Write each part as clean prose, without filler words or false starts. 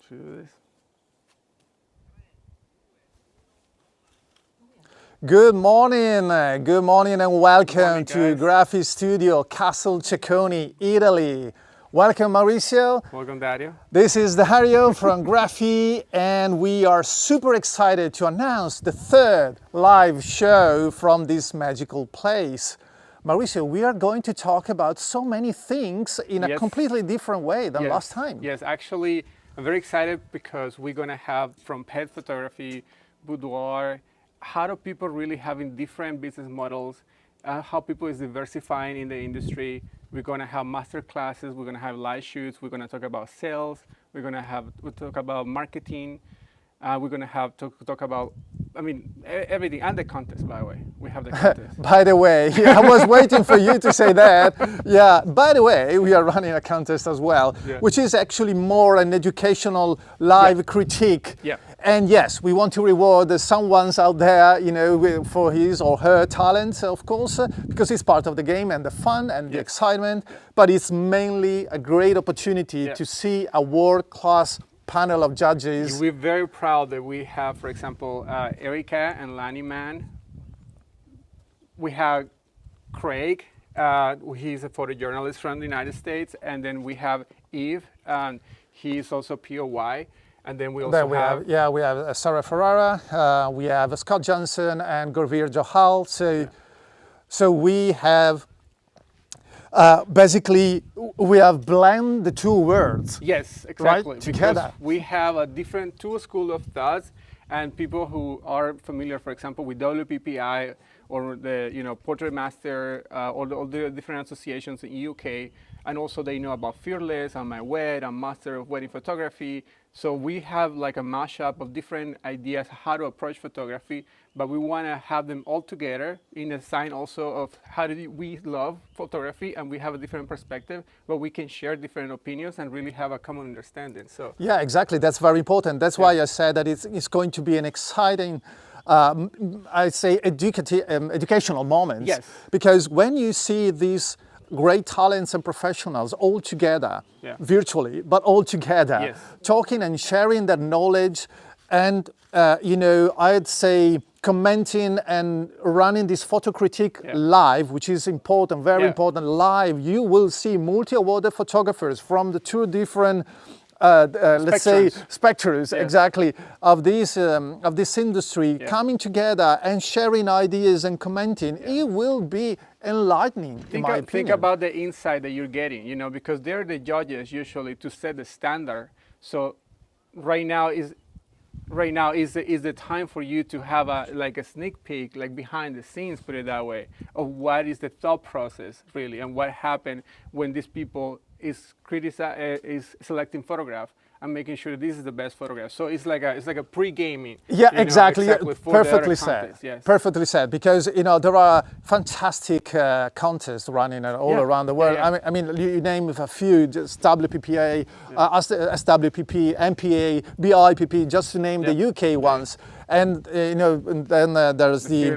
Should we do this? Good morning and welcome to guys. Graphistudio, Castle Ceconi, Italy. Welcome Mauricio. Welcome, Dario. This is Dario from Graphi and we are super excited to announce the third live show from this magical place. Mauricio, we are going to talk about so many things in a completely different way than last time. Yes, actually, I'm very excited because we're going to have from pet photography, boudoir, how do people really having different business models, how people is diversifying in the industry. We're going to have master classes, we're going to have live shoots, we're going to talk about sales, we'll talk about marketing, we're going to have talk about, everything, and the contest, by the way. We have the contest. By the way, I was waiting for you to say that. Yeah, by the way, we are running a contest as well, which is actually more an educational live critique. Yeah. And yes, we want to reward someone out there, you know, for his or her talents, of course, because it's part of the game and the fun and the excitement, but it's mainly a great opportunity to see a world-class panel of judges. We're very proud that we have, for example, Erica and Lanny Mann. We have Craig, he's a photojournalist from the United States, and then we have Eve, he's also POY. And then we also we have Sarah Ferrara, we have Scott Johnson and Gurveer Johal. So we have basically we have blended the two worlds. Yes, exactly. Right? Together. We have a different two school of thoughts, and people who are familiar, for example, with WPPI or the Portrait Master or all the different associations in UK, and also they know about Fearless and My Wed and Master of Wedding Photography. So we have like a mashup of different ideas how to approach photography, but we want to have them all together in a sign also of how do we love photography, and we have a different perspective, but we can share different opinions and really have a common understanding. So yeah, exactly. That's very important. That's why I said that it's going to be an exciting, I'd say, educational moment. Yes. Because when you see these great talents and professionals all together, virtually, but all together, talking and sharing their knowledge and, I'd say commenting and running this photo critique live, which is important, very important, live. You will see multi-awarded photographers from the two different let's say specters exactly of this industry coming together and sharing ideas and commenting. It will be enlightening, in my opinion. Think about the insight that you're getting, because they're the judges usually to set the standard. So right now is the time for you to have a sneak peek, like behind the scenes, put it that way, of what is the thought process really, and what happened when these people is selecting photograph and making sure this is the best photograph. So it's like a pre-gaming. Yeah, exactly. Perfectly said. Yes. Perfectly said. Because there are fantastic contests running all around the world. Yeah. I mean, you name a few: just WPPA, SWPP, MPA, BIPP, just to name the UK ones. And and then there's the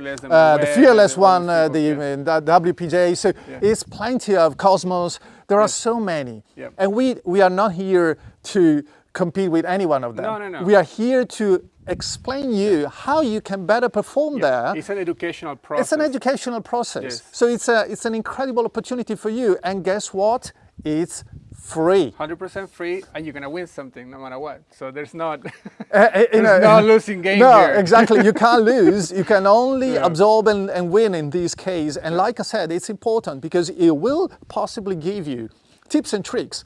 Fearless one, the WPJ. So it's plenty of Cosmos. There are so many, and we are not here to compete with any one of them. No. We are here to explain you how you can better perform there. It's an educational process. It's an educational process. So it's an incredible opportunity for you. And guess what? It's free. 100% free, and you're gonna win something no matter what. So there's not no losing game here. No, exactly. You can't lose. You can only absorb and win in this case. And like I said, it's important because it will possibly give you tips and tricks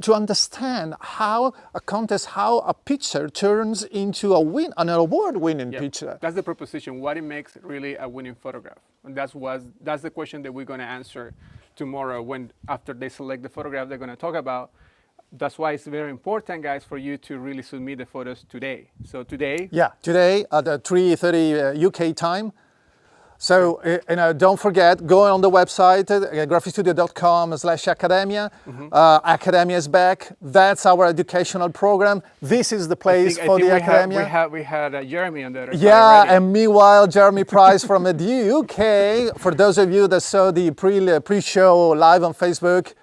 to understand how a contest, how a picture turns into an award-winning picture. That's the proposition. What it makes really a winning photograph, and that's the question that we're gonna answer tomorrow after they select the photograph they're going to talk about. That's why it's very important, guys, for you to really submit the photos today. So today? Yeah, today at 3:30 UK time. So, don't forget, go on the website, graphistudio.com/academia. Academia is back. That's our educational program. This is the place for the Academia. We had Jeremy on the other side already. And meanwhile, Jeremy Price from the UK. For those of you that saw the pre-show live on Facebook,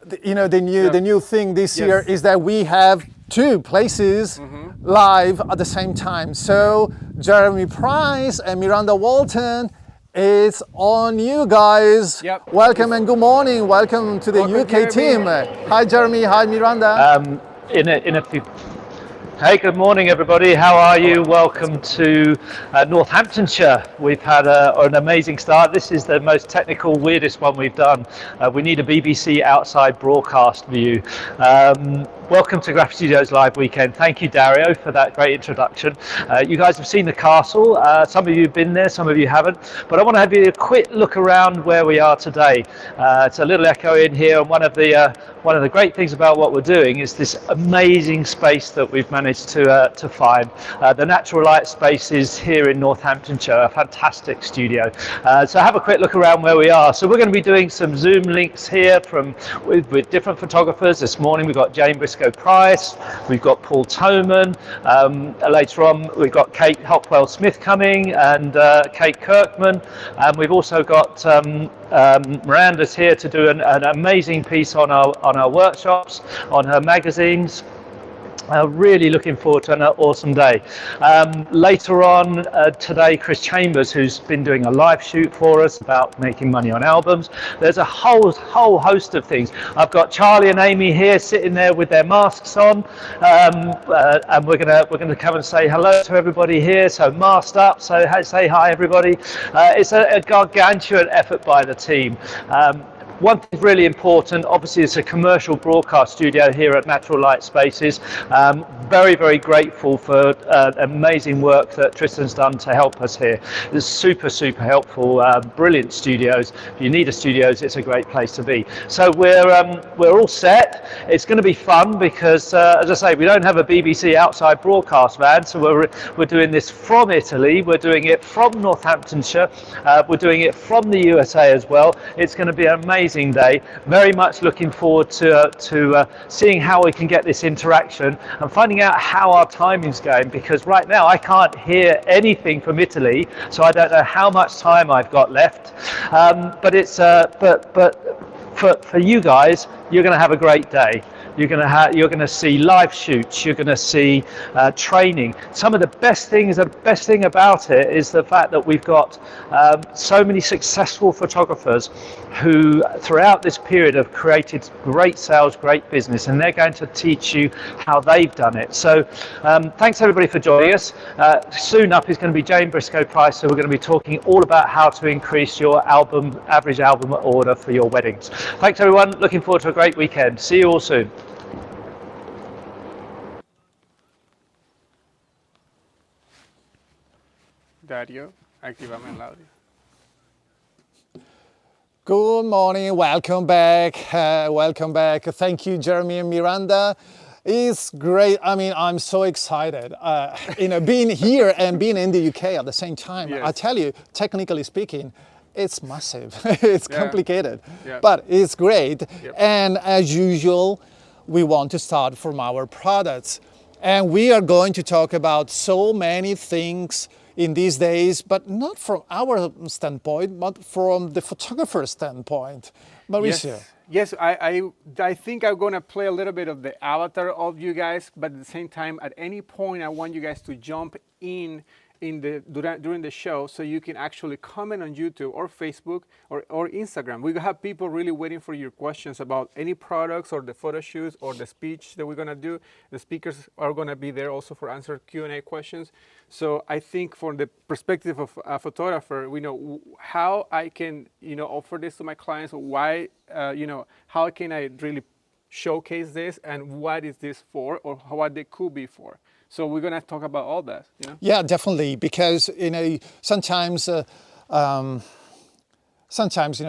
the new thing this year is that we have 2 places live at the same time. So Jeremy Price and Miranda Walton, it's on you guys. Yep. Welcome and good morning. Welcome to the UK team. Hi Jeremy, hi Miranda. Hey, good morning everybody. How are you? Welcome to Northamptonshire. We've had an amazing start. This is the most technical, weirdest one we've done. We need a BBC outside broadcast view. Welcome to Graphisudio's live weekend. Thank you, Dario, for that great introduction. You guys have seen the castle. Some of you have been there, some of you haven't. But I want to have you a quick look around where we are today. It's a little echo in here, and one of the great things about what we're doing is this amazing space that we've managed to find. The Natural Light Spaces here in Northamptonshire, a fantastic studio. So have a quick look around where we are. So we're going to be doing some Zoom links here with different photographers. This morning we've got Jane Briscoe Price, we've got Paul Toman, later on we've got Kate Hopwell Smith coming, and Kate Kirkman, and we've also got Miranda's here to do an amazing piece on our workshops, on her magazines. Really looking forward to an awesome day. Later on today, Chris Chambers, who's been doing a live shoot for us about making money on albums. There's a whole host of things. I've got Charlie and Amy here sitting there with their masks on, and we're gonna come and say hello to everybody here. So masked up. So say hi everybody. It's a gargantuan effort by the team. One thing really important, obviously it's a commercial broadcast studio here at Natural Light Spaces. Very, very grateful for amazing work that Tristan's done to help us here. It's super, super helpful, brilliant studios. If you need a studios, it's a great place to be. So we're all set. It's going to be fun because, as I say, we don't have a BBC outside broadcast van, so we're doing this from Italy. We're doing it from Northamptonshire. We're doing it from the USA as well. It's going to be an amazing day. Very much looking forward to seeing how we can get this interaction and finding out how our timing's going, because right now I can't hear anything from Italy, so I don't know how much time I've got left. But it's for you guys, you're going to have a great day. You're going to see live shoots. You're going to see training. Some of the best thing about it is the fact that we've got so many successful photographers who, throughout this period, have created great sales, great business, and they're going to teach you how they've done it. So, thanks everybody for joining us. Soon up is going to be Jane Briscoe Price, so we're going to be talking all about how to increase your average album order for your weddings. Thanks everyone. Looking forward to a great weekend. See you all soon. Dario, activame el audio. Good morning, welcome back. Welcome back. Thank you, Jeremy and Miranda. It's great. I mean, I'm so excited. Being here and being in the UK at the same time. Yes. I tell you, technically speaking, it's massive. It's complicated, but it's great. Yep. And as usual, we want to start from our products. And we are going to talk about so many things in these days, but not from our standpoint, but from the photographer's standpoint. Mauricio. Yes, I think I'm gonna play a little bit of the avatar of you guys, but at the same time, at any point, I want you guys to jump in during the show, so you can actually comment on YouTube or Facebook or Instagram. We have people really waiting for your questions about any products or the photo shoots or the speech that we're gonna do. The speakers are gonna be there also for answer Q&A questions. So I think from the perspective of a photographer, we know how I can offer this to my clients. Why how can I really showcase this, and what is this for, or what they could be for. So we're going to talk about all that. Yeah, definitely, because sometimes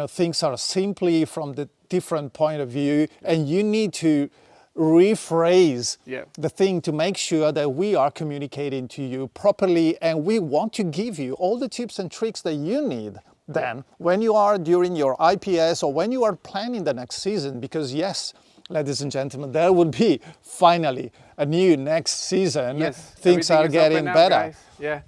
things are simply from the different point of view, and you need to rephrase the thing to make sure that we are communicating to you properly, and we want to give you all the tips and tricks that you need then when you are during your IPS or when you are planning the next season, because yes, ladies and gentlemen, there will be finally a new next season. Yes, things are getting better. Yeah.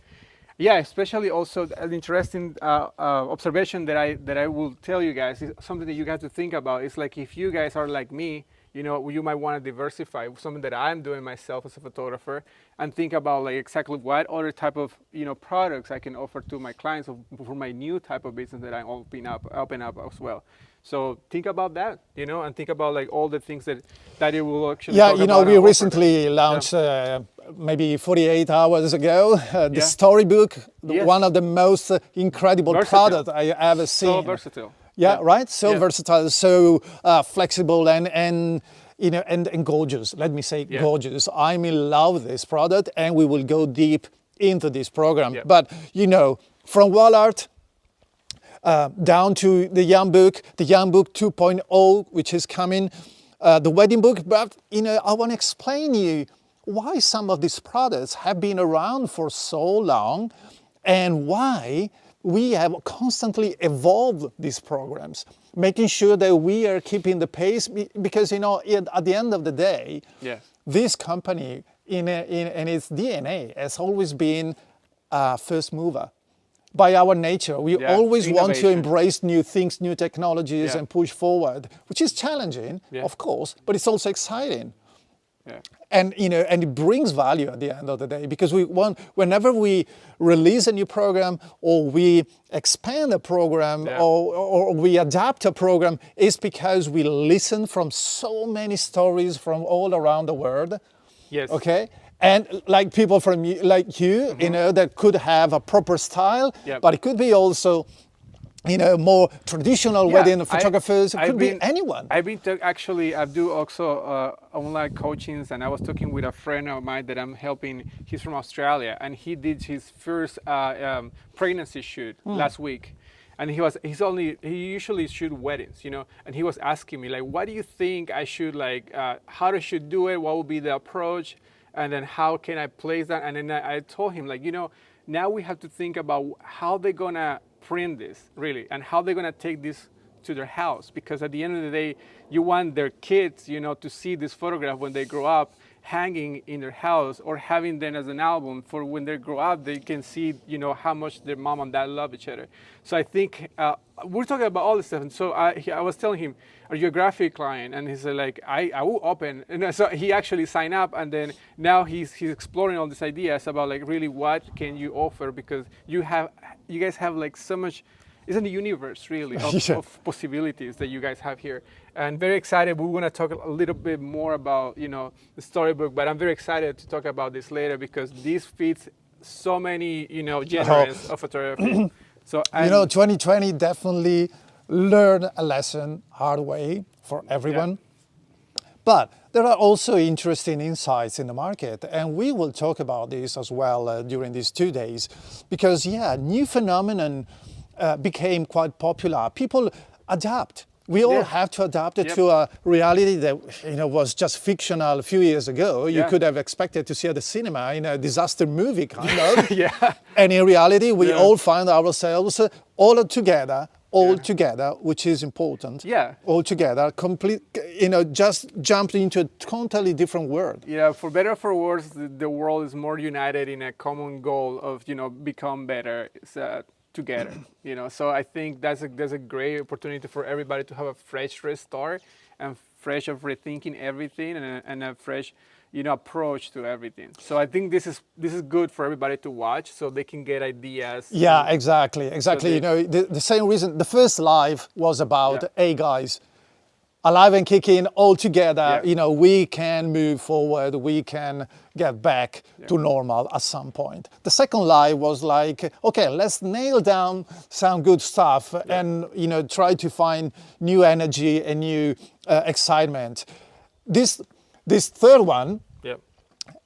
Yeah, especially also an interesting observation that I will tell you guys is something that you got to think about. It's like if you guys are like me, you know, you might want to diversify, something that I'm doing myself as a photographer, and think about like exactly what other type of, you know, products I can offer to my clients for my new type of business that I open up as well. So think about that, you know, and think about like all the things that it will actually. Yeah, you know, we recently launched maybe 48 hours ago the storybook, one of the most incredible products I ever seen. So versatile. Yeah, right. So versatile, so flexible, and you know, and gorgeous. Let me say gorgeous. I'm in love with this product, and we will go deep into this program. Yeah. But you know, from wall art down to the young book 2.0, which is coming, the wedding book. But you know, I want to explain you why some of these products have been around for so long, and why we have constantly evolved these programs, making sure that we are keeping the pace, because you know, at the end of the day, this company in its DNA has always been a first mover. By our nature, we always want to embrace new things, new technologies, and push forward, which is challenging, of course, but it's also exciting. And you know, and it brings value at the end of the day, because we want, whenever we release a new program or we expand a program or we adapt a program, it's because we listen from so many stories from all around the world. Yes. Okay. And like people from like you, you know, that could have a proper style, but it could be also, you know, more traditional wedding photographers. It could be anyone. I do also online coachings, and I was talking with a friend of mine that I'm helping. He's from Australia, and he did his first pregnancy shoot last week. And he usually shoot weddings, you know, and he was asking me like, what do you think I should like, how I should do it? What would be the approach? And then how can I place that? And then I told him like, you know, now we have to think about how they're gonna print this really, and how they're gonna take this to their house, because at the end of the day, you want their kids, you know, to see this photograph when they grow up, hanging in their house, or having them as an album for when they grow up, they can see, you know, how much their mom and dad love each other. So I think we're talking about all this stuff. And so I was telling him, are you a graphic client? And he said like, I will open. And so he actually signed up, and then now he's exploring all these ideas about like really what can you offer, because you guys have like so much, it's in the universe really of possibilities that you guys have here. And very excited. We're going to talk a little bit more about, you know, the storybook, but I'm very excited to talk about this later, because this fits so many, you know, genres of photography. So you know, 2020 definitely learned a lesson hard way for everyone. But there are also interesting insights in the market, and we will talk about this as well during these 2 days, because new phenomenon became quite popular. People adapt. We all have to adapt it to a reality that, you know, was just fictional a few years ago. You could have expected to see at the cinema in a disaster movie kind of. And in reality, we all find ourselves all together, which is important. All together, complete, you know, just jumped into a totally different world. Yeah, for better or for worse, the world is more united in a common goal of, you know, become better. Together, you know, so I think there's a great opportunity for everybody to have a fresh restart and fresh of rethinking everything, and a fresh, you know, approach to everything. So I think this is good for everybody to watch, so they can get ideas. Yeah, exactly. So you know, the same reason the first live was about, hey guys, alive and kicking all together, you know, we can move forward, we can get back to normal at some point. The second live was like, okay, let's nail down some good stuff and, you know, try to find new energy and new excitement. This third one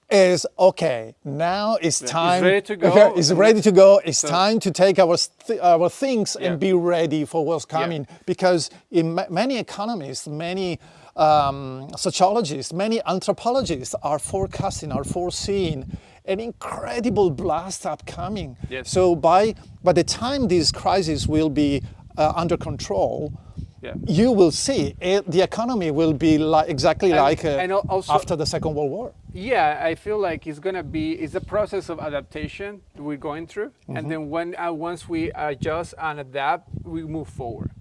is, okay, now it's time. It's ready to go. It's ready to go. It's time to take our things and be ready for what's coming. Because in many economists, many sociologists, many anthropologists are foreseeing an incredible blast upcoming. So by the time this crisis will be under control, you will see the economy will be exactly like after the Second World War. Yeah, I feel like it's a process of adaptation we're going through, and then once we adjust and adapt, we move forward.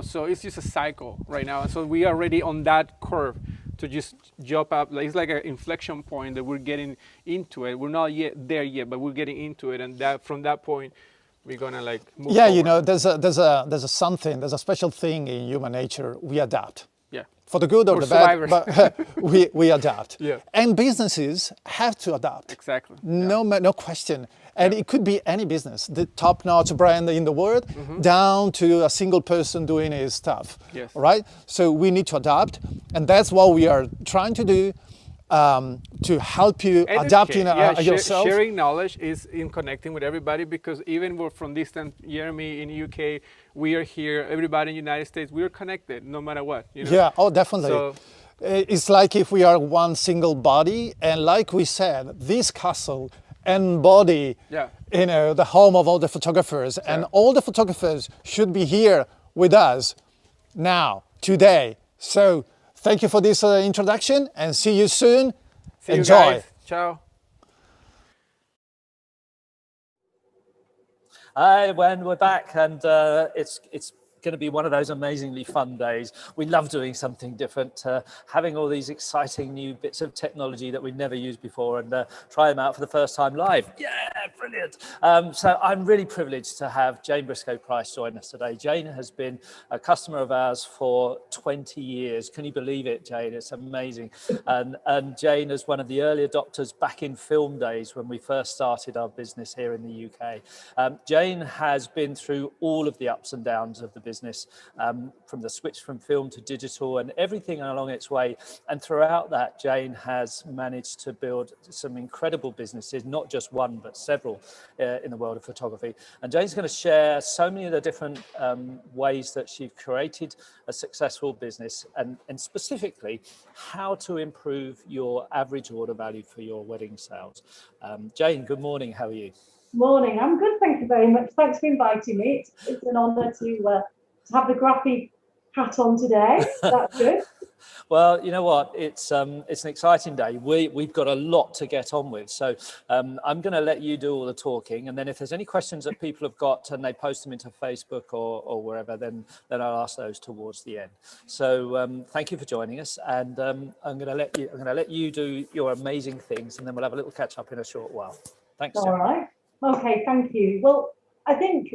So it's just a cycle right now, and so we are already on that curve to just jump up. It's like an inflection point that we're getting into it. We're not yet there yet, but we're getting into it, and that from that point, we're gonna like move forward. there's a special thing in human nature. We adapt. Yeah. For the good or We're the survivors. bad, but we adapt. Yeah. And businesses have to adapt. Exactly. No question. And it could be any business, the top-notch brand in the world, down to a single person doing his stuff. Yes. Right? So we need to adapt, and that's what we are trying to do. To help you adapting yourself. Sharing knowledge is in connecting with everybody, because even we're from distant, Jeremy in UK, we are here, everybody in the United States, we are connected no matter what. Yeah, oh, definitely. So, it's like if we are one single body, and like we said, this castle embody, the home of all the photographers, and all the photographers should be here with us now, today. So thank you for this introduction, and see you soon. Enjoy. You guys. Ciao. Hi, when we're back, and it's going to be one of those amazingly fun days. We love doing something different, having all these exciting new bits of technology that we've never used before, and try them out for the first time live. Yeah, brilliant. So I'm really privileged to have Jane Briscoe-Price join us today. Jane has been a customer of ours for 20 years. Can you believe it, Jane? It's amazing. And Jane is one of the early adopters back in film days when we first started our business here in the UK. Jane has been through all of the ups and downs of the business, from the switch from film to digital and everything along its way. And throughout that, Jane has managed to build some incredible businesses, not just one, but several in the world of photography. And Jane's going to share so many of the different ways that she's created a successful business, and specifically how to improve your average order value for your wedding sales. Jane, good morning. How are you? Morning. I'm good, thank you very much. Thanks for inviting me. It's an honour to have the graphic hat on today. That's good. Well, you know what? It's an exciting day. We've got a lot to get on with. So I'm going to let you do all the talking, and then if there's any questions that people have got and they post them into Facebook or wherever, then I'll ask those towards the end. So thank you for joining us, and I'm going to let you do your amazing things, and then we'll have a little catch up in a short while. Thanks. All right. Okay, thank you. Well, I think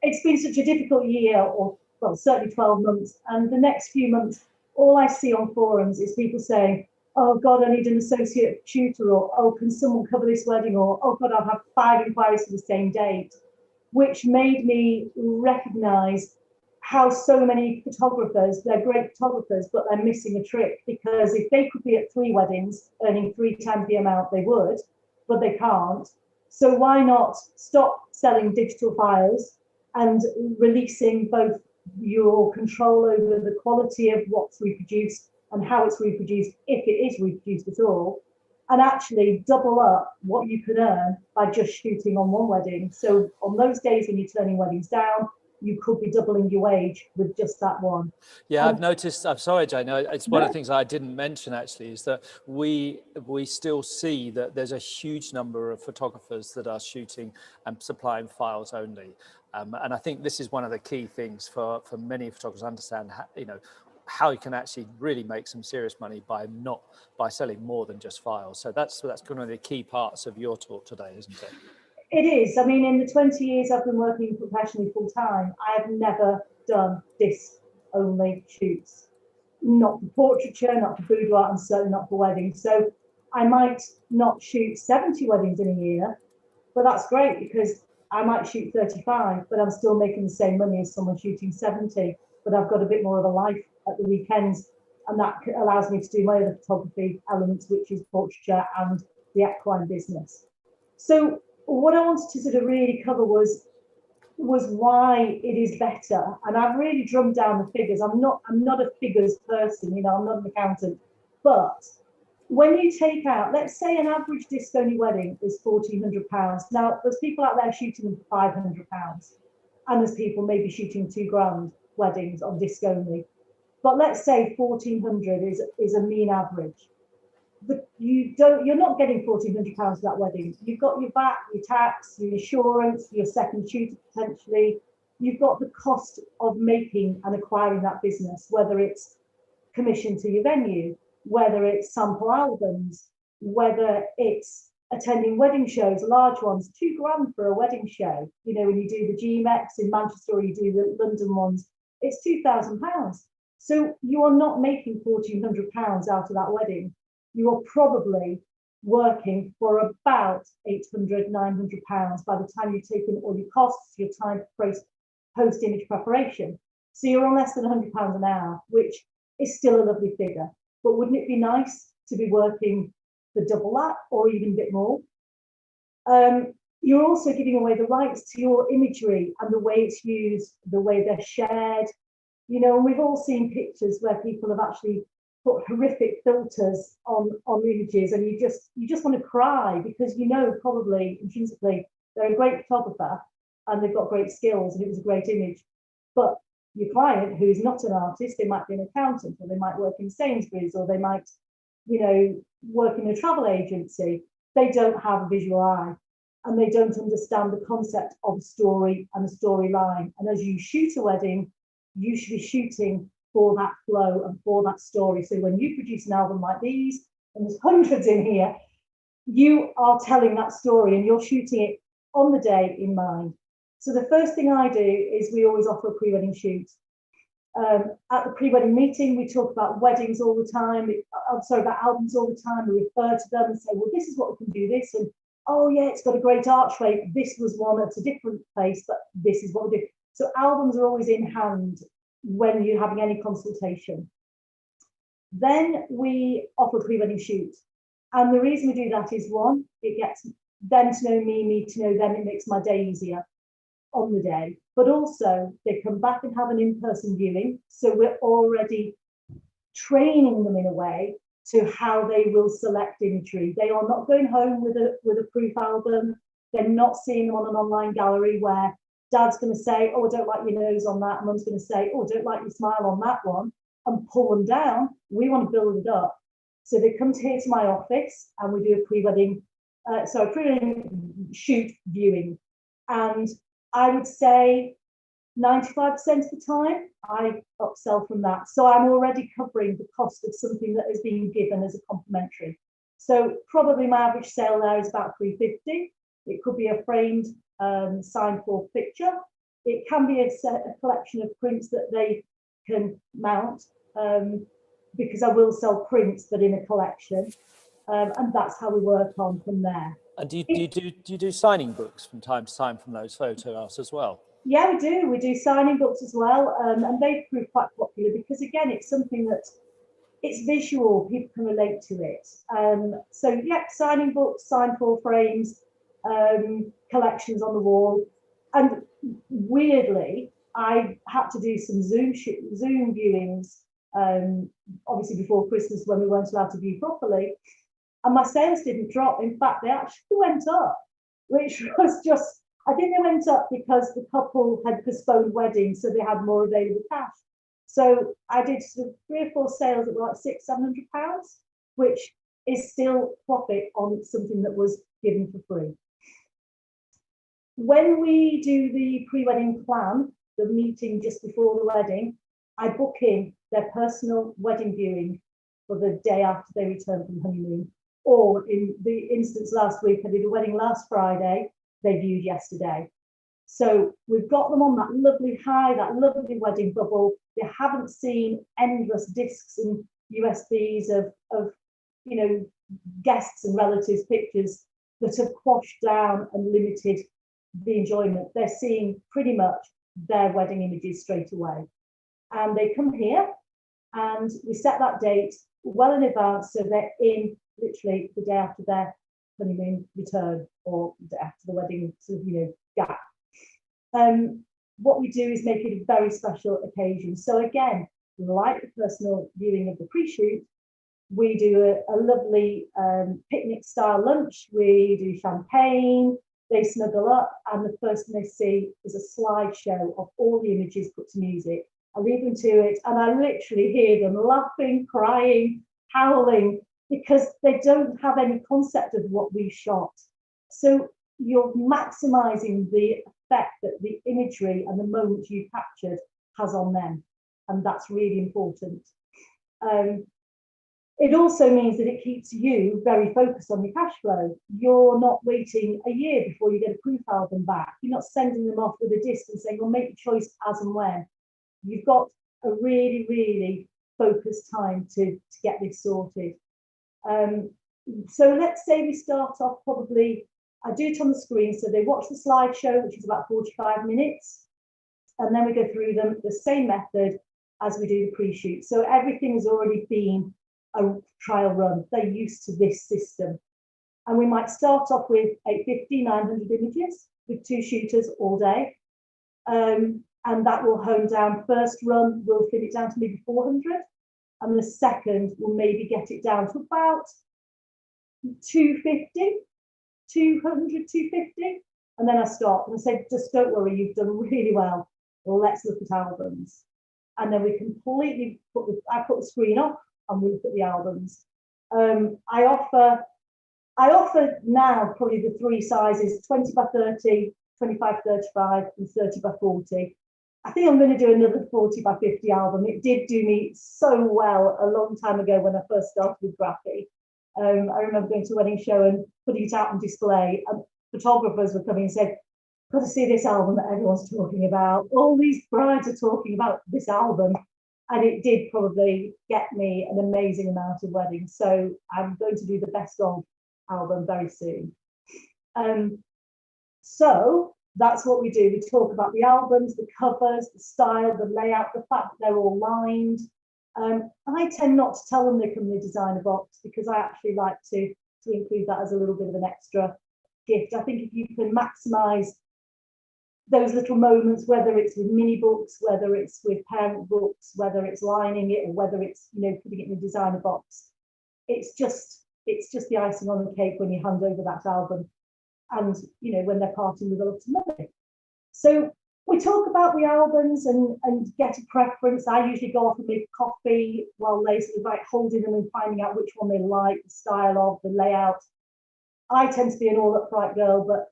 it's been such a difficult year, or well, certainly 12 months, and the next few months, all I see on forums is people saying, oh God, I need an associate tutor, or oh, can someone cover this wedding, or oh God, I'll have 5 inquiries for the same date, which made me recognise how so many photographers, they're great photographers, but they're missing a trick, because if they could be at 3 weddings earning 3 times the amount, they would, but they can't. So why not stop selling digital files and releasing both your control over the quality of what's reproduced and how it's reproduced, if it is reproduced at all, and actually double up what you can earn by just shooting on one wedding. So on those days when you're turning weddings down, you could be doubling your wage with just that one. Yeah, I've noticed, I'm sorry, Jane, it's one of the things I didn't mention actually, is that we still see that there's a huge number of photographers that are shooting and supplying files only. And I think this is one of the key things for many photographers to understand, how you can actually really make some serious money by selling more than just files. So that's one of the key parts of your talk today, isn't it? It is. I mean, in the 20 years I've been working professionally full time, I have never done disc only shoots. Not for portraiture, not for boudoir, and certainly not for weddings. So I might not shoot 70 weddings in a year, but that's great, because I might shoot 35, but I'm still making the same money as someone shooting 70, but I've got a bit more of a life at the weekends, and that allows me to do my other photography elements, which is portraiture and the equine business. So what I wanted to sort of really cover was why it is better, and I've really drummed down the figures. I'm not a figures person, I'm not an accountant, but when you take out, let's say an average disc only wedding is £1,400. Now there's people out there shooting them for £500, and there's people maybe shooting £2,000 weddings on disc only. But let's say 1,400 is a mean average. you're not getting £1,400 for that wedding. You've got your VAT, your tax, your insurance, your second shooter potentially. You've got the cost of making and acquiring that business, whether it's commission to your venue, whether it's sample albums, whether it's attending wedding shows, large ones, £2,000 for a wedding show. You know, when you do the GMX in Manchester or you do the London ones, it's £2,000. So you are not making £1,400 out of that wedding. You are probably working for about £800, £900 by the time you've taken all your costs, your time for post-image preparation. So you're on less than £100 an hour, which is still a lovely figure. But wouldn't it be nice to be working for double that or even a bit more? You're also giving away the rights to your imagery and the way it's used, the way they're shared. You know, and we've all seen pictures where people have actually put horrific filters on images, and you just want to cry, because you know probably intrinsically they're a great photographer and they've got great skills and it was a great image. But your client, who is not an artist, they might be an accountant, or they might work in Sainsbury's, or they might, you know, work in a travel agency. They don't have a visual eye, and they don't understand the concept of a story and a storyline. And as you shoot a wedding, you should be shooting for that flow and for that story. So when you produce an album like these, and there's hundreds in here, you are telling that story and you're shooting it on the day in mind. So the first thing I do is we always offer a pre-wedding shoot. At the pre-wedding meeting, we talk about weddings all the time. I'm sorry, about albums all the time. We refer to them and say, well, this is what we can do this. And, oh yeah, it's got a great archway. This was one at a different place, but this is what we do. So albums are always in hand when you're having any consultation. Then we offer a pre-wedding shoot. And the reason we do that is, one, it gets them to know me to know them. It makes my day easier on the day. But also they come back and have an in-person viewing. So we're already training them in a way to how they will select imagery. They are not going home with a proof album. They're not seeing them on an online gallery where Dad's going to say, oh, I don't like your nose on that. Mum's going to say, oh, I don't like your smile on that one, and pull them down. We want to build it up. So they come here to my office and we do a pre-wedding shoot viewing. And I would say 95% of the time, I upsell from that. So I'm already covering the cost of something that is being given as a complimentary. So probably my average sale there is about £350. It could be a framed signed for picture. It can be a collection of prints that they can mount, because I will sell prints, but in a collection. And that's how we work on from there. And do you do signing books from time to time from those photographs as well? Yeah, we do. We do signing books as well, and they've proved quite popular because, again, it's something that it's visual. People can relate to it. So yeah, signing books, signed for frames, collections on the wall. And weirdly, I had to do some Zoom viewings, obviously before Christmas when we weren't allowed to view properly. And my sales didn't drop. In fact, they actually went up, which was just, I think they went up because the couple had postponed weddings, so they had more available cash. So I did sort of 3 or 4 sales that were like £600-700, which is still profit on something that was given for free. When we do the pre-wedding plan, the meeting just before the wedding, I book in their personal wedding viewing for the day after they return from honeymoon. Or in the instance last week, I did a wedding last Friday, they viewed yesterday. So we've got them on that lovely high, that lovely wedding bubble. They haven't seen endless discs and USBs of you know, guests and relatives' pictures that have quashed down and limited the enjoyment. They're seeing pretty much their wedding images straight away. And they come here and we set that date well in advance, so they're in literally the day after their honeymoon return, or the day after the wedding sort of, you know, gap. What we do is make it a very special occasion. So again, like the personal viewing of the pre-shoot, we do a lovely picnic style lunch. We do champagne, they snuggle up, and the first thing they see is a slideshow of all the images put to music. I leave them to it, and I literally hear them laughing, crying, howling, because they don't have any concept of what we shot. So you're maximizing the effect that the imagery and the moment you captured has on them. And that's really important. It also means that it keeps you very focused on your cash flow. You're not waiting a year before you get a proof album back. You're not sending them off with a disc and saying, well, make your choice as and when. You've got a really, really focused time to get this sorted. So let's say we start off probably, I do it on the screen, so they watch the slideshow, which is about 45 minutes, and then we go through them the same method as we do the pre-shoot. So everything has already been a trial run. They're used to this system. And we might start off with 850, 900 images with 2 shooters all day. And that will hone down. First run, we'll fit it down to maybe 400. And the second will maybe get it down to about 250, 200, 250. And then I stop and I say, just don't worry, you've done really well. Well, let's look at albums. And then we completely I put the screen off and we look at the albums. I offer now probably the 3 sizes, 20 by 30, 25, 35, and 30 by 40. I think I'm going to do another 40 by 50 album. It did do me so well a long time ago when I first started with Graphy. I remember going to a wedding show and putting it out on display, and photographers were coming and said, got to see this album that everyone's talking about. All these brides are talking about this album. And it did probably get me an amazing amount of weddings. So I'm going to do the best of album very soon. So that's what we do. We talk about the albums, the covers, the style, the layout, the fact that they're all lined. I tend not to tell them they come in the designer box because I actually like to include that as a little bit of an extra gift. I think if you can maximize those little moments, whether it's with mini books, whether it's with parent books, whether it's lining it, or whether it's putting it in a designer box, it's just the icing on the cake when you hand over that album, and when they're parting with a lot of money. So we talk about the albums and get a preference. I usually go off and make a coffee while they sort of like holding them and finding out which one they like, the style of, the layout. I tend to be an all upright girl, but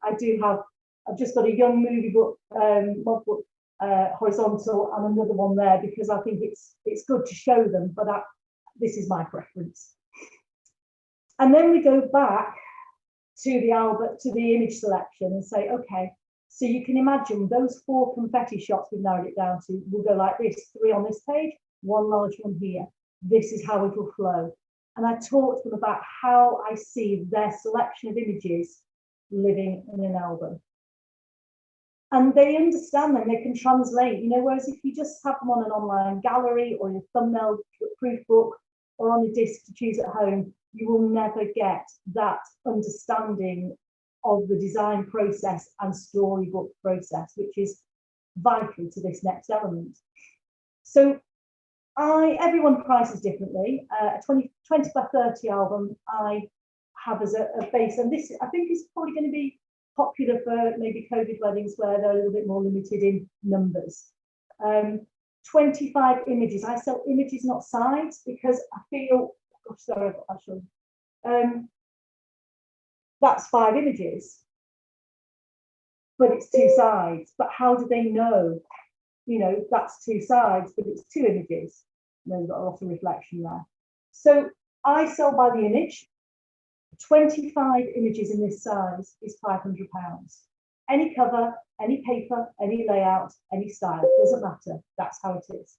I've just got a young movie book, mod book, horizontal, and another one there because I think it's good to show them, but this is my preference. And then we go back to the album, to the image selection, and say, okay, so you can imagine those 4 confetti shots we've narrowed it down to will go like this: 3 on this page, 1 large one here. This is how it will flow. And I talk to them about how I see their selection of images living in an album. And they understand them, they can translate, whereas if you just have them on an online gallery or in a thumbnail proof book or on a disc to choose at home, you will never get that understanding of the design process and storybook process, which is vital to this next element. So everyone prices differently. A 20 by 30 album I have as a base, and this I think is probably going to be popular for maybe COVID weddings where they're a little bit more limited in numbers. 25 images. I sell images, not sides, because I feel, gosh, sorry, I should. That's 5 images, but it's 2 sides. But how do they know? That's 2 sides, but it's 2 images. There's got a lot of reflection there. So I sell by the image. 25 images in this size is £500. Any cover, any paper, any layout, any style, doesn't matter. That's how it is.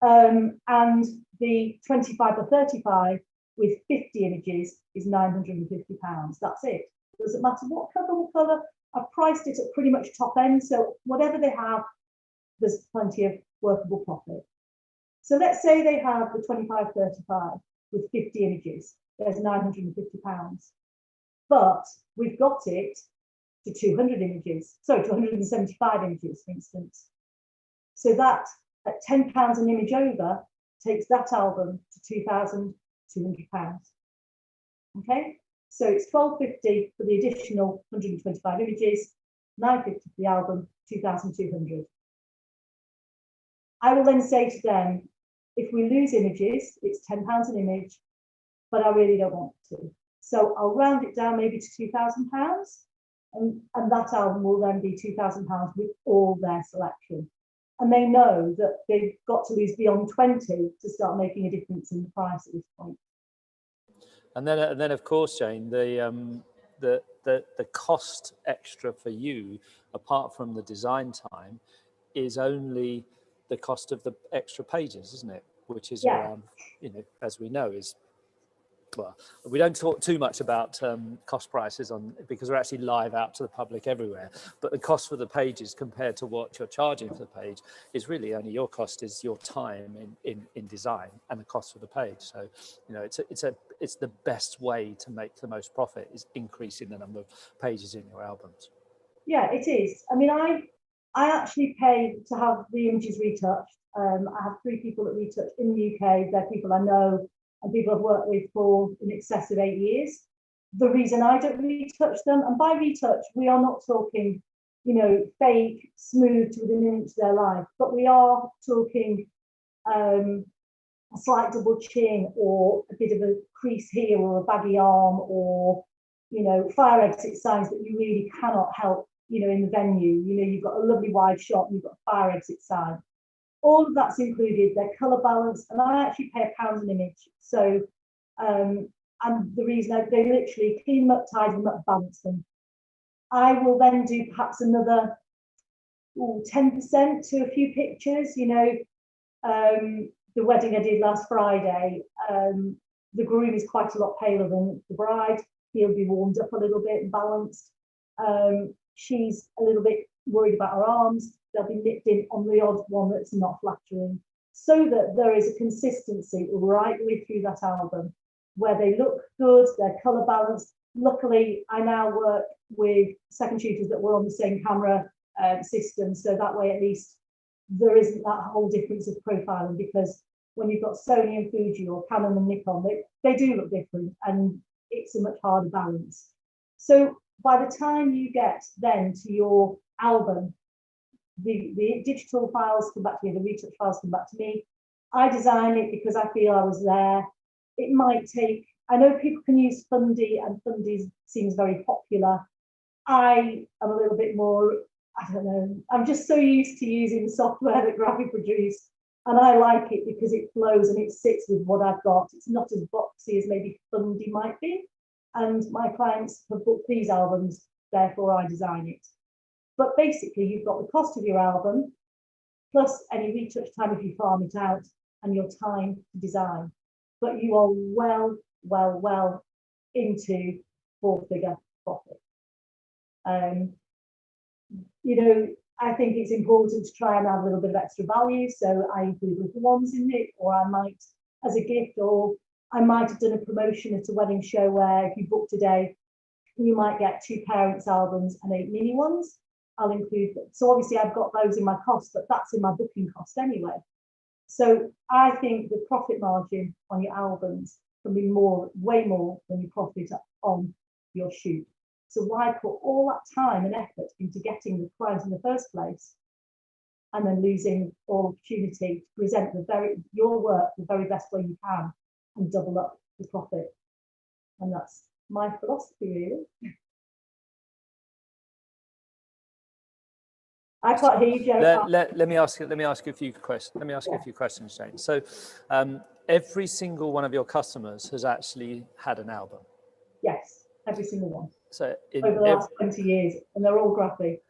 And the 25 by 35 with 50 images is £950. That's it. Doesn't matter what cover or colour. I've priced it at pretty much top end. So whatever they have, there's plenty of workable profit. So let's say they have the 25, 35 with 50 images. There's £950. But we've got it to 200 images. So 275 images, for instance. So that at £10 an image over takes that album to £2,200. Okay, so it's £1,250 for the additional 125 images, £950 for the album, £2,200. I will then say to them, if we lose images, it's £10 an image. but I really don't want to. So I'll round it down maybe to £2,000, and that album will then be £2,000 with all their selection. And they know that they've got to lose beyond 20 to start making a difference in the price at this point. And then of course, Jane, the cost extra for you, apart from the design time, is only the cost of the extra pages, isn't it? Which is around, as we know, is, well, we don't talk too much about cost prices because we're actually live out to the public everywhere. But the cost for the pages compared to what you're charging for the page is really only your cost is your time in design and the cost for the page. So, it's the best way to make the most profit is increasing the number of pages in your albums. Yeah, it is. I mean, I actually pay to have the images retouched. I have 3 people that retouch in the UK. They're people I know and people I've worked with for in excess of 8 years. The reason I don't retouch them, and by retouch, we are not talking, fake, smooth to within an inch of their life, but we are talking a slight double chin or a bit of a crease here or a baggy arm or, fire exit signs that you really cannot help, in the venue. You've got a lovely wide shot and you've got a fire exit sign. All of that's included, their colour balance, and I actually pay £1 an image. So, and the reason they literally clean them up, tidy them up, balance them. I will then do perhaps another 10% to a few pictures. The wedding I did last Friday, the groom is quite a lot paler than the bride. He'll be warmed up a little bit and balanced. She's a little bit worried about her arms. They'll be nipped in on the odd one that's not flattering, so that there is a consistency right the way through that album where they look good, they're colour balanced. Luckily, I now work with second shooters that were on the same camera system, so that way at least there isn't that whole difference of profiling, because when you've got Sony and Fuji or Canon and Nikon, they do look different and it's a much harder balance. So by the time you get then to your album, the digital files come back to me, the retouch files come back to me. I design it because I feel I was there. It might take, I know people can use Fundy, and Fundy seems very popular. I am a little bit more, I don't know, I'm just so used to using the software that Graphic produce, and I like it because it flows and it sits with what I've got. It's not as boxy as maybe Fundy might be, and my clients have booked these albums, therefore I design it. But basically, you've got the cost of your album, plus any retouch time if you farm it out, and your time to design. But you are well into 4-figure profit. I think it's important to try and add a little bit of extra value. So I include little ones in it, or I might, as a gift, or I might have done a promotion at a wedding show where if you book today, you might get 2 parents' albums and 8 mini ones. I'll include them. So obviously I've got those in my cost, but that's in my booking cost anyway. So I think the profit margin on your albums can be way more than your profit on your shoot. So why put all that time and effort into getting the client in the first place and then losing all opportunity to present your work the very best way you can and double up the profit? And that's my philosophy, really. I can't hear you, Joe. Let me ask you a few questions. Let me ask you a few questions, Jane. So, every single one of your customers has actually had an album. Yes, every single one. So over the last 20 years, and they're all graphic.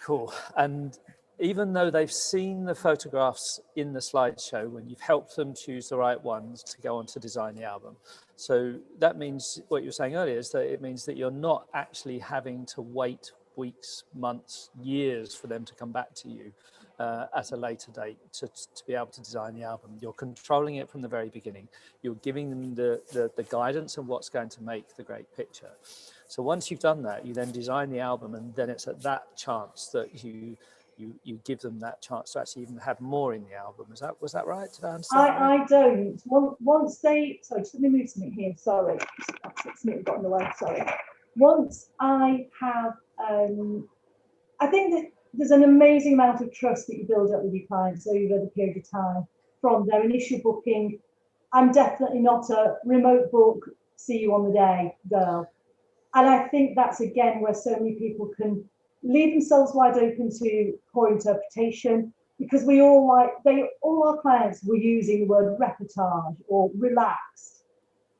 Cool. And even though they've seen the photographs in the slideshow, when you've helped them choose the right ones to go on to design the album, so that means what you were saying earlier is that it means that you're not actually having to wait weeks, months, years for them to come back to you at a later date to be able to design the album. You're controlling it from the very beginning. You're giving them the guidance on what's going to make the great picture. So once you've done that, you then design the album, and then it's at that chance that you give them that chance to actually even have more in the album. Was that right? Did I understand? I don't. Once they, sorry, just let me move something here. Sorry, something got in the way. Sorry. Once I have, I think that there's an amazing amount of trust that you build up with your clients over the period of time, from their initial booking. I'm definitely not a remote book, see you on the day girl. And I think that's again where so many people can leave themselves wide open to poor interpretation, because all our clients were using the word reportage or relaxed.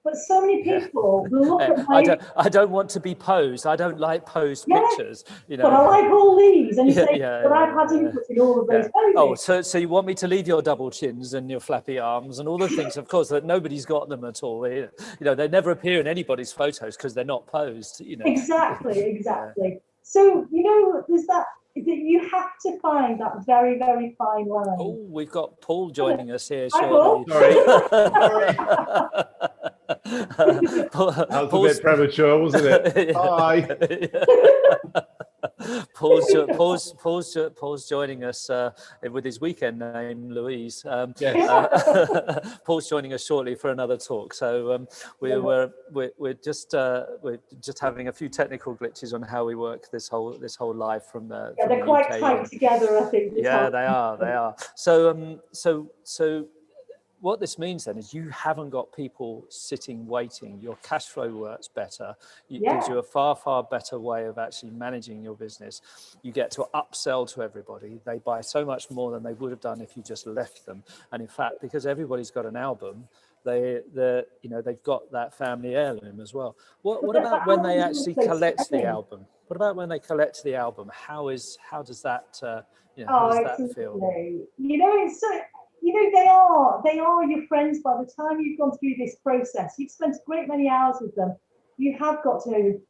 But so many people will look at my... I don't want to be posed. I don't like posed pictures. You know. But I like all these. And you say, but I've had input in all of those poses. Oh, so you want me to leave your double chins and your flappy arms and all the things, of course, that nobody's got them at all. You know, they never appear in anybody's photos because they're not posed, you know. Exactly. So, you know, there's that you have to find that very, very fine line. Oh, we've got Paul joining us here Hi, shortly. Sorry. That was a bit premature, wasn't it? Hi. Paul's joining us with his weekend name, Louise. Paul's joining us shortly for another talk. So we're just having a few technical glitches on how we work this whole live from the. Yeah, they're quite tight together, I think. Yeah, they are. So what this means then is you haven't got people sitting waiting. Your cash flow works better. It gives you a far better way of actually managing your business. You get to upsell to everybody. They buy so much more than they would have done if you just left them. And in fact, because everybody's got an album, they've got that family heirloom as well. What about when they actually collect the album? What about when they collect the album? How does that how does that feel? You know, it's so. You know, they are your friends by the time you've gone through this process. You've spent a great many hours with them. You have got to,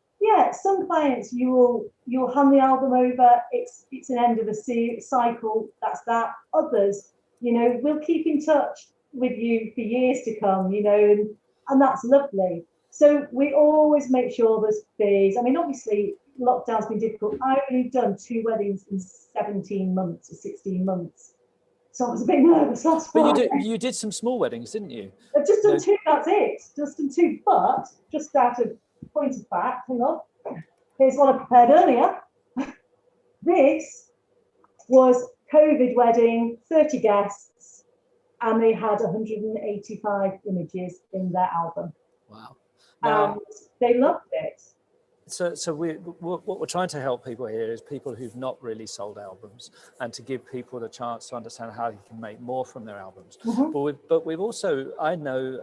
some clients you'll hand the album over. It's an end of a cycle. That's that. Others, we'll keep in touch with you for years to come, and that's lovely. So we always make sure there's fees. I mean, obviously, lockdown's been difficult. I've only done 2 weddings in 17 months or 16 months. So I was a bit nervous last Friday. But you did some small weddings, didn't you? I've just done 2, that's it. Just done 2, but just out of point of fact, hang on. Here's what I prepared earlier. This was COVID wedding, 30 guests, and they had 185 images in their album. Wow. And they loved it. So what we're trying to help people here is people who've not really sold albums, and to give people the chance to understand how you can make more from their albums. Mm-hmm. But we've also, I know,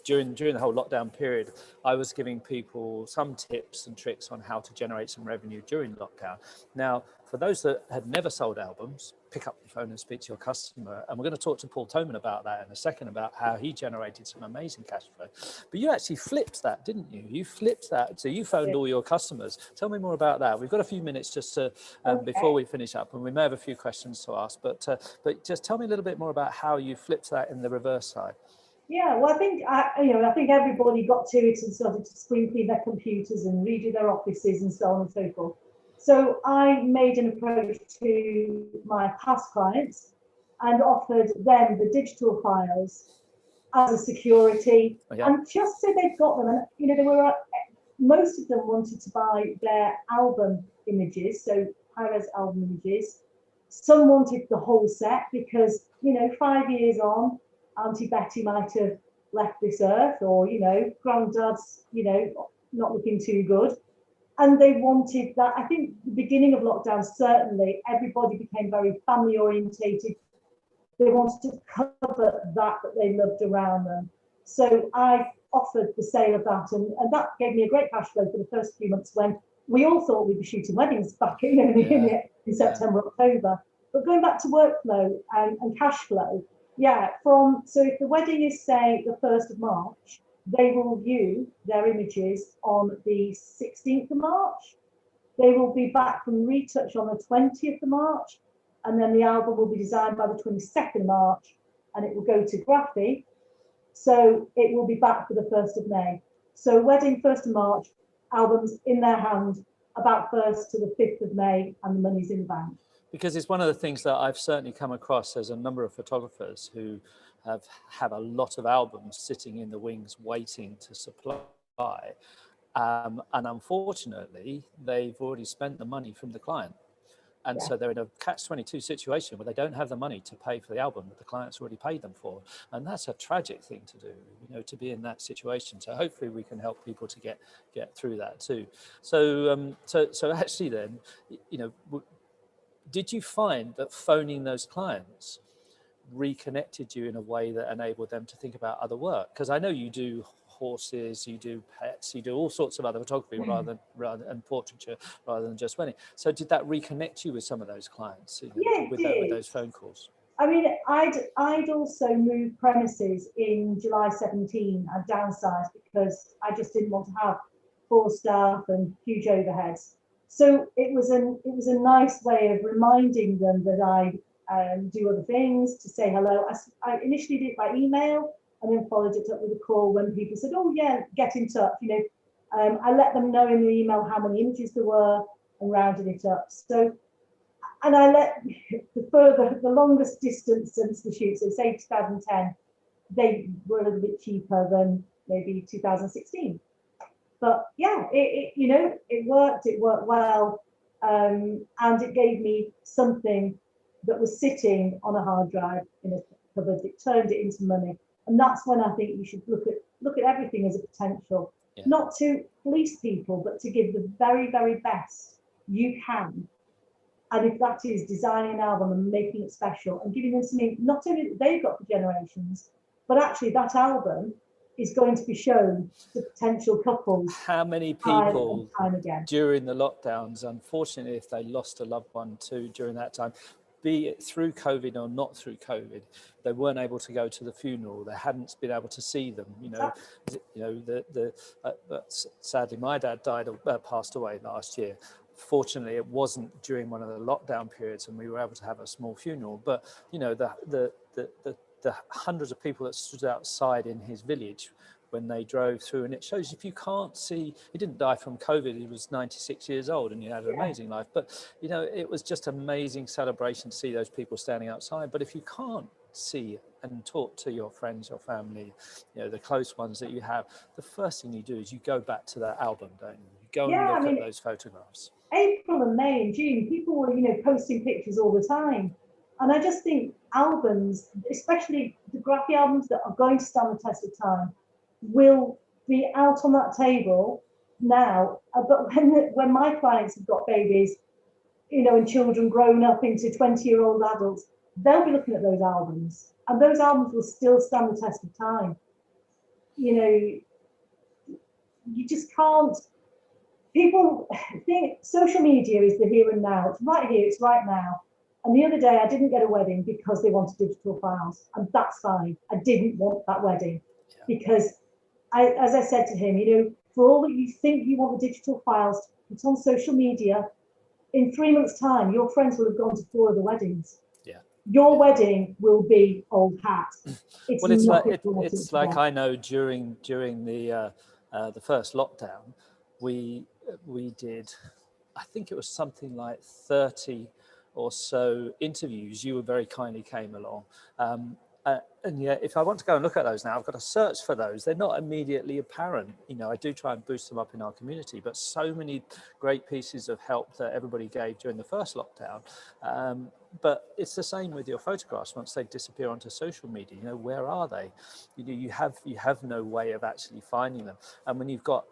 during the whole lockdown period, I was giving people some tips and tricks on how to generate some revenue during lockdown. Now, for those that had never sold albums, pick up the phone and speak to your customer. And we're going to talk to Paul Toman about that in a second, about how he generated some amazing cash flow. But you actually flipped that, didn't you? You flipped that. So you phoned all your customers. Tell me more about that. We've got a few minutes just to before we finish up, and we may have a few questions to ask. But just tell me a little bit more about how you flipped that in the reverse side. Yeah, well, I think everybody got to it and started to spring clean their computers and redo their offices and so on and so forth. So I made an approach to my past clients and offered them the digital files as a security, and just so they've got them. And most of them wanted to buy their album images, so high-res album images. Some wanted the whole set because 5 years on, Auntie Betty might have left this earth, or Granddad's not looking too good. And they wanted that. I think the beginning of lockdown, certainly, everybody became very family orientated. They wanted to cover that they loved around them. So I offered the sale of that, and that gave me a great cash flow for the first few months when we all thought we'd be shooting weddings back in September, October. But going back to workflow and cash flow, so if the wedding is, say, the 1st of March, they will view their images on the 16th of March. They will be back from retouch on the 20th of March, and then the album will be designed by the 22nd of March, and it will go to Graphy. So it will be back for the 1st of May. So wedding 1st of March, albums in their hand about 1st to the 5th of May, and the money's in the bank. Because it's one of the things that I've certainly come across. There's a number of photographers who have a lot of albums sitting in the wings waiting to supply. And unfortunately, they've already spent the money from the client. And so they're in a catch-22 situation where they don't have the money to pay for the album that the client's already paid them for. And that's a tragic thing to do, you know, to be in that situation. So hopefully we can help people to get through that too. So, so actually then, you know, did you find that phoning those clients reconnected you in a way that enabled them to think about other work? Because I know you do horses, you do pets, you do all sorts of other photography rather than portraiture, rather than just wedding. So did that reconnect you with some of those clients, you know, with those phone calls? I mean, I'd also moved premises in July 17. I downsized because I just didn't want to have 4 staff and huge overheads. So it was a nice way of reminding them that I do other things, to say hello. I initially did it by email and then followed it up with a call when people said, oh yeah, get in touch. You know, I let them know in the email how many images there were and rounded it up. So, and I let the longest distance since the shoot, so say 2010, they were a little bit cheaper than maybe 2016. But yeah, you know, it worked well. And it gave me something that was sitting on a hard drive in a cupboard. It turned it into money. And that's when I think you should look at everything as a potential, not to police people, but to give the very, very best you can. And if that is designing an album and making it special and giving them something not only that they've got for generations, but actually that album is going to be shown to potential couples. How many people during the lockdowns, unfortunately, if they lost a loved one too during that time, be it through COVID or not through COVID, they weren't able to go to the funeral. They hadn't been able to see them. But sadly, my dad passed away last year. Fortunately, it wasn't during one of the lockdown periods, and we were able to have a small funeral. But you know, the hundreds of people that stood outside in his village when they drove through, and it shows if you can't see, he didn't die from COVID, he was 96 years old and he had an amazing life, but you know, it was just amazing celebration to see those people standing outside. But if you can't see and talk to your friends, your family, you know, the close ones that you have, the first thing you do is you go back to that album, don't you? You go and look at those photographs. April and May and June, people were, you know, posting pictures all the time. And I just think albums, especially the graphic albums that are going to stand the test of time, will be out on that table now. But when my clients have got babies, you know, and children grown up into 20-year-old adults, they'll be looking at those albums, and those albums will still stand the test of time. You know, you just can't. People think social media is the here and now. It's right here, it's right now. And the other day I didn't get a wedding because they wanted digital files, and that's fine. I didn't want that wedding because as I said to him, you know, for all that you think you want the digital files to put on social media, in 3 months' time, your friends will have gone to 4 other weddings. Your wedding will be old hat. It's like I know during the first lockdown, we did, I think it was something like 30 or so interviews. You very kindly came along. And yet, if I want to go and look at those now, I've got to search for those. They're not immediately apparent. You know, I do try and boost them up in our community, but so many great pieces of help that everybody gave during the first lockdown. But it's the same with your photographs. Once they disappear onto social media, you know, where are they? You know, you have no way of actually finding them. And when you've got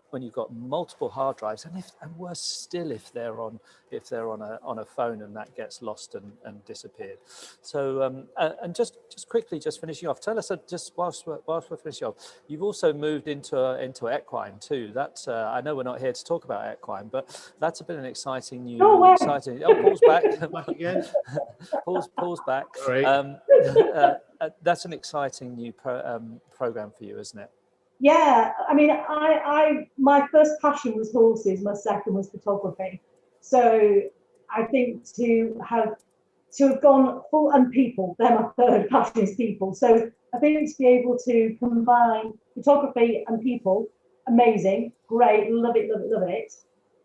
multiple hard drives, and worse still, if they're on a phone and that gets lost and disappeared. So and just quickly, just finishing off, tell us just whilst we're finishing off, you've also moved into equine too. That's I know we're not here to talk about equine, but that's been an exciting new exciting. Oh, Paul's back. Again. Paul's back. That's an exciting new program for you, isn't it? Yeah, I mean, my first passion was horses. My second was photography. So I think to have gone full, and people, they're my third passion is people. So I think to be able to combine photography and people, amazing, great, love it, love it, love it.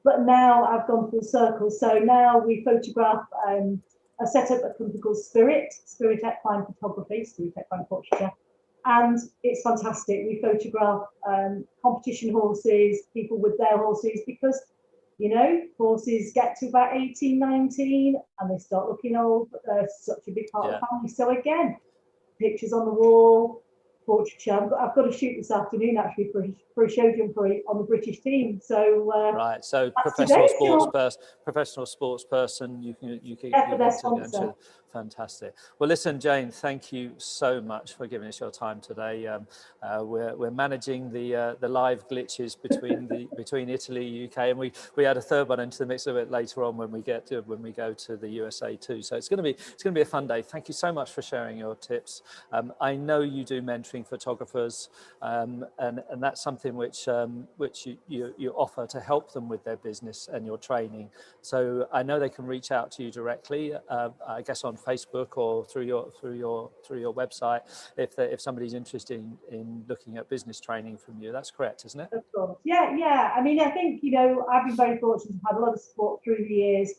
But now I've gone full circle. So now we photograph. I set up a company called Spirit Equine Photography, Spirit Equine Portraiture, and it's fantastic. We photograph competition horses, people with their horses, because You know, horses get to about 18, 19 and they start looking old, but they're such a big part of the family. So again, pictures on the wall, portraiture. I've got to shoot this afternoon actually for a show jumper on the British team. So right, so professional sports person. You can for their sponsor. Fantastic. Well, listen, Jane, thank you so much for giving us your time today. We're managing the live glitches between Italy, UK, and we add a third one into the mix a bit later on when we go to the USA too. So it's going to be a fun day. Thank you so much for sharing your tips. I know you do mentoring photographers, and that's something which you offer to help them with their business and your training. So I know they can reach out to you directly, I guess on Facebook or through your website if somebody's interested in looking at business training from you. That's correct, isn't it? Of course. Yeah. I mean, I think, you know, I've been very fortunate to have a lot of support through the years,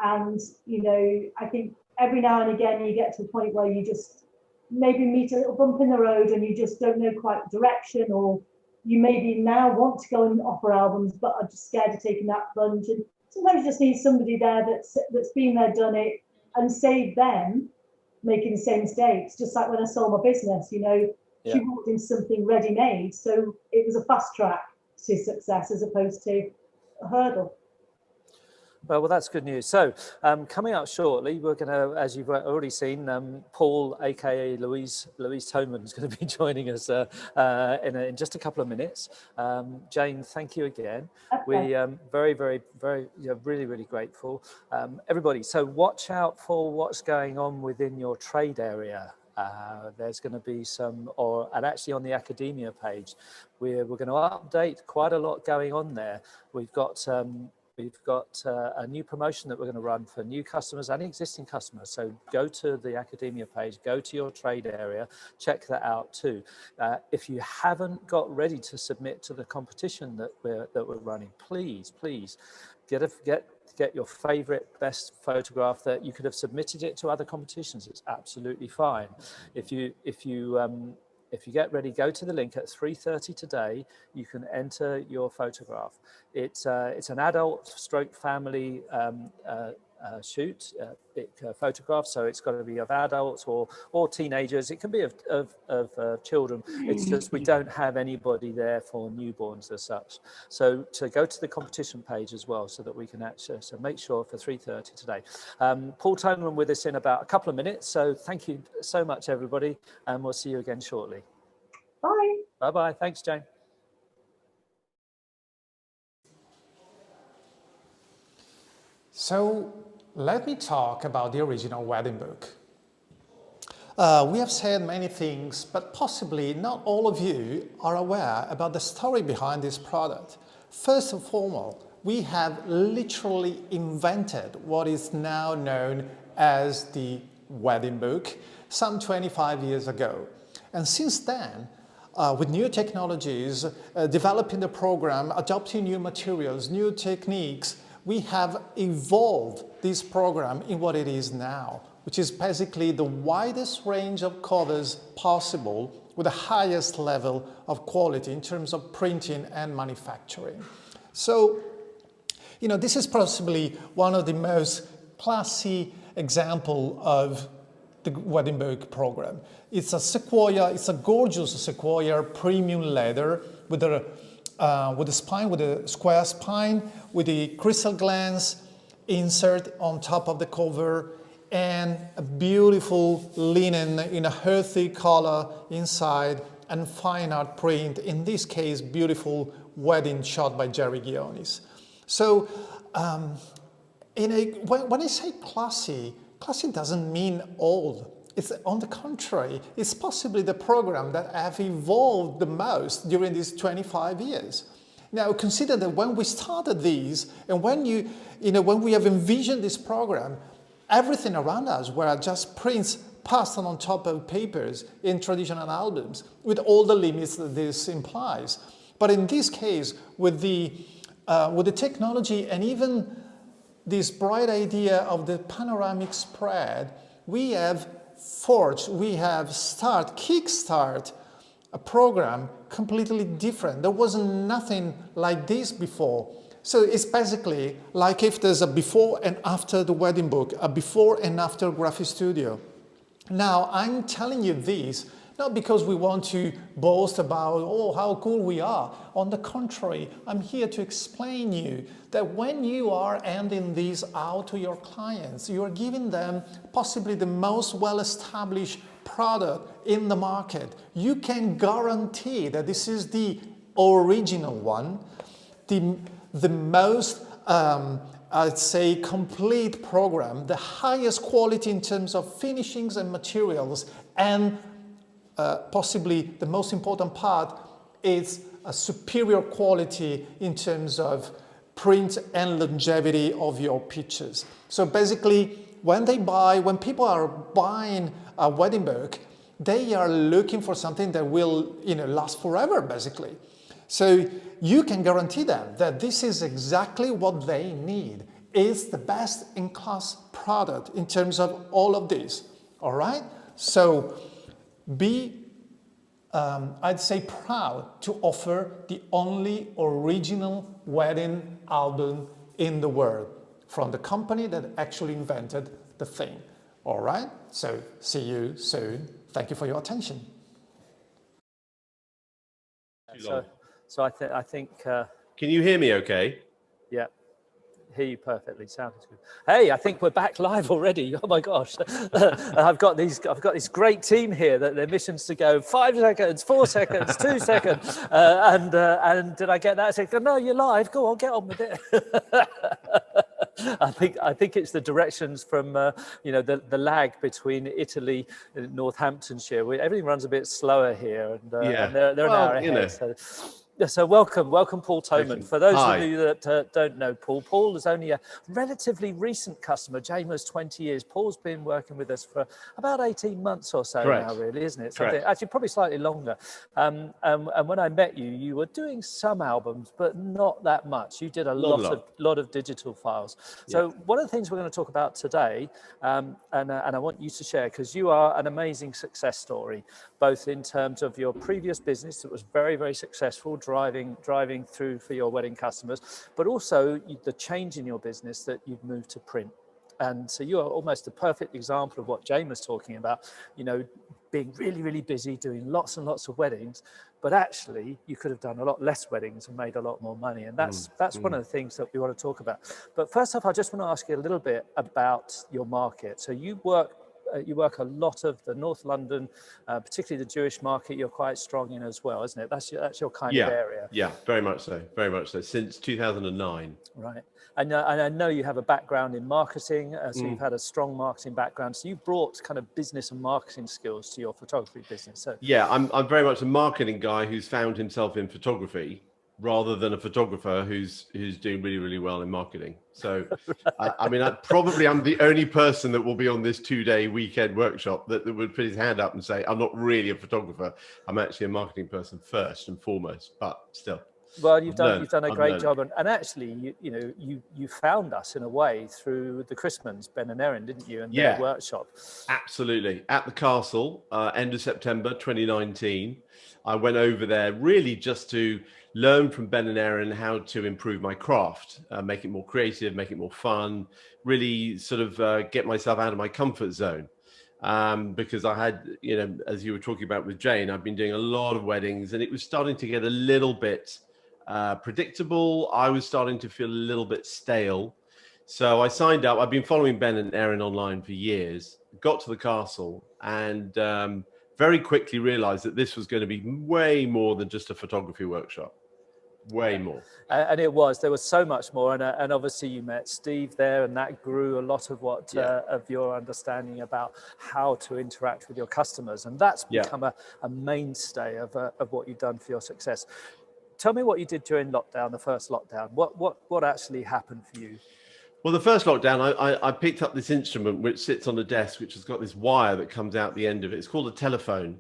and, you know, I think every now and again you get to a point where you just maybe meet a little bump in the road and you just don't know quite the direction, or you maybe now want to go and offer albums but are just scared of taking that plunge. And sometimes you just need somebody there that's been there, done it, and save them making the same mistakes. Just like when I sold my business, you know, she walked into something ready-made, so it was a fast track to success as opposed to a hurdle. Well, that's good news. So coming up shortly, we're going to, as you've already seen, Paul, aka Louise Toman, is going to be joining us in just a couple of minutes. Jane, thank you again. Okay. We very really grateful. Everybody, so watch out for what's going on within your trade area. There's going to be and actually on the academia page, we're going to update quite a lot going on there. We've got a new promotion that we're going to run for new customers and existing customers. So go to the academia page, go to your trade area, check that out too. If you haven't got ready to submit to the competition that we're running, please get your favorite best photograph that you could have submitted it to other competitions. It's absolutely fine. If you get ready, go to the link at 3:30 today. You can enter your photograph. It's an adult stroke family shoot photograph, so it's got to be of adults or teenagers. It can be of children. It's just we don't have anybody there for newborns as such. So to go to the competition page as well, so that we can actually make sure for 3:30 today. Paul Toman with us in about a couple of minutes. So thank you so much, everybody, and we'll see you again shortly. Bye. Bye-bye. Thanks, Jane. So let me talk about the original wedding book. We have said many things, but possibly not all of you are aware about the story behind this product. First and foremost, we have literally invented what is now known as the wedding book some 25 years ago. And since then, with new technologies, developing the program, adopting new materials, new techniques, we have evolved this program in what it is now, which is basically the widest range of covers possible with the highest level of quality in terms of printing and manufacturing. So, you know, this is possibly one of the most classy example of the wedding book program. It's a sequoia, it's a gorgeous sequoia premium leather with a spine, with a square spine, with the crystal glance insert on top of the cover, and a beautiful linen in a hearthy color inside, and fine art print, in this case, beautiful wedding shot by Jerry Gionis. So, when I say classy, classy doesn't mean old. It's on the contrary, it's possibly the program that have evolved the most during these 25 years. Now consider that when we started these, and when we have envisioned this program, everything around us were just prints pasted on top of papers in traditional albums, with all the limits that this implies. But in this case, with the technology and even this bright idea of the panoramic spread, we have kickstart a program completely different. There wasn't nothing like this before. So it's basically like if there's a before and after the wedding book, a before and after Graphistudio. Now, I'm telling you this not because we want to boast about, oh, how cool we are. On the contrary, I'm here to explain you that when you are handing these out to your clients, you are giving them possibly the most well-established product in the market. You can guarantee that this is the original one, the most, I'd say, complete program, the highest quality in terms of finishings and materials, and possibly the most important part is a superior quality in terms of print and longevity of your pictures. So basically, when people are buying a wedding book, they are looking for something that will, last forever, basically. So you can guarantee them that this is exactly what they need. It's the best in class product in terms of all of this. All right? So be, I'd say, proud to offer the only original wedding album in the world from the company that actually invented the thing. All right? So see you soon. Thank you for your attention. So I think. Can you hear me okay? Yeah, hear you perfectly. Sounds good. Hey, I think we're back live already. Oh my gosh, I've got this great team here that their mission's to go 5 seconds, 4 seconds, 2 seconds, and did I get that? I said, no, you're live. Go on, get on with it. I think it's the directions from the lag between Italy and Northamptonshire. Everything runs a bit slower here, and they're an hour ahead. So welcome Paul Toman. For those of you that don't know Paul is only a relatively recent customer. Jamer's 20 years. Paul's been working with us for about 18 months or so now, really, isn't it? Actually, probably slightly longer. And when I met you, you were doing some albums, but not that much. You did a lot of digital files. So one of the things we're going to talk about today, and I want you to share, because you are an amazing success story, both in terms of your previous business that was very, very successful, driving through for your wedding customers, but also the change in your business that you've moved to print. And so you are almost a perfect example of what Jane was talking about, being really, really busy, doing lots and lots of weddings, but actually you could have done a lot less weddings and made a lot more money. And that's one of the things that we want to talk about. But first off, I just want to ask you a little bit about your market. So you work a lot of the North London, particularly the Jewish market. You're quite strong in as well, isn't it? That's your kind of area. Yeah, very much so. Very much so. Since 2009. Right. And I know you have a background in marketing, so you've had a strong marketing background. So you brought kind of business and marketing skills to your photography business. So yeah, I'm very much a marketing guy who's found himself in photography, rather than a photographer who's doing really, really well in marketing. So, I'm the only person that will be on this 2-day weekend workshop that would put his hand up and say, I'm not really a photographer. I'm actually a marketing person first and foremost, but still. Well, you've done a great job, and actually, you found us in a way through the Christmans, Ben and Erin, didn't you? And their workshop. Absolutely, at the Castle, end of September 2019. I went over there really just to learn from Ben and Erin how to improve my craft, make it more creative, make it more fun, really sort of get myself out of my comfort zone. Because I had, as you were talking about with Jane, I've been doing a lot of weddings and it was starting to get a little bit predictable. I was starting to feel a little bit stale. So I signed up. I've been following Ben and Erin online for years, got to the Castle, and very quickly realized that this was going to be way more than just a photography workshop. Way more. And there was so much more. And obviously you met Steve there, and that grew a lot of of your understanding about how to interact with your customers. And that's become a mainstay of what you've done for your success. Tell me what you did during lockdown, the first lockdown. What actually happened for you? Well, the first lockdown, I picked up this instrument which sits on the desk, which has got this wire that comes out the end of it. It's called a telephone.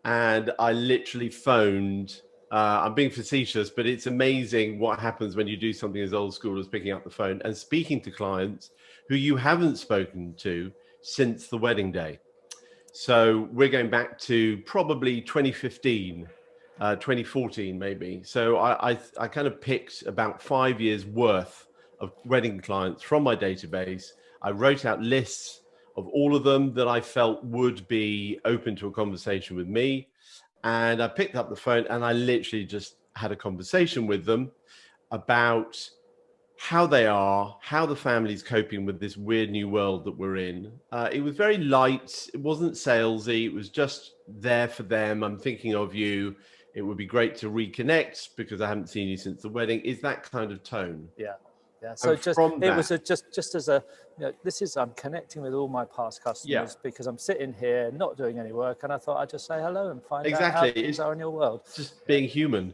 And I literally phoned, I'm being facetious, but it's amazing what happens when you do something as old school as picking up the phone and speaking to clients who you haven't spoken to since the wedding day. So we're going back to probably 2015. 2014 maybe. So I kind of picked about 5 years worth of wedding clients from my database. I wrote out lists of all of them that I felt would be open to a conversation with me. And I picked up the phone and I literally just had a conversation with them about how they are, how the family's coping with this weird new world that we're in. It was very light. It wasn't salesy. It was just there for them. I'm thinking of you. It would be great to reconnect because I haven't seen you since the wedding. Is that kind of tone? Yeah. Yeah. So just as a, this is, I'm connecting with all my past customers because I'm sitting here not doing any work, and I thought I'd just say hello and find out how things are in your world. Just being human,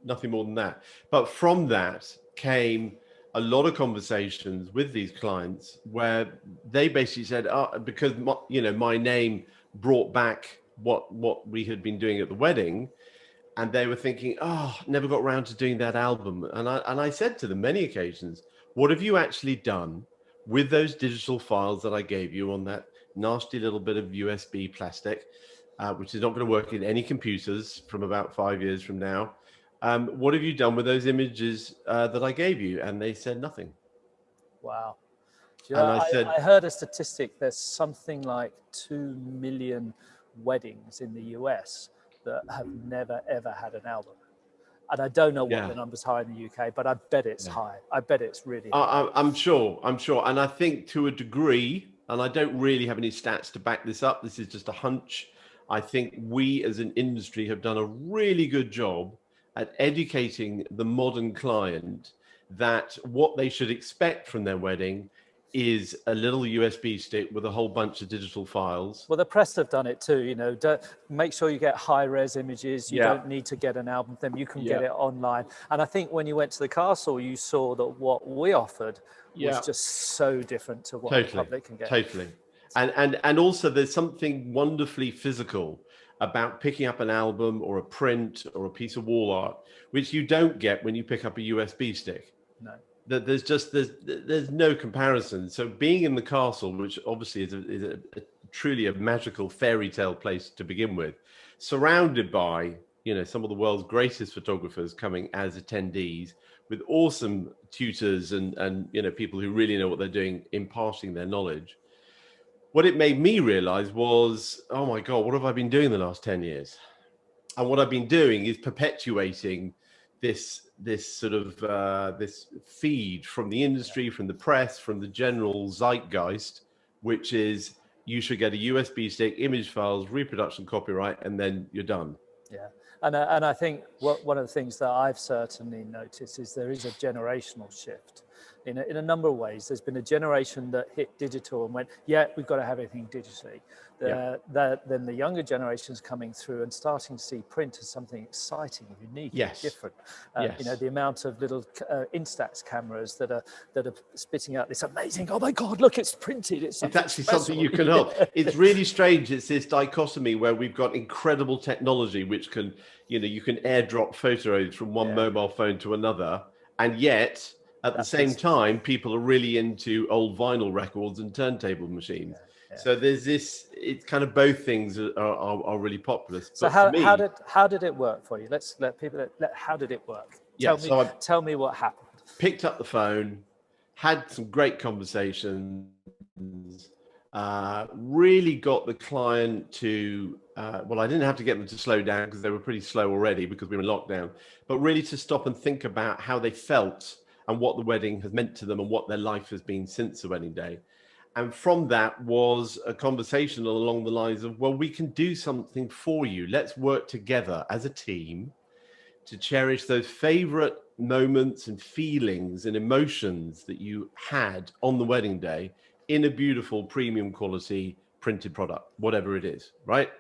nothing more than that. But from that came a lot of conversations with these clients where they basically said, because my name brought back what we had been doing at the wedding. And they were thinking, never got around to doing that album. And I said to them many occasions, what have you actually done with those digital files that I gave you on that nasty little bit of USB plastic, which is not going to work in any computers from about 5 years from now? What have you done with those images that I gave you? And they said nothing. Wow. I heard a statistic. There's something like 2 million weddings in the US that have never ever had an album, and I don't know what the numbers are in the UK, but I bet it's high. I bet it's really high. I'm sure, and I think to a degree, and I don't really have any stats to back this up, this is just a hunch, I think we as an industry have done a really good job at educating the modern client that what they should expect from their wedding is a little USB stick with a whole bunch of digital files. Well, the press have done it too. Make sure you get high-res images. You don't need to get an album them. You can get it online. And I think when you went to the castle, you saw that what we offered was just so different to what the public can get. Totally. And also there's something wonderfully physical about picking up an album or a print or a piece of wall art, which you don't get when you pick up a USB stick. No. There's no comparison. So being in the castle, which obviously is a truly a magical fairy tale place to begin with, surrounded by some of the world's greatest photographers coming as attendees, with awesome tutors and people who really know what they're doing, imparting their knowledge. What it made me realize was, oh my God, what have I been doing the last 10 years? And what I've been doing is perpetuating this sort of this feed from the industry, from the press, from the general zeitgeist, which is you should get a USB stick, image files, reproduction copyright, and then you're done. Yeah, and I think one of the things that I've certainly noticed is there is a generational shift. In a number of ways. There's been a generation that hit digital and went, we've got to have everything digitally. Then the younger generation's coming through and starting to see print as something exciting, unique, different. The amount of little Instax cameras that are spitting out this amazing, oh my God, look, it's printed. It's actually something you can hold. It's really strange. It's this dichotomy where we've got incredible technology, which can, you can airdrop photos from one mobile phone to another, and yet at the same time, people are really into old vinyl records and turntable machines. So there's this, it's kind of both things are really popular. So how did it work for you? Let's let people, how did it work? Tell me what happened. Picked up the phone, had some great conversations, really got the client to, I didn't have to get them to slow down because they were pretty slow already because we were in lockdown, but really to stop and think about how they felt and what the wedding has meant to them and what their life has been since the wedding day. And from that was a conversation along the lines of, well, we can do something for you. Let's work together as a team to cherish those favorite moments and feelings and emotions that you had on the wedding day in a beautiful premium quality printed product, whatever it is, right?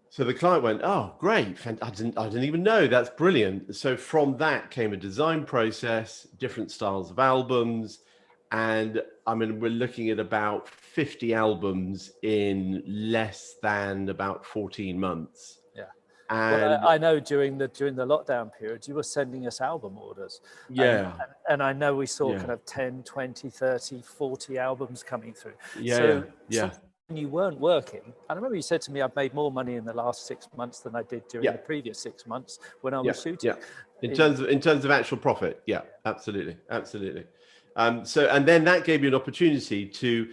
So the client went, oh, great. I didn't even know. That's brilliant. So from that came a design process, different styles of albums. And I mean, we're looking at about 50 albums in less than about 14 months. Yeah. And I know during the lockdown period, you were sending us album orders. Yeah. And I know we saw kind of 10, 20, 30, 40 albums coming through. Yeah. So you weren't working, and I remember you said to me, I've made more money in the last 6 months than I did during the previous 6 months when I was shooting. Yeah. In terms of actual profit. Yeah, absolutely. Absolutely. So, and then that gave you an opportunity to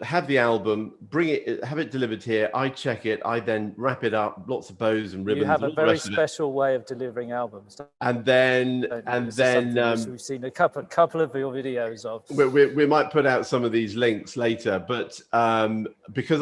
have the album, bring it, have it delivered here. I check it. I then wrap it up, lots of bows and ribbons. You have a very special way of delivering albums. And then we've seen a couple of your videos of. We might put out some of these links later, but because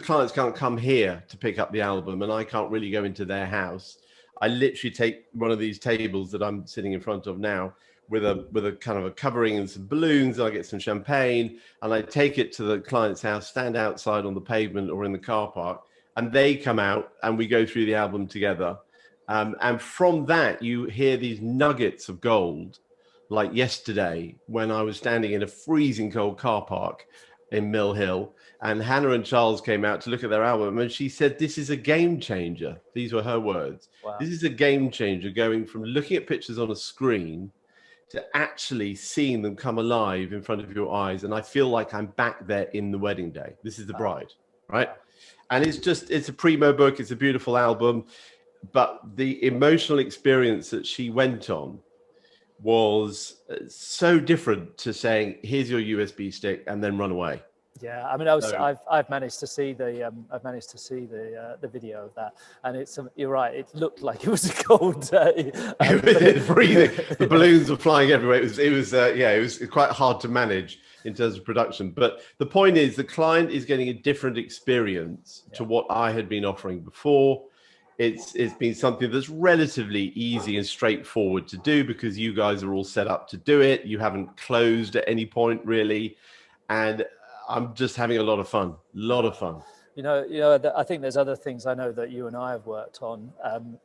clients can't come here to pick up the album, and I can't really go into their house, I literally take one of these tables that I'm sitting in front of now, with a kind of a covering and some balloons. I get some champagne and I take it to the client's house, stand outside on the pavement or in the car park, and they come out and we go through the album together. And from that, you hear these nuggets of gold, like yesterday when I was standing in a freezing cold car park in Mill Hill, and Hannah and Charles came out to look at their album, and she said, "This is a game changer." These were her words. Wow. This is a game changer, going from looking at pictures on a screen to actually seeing them come alive in front of your eyes. And I feel like I'm back there in the wedding day. This is the bride, right? And it's a primo book. It's a beautiful album. But the emotional experience that she went on was so different to saying, here's your USB stick and then run away. Yeah, I mean, I've managed to see the video of that, and it's you're right. It looked like it was a cold day. It was freezing. The balloons were flying everywhere. It was quite hard to manage in terms of production. But the point is, the client is getting a different experience to what I had been offering before. It's been something that's relatively easy and straightforward to do because you guys are all set up to do it. You haven't closed at any point really, and I'm just having a lot of fun. You know, I think there's other things I know that you and I have worked on,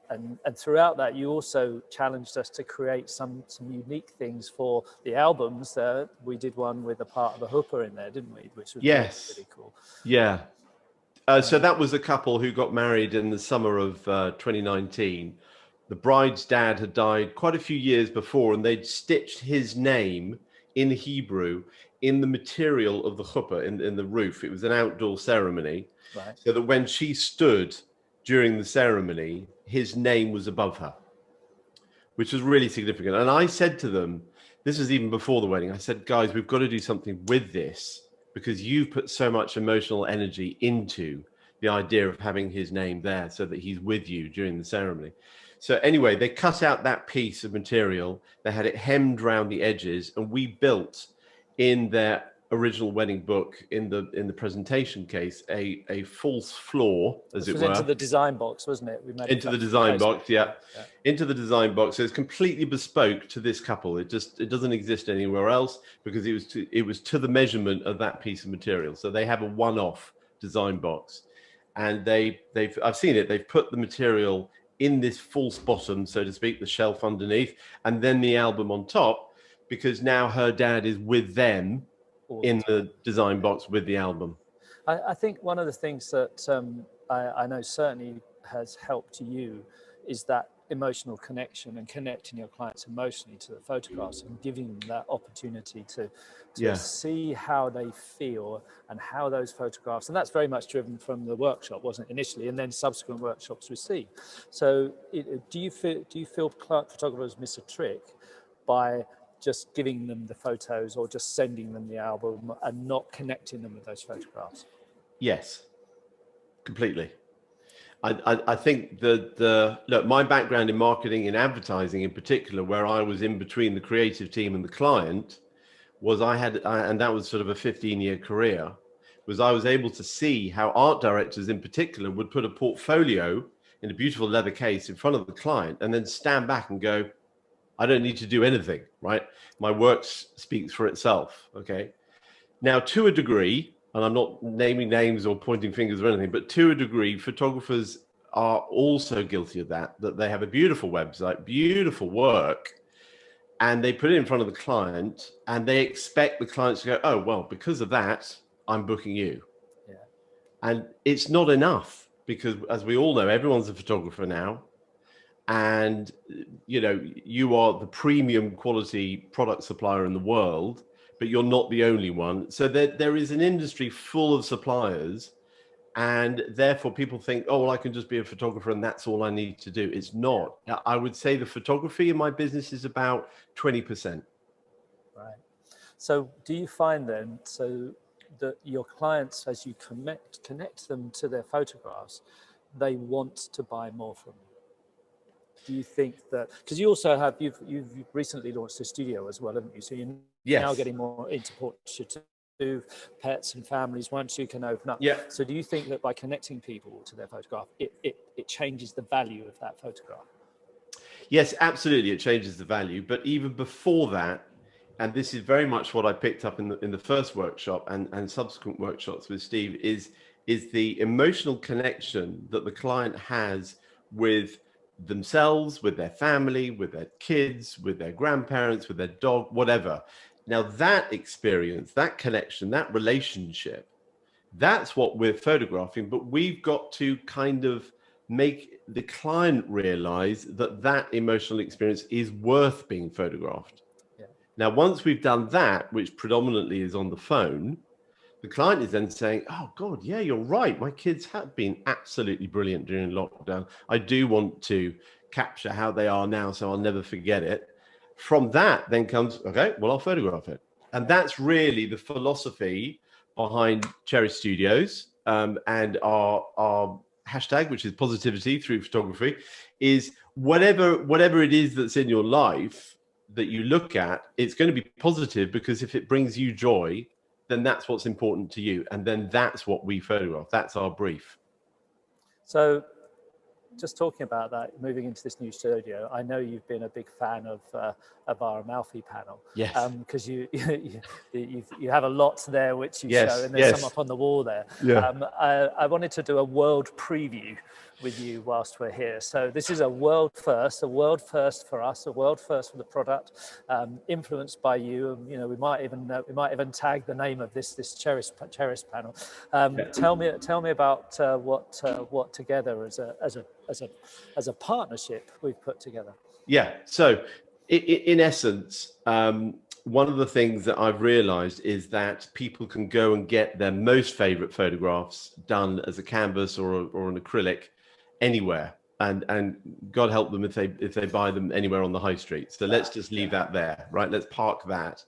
and throughout that, you also challenged us to create some unique things for the albums. We did one with a part of a hooper in there, didn't we? Which was really cool. Yeah. So that was a couple who got married in the summer of 2019. The bride's dad had died quite a few years before, and they'd stitched his name in Hebrew in the material of the chuppah, in the roof. It was an outdoor ceremony, right? So that when she stood during the ceremony, his name was above her, which was really significant. And I said to them, this was even before the wedding, I said, guys, we've got to do something with this because you put so much emotional energy into the idea of having his name there so that he's with you during the ceremony. So anyway, they cut out that piece of material, they had it hemmed around the edges, and we built in their original wedding book, in the presentation case, a false floor, as it were. Into the design box, wasn't it? We made into the design box, yeah. Into the design box. So it's completely bespoke to this couple. It doesn't exist anywhere else because it was to the measurement of that piece of material. So they have a one-off design box, and I've seen it. They've put the material in this false bottom, so to speak, the shelf underneath, and then the album on top, because now her dad is with them in the design box with the album. I think one of the things that I know certainly has helped you is that emotional connection and connecting your clients emotionally to the photographs and giving them that opportunity to see how they feel and how those photographs, and that's very much driven from the workshop, wasn't it, initially, and then subsequent workshops receive. So do you feel photographers miss a trick by just giving them the photos or just sending them the album and not connecting them with those photographs? Yes, completely. I think that look, my background in marketing and advertising in particular, where I was in between the creative team and the client, was and that was sort of a 15-year career, was I was able to see how art directors in particular would put a portfolio in a beautiful leather case in front of the client and then stand back and go, I don't need to do anything, right? My work speaks for itself, okay? Now, to a degree, and I'm not naming names or pointing fingers or anything, but to a degree, photographers are also guilty of that they have a beautiful website, beautiful work, and they put it in front of the client, and they expect the client to go, oh, well, because of that, I'm booking you. Yeah. And it's not enough because, as we all know, everyone's a photographer now. And, you know, you are the premium quality product supplier in the world, but you're not the only one. So there is an industry full of suppliers, and therefore people think, oh, well, I can just be a photographer and that's all I need to do. It's not. I would say the photography in my business is about 20%. Right. So do you find then, so that your clients, as you connect them to their photographs, they want to buy more from you? Do you think that, because you also have, you've recently launched a studio as well, haven't you? So you're now getting more into portraits to pets and families once you can open up. Yeah. So do you think that by connecting people to their photograph, it changes the value of that photograph? Yes, absolutely. It changes the value. But even before that, and this is very much what I picked up in the first workshop and subsequent workshops with Steve, is the emotional connection that the client has with themselves, with their family, with their kids, with their grandparents, with their dog, whatever. Now that experience, that connection, that relationship, that's what we're photographing, but we've got to kind of make the client realize that that emotional experience is worth being photographed. Yeah. Now, once we've done that, which predominantly is on the phone, the client is then saying, oh God, yeah, you're right. My kids have been absolutely brilliant during lockdown. I do want to capture how they are now, so I'll never forget it. From that then comes, okay, well, I'll photograph it. And that's really the philosophy behind Cherry Studios, and our hashtag, which is positivity through photography, is whatever it is that's in your life that you look at, it's going to be positive, because if it brings you joy, then that's what's important to you. And then that's what we photograph. That's our brief. So just talking about that, moving into this new studio, I know you've been a big fan of our Amalfi panel. Yes. Because you have a lot there which you show, and there's some up on the wall there. Yeah. I wanted to do a world preview with you whilst we're here. So this is a world first for us, a world first for the product, influenced by you. You know, we might even tag the name of this Cheris panel. Tell me about what together as a partnership we've put together. Yeah. So in essence, one of the things that I've realized is that people can go and get their most favorite photographs done as a canvas or an acrylic anywhere, and God help them if they buy them anywhere on the high street. So let's just leave that there, right? Let's park that.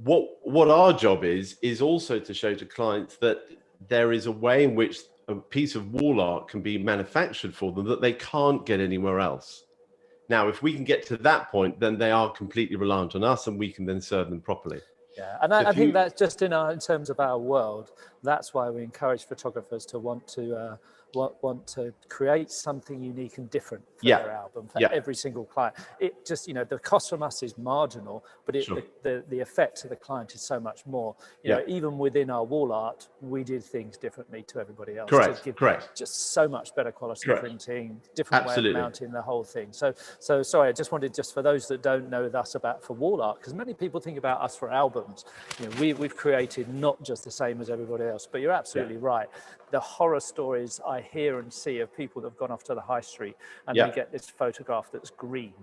What our job is also to show to clients that there is a way in which a piece of wall art can be manufactured for them that they can't get anywhere else. Now, if we can get to that point, then they are completely reliant on us, and we can then serve them properly. Yeah, and I think that's just in terms of our world. That's why we encourage photographers to want to create something unique and different for their album for every single client. It just, you know, the cost from us is marginal, but the effect to the client is so much more. You know, even within our wall art, we did things differently to everybody else. Correct. Just so much better quality printing, different way of mounting the whole thing. So sorry, I just wanted, just for those that don't know us for wall art, because many people think about us for albums. You know, we've created not just the same as everybody else, but you're absolutely right. The horror stories I hear and see of people that have gone off to the high street and they get this photograph that's green.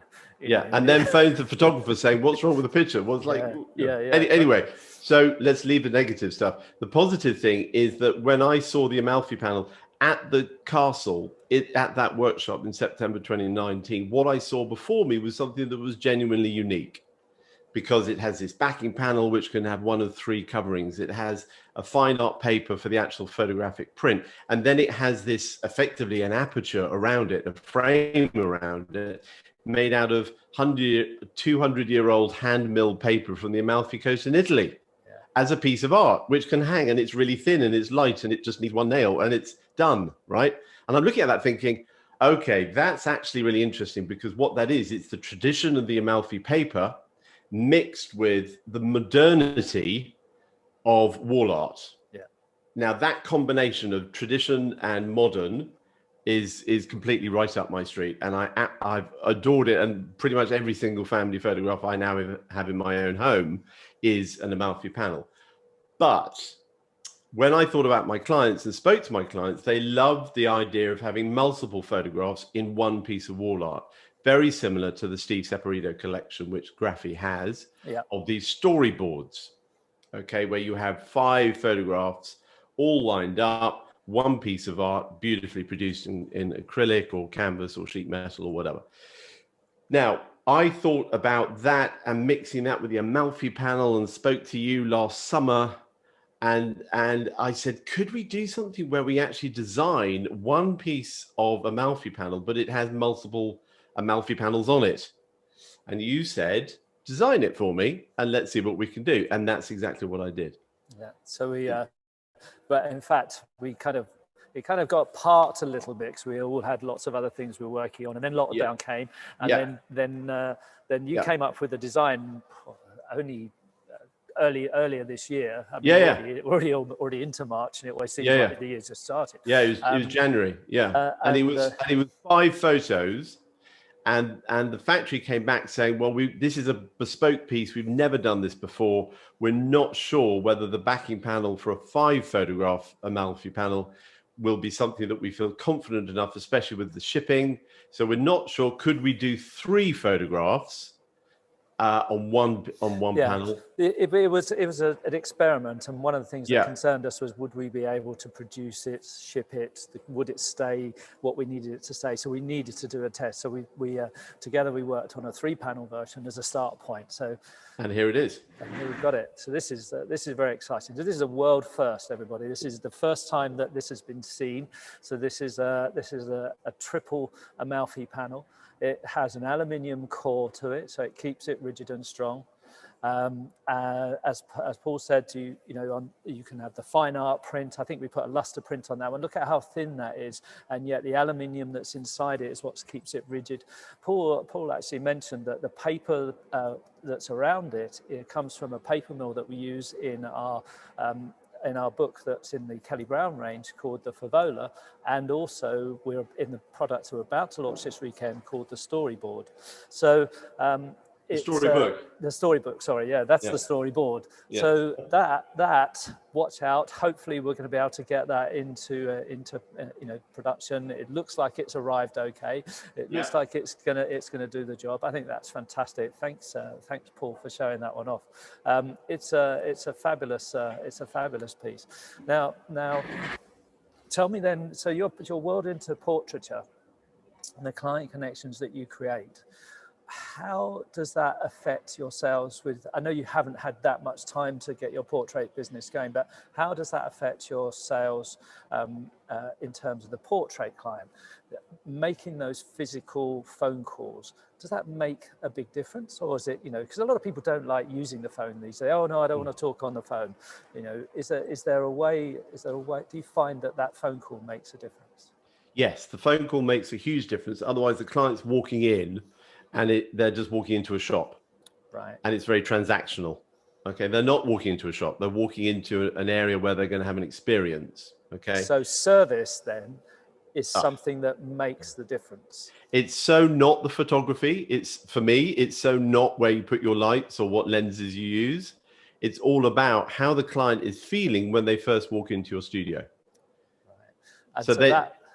You know, and then phones the photographer saying, what's wrong with the picture? Well, it's like, anyway, so let's leave the negative stuff. The positive thing is that when I saw the Amalfi panel at the castle, at that workshop in September 2019, what I saw before me was something that was genuinely unique, because it has this backing panel which can have one of three coverings. It has a fine art paper for the actual photographic print. And then it has this effectively an aperture around it, a frame around it, made out of 200-year-old hand-milled paper from the Amalfi Coast in Italy as a piece of art, which can hang, and it's really thin and it's light and it just needs one nail and it's done, right? And I'm looking at that thinking, okay, that's actually really interesting, because what that is, it's the tradition of the Amalfi paper mixed with the modernity of wall art. Now that combination of tradition and modern is completely right up my street, and I've adored it. And pretty much every single family photograph I now have in my own home is an Amalfi panel. But when I thought about my clients and spoke to my clients, they loved the idea of having multiple photographs in one piece of wall art. Very similar to the Steve Saporito collection, which Graphi has, of these storyboards, okay, where you have 5 photographs all lined up, one piece of art beautifully produced in acrylic or canvas or sheet metal or whatever. Now, I thought about that and mixing that with the Amalfi panel and spoke to you last summer. And I said, could we do something where we actually design one piece of Amalfi panel, but it has multiple Amalfi panels on it? And you said, design it for me and let's see what we can do. And that's exactly what I did. Yeah. So we, but in fact, it kind of got parked a little bit because we all had lots of other things we were working on, and then lockdown came, and then you came up with a design only earlier this year. I mean, already into March, and it always seems like the year's just started. Yeah, it was January. And it was 5 photos, and the factory came back saying, well, this is a bespoke piece. We've never done this before. We're not sure whether the backing panel for a 5 photograph Amalfi panel will be something that we feel confident enough, especially with the shipping. So we're not sure. Could we do 3 photographs on one panel? It was an experiment, and one of the things that concerned us was, would we be able to produce it, ship it, would it stay what we needed it to stay? So we needed to do a test. So we together we worked on a 3-panel version as a start point. So, and here it is. And here we've got it. So this is very exciting. So this is a world first, everybody. This is the first time that this has been seen. So this is a triple Amalfi panel. It has an aluminium core to it, so it keeps it rigid and strong. As Paul said, you can have the fine art print. I think we put a luster print on that one. Look at how thin that is, and yet the aluminium that's inside it is what keeps it rigid. Paul actually mentioned that the paper that's around it comes from a paper mill that we use in our book that's in the Kelly Brown range called the Favola, and also we're in the products we're about to launch this weekend called the Storyboard. So the storybook. The storybook, sorry, that's the storyboard. Yeah. So that watch out. Hopefully, we're going to be able to get that into production. It looks like it's arrived okay. It looks like it's gonna do the job. I think that's fantastic. Thanks, Paul, for showing that one off. It's a fabulous piece. Now, tell me then. So you're well into portraiture and the client connections that you create. How does that affect your sales I know you haven't had that much time to get your portrait business going, but how does that affect your sales in terms of the portrait client? Making those physical phone calls, does that make a big difference? Or is it, because a lot of people don't like using the phone these days. Oh no, I don't want to talk on the phone. Is there a way, do you find that phone call makes a difference? Yes, the phone call makes a huge difference. Otherwise the client's walking in and they're just walking into a shop, right? And it's very transactional. Okay, they're not walking into a shop; they're walking into an area where they're going to have an experience. Okay, so service then is something that makes the difference. It's so not the photography. For me, it's so not where you put your lights or what lenses you use. It's all about how the client is feeling when they first walk into your studio. Right. So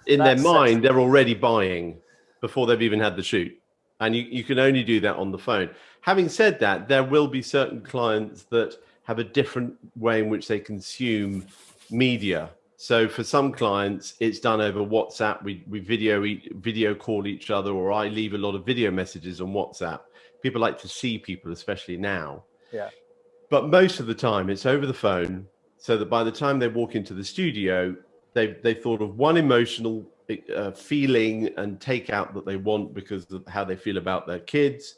in their mind, they're already buying before they've even had the shoot. And you can only do that on the phone. Having said that, there will be certain clients that have a different way in which they consume media. So for some clients, it's done over WhatsApp. We video call each other, or I leave a lot of video messages on WhatsApp. People like to see people, especially now. Yeah. But most of the time, it's over the phone, so that by the time they walk into the studio, they've thought of one emotional feeling and takeout that they want because of how they feel about their kids.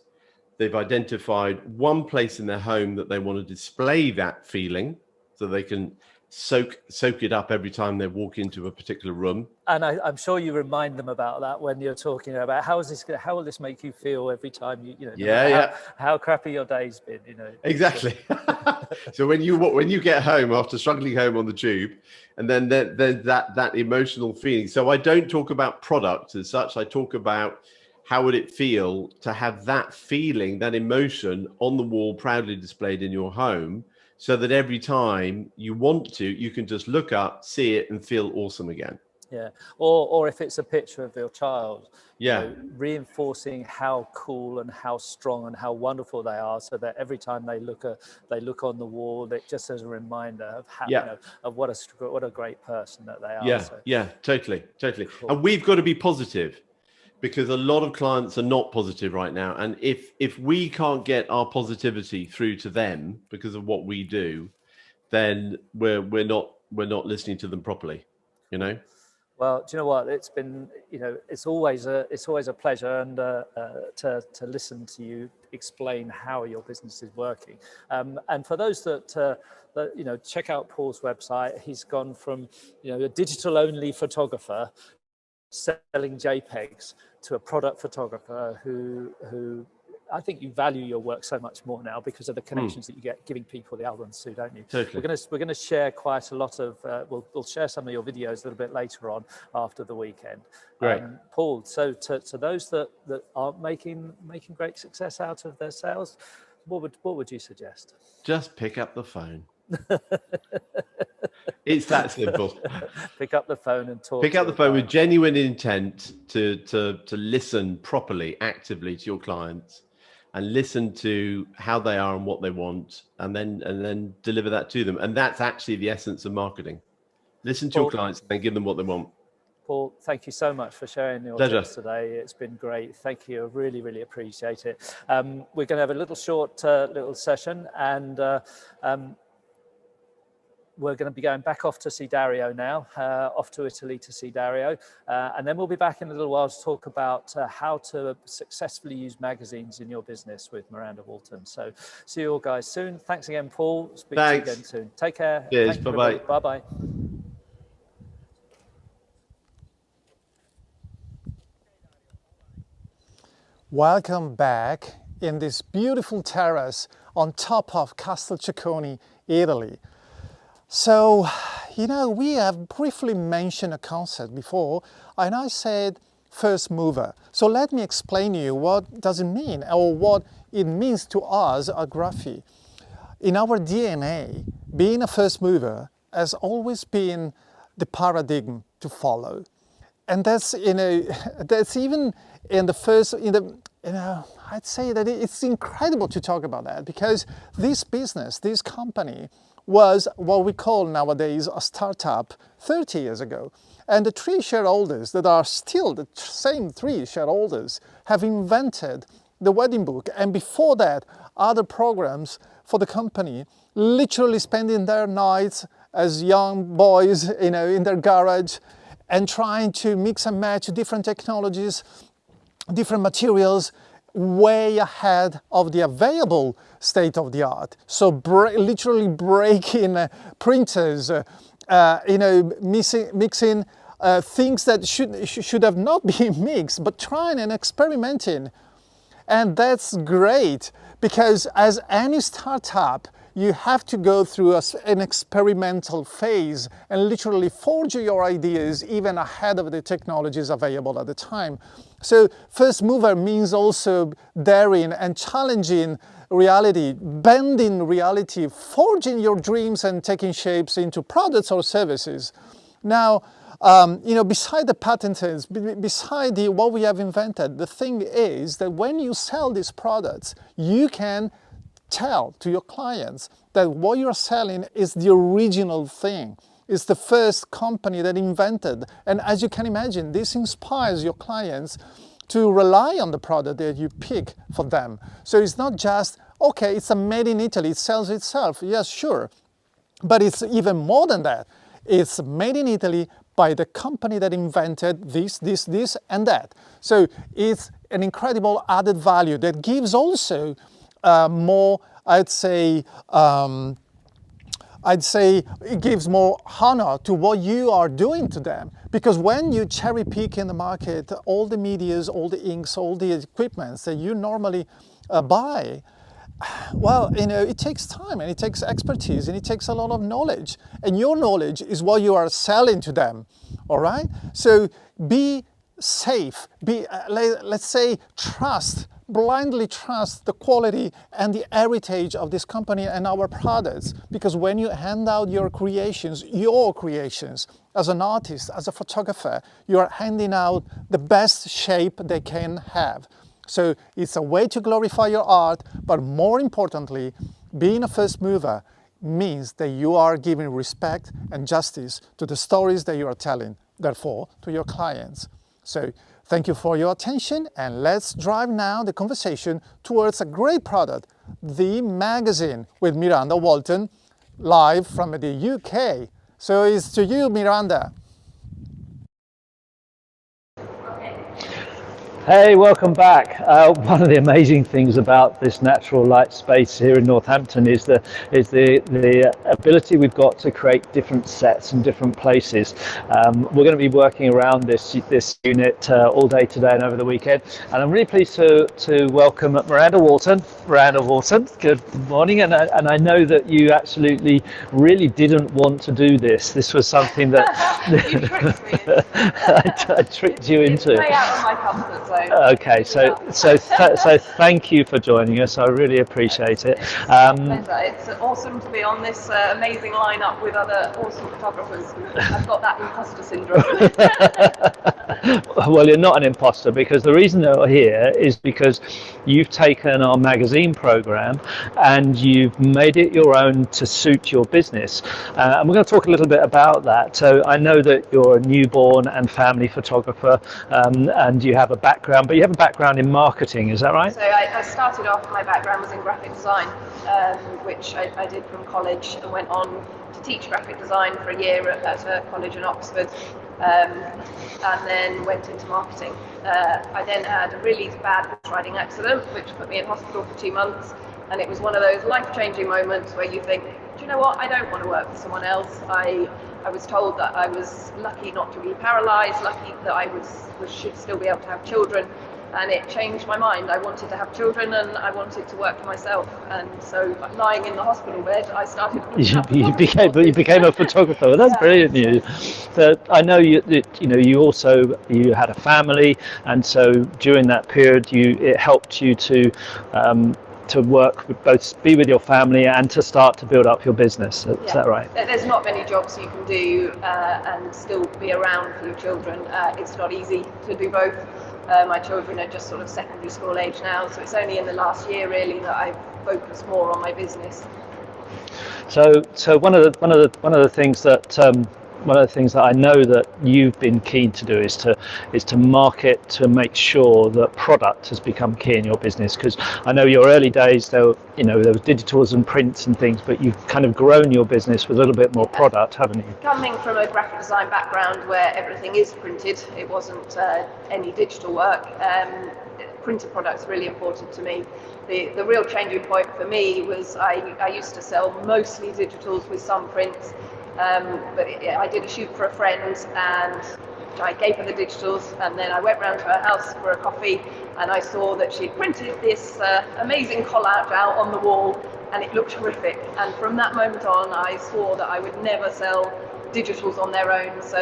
They've identified one place in their home that they want to display that feeling, so they can soak it up every time they walk into a particular room. And I'm sure you remind them about that when you're talking about how will this make you feel every time how crappy your day's been, Exactly. So when you get home after struggling home on the tube, and then there's that emotional feeling. So I don't talk about product as such. I talk about how would it feel to have that feeling, that emotion on the wall, proudly displayed in your home, so that every time you want to, you can just look up, see it, and feel awesome again. Yeah, or if it's a picture of your child, yeah, you know, reinforcing how cool and how strong and how wonderful they are, so that every time they look on the wall, it just as a reminder of how, you know, of what a great person that they are. Yeah, so. yeah, totally. Cool. And we've got to be positive, because a lot of clients are not positive right now. And if we can't get our positivity through to them because of what we do, then we're not listening to them properly, you know. Well, do you know what? It's been, you know, it's always a pleasure, and to listen to you explain how your business is working. And for those that you know, check out Paul's website. He's gone from, you know, a digital only photographer selling JPEGs to a product photographer who I think you value your work so much more now because of the connections that you get giving people the albums too, don't you? Totally. We're gonna share quite a lot of. We'll share some of your videos a little bit later on after the weekend. Great. Paul. So to those that are making great success out of their sales, what would you suggest? Just pick up the phone. It's that simple. Pick up the phone and talk. Pick up the phone with genuine intent to listen properly, actively to your clients, and listen to how they are and what they want, and then deliver that to them. And that's actually the essence of marketing. Listen to your clients and give them what they want. Paul, thank you so much for sharing your tips today. It's been great. Thank you. I really, really appreciate it. We're going to have a little short little session, and we're going to be going back off to see Dario now, off to Italy to see Dario. And then we'll be back in a little while to talk about how to successfully use magazines in your business with Miranda Walton. So see you all guys soon. Thanks again, Paul. Speak to you again soon. Take care. Cheers. Bye-bye. Bye-bye. Welcome back in this beautiful terrace on top of Castle Ceconi, Italy. So, you know, we have briefly mentioned a concept before, and I said first mover. So let me explain to you what does it mean, or what it means to us at Graphi. In our DNA, being a first mover has always been the paradigm to follow. And that's, you know, that's even in the first, I'd say that it's incredible to talk about that, because this business, this company, was what we call nowadays a startup 30 years ago. And the three shareholders that are still the same three shareholders have invented the wedding book. And before that, other programs for the company, literally spending their nights as young boys, you know, in their garage, and trying to mix and match different technologies, different materials, way ahead of the available state of the art. So literally breaking printers, you know, mixing things that should have not been mixed, but trying and experimenting. And that's great, because as any startup, you have to go through an experimental phase and literally forge your ideas even ahead of the technologies available at the time. So first mover means also daring and challenging reality, bending reality, forging your dreams and taking shapes into products or services. Now, you know, beside the patents, beside what we have invented, the thing is that when you sell these products, you can tell to your clients that what you're selling is the original thing. It's the first company that invented. And as you can imagine, this inspires your clients to rely on the product that you pick for them. So it's not just, okay, it's a made in Italy, it sells itself. Yes, sure. But it's even more than that. It's made in Italy by the company that invented this, and that. So it's an incredible added value that gives also more, I'd say it gives more honor to what you are doing to them. Because when you cherry pick in the market all the medias, all the inks, all the equipments that you normally buy, well, you know, it takes time and it takes expertise and it takes a lot of knowledge. And your knowledge is what you are selling to them, all right? So be safe, let's say, trust blindly trust the quality and the heritage of this company and our products, because when you hand out your creations as an artist, as a photographer, you are handing out the best shape they can have. So it's a way to glorify your art, but more importantly, being a first mover means that you are giving respect and justice to the stories that you are telling, therefore, to your clients. So thank you for your attention, and let's drive now the conversation towards a great product, the magazine, with Miranda Walton, live from the UK. So it's to you, Miranda. Hey, welcome back. One of the amazing things about this natural light space here in Northampton is the ability we've got to create different sets and different places. We're going to be working around this unit all day today and over the weekend, and I'm really pleased to welcome Miranda Walton. Miranda Walton, good morning. And I know that you absolutely really didn't want to do this. This was something that you tricked me. I tricked you into. It's way out of my comfort zone. Okay, so thank you for joining us. I really appreciate it. It's awesome to be on this amazing lineup with other awesome photographers. I've got that imposter syndrome. Well, you're not an imposter, because the reason that we're here is because you've taken our magazine program and you've made it your own to suit your business. And we're going to talk a little bit about that. So I know that you're a newborn and family photographer, and you have a background, but you have a background in marketing, is that right? So I started off, my background was in graphic design, which I did from college, and went on to teach graphic design for a year at a college in Oxford, and then went into marketing. I then had a really bad horse riding accident, which put me in hospital for 2 months, and it was one of those life-changing moments where you think, do you know what, I don't want to work for someone else. I was told that I was lucky not to be paralysed, lucky that I should still be able to have children, and it changed my mind. I wanted to have children, and I wanted to work for myself, and so lying in the hospital bed, I started. You became a photographer. Well, that's brilliant news. So I know you had a family, and so during that period, it helped you to work with both, be with your family and to start to build up your business. Is that right? There's not many jobs you can do and still be around for your children. It's not easy to do both. My children are just sort of secondary school age now, so it's only in the last year really that I've focused more on my business. So one of the things that I know that you've been keen to do is to market, to make sure that product has become key in your business. Because I know your early days, there was digitals and prints and things, but you've kind of grown your business with a little bit more product, haven't you? Coming from a graphic design background where everything is printed, it wasn't any digital work. Printed products are really important to me. The real changing point for me was I used to sell mostly digitals with some prints. But I did a shoot for a friend, and I gave her the digitals, and then I went round to her house for a coffee, and I saw that she'd printed this amazing collage out on the wall, and it looked terrific. And from that moment on, I swore that I would never sell digitals on their own. So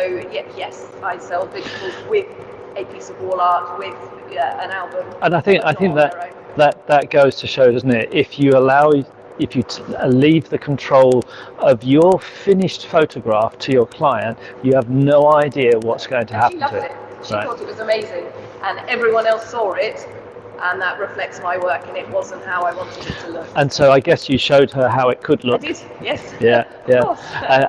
yes, I sell digitals with a piece of wall art, with an album. And I think that goes to show, doesn't it? If you leave the control of your finished photograph to your client, you have no idea what's going to happen to it. She thought it was amazing, and everyone else saw it, and that reflects my work, and it wasn't how I wanted it to look. And so I guess you showed her how it could look. I did, yes. Yeah.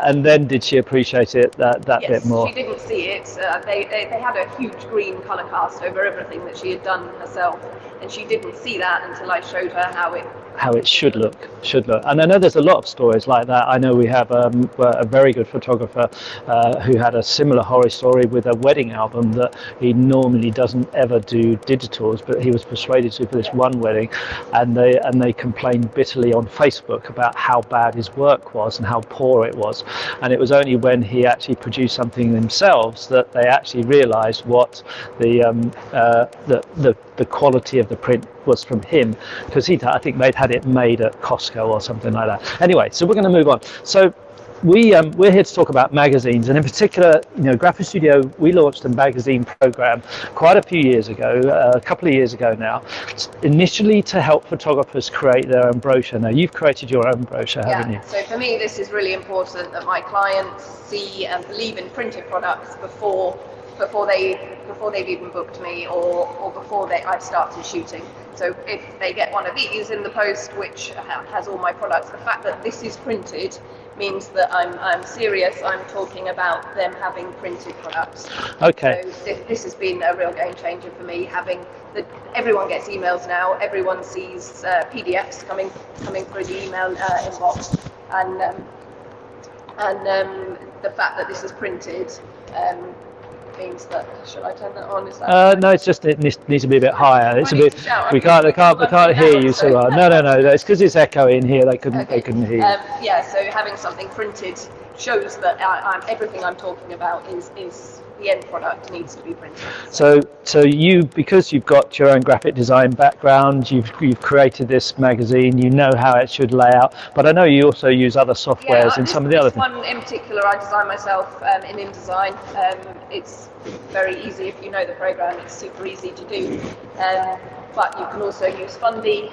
And then did she appreciate it that bit more? She didn't see it. They had a huge green colour cast over everything that she had done herself, and she didn't see that until I showed her how it should look. And I know there's a lot of stories like that. I know we have a very good photographer who had a similar horror story with a wedding album that he normally doesn't ever do digitals, but he was persuaded to for this one wedding, and they complained bitterly on Facebook about how bad his work was and how poor it was. And it was only when he actually produced something themselves that they actually realized what the quality of the print was from him, because I think they'd had it made at Costco or something like that. Anyway, so we're going to move on. So we're here to talk about magazines, and in particular, Graphistudio, we launched a magazine program quite a few years ago, a couple of years ago now, initially to help photographers create their own brochure. Now, you've created your own brochure, haven't you? So for me, this is really important that my clients see and believe in printed products before they've even booked me or before I've started shooting. So if they get one of these in the post, which has all my products, the fact that this is printed means that I'm serious. I'm talking about them having printed products. Okay. So this has been a real game changer for me. Everyone gets emails now. Everyone sees PDFs coming through the email inbox, and the fact that this is printed. Means that, should I turn that on? Is that no, it's just it needs to be a bit higher. It's a bit. We can't hear you so well. No. It's because it's echoing here. They couldn't hear you. So having something printed shows that everything I'm talking about is the end product needs to be printed. So you, because you've got your own graphic design background, you've created this magazine. You know how it should lay out. But I know you also use other softwares and some of the other things. One in particular, I designed myself in InDesign. It's very easy if you know the program. It's super easy to do. But you can also use Fundy.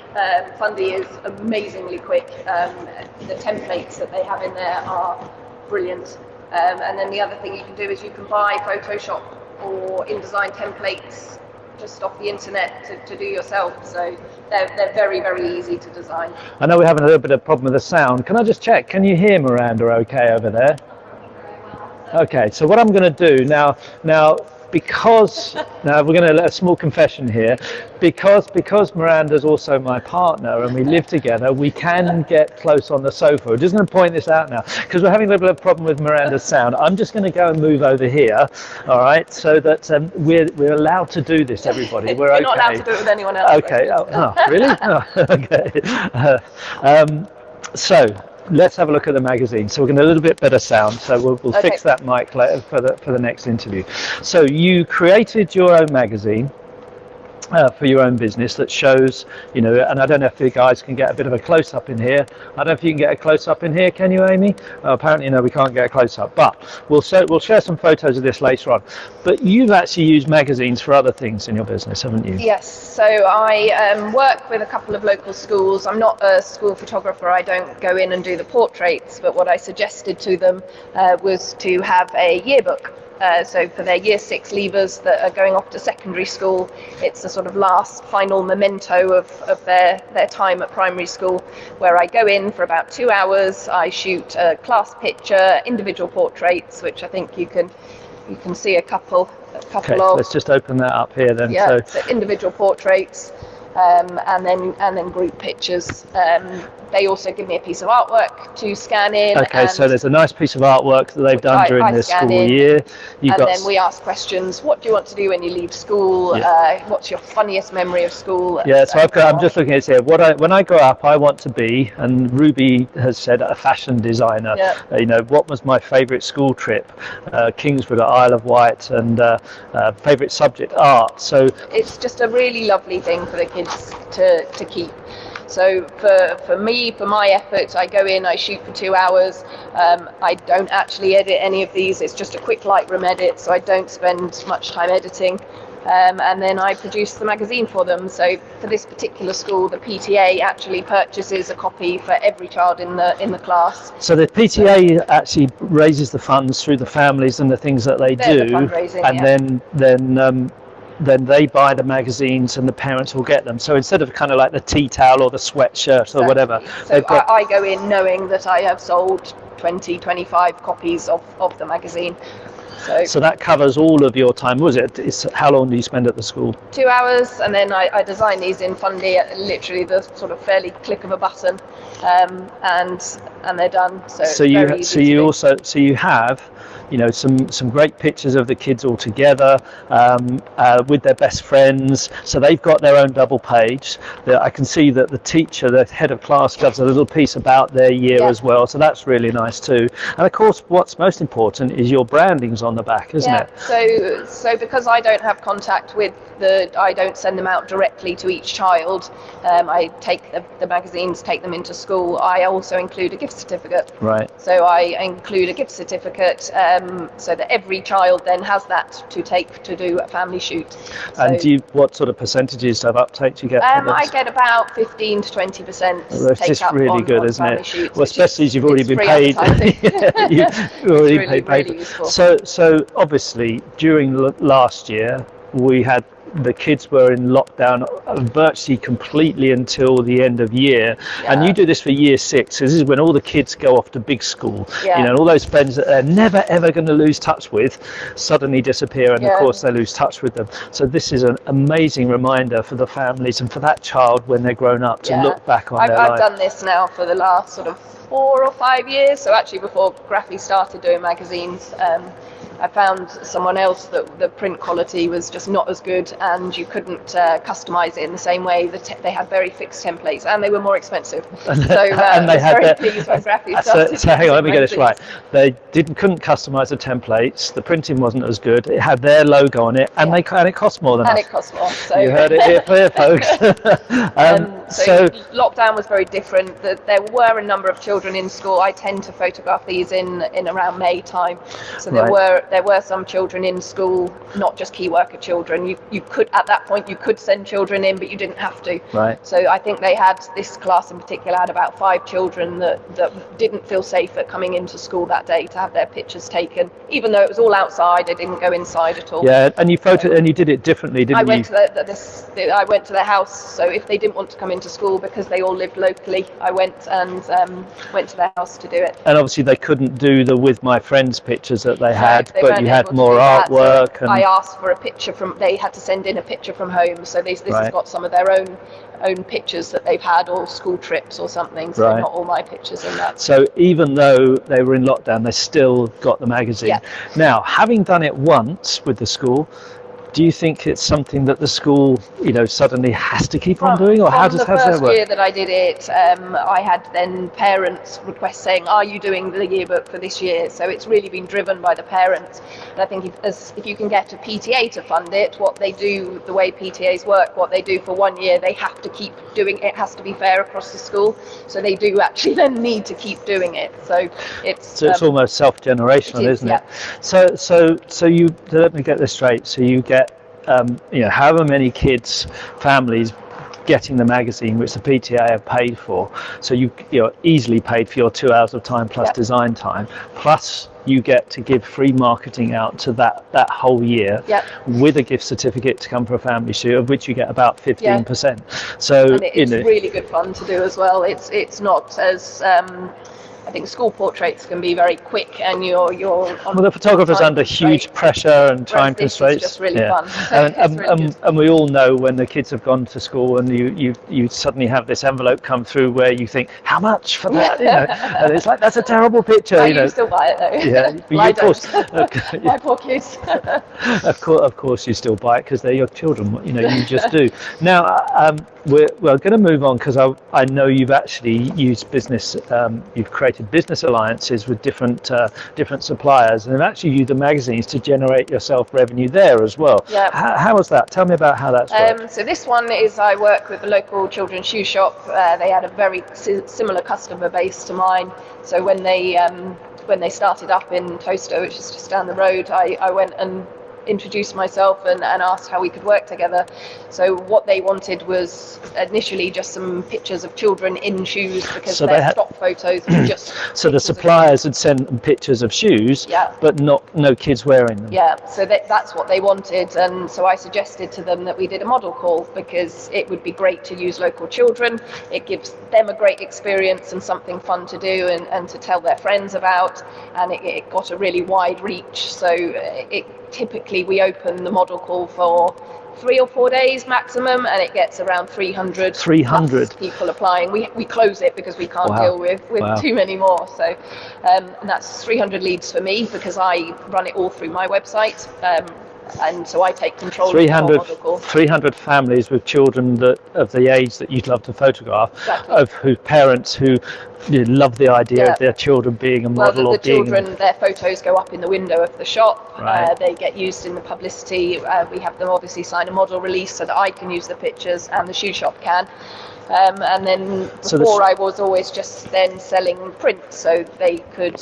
Fundy is amazingly quick. The templates that they have in there are brilliant. And then the other thing you can do is you can buy Photoshop or InDesign templates just off the internet to do yourself. So they're very, very easy to design. I know we're having a little bit of problem with the sound. Can I just check? Can you hear Miranda okay over there? Okay, so what I'm going to do now because now we're going to let a small confession here, because Miranda's also my partner and we live together, we can get close on the sofa. We're just going to point this out now because we're having a little bit of problem with Miranda's sound. I'm just going to go and move over here, all right, so that we're allowed to do this, everybody. We're okay. You're not allowed to do it with anyone else. Okay. Oh, really? Oh, okay. So let's have a look at the magazine. So we're getting a little bit better sound. So we'll fix that mic later for the next interview. So you created your own magazine for your own business that shows, and I don't know if you guys can get a bit of a close-up in here. I don't know if you can get a close-up in here, can you, Amy? Apparently, no, we can't get a close-up, but we'll share some photos of this later on. But you've actually used magazines for other things in your business, haven't you? Yes, so I work with a couple of local schools. I'm not a school photographer. I don't go in and do the portraits, but what I suggested to them was to have a yearbook. So for their year 6 leavers that are going off to secondary school, it's the sort of last final memento of their time at primary school, where I go in for about 2 hours. I shoot a class picture, individual portraits, which I think you can see a couple Okay, of. let's just open that up here then. Yeah, so individual portraits. And then group pictures. They also give me a piece of artwork to scan in. Okay, so there's a nice piece of artwork that they've done during this school year. Then we ask questions. What do you want to do when you leave school? Yeah. What's your funniest memory of school? Yeah, so I'm just looking at it here. When I grow up, I want to be, and Ruby has said, a fashion designer. Yeah. What was my favourite school trip? Kingswood at Isle of Wight, and favourite subject, art. So it's just a really lovely thing for the kids to keep. So for me, for my efforts, I go in, I shoot for 2 hours. I don't actually edit any of these. It's just a quick Lightroom edit, so I don't spend much time editing. And then I produce the magazine for them. So for this particular school, the PTA actually purchases a copy for every child in the class. So the PTA actually raises the funds through the families and the things that they do, the fundraising, and then they buy the magazines and the parents will get them. So instead of kind of like the tea towel or the sweatshirt or whatever. So I go in knowing that I have sold 20, 25 copies of the magazine. So that covers all of your time, was it? How long do you spend at the school? 2 hours, and then I design these in Fundy at literally the sort of fairly click of a button, and they're done. So you have some great pictures of the kids all together with their best friends. So they've got their own double page. I can see that the teacher, the head of class, gives a little piece about their year as well. So that's really nice too. And of course, what's most important is your branding's on the back, isn't it? So because I don't have contact with I don't send them out directly to each child. I take the magazines, take them into school. I also include a gift certificate. Right. So I include a gift certificate so that every child then has that to take to do a family shoot. So, and what sort of percentages of uptake do you get? I get about 15 to 20%. That's just really good, isn't it? Shoots, well, especially as you've already been paid. You've already paid. Really so obviously during last year we had the kids were in lockdown virtually completely until the end of year, and you do this for year 6. So this is when all the kids go off to big school, and all those friends that they're never ever going to lose touch with suddenly disappear, and of course they lose touch with them. So this is an amazing reminder for the families and for that child when they're grown up to look back on their life. I've done this now for the last sort of 4 or 5 years. So actually before Graphy started doing magazines, I found someone else that the print quality was just not as good, and you couldn't customize it in the same way. They had very fixed templates, and they were more expensive. So and they had very pleased when Graphy started. So hang on, let me get this right. They couldn't customize the templates. The printing wasn't as good. It had their logo on it, and it cost more than us. And it cost more. So you heard it here, folks. So lockdown was very different. There were a number of children in school. I tend to photograph these in around May time. So there were some children in school, not just key worker children. You could, at that point, you could send children in, but you didn't have to. Right. So I think this class in particular had about 5 children that didn't feel safe at coming into school that day to have their pictures taken, even though it was all outside. They didn't go inside at all. Yeah, and you did it differently, didn't you? I went to their house. So if they didn't want to come into school because they all lived locally, I went to their house to do it. And obviously they couldn't do the with my friends pictures that they had, but you had more artwork. So I asked for a picture they had to send in a picture from home. So this has got some of their own pictures that they've had, or school trips or something. So not all my pictures in that. So even though they were in lockdown, they still got the magazine. Yeah. Now, having done it once with the school, do you think it's something that the school, suddenly has to keep on doing, or how does that work? The first year that I did it, I had then parents request saying, "Are you doing the yearbook for this year?" So it's really been driven by the parents. And I think if you can get a PTA to fund it, what they do, the way PTAs work, what they do for 1 year, they have to keep doing it. It has to be fair across the school. So they do actually then need to keep doing it. So it's almost self-generational, isn't it? So you, let me get this straight. So you get however many kids, families getting the magazine, which the PTA have paid for. So you're easily paid for your 2 hours of time plus design time, plus you get to give free marketing out to that whole year with a gift certificate to come for a family shoot, of which you get about 15%. So and it's really good fun to do as well. It's not as I think school portraits can be very quick, and you're on the photographer's under huge pressure and time constraints. It's just really fun. And we all know when the kids have gone to school and you suddenly have this envelope come through where you think, how much for that? And it's like, that's a terrible picture. You still buy it though. Yeah, of course. My poor kids. Of course, you still buy it because they're your children. You just do. Now we're going to move on, because I know you've actually used business. You've created business alliances with different suppliers, and have actually used the magazines to generate yourself revenue there as well. Yeah. How was that? Tell me about how that's worked. So this one is, I work with a local children's shoe shop. They had a very similar customer base to mine. So when they started up in Toaster, which is just down the road, I went and introduced myself and asked how we could work together. So what they wanted was initially just some pictures of children in shoes, because their stock photos were just so the suppliers had sent them pictures of shoes, but no kids wearing them. So that's what they wanted. And so I suggested to them that we did a model call, because it would be great to use local children. It gives them a great experience and something fun to do and to tell their friends about, and it got a really wide reach. So typically we open the model call for 3 or 4 days maximum, and it gets around 300 plus people applying. We close it because we can't deal with too many more. So and that's 300 leads for me because I run it all through my website. And so I take control of the model call. 300 families with children that of the age that you'd love to photograph, of whose parents who love the idea of their children being a model. Well, the children, their photos go up in the window of the shop. They get used in the publicity. We have them obviously sign a model release so that I can use the pictures and the shoe shop can. And then before I was always just then selling prints, so they could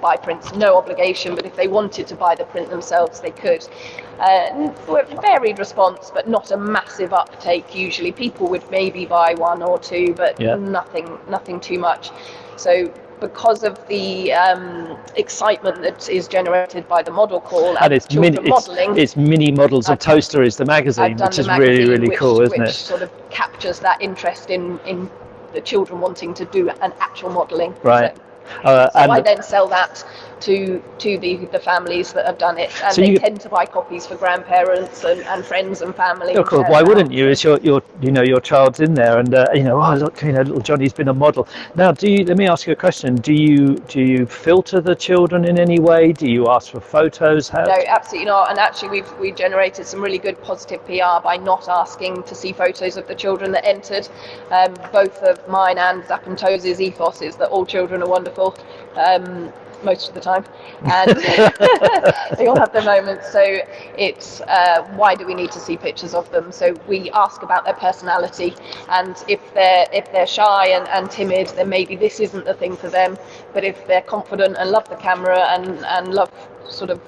buy prints, no obligation, but if they wanted to buy the print themselves, they could. Varied response, but not a massive uptake usually. People would maybe buy 1 or 2, but nothing too much. So because of the excitement that is generated by the model call and it's modelling. It's mini models of Toaster is the magazine, which is really cool, isn't it? Which sort of captures that interest in the children wanting to do an actual modelling. Right. So I then sell that to the families that have done it, and so they tend to buy copies for grandparents and friends and family. Of course, why wouldn't you? It's your child's in there, and oh look, little Johnny's been a model. Now, let me ask you a question. Do you filter the children in any way? Do you ask for photos? No, absolutely not. And actually, we've generated some really good positive PR by not asking to see photos of the children that entered. Both of mine and Zap and Toes' ethos is that all children are wonderful. Most of the time, and they all have their moments. So it's why do we need to see pictures of them? So we ask about their personality, and if they're shy and timid, then maybe this isn't the thing for them. But if they're confident and love the camera and love sort of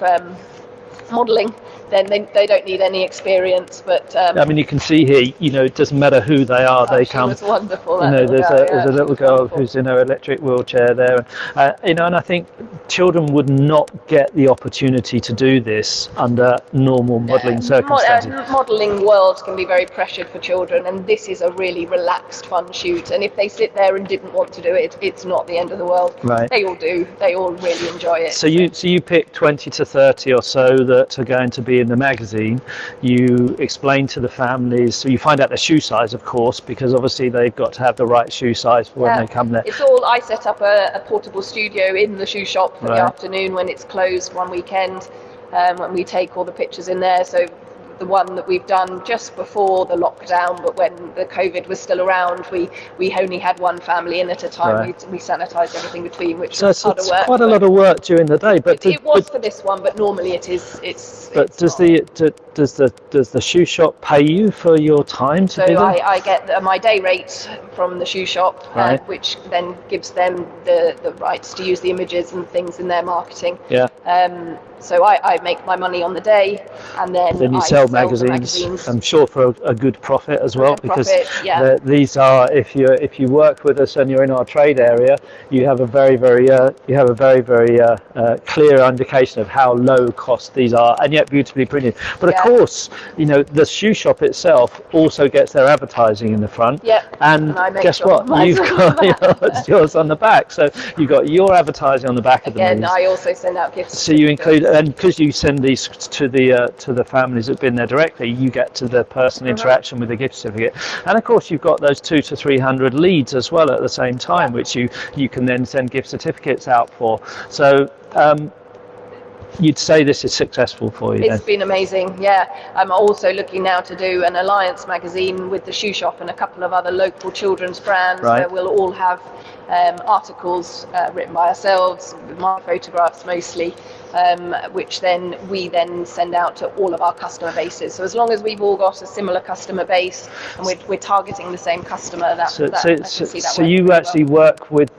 modelling, then they don't need any experience. But I mean, you can see here, it doesn't matter who they are, they come. She was wonderful. There's a little girl who's in her electric wheelchair there, and I think children would not get the opportunity to do this under normal modelling circumstances. Modelling world can be very pressured for children, and this is a really relaxed, fun shoot. And if they sit there and didn't want to do it, it's not the end of the world. Right. They all do. They all really enjoy it. So you pick 20 to 30 or so that are going to be in the magazine. You explain to the families, so you find out their shoe size, of course, because obviously they've got to have the right shoe size for when they come there. It's all, I set up a portable studio in the shoe shop for the afternoon when it's closed one weekend, and we take all the pictures in there. So the one that we've done just before the lockdown, but when the COVID was still around, we only had one family in at a time. We sanitised everything between, which was hard work. Quite a lot of work during the day. But it was for this one, but normally it's. But does the shoe shop pay you for your time to do that? I get my day rate from the shoe shop, which then gives them the rights to use the images and things in their marketing. Yeah. So I make my money on the day, and then you sell magazines. I'm sure for a good profit as well, because these are, if you work with us and you're in our trade area, you have a very clear indication of how low cost these are, and yet beautifully printed. But of course, the shoe shop itself also gets their advertising in the front. And guess what? You've got yours on the back. So you've got your advertising on the back of the magazine. I also send out gifts. So you include, and because you send these to the families that've been there directly, you get to the personal interaction with the gift certificate. And of course, you've got those 200 to 300 leads as well at the same time, which you can then send gift certificates out for. So you'd say this is successful for you? It's been amazing, I'm also looking now to do an alliance magazine with the shoe shop and a couple of other local children's brands, where we'll all have articles written by ourselves, with my photographs mostly, which we send out to all of our customer bases. So as long as we've all got a similar customer base and we're targeting the same customer, so you actually work with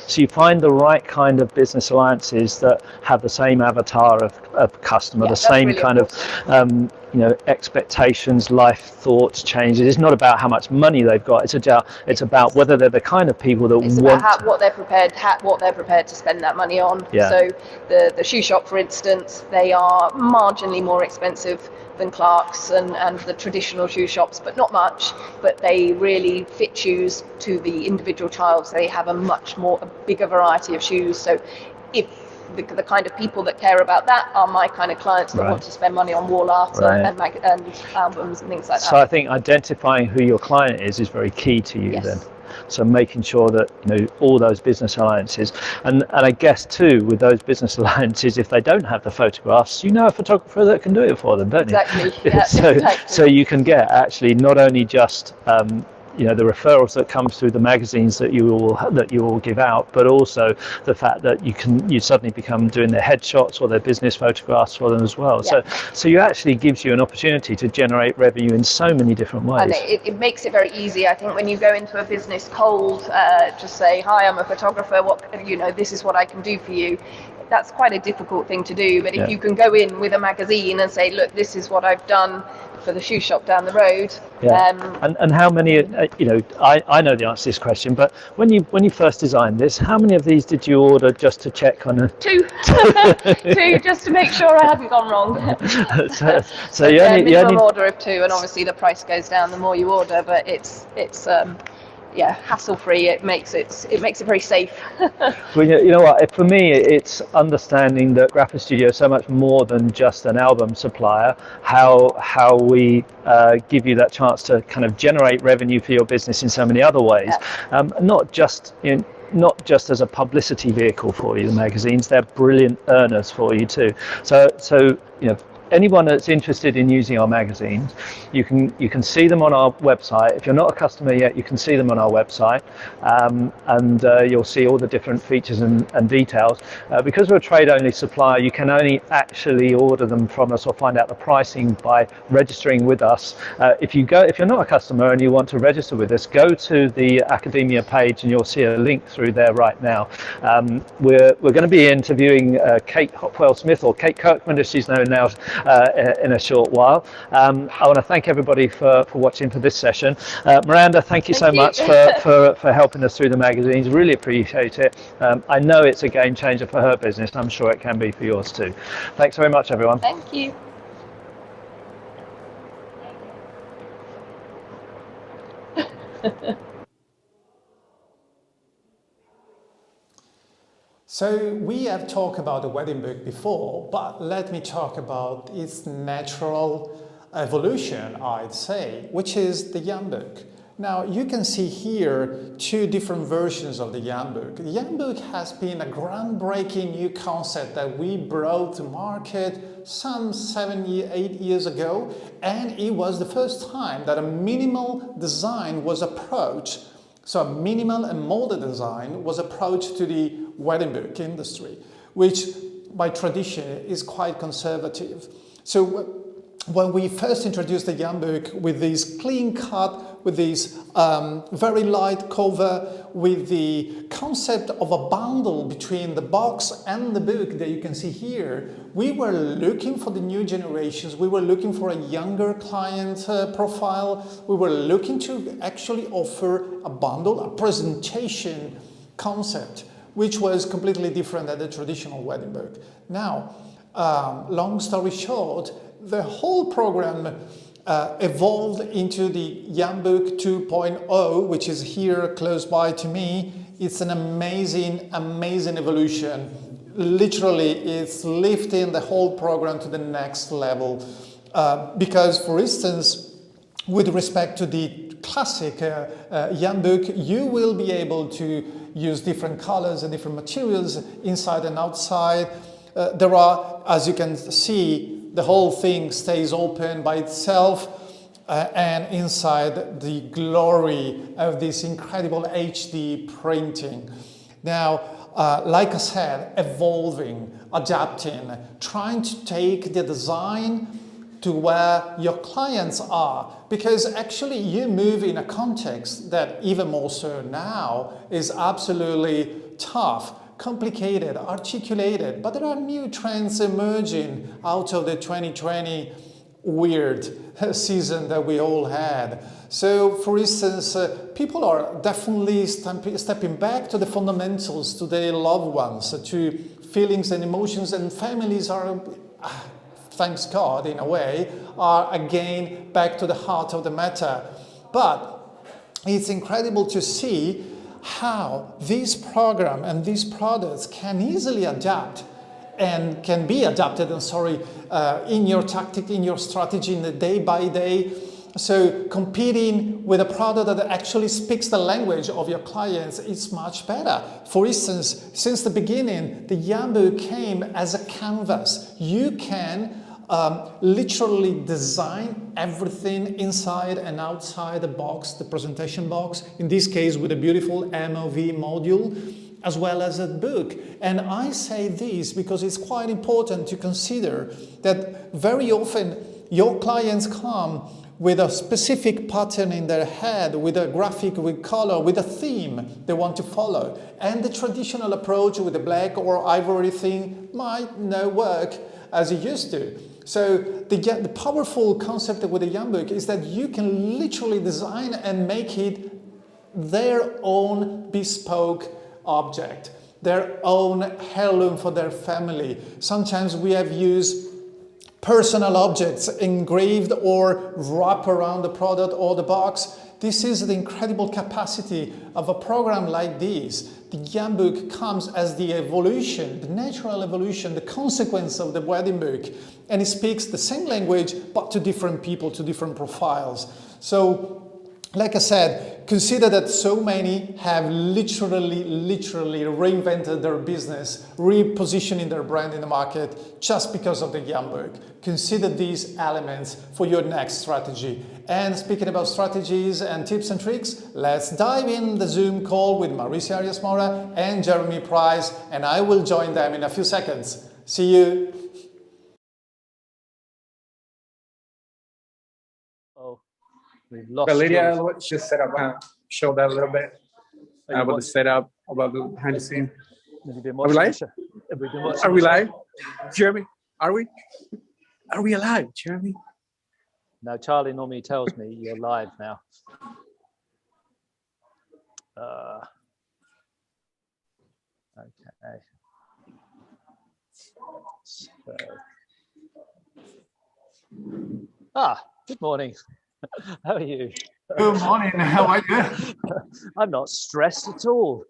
so you find the right kind of business alliances that have the same avatar of customer, the same really kind of expectations, life thoughts, changes. It's not about how much money they've got. It's about whether they're the kind of people that about what they're prepared to spend that money on. So the shoe shop, for instance, they are marginally more expensive than Clark's and the traditional shoe shops, but not much. But they really fit shoes to the individual child. So they have a bigger variety of shoes. So if the kind of people that care about that are my kind of clients that want to spend money on wall art and albums and things like that. So I think identifying who your client is very key to you then. So making sure that all those business alliances, and I guess too with those business alliances, if they don't have the photographs, a photographer that can do it for them, don't you? Exactly. Yeah, so you can get actually not only just the referrals that come through the magazines that you will give out, but also the fact that you suddenly become doing their headshots or their business photographs for them as well. Yeah. So you actually gives you an opportunity to generate revenue in so many different ways. And it makes it very easy. I think when you go into a business cold, just say, hi, I'm a photographer. This is what I can do for you. That's quite a difficult thing to do. But if you can go in with a magazine and say, look, this is what I've done for the shoe shop down the road. And how many, I know the answer to this question, but when you first designed this, how many of these did you order just to check on it? Two. Two, just to make sure I hadn't gone wrong. so you only minimum order of 2, and obviously the price goes down the more you order, but it's hassle-free. It makes it very safe. Well, you know what? For me, it's understanding that Graphistudio is so much more than just an album supplier. How we give you that chance to kind of generate revenue for your business in so many other ways, not just as a publicity vehicle for you. The magazines, they're brilliant earners for you too. So anyone that's interested in using our magazines, you can see them on our website. If you're not a customer yet, you can see them on our website, and you'll see all the different features and details. Because we're a trade-only supplier, you can only actually order them from us or find out the pricing by registering with us. If you're not a customer and you want to register with us, go to the Academia page and you'll see a link through there right now. We're going to be interviewing Kate Hopwell-Smith, or Kate Kirkman as she's known now, in a short while. I want to thank everybody for watching for this session. Miranda, thank you so much for helping us through the magazines. Really appreciate it. I know it's a game changer for her business. I'm sure it can be for yours too. Thanks very much, everyone. Thank you. So we have talked about the wedding book before, but let me talk about its natural evolution, I'd say, which is the yarn book. Now you can see here 2 different versions of the yarn book. The yarn book has been a groundbreaking new concept that we brought to market some 8 years ago, and it was the first time that a minimal design was approached. So a minimal and molded design was approached to the wedding book industry, which by tradition is quite conservative. So when we first introduced the yarn book with this clean cut, with this very light cover, with the concept of a bundle between the box and the book that you can see here, we were looking for the new generations. We were looking for a younger client profile. We were looking to actually offer a bundle, a presentation concept, which was completely different than the traditional wedding book. Now, long story short, the whole program evolved into the yarn book 2.0, which is here close by to me. It's an amazing evolution. Literally, it's lifting the whole program to the next level. Because, for instance, with respect to the classic yarn book, you will be able to use different colors and different materials inside and outside. There are, as you can see, the whole thing stays open by itself, and inside the glory of this incredible HD printing. Now, like I said, evolving, adapting, trying to take the design to where your clients are, because actually you move in a context that even more so now is absolutely tough, complicated, articulated, but there are new trends emerging out of the 2020 weird season that we all had. So, for instance, people are definitely stepping back to the fundamentals, to their loved ones, to feelings and emotions, and families are, thanks God in a way, are again back to the heart of the matter. But it's incredible to see how this program and these products can easily adapt and can be adapted, in your tactic, in your strategy, in the day by day. So competing with a product that actually speaks the language of your clients is much better. For instance, since the beginning, the Yambu came as a canvas. You can literally design everything inside and outside the box, the presentation box, in this case with a beautiful MOV module, as well as a book. And I say this because it's quite important to consider that very often your clients come with a specific pattern in their head, with a graphic, with color, with a theme they want to follow. And the traditional approach with the black or ivory thing might not work as it used to. So the powerful concept with the Yambook is that you can literally design and make it their own bespoke object, their own heirloom for their family. Sometimes we have used personal objects engraved or wrapped around the product or the box. This is the incredible capacity of a program like this. The Yambook comes as the evolution, the natural evolution, the consequence of the wedding book. And it speaks the same language, but to different people, to different profiles. So, like I said, consider that so many have literally reinvented their business, repositioning their brand in the market just because of the Yambook. Consider these elements for your next strategy. And speaking about strategies and tips and tricks, let's dive in the Zoom call with Mauricio Arias-Mora and Jeremy Price, and I will join them in a few seconds. See you. We've lost. But Lydia, let's just set up, show that a little bit about the setup, about the behind the scene. Are we live? Are we live? Jeremy, are we? Are we alive, Jeremy? No, Charlie normally tells me you're live now. Okay. So. Good morning. How are you? Good morning. How are you? I'm not stressed at all.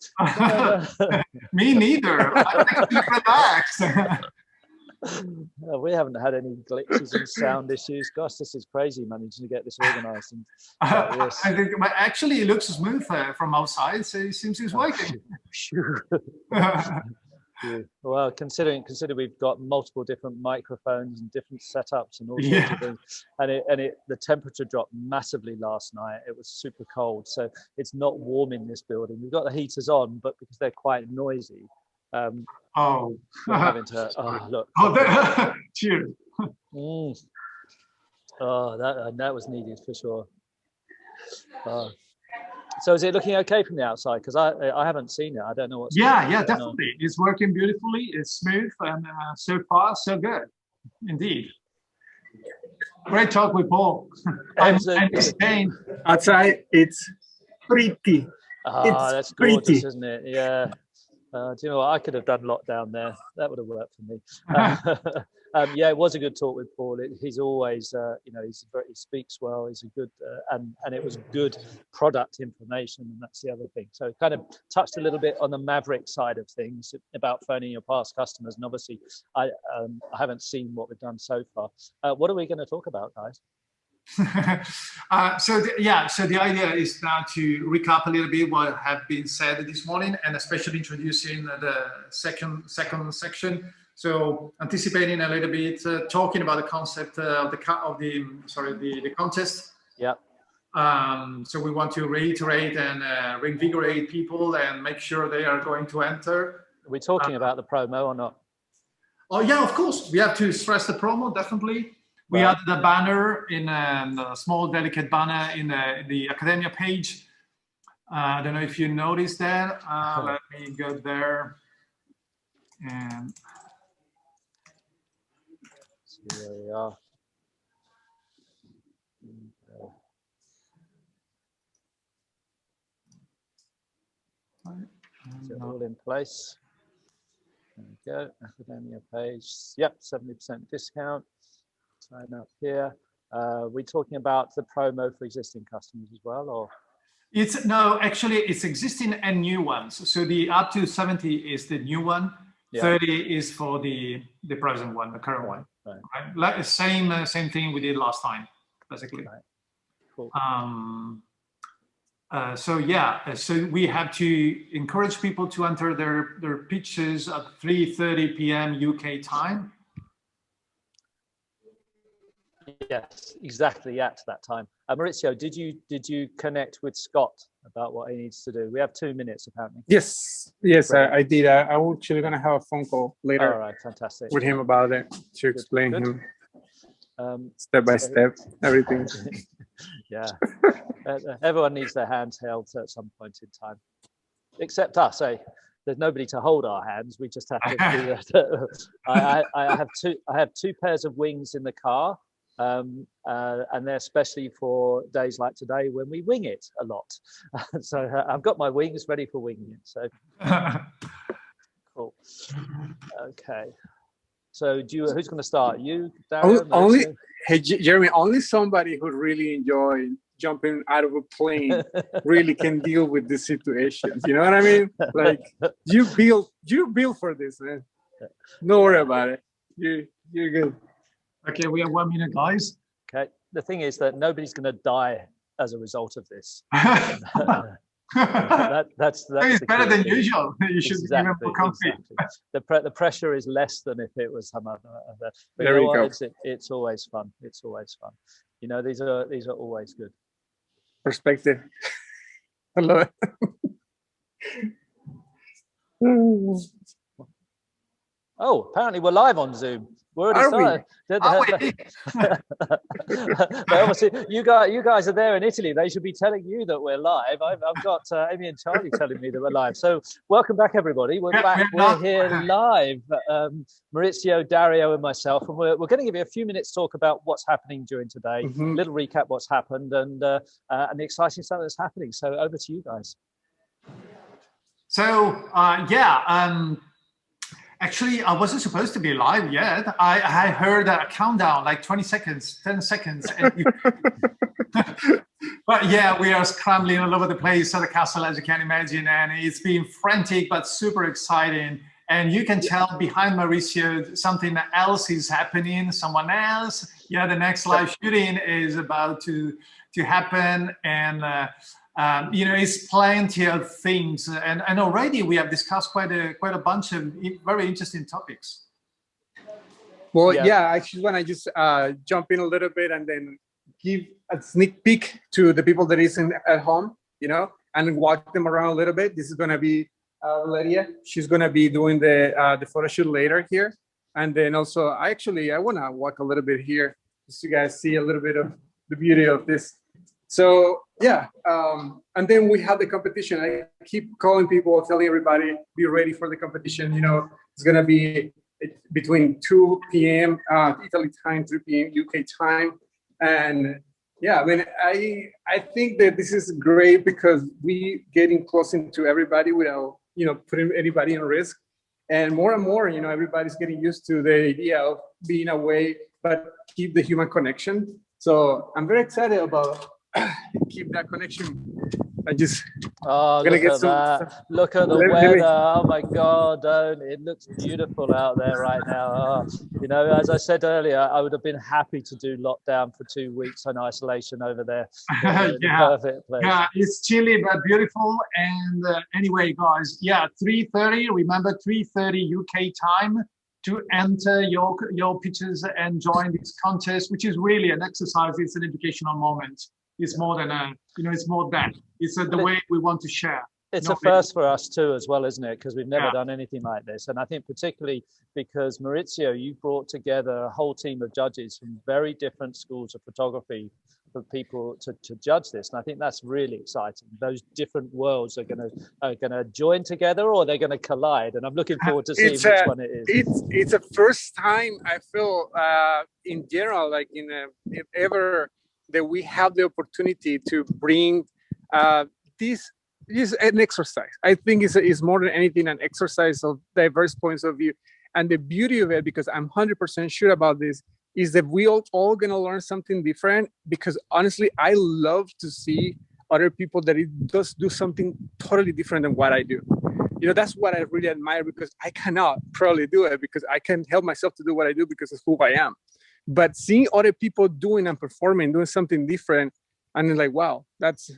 Me neither. I'm actually relaxed. We haven't had any glitches and sound issues. Gosh, this is crazy managing to get this organized. And like I think, but actually, it looks smooth from outside, so it seems it's working. Well, consider we've got multiple different microphones and different setups and all sorts of things, and the temperature dropped massively last night. It was super cold, so it's not warm in this building. We've got the heaters on, but because they're quite noisy, we're having to. Oh, look! Oh, cheers! Oh, that was needed for sure. So is it looking okay from the outside? Because I haven't seen it. I don't know what's Yeah, definitely. It's working beautifully. It's smooth, and so far, so good. Indeed. Great talk with Paul. I'm Spain. Outside, it's pretty. That's gorgeous, isn't it? Yeah. Do you know what? I could have done lockdown there. That would have worked for me. Yeah, it was a good talk with Paul. He's always, he speaks well. He's a good, and it was good product information, and that's the other thing. So it kind of touched a little bit on the Maverick side of things about phoning your past customers. And obviously, I haven't seen what we've done so far. What are we going to talk about, guys? So the idea is now to recap a little bit what have been said this morning, and especially introducing the second section. So anticipating a little bit, talking about the concept of the contest. Yeah. So we want to reiterate and reinvigorate people and make sure they are going to enter. Are we talking about the promo or not? Oh yeah, of course. We have to stress the promo, definitely. We added a banner in a small, delicate banner in the Academia page. I don't know if you noticed that. Let me go there. And see where we are. Is it all in place? There we go. Academia page. Yep, 70% discount. Sign up here. We're talking about the promo for existing customers as well, or? It's existing and new ones. So the up to 70 is the new one. 30 is for the present one, the current one. Right. Like same thing we did last time, basically. Right. Cool. So we have to encourage people to enter their pitches at 3:30 p.m. UK time. Yes, exactly at that time. Maurizio, did you connect with Scott about what he needs to do? We have 2 minutes apparently. Yes, I did. I'm actually gonna have a phone call later. All right, fantastic. With him about it to explain Good. him step by step everything. Yeah, everyone needs their hands held at some point in time, except us. There's nobody to hold our hands. We just have to do that. I have two pairs of wings in the car. And they're especially for days like today when we wing it a lot. So I've got my wings ready for winging it. So cool. Okay. So who's going to start? You, Darren? Hey, Jeremy, only somebody who really enjoy jumping out of a plane really can deal with these situations. You know what I mean? Like you build for this, man. Don't worry about it. You're good. Okay, we have 1 minute, guys. Okay. The thing is that nobody's going to die as a result of this. That's it's better than usual. You should be even more comfy. Exactly. The pressure is less than if it was some other. But there you go. It's always fun. It's always fun. You know, these are always good. Perspective. I love it. Oh, apparently we're live on Zoom. We're already started. Obviously, you guys are there in Italy. They should be telling you that we're live. I've got Amy and Charlie telling me that we're live. So welcome back, everybody. We're back. We're here live. Maurizio, Dario, and myself, and we're going to give you a few minutes to talk about what's happening during today. A little recap what's happened and the exciting stuff that's happening. So over to you guys. So actually, I wasn't supposed to be live yet. I heard a countdown, like 20 seconds, 10 seconds. But yeah, we are scrambling all over the place at the castle, as you can imagine. And it's been frantic, but super exciting. And you can tell behind Maurizio, something else is happening, someone else. Yeah, the next live shooting is about to happen. And it's plenty of things, and already we have discussed quite a bunch of very interesting topics. Well, I actually want to just jump in a little bit and then give a sneak peek to the people that isn't at home, and walk them around a little bit. This is going to be Valeria. She's going to be doing the photo shoot later here, and then also I want to walk a little bit here just so you guys see a little bit of the beauty of this. So and then we have the competition. I keep calling people, telling everybody, be ready for the competition. It's gonna be between 2 p.m. Italy time, 3 p.m. UK time, and I think that this is great because we getting close into everybody without putting anybody in risk, and more, everybody's getting used to the idea of being away but keep the human connection. So I'm very excited about. Keep that connection. I just look at that. Look at the weather. Oh my God, it looks beautiful out there right now. As I said earlier, I would have been happy to do lockdown for 2 weeks in isolation over there. Perfect place. Yeah, it's chilly but beautiful. And anyway, guys, 3:30. Remember 3:30 UK time to enter your pictures and join this contest, which is really an exercise. It's an educational moment. It's more than it's more than. It's the way we want to share. It's a first for us too, as well, isn't it? Because we've never done anything like this. And I think particularly because Maurizio, you brought together a whole team of judges from very different schools of photography for people to judge this. And I think that's really exciting. Those different worlds are gonna join together, or they're gonna collide. And I'm looking forward to seeing which one it is. It's a first time I feel in general, like if ever that we have the opportunity to bring this is an exercise. I think it's more than anything an exercise of diverse points of view. And the beauty of it, because I'm 100% sure about this, is that we all gonna learn something different. Because honestly, I love to see other people that it does do something totally different than what I do. that's what I really admire, because I cannot probably do it because I can't help myself to do what I do because it's who I am. But seeing other people doing and performing, doing something different, and it's like, wow, that's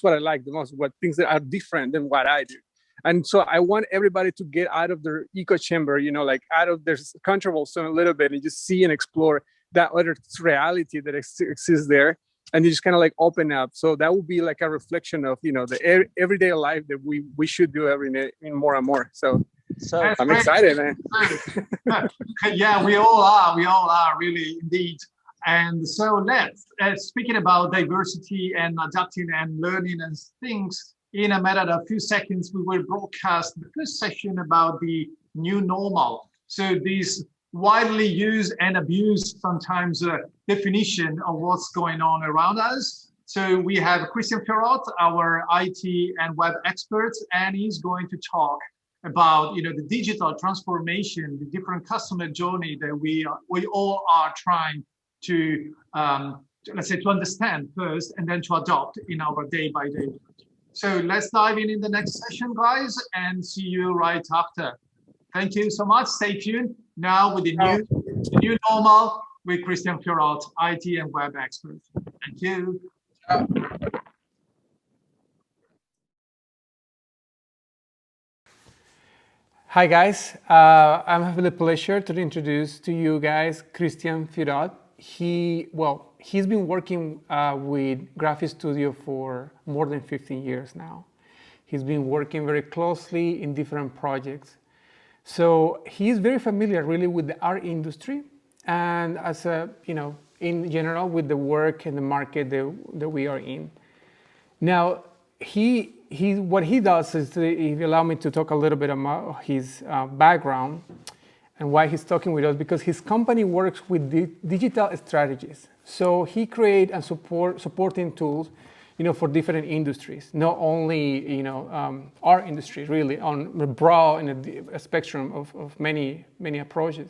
what I like the most, what things that are different than what I do. And so I want everybody to get out of their echo chamber, like out of their comfortable zone a little bit, and just see and explore that other reality that exists there. And you just kind of like open up. So that would be like a reflection of, the everyday life that we should do every day more and more. So I'm excited, man. Yeah, we all are really indeed. And so let's, speaking about diversity and adapting and learning and things, in a matter of a few seconds, we will broadcast the first session about the new normal. So this widely used and abused sometimes definition of what's going on around us. So we have Christian Pierrot, our IT and web expert, and he's going to talk about the digital transformation, the different customer journey that we all are trying to let's say to understand first and then to adopt in our day-by-day. So let's dive in the next session, guys, and see you right after. Thank you so much. Stay tuned now with the new normal with Christian Pierrot, IT and web expert. Thank you. Hi guys, I'm having the pleasure to introduce to you guys Christian Pierrot. He's been working with Graphistudio for more than 15 years now. He's been working very closely in different projects. So he's very familiar really with the art industry, and as in general with the work and the market that we are in. Now, what he does is, if you allow me to talk a little bit about his background and why he's talking with us, because his company works with digital strategies. So he creates and supporting tools, for different industries, not only, our industry, really, on the broad and a spectrum of many approaches.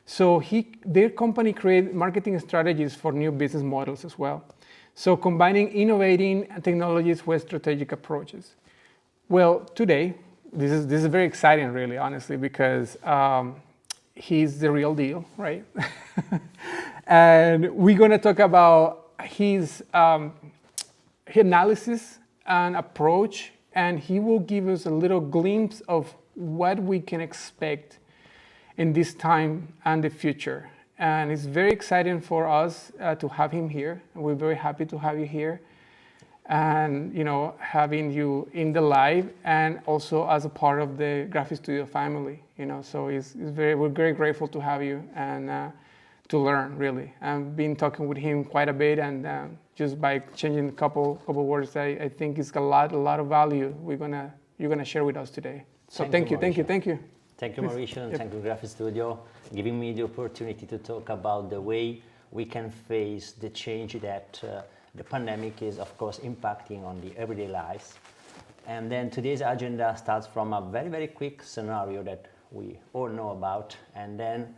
So their company creates marketing strategies for new business models as well. So combining innovating technologies with strategic approaches. Well, today, this is very exciting, really, honestly, because he's the real deal, right? And we're going to talk about his analysis and approach, and he will give us a little glimpse of what we can expect in this time and the future. And it's very exciting for us to have him here. We're very happy to have you here, and having you in the live and also as a part of the Graphistudio family. So we're very grateful to have you and to learn, really. I've been talking with him quite a bit, and just by changing a couple words, I think it's got a lot of value you're gonna share with us today. So thank you. Thank you, Mauricio, and thank you, Graphistudio, giving me the opportunity to talk about the way we can face the change that the pandemic is, of course, impacting on the everyday lives. And then today's agenda starts from a very, very quick scenario that we all know about, and then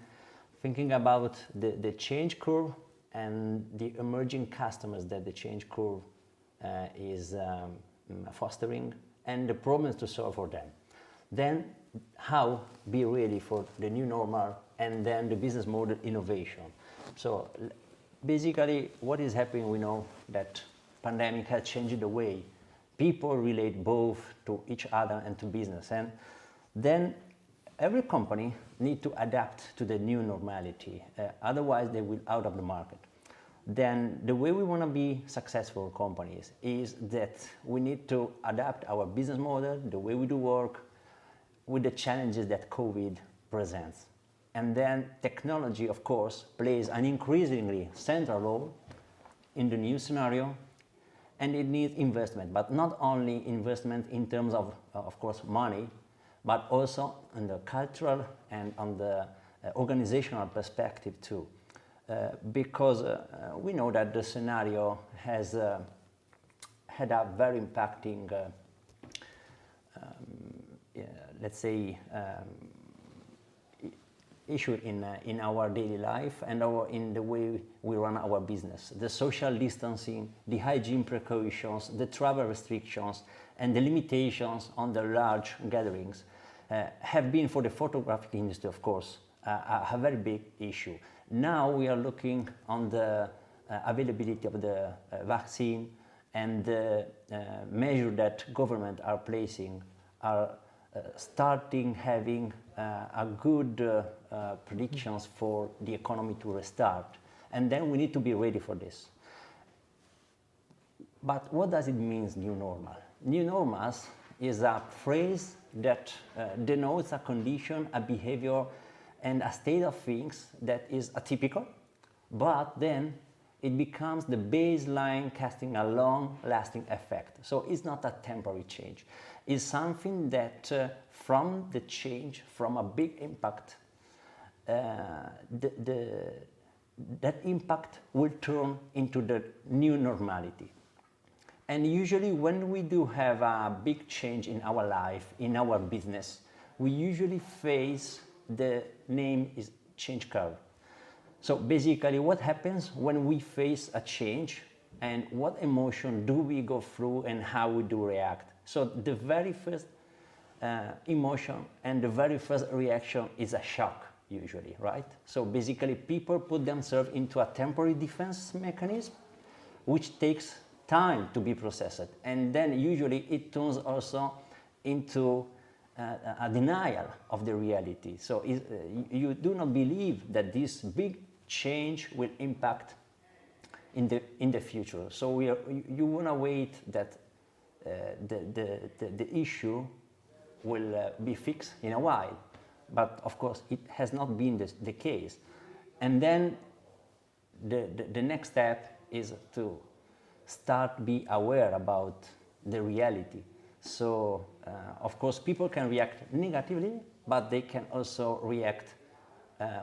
thinking about the change curve and the emerging customers that the change curve is fostering, and the problems to solve for them. Then how be ready for the new normal, and then the business model innovation. So basically what is happening, we know that pandemic has changed the way people relate both to each other and to business. And then every company needs to adapt to the new normality, otherwise they will out of the market. Then the way we want to be successful companies is that we need to adapt our business model, the way we do work, with the challenges that COVID presents. And then technology, of course, plays an increasingly central role in the new scenario, and it needs investment, but not only investment in terms of course, money, but also on the cultural and on the organizational perspective too. Because we know that the scenario has had a very impacting let's say, issue in our daily life and in the way we run our business. The social distancing, the hygiene precautions, the travel restrictions, and the limitations on the large gatherings have been, for the photographic industry, of course, a very big issue. Now we are looking on the availability of the vaccine, and the measures that government are placing are starting having a good predictions for the economy to restart. And then we need to be ready for this. But what does it mean, new normal? New normals is a phrase that denotes a condition, a behavior, and a state of things that is atypical, but then it becomes the baseline, casting a long-lasting effect. So it's not a temporary change. It's something that from the change, from a big impact, that impact will turn into the new normality. And usually when we do have a big change in our life, in our business, we usually face the name is change curve. So basically what happens when we face a change, and what emotion do we go through and how we do react. So the very first emotion and the very first reaction is a shock usually, right? So basically people put themselves into a temporary defense mechanism which takes time to be processed, and then usually it turns also into a denial of the reality. So you do not believe that this big change will impact in the future. So you want to wait that the issue will be fixed in a while, but of course it has not been the case. And then the next step is to start be aware about the reality. So of course people can react negatively, but they can also react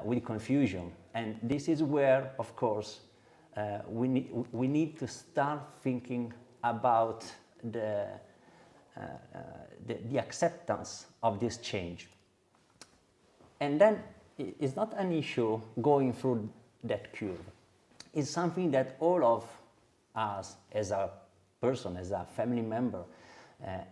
with confusion. And this is where, of course, we need to start thinking about the acceptance of this change. And then it's not an issue going through that curve. It's something that all of us, as a person, as a family member,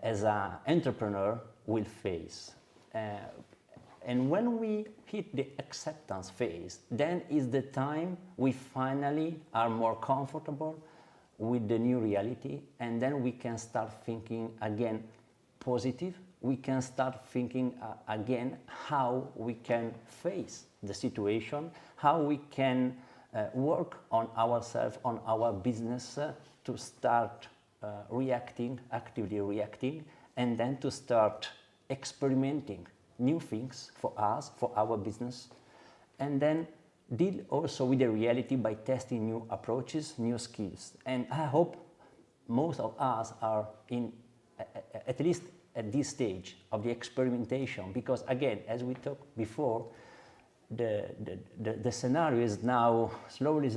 as an entrepreneur, will face. And when we hit the acceptance phase, then is the time we finally are more comfortable with the new reality, and then we can start thinking again positive. We can start thinking again how we can face the situation, how we can work on ourselves, on our business, to start actively reacting, and then to start experimenting new things for us, for our business, and then deal also with the reality by testing new approaches, new skills. And I hope most of us are at least at this stage of the experimentation, because again, as we talked before, the scenario is now slowly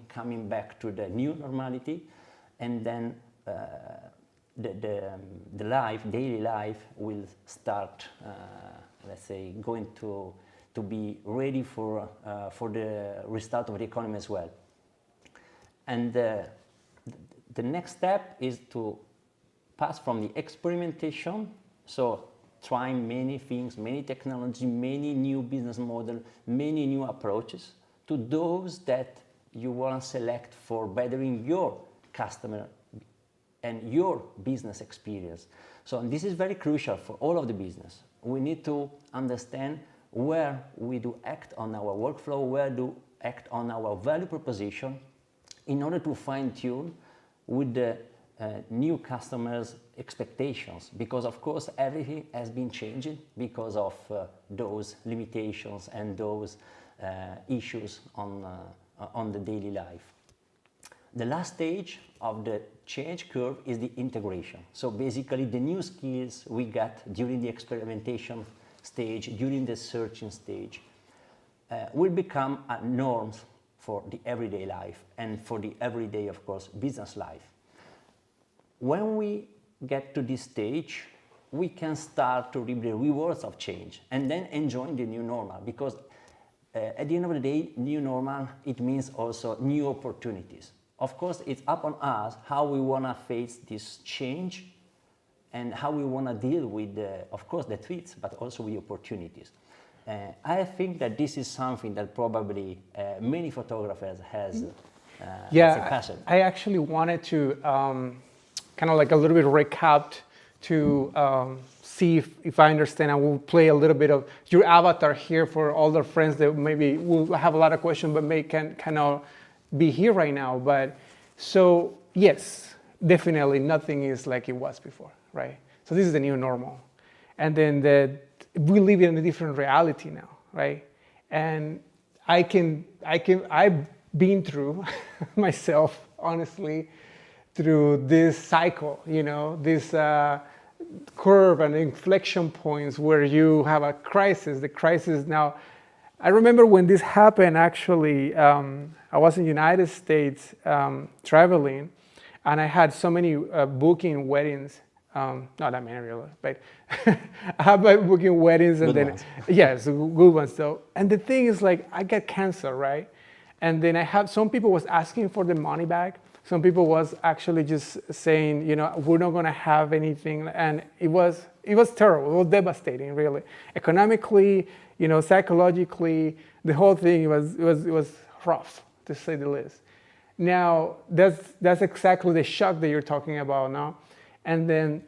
coming back to the new normality, and then the daily life will start, let's say, going to be ready for the restart of the economy as well. And the next step is to pass from the experimentation, so trying many things, many technology, many new business models, many new approaches, to those that you want to select for bettering your customer and your business experience. So this is very crucial for all of the business. We need to understand where we do act on our workflow, where do act on our value proposition, in order to fine-tune with the new customers' expectations, because of course everything has been changing because of those limitations and those issues on the daily life. The last stage of the change curve is the integration. So basically the new skills we got during the experimentation stage, during the searching stage, will become norms for the everyday life and for the everyday, of course, business life. When we get to this stage, we can start to reap the rewards of change and then enjoy the new normal, because at the end of the day, new normal, it means also new opportunities. Of course, it's up on us how we want to face this change and how we want to deal with, of course, the threats, but also with opportunities. I think that this is something that probably many photographers has yeah, passion. I actually wanted to kind of like a little bit recap to see if I understand. I will play a little bit of your avatar here for all the friends that maybe will have a lot of questions but may can kind of be here right now. But so yes, definitely nothing is like it was before, right? So this is the new normal. And then we live in a different reality now, right? And I've been through myself, honestly, through this cycle, you know, this curve and inflection points where you have a crisis. The crisis now, I remember when this happened, actually, I was in the United States traveling, and I had so many booking weddings. Not that many really, but I have my booking weddings and then, yes, good ones though. And the thing is, like, I get cancer, right? And then I have, some people was asking for the money back. Some people was actually just saying, you know, we're not gonna have anything. And it was terrible, it was devastating, really. Economically, you know, psychologically, the whole thing was rough, to say the least. Now, that's exactly the shock that you're talking about now. And then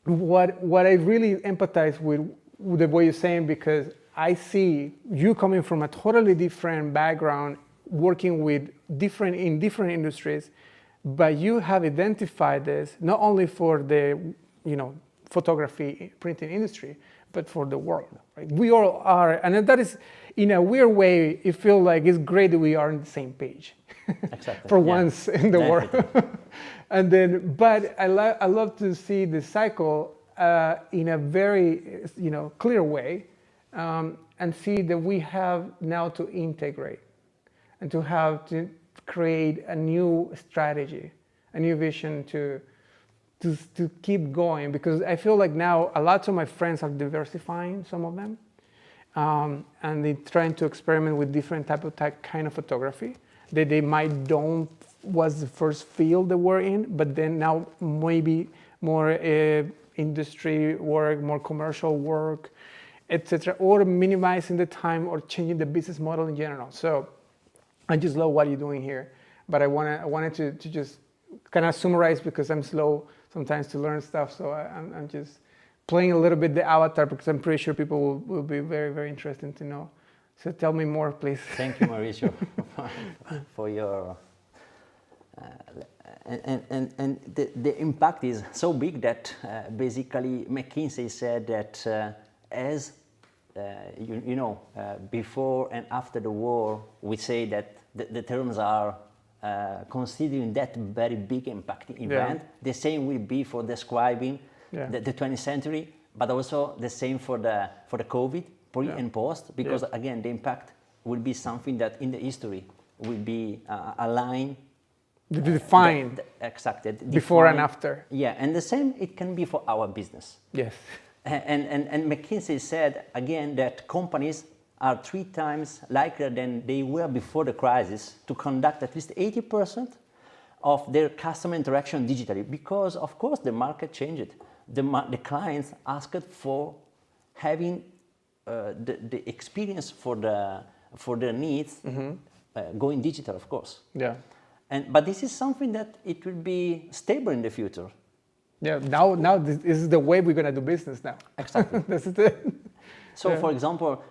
what I really empathize with the way you're saying, because I see you coming from a totally different background, working with in different industries, but you have identified this not only for the, you know, photography printing industry, but for the world, right? We all are, and that is, in a weird way, it feels like it's great that we are on the same page. Exactly. For once in the world. And then, but I love to see the cycle in a very, you know, clear way, and see that we have now to integrate and to have to create a new strategy, a new vision to keep going, because I feel like now a lot of my friends are diversifying, some of them, and they're trying to experiment with different kind of photography that they might don't was the first field that we're in, but then now maybe more industry work, more commercial work, etc., or minimizing the time or changing the business model in general. So I just love what you're doing here, but I wanted to just kind of summarize, because I'm slow sometimes to learn stuff, so I'm just playing a little bit the avatar, because I'm pretty sure people will be very, very interested to know. So tell me more, please. Thank you, Mauricio, for your and the impact is so big that basically McKinsey said that as you know, before and after the war, we say that the terms are considering that very big impact event. Yeah. The same will be for describing the 20th century, but also the same for the COVID, pre and post, because again, the impact will be something that in the history will be aligned. Defined. Exactly. Before and after. Yeah, and the same it can be for our business. Yes. And McKinsey said again that companies are 3 times likelier than they were before the crisis to conduct at least 80% of their customer interaction digitally, because of course the market changed. The clients asked for having the experience for their needs going digital, of course. Yeah. But this is something that it will be stable in the future. Yeah, now this is the way we're going to do business now. Exactly. This is it. So, for example,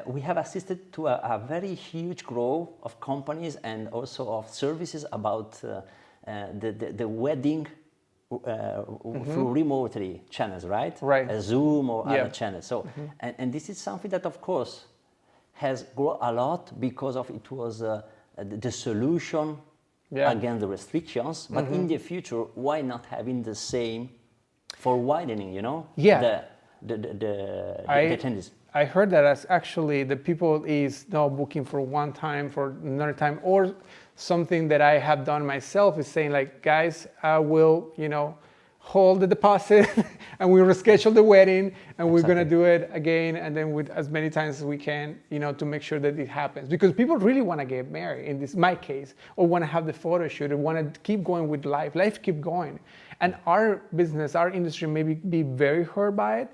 we have assisted to a very huge growth of companies and also of services about the wedding through remotely channels, right? Right. Zoom or other channels. So, and this is something that, of course, has grown a lot because of it was the solution against the restrictions. But in the future, why not having the same for widening? You know? Yeah. The attendees. I heard that as actually the people is now booking for one time, for another time, or something that I have done myself is saying like, guys, I will, you know, hold the deposit and we reschedule the wedding and we're going to do it again and then with as many times as we can, to make sure that it happens, because people really want to get married in my case, or want to have the photo shoot or want to keep going with life keep going. And our business, our industry may be very hurt by it.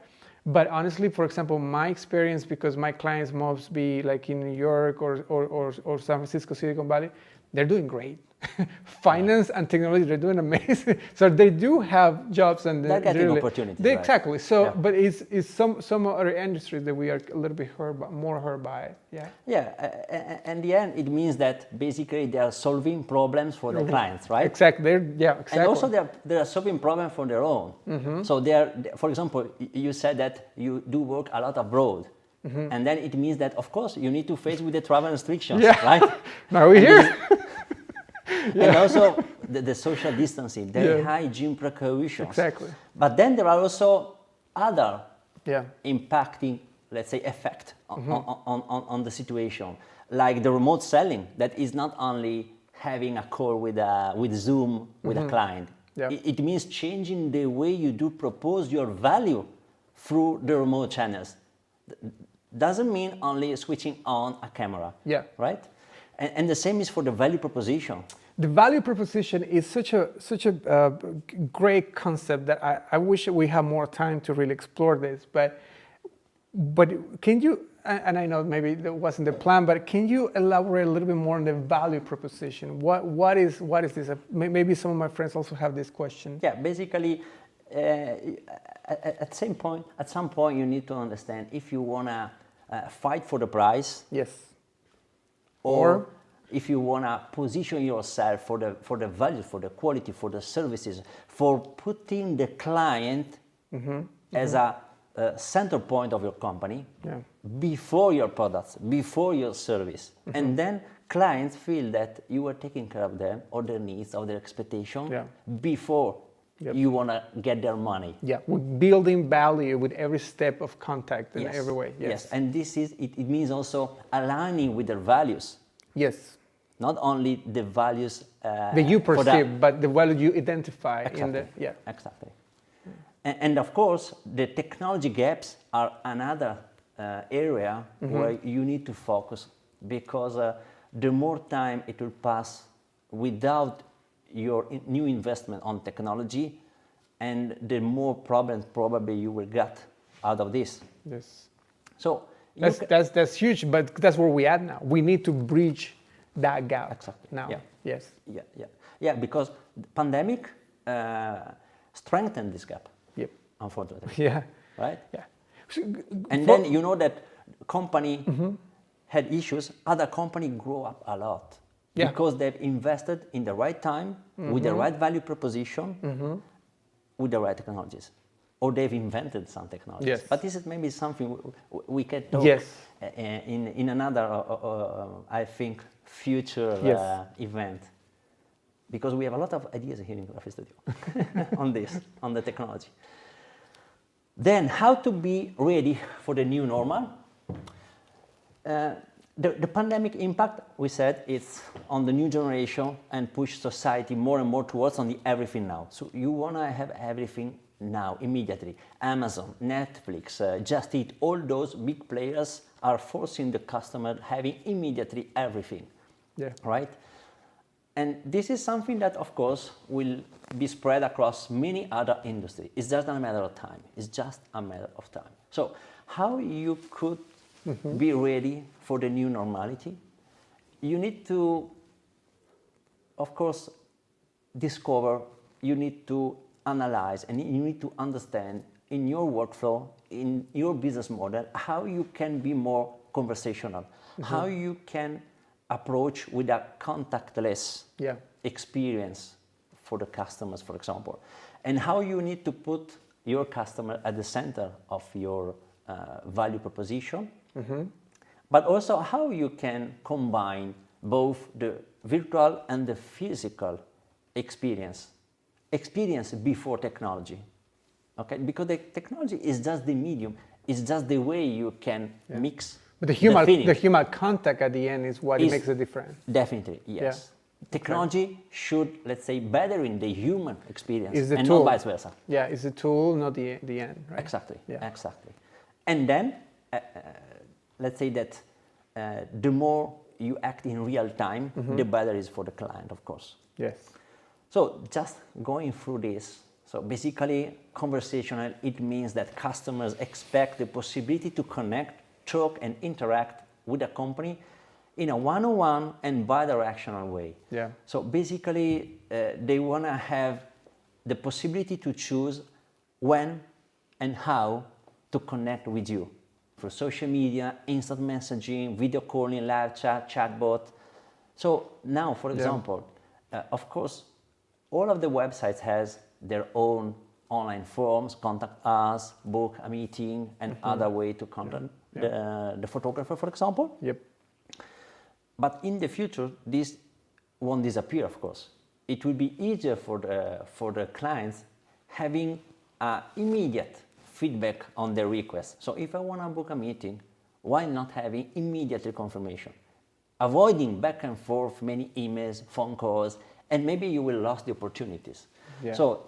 But honestly, for example, my experience, because my clients must be like in New York or San Francisco, Silicon Valley, they're doing great. Finance and technology, they're doing amazing. So they do have jobs and they're getting opportunities. Right? Exactly. So, but it's some other industries that we are a little bit more hurt by it. Yeah. Yeah. And the end, it means that basically they are solving problems for the clients, right? Exactly. Exactly. And also they are solving problems for their own. Mm-hmm. So for example, you said that you do work a lot abroad. Mm-hmm. And then it means that, of course, you need to face with the travel restrictions, right? Now we're here. And also the social distancing, the hygiene precautions. Exactly. But then there are also other impacting, let's say, effect on the situation, like the remote selling. That is not only having a call with Zoom with a client. Yeah. It means changing the way you do propose your value through the remote channels. Doesn't mean only switching on a camera. Yeah. Right. And the same is for the value proposition. The value proposition is such a great concept that I wish we had more time to really explore this. But can you, and I know maybe that wasn't the plan, but can you elaborate a little bit more on the value proposition? What is this? Maybe some of my friends also have this question. Yeah, basically, at some point you need to understand if you wanna fight for the price. Yes. Or if you want to position yourself for the value, for the quality, for the services, for putting the client as a center point of your company before your products, before your service. And then clients feel that you are taking care of them or their needs or their expectation before you want to get their money. Yeah, we're building value with every step of contact in every way. Yes, and this is, it means also aligning with their values. Yes. Not only the values that you perceive, but the value you identify in the Exactly. And of course, the technology gaps are another area where you need to focus, because the more time it will pass without your new investment on technology, and the more problems probably you will get out of this. Yes. So that's huge, but that's where we at now. We need to bridge that gap now. Yeah. Yes. Yeah, because the pandemic strengthened this gap. Yep. Unfortunately. Yeah. Right? Yeah. And then you know that company had issues, other company grow up a lot. Yeah. Because they've invested in the right time, with the right value proposition, with the right technologies. Or they've invented some technologies. Yes. But this is maybe something we can talk in another, I think, future event. Because we have a lot of ideas here in Graphistudio on this, on the technology. Then, how to be ready for the new normal? The pandemic impact, we said, is on the new generation and push society more and more towards on the everything now. So you want to have everything now, immediately. Amazon, Netflix, Just Eat, all those big players are forcing the customer having immediately everything. Yeah. Right? And this is something that, of course, will be spread across many other industries. It's just a matter of time. It's just a matter of time. So how you could be ready for the new normality? You need to, of course, discover, you need to analyze, and you need to understand in your workflow, in your business model, how you can be more conversational, how you can approach with a contactless experience for the customers, for example, and how you need to put your customer at the center of your value proposition, but also how you can combine both the virtual and the physical experience before technology. Okay, because the technology is just the medium, it's just the way you can mix. But the human contact at the end is what makes the difference. Definitely, yes. Technology should, let's say, better in the human experience and tool. not vice versa. Yeah, it's a tool, not the end, right? Exactly, yeah. Exactly. And then, let's say that the more you act in real time, the better is for the client, of course. Yes. So just going through this, so basically conversational, it means that customers expect the possibility to connect, talk and interact with a company in a one-on-one and bi-directional way. Yeah. So basically they want to have the possibility to choose when and how to connect with you through social media, instant messaging, video calling, live chat, chatbot. So now, for example, of course, all of the websites has their own online forms, contact us, book a meeting, and other way to contact the photographer, for example. Yep. But in the future, this won't disappear, of course. It will be easier for the clients having immediate feedback on their request. So if I want to book a meeting, why not having immediately confirmation? Avoiding back and forth many emails, phone calls, and maybe you will lose the opportunities. Yeah. So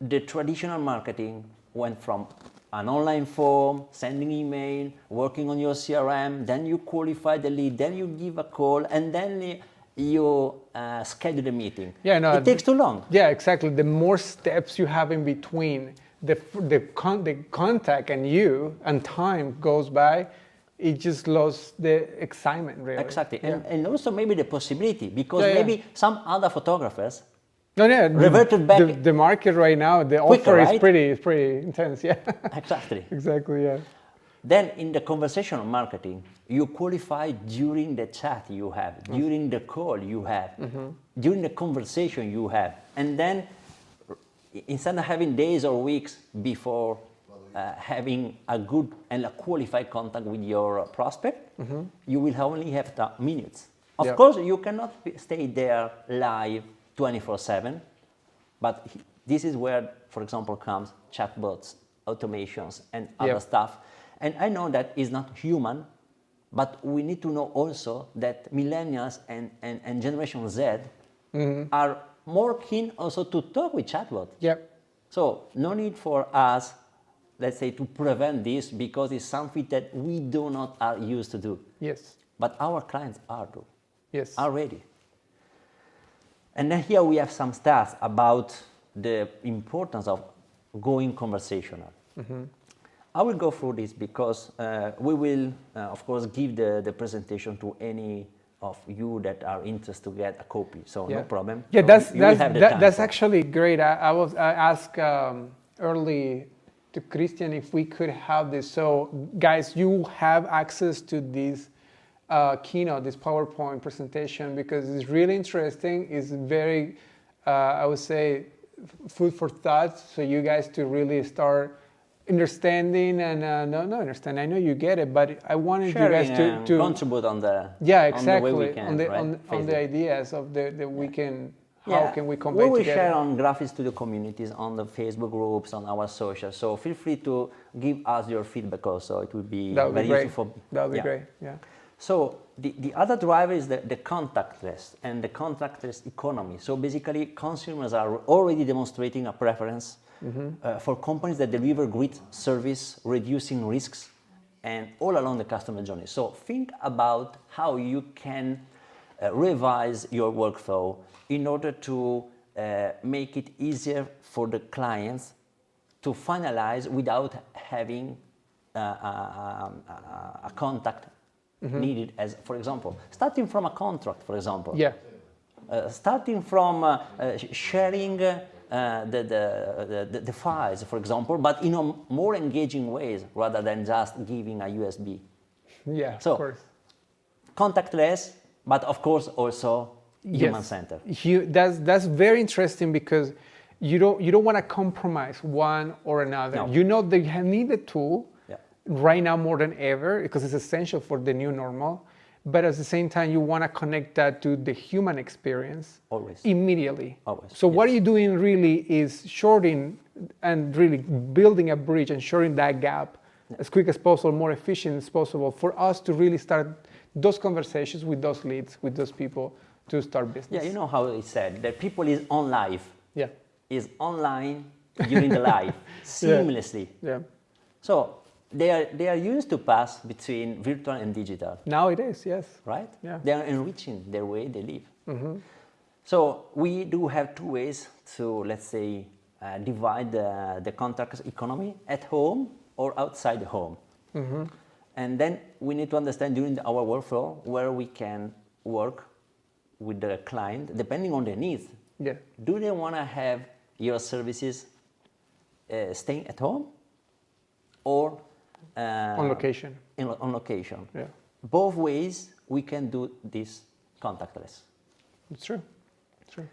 the traditional marketing went from an online form, sending email, working on your CRM, then you qualify the lead, then you give a call, and then you schedule a meeting. Yeah, no, it takes too long. Yeah, exactly. The more steps you have in between the contact and you, and time goes by, it just lost the excitement, really. Exactly, and also maybe the possibility, because maybe some other photographers reverted back. The market right now, the offer is pretty intense, yeah. Exactly. Exactly, yeah. Then in the conversational marketing, you qualify during the chat you have, during the call you have, during the conversation you have, and then instead of having days or weeks before having a good and a qualified contact with your prospect, you will only have minutes. Of course, you cannot stay there live 24/7, but this is where, for example, comes chatbots, automations, and other stuff. And I know that is not human, but we need to know also that millennials and Generation Z are more keen also to talk with chatbot. So no need for us, let's say, to prevent this, because it's something that we do not are used to do. Yes. But our clients are ready. And then here we have some stats about the importance of going conversational. I will go through this because we will, of course, give the presentation to any of you that are interested to get a copy. So no problem. Yeah, that's actually great. I asked early to Christian if we could have this. So guys, you have access to this keynote, this PowerPoint presentation, because it's really interesting. It's very, I would say, food for thought. So you guys to really start understanding and not understand. I know you get it, but I wanted you guys to contribute on the exactly on the way we can, on the ideas of the weekend. How can we combine we will together? share on Graphistudio communities, on the Facebook groups, on our social. So feel free to give us your feedback also. It will be very useful. That would be great. Yeah. So the other driver is the contactless and the contactless economy. So basically, consumers are already demonstrating a preference for companies that deliver great service, reducing risks, and all along the customer journey. So think about how you can revise your workflow in order to make it easier for the clients to finalize without having a contact needed, as for example, starting from a contract, for example. Yeah. Starting from sharing the files, for example, but in a more engaging ways rather than just giving a USB. Yeah, so, of course. Contactless, but of course also human-centered. That's very interesting, because you don't want to compromise one or another. No. You know they need the tool right now more than ever, because it's essential for the new normal. But at the same time, you want to connect that to the human experience immediately. Always. So what you're doing really is shorting and really building a bridge and shorting that gap as quick as possible, more efficient as possible, for us to really start those conversations with those leads, with those people, to start business. Yeah, you know how it's said that people is on live. Yeah. Is online during the live seamlessly. Yeah. So they are used to pass between virtual and digital. Now it is, yes. Right? Yeah. They are enriching their way they live. So we do have two ways to, let's say, divide the contactless economy at home or outside the home. And then we need to understand during our workflow where we can work with the client depending on their needs. Yeah. Do they want to have your services staying at home or on location? On location. Yeah. Both ways we can do this contactless. It's true. True.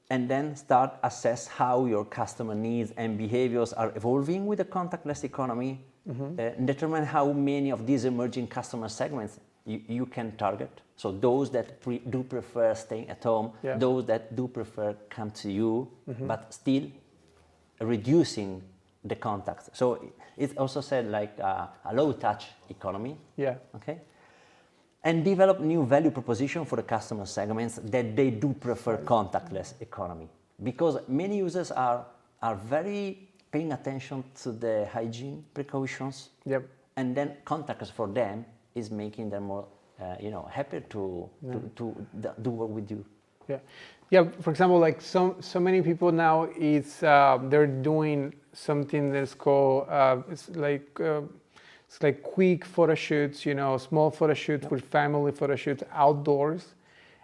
And then start assess how your customer needs and behaviors are evolving with the contactless economy. Determine how many of these emerging customer segments you can target. So those that do prefer staying at home, those that do prefer come to you, but still reducing the contacts. So it's also said like a low-touch economy. Yeah. Okay. And develop new value proposition for the customer segments that they do prefer contactless economy, because many users are very paying attention to the hygiene precautions. Yep. And then contactless for them is making them more happier to do work with you. Yeah. Yeah, for example, like so many people now, they're doing something that's called it's like quick photo shoots, small photo shoots with family photo shoots outdoors.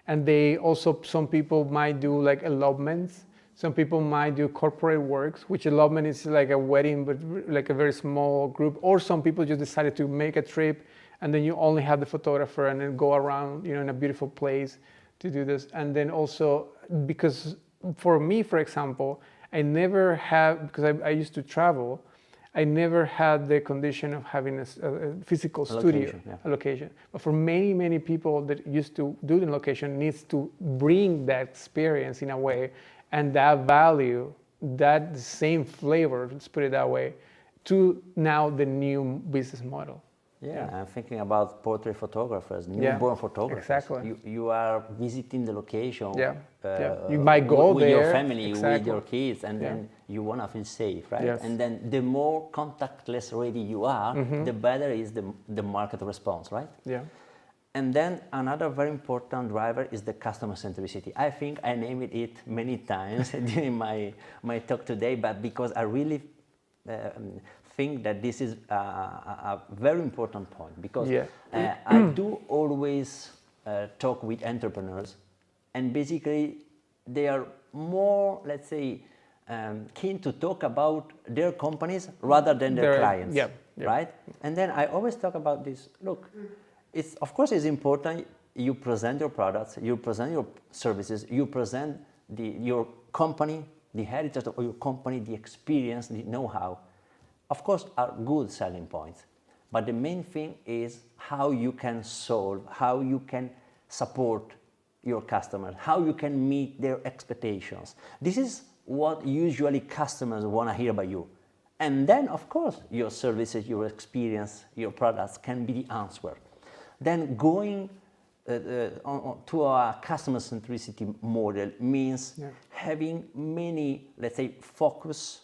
And they also, some people might do like elopements. Some people might do corporate works, which elopement is like a wedding, but like a very small group. Or some people just decided to make a trip and then you only have the photographer and then go around, in a beautiful place to do this. And then also, because for me, for example, I never have, because I used to travel, I never had the condition of having a physical studio, a location. But for many, many people that used to do the location needs to bring that experience in a way, and that value, that same flavor, let's put it that way, to now the new business model. Yeah, I'm thinking about portrait photographers, newborn photographers. Exactly. You are visiting the location. You might go with there. Your family, with your kids, and then you want to feel safe, right? Yes. And then the more contactless ready you are, the better is the market response, right? Yeah. And then another very important driver is the customer centricity. I think I named it many times during my talk today, but because I really think that this is a very important point, because I do always talk with entrepreneurs, and basically they are more, let's say, keen to talk about their companies rather than their clients, right? And then I always talk about this. Look, of course it's important you present your products, you present your services, you present your company, the heritage of your company, the experience, the know-how. Of course, are good selling points, but the main thing is how you can solve, how you can support your customers, how you can meet their expectations. This is what usually customers want to hear about you. And then, of course, your services, your experience, your products can be the answer. Then going to a customer centricity model means having many, let's say, focus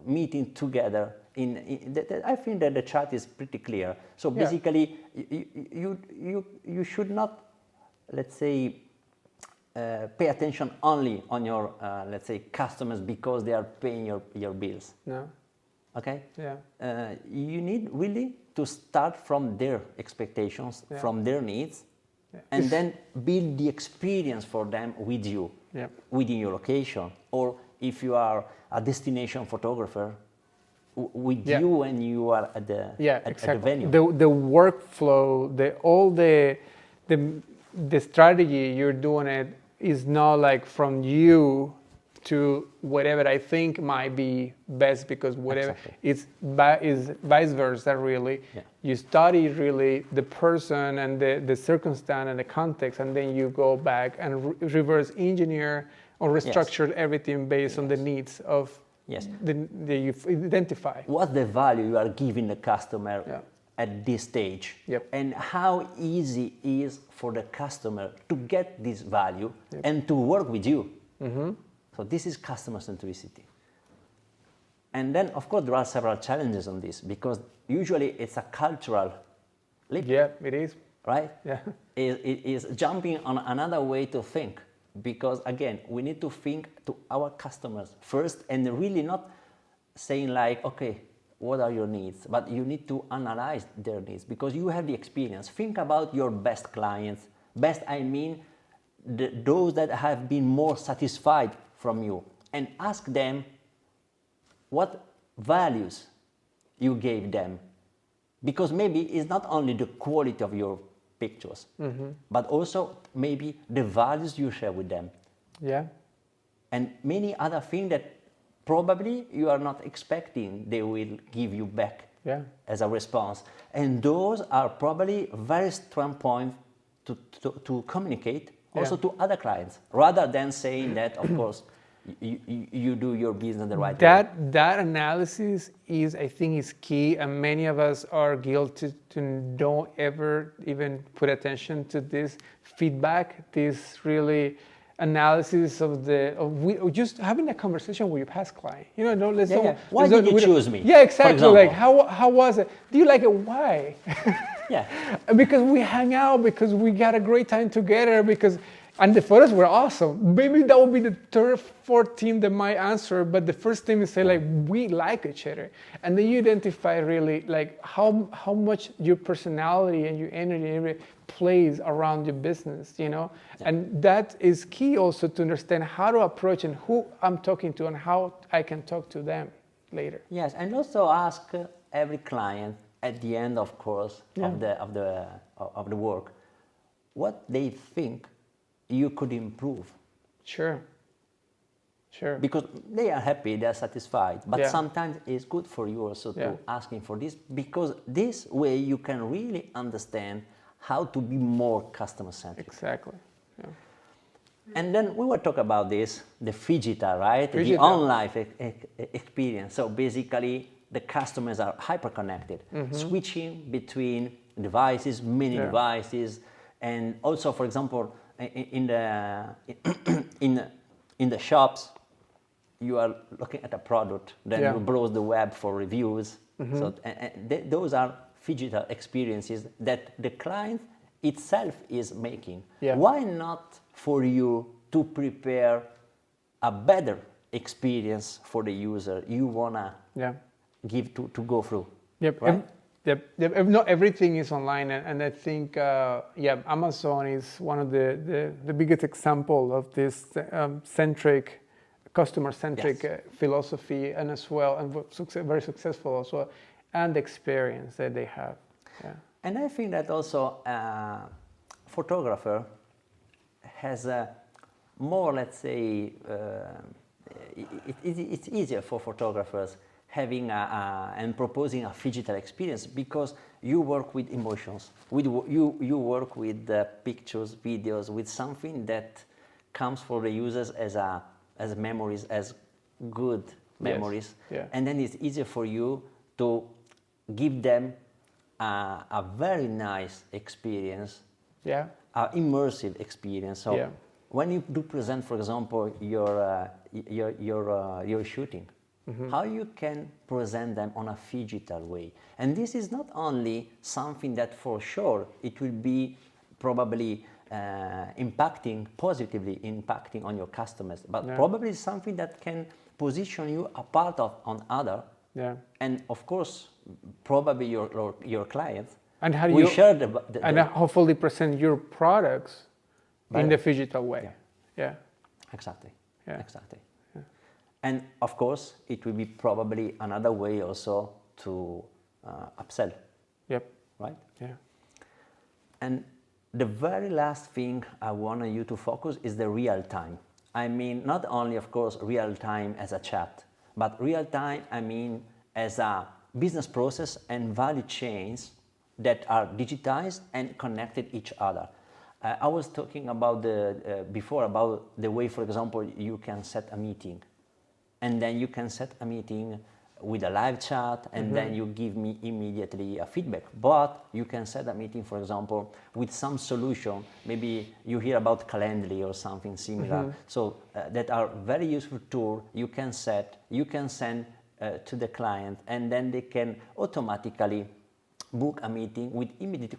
meeting together. I think that the chart is pretty clear. So basically, you should not, let's say, pay attention only on your, let's say, customers because they are paying your bills. No. Okay? Yeah. You need really to start from their expectations, from their needs, and then build the experience for them with you, within your location. Or if you are a destination photographer, with you when you are at the, at the venue. The workflow, all the strategy you're doing it is not like from you to whatever I think might be best, because whatever is vice versa really. You study really the person and the circumstance and the context, and then you go back and reverse engineer or restructure everything based on the needs of you identify. What's the value you are giving the customer at this stage, Yep. and how easy it is for the customer to get this value and to work with you. So this is customer centricity. And then, of course, there are several challenges on this, because usually it's a cultural leap. Yeah, it is. Right? Yeah. It is jumping on another way to think, because again, we need to think to our customers first, and really not saying like, okay, what are your needs? But you need to analyze their needs, because you have the experience. Think about your best clients. Best, I mean, those that have been more satisfied from you, and ask them what values you gave them. Because maybe it's not only the quality of your pictures, but also maybe the values you share with them. Yeah. And many other things that probably you are not expecting they will give you back as a response. And those are probably very strong points to communicate also to other clients, rather than saying that, of course, you do your business the right way. That analysis is, I think, is key, and many of us are guilty to don't ever even put attention to this feedback, this really analysis of just having a conversation with your past client. You know, why did you choose me? Yeah, exactly. Like how was it? Do you like it? Why? Yeah. Because we hang out, because we got a great time together, and the photos were awesome. Maybe that would be the third, fourth team that might answer, but the first team is say like, we like each other. And then you identify really like how much your personality and your energy plays around your business, you know? Yeah. And that is key also to understand how to approach and who I'm talking to and how I can talk to them later. Yes, and also ask every client at the end, of course, of the work, what they think you could improve. Sure. Because they are happy, they are satisfied, but sometimes it's good for you also to asking for this, because this way you can really understand how to be more customer centric. Exactly. Yeah. And then we were talking about this, the phygital, right? Phygital. The online experience. So basically, the customers are hyper connected, switching between devices, many devices, and also, for example, in the shops, you are looking at a product, then you browse the web for reviews. So those are digital experiences that the client itself is making. Why not for you to prepare a better experience for the user you wanna give to go through? Right? Not everything is online, and I think Amazon is one of the biggest example of this customer-centric philosophy, and as well, and very successful also, and experience that they have. Yeah. And I think that also photographer has a more, let's say, it's easier for photographers having and proposing a digital experience, because you work with emotions. You work with pictures, videos, with something that comes for the users as memories, as good memories. And then it's easier for you to give them a very nice experience, an immersive experience. So when you do present, for example, your shooting, how you can present them on a digital way. And this is not only something that for sure it will be probably positively impacting on your customers, but probably something that can position you apart on other. And of course, probably your clients. And how do you share and hopefully present your products in the digital way? Exactly. Exactly. And of course, it will be probably another way also to upsell. Right? And the very last thing I want you to focus is the real time. I mean, not only, of course, real time as a chat, but real time, I mean, as a business process and value chains that are digitized and connected each other. I was talking about before about the way, for example, you can set a meeting. And then you can set a meeting with a live chat, and then you give me immediately a feedback. But you can set a meeting, for example, with some solution. Maybe you hear about Calendly or something similar. So that are very useful tool you can send to the client, and then they can automatically book a meeting with immediate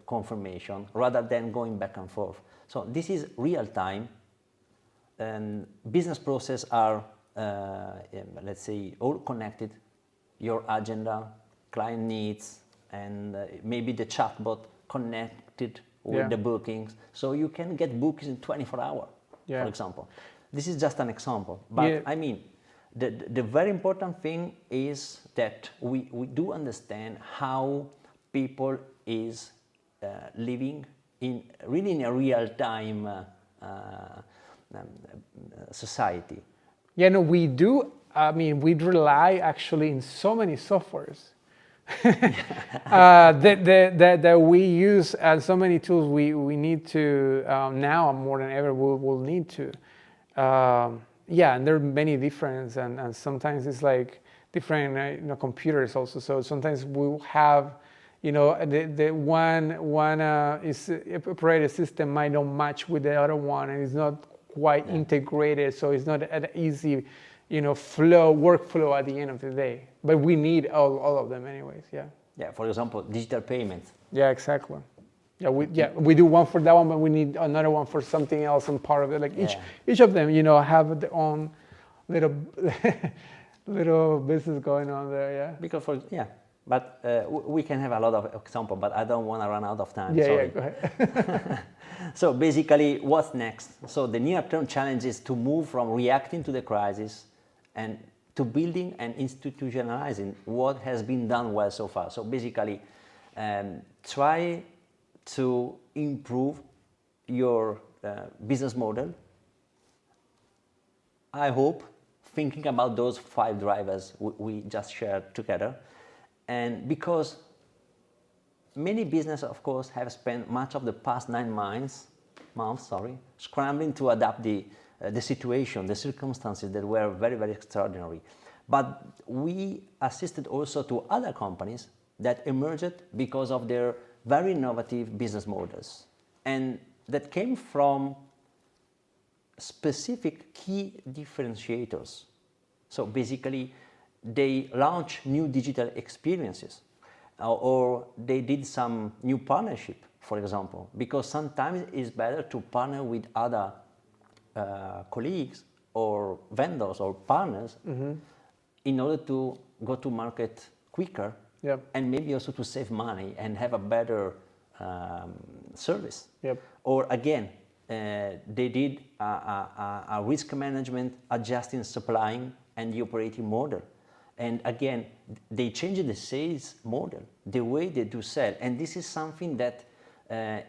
confirmation rather than going back and forth. So this is real time, and business process are let's say all connected. Your agenda, client needs, and maybe the chatbot connected with the bookings, so you can get bookings in 24 hours, for example. This is just an example, but I mean, the very important thing is that we do understand how people is living in a real-time society. Yeah, no, we do. I mean, we rely actually in so many softwares that we use, and so many tools we need to, now more than ever, we'll need to. Yeah, and there are many different, and sometimes it's like different computers also. So sometimes we'll have, the one is operating system might not match with the other one, and it's not quite integrated, so it's not an easy, workflow at the end of the day. But we need all of them anyways. Yeah, for example, digital payments. Yeah, exactly. We do one for that one, but we need another one for something else and part of it. Like each of them, have their own little little business going on there. Because but we can have a lot of examples, but I don't want to run out of time. Sorry. Go ahead. So basically, what's next? So the near-term challenge is to move from reacting to the crisis and to building and institutionalizing what has been done well so far. So basically, try to improve your business model. I hope thinking about those 5 drivers we just shared together. And because many businesses, of course, have spent much of the past 9 months, scrambling to adapt the situation, the circumstances that were very, very extraordinary. But we assisted also to other companies that emerged because of their very innovative business models, and that came from specific key differentiators. So basically, they launched new digital experiences, or they did some new partnership, for example, because sometimes it's better to partner with other colleagues or vendors or partners in order to go to market quicker, and maybe also to save money and have a better service. Or again, they did a risk management, adjusting supplying and the operating model. And again, they changed the sales model, the way they do sell. And this is something that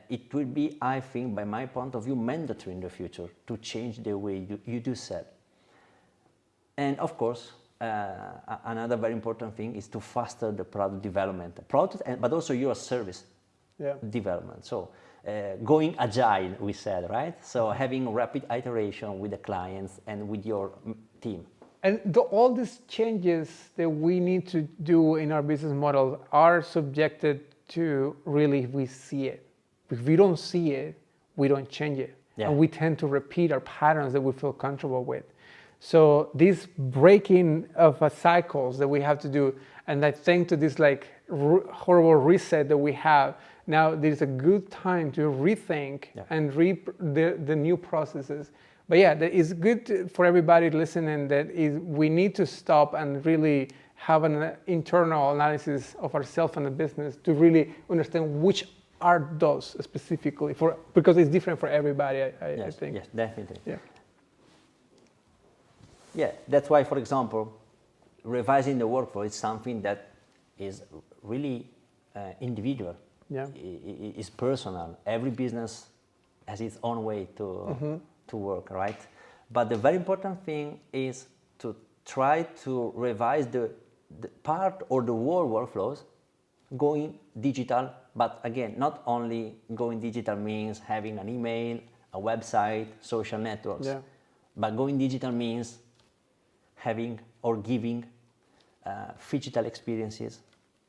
it will be, I think, by my point of view, mandatory in the future to change the way you do sell. And of course, another very important thing is to foster the product development, but also your service development. So going agile, we said, right? So having rapid iteration with the clients and with your team. And all these changes that we need to do in our business model are subjected to really if we see it. If we don't see it, we don't change it. And we tend to repeat our patterns that we feel comfortable with. So this breaking of cycles that we have to do, and I think to this like horrible reset that we have, now there's a good time to rethink and the new processes. But it's good for everybody listening that we need to stop and really have an internal analysis of ourselves and the business to really understand which are those specifically because it's different for everybody. I think. Yes, definitely. Yeah, that's why, for example, revising the workflow is something that is really individual. It's personal. Every business has its own way to work, right? But the very important thing is to try to revise the part or the whole workflows going digital. But again, not only going digital means having an email, a website, social networks, but going digital means having or giving digital experiences,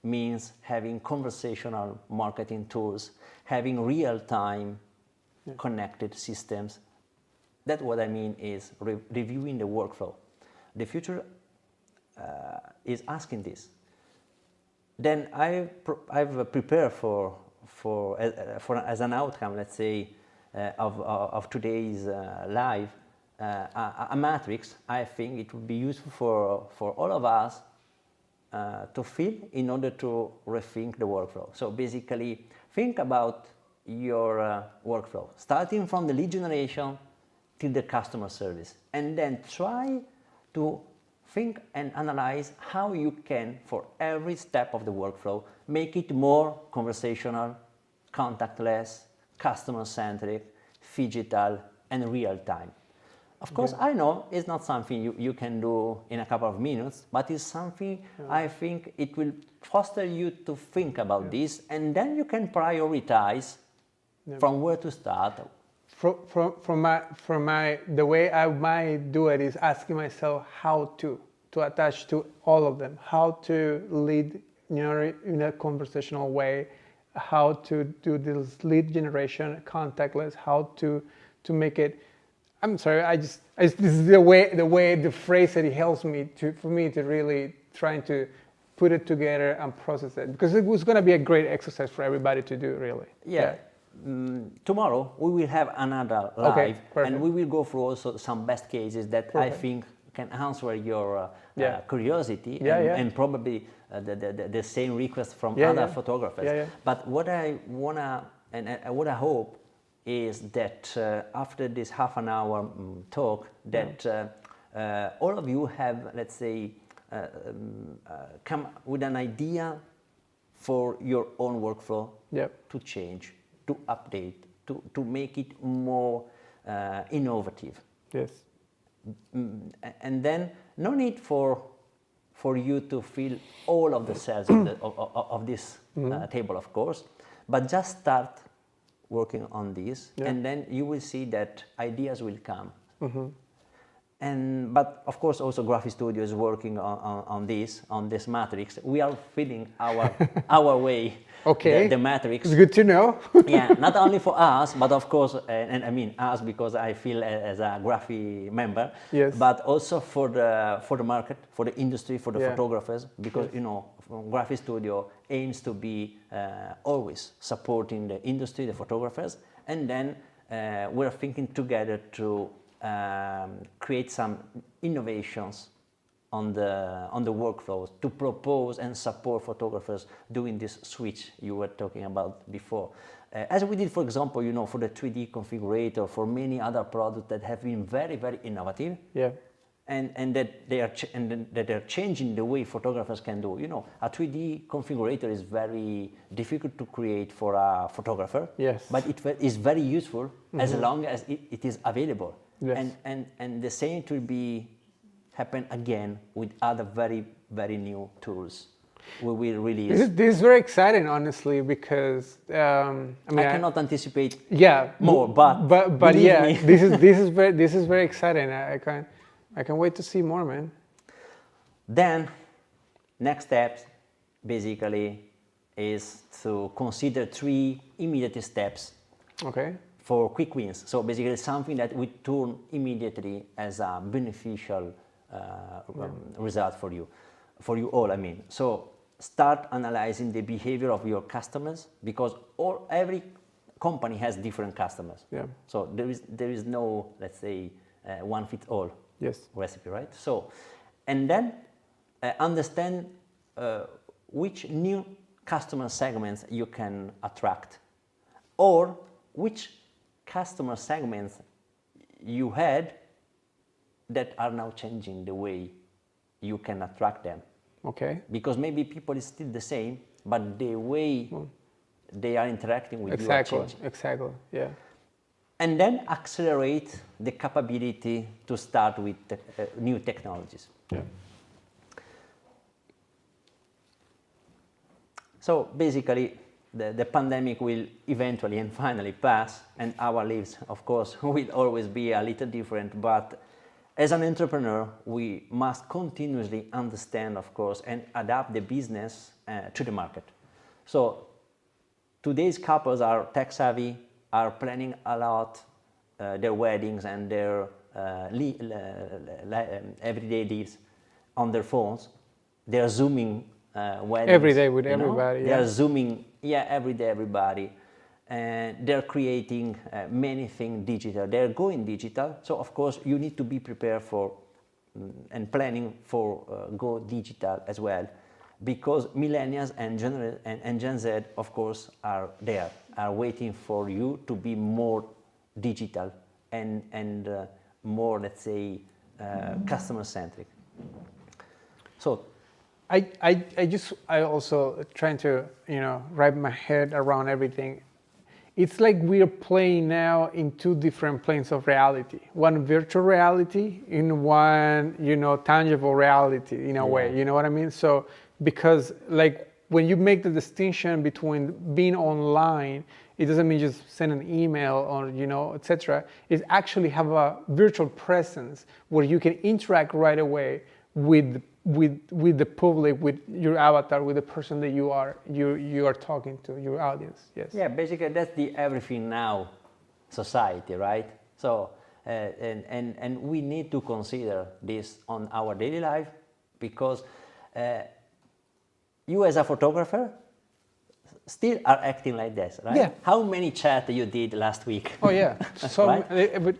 means having conversational marketing tools, having real-time connected systems. That's what I mean is reviewing the workflow. The future is asking this. Then I've prepared for as an outcome, let's say, of today's live, a matrix. I think it would be useful for all of us to fill in order to rethink the workflow. So basically, think about your workflow, starting from the lead generation till the customer service, and then try to think and analyze how you can, for every step of the workflow, make it more conversational, contactless, customer-centric, digital, and real-time. Of course, I know it's not something you can do in a couple of minutes, but it's something I think it will foster you to think about this, and then you can prioritize from where to start. The way I might do it is asking myself how to attach to all of them, how to lead, in a conversational way, how to do this lead generation contactless, how to make it. I'm sorry, this is the phrase that it helps me for me to really trying to put it together and process it, because it was going to be a great exercise for everybody to do, really. Yeah. Tomorrow we will have another live, and we will go through also some best cases that I think can answer your curiosity and probably the same request from other photographers. But what I wanna and what I hope is that after this half an hour talk, that all of you have, let's say, come with an idea for your own workflow to change, to update, to make it more innovative. Yes. And then no need for you to fill all of the cells of this table, of course, but just start working on this, and then you will see that ideas will come. But of course, also Graphistudio is working on this matrix. We are filling our way the matrix. It's good to know. Yeah, not only for us, but of course, and I mean us because I feel as a Graphi member. Yes. But also for the market, for the industry, for the photographers, because Graphistudio aims to be always supporting the industry, the photographers, and then we're thinking together to create some innovations on the workflows to propose and support photographers doing this switch you were talking about before. As we did, for example, for the 3D configurator, for many other products that have been very, very innovative. Yeah. And that they are changing the way photographers can do. A 3D configurator is very difficult to create for a photographer. Yes. But it is very useful as long as it is available. Yes. And the same will happen again with other very, very new tools. We will release. This is very exciting, honestly, because I cannot anticipate more, but yeah, this is very exciting. I can wait to see more, man. Then, next steps, basically, is to consider 3 immediate steps. Okay. For quick wins. So basically something that we turn immediately as a beneficial result for you all, I mean. So start analyzing the behavior of your customers, because every company has different customers. Yeah. So there is no, let's say, one fits all recipe, right? So, and then understand which new customer segments you can attract, or which customer segments you had that are now changing the way you can attract them. Okay. Because maybe people is still the same, but the way they are interacting with you are changing. Exactly, yeah. And then accelerate the capability to start with new technologies. Yeah. So basically, the pandemic will eventually and finally pass, and our lives, of course, will always be a little different, but as an entrepreneur, we must continuously understand, of course, and adapt the business to the market. So today's couples are tech savvy, are planning a lot their weddings and their everyday lives on their phones. They are Zooming weddings. Every day with everybody. They are Zooming, every day everybody. And they're creating many things digital. They're going digital. So of course you need to be prepared for and planning for go digital as well, because millennials and Gen Z, of course, are there, are waiting for you to be more digital and more, let's say, customer centric. So I also trying to, wrap my head around everything. It's like we're playing now in two different planes of reality. One virtual reality in one, tangible reality in a way, you know what I mean? So, because like when you make the distinction between being online, it doesn't mean just send an email or, etc. It actually have a virtual presence where you can interact right away with the public, with your avatar, with the person that you are talking to, your audience. Yes. Yeah, basically that's the everything now society, right? So and we need to consider this on our daily life, because you as a photographer still are acting like this, right? Yeah. How many chat you did last week? Oh yeah, so right?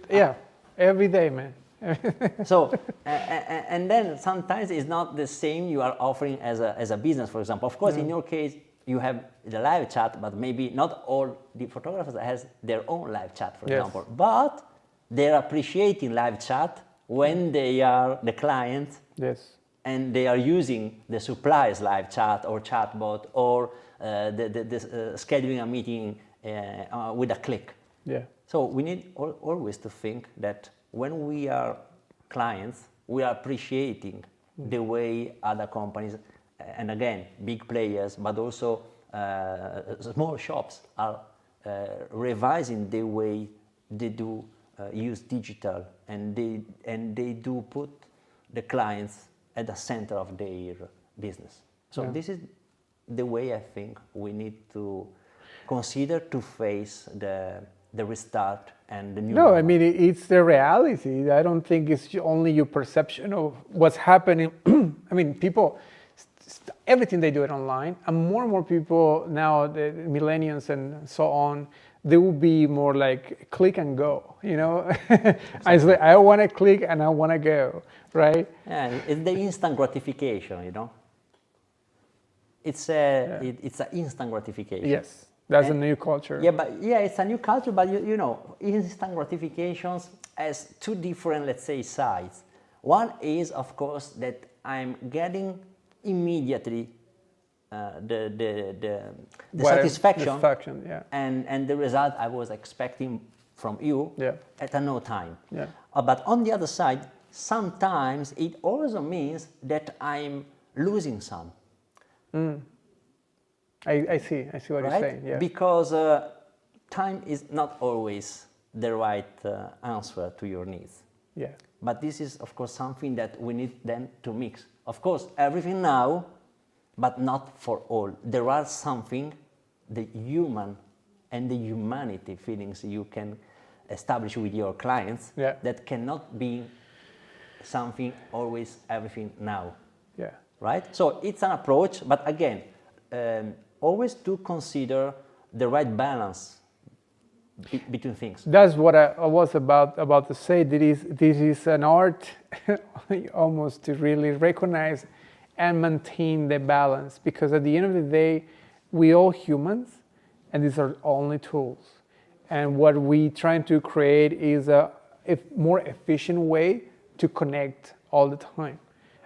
Every day, man. So and then sometimes it's not the same you are offering as a business, for example. Of course, in your case you have the live chat, but maybe not all the photographers has their own live chat, for example. But they're appreciating live chat when they are the client. Yes. And they are using the supplier's live chat or chatbot or the scheduling a meeting with a click. Yeah. So we need always to think that when we are clients, we are appreciating the way other companies, and again, big players, but also small shops are revising the way they do use digital, and they do put the clients at the center of their business. So this is the way I think we need to consider to face the restart and the new. No, I mean, it's the reality. I don't think it's only your perception of what's happening. I mean, people, everything they do it online, and more people now, the millennials and so on, they will be more like click and go, Exactly. I want to click and I want to go, right? Yeah, it's the instant gratification, It's an instant gratification. Yes. That's a new culture. Yeah, but it's a new culture, but instant gratifications has two different, let's say, sides. One is, of course, that I'm getting immediately the satisfaction, and the result I was expecting from you at no time. Yeah. But on the other side, sometimes it also means that I'm losing some. I see what you're saying. Yeah. Because time is not always the right answer to your needs. Yeah. But this is, of course, something that we need then to mix. Of course, everything now, but not for all. There are something, the human and the humanity feelings you can establish with your clients that cannot be something always everything now. Yeah. Right? So it's an approach, but again, always to consider the right balance between things. That's what I was about to say. This is an art almost to really recognize and maintain the balance, because at the end of the day, we all humans, and these are only tools. And what we trying to create is a more efficient way to connect all the time.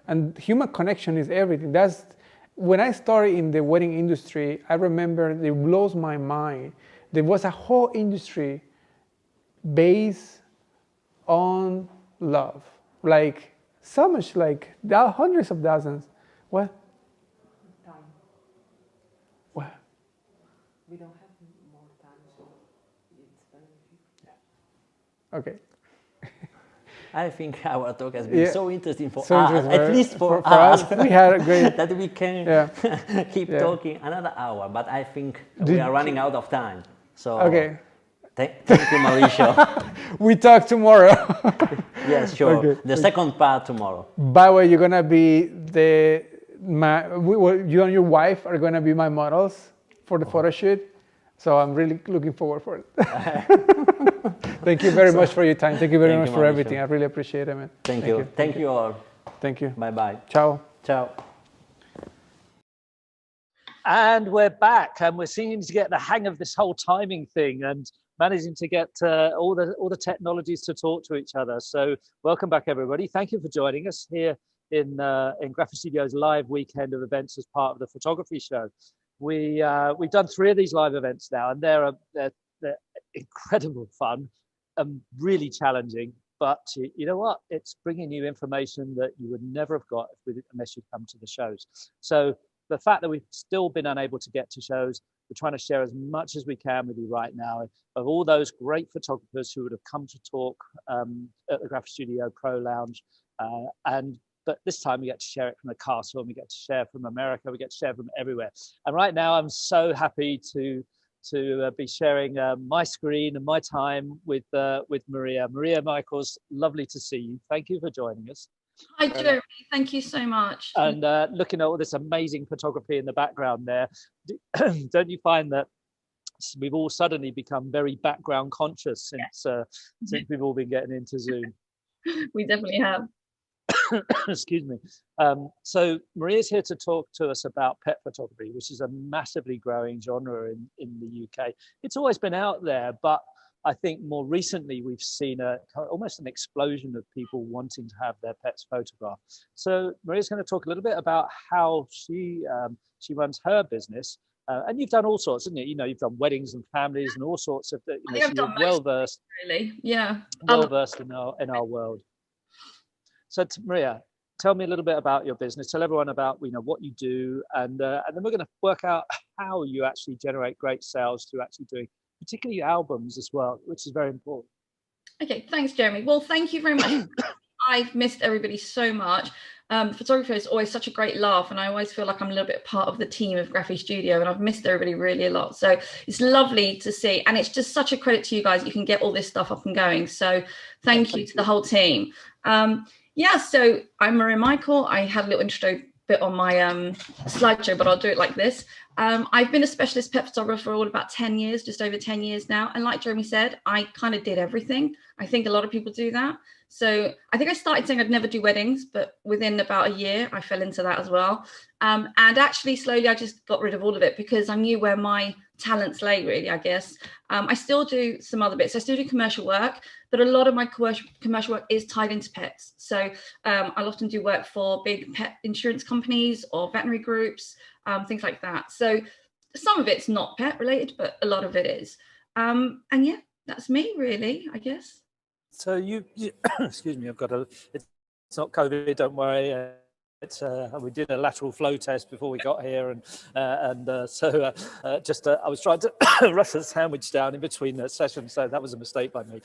And human connection is everything. That's when I started in the wedding industry. I remember it blows my mind. There was a whole industry based on love, like so much, like hundreds of thousands. What? Time. What? We don't have more time, so it's very. Okay. I think our talk has been so interesting for so us, at least for us. We had a great that we can keep talking another hour, but I think we are running out of time. So okay. Thank you, Mauricio. We talk tomorrow. Yes, sure. Okay. The second part tomorrow. By the way, you're gonna be you and your wife are gonna be my models for the photo shoot. So I'm really looking forward for it. Thank you very much for your time. Thank you very much for everything. I really appreciate it, man. Thank you. Thank you all. Thank you. Bye-bye. Ciao. Ciao. And we're back, and we're seeming to get the hang of this whole timing thing and managing to get all the technologies to talk to each other. So welcome back, everybody. Thank you for joining us here in Graphistudio's live weekend of events as part of the photography show. We've done 3 of these live events now, and they're incredible fun and really challenging. But you know what? It's bringing you information that you would never have got unless you come to the shows. So the fact that we've still been unable to get to shows, we're trying to share as much as we can with you right now of all those great photographers who would have come to talk at the Graphistudio Pro Lounge. But this time we get to share it from the castle, and we get to share from America, we get to share from everywhere. And right now I'm so happy to be sharing my screen and my time with Maria. Maria Michaels, lovely to see you. Thank you for joining us. Hi, Jeremy. Thank you so much. And looking at all this amazing photography in the background there, don't you find that we've all suddenly become very background conscious since we've all been getting into Zoom? We definitely have. Excuse me. So Maria's here to talk to us about pet photography, which is a massively growing genre in the UK. It's always been out there, but I think more recently we've seen almost an explosion of people wanting to have their pets photographed. So Maria's going to talk a little bit about how she runs her business. And you've done all sorts, isn't it? You know, you've done weddings and families and all sorts of. You're well versed. Really, yeah. Well versed in our world. So Maria, tell me a little bit about your business. Tell everyone about what you do, and then we're going to work out how you actually generate great sales through actually doing particularly albums as well, which is very important. Okay, thanks, Jeremy. Well, thank you very much. I've missed everybody so much. Photography is always such a great laugh, and I always feel like I'm a little bit part of the team of Graphistudio, and I've missed everybody really a lot. So it's lovely to see, and it's just such a credit to you guys. You can get all this stuff up and going. So thank you to the whole team. Yeah, so I'm Maria Michael. I had a little intro bit on my slideshow, but I'll do it like this. I've been a specialist pet photographer for all about 10 years, just over 10 years now. And like Jeremy said, I kind of did everything. I think a lot of people do that. So I think I started saying I'd never do weddings, but within about a year, I fell into that as well. And actually, slowly, I just got rid of all of it because I knew where my talents lay, really, I guess. I still do some other bits. I still do commercial work, but a lot of my commercial work is tied into pets. So I'll often do work for big pet insurance companies or veterinary groups, things like that. So some of it's not pet related, but a lot of it is. And yeah, that's me, really, I guess. So you excuse me, it's not COVID, don't worry. We did a lateral flow test before we got here, I was trying to rush a sandwich down in between the sessions, so that was a mistake by me.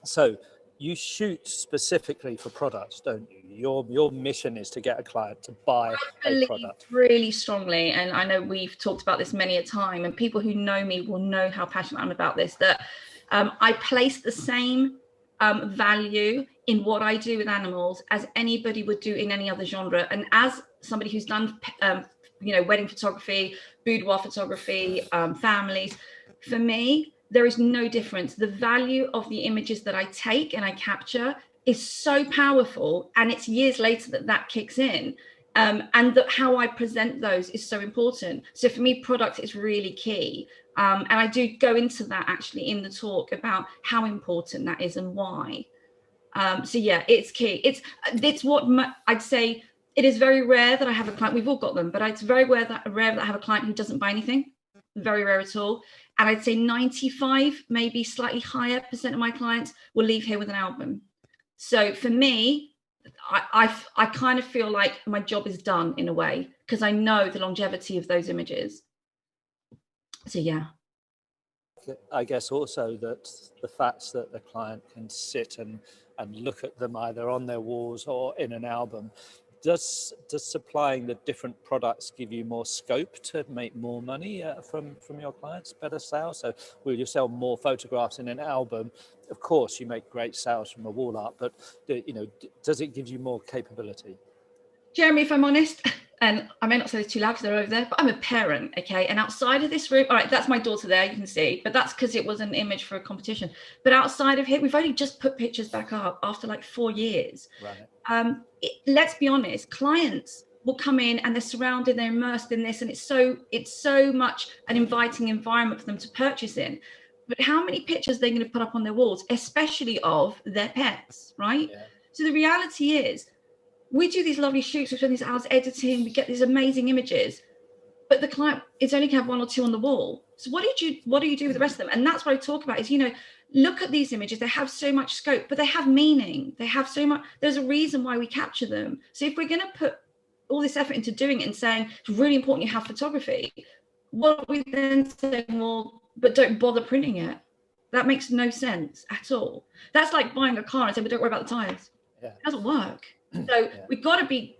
So you shoot specifically for products, don't you? Your mission is to get a client to buy a product. Really strongly, and I know we've talked about this many a time, and people who know me will know how passionate I'm about this, that I place the same value in what I do with animals as anybody would do in any other genre. And as somebody who's done, wedding photography, boudoir photography, families, for me, there is no difference. The value of the images that I take and I capture is so powerful, and it's years later that kicks in. And how I present those is so important. So for me, product is really key. And I do go into that actually in the talk about how important that is and why. So yeah, it's key. It's what I'd say. It is very rare that I have a client. We've all got them, but it's very rare that I have a client who doesn't buy anything. Very rare at all. And I'd say 95, maybe slightly higher % of my clients will leave here with an album. So for me, I kind of feel like my job is done in a way, because I know the longevity of those images. So yeah. I guess also that the fact that the client can sit and look at them either on their walls or in an album, does supplying the different products give you more scope to make more money from your clients, better sales? So will you sell more photographs in an album? Of course, you make great sales from a wall art, but does it give you more capability? Jeremy, if I'm honest, and I may not say this too loud because they're over there, but I'm a parent, okay? And outside of this room, all right, that's my daughter there, you can see, but that's because it was an image for a competition. But outside of here, we've only just put pictures back up after like 4 years. Right. Let's be honest, clients will come in and they're surrounded, they're immersed in this, and it's so much an inviting environment for them to purchase in. But how many pictures are they going to put up on their walls, especially of their pets, right? Yeah. So the reality is, we do these lovely shoots, we spend these hours editing, we get these amazing images, but the client is only going to have 1 or 2 on the wall. So what do you do with the rest of them? And that's what I talk about is, look at these images, they have so much scope, but they have meaning. They have so much, there's a reason why we capture them. So if we're going to put all this effort into doing it and saying it's really important you have photography, what are we then saying, well, but don't bother printing it? That makes no sense at all. That's like buying a car and saying, but don't worry about the tires. Yeah. It doesn't work. So we've got to be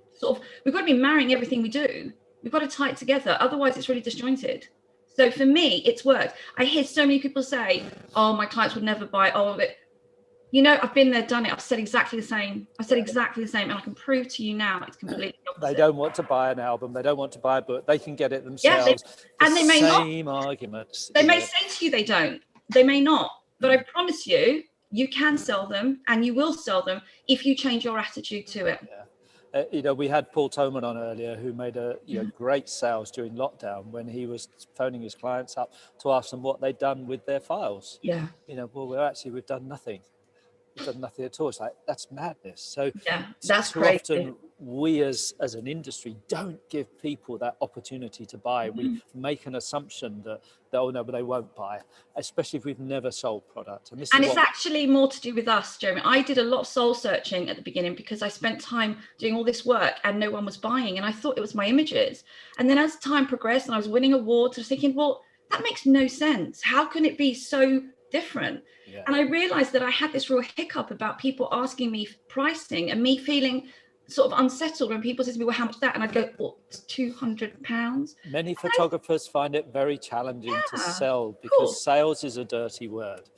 marrying everything we do. We've got to tie it together. Otherwise, it's really disjointed. So for me, it's worked. I hear so many people say, oh, my clients would never buy all of it. I've been there, done it. I've said exactly the same. And I can prove to you now it's completely opposite. They don't want to buy an album. They don't want to buy a book. They can get it themselves. Yeah, and they may not. Same arguments. They may say to you they don't. They may not. But I promise you, you can sell them and you will sell them if you change your attitude to it. Yeah. We had Paul Toman on earlier, who made great sales during lockdown when he was phoning his clients up to ask them what they'd done with their files. Yeah. Well, we've done nothing. We've done nothing at all. It's like, that's madness. So that's too crazy. often we as an industry don't give people that opportunity to buy. We make an assumption that oh no, but they won't buy, especially if we've never sold product. And it's actually more to do with us, Jeremy. I did a lot of soul searching at the beginning because I spent time doing all this work and no one was buying. And I thought it was my images. And then as time progressed and I was winning awards, I was thinking, well, that makes no sense. How can it be so different? Yeah. And I realized that I had this real hiccup about people asking me pricing and me feeling sort of unsettled when people say to me, well, how much is that? And I'd go, well, it's £200. Many photographers find it very challenging to sell because sales is a dirty word.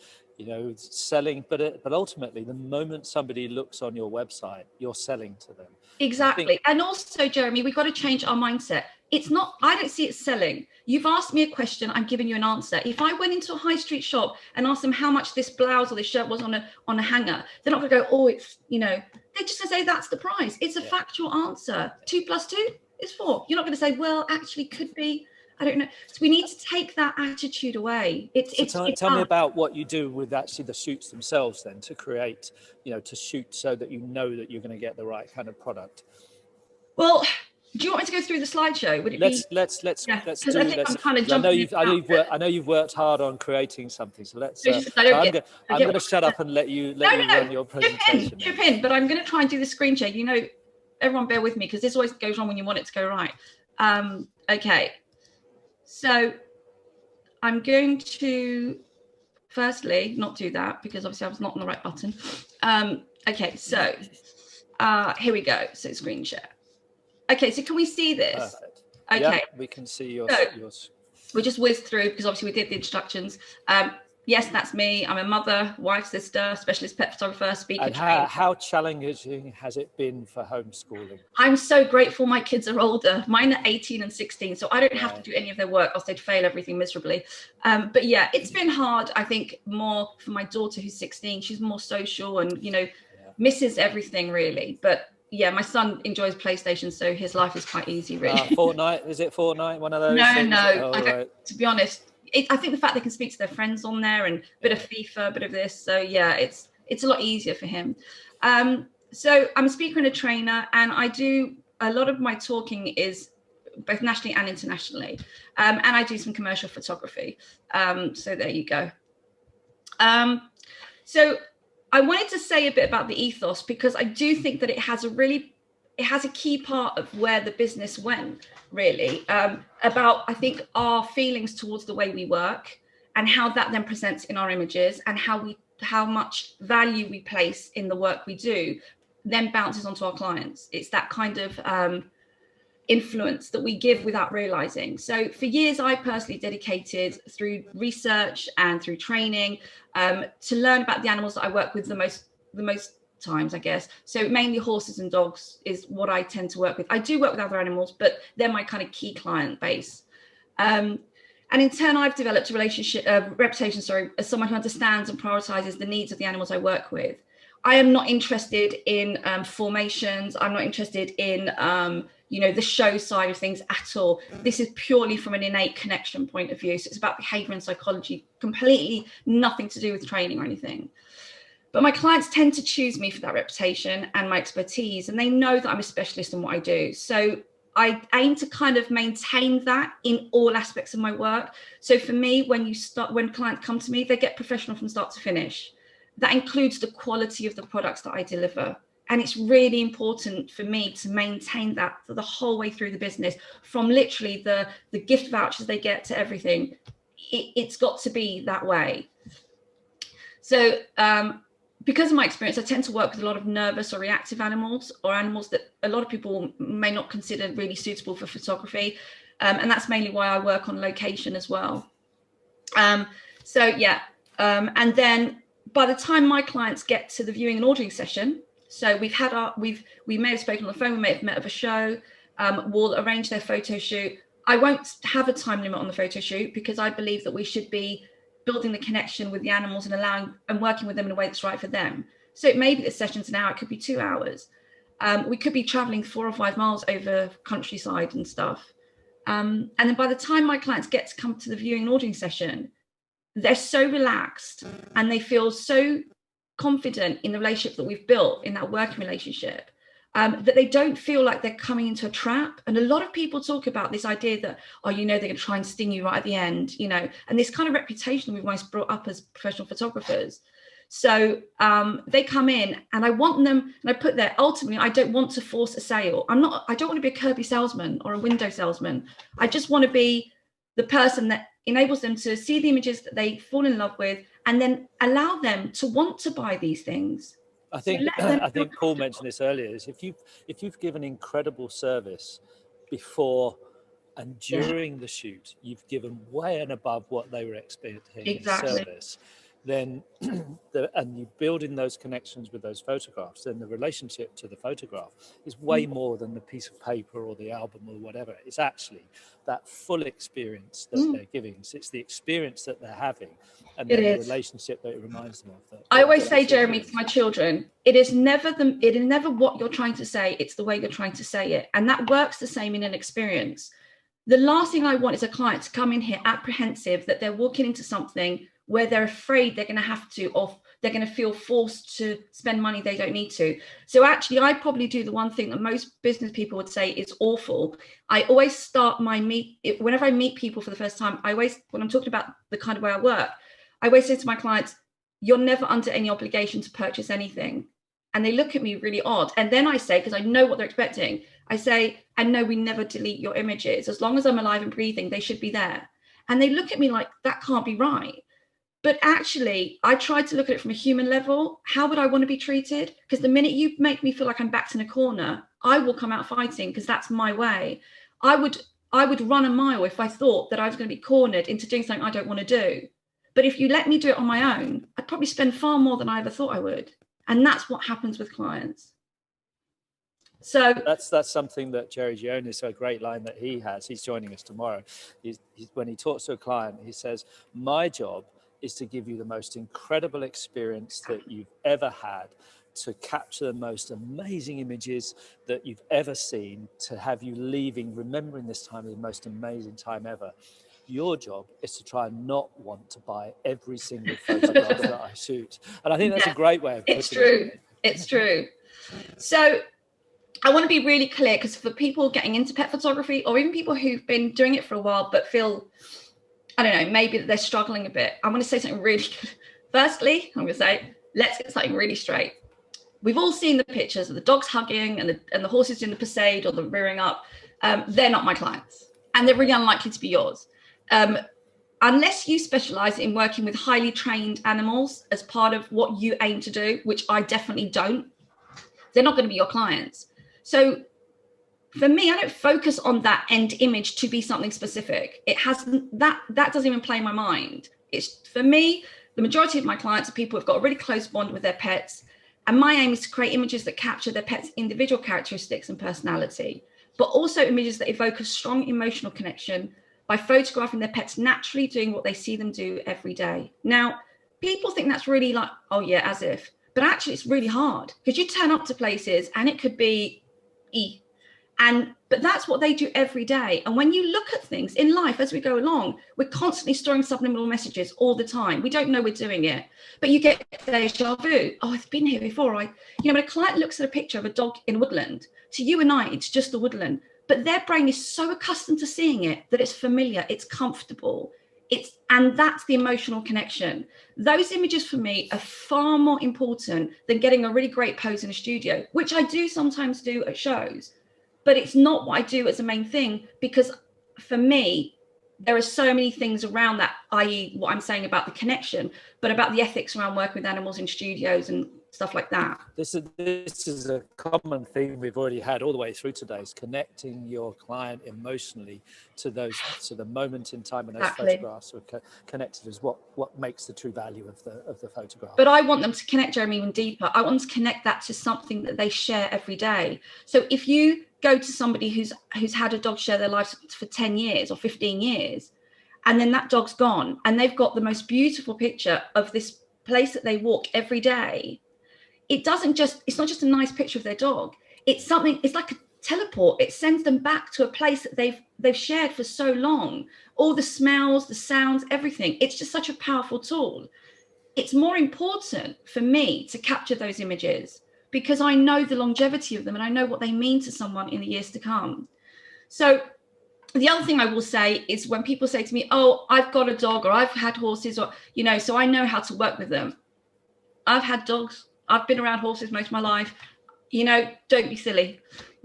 Selling, but ultimately, the moment somebody looks on your website, you're selling to them. Exactly. And also, Jeremy, we've got to change our mindset. It's not, I don't see it selling. You've asked me a question, I'm giving you an answer. If I went into a high street shop and asked them how much this blouse or this shirt was on a hanger, they're not going to go, oh, it's, they're just going to say that's the price. It's a factual answer. 2 + 2 is 4. You're not going to say, well, actually could be. I don't know. So we need to take that attitude away. Tell me about what you do with actually the shoots themselves then to create, to shoot so that you know that you're going to get the right kind of product. Well, do you want me to go through the slideshow? Would it let's be? Let's do. I think I'm kind of jumping. I know you've worked hard on creating something. So let's. I'm going to shut up and let you run your presentation. Chip in, but I'm going to try and do the screen share. Everyone bear with me because this always goes wrong when you want it to go right. Okay. So I'm going to firstly not do that because obviously I was not on the right button. Okay, so here we go. So screen share. Okay, so can we see this? Perfect. Okay. Yeah, we can see yours. We just whizzed through because obviously we did the introductions. Yes, that's me. I'm a mother, wife, sister, specialist pet photographer, speaker. And how challenging has it been for homeschooling? I'm so grateful my kids are older. Mine are 18 and 16, so I don't have to do any of their work, else they'd fail everything miserably. But yeah, it's been hard, I think, more for my daughter who's 16. She's more social and, misses everything really. But yeah, my son enjoys PlayStation, so his life is quite easy really. Fortnite, is it Fortnite, one of those? No. To be honest, I think the fact they can speak to their friends on there and a bit of FIFA, a bit of this. So yeah, it's a lot easier for him. So I'm a speaker and a trainer, and I do a lot of my talking is both nationally and internationally. And I do some commercial photography. So there you go. So I wanted to say a bit about the ethos because I do think that it has a key part of where the business went, really, about, I think, our feelings towards the way we work and how that then presents in our images, and how much value we place in the work we do then bounces onto our clients. It's that kind of influence that we give without realizing. So for years, I personally dedicated through research and through training to learn about the animals that I work with the most times, I guess. So mainly horses and dogs is what I tend to work with. I do work with other animals, but they're my kind of key client base. And in turn, I've developed a reputation, as someone who understands and prioritizes the needs of the animals I work with. I am not interested in formations. I'm not interested in, the show side of things at all. This is purely from an innate connection point of view. So it's about behavior and psychology, completely nothing to do with training or anything. But my clients tend to choose me for that reputation and my expertise, and they know that I'm a specialist in what I do. So I aim to kind of maintain that in all aspects of my work. So for me, when clients come to me, they get professional from start to finish. That includes the quality of the products that I deliver. And it's really important for me to maintain that for the whole way through the business, from literally the gift vouchers they get to everything. It's got to be that way. So because of my experience, I tend to work with a lot of nervous or reactive animals, or animals that a lot of people may not consider really suitable for photography. And that's mainly why I work on location as well. And then by the time my clients get to the viewing and ordering session, so we may have spoken on the phone, we may have met at a show, we'll arrange their photo shoot. I won't have a time limit on the photo shoot, because I believe that we should be building the connection with the animals and allowing and working with them in a way that's right for them. So it may be that session's an hour, it could be 2 hours. We could be traveling 4 or 5 miles over countryside and stuff. And then by the time my clients get to come to the viewing and ordering session, they're so relaxed and they feel so confident in the relationship that we've built, in that working relationship, that they don't feel like they're coming into a trap. And a lot of people talk about this idea that, they're going to try and sting you right at the end, and this kind of reputation we've always brought up as professional photographers. So they come in and I want them, and I put there, ultimately, I don't want to force a sale. I don't want to be a Kirby salesman or a window salesman. I just want to be the person that enables them to see the images that they fall in love with, and then allow them to want to buy these things. I think Paul mentioned this earlier, is if you've given incredible service before and during the shoot, you've given way and above what they were expecting in service, then and you build in those connections with those photographs, then the relationship to the photograph is way more than the piece of paper or the album or whatever. It's actually that full experience that they're giving. So it's the experience that they're having, and then the relationship that it reminds them of. I always say, Jeremy, to my children, it is never what you're trying to say, it's the way you're trying to say it. And that works the same in an experience. The last thing I want is a client to come in here apprehensive that they're walking into something where they're afraid they're going to have to, or they're going to feel forced to spend money they don't need to. So actually, I probably do the one thing that most business people would say is awful. I always start whenever I meet people for the first time, when I'm talking about the kind of way I work, I always say to my clients, you're never under any obligation to purchase anything. And they look at me really odd. And then I say, because I know what they're expecting, I say, and no, we never delete your images. As long as I'm alive and breathing, they should be there. And they look at me like, that can't be right. But actually, I tried to look at it from a human level. How would I want to be treated? Because the minute you make me feel like I'm backed in a corner, I will come out fighting, because that's my way. I would run a mile if I thought that I was going to be cornered into doing something I don't want to do. But if you let me do it on my own, I'd probably spend far more than I ever thought I would. And that's what happens with clients. So that's something that Jerry Gionis, a great line that he has. He's joining us tomorrow. When he talks to a client, he says, my job is to give you the most incredible experience that you've ever had, to capture the most amazing images that you've ever seen, to have you leaving, remembering this time as the most amazing time ever. Your job is to try and not want to buy every single photograph that I shoot. And I think that's a great way of putting it. It's true. It's true. So I want to be really clear, because for people getting into pet photography, or even people who've been doing it for a while but feel, I don't know, maybe that they're struggling a bit, I'm going to say something really good. Firstly, I'm going to say, let's get something really straight. We've all seen the pictures of the dogs hugging and the horses doing the passade or the rearing up. They're not my clients, and they're really unlikely to be yours. unless you specialize in working with highly trained animals as part of what you aim to do, which I definitely don't, they're not going to be your clients. So for me, I don't focus on that end image to be something specific. It hasn't, that doesn't even play in my mind. It's, for me, the majority of my clients are people who've got a really close bond with their pets. And my aim is to create images that capture their pet's individual characteristics and personality, but also images that evoke a strong emotional connection by photographing their pets naturally doing what they see them do every day. Now, people think that's really like, oh yeah, as if, but actually it's really hard because you turn up to places and it could be but that's what they do every day. And when you look at things in life as we go along, we're constantly storing subliminal messages all the time. We don't know we're doing it, but you get deja vu. Oh, I've been here before. When a client looks at a picture of a dog in woodland, to you and I, it's just the woodland, but their brain is so accustomed to seeing it that it's familiar, it's comfortable. And that's the emotional connection. Those images for me are far more important than getting a really great pose in a studio, which I do sometimes do at shows. But it's not what I do as a main thing, because for me, there are so many things around that, i.e. what I'm saying about the connection, but about the ethics around working with animals in studios and stuff like that. This is a common theme we've already had all the way through today, is connecting your client emotionally to the moment in time when those photographs are connected is what makes the true value of the photograph. But I want them to connect, Jeremy, even deeper. I want them to connect that to something that they share every day. So if you go to somebody who's had a dog share their lives for 10 years or 15 years, and then that dog's gone, and they've got the most beautiful picture of this place that they walk every day, it's not just a nice picture of their dog. It's like a teleport. It sends them back to a place that they've shared for so long. All the smells, the sounds, everything. It's just such a powerful tool. It's more important for me to capture those images because I know the longevity of them and I know what they mean to someone in the years to come. So the other thing I will say is when people say to me, oh, I've got a dog or I've had horses or, so I know how to work with them. I've had dogs. I've been around horses most of my life. Don't be silly.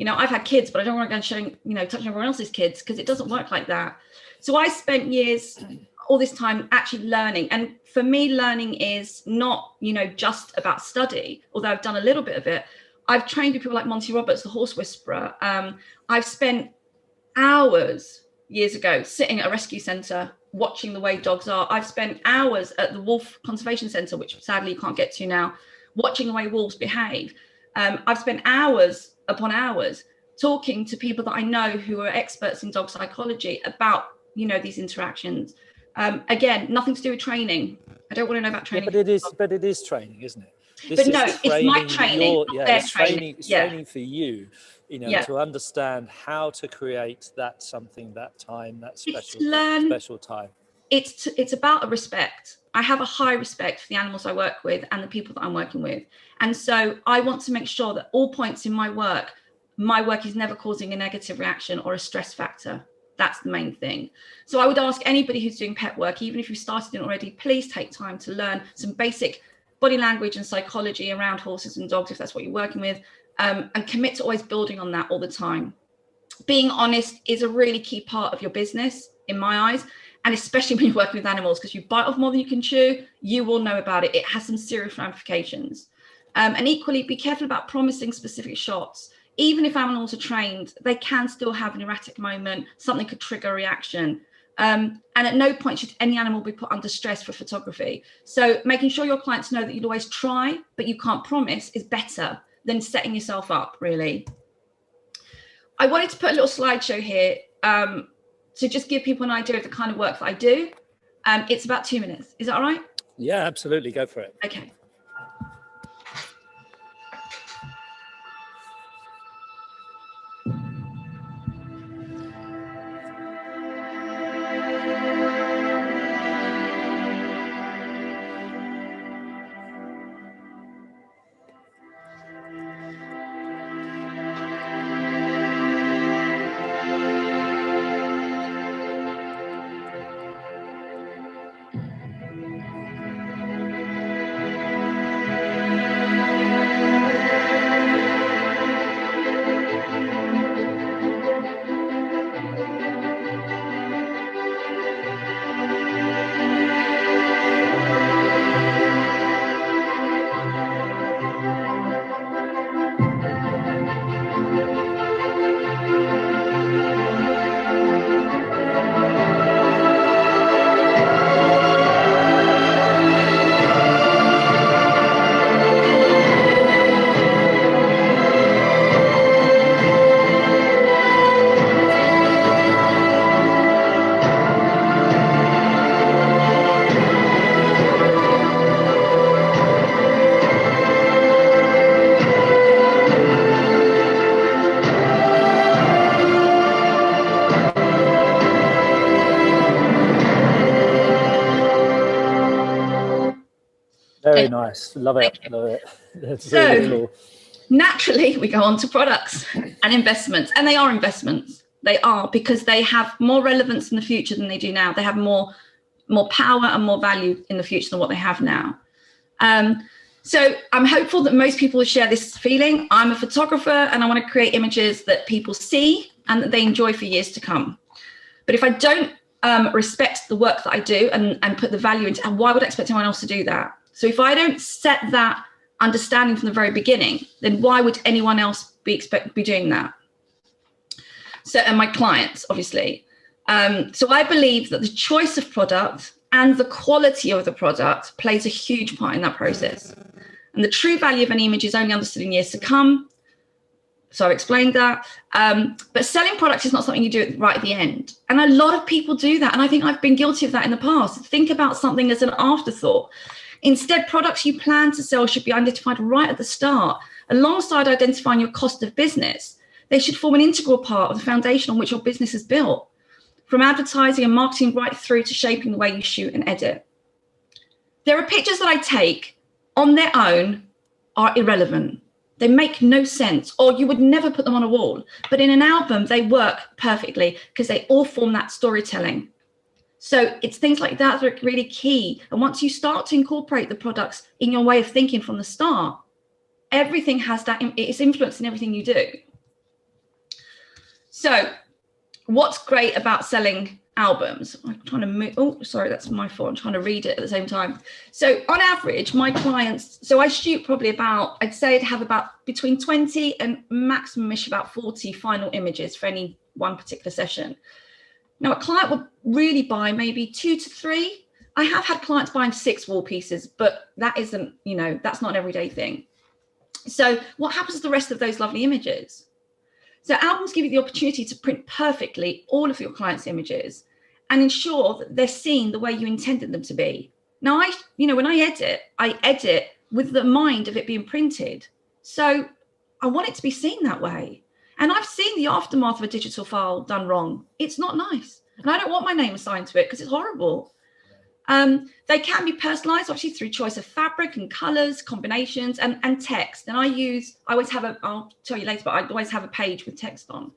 I've had kids, but I don't want to go touching everyone else's kids because it doesn't work like that. So I spent years, all this time actually learning. And for me, learning is not, just about study, although I've done a little bit of it. I've trained with people like Monty Roberts, the horse whisperer. I've spent hours years ago sitting at a rescue centre watching the way dogs are. I've spent hours at the Wolf Conservation Centre, which sadly you can't get to now, watching the way wolves behave. I've spent hours upon hours talking to people that I know who are experts in dog psychology about, these interactions. Again, nothing to do with training. I don't want to know about training. Yeah, but it is training, isn't it? It's my training, not their training. It's training for you, to understand how to create that time, that special time. It's about a respect. I have a high respect for the animals I work with and the people that I'm working with. And so I want to make sure that all points in my work is never causing a negative reaction or a stress factor. That's the main thing. So I would ask anybody who's doing pet work, even if you've started it already, please take time to learn some basic body language and psychology around horses and dogs, if that's what you're working with, and commit to always building on that all the time. Being honest is a really key part of your business, in my eyes, and especially when you're working with animals, because you bite off more than you can chew, you will know about it. It has some serious ramifications. And equally, be careful about promising specific shots. Even if animals are trained, they can still have an erratic moment. Something could trigger a reaction. And at no point should any animal be put under stress for photography. So making sure your clients know that you'd always try, but you can't promise is better than setting yourself up, really. I wanted to put a little slideshow here to just give people an idea of the kind of work that I do. It's about 2 minutes. Is that all right? Yeah, absolutely. Go for it. Okay. very nice. Love it. Love it. That's So, really cool. Naturally, we go on to products and investments, and they are investments. They are, because they have more relevance in the future than they do now. They have more power and more value in the future than what they have now. So I'm hopeful that most people will share this feeling. I'm a photographer and I want to create images that people see and that they enjoy for years to come. But if I don't respect the work that I do and put the value into, and why would I expect anyone else to do that? So if I don't set that understanding from the very beginning, then why would anyone else be doing that? So, and my clients, obviously. So I believe that the choice of product and the quality of the product plays a huge part in that process. And the true value of an image is only understood in years to come. So I've explained that. But selling products is not something you do right at the end. And a lot of people do that. And I think I've been guilty of that in the past. Think about something as an afterthought. Instead, products you plan to sell should be identified right at the start. Alongside identifying your cost of business, they should form an integral part of the foundation on which your business is built. From advertising and marketing right through to shaping the way you shoot and edit. There are pictures that I take on their own are irrelevant. They make no sense, or you would never put them on a wall. But in an album, they work perfectly because they all form that storytelling. So it's things like that that are really key. And once you start to incorporate the products in your way of thinking from the start, everything has that, it's influence in everything you do. So what's great about selling albums? I'm trying to move. Oh, sorry, that's my fault. I'm trying to read it at the same time. So on average, my clients, so I shoot probably about, I'd say I'd have about between 20 and maximum-ish about 40 final images for any one particular session. Now, a client would really buy maybe 2 to 3. I have had clients buying 6 wall pieces, but that isn't, you know, that's not an everyday thing. So what happens to the rest of those lovely images? So albums give you the opportunity to print perfectly all of your clients' images and ensure that they're seen the way you intended them to be. Now, when I edit with the mind of it being printed. So I want it to be seen that way. And I've seen the aftermath of a digital file done wrong. It's not nice. And I don't want my name assigned to it because it's horrible. They can be personalized, obviously, through choice of fabric and colors, combinations, and text. And I always have I'll tell you later, but I always have a page with text on.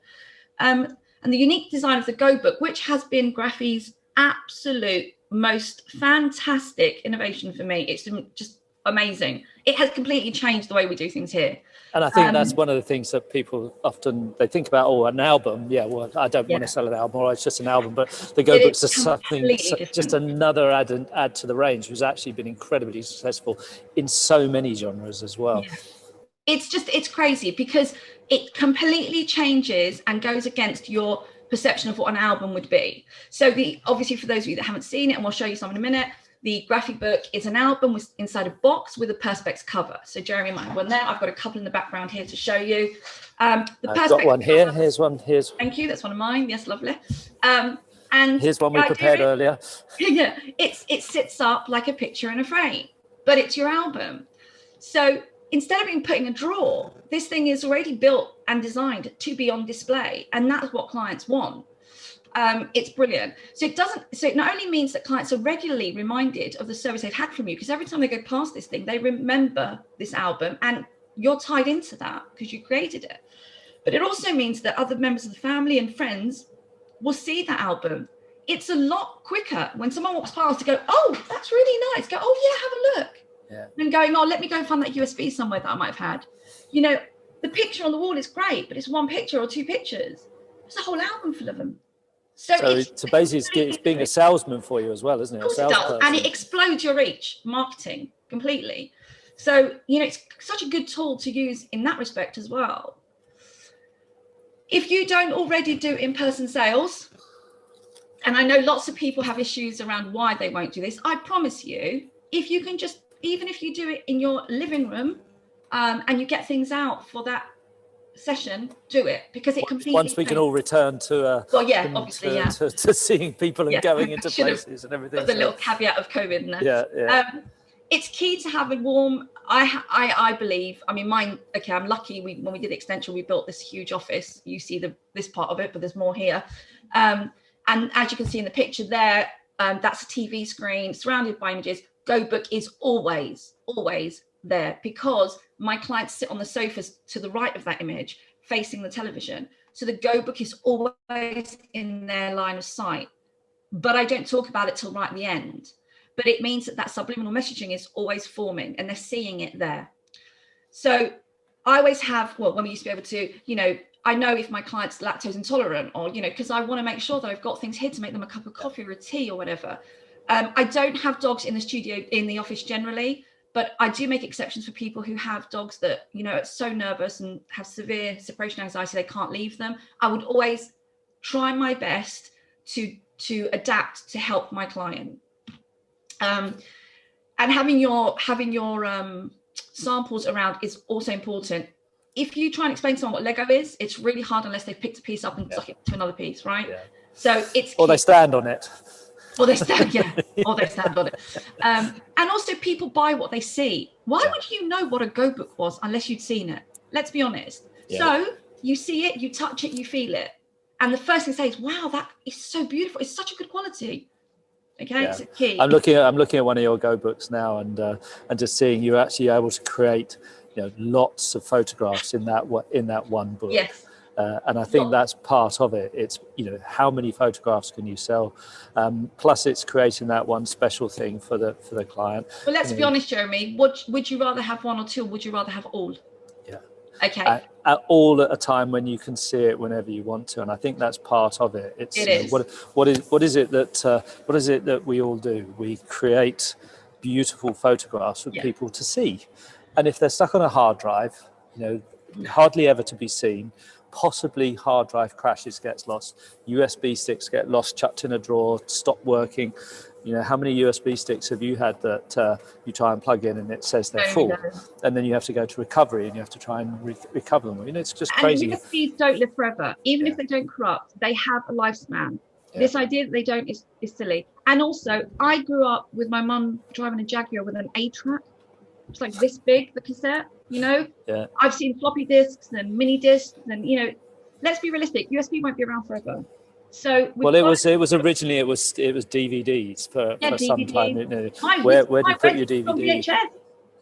And the unique design of the Go Book, which has been Graphi's absolute most fantastic innovation for me. It's just amazing. It has completely changed the way we do things here. And I think that's one of the things that people often, they think about, oh, an album. Yeah, well, I don't want to sell an album, or it's just an album. But the Go Books are something, just another add to the range, who's actually been incredibly successful in so many genres as well. Yeah. It's crazy because it completely changes and goes against your perception of what an album would be. So obviously, for those of you that haven't seen it, and we'll show you some in a minute, the graphic book is an album inside a box with a Perspex cover. So Jeremy might have one there. I've got a couple in the background here to show you. I've got one here. Here's one. Here's. Thank you. That's one of mine. Yes, lovely. And here's one we prepared earlier. Yeah, it sits up like a picture in a frame, but it's your album. So instead of being put in a drawer, this thing is already built and designed to be on display, and that's what clients want. It's brilliant. So it not only means that clients are regularly reminded of the service they've had from you, because every time they go past this thing, they remember this album and you're tied into that because you created it. But it also means that other members of the family and friends will see that album. It's a lot quicker when someone walks past to go, oh, that's really nice. Go, oh yeah, have a look. Yeah. And going, oh, let me go and find that USB somewhere that I might have had. You know, the picture on the wall is great, but it's one picture or 2 pictures. There's a whole album full of them. So basically it's being a salesman for you as well, isn't it? Of course it does. And it explodes your reach, marketing completely. So, you know, it's such a good tool to use in that respect as well. If you don't already do in-person sales, and I know lots of people have issues around why they won't do this, I promise you, if you can just, even if you do it in your living room and you get things out for that session, do it, because it completely once we can all return to to seeing people and going into places and everything. Put the little caveat of COVID in there. It's key to have a warm, I believe, I mean, mine, okay, I'm lucky when we did extension, we built this huge office. You see this part of it, but there's more here. And as you can see in the picture there, that's a TV screen surrounded by images, Go book is always there, because my clients sit on the sofas to the right of that image facing the television. So the Go book is always in their line of sight, but I don't talk about it till right at the end. But it means that subliminal messaging is always forming and they're seeing it there. So I always have, well, when we used to be able to, you know, I know if my client's lactose intolerant, or, you know, because I want to make sure that I've got things here to make them a cup of coffee or a tea or whatever. I don't have dogs in the studio, in the office generally, but I do make exceptions for people who have dogs that, you know, are so nervous and have severe separation anxiety, they can't leave them. I would always try my best to adapt to help my client. And having your samples around is also important. If you try and explain to someone what Lego is, it's really hard unless they've picked a piece up and stuck it to another piece, right? Yeah. So it's or they stand on it. Or they stand, yeah, or they stand on it. And also people buy what they see. Why would you know what a Go book was unless you'd seen it? Let's be honest. Yeah. So you see it, you touch it, you feel it. And the first thing to say is, wow, that is so beautiful. It's such a good quality. Okay, yeah. It's a key. I'm looking at one of your Go books now, and just seeing you're actually able to create, you know, lots of photographs in that one book. Yes. And I think that's part of it. It's, you know, how many photographs can you sell? Plus, it's creating that one special thing for the client. Well, let's be honest, Jeremy. Would you rather have one or two, or would you rather have all? Yeah. Okay. All at a time when you can see it whenever you want to, and I think that's part of it. It is. What is it that we all do? We create beautiful photographs for people to see, and if they're stuck on a hard drive, you know, hardly ever to be seen. Possibly hard drive crashes, gets lost, USB sticks get lost, chucked in a drawer, stop working. You know, how many USB sticks have you had that you try and plug in and it says they're full, and then you have to go to recovery and you have to try and recover them? You know, it's just crazy. And USBs don't live forever, even if they don't corrupt. They have a lifespan. Yeah. This idea that they don't is silly. And also, I grew up with my mum driving a Jaguar with an 8-track. It's like this big, the cassette. You know, I've seen floppy disks and mini disks, and, you know, let's be realistic. USB won't be around forever. So it was originally it was DVDs for some time. You know, where do you put your DVD?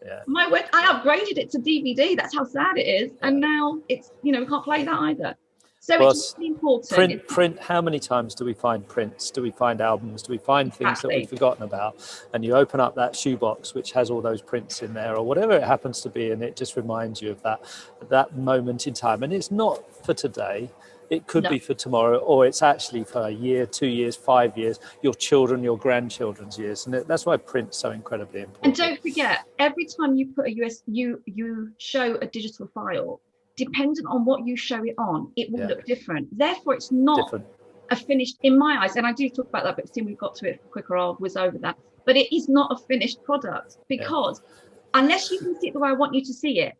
Yeah. I upgraded it to DVD. That's how sad it is. And now it's, you know, we can't play that either. So it's really important. Print. How many times do we find prints? Do we find albums? Do we find things that we've forgotten about? And you open up that shoebox, which has all those prints in there, or whatever it happens to be, and it just reminds you of that moment in time. And it's not for today. It could be for tomorrow, or it's actually for a year, 2 years, 5 years, your children, your grandchildren's years. And that's why print's so incredibly important. And don't forget, every time you put you show a digital file, dependent on what you show it on, it will look different. Therefore, it's not a finished, in my eyes, and I do talk about that, but soon we've got to it quicker, I'll whiz over that. But it is not a finished product, because unless you can see it the way I want you to see it,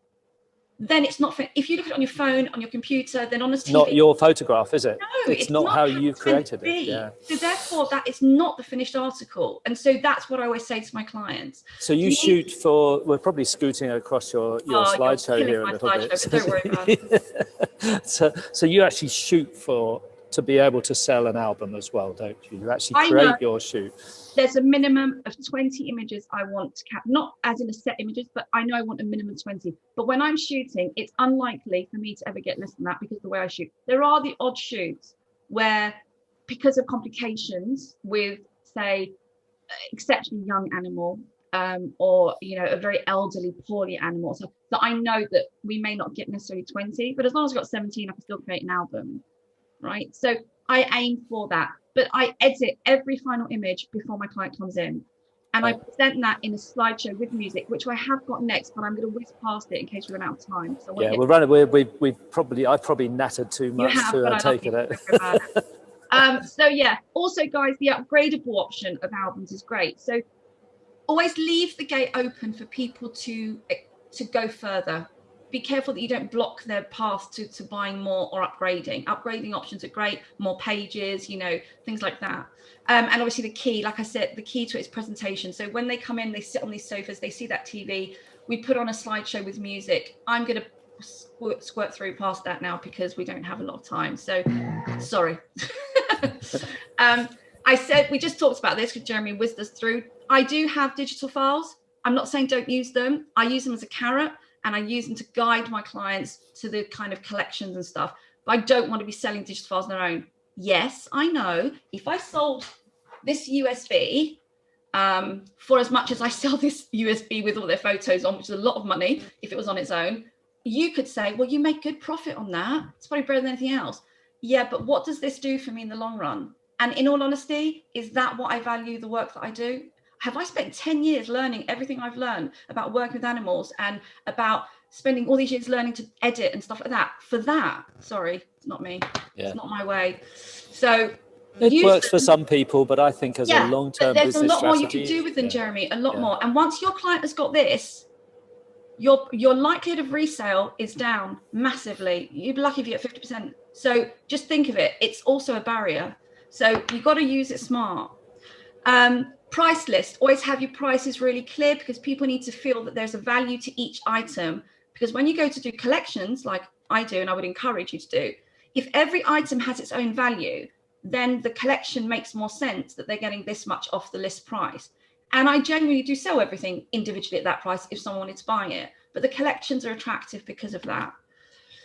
then it's not. If you look at it on your phone, on your computer, then on a TV, not your photograph, is it? No, it's not how you've created it. Yeah. So therefore, that is not the finished article, and so that's what I always say to my clients. So you shoot for. We're probably scooting across your slideshow here a little bit. But don't worry about it. So you actually shoot to be able to sell an album as well, don't you? You actually create your shoot. There's a minimum of 20 images I want to capture, not as in a set images, but I know I want a minimum of 20. But when I'm shooting, it's unlikely for me to ever get less than that, because of the way I shoot. There are the odd shoots where, because of complications with, say, exceptionally young animal, or, you know, a very elderly, poorly animal, so that I know that we may not get necessarily 20, but as long as I've got 17, I can still create an album. Right, so I aim for that, but I edit every final image before my client comes in, and I present that in a slideshow with music, which I have got next, but I'm going to whiz past it in case we run out of time. So we're running. I've probably nattered too much to take it out. So yeah, also guys, the upgradable option of albums is great. So always leave the gate open for people to go further. Be careful that you don't block their path to buying more or upgrading. Upgrading options are great, more pages, you know, things like that. And obviously the key, like I said, the key to it is presentation. So when they come in, they sit on these sofas, they see that TV, we put on a slideshow with music. I'm going to squirt through past that now because we don't have a lot of time. So sorry. I said, we just talked about this because Jeremy whizzed us through. I do have digital files. I'm not saying don't use them. I use them as a carrot, and I use them to guide my clients to the kind of collections and stuff. But I don't want to be selling digital files on their own. Yes, I know if I sold this USB for as much as I sell this USB with all their photos on, which is a lot of money if it was on its own, you could say, well, you make good profit on that. It's probably better than anything else. Yeah, but what does this do for me in the long run? And in all honesty, is that what I value the work that I do? Have I spent 10 years learning everything I've learned about working with animals and about spending all these years learning to edit and stuff like that? For that, sorry, it's not me. Yeah. It's not my way. So it works for some people, but I think as a long-term business strategy, there's a lot more you can do with them, Jeremy, a lot more. And once your client has got this, your likelihood of resale is down massively. You'd be lucky if you get 50%. So just think of it. It's also a barrier. So you've got to use it smart. Price list, always have your prices really clear, because people need to feel that there's a value to each item. Because when you go to do collections, like I do, and I would encourage you to do, if every item has its own value, then the collection makes more sense that they're getting this much off the list price. And I genuinely do sell everything individually at that price if someone wanted to buy it. But the collections are attractive because of that.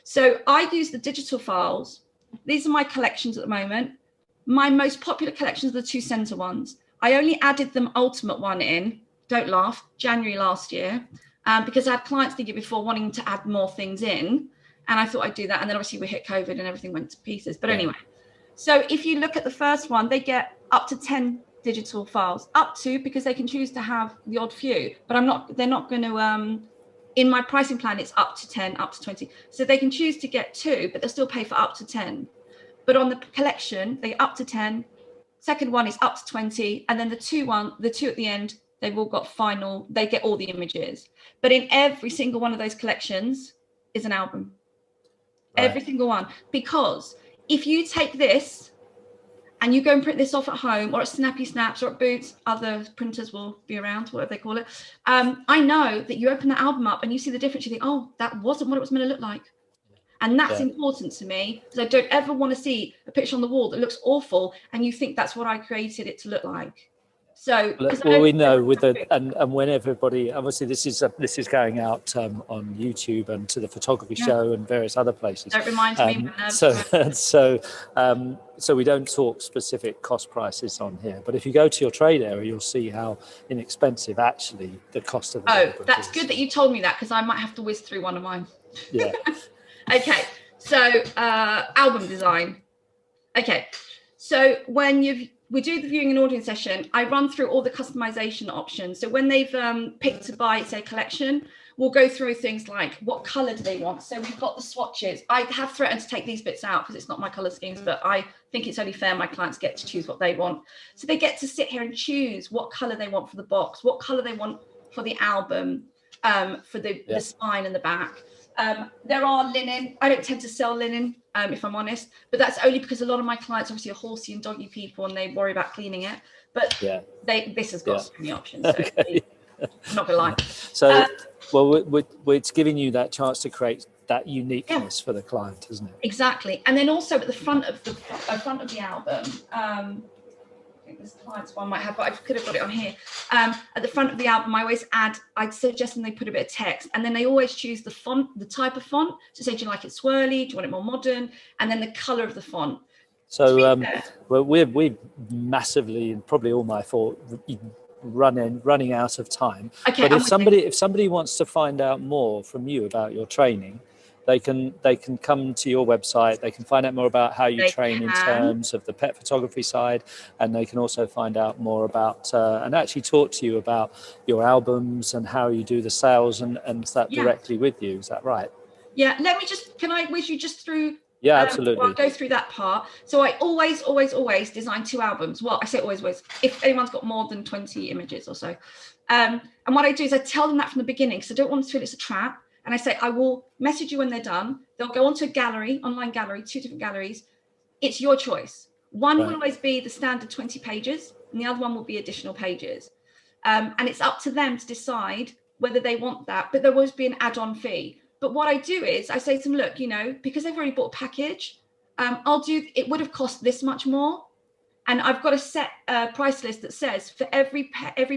So I use the digital files. These are my collections at the moment. My most popular collections are the two center ones. I only added the ultimate one in, don't laugh, January last year, because I had clients the year before wanting to add more things in. And I thought I'd do that. And then obviously we hit COVID and everything went to pieces. But anyway, so if you look at the first one, they get up to 10 digital files, up to, because they can choose to have the odd few, but they're not going to, in my pricing plan, it's up to 10, up to 20. So they can choose to get 2, but they'll still pay for up to 10. But on the collection, they up to 10. Second one is up to 20. And then the two at the end, they've all got they get all the images. But in every single one of those collections is an album. Right. Every single one. Because if you take this and you go and print this off at home or at Snappy Snaps or at Boots, other printers will be around, whatever they call it. I know that you open that album up and you see the difference. You think, oh, that wasn't what it was meant to look like. And that's important to me, because I don't ever want to see a picture on the wall that looks awful and you think that's what I created it to look like. So, well, we know with and when everybody, obviously this is going out on YouTube and to the photography show and various other places. Don't remind me. So we don't talk specific cost prices on here, but if you go to your trade area, you'll see how inexpensive actually the cost of the album that's is. Good that you told me that, because I might have to whiz through one of mine. Yeah. Okay, so album design. Okay, so when we do the viewing and audience session, I run through all the customization options. So when they've picked to buy, say, a collection, we'll go through things like what color do they want? So we've got the swatches. I have threatened to take these bits out because it's not my color schemes, but I think it's only fair my clients get to choose what they want. So they get to sit here and choose what color they want for the box, what color they want for the album, for the spine and the back. There are linen. I don't tend to sell linen, if I'm honest, but that's only because a lot of my clients obviously are horsey and doggy people and they worry about cleaning it. But this has got so many options. So I'm not gonna lie. So, it's giving you that chance to create that uniqueness for the client, isn't it? Exactly. And then also at the front of the album, I think this client's one might have, but I could have got it on here. At the front of the album, I'd suggest them they put a bit of text, and then they always choose the font, the type of font. So say, do you like it swirly? Do you want it more modern? And then the color of the font. So, we're massively, and probably all my fault, running out of time. Okay, but if somebody wants to find out more from you about your training, they can come to your website. They can find out more about how you train in terms of the pet photography side, and they can also find out more about and actually talk to you about your albums and how you do the sales and that directly with you. Is that right? Yeah. Can I whiz you just through? Yeah, absolutely. I'll go through that part. So I always design 2 albums. Well, I say always, if anyone's got more than 20 images or so. And what I do is I tell them that from the beginning, because I don't want them to feel it's a trap. And I say, I will message you when they're done. They'll go onto a gallery, online gallery, 2 different galleries. It's your choice. One will always be the standard 20 pages, and the other one will be additional pages. And it's up to them to decide whether they want that, but there will always be an add-on fee. But what I do is I say to them, look, because they've already bought a package, it would have cost this much more. And I've got a set price list that says for every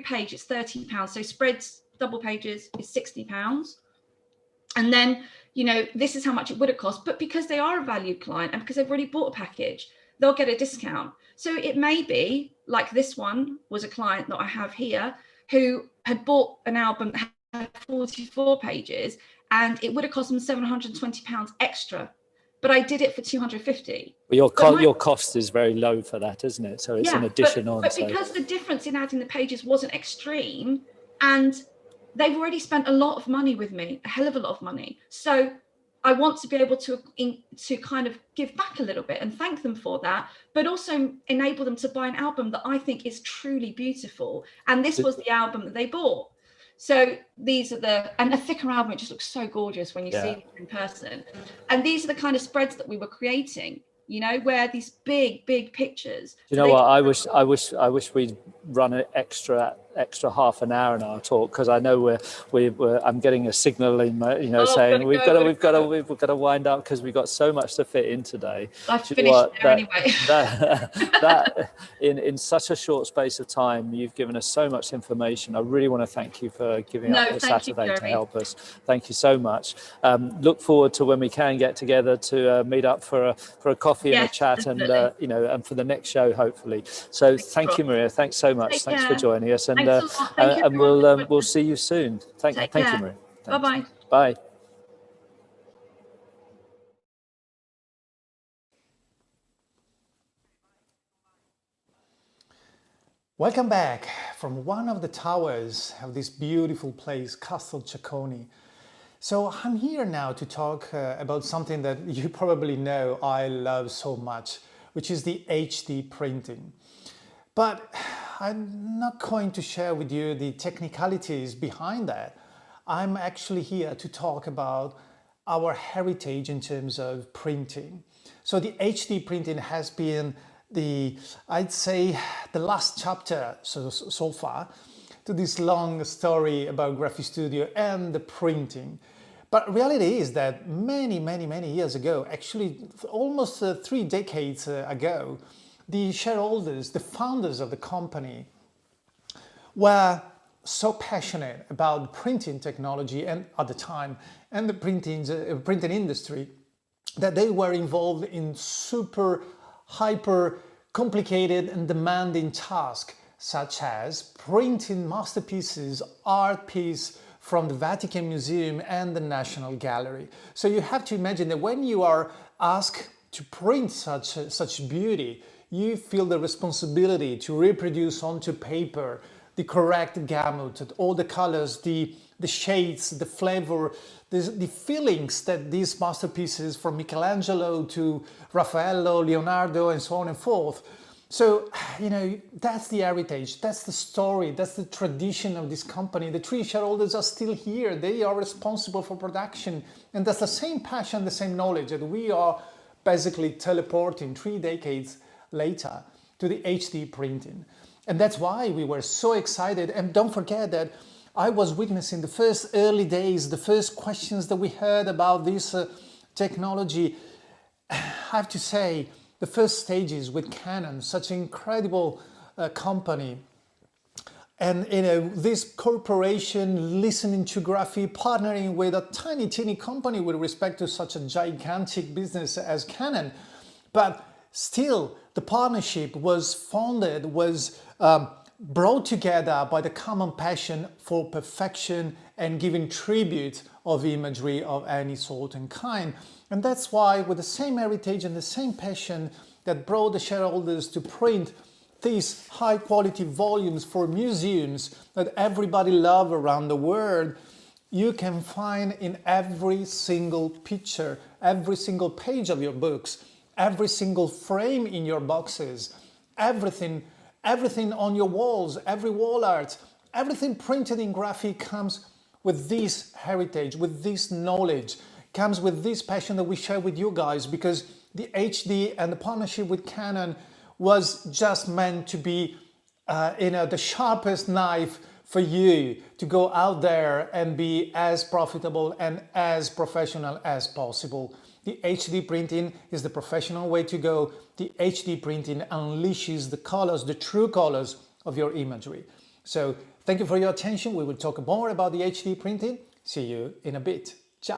page it's £30. So spreads, double pages is £60. And then, you know, this is how much it would have cost. But because they are a valued client and because they've already bought a package, they'll get a discount. So it may be like this one was a client that I have here who had bought an album that had 44 pages and it would have cost them £720 extra. But I did it for 250. Well, your cost is very low for that, isn't it? So it's an addition on. But because the difference in adding the pages wasn't extreme, and they've already spent a lot of money with me, a hell of a lot of money. So I want to be able to kind of give back a little bit and thank them for that, but also enable them to buy an album that I think is truly beautiful. And this was the album that they bought. So these are and a thicker album, it just looks so gorgeous when you see it in person. And these are the kind of spreads that we were creating, you know, where these big pictures. You know what? I wish we'd run an extra half an hour in our talk, because I know I'm getting a signal in my, you know, saying we've got to wind up because we've got so much to fit in today. I've finished anyway. that in such a short space of time, you've given us so much information. I really want to thank you for giving up this Saturday to help us. Thank you so much. Look forward to when we can get together to meet up for a coffee and a chat, definitely. and and for the next show hopefully. So thank you, Maria. Thanks so much. Thanks for joining us, and we'll see you soon. Thank you, Maria. Bye-bye. Bye. Welcome back from one of the towers of this beautiful place, Castle Ceconi. So I'm here now to talk about something that you probably know I love so much, which is the HD printing. But I'm not going to share with you the technicalities behind that. I'm actually here to talk about our heritage in terms of printing. So the HD printing has been I'd say the last chapter so far to this long story about Graphistudio and the printing. But reality is that many years ago, actually almost 3 decades ago, the shareholders, the founders of the company, were so passionate about printing technology and at the time and the printing industry that they were involved in super hyper complicated and demanding tasks, such as printing masterpieces, art piece from the Vatican Museum and the National Gallery. So you have to imagine that when you are asked to print such beauty, you feel the responsibility to reproduce onto paper the correct gamut, all the colors, the shades, the flavor, the feelings that these masterpieces from Michelangelo to Raffaello, Leonardo, and so on and forth. So, you know, that's the heritage, that's the story, that's the tradition of this company. The 3 shareholders are still here. They are responsible for production. And that's the same passion, the same knowledge that we are basically teleporting 3 decades later to the HD printing. And that's why we were so excited. And don't forget that I was witnessing the first early days, the first questions that we heard about this technology. I have to say, the first stages with Canon, such an incredible company. And you know, this corporation listening to Graphy, partnering with a tiny company with respect to such a gigantic business as Canon. But still, the partnership was founded, was brought together by the common passion for perfection and giving tribute of imagery of any sort and kind. And that's why, with the same heritage and the same passion that brought the shareholders to print these high quality volumes for museums that everybody loves around the world, you can find in every single picture, every single page of your books, every single frame in your boxes, everything on your walls, every wall art, everything printed in Graphy comes with this heritage, with this knowledge, comes with this passion that we share with you guys, because the HD and the partnership with Canon was just meant to be the sharpest knife for you to go out there and be as profitable and as professional as possible. The HD printing is the professional way to go. The HD printing unleashes the colors, the true colors of your imagery. So thank you for your attention. We will talk more about the HD printing. See you in a bit. Ciao.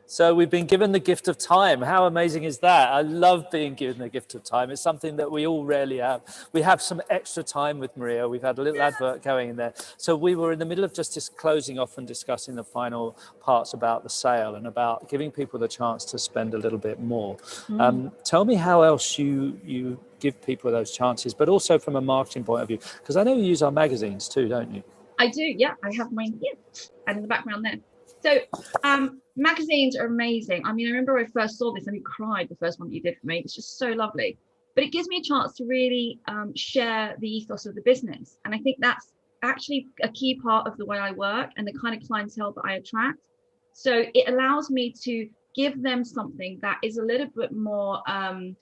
So we've been given the gift of time. How amazing is that? I love being given the gift of time. It's something that we all rarely have. We have some extra time with Maria. We've had a little advert going in there. So we were in the middle of just closing off and discussing the final parts about the sale and about giving people the chance to spend a little bit more. Tell me how else you give people those chances, but also from a marketing point of view, because I know you use our magazines too, don't you? I do, yeah. I have mine here and in the background there. So magazines are amazing. I mean, I remember when I first saw this and I cried the first one that you did for me. It's just so lovely. But it gives me a chance to really share the ethos of the business. And I think that's actually a key part of the way I work and the kind of clientele that I attract. So it allows me to give them something that is a little bit more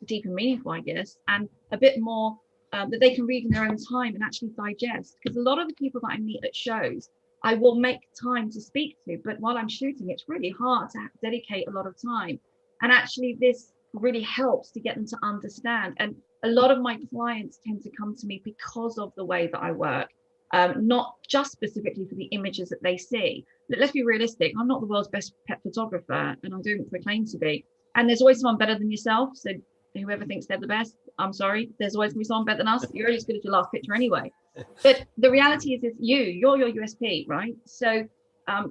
deep and meaningful, I guess, and a bit more that they can read in their own time and actually digest. Because a lot of the people that I meet at shows, I will make time to speak to, but while I'm shooting, it's really hard to dedicate a lot of time. And actually this really helps to get them to understand. And a lot of my clients tend to come to me because of the way that I work, not just specifically for the images that they see. But let's be realistic, I'm not the world's best pet photographer, and I don't proclaim to be. And there's always someone better than yourself. So whoever thinks they're the best, I'm sorry, there's always gonna be someone better than us. You're only as good as your last picture anyway. But the reality is you're your USP, right? So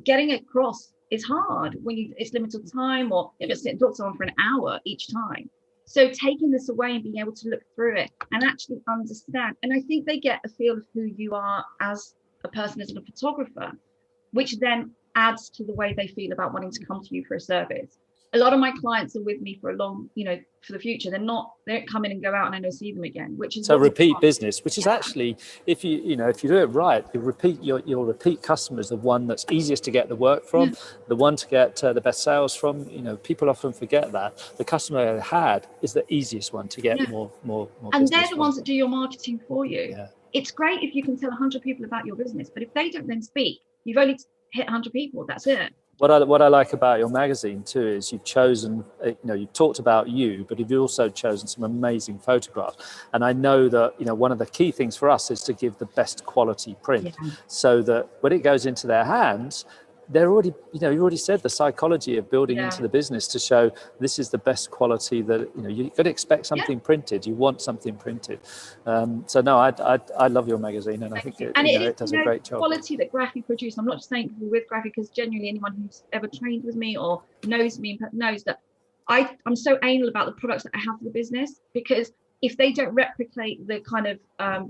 getting across is hard when it's limited time, or you sit and talk to someone for an hour each time. So taking this away and being able to look through it and actually understand, and I think they get a feel of who you are as a person, as a photographer, which then adds to the way they feel about wanting to come to you for a service. A lot of my clients are with me for a long, for the future. They don't come in and go out and I don't see them again, which is so repeat business, which is actually, if you do it right, your repeat customer is the one that's easiest to get the work from, the one to get the best sales from. People often forget that the customer they had is the easiest one to get more. And they're the ones that do your marketing for you. Yeah. It's great if you can tell 100 people about your business, but if they don't then speak, you've only hit 100 people. That's it. What I like about your magazine too is you've chosen, you've talked about you, but you've also chosen some amazing photographs. And I know that, one of the key things for us is to give the best quality print so that when it goes into their hands, they're already, you already said the psychology of building into the business to show this is the best quality that, you've got to expect something printed. You want something printed. So no, I love your magazine, and I think it does a great job. Quality that Graphi produce. I'm not just saying with Graphi, because genuinely anyone who's ever trained with me or knows me knows that I'm so anal about the products that I have for the business, because if they don't replicate the kind of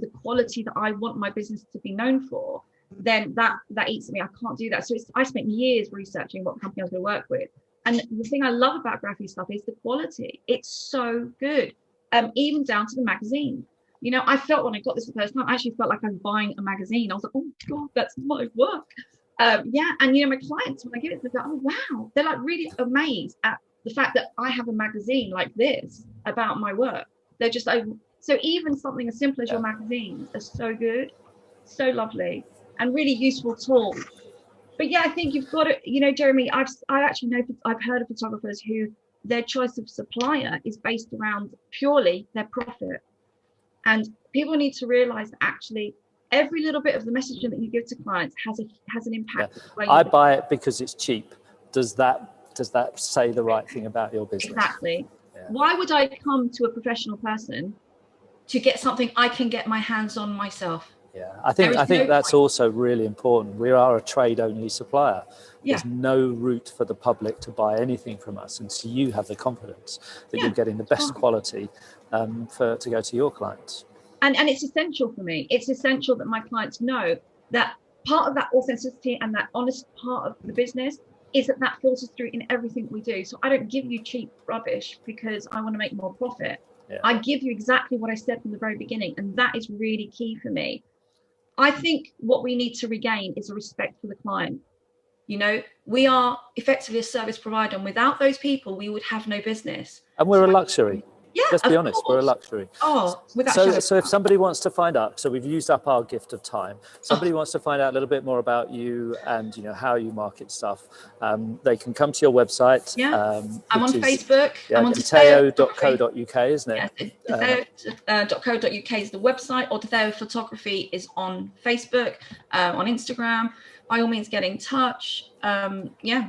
the quality that I want my business to be known for, then that eats at me. I can't do that. So I spent years researching what company I was going to work with. And the thing I love about Graphi stuff is the quality. It's so good, even down to the magazine. I felt when I got this the first time, I actually felt like I was buying a magazine. I was like, oh God, that's my work. And my clients, when I give it to them, oh wow, they're like really amazed at the fact that I have a magazine like this about my work. They're just like, so even something as simple as your magazines are so good, so lovely, and really useful tool. But yeah, I think you've got to, Jeremy, I actually know, I've heard of photographers who their choice of supplier is based around purely their profit. And people need to realize that actually every little bit of the messaging that you give to clients has an impact. I buy it because it's cheap. Does that say the right thing about your business? Exactly. Yeah. Why would I come to a professional person to get something I can get my hands on myself? Yeah, I think that's also really important. We are a trade-only supplier. There's no route for the public to buy anything from us, and so you have the confidence that you're getting the best quality to go to your clients. And it's essential for me. It's essential that my clients know that part of that authenticity and that honest part of the business is that filters through in everything we do. So I don't give you cheap rubbish because I want to make more profit. Yeah. I give you exactly what I said from the very beginning, and that is really key for me. I think what we need to regain is a respect for the client. We are effectively a service provider, and without those people, we would have no business. And we're a luxury. Yeah, let's be honest, we're a luxury. Oh, without so if somebody wants to find out, so we've used up our gift of time. Somebody wants to find out a little bit more about you and how you market stuff. They can come to your website. Yeah, I'm on Facebook. Yeah, I'm on Tetheo.co.uk, isn't it? Yes, Tetheo.co.uk is the website, or Tetheo Photography is on Facebook, on Instagram. By all means, get in touch. Yeah.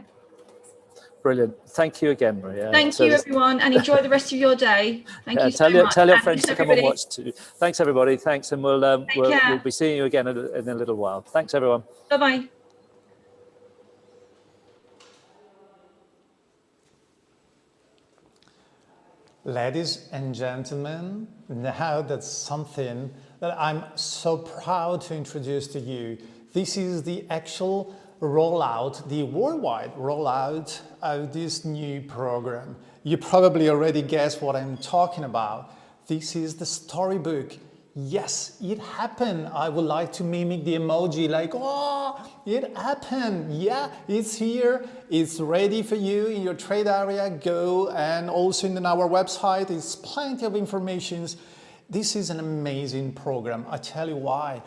Brilliant. Thank you again, Maria. Thank you, everyone, and enjoy the rest of your day. Thank you so much. Tell your friends to come and watch too. Thanks, everybody. Thanks, and we'll be seeing you again in a little while. Thanks, everyone. Bye-bye. Ladies and gentlemen, now that's something that I'm so proud to introduce to you. This is the actual rollout, the worldwide rollout of this new program. You probably already guessed what I'm talking about. This is the storybook. Yes, it happened. I would like to mimic the emoji like, oh, it happened. Yeah, it's here. It's ready for you in your trade area. Go, and also in our website, it's plenty of information. This is an amazing program. I tell you why.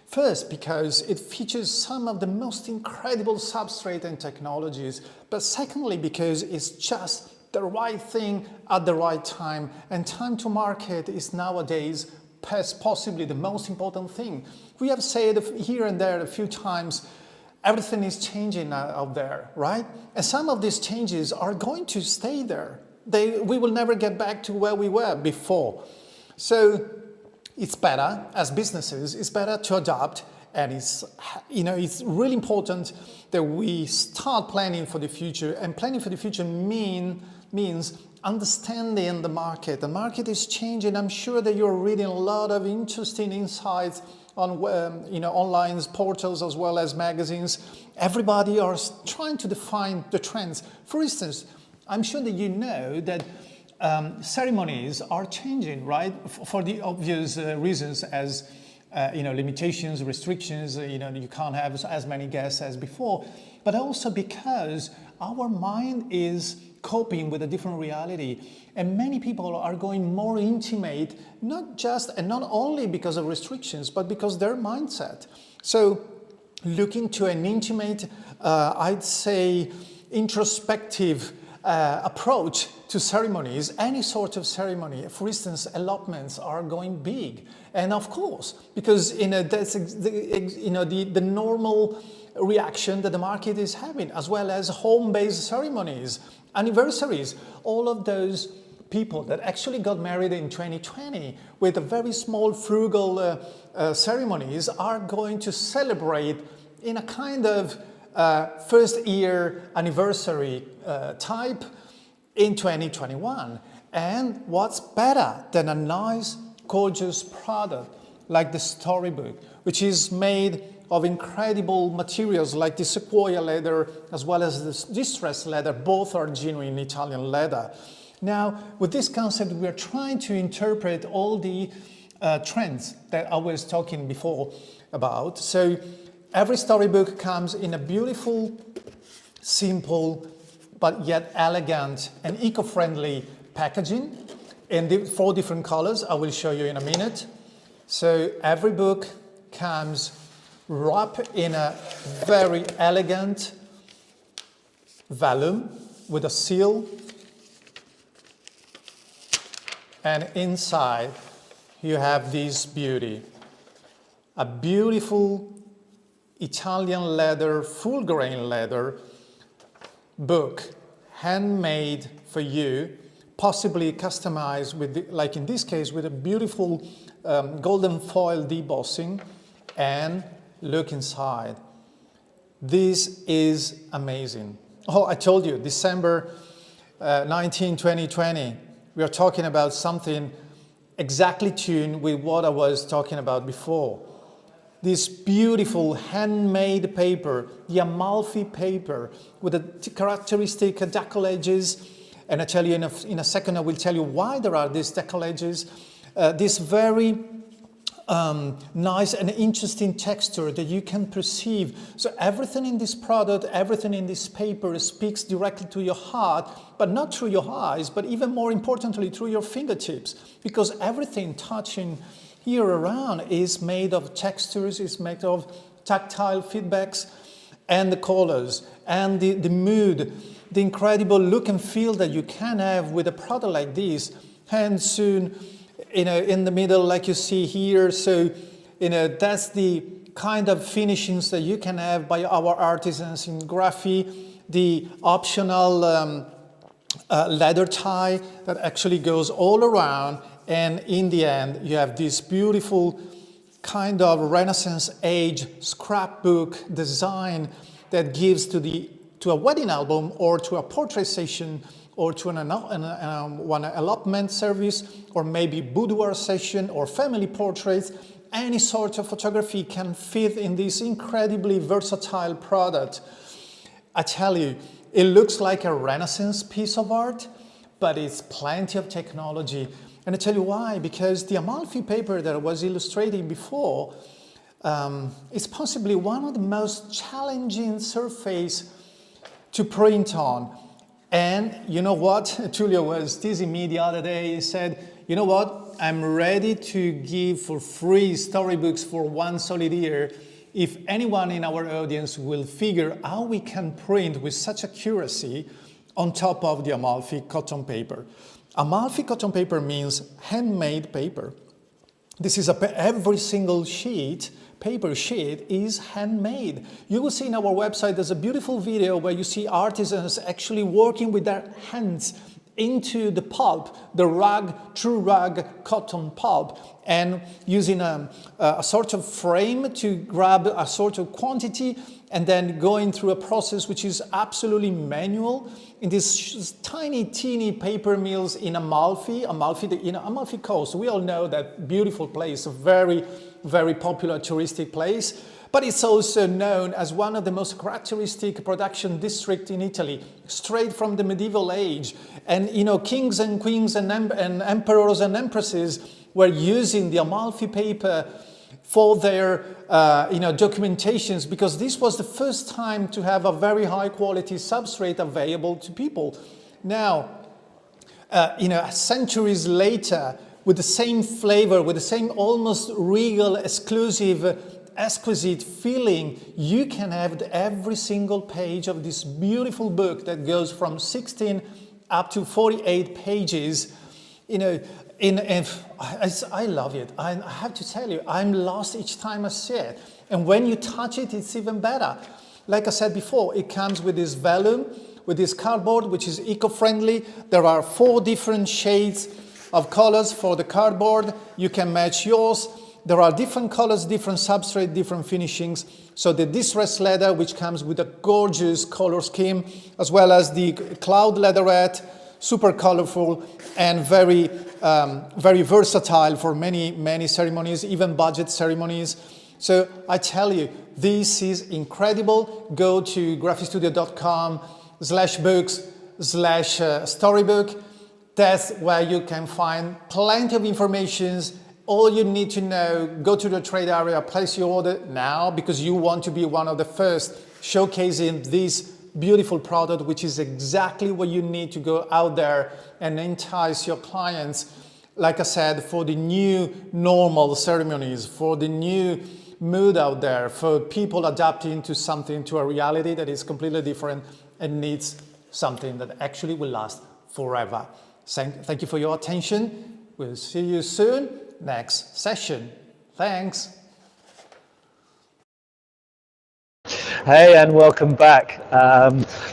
First, because it features some of the most incredible substrate and technologies, but secondly, because it's just the right thing at the right time, and time to market is nowadays possibly the most important thing. We have said here and there a few times, everything is changing out there, right? And some of these changes are going to stay there. We will never get back to where we were before. So it's better, as businesses, it's better to adapt, and it's really important that we start planning for the future. And planning for the future means understanding the market. The market is changing. I'm sure that you're reading a lot of interesting insights on online portals as well as magazines. Everybody are trying to define the trends. For instance, I'm sure that you know that ceremonies are changing, right? For the obvious reasons as limitations, restrictions. You can't have as many guests as before, but also because our mind is coping with a different reality, and many people are going more intimate, not only because of restrictions, but because their mindset. So looking to an intimate, I'd say introspective approach to ceremonies, any sort of ceremony. For instance, allotments are going big, and of course, because that's the normal reaction that the market is having, as well as home-based ceremonies, anniversaries, all of those people that actually got married in 2020 with a very small, frugal ceremonies are going to celebrate in a kind of first year anniversary type in 2021. And what's better than a nice, gorgeous product like the storybook, which is made of incredible materials like the sequoia leather as well as the distressed leather. Both are genuine Italian leather. Now, with this concept, we are trying to interpret all the trends that I was talking before about. So every storybook comes in a beautiful, simple, but yet elegant and eco-friendly packaging in 4 different colors. I will show you in a minute. So every book comes wrapped in a very elegant vellum with a seal, and inside you have this beauty, a beautiful Italian leather, full grain leather book, handmade for you, possibly customized with, like in this case, with a beautiful golden foil debossing. And look inside. This is amazing. Oh, I told you, December 19, 2020, we are talking about something exactly tuned with what I was talking about before. This beautiful handmade paper, the Amalfi paper, with the characteristic decolages. And I tell you in a second, I will tell you why there are these decolages. This very nice and interesting texture that you can perceive. So everything in this product, everything in this paper speaks directly to your heart, but not through your eyes, but even more importantly, through your fingertips, because everything touching here around is made of textures, is made of tactile feedbacks, and the colors, and the mood, the incredible look and feel that you can have with a product like this. And soon, in the middle, like you see here, so, that's the kind of finishings that you can have by our artisans in Graphi, the optional leather tie that actually goes all around, and in the end, you have this beautiful kind of Renaissance age scrapbook design that gives to a wedding album or to a portrait session or to one allotment service, or maybe boudoir session or family portraits. Any sort of photography can fit in this incredibly versatile product. I tell you, it looks like a Renaissance piece of art, but it's plenty of technology. And I tell you why, because the Amalfi paper that I was illustrating before is possibly one of the most challenging surface to print on. And you know what? Tulio was teasing me the other day. He said, you know what? I'm ready to give for free storybooks for one solid year if anyone in our audience will figure how we can print with such accuracy on top of the Amalfi cotton paper. Amalfi cotton paper means handmade paper. This is every single paper sheet is handmade. You will see in our website there's a beautiful video where you see artisans actually working with their hands into the pulp, the true rag cotton pulp, and using a sort of frame to grab a sort of quantity and then going through a process which is absolutely manual in these tiny, teeny paper mills in Amalfi Coast. We all know that beautiful place, a very, very popular touristic place, but it's also known as one of the most characteristic production districts in Italy, straight from the medieval age. And kings and queens and emperors and empresses were using the Amalfi paper for their documentations, because this was the first time to have a very high quality substrate available to people. Now, centuries later, with the same flavor, with the same almost regal, exclusive, exquisite feeling, you can have every single page of this beautiful book that goes from 16 up to 48 pages. I love it. I have to tell you, I'm lost each time I see it. And when you touch it, it's even better. Like I said before, it comes with this vellum, with this cardboard, which is eco-friendly. There are 4 different shades of colors for the cardboard. You can match yours. There are different colors, different substrate, different finishings. So the distressed leather, which comes with a gorgeous color scheme, as well as the cloud leatherette, super colorful and very, very versatile for many, many ceremonies, even budget ceremonies. So I tell you, this is incredible. Go to graphistudio.com/books/storybook. That's where you can find plenty of information. All you need to know, go to the trade area, place your order now, because you want to be one of the first showcasing this beautiful product, which is exactly what you need to go out there and entice your clients, like I said, for the new normal ceremonies, for the new mood out there, for people adapting to something, to a reality that is completely different and needs something that actually will last forever. Thank you for your attention. We'll see you soon. Next session. Thanks. Hey, and welcome back.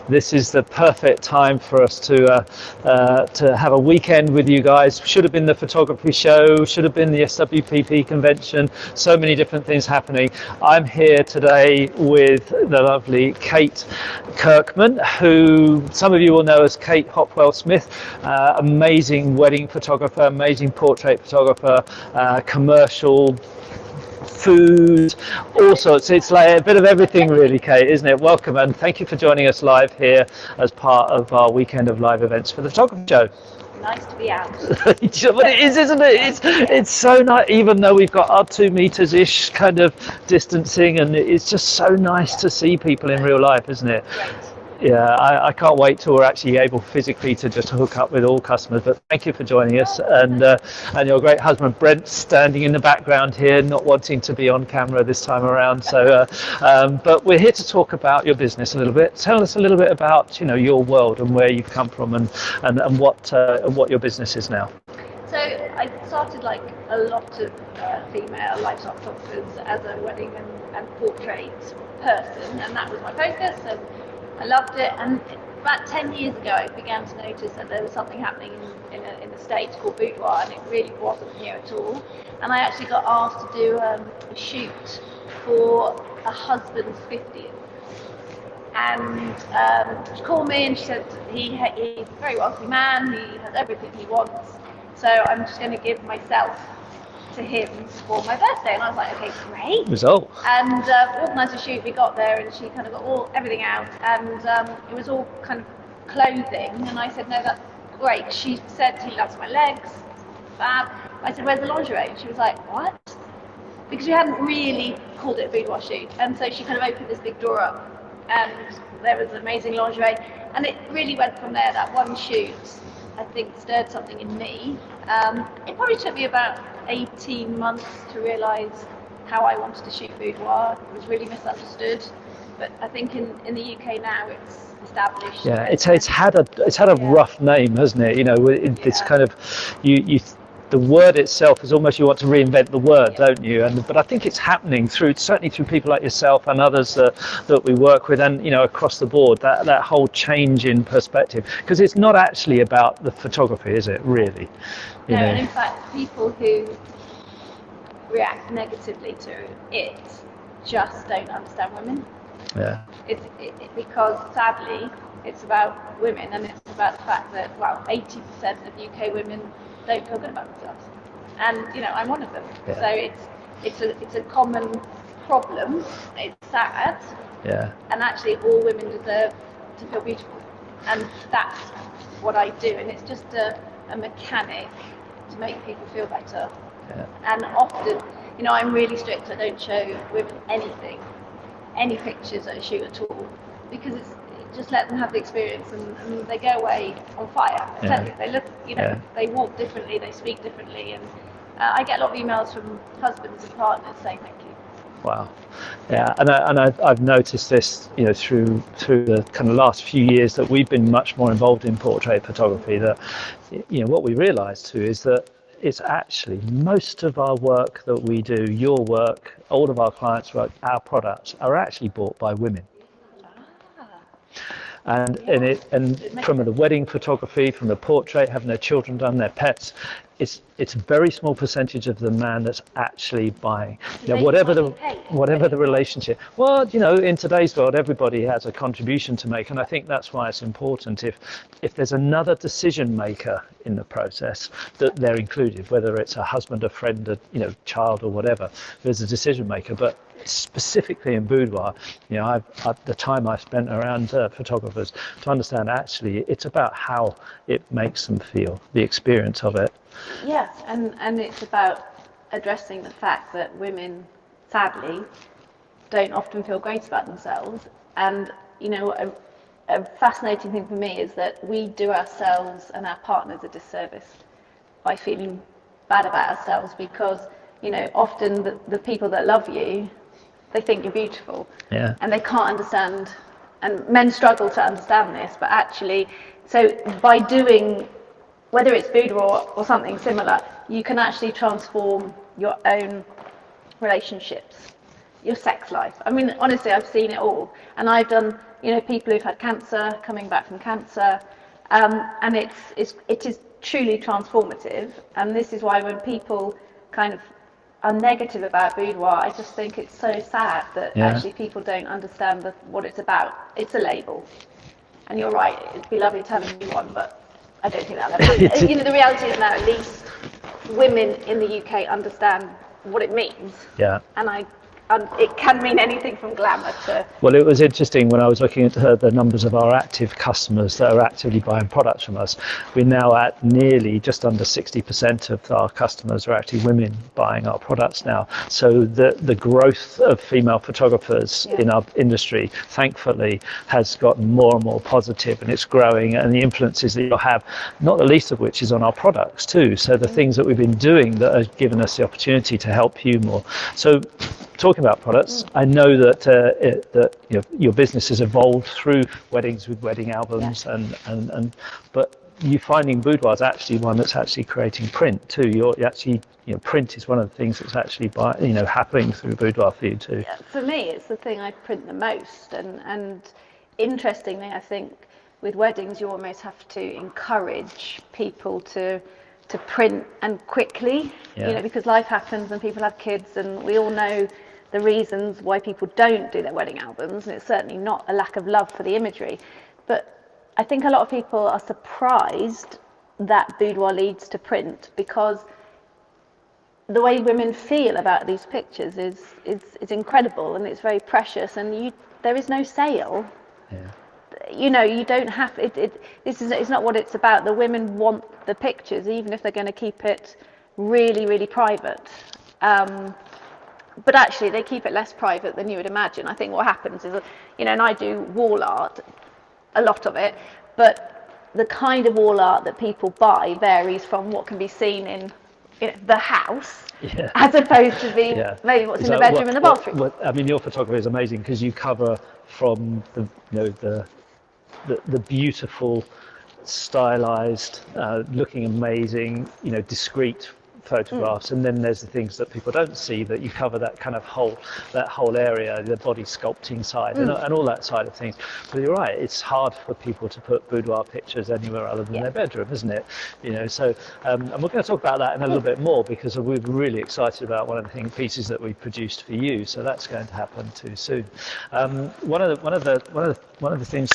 This is the perfect time for us to have a weekend with you guys. Should have been the photography show, should have been the SWPP convention, so many different things happening. I'm here today with the lovely Kate Kirkman, who some of you will know as Kate Hopwell Smith, amazing wedding photographer, amazing portrait photographer, commercial, food, all sorts. It's like a bit of everything really, Kate, isn't it? Welcome, and thank you for joining us live here as part of our weekend of live events for the photography show. nice to be out. But it is, isn't it? It's so nice, even though we've got our 2 meters ish kind of distancing, and it's just so nice to see people in real life, isn't it? Right. Yeah, I can't wait till we're actually able physically to just hook up with all customers. But thank you for joining us, and your great husband Brent standing in the background here, not wanting to be on camera this time around. So, but we're here to talk about your business a little bit. Tell us a little bit about your world and where you've come from, and what your business is now. So I started like a lot of female lifestyle photographers as a wedding and portrait person, and that was my focus, and I loved it. And about 10 years ago I began to notice that there was something happening in the States called Boudoir, and it really wasn't here at all. And I actually got asked to do a shoot for a husband's 50th. And she called me and she said he's a very wealthy man, he has everything he wants, so I'm just going to give myself to him for my birthday. And I was like, okay, great. Result. And organised a shoot. We got there and she kind of got everything out, and it was all kind of clothing. And I said, no, that's great. She said he loves my legs. Fab. I said, where's the lingerie? And she was like, what? Because we hadn't really called it a boudoir shoot. And so she kind of opened this big drawer up, and there was amazing lingerie. And it really went from there. That one shoot, I think, stirred something in me. It probably took me about 18 months to realise how I wanted to shoot boudoir. It was really misunderstood, but I think in the UK now it's established. Yeah, it's had a rough name, hasn't it? It's kind of the word itself is almost, you want to reinvent the word, don't you? But I think it's happening certainly through people like yourself and others that we work with, and across the board, that whole change in perspective, because it's not actually about the photography, is it, really? And in fact, people who react negatively to it just don't understand women. Yeah. Because sadly, it's about women, and it's about the fact that 80% of UK women don't feel good about themselves, and I'm one of them. Yeah. So it's a common problem. It's sad. Yeah. And actually, all women deserve to feel beautiful, and that's what I do. And it's just a mechanic to make people feel better. Yeah. And often, I'm really strict. I don't show women any pictures at a shoot at all, because it's just let them have the experience, and they go away on fire. I tell you, they look, they walk differently, they speak differently, and I get a lot of emails from husbands and partners saying thank you. Wow. Yeah, and I've noticed this, through the kind of last few years that we've been much more involved in portrait photography, that, what we realised too is that it's actually most of our work that we do, your work, all of our clients' work, our products are actually bought by women. And from the wedding photography, from the portrait, having their children done, their pets, it's a very small percentage of the man that's actually buying. Whatever the relationship. Well, in today's world, everybody has a contribution to make, and I think that's why it's important. If there's another decision maker in the process, that they're included, whether it's a husband, a friend, a child, or whatever. There's a decision maker, but specifically in boudoir, the time I've spent around photographers to understand actually it's about how it makes them feel, the experience of it. Yes, and it's about addressing the fact that women, sadly, don't often feel great about themselves. And a fascinating thing for me is that we do ourselves and our partners a disservice by feeling bad about ourselves, because often the people that love you, they think you're beautiful, and they can't understand, and men struggle to understand this, but actually, so by doing, whether it's boudoir or something similar, you can actually transform your own relationships, your sex life. I mean, honestly, I've seen it all, and I've done, people who've had cancer, coming back from cancer, and it is truly transformative. And this is why when people kind of are negative about boudoir, I just think it's so sad that actually people don't understand what it's about. It's a label, and you're right, it'd be lovely to have a new one, but I don't think that'll ever happen. The reality is now, at least women in the UK understand what it means. Yeah. And it can mean anything from glamour to... Well, it was interesting when I was looking at the numbers of our active customers that are actively buying products from us. We're now at nearly just under 60% of our customers are actually women buying our products now. So the growth of female photographers in our industry, thankfully, has gotten more and more positive, and it's growing, and the influences that you'll have, not the least of which is on our products too. So the things that we've been doing that have given us the opportunity to help you more. So talking about products, I know that your business has evolved through weddings with wedding albums, but you're finding Boudoir is actually one that's actually creating print too. You're actually, print is one of the things that's actually happening through Boudoir for you too. Yeah, for me, it's the thing I print the most, and interestingly, I think with weddings you almost have to encourage people to print and quickly, because life happens and people have kids, and we all know the reasons why people don't do their wedding albums, and it's certainly not a lack of love for the imagery. But I think a lot of people are surprised that Boudoir leads to print, because the way women feel about these pictures is incredible, and it's very precious, and there is no sale. You don't have it's not what it's about. The women want the pictures, even if they're going to keep it really, really private. But actually, they keep it less private than you would imagine. I think what happens is, and I do wall art, a lot of it, but the kind of wall art that people buy varies from what can be seen in the house, as opposed to maybe what's in the bedroom and the bathroom. I mean, your photography is amazing because you cover from the beautiful, stylized, looking amazing, discreet photographs, and then there's the things that people don't see, that you cover that kind of whole area, the body sculpting side, and all that side of things. But you're right, it's hard for people to put boudoir pictures anywhere other than their bedroom, isn't it? So and we're going to talk about that in a little bit more, because we're really excited about one of the pieces that we produced for you, so that's going to happen too soon. One of the things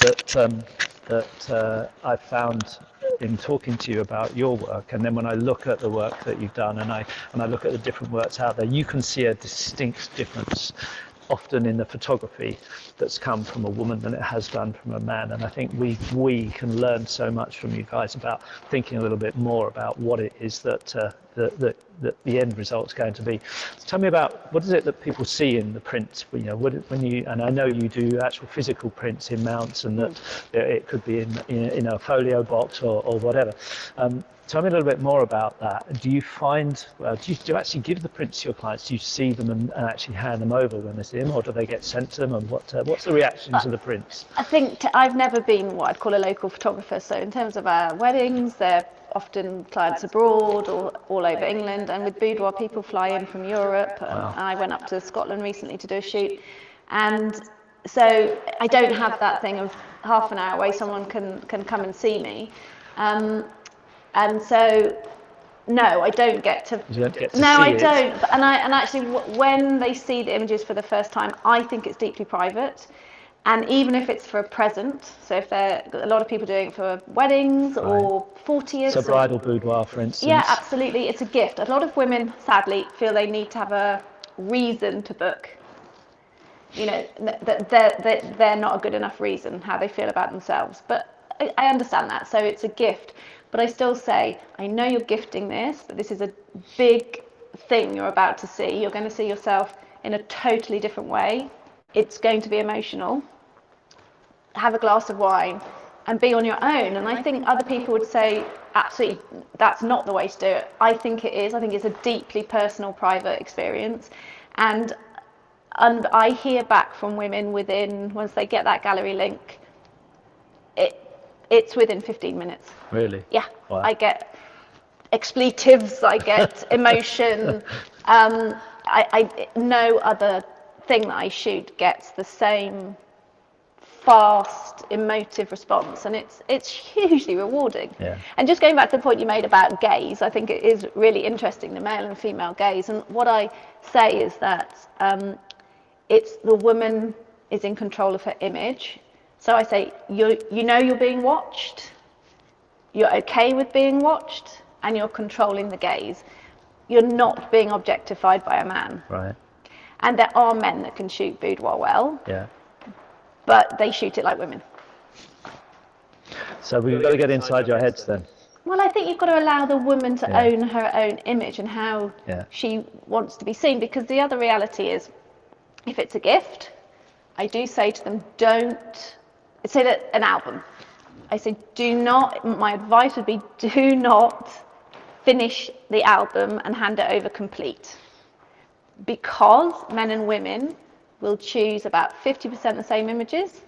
that I found in talking to you about your work, and then when I look at the work that you've done, and I look at the different works out there, you can see a distinct difference often in the photography that's come from a woman than it has done from a man. And I think we can learn so much from you guys about thinking a little bit more about what it is that the end result's going to be. So tell me about, what is it that people see in the prints? And I know you do actual physical prints in mounts, and that it could be in a folio box or whatever. Tell me a little bit more about that. Do you find, do you actually give the prints to your clients? Do you see them and actually hand them over when they see them, or do they get sent to them? And what's the reaction to the prints? I think I've never been what I'd call a local photographer. So in terms of our weddings, they're often clients abroad or all over England. And with Boudoir, people fly in from Europe. Wow. I went up to Scotland recently to do a shoot. And so I don't have that thing of half an hour away someone can come and see me. And so, no, I don't get to. You don't get to no, see I it. don't. And actually, when they see the images for the first time, I think it's deeply private. And even if it's for a present, so if a lot of people doing it for weddings or 40th. So bridal boudoir, for instance. Yeah, absolutely. It's a gift. A lot of women, sadly, feel they need to have a reason to book. That they're not a good enough reason how they feel about themselves. But I understand that. So it's a gift. But I still say, I know you're gifting this, but this is a big thing you're about to see. You're going to see yourself in a totally different way. It's going to be emotional. Have a glass of wine and be on your own. And I think other people would say, absolutely, that's not the way to do it. I think it is. I think it's a deeply personal, private experience. And I hear back from women once they get that gallery link, it's within 15 minutes. Really? Yeah. Wow. I get expletives, I get emotion. No other thing that I shoot gets the same fast, emotive response, and it's hugely rewarding. Yeah. And just going back to the point you made about gaze, I think it is really interesting, the male and female gaze. And what I say is that it's the woman is in control of her image. So I say, you know you're being watched, you're okay with being watched, and you're controlling the gaze. You're not being objectified by a man. Right. And there are men that can shoot boudoir well, but they shoot it like women. So we've got to get inside your heads then. Well, I think you've got to allow the woman to own her own image and how she wants to be seen, because the other reality is, if it's a gift, I do say to them, don't say that an album. I say, my advice would be, do not finish the album and hand it over complete. Because men and women will choose about 50% the same images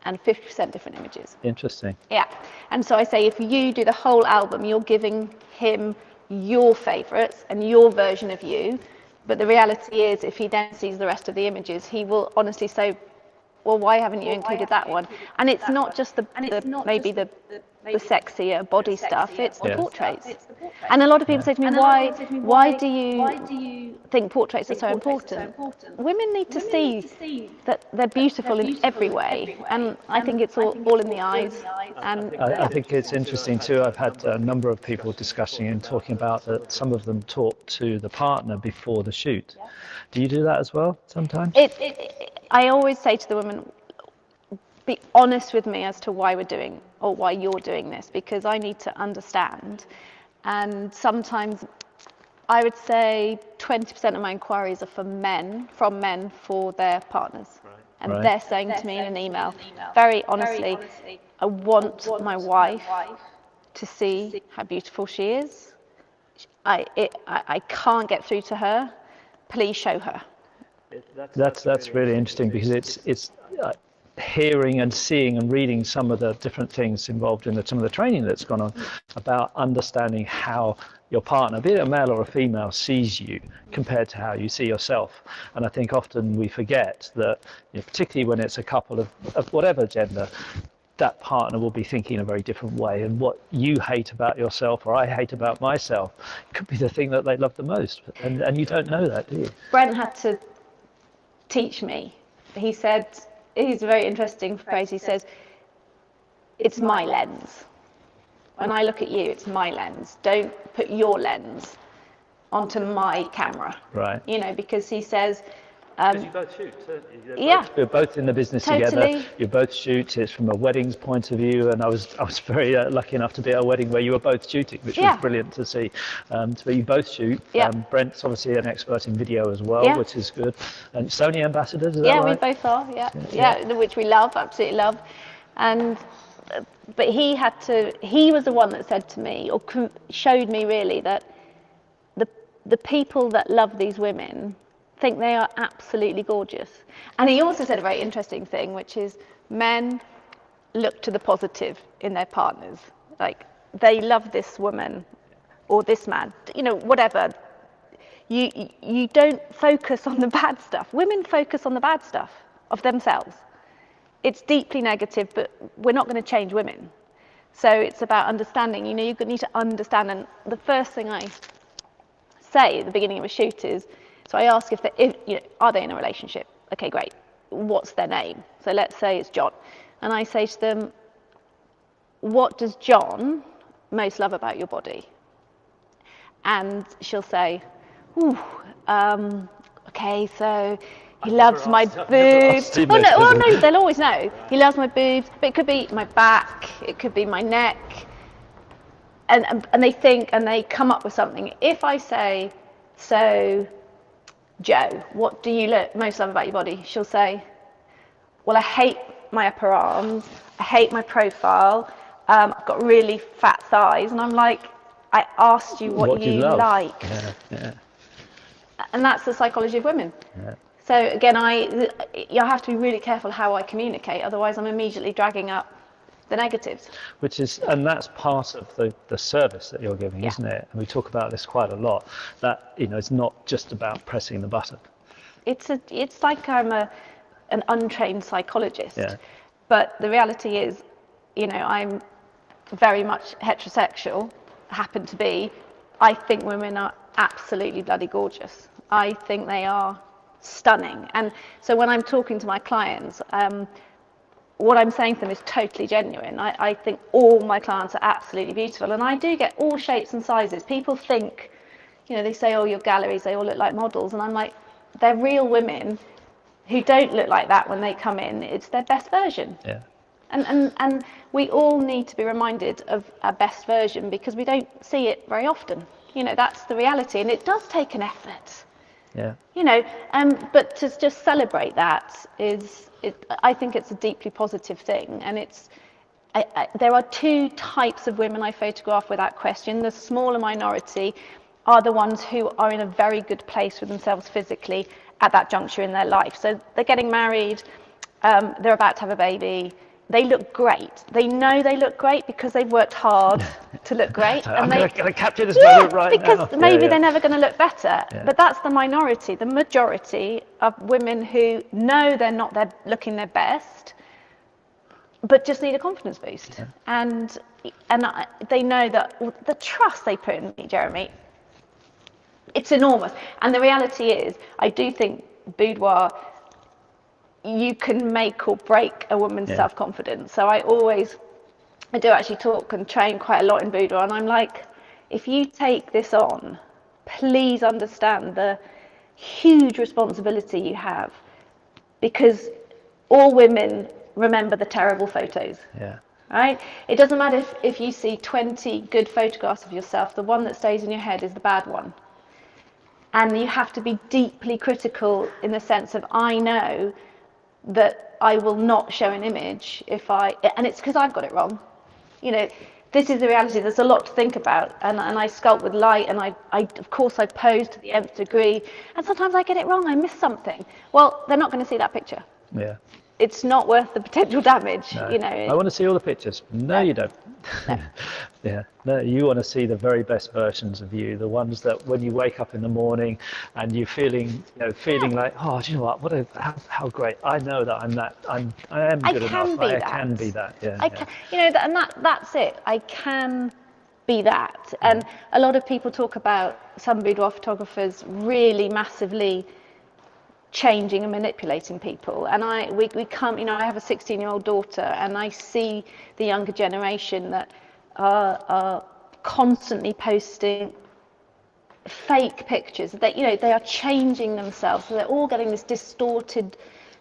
and 50% different images. Interesting. Yeah. And so I say, if you do the whole album, you're giving him your favourites and your version of you. But the reality is, if he then sees the rest of the images, he will honestly say, well, why haven't you included that one? And it's not just maybe the sexier body stuff, it's the portraits. And a lot of people say to me, why do you think portraits are so important? Women need to see that they're beautiful in every way, and I think it's all in the eyes. And I think it's interesting too. I've had a number of people discussing and talking about that some of them talk to the partner before the shoot. Do you do that as well sometimes? I always say to the women, be honest with me as to why we're doing or why you're doing this, because I need to understand. And sometimes I would say 20% of my inquiries are from men for their partners. And they're saying to me in an email, very honestly, I want my wife to see how beautiful she is. I can't get through to her. Please show her. That's really interesting, because it's hearing and seeing and reading some of the different things involved in some of the training that's gone on about understanding how your partner, be it a male or a female, sees you compared to how you see yourself. And I think often we forget that, particularly when it's a couple of whatever gender, that partner will be thinking in a very different way, and what you hate about yourself or I hate about myself could be the thing that they love the most, and you don't know that, do you? Brent had to teach me. He said, he's a very interesting phrase, he says, it's my lens. When I look at you, it's my lens. Don't put your lens onto my camera. Right. Because he says, because you both shoot. You're both in the business together. You both shoot. It's from a weddings point of view, and I was very lucky enough to be at a wedding where you were both shooting, which was brilliant to see. So you both shoot. Brent's obviously an expert in video as well, which is good. And Sony ambassadors, is that right? We both are. Yeah, which we love, absolutely love. And but he was the one that said to me, or showed me really, that the people that love these women think they are absolutely gorgeous. And he also said a very interesting thing, which is men look to the positive in their partners. Like, they love this woman or this man, whatever. You don't focus on the bad stuff. Women focus on the bad stuff of themselves. It's deeply negative, but we're not going to change women. So it's about understanding. You need to understand. And the first thing I say at the beginning of a shoot is, so I ask are they in a relationship? Okay, great. What's their name? So let's say it's John. And I say to them, what does John most love about your body? And she'll say, okay, so he loves my boobs. No, they'll always know. He loves my boobs, but it could be my back, it could be my neck. And they think, and they come up with something. If I say, so Joe, what do you most love about your body? She'll say, well, I hate my upper arms, I hate my profile, I've got really fat thighs. And I'm like, I asked you what you like. And that's the psychology of women. So again, you have to be really careful how I communicate, otherwise I'm immediately dragging up the negatives. And that's part of the service that you're giving, isn't it? And we talk about this quite a lot, that it's not just about pressing the button. It's like I'm an untrained psychologist. But the reality is, I'm very much heterosexual, happen to be. I think women are absolutely bloody gorgeous. I think they are stunning. And so when I'm talking to my clients, what I'm saying to them is totally genuine. I think all my clients are absolutely beautiful, and I do get all shapes and sizes. People think, they say, oh, your galleries, they all look like models, and I'm like, they're real women who don't look like that when they come in. It's their best version. Yeah. And we all need to be reminded of our best version because we don't see it very often. You know, that's the reality, and it does take an effort. Yeah. You know, but to just celebrate that I think it's a deeply positive thing, and there are two types of women I photograph without question. The smaller minority are the ones who are in a very good place with themselves physically at that juncture in their life. So they're getting married, they're about to have a baby. They look great. They know they look great because they've worked hard to look great. I'm going to capture this moment right now. Because maybe they're never going to look better. Yeah. But that's the minority. The majority of women who know they're not looking their best, but just need a confidence boost. Yeah. And they know that the trust they put in me, Jeremy, it's enormous. And the reality is, I do think Boudoir, you can make or break a woman's self-confidence. So I do actually talk and train quite a lot in Boudoir, and I'm like, if you take this on, please understand the huge responsibility you have, because all women remember the terrible photos. Yeah. Right? It doesn't matter if you see 20 good photographs of yourself, the one that stays in your head is the bad one. And you have to be deeply critical in the sense of, I know that I will not show an image and it's because I've got it wrong. You know, this is the reality. There's a lot to think about, and I sculpt with light, and I of course I pose to the nth degree, and sometimes I get it wrong. I miss something. Well, they're not going to see that picture. Yeah. It's not worth the potential damage. No. You know. I want to see all the pictures. No, you don't. No. Yeah. No, you want to see the very best versions of you, the ones that when you wake up in the morning and you're feeling like, oh, do you know what? How great! I know that I am good enough. I can be that. Yeah. I can. You know, and that's it. I can be that. And a lot of people talk about some boudoir photographers really massively changing and manipulating people, and we come, you know, I have a 16-year-old daughter, and I see the younger generation that are constantly posting fake pictures, that, you know, they are changing themselves, so they're all getting this distorted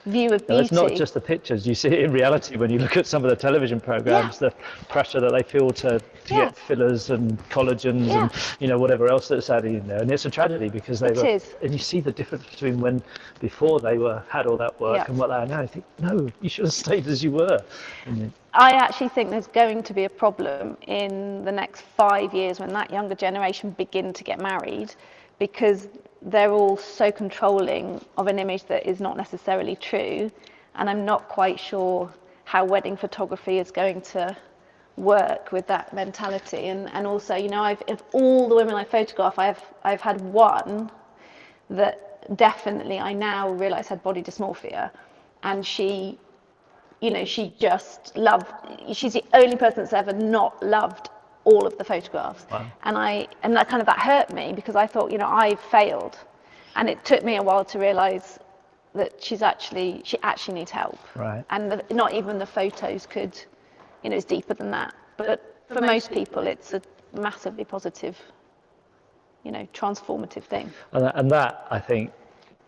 view of beauty. It's not just the pictures, you see it in reality when you look at some of the television programs, the pressure that they feel to get fillers and collagens and, you know, whatever else that's added in there, and it's a tragedy because and you see the difference between when before they had all that work and what they are now. I think, no, you should have stayed as you were. I actually think there's going to be a problem in the next 5 years when that younger generation begin to get married, because they're all so controlling of an image that is not necessarily true, and I'm not quite sure how wedding photography is going to work with that mentality. And also, you know, of all the women I photograph, I've had one that definitely I now realise had body dysmorphia, and she, you know, she's the only person that's ever not loved all of the photographs. Wow. And that hurt me, because I thought, you know, I failed, and it took me a while to realise that she actually needs help. Right. And not even the photos could, you know, it's deeper than that. But for most people, it's a massively positive, you know, transformative thing. And that, I think,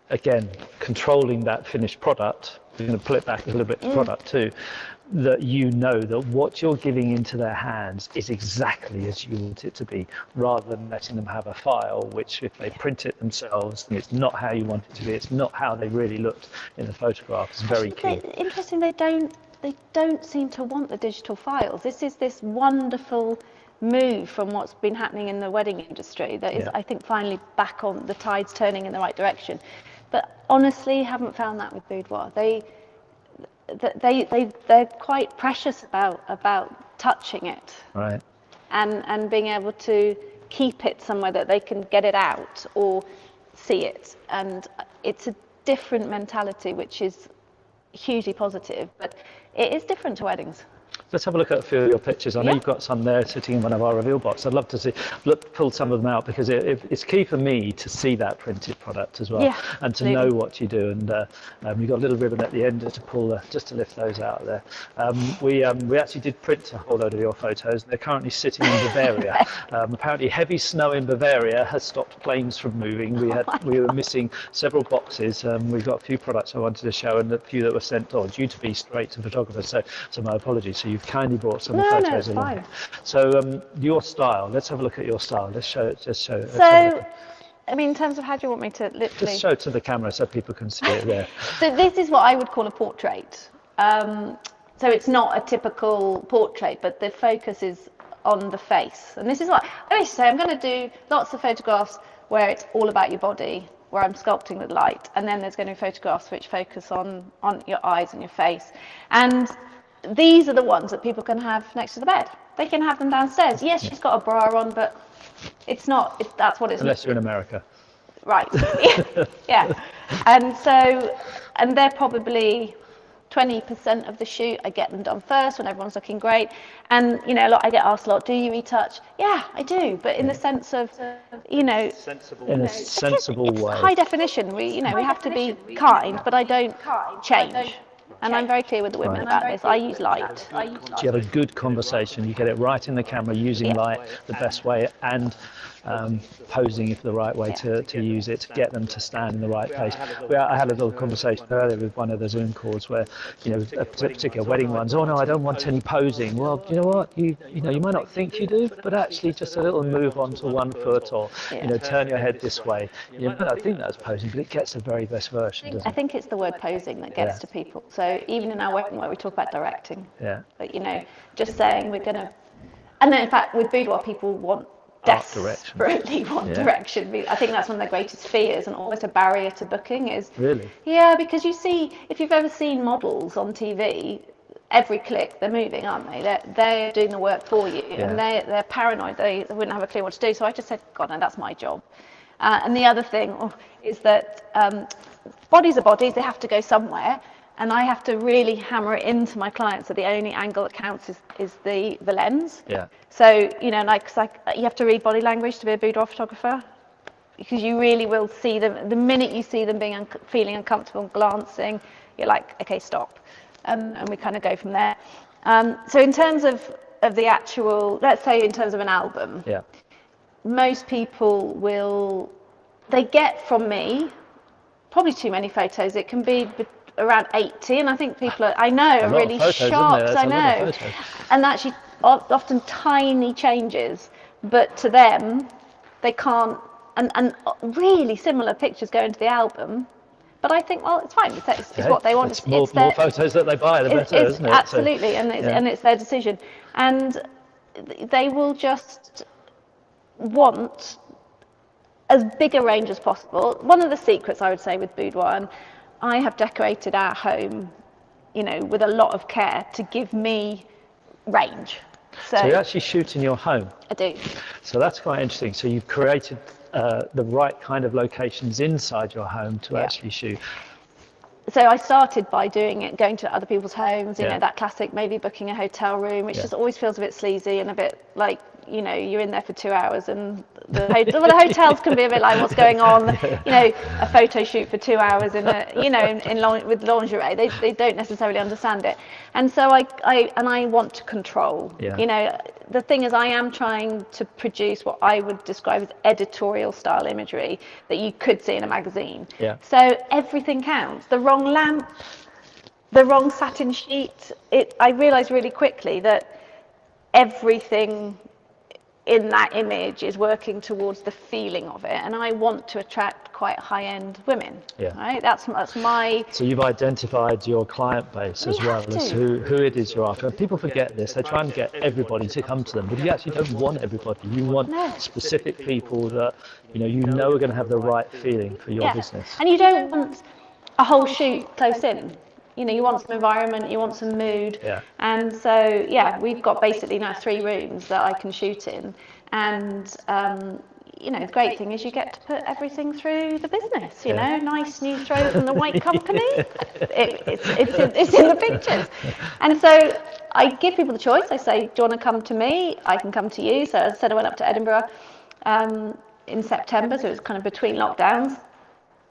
again, controlling that finished product, we're going to pull it back a little bit to product too, that you know that what you're giving into their hands is exactly as you want it to be, rather than letting them have a file which, if they print it themselves, and it's not how you want it to be, it's not how they really looked in the photograph. It's very key. Interesting, they don't seem to want the digital files. This is this wonderful move from what's been happening in the wedding industry that is, I think, finally back on, the tide's turning in the right direction. But honestly, haven't found that with Boudoir. They're quite precious about touching it, right, and being able to keep it somewhere that they can get it out or see it. And it's a different mentality, which is hugely positive, but it is different to weddings. Let's have a look at a few of your pictures. I know you've got some there sitting in one of our reveal boxes. I'd love to see, pull some of them out, because it's key for me to see that printed product as well, and to know what you do. And you've got a little ribbon at the end just to pull, just to lift those out there. We actually did print a whole load of your photos. They're currently sitting in Bavaria. Apparently, heavy snow in Bavaria has stopped planes from moving. We were missing several boxes. We've got a few products I wanted to show, and a few that were sent due to be straight to photographers. So my apologies. So you've kindly brought some photos along. Fine. So your style. Let's have a look at your style. Let's show it. Just show it. So, I mean, in terms of how do you want me to literally? Just show it to the camera so people can see it there. So this is what I would call a portrait. So it's not a typical portrait, but the focus is on the face. And this is what I always say. I'm going to do lots of photographs where it's all about your body, where I'm sculpting with light, and then there's going to be photographs which focus on your eyes and your face. And these are the ones that people can have next to the bed. They can have them downstairs. Yes, she's got a bra on, but it's not. That's what it's. Unless you're in America. Right. Yeah. And they're probably 20% of the shoot. I get them done first when everyone's looking great. And I get asked a lot, do you retouch? Yeah, I do, but in the sense of, in a sensible way. High definition. We have to be kind, but I don't change. And I'm very clear with the women about this. I use light. So you have a good conversation. You get it right in the camera, using light the best way, and posing if the right way to use it, to get them to stand in the right place. I had a little conversation earlier with one of the Zoom calls where, a particular wedding ones, oh no, I don't want any posing. Well, you know what, you might not think you do, but actually just a little move onto one foot, or turn your head this way. I think that's posing, but it gets the very best version, doesn't it? I think it's the word posing that gets to people. So even in our wedding where we talk about directing, but just saying we're going to, and then in fact with Boudoir people desperately want direction. I think that's one of their greatest fears, and almost a barrier to booking is really. Yeah, because you see, if you've ever seen models on TV, every click they're moving, aren't they? They're doing the work for you, and they're paranoid. They wouldn't have a clue what to do. So I just said, God, no, that's my job. And the other thing is that bodies are bodies. They have to go somewhere. And I have to really hammer it into my clients that the only angle that counts is the lens. Yeah. So, you have to read body language to be a boudoir photographer, because you really will see them. The minute you see them feeling uncomfortable, glancing, you're like, okay, stop. And we kind of go from there. So in terms of the actual, let's say in terms of an album, most people they get from me probably too many photos. It can be around 80, and I think people are really shocked. I know, and actually often tiny changes, but to them they can't, and really similar pictures go into the album, but I think, well, it's fine, it's what they want. It's more photos that they buy, the better, isn't it? Absolutely. And it's their decision, and they will just want as big a range as possible. One of the secrets, I would say, with Boudoir, and I have decorated our home, with a lot of care to give me range. So you actually shoot in your home? I do. So that's quite interesting. So you've created the right kind of locations inside your home to actually shoot. So I started by going to other people's homes, that classic, maybe booking a hotel room, which just always feels a bit sleazy and a bit like, you're in there for 2 hours, and the hotels can be a bit like, what's going on? A photo shoot for 2 hours with lingerie. They don't necessarily understand it, and so I want to control. The thing is, I am trying to produce what I would describe as editorial style imagery that you could see in a magazine. So everything counts. The wrong lamp, the wrong satin sheet. I realised really quickly that everything in that image is working towards the feeling of it, and I want to attract quite high-end women. Right, that's my. So you've identified your client base as well as who it is you're after. People forget this. They try and get everybody to come to them, but you actually don't want everybody. You want specific people that are going to have the right feeling for your business. And you don't want a whole shoot close in. You want some environment, you want some mood. And so, we've got basically now 3 rooms that I can shoot in. And, the great thing is you get to put everything through the business, nice new throw from the white company. It's in the pictures. And so I give people the choice. I say, do you want to come to me? I can come to you. So as I said, I went up to Edinburgh in September, so it was kind of between lockdowns.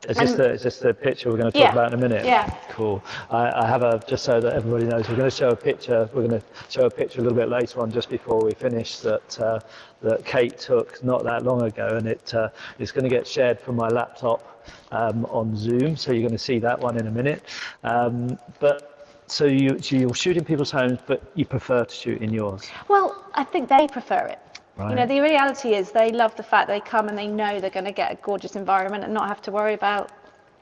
Is this the picture we're going to talk about in a minute? Yeah. Cool. I have just so that everybody knows, we're going to show a picture. We're going to show a picture a little bit later on, just before we finish, that Kate took not that long ago, and it's going to get shared from my laptop on Zoom. So you're going to see that one in a minute. So you're shooting people's homes, but you prefer to shoot in yours? Well, I think they prefer it. Right. You know, the reality is they love the fact they come and they know they're going to get a gorgeous environment and not have to worry about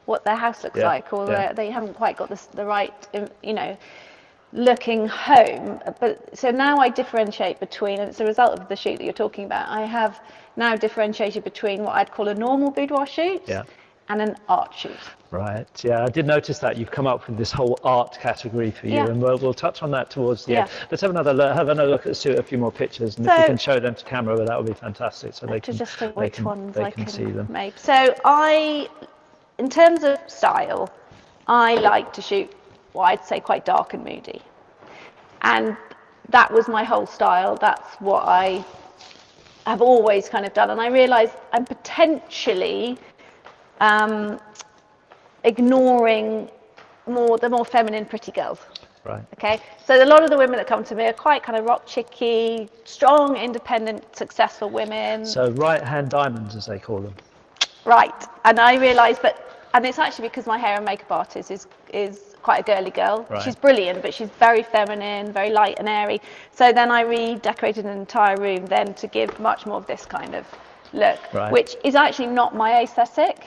what their house looks like, or they haven't quite got the right, you know, looking home. But so now I differentiate between, and it's a result of the shoot that you're talking about, I have now differentiated between what I'd call a normal boudoir shoot and an art shoot. Right. Yeah, I did notice that you've come up with this whole art category for you, and we'll touch on that towards the end. Let's have another look at a few more pictures, and if you can show them to camera, that would be fantastic, so they can see them. Maybe. So in terms of style, I like to shoot what I'd say quite dark and moody, and that was my whole style. That's what I have always kind of done, and I realised I'm potentially ignoring the more feminine pretty girls. Right. Okay. So a lot of the women that come to me are quite kind of rock chicky, strong, independent, successful women. So right-hand diamonds, as they call them. Right. And I realised and it's actually because my hair and makeup artist is quite a girly girl. Right. She's brilliant, but she's very feminine, very light and airy. So then I redecorated an entire room then to give much more of this kind of look, which is actually not my aesthetic.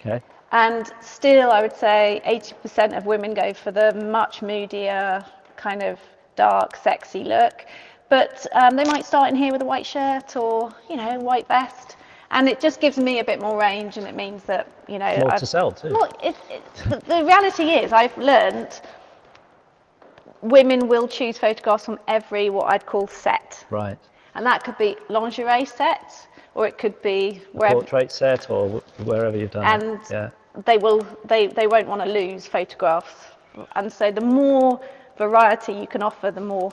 Okay. And still, I would say 80% of women go for the much moodier, kind of dark, sexy look. But they might start in here with a white shirt or, you know, white vest. And it just gives me a bit more range, and it means that, you know... More to sell, too. Well, the reality is, I've learned women will choose photographs from every, what I'd call, set. Right. And that could be lingerie set, or it could be a portrait set, or wherever you've done it. And they won't want to lose photographs, and so the more variety you can offer, the more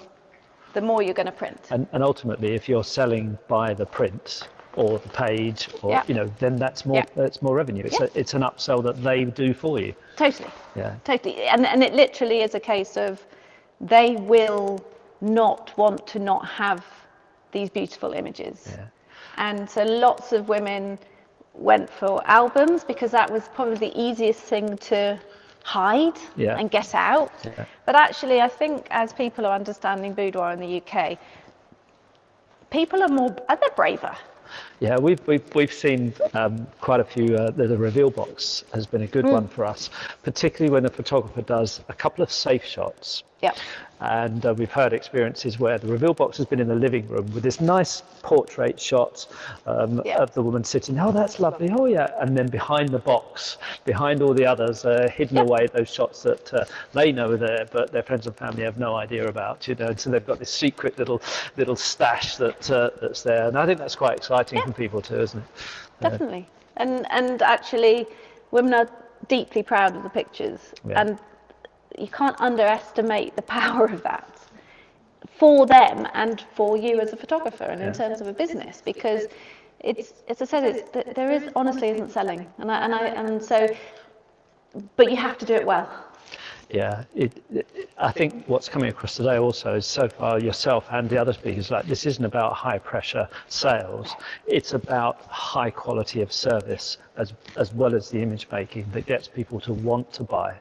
you're going to print. And ultimately, if you're selling by the print or the page, or you know, then that's more revenue. It's an upsell that they do for you. Totally. Yeah. Totally. And it literally is a case of they will not want to not have these beautiful images. Yeah. And so lots of women went for albums because that was probably the easiest thing to hide and get out. Yeah. But actually, I think as people are understanding boudoir in the UK, people are they're braver. Yeah, we've seen quite a few. The reveal box has been a good one for us, particularly when the photographer does a couple of safe shots. Yeah. And we've heard experiences where the reveal box has been in the living room with this nice portrait shot of the woman sitting. Oh, that's lovely. Oh, yeah. And then behind the box, behind all the others, hidden away those shots that they know are there, but their friends and family have no idea about. You know, and so they've got this secret little stash that's there. And I think that's quite exciting for people too, isn't it? Definitely. And actually, women are deeply proud of the pictures, and you can't underestimate the power of that for them and for you as a photographer, and in terms of a business, because it's, as I said, there is honestly isn't selling, and so, but you have to do it well. Yeah, I think what's coming across today also is, so far, yourself and the other speakers, like, this isn't about high pressure sales, it's about high quality of service as well as the image making that gets people to want to buy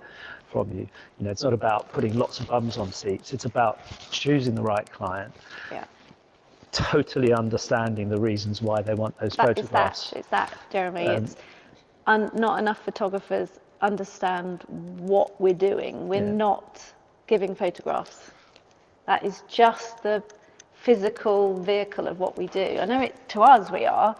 from you. You know, it's not about putting lots of bums on seats, it's about choosing the right client. Yeah. Totally understanding the reasons why they want those photographs. It's that, Jeremy. It's not enough photographers understand what we're doing. We're not giving photographs. That is just the physical vehicle of what we do. I know to us we are,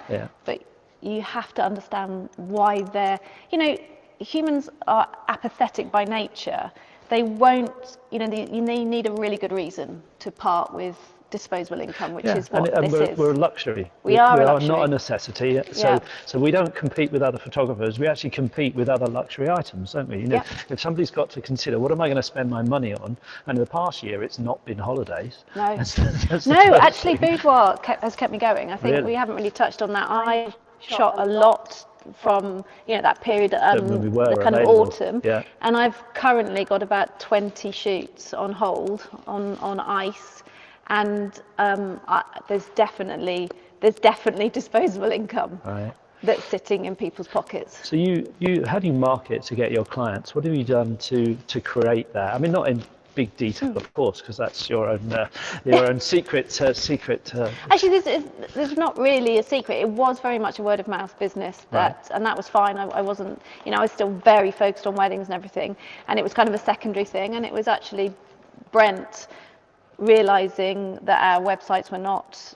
but you have to understand why they're, you know, humans are apathetic by nature. They won't, you know, they need a really good reason to part with disposable income, which Yeah, is what and this is. we're a luxury. We are a luxury. Not a necessity. So we don't compete with other photographers. We actually compete with other luxury items, don't we? You know, if somebody's got to consider, what am I going to spend my money on? And in the past year, it's not been holidays. No, that's no, actually, Boudoir has kept me going. I think Really? we haven't really touched on that. I shot a lot from that period, the kind of autumn, and I've currently got about 20 shoots on hold on ice, and there's definitely disposable income that's sitting in people's pockets. So how do you market to get your clients? What have you done to create that? I mean, not in big detail, of course, because that's your own secret. Actually, there's not really a secret. It was very much a word of mouth business, and that was fine. I wasn't, I was still very focused on weddings and everything, and it was kind of a secondary thing. And it was actually Brent realizing that our websites were not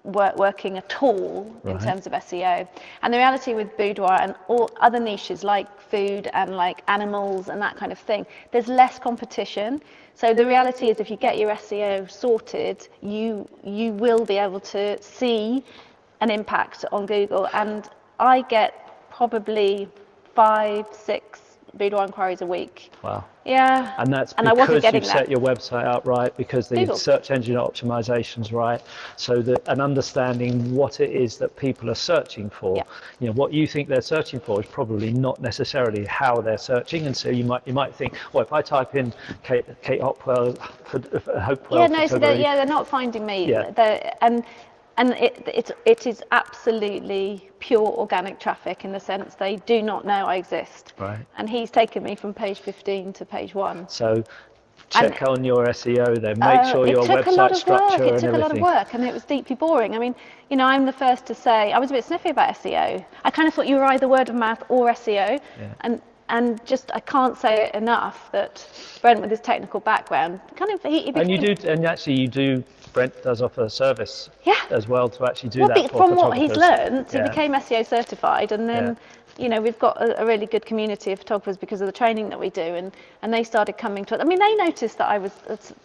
working at all in terms of SEO. And the reality with Boudoir and all other niches like food and like animals and that kind of thing, there's less competition. So the reality is if you get your SEO sorted, you will be able to see an impact on Google. And I get probably 5-6 Boudoir inquiries a week. Wow. Yeah. And that's because you've set your website up right, because the Google. search engine optimization's right, so that and understanding what it is that people are searching for. Yeah. What you think they're searching for is probably not necessarily how they're searching, and so you might think, well, if I type in Kate Hopewell, yeah, no, so they're not finding me. Yeah. And it is absolutely pure organic traffic in the sense they do not know I exist. Right. And he's taken me from page 15 to page 1. So check on your SEO then, make sure your website structure and everything. It took a lot of work, and it was deeply boring. I mean, I'm the first to say, I was a bit sniffy about SEO. I kind of thought you were either word of mouth or SEO. Yeah. And just I can't say it enough that Brent, with his technical background, kind of he became, you do. Brent does offer a service as well to actually do that. From what he's learned, he became SEO certified, and then we've got a really good community of photographers because of the training that we do, and they started coming to us. I mean, they noticed that I was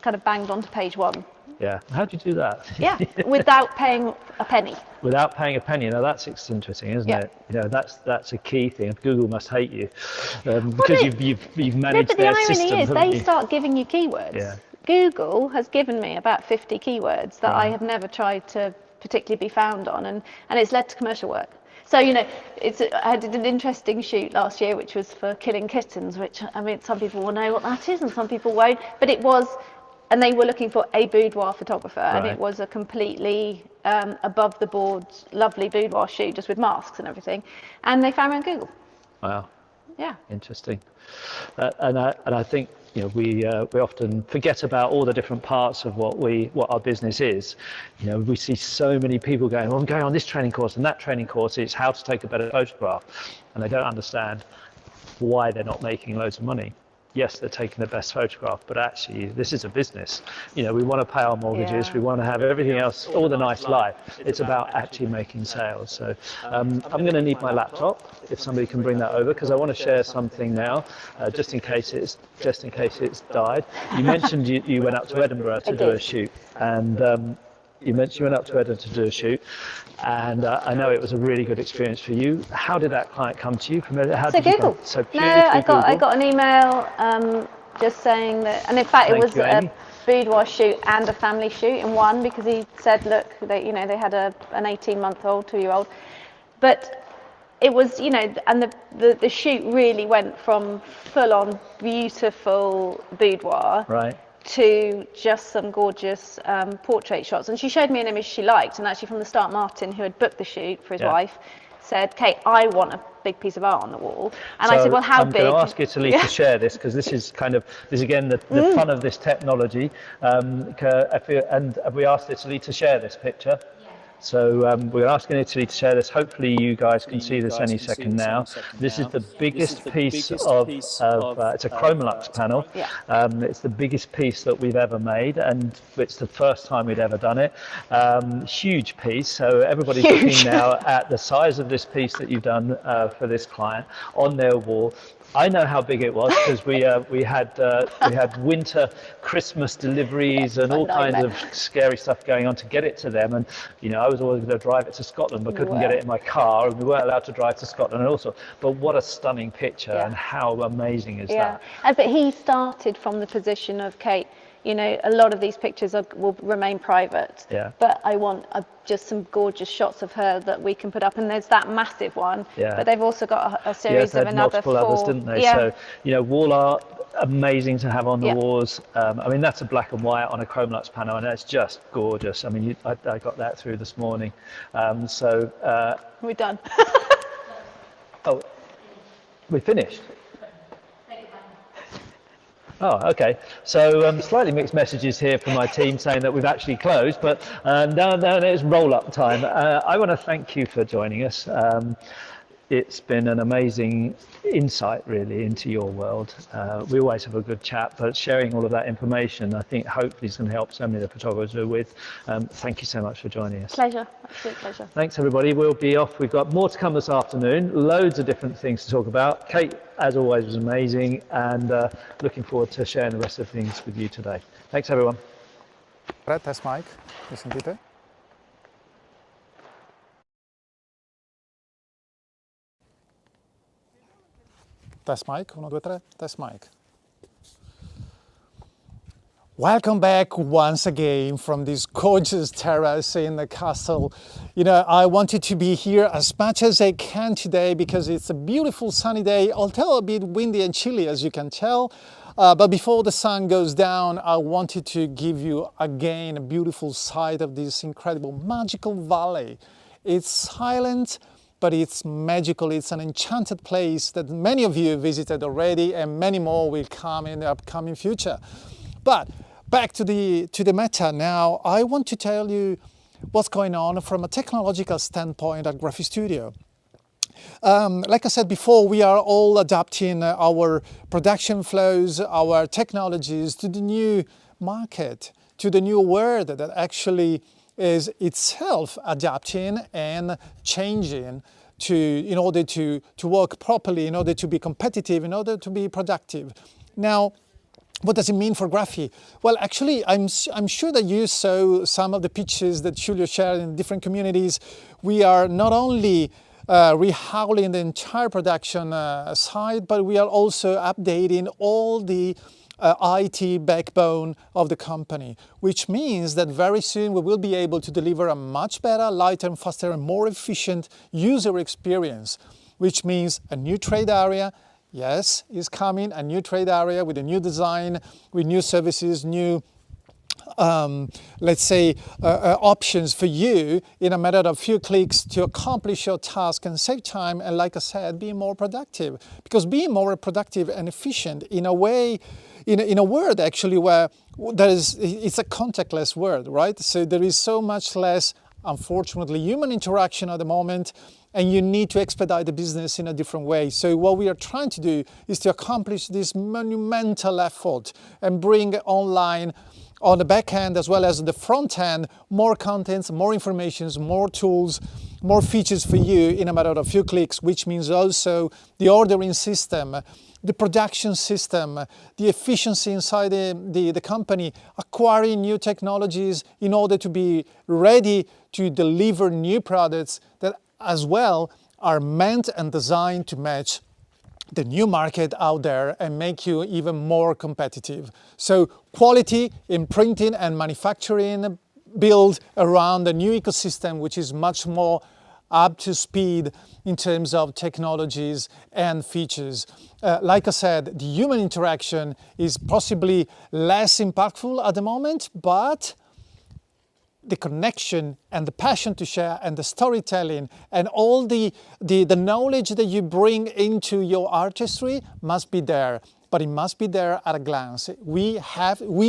kind of banged onto page 1. Yeah, how'd you do that? Yeah, without paying a penny. Without paying a penny. Now that's interesting, isn't it? That's a key thing. Google must hate you because you've managed their system. But the irony is, they start giving you keywords. Yeah. Google has given me about 50 keywords that I have never tried to particularly be found on, and it's led to commercial work. So, I did an interesting shoot last year, which was for killing kittens, which, I mean, some people will know what that is and some people won't, but it was, and they were looking for a boudoir photographer, and it was a completely above the board, lovely boudoir shoot, just with masks and everything, and they found me on Google. Wow. Yeah. Interesting. And I think, we often forget about all the different parts of what our business is. We see so many people going, well, I'm going on this training course and that training course is how to take a better photograph, and they don't understand why they're not making loads of money. Yes, they're taking the best photograph, but actually this is a business. We want to pay our mortgages, we want to have everything else, all the nice life. It's about actually making sales. So I'm going to need my laptop if somebody can bring that over, because I want to share something now, just in case it's died. You mentioned you went up to Edinburgh to do a shoot, and you mentioned you went up to Edinburgh to do a shoot, and I know it was a really good experience for you. How did that client come to you? Google. I got an email just saying that, and in fact it was a boudoir shoot and a family shoot in one, because he said, look, they had an 18-month-old, 2-year-old, but it was, and the shoot really went from full-on beautiful boudoir to just some gorgeous portrait shots. And she showed me an image she liked, and actually from the start, Martin, who had booked the shoot for his wife, said, Kate, I want a big piece of art on the wall. And I said, well, how big? I'm going to ask Italy to share this, because this is again the fun of this technology. And we asked Italy to share this picture. So we're asking Italy to share this. Hopefully you guys can see this any second now. This is the biggest piece of it's a Chromolux panel. It's the biggest piece that we've ever made, and it's the first time we'd ever done it. Huge piece. So everybody's looking now at the size of this piece that you've done for this client on their wall. I know how big it was because we had winter Christmas deliveries and all kinds of scary stuff going on to get it to them. And I was always going to drive it to Scotland, but couldn't get it in my car, and we weren't allowed to drive to Scotland. And also, but what a stunning picture, and how amazing is that? But he started from the position of, Kate, a lot of these pictures will remain private, but I want just some gorgeous shots of her that we can put up. And there's that massive one, but they've also got a series of another multiple 4 others, didn't they? So wall art, amazing to have on the walls. I mean, that's a black and white on a Chromlux panel, and it's just gorgeous. I mean, I got that through this morning. We're done. Oh, we finished. Oh, okay. So slightly mixed messages here from my team saying that we've actually closed, but now it's roll-up time. I want to thank you for joining us. It's been an amazing insight, really, into your world. We always have a good chat, but sharing all of that information, I think, hopefully is going to help so many of the photographers we're with. Thank you so much for joining us. Pleasure. Absolute pleasure. Thanks, everybody. We'll be off. We've got more to come this afternoon. Loads of different things to talk about. Kate, as always, was amazing, and looking forward to sharing the rest of things with you today. Thanks, everyone. Test mic. Mi sentite? Test mic, 1, 2, 3, test mic. Welcome back once again from this gorgeous terrace in the castle. I wanted to be here as much as I can today because it's a beautiful sunny day, although a bit windy and chilly, as you can tell. But before the sun goes down, I wanted to give you again a beautiful sight of this incredible magical valley. It's silent, but it's magical. It's an enchanted place that many of you visited already, and many more will come in the upcoming future. But back to the matter now, I want to tell you what's going on from a technological standpoint at Graphistudio. Like I said before, we are all adapting our production flows, our technologies to the new market, to the new world that actually is itself adapting and changing in order to work properly, in order to be competitive, in order to be productive. Now, what does it mean for Graphi? Well, actually, I'm sure that you saw some of the pictures that Julio shared in different communities. We are not only rehauling the entire production side, but we are also updating all the IT backbone of the company, which means that very soon we will be able to deliver a much better, lighter and faster and more efficient user experience, which means a new trade area, yes, is coming, a new trade area with a new design, with new services, new let's say, options for you in a matter of few clicks to accomplish your task and save time and, like I said, be more productive. Because being more productive and efficient in a way, in a world actually where it's a contactless world, right? So there is so much less, unfortunately, human interaction at the moment, and you need to expedite the business in a different way. So what we are trying to do is to accomplish this monumental effort and bring online on the back end as well as the front end, more contents, more informations, more tools, more features for you in a matter of few clicks, which means also the ordering system, the production system, the efficiency inside the company, acquiring new technologies in order to be ready to deliver new products that as well are meant and designed to match the new market out there and make you even more competitive. So quality in printing and manufacturing build around a new ecosystem which is much more up to speed in terms of technologies and features. Like I said, the human interaction is possibly less impactful at the moment, but the connection and the passion to share and the storytelling and all the knowledge that you bring into your artistry must be there, but it must be there at a glance. We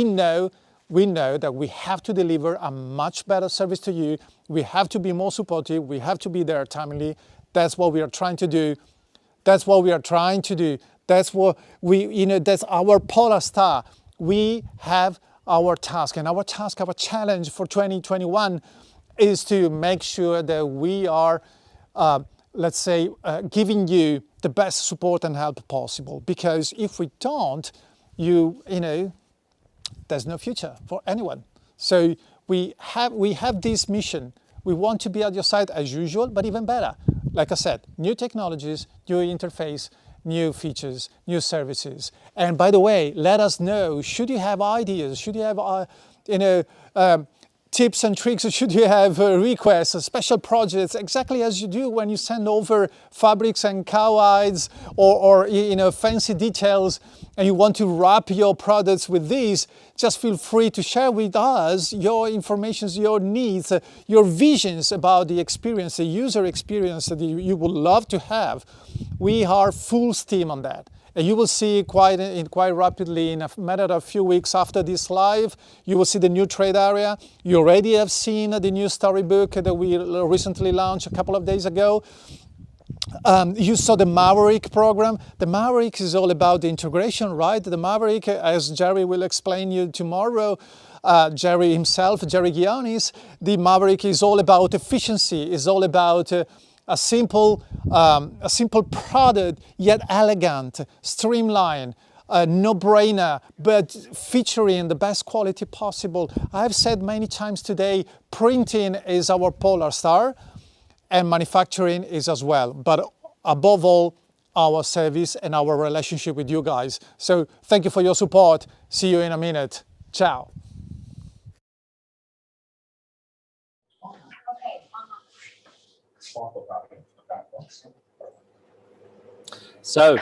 know that we have to deliver a much better service to you. We have to be more supportive. We have to be there timely. That's what we are trying to do. That's what we are trying to do. That's what that's our polar star. We have our task, and our challenge for 2021 is to make sure that we are, let's say, giving you the best support and help possible. Because if we don't, you know, there's no future for anyone. So we have this mission. We want to be at your side as usual, but even better. Like I said, new technologies, new interface, new features, new services. And by the way, let us know, should you have ideas, should you have, tips and tricks, should you have requests, special projects, exactly as you do when you send over fabrics and cowhides or fancy details, and you want to wrap your products with these, just feel free to share with us your information, your needs, your visions about the experience, the user experience that you would love to have. We are full steam on that. And you will see quite rapidly, in a matter of a few weeks after this live, you will see the new trade area. You already have seen the new storybook that we recently launched a couple of days ago. You saw the Maverick program. The Maverick is all about the integration, right? The Maverick, as Jerry will explain you tomorrow, Jerry himself, Jerry Giannis, the Maverick is all about efficiency, is all about a simple product, yet elegant, streamlined, no-brainer, but featuring the best quality possible. I've said many times today, printing is our polar star, and manufacturing is as well. But above all, our service and our relationship with you guys. So thank you for your support. See you in a minute. Ciao. So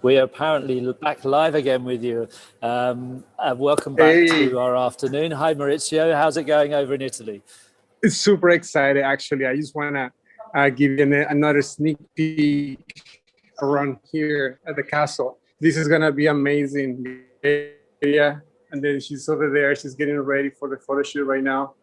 we are apparently back live again with you. Welcome back to our afternoon. Hi Maurizio, how's it going over in Italy? It's super excited, actually. I just want to give you another sneak peek around here at the castle. This is going to be amazing. Yeah, and then she's over there. She's getting ready for the photo shoot right now.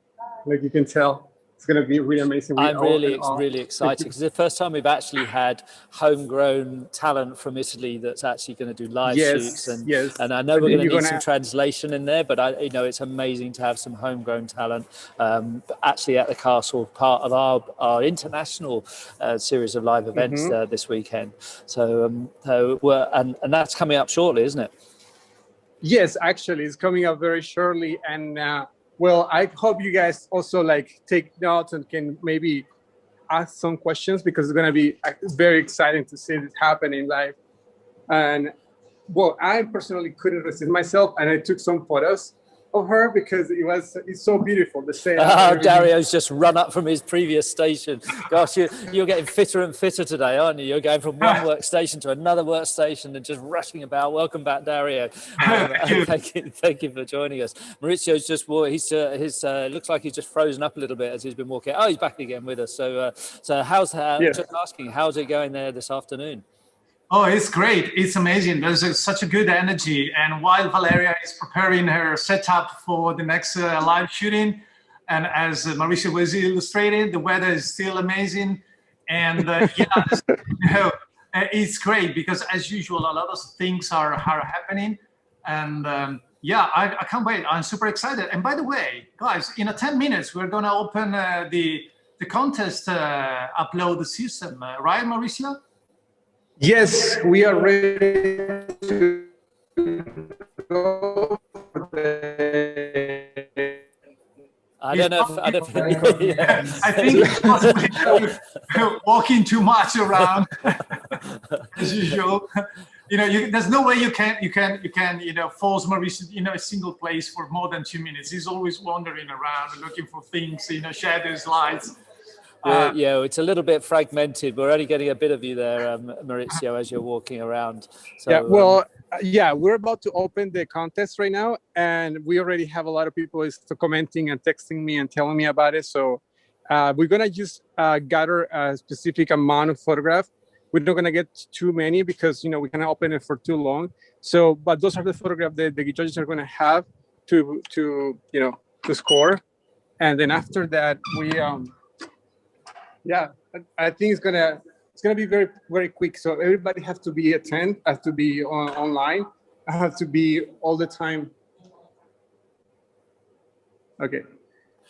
Like you can tell. It's going to be really amazing. I'm really excited because it's the first time we've actually had homegrown talent from Italy that's actually going to do live shoots. And I know we're going to need some translation in there, but it's amazing to have some homegrown talent actually at the castle, part of our international series of live events this weekend. So that's coming up shortly, isn't it? Yes, actually, it's coming up very shortly, and well, I hope you guys also take notes and can maybe ask some questions, because it's going to be very exciting to see this happening live. And well, I personally couldn't resist myself, and I took some photos of her because it's so beautiful. The setup. Dario's just run up from his previous station. Gosh, you're getting fitter and fitter today, aren't you? You're going from one workstation to another workstation and just rushing about. Welcome back, Dario. Thank you for joining us. Maurizio's just looks like he's just frozen up a little bit as he's been walking. Oh, he's back again with us. So just asking, how's it going there this afternoon? Oh, it's great. It's amazing. There's such a good energy. And while Valeria is preparing her setup for the next live shooting, and as Mauricio was illustrating, the weather is still amazing. And it's great because, as usual, a lot of things are happening. And I can't wait. I'm super excited. And by the way, guys, in 10 minutes, we're going to open the contest upload system. Right, Mauricio? Yes, we are ready to go for the... I don't know. I think possibly walking too much around as usual. There's no way you can force Mauricio in a single place for more than 2 minutes. He's always wandering around looking for things, shadows, lights. It's a little bit fragmented. We're only getting a bit of you there, Maurizio, as you're walking around. So, we're about to open the contest right now, and we already have a lot of people commenting and texting me and telling me about it. So we're gonna just gather a specific amount of photographs. We're not gonna get too many because we cannot open it for too long. So, but those are the photographs that the judges are gonna have to score, and then after that I think it's gonna be very, very quick. So everybody has to be online. I have to be all the time. Okay.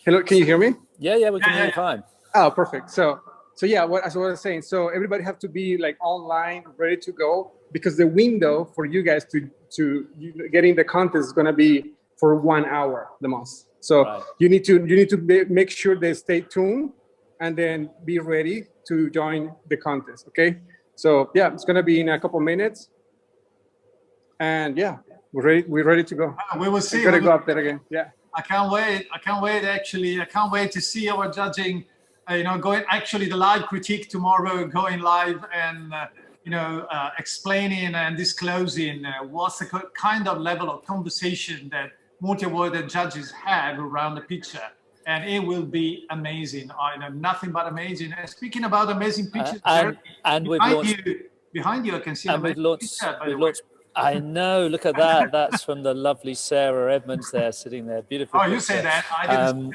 Hello, can you hear me? Yeah, we can hear you fine. Oh, perfect. So So yeah, as I was saying, so everybody have to be like online, ready to go, because the window for you guys to getting the contest is gonna be for 1 hour the most. So you need to make sure they stay tuned and then be ready to join the contest. Okay. So yeah, it's gonna be in a couple minutes, and yeah, we're ready to go. We will see. I'm gonna go up there again. Yeah. I can't wait. I can't wait. Actually, I can't wait to see our judging. Going actually the live critique tomorrow, going live and explaining and disclosing what's the kind of level of conversation that multi-awarded judges have around the picture, and it will be amazing. I know nothing but amazing. And speaking about amazing pictures, and behind you, I can see. And we've launched. I know. Look at that. That's from the lovely Sarah Edmonds there, sitting there. Beautiful. Oh, you say that. I didn't.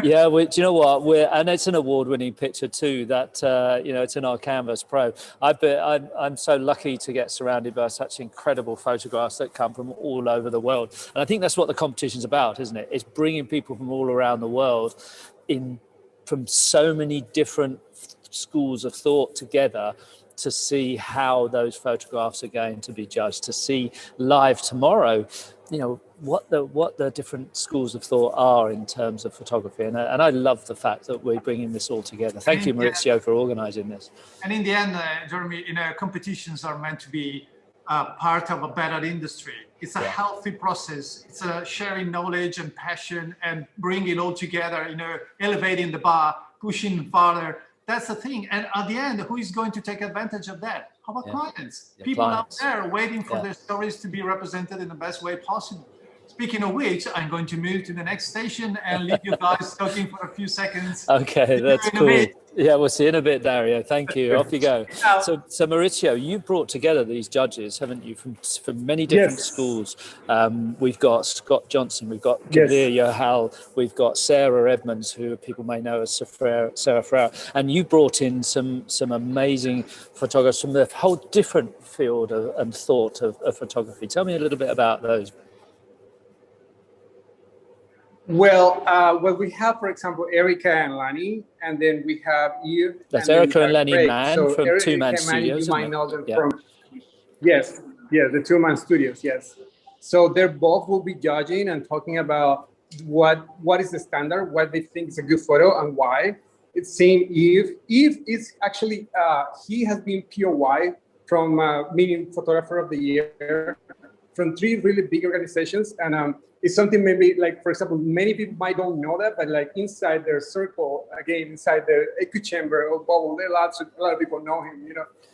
Yeah, do you know what? And it's an award-winning picture too. That it's in our Canvas Pro. I'm so lucky to get surrounded by such incredible photographs that come from all over the world. And I think that's what the competition's about, isn't it? It's bringing people from all around the world from so many different schools of thought together to see how those photographs are going to be judged, to see live tomorrow, what the different schools of thought are in terms of photography. And I love the fact that we're bringing this all together. Thank you, Maurizio, for organizing this. And in the end, Jeremy, competitions are meant to be part of a better industry. It's a healthy process. It's a sharing knowledge and passion and bringing it all together, elevating the bar, pushing farther. That's the thing. And at the end, who is going to take advantage of that? Our clients. People out there waiting for their stories to be represented in the best way possible. Speaking of which, I'm going to move to the next station and leave you guys talking for a few seconds. Okay, that's cool. Yeah, we'll see in a bit, Dario. Thank you. Off you go. So Maurizio, you brought together these judges, haven't you, from many different schools? We've got Scott Johnson, we've got Kabir Yohal, we've got Sarah Edmonds, who people may know as Sarah Frau, and you brought in some amazing photographers from the whole different field and thought of photography. Tell me a little bit about those. Well, we have, for example, Erica and Lani, and then we have Eve. That's Erica and Lani Mann from Two Man Studios. You might know them from, the Two Man Studios, yes. So they both will be judging and talking about what is the standard, what they think is a good photo, and why. It's same Eve. Eve is actually, he has been POY from meaning Photographer of the Year from 3 really big organizations, and it's something maybe like, for example, many people might don't know that, but like inside their circle, again, inside their echo chamber or bubble, a lot of people know him,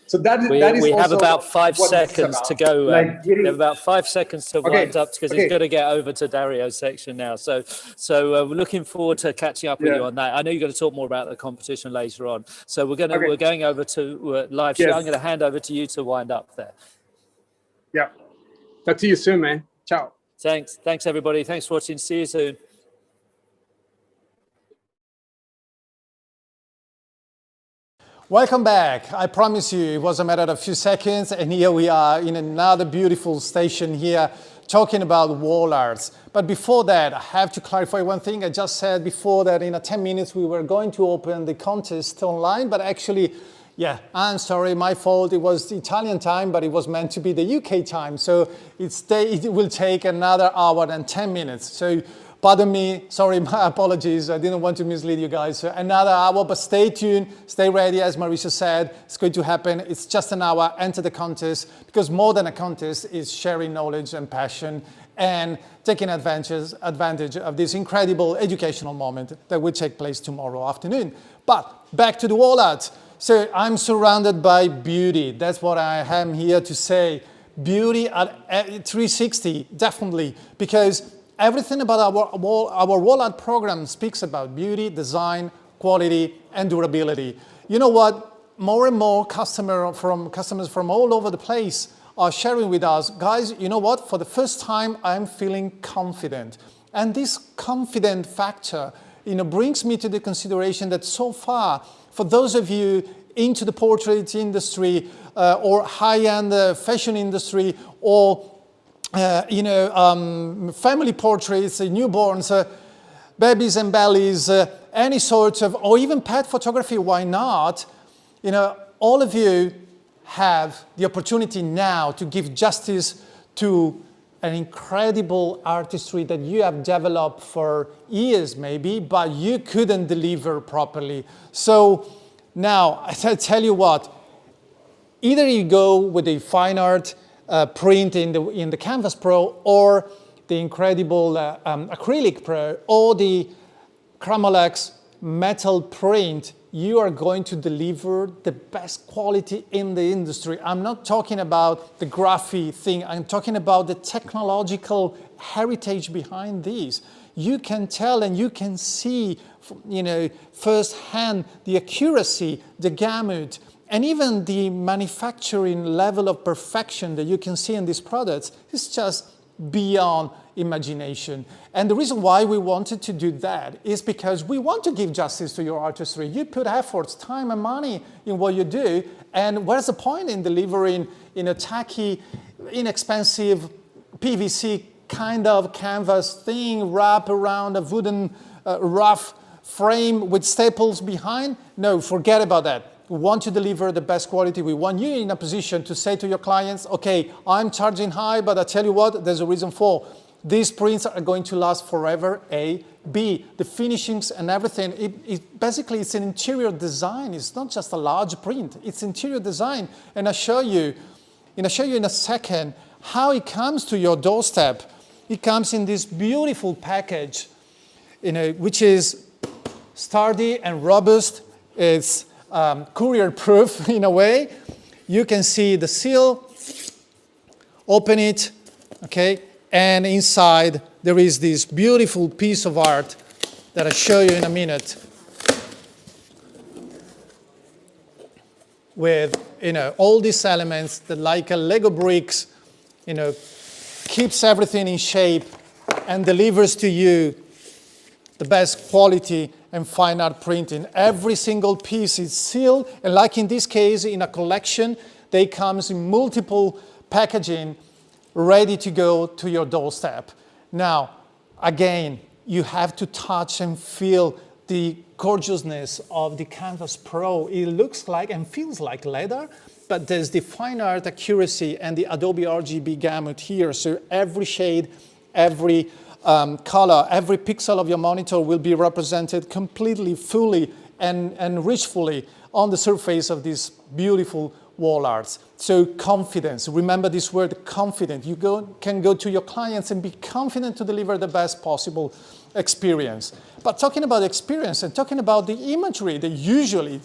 So that is we also have about 5 seconds to go. We have about 5 seconds to wind up because he's going to get over to Dario's section now. So we're looking forward to catching up with you on that. I know you're going to talk more about the competition later on. So we're going over to live show. I'm going to hand over to you to wind up there. Yeah. Talk to you soon, man. Ciao. Thanks everybody. Thanks for watching. See you soon. Welcome back. I promise you it was a matter of a few seconds, and here we are in another beautiful station here talking about wall arts. But before that, I have to clarify one thing. I just said before that in 10 minutes we were going to open the contest online, but actually, I'm sorry, my fault. It was the Italian time, but it was meant to be the UK time. So it will take another hour and 10 minutes. So pardon me, sorry, my apologies. I didn't want to mislead you guys. So another hour, but stay tuned, stay ready. As Maurizio said, it's going to happen. It's just an hour, enter the contest, because more than a contest is sharing knowledge and passion and taking advantage of this incredible educational moment that will take place tomorrow afternoon. But back to the wall art. So I'm surrounded by beauty. That's what I am here to say. Beauty at 360, definitely, because everything about our wall art program speaks about beauty, design, quality, and durability. You know what? More and more customers from all over the place are sharing with us, guys, you know what? For the first time, I'm feeling confident. And this confident factor, brings me to the consideration that so far, for those of you into the portrait industry or high-end fashion industry or family portraits, newborns, babies and bellies, any sort of, or even pet photography, why not? You know, all of you have the opportunity now to give justice to an incredible artistry that you have developed for years maybe, but you couldn't deliver properly. So now, I tell you what, either you go with the fine art print in the Canvas Pro, or the incredible Acrylic Pro, or the Cramolex metal print, you are going to deliver the best quality in the industry. I'm not talking about the graphy thing, I'm talking about the technological heritage behind these. You can tell and you can see, you know, firsthand the accuracy, the gamut, and even the manufacturing level of perfection that you can see in these products is just beyond imagination. And the reason why we wanted to do that is because we want to give justice to your artistry. You put efforts, time and money in what you do, and where's the point in delivering in a tacky, inexpensive PVC kind of canvas thing wrapped around a wooden rough frame with staples behind? No, forget about that. We want to deliver the best quality. We want you in a position to say to your clients, okay, I'm charging high, but I tell you what, there's a reason for. These prints are going to last forever, A. B, the finishings and everything, basically it's an interior design. It's not just a large print, it's interior design. And I'll show you in a second how it comes to your doorstep. It comes in this beautiful package, you know, which is sturdy and robust. It's courier proof in a way. You can see the seal, open it, okay, and inside there is this beautiful piece of art that I'll show you in a minute with, you know, all these elements that, like a Lego bricks, you know, keeps everything in shape and delivers to you the best quality and fine art printing. Every single piece is sealed, and like in this case, in a collection, they comes in multiple packaging, ready to go to your doorstep. Now, again, you have to touch and feel the gorgeousness of the Canvas Pro. It looks like and feels like leather, but there's the fine art accuracy and the Adobe RGB gamut here. So every shade, every color, every pixel of your monitor will be represented completely, fully, and richfully on the surface of these beautiful wall arts. So confidence, remember this word confident. You can go to your clients and be confident to deliver the best possible experience. But talking about experience and talking about the imagery that usually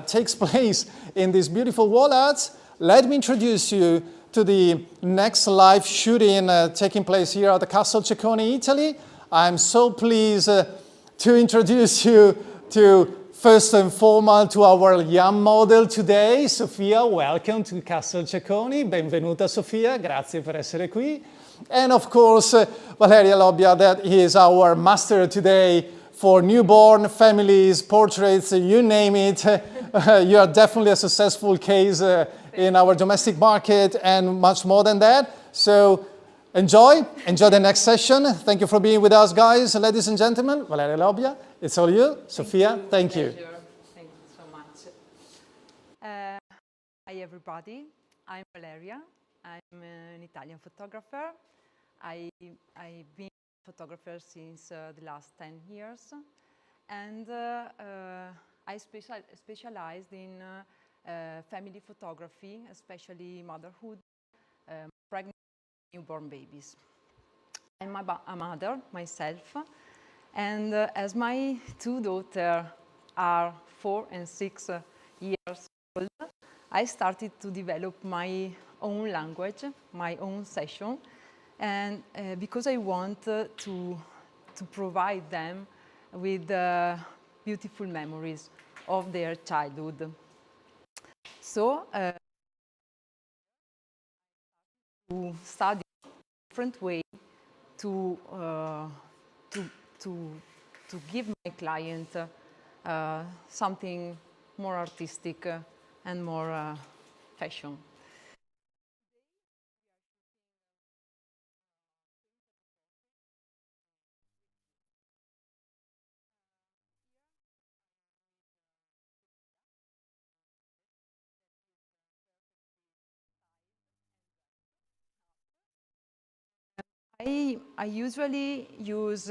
takes place in these beautiful wall arts, let me introduce you to the next live shooting taking place here at the Castle Ceconi, Italy. I'm so pleased to introduce you to, first and foremost, to our young model today, Sofia. Welcome to Castle Ceconi. Benvenuta, Sofia. Grazie per essere qui. And of course, Valeria Lobbia, that is our master today for newborn families, portraits, you name it. You are definitely a successful case in our domestic market and much more than that. So enjoy the next session. Thank you for being with us, guys. Ladies and gentlemen, Valeria Lobbia, it's all you. Sofia, thank you. Thank you so much. Hi, everybody. I'm Valeria. I'm an Italian photographer. I've been a photographer since the last 10 years. And I specialized in family photography, especially motherhood, pregnant, newborn babies. I'm a mother myself, and as my two daughters are 4 and 6 years old, I started to develop my own language, my own session, and because I want to provide them with beautiful memories of their childhood. So, to study a different way to give my client something more artistic and more fashion. I usually use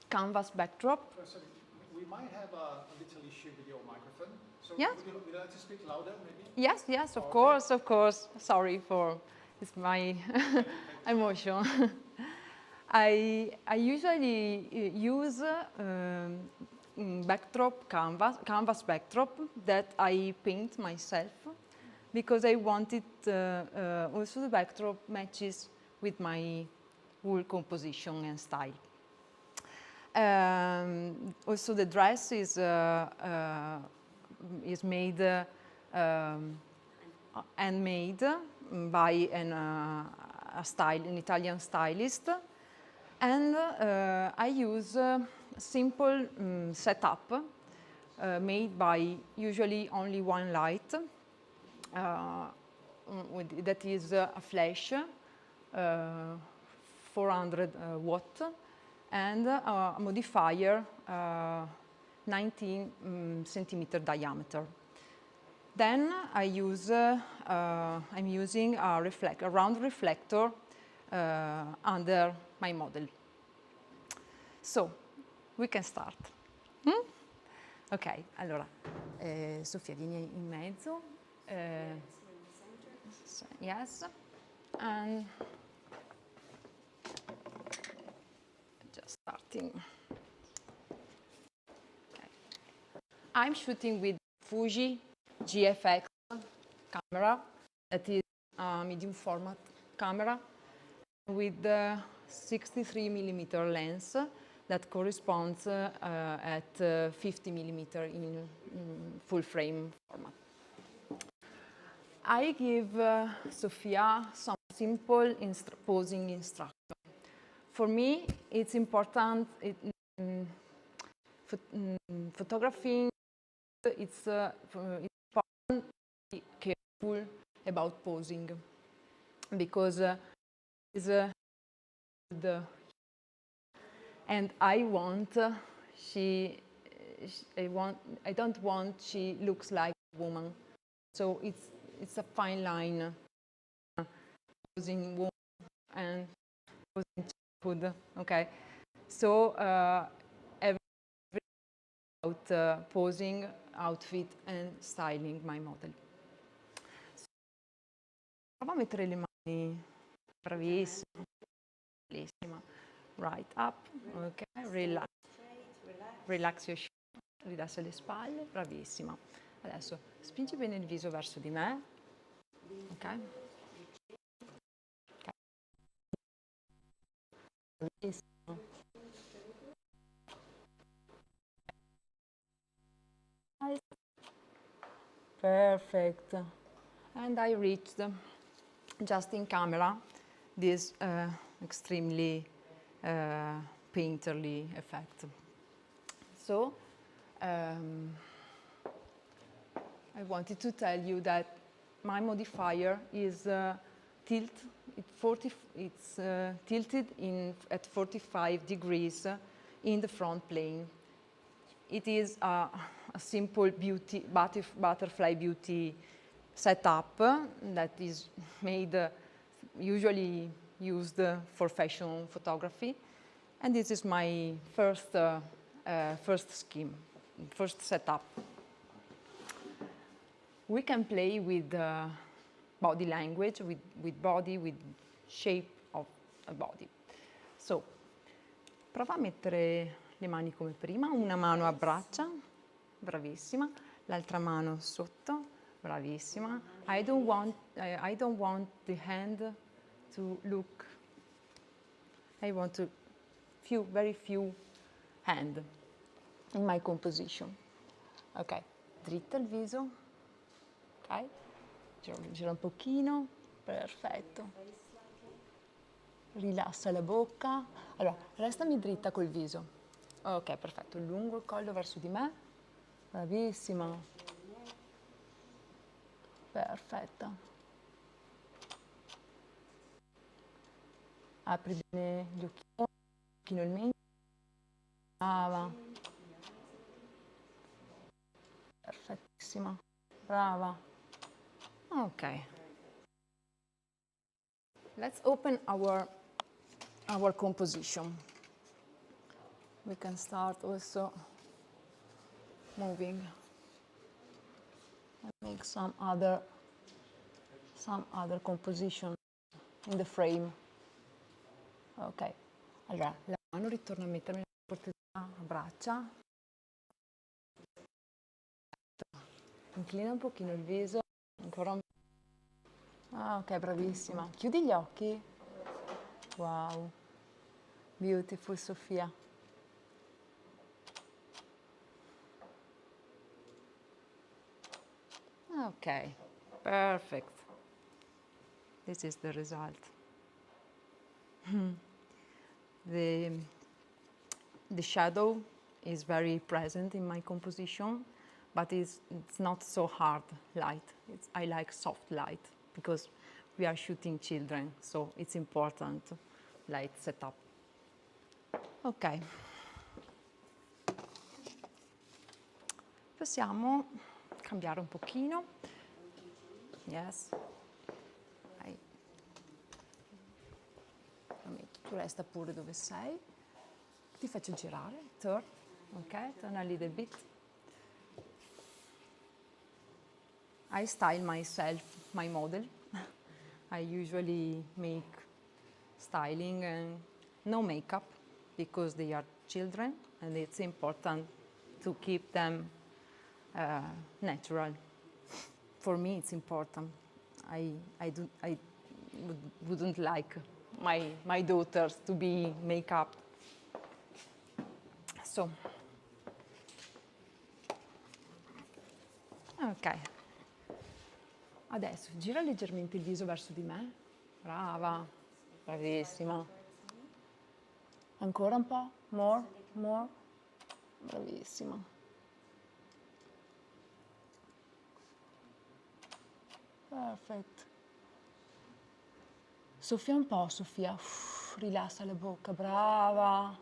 canvas backdrop. Sorry, we might have a little issue with your microphone. So Yeah. would you like to speak louder, maybe? Yes, yes, of course, of course. Sorry for it's my emotion. I usually use backdrop canvas backdrop that I paint myself because I wanted also the backdrop matches with my whole composition and style. Also, the dress is made handmade by an Italian stylist, and I use a simple setup made by usually only one light. That is a flash, 400 watt, and a modifier 19 centimeter diameter. Then I'm using a round reflector under my model. So we can start. Ok, allora Sofia vieni in mezzo. Yes, and just starting. Okay. I'm shooting with Fuji GFX camera, that is a medium format camera with the 63mm lens that corresponds at 50mm in full frame format. I give Sofia some simple posing instruction. For me, it's important, photographing, it's important to be careful about posing because and I don't want she looks like a woman. So it's a fine line posing woman and posing childhood. Okay, so every about posing, outfit and styling my model. Prova a mettere le mani, bravissima, bellissima. Right up, ok, relax. Relax your shoulder, rilassa le spalle, bravissima. Adesso spingi bene il viso verso di me, ok? Bravissima. Perfect. And I reached, just in camera, this extremely painterly effect. So, I wanted to tell you that my modifier is it's tilted at 45 degrees in the front plane. It is a simple butterfly beauty setup that is made, usually used for fashion photography. And this is my first setup. We can play with body language, with body, with shape of a body. So, prova a mettere le mani come prima, una mano abbraccia, bravissima, l'altra mano sotto, bravissima. I don't want the hand to look. I want very few hand in my composition. Ok, dritta il viso. Ok, gira un pochino, perfetto. Rilassa la bocca. Allora, restami dritta col viso. Ok, perfetto. Lungo il collo verso di me. Bravissima. Perfetta. Apri bene gli occhini, il mento. Brava. Perfettissima. Brava. Ok. Let's open our our composition. We can start also moving and make some other composition in the frame. Ok, allora la mano ritorna a mettermi la cortesia a braccia, inclina un pochino il viso, ancora un... Ah, ok, bravissima. Chiudi gli occhi. Wow, beautiful Sofia. Okay, perfect. This is the result. The shadow is very present in my composition, but it's not so hard light. I like soft light because we are shooting children, so it's important light setup. Ok. Possiamo cambiare un pochino. Yes. Vai. Tu resta pure dove sei. Ti faccio girare. Turn. Ok, turn a little bit. I style myself, my model. I usually make styling and no makeup because they are children and it's important to keep them natural. For me, it's important. I wouldn't like my daughters to be makeup. So, ok. Adesso gira leggermente il viso verso di me. Brava, bravissima. Ancora un po', more. Bravissima. Perfetto. Soffia un po', Sofia. Rilassa la bocca, brava.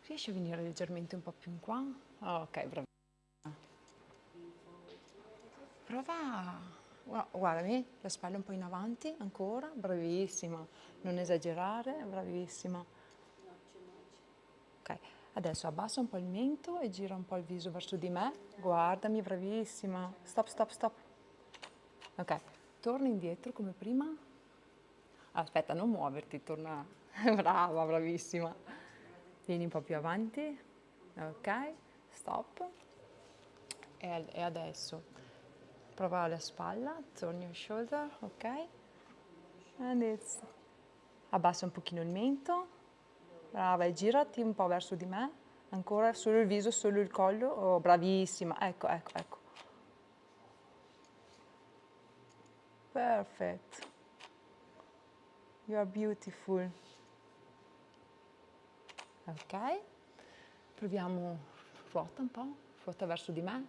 Riesci a venire leggermente un po' più in qua? Ok, brava. Prova, guardami, la spalla un po' in avanti, ancora, bravissima. Non esagerare, bravissima. Ok, adesso abbassa un po' il mento e gira un po' il viso verso di me. Guardami, bravissima. Stop. Ok, torna indietro come prima. Aspetta, non muoverti, torna. Brava, bravissima. Vieni un po' più avanti. Ok, stop. E adesso prova la spalla, turn your shoulder, ok? And it's... Abbassa un pochino il mento. Brava, e girati un po' verso di me. Ancora solo il viso, solo il collo. Oh, bravissima. Ecco. Perfect. You are beautiful. Ok. Proviamo, ruota un po', ruota verso di me.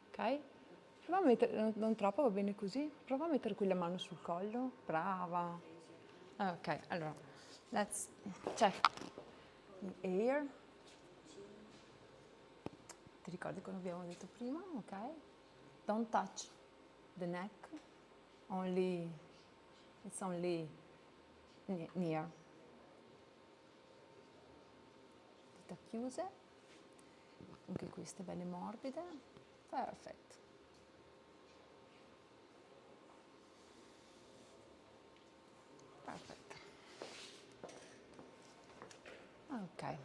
Ok. Prova a mettere, non troppo, va bene così. Prova a mettere qui la mano sul collo. Brava. Ok, allora, let's check the air. Ti ricordi come abbiamo detto prima? Ok. Don't touch the neck. It's only near. Dita chiuse. Anche queste belle morbide. Perfetto. Perfetto. Ok.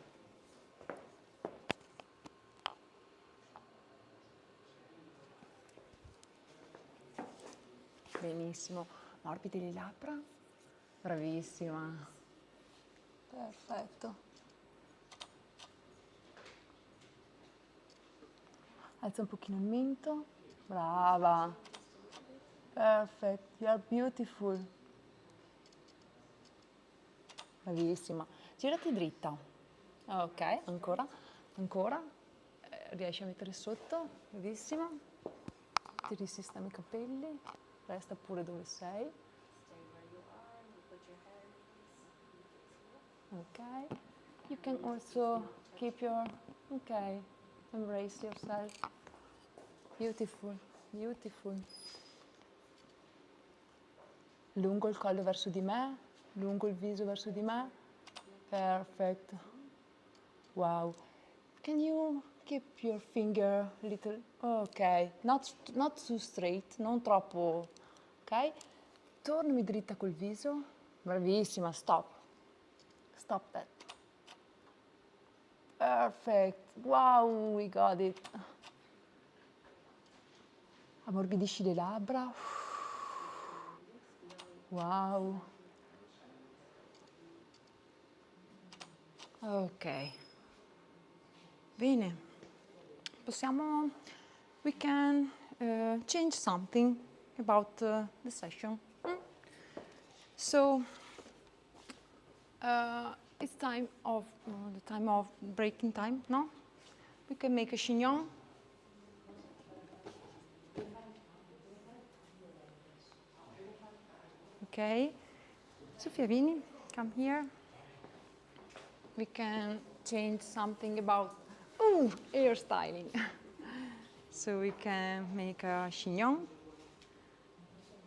Benissimo. Morbidi le labbra. Bravissima. Perfetto. Alza un pochino il mento. Brava. Perfect. You are beautiful. Bravissima. Girati dritta. Ok, ancora. Riesci a mettere sotto. Bravissima. Ti risistemi i capelli. Resta pure dove sei. Ok. You can also keep your... Ok. Embrace yourself. Beautiful. lungo il collo verso di me, lungo il viso verso di me. Perfect. Wow. Can you keep your finger a little? Ok, not too straight, non troppo. Ok? Tornami dritta col viso. Bravissima, stop. Stop that. Perfect. Wow, we got it. Ammorbidisci le labbra. Wow. Ok. Bene. We can change something about the session. So, it's time of the time of breaking time, no? We can make a chignon. Okay. Sofia, vieni, come here. We can change something about hairstyling. So we can make a chignon.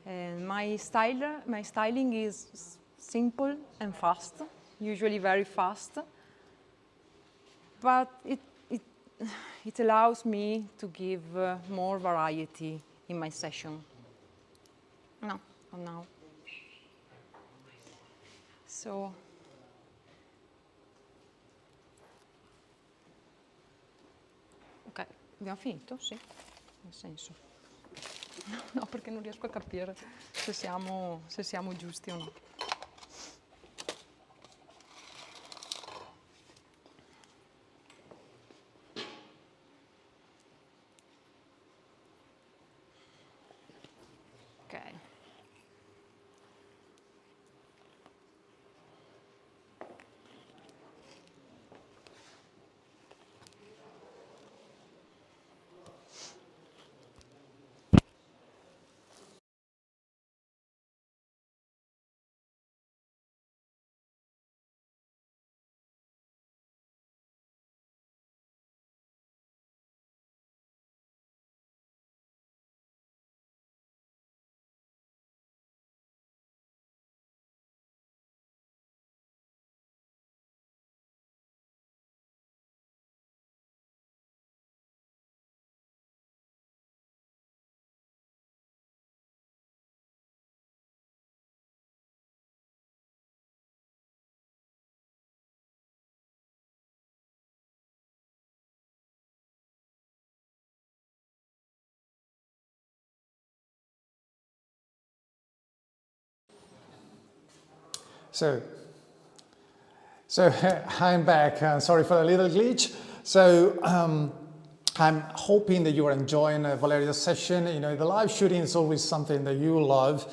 And my styling is simple and fast, usually very fast. But it allows me to give more variety in my session. No, not now. So. Ok, abbiamo finito? Sì, nel senso. No, perché non riesco a capire se siamo giusti o no. Ok. So I'm back. Sorry for the little glitch. So I'm hoping that you are enjoying Valeria's session. You know, the live shooting is always something that you love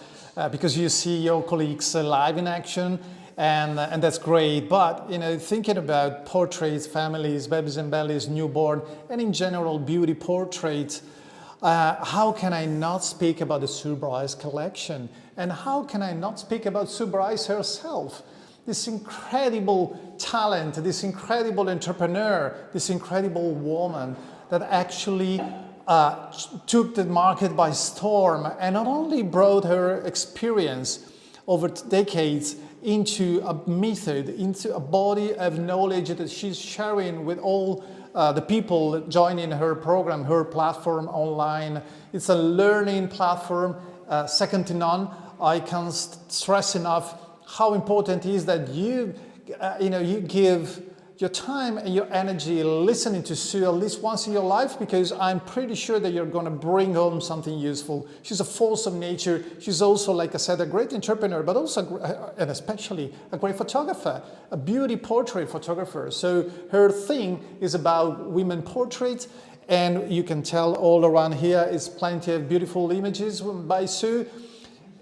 because you see your colleagues live in action, and that's great. But you know, thinking about portraits, families, babies and bellies, newborn, and in general beauty portraits. How can I not speak about the Sue Bryce collection? And how can I not speak about Sue Bryce herself? This incredible talent, this incredible entrepreneur, this incredible woman that actually took the market by storm and not only brought her experience over decades into a method, into a body of knowledge that she's sharing with all the people joining her program, her platform online. It's a learning platform, second to none. I can't stress enough how important it is that you give your time and your energy listening to Sue at least once in your life, because I'm pretty sure that you're going to bring home something useful. She's a force of nature. She's also, like I said, a great entrepreneur, but also, and especially, a great photographer, a beauty portrait photographer. So her thing is about women portraits, and you can tell all around here is plenty of beautiful images by Sue.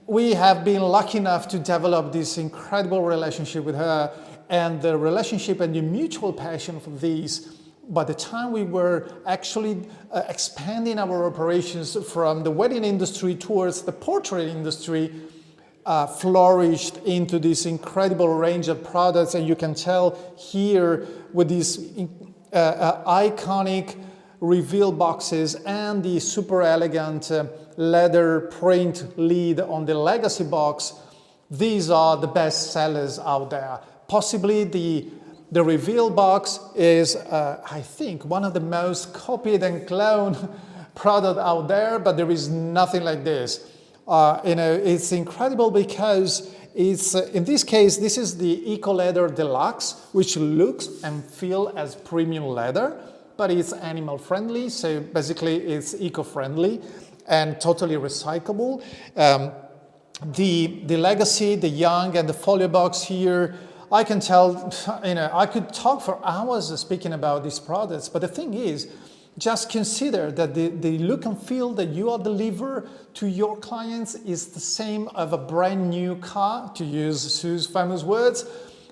We have been lucky enough to develop this incredible relationship with her, and the relationship and the mutual passion for these. By the time we were actually expanding our operations from the wedding industry towards the portrait industry, flourished into this incredible range of products. And you can tell here with these iconic reveal boxes and the super elegant leather print lid on the legacy box, these are the best sellers out there. Possibly the reveal box is, I think, one of the most copied and cloned product out there, but there is nothing like this. It's incredible because it's, in this case, this is the Eco Leather Deluxe, which looks and feels as premium leather, but it's animal friendly, so basically it's eco-friendly and totally recyclable. The Legacy, the Young, and the Folio box here, I can tell, I could talk for hours speaking about these products, but the thing is, just consider that the look and feel that you are deliver to your clients is the same of a brand new car, to use Sue's famous words,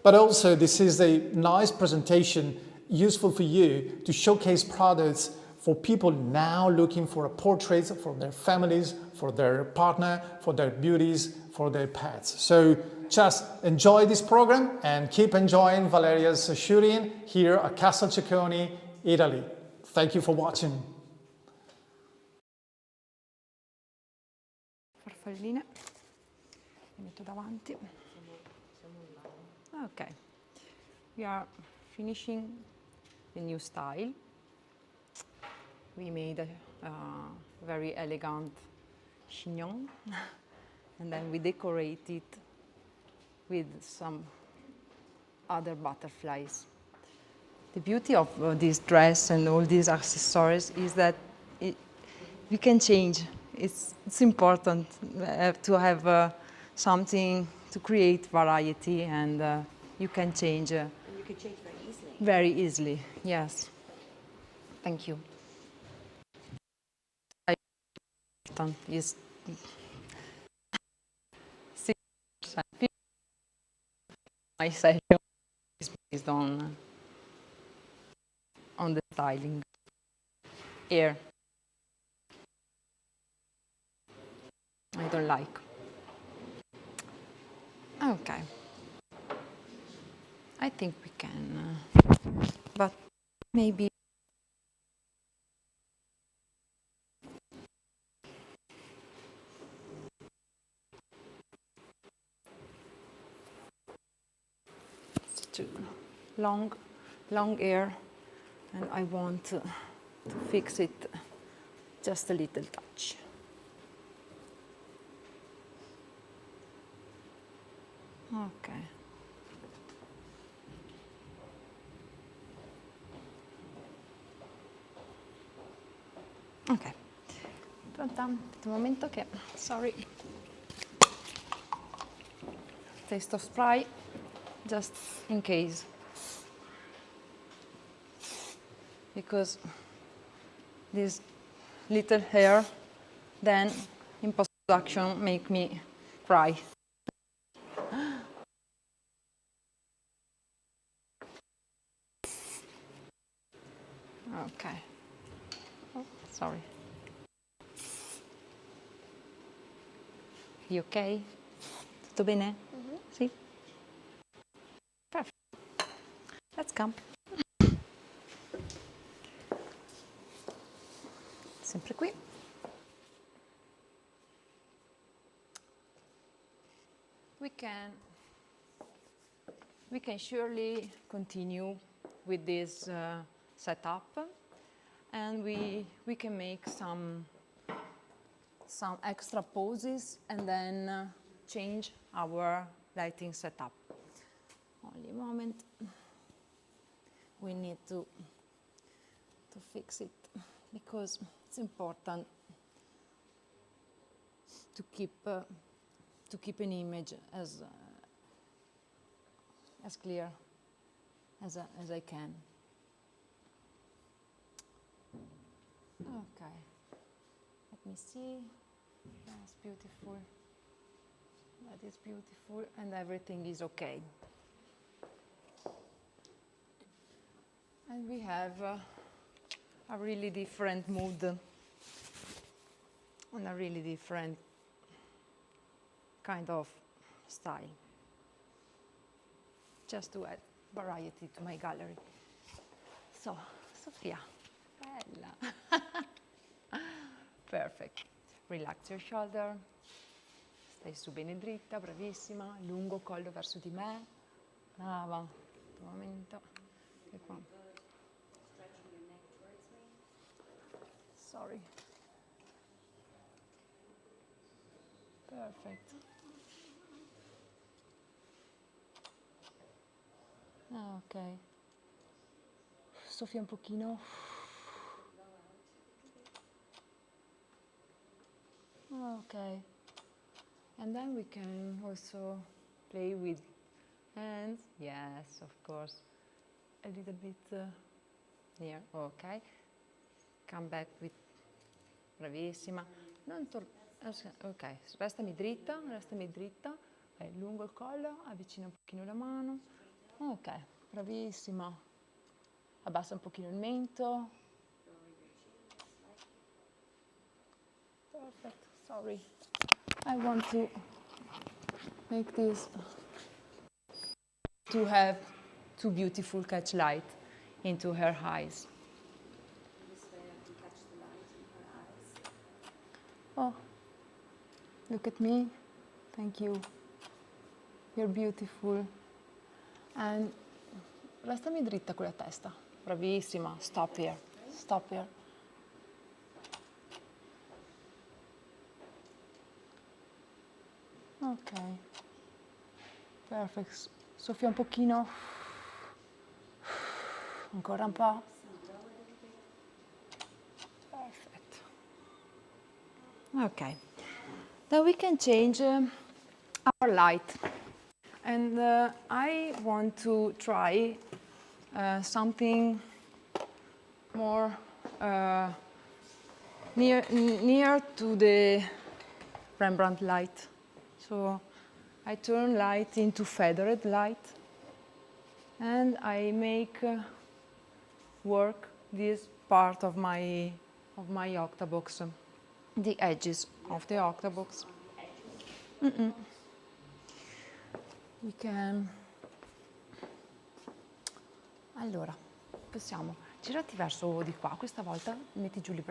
but also this is a nice presentation, useful for you to showcase products for people now looking for a portrait for their families, for their partner, for their beauties, for their pets. So just enjoy this program and keep enjoying Valeria's shooting here at Castle Ceconi, Italy. Thank you for watching. Farfalline, le metto davanti. Okay, we are finishing the new style. We made a very elegant chignon and then we decorate it with some other butterflies. The beauty of this dress and all these accessories is that we can change. It's important to have something to create variety, and you can change. And you can change very easily. Very easily, yes. Thank you. Is my session is based on the styling. Here, I don't like. Okay, I think we can, but maybe. Long hair, and I want to fix it just a little touch. Okay. Ok. Pronta? Un momento che, sorry. Taste of spray, just in case. Because this little hair then in post-production make me cry. Okay. Oh, sorry. You okay? Tutto bene? Mm-hmm. Sì? Perfect. Let's come. Sempre qui. We can surely continue with this setup, and we can make some extra poses and then change our lighting setup. Only a moment. We need to fix it because it's important to keep an image as clear as I can. Okay, let me see. That's beautiful. That is beautiful, and everything is okay. And we have a really different mood and a really different kind of style. Just to add variety to my gallery. So, Sofia, bella. Perfect. Relax your shoulder. Stai su bene dritta, bravissima. Lungo collo verso di me. Brava. Un momento. E qua. Sorry. Perfect. Ok. Soffia un pochino. Okay. And then we can also play with hands. Yes, of course. A little bit near. Okay. Come back with. Bravissima. Ok, restami dritta, lungo il collo, avvicina un pochino la mano. Ok, bravissima. Abbassa un pochino il mento. Perfect, sorry. I want to make this to have two beautiful catch light into her eyes. Oh, look at me. Thank you. You're beautiful. And restami dritta con la testa. Bravissima. Stop here. Stop here. Ok. Perfect. Soffia un pochino. Ancora un po'. Perfect. Okay. Now we can change our light. And I want to try something more near to the Rembrandt light. So I turn light into feathered light, and I make work this part of my octabox, the edges of the octabox. We can. Allora, possiamo girarti verso di qua. Questa volta metti giù le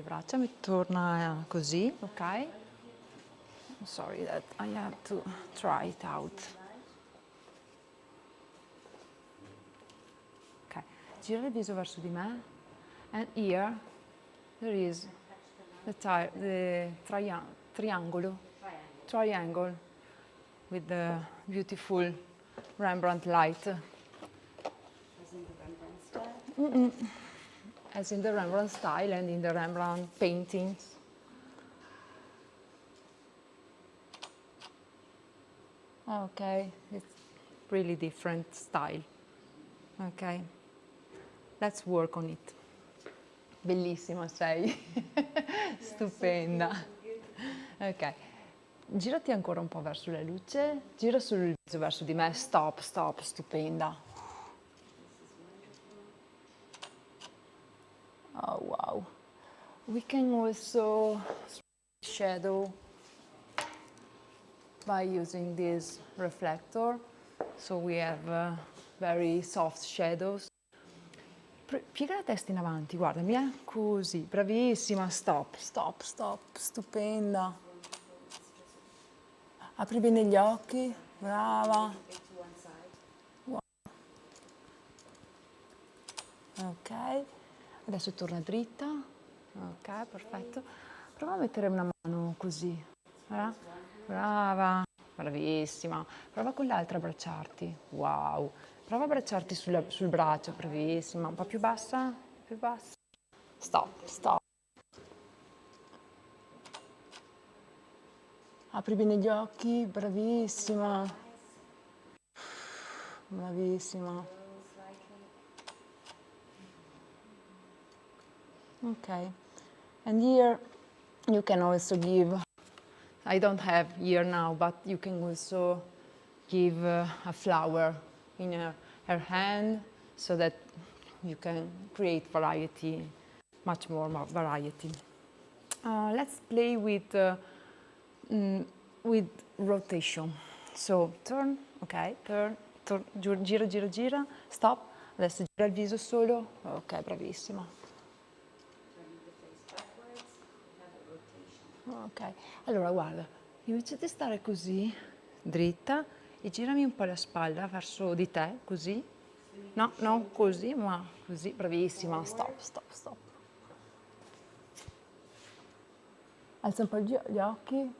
braccia, mi torna così, ok? I'm sorry that I have to try it out. Ok, gira il viso verso di me, and here there is the triangle with the beautiful Rembrandt light. As in the Rembrandt style? As in the Rembrandt style and in the Rembrandt paintings. Okay, it's really different style. Okay, let's work on it. Bellissima sei, stupenda. Ok, girati ancora un po' verso la luce, gira solo il viso verso di me, stop, stupenda. Oh wow, we can also shadow by using this reflector, so we have very soft shadows. Piega la testa in avanti, guardami, così, bravissima, stop, stupenda. Apri bene gli occhi, brava. Wow. Ok, adesso torna dritta, ok, perfetto. Prova a mettere una mano così, brava, bravissima. Prova con l'altra a abbracciarti, wow. Prova a abbracciarti sul braccio, bravissima. Un po' più bassa, Stop. Apri bene gli occhi, bravissima. Bravissima. Okay. And here you can also give, I don't have here now, but you can also give a flower in her hand, so that you can create variety, much more variety. Let's play with rotation. So turn, ok, turn, gira, stop. Adesso gira il viso solo, ok, bravissima. Ok, allora guarda, invece di stare così, dritta, e girami un po' la spalla verso di te, così. No, non così, ma così, bravissima, stop, stop, stop. Alza un po' gli occhi.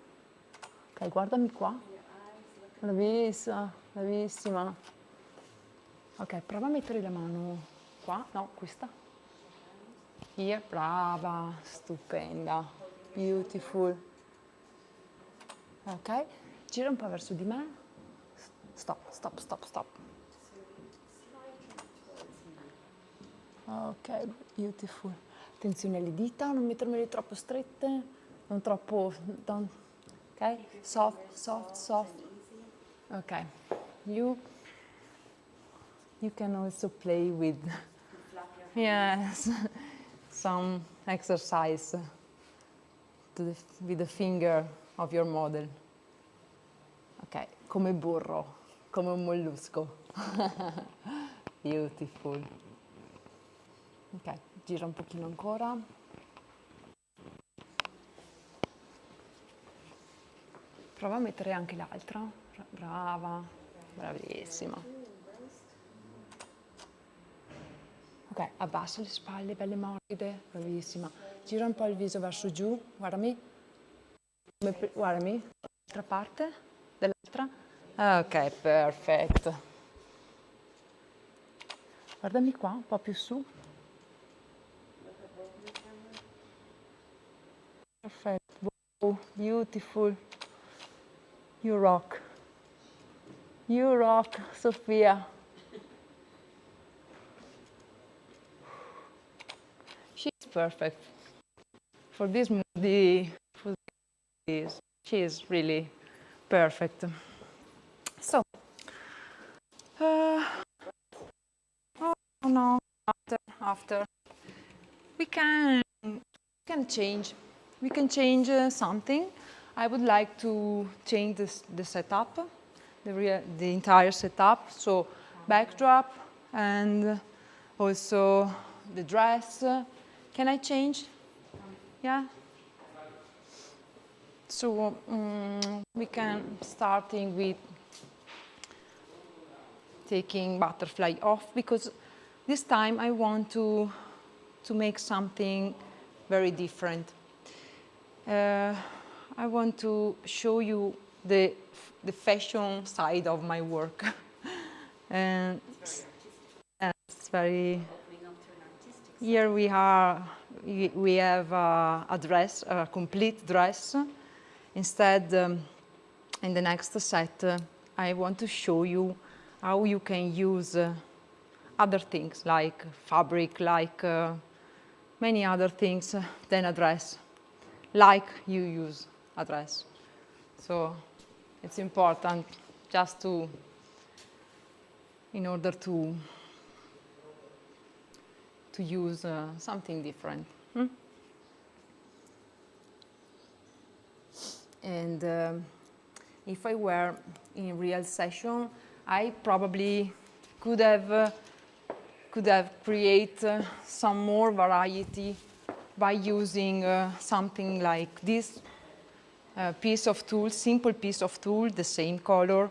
Ok, guardami qua. Bravissima, bravissima. Ok, prova a mettere la mano qua, no, questa. Here, brava, stupenda, beautiful. Ok, gira un po' verso di me. Stop, stop, stop, stop. Ok, beautiful. Attenzione alle dita, non mettermele troppo strette, non troppo... ok, soft, soft, soft. Ok, you can also play with, yes, some exercise with the finger of your model. Ok, come burro, come un mollusco. Beautiful. Ok, gira un pochino ancora. Prova a mettere anche l'altra. Brava, bravissima. Ok, abbassa le spalle, belle morbide, bravissima. Gira un po' il viso verso giù, guardami. Guardami, l'altra parte dell'altra. Ok, perfetto. Guardami qua, un po' più su. Perfetto. Wow, beautiful. You rock. You rock, Sofia. She's perfect for this movie. She is really perfect. So, oh no, after we can change. We can change something. I would like to change the setup, the entire setup. So backdrop and also the dress. Can I change? Yeah. So we can starting with taking butterfly off, because this time I want to make something very different. I want to show you the fashion side of my work. And it's very... Here we have a dress, a complete dress. Instead, in the next set, I want to show you how you can use other things like fabric, like many other things than a dress, like you use a dress. So it's important just in order to use something different. And if I were in real session, I probably could have created some more variety by using something like this piece of tool, simple piece of tool, the same color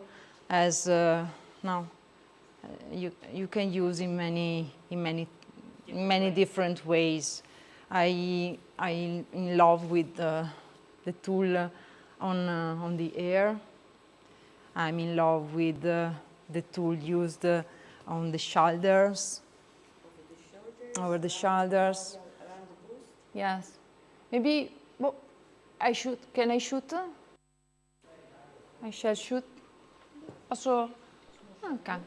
as now. You can use in many different ways. I'm in love with the tool on the air. I'm in love with the tool used on the shoulders. Over the shoulders. Around the boost. Yes. Maybe I shoot. Can I shoot? I shall shoot. Also. Okay.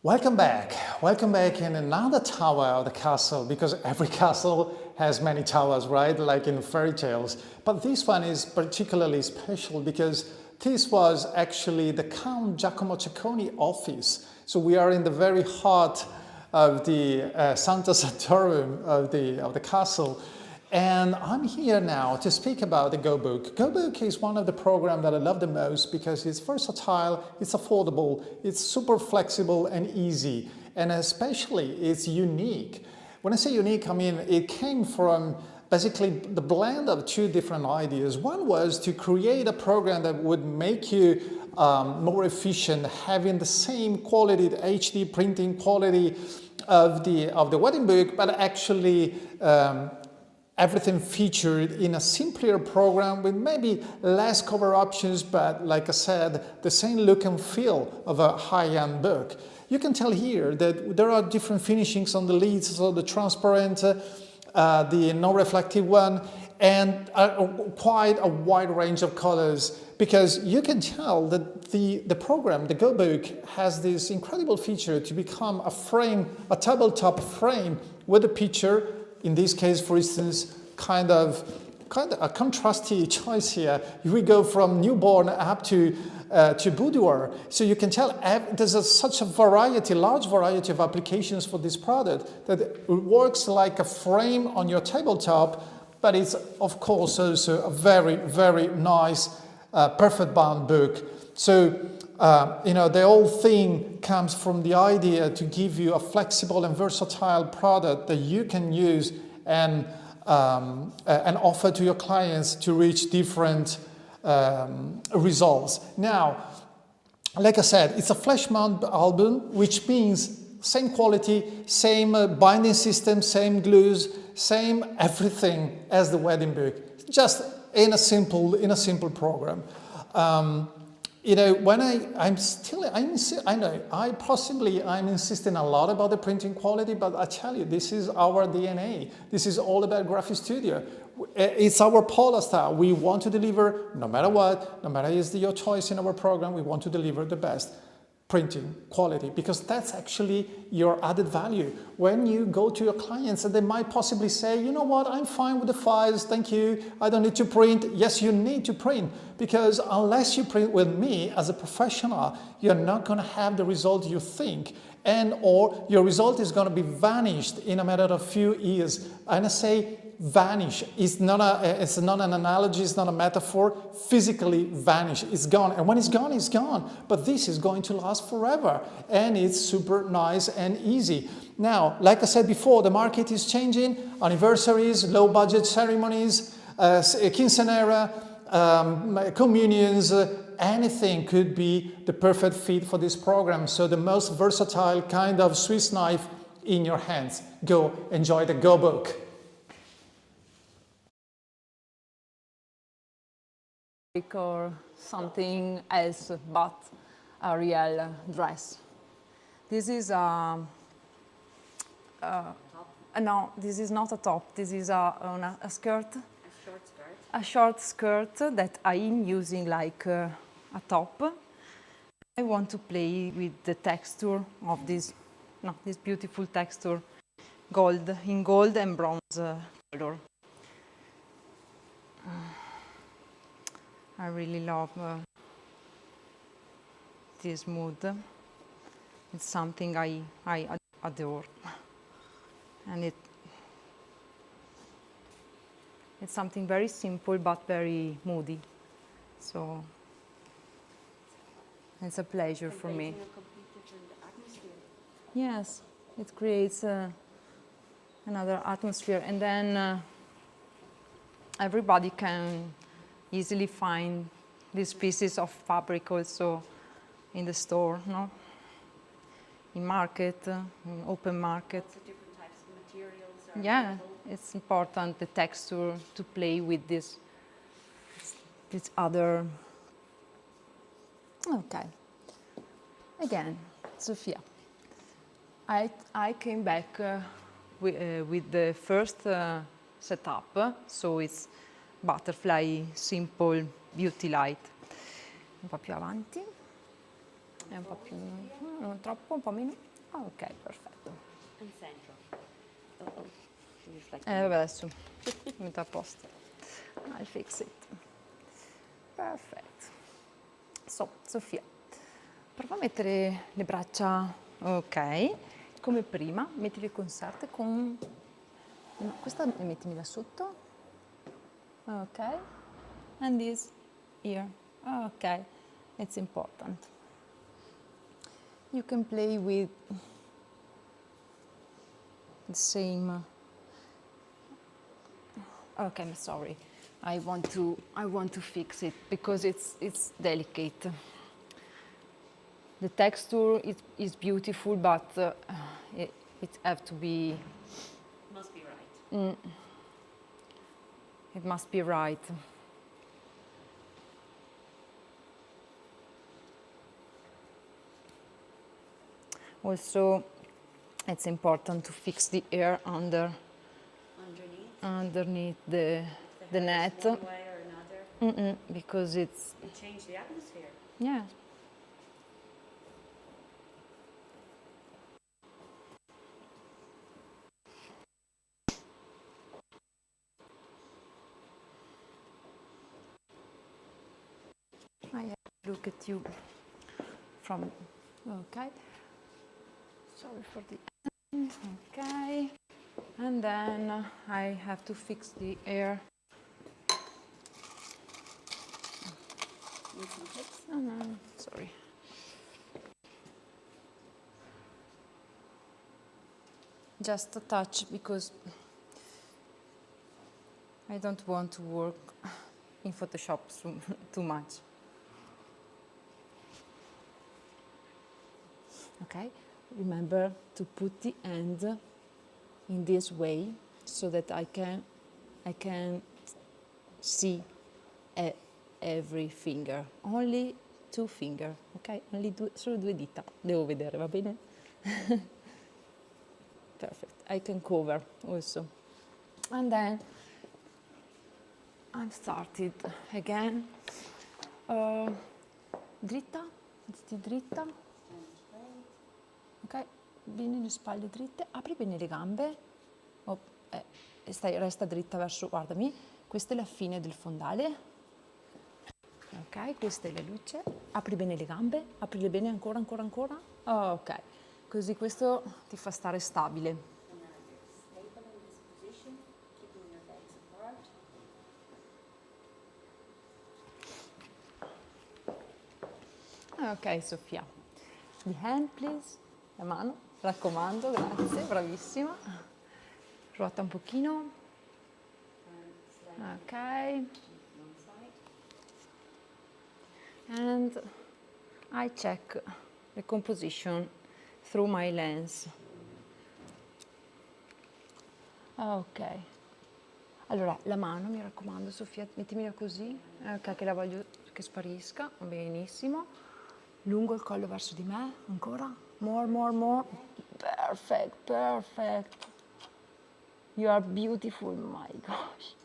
Welcome back. Welcome back in another tower of the castle, because every castle has many towers, right? Like in fairy tales. But this one is particularly special because this was actually the Count Giacomo Ceconi office. So we are in the very heart of the Santa Santorum of the castle. And I'm here now to speak about the GoBook. GoBook is one of the programs that I love the most because it's versatile, it's affordable, it's super flexible and easy, and especially it's unique. When I say unique, I mean it came from basically the blend of two different ideas. One was to create a program that would make you more efficient, having the same quality, the HD printing quality of the wedding book, but actually everything featured in a simpler program with maybe less cover options, but like I said, the same look and feel of a high-end book. You can tell here that there are different finishings on the leads, so the transparent, the non-reflective one, and quite a wide range of colors, because you can tell that the program, the Go Book, has this incredible feature to become a frame, a tabletop frame with a picture. In this case, for instance, kind of a contrasty choice here. We go from newborn up to Boudoir. So you can tell there's such a variety, large variety of applications for this product that it works like a frame on your tabletop, but it's of course also a very, very nice, perfect bound book. So, the whole thing comes from the idea to give you a flexible and versatile product that you can use and offer to your clients to reach different results. Now, like I said, it's a flash mount album, which means same quality, same binding system, same glues, same everything as the wedding book, just in a simple program. When I'm insisting a lot about the printing quality, but I tell you, this is our DNA. This is all about Graphistudio. It's our polar star. We want to deliver, no matter what, no matter is your choice in our program, we want to deliver the best printing quality, because that's actually your added value. When you go to your clients and they might possibly say, you know what, I'm fine with the files, thank you, I don't need to print. Yes, you need to print, because unless you print with me as a professional, you're not going to have the result you think, or your result is going to be vanished in a matter of a few years. And I say vanish. It's not an analogy, it's not a metaphor. Physically vanish. It's gone. And when it's gone, it's gone. But this is going to last forever. And it's super nice and easy. Now, like I said before, the market is changing. Anniversaries, low budget ceremonies, quinceanera, communions, anything could be the perfect fit for this program. So the most versatile kind of Swiss knife in your hands. Go enjoy the Go Book. Or something else but a real dress. This is no, this is not a top. This is a skirt. A short skirt. A short skirt that I'm using like a top. I want to play with the texture of this beautiful texture, in gold and bronze color. I really love this mood. It's something I adore, and it's something very simple but very moody. So it's a pleasure for me. Yes, it creates another atmosphere, and then everybody can easily find these pieces of fabric also in the store, no? In market, in open market. Lots of different types of materials are available. It's important, the texture, to play with this other. Okay. Again, Sofia. I came back with the first setup, so it's butterfly, simple, beauty light. Un po' più avanti, e un po' più, non troppo, un po' meno. Ok, perfetto. And central. Vabbè, adesso metto a posto. I'll fix it. Perfetto. So, Sofia, prova a mettere le braccia, ok, come prima, metti le conserte con, questa mettimi da sotto. Okay, and this here. Okay, it's important. You can play with the same. Okay, I'm sorry. I want to fix it because it's delicate. The texture is beautiful, but it have to be. Must be right. It must be right. Also, it's important to fix the air underneath the net. One way or another. Because it's. You change the atmosphere. Yeah. I have to look at you from. Okay. Sorry for the. Okay. And then I have to fix the air. Sorry. Just a touch because I don't want to work in Photoshop too much. Okay, remember to put the end in this way so that I can see every finger. Only 2 finger, ok? Solo 2 dita. Devo vedere, va bene? Perfect. I can cover also. And then I'm started again. Dritta, dritta. Ok, bene le spalle dritte, apri bene le gambe. Resta dritta verso, guardami, questa è la fine del fondale. Ok, questa è la luce, apri bene le gambe, aprile bene ancora. Ok, così questo ti fa stare stabile. Ok, Sofia. The hand, please. La mano, raccomando, grazie, bravissima. Ruota un pochino. Ok. And I check the composition through my lens. Ok. Allora, la mano, mi raccomando, Sofia, mettimela così, ok, che la voglio che sparisca. Benissimo. Lungo il collo verso di me, ancora. More. Perfect. You are beautiful, my gosh.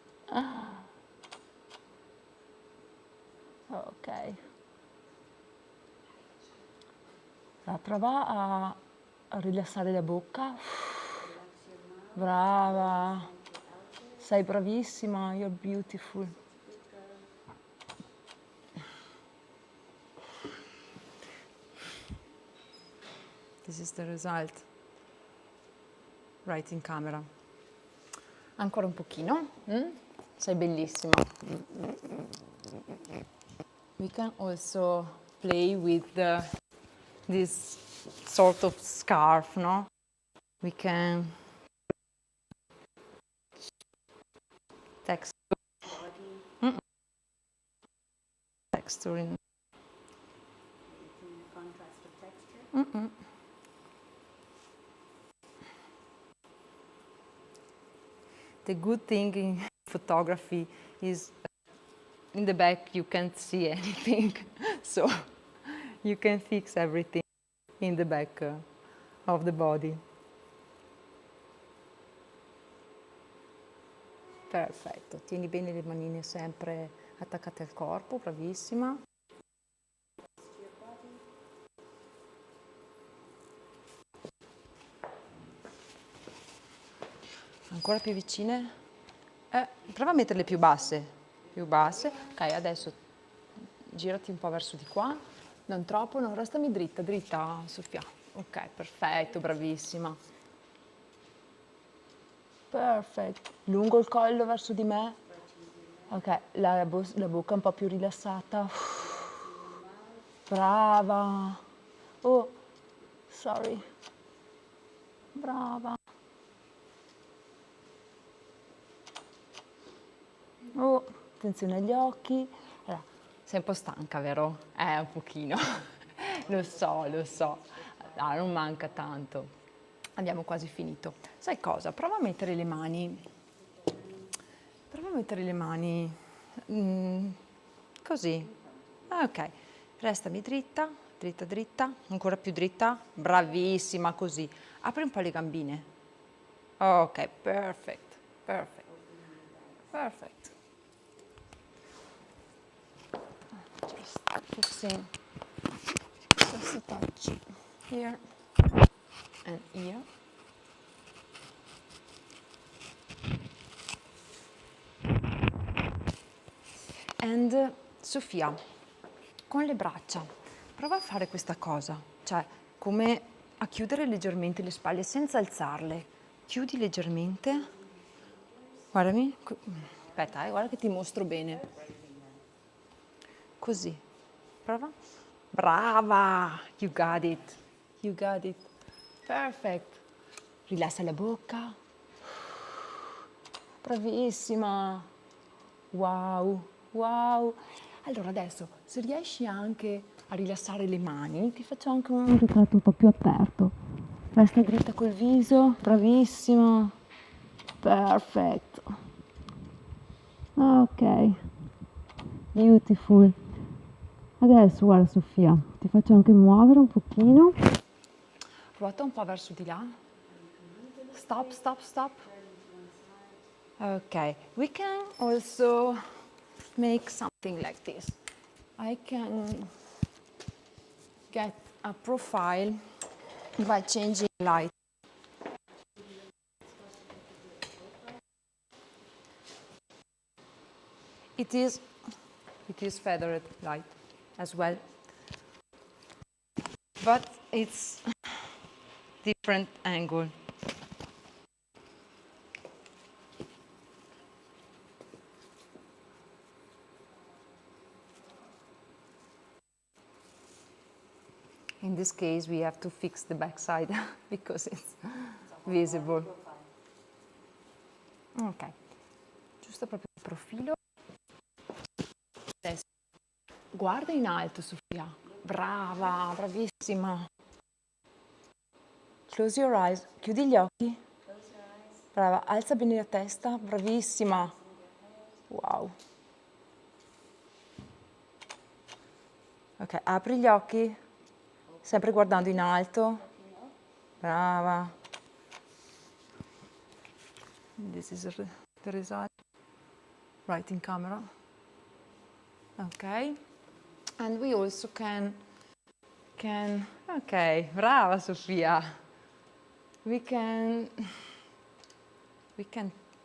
Ok. Prova a rilassare la bocca. Brava. Sei bravissima, you're beautiful. This is the result. Right in camera. Ancora un pochino. Sei bellissima. We can also play with this sort of scarf, no? We can texture in contrast of texture. The good thing in photography is in the back you can't see anything, so you can fix everything in the back of the body. Perfetto, tieni bene le manine sempre attaccate al corpo, bravissima. Ancora più vicine. Prova a metterle più basse. Ok, adesso girati un po' verso di qua. Non troppo, non restami dritta, Sofia. Ok, perfetto, bravissima. Perfetto. Lungo il collo verso di me. Ok, la bocca un po' più rilassata. Brava. Oh, sorry. Brava. attenzione agli occhi. Allora, sei un po' stanca, vero? Un pochino. Lo so, lo so. No, non manca tanto. Abbiamo quasi finito. Sai cosa? Prova a mettere le mani. Prova a mettere le mani così. Ok. Restami dritta, dritta, dritta. Ancora più dritta. Bravissima, così. Apri un po' le gambine. Ok, perfect, perfect, perfect. Just fixing just a touch here and here. And Sofia, con le braccia, prova a fare questa cosa, cioè come a chiudere leggermente le spalle senza alzarle. Chiudi leggermente. Guardami. Aspetta, guarda che ti mostro bene. Così. Prova. Brava! You got it. You got it. Perfect. Rilassa la bocca. Bravissima. Wow, wow. Allora adesso, se riesci anche a rilassare le mani, ti faccio anche un ritratto un po' più aperto. Resta dritta col viso. Bravissima. Perfect. Ok. Beautiful. Adesso guarda Sofia, ti faccio anche muovere un pochino. Ruota un po' verso di là. Stop, stop, stop. Ok, we can also make something like this. I can get a profile by changing light. It is feathered light as well, but it's different angle. In this case, we have to fix the backside because it's visible. Ok, giusto proprio il profilo. Adesso guarda in alto, Sofia. Brava, bravissima. Close your eyes. Chiudi gli occhi. Brava, alza bene la testa. Bravissima. Wow. Ok, apri gli occhi. Sempre guardando in alto. Brava. This is the result. Right in camera. Ok. And we also can, ok, brava Sofia. We can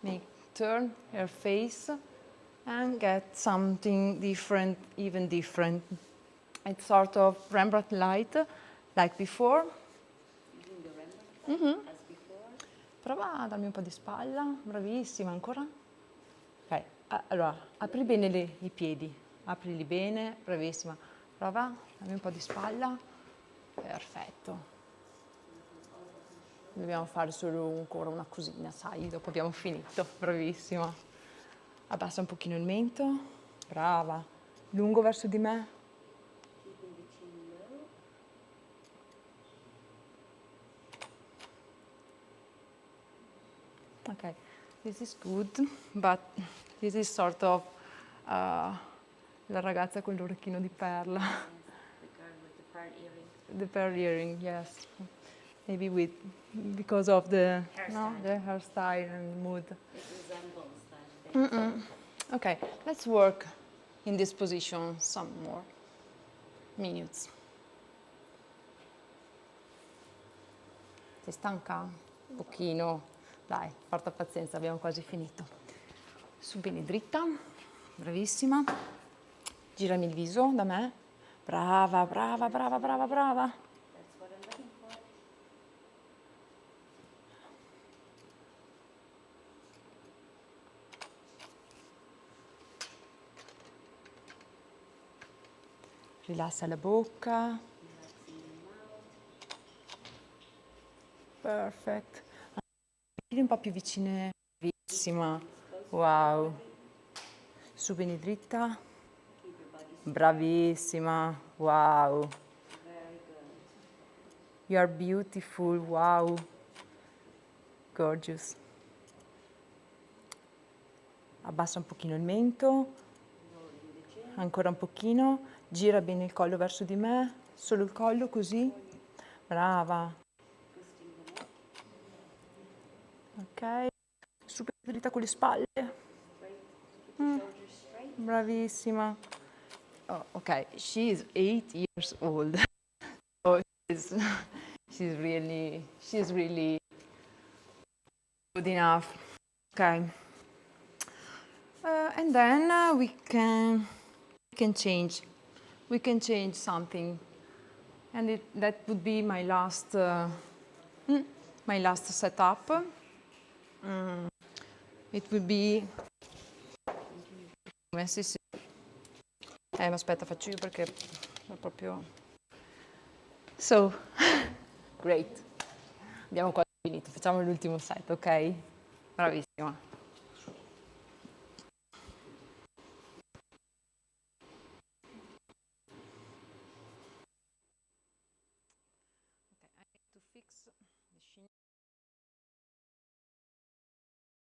make turn her face and get something different, even different. It's sort of Rembrandt light, like before. Using the Rembrandt as before. Prova a darmi un po' di spalla, bravissima, ancora. Ok, allora, apri bene i piedi, aprili bene, bravissima. Prova, dammi un po' di spalla. Perfetto. Dobbiamo fare solo ancora una cosina, sai, dopo abbiamo finito. Bravissima. Abbassa un pochino il mento. Brava. Lungo verso di me. Okay, this is good, but this is sort of la ragazza con l'orecchino di perla. The girl with the pearl earring. The pearl earring, yes. Maybe because of the hairstyle and mood. It resembles that. Okay, let's work in this position some more minutes. Sei stanca? Un pochino. Dai, porta pazienza, abbiamo quasi finito. Su bene dritta, bravissima. Girami il viso da me. Brava, brava, brava, brava, brava. That's what I'm looking for. Rilassa la bocca. Perfect. Un po' più vicine, bravissima. Wow. Su, vieni dritta. Bravissima, wow. You are beautiful, wow. Gorgeous. Abbassa un pochino il mento. Ancora un pochino. Gira bene il collo verso di me. Solo il collo, così. Brava. Ok. Su, dritta con le spalle. Bravissima. Oh, okay, she is 8 years old. So she's really good enough. Okay. And then we can change. We can change something, and that would be my last setup. It would be. Sì, sì. Ma aspetta, faccio io perché è proprio. So, great. Abbiamo quasi finito. Facciamo l'ultimo set, ok? Bravissima.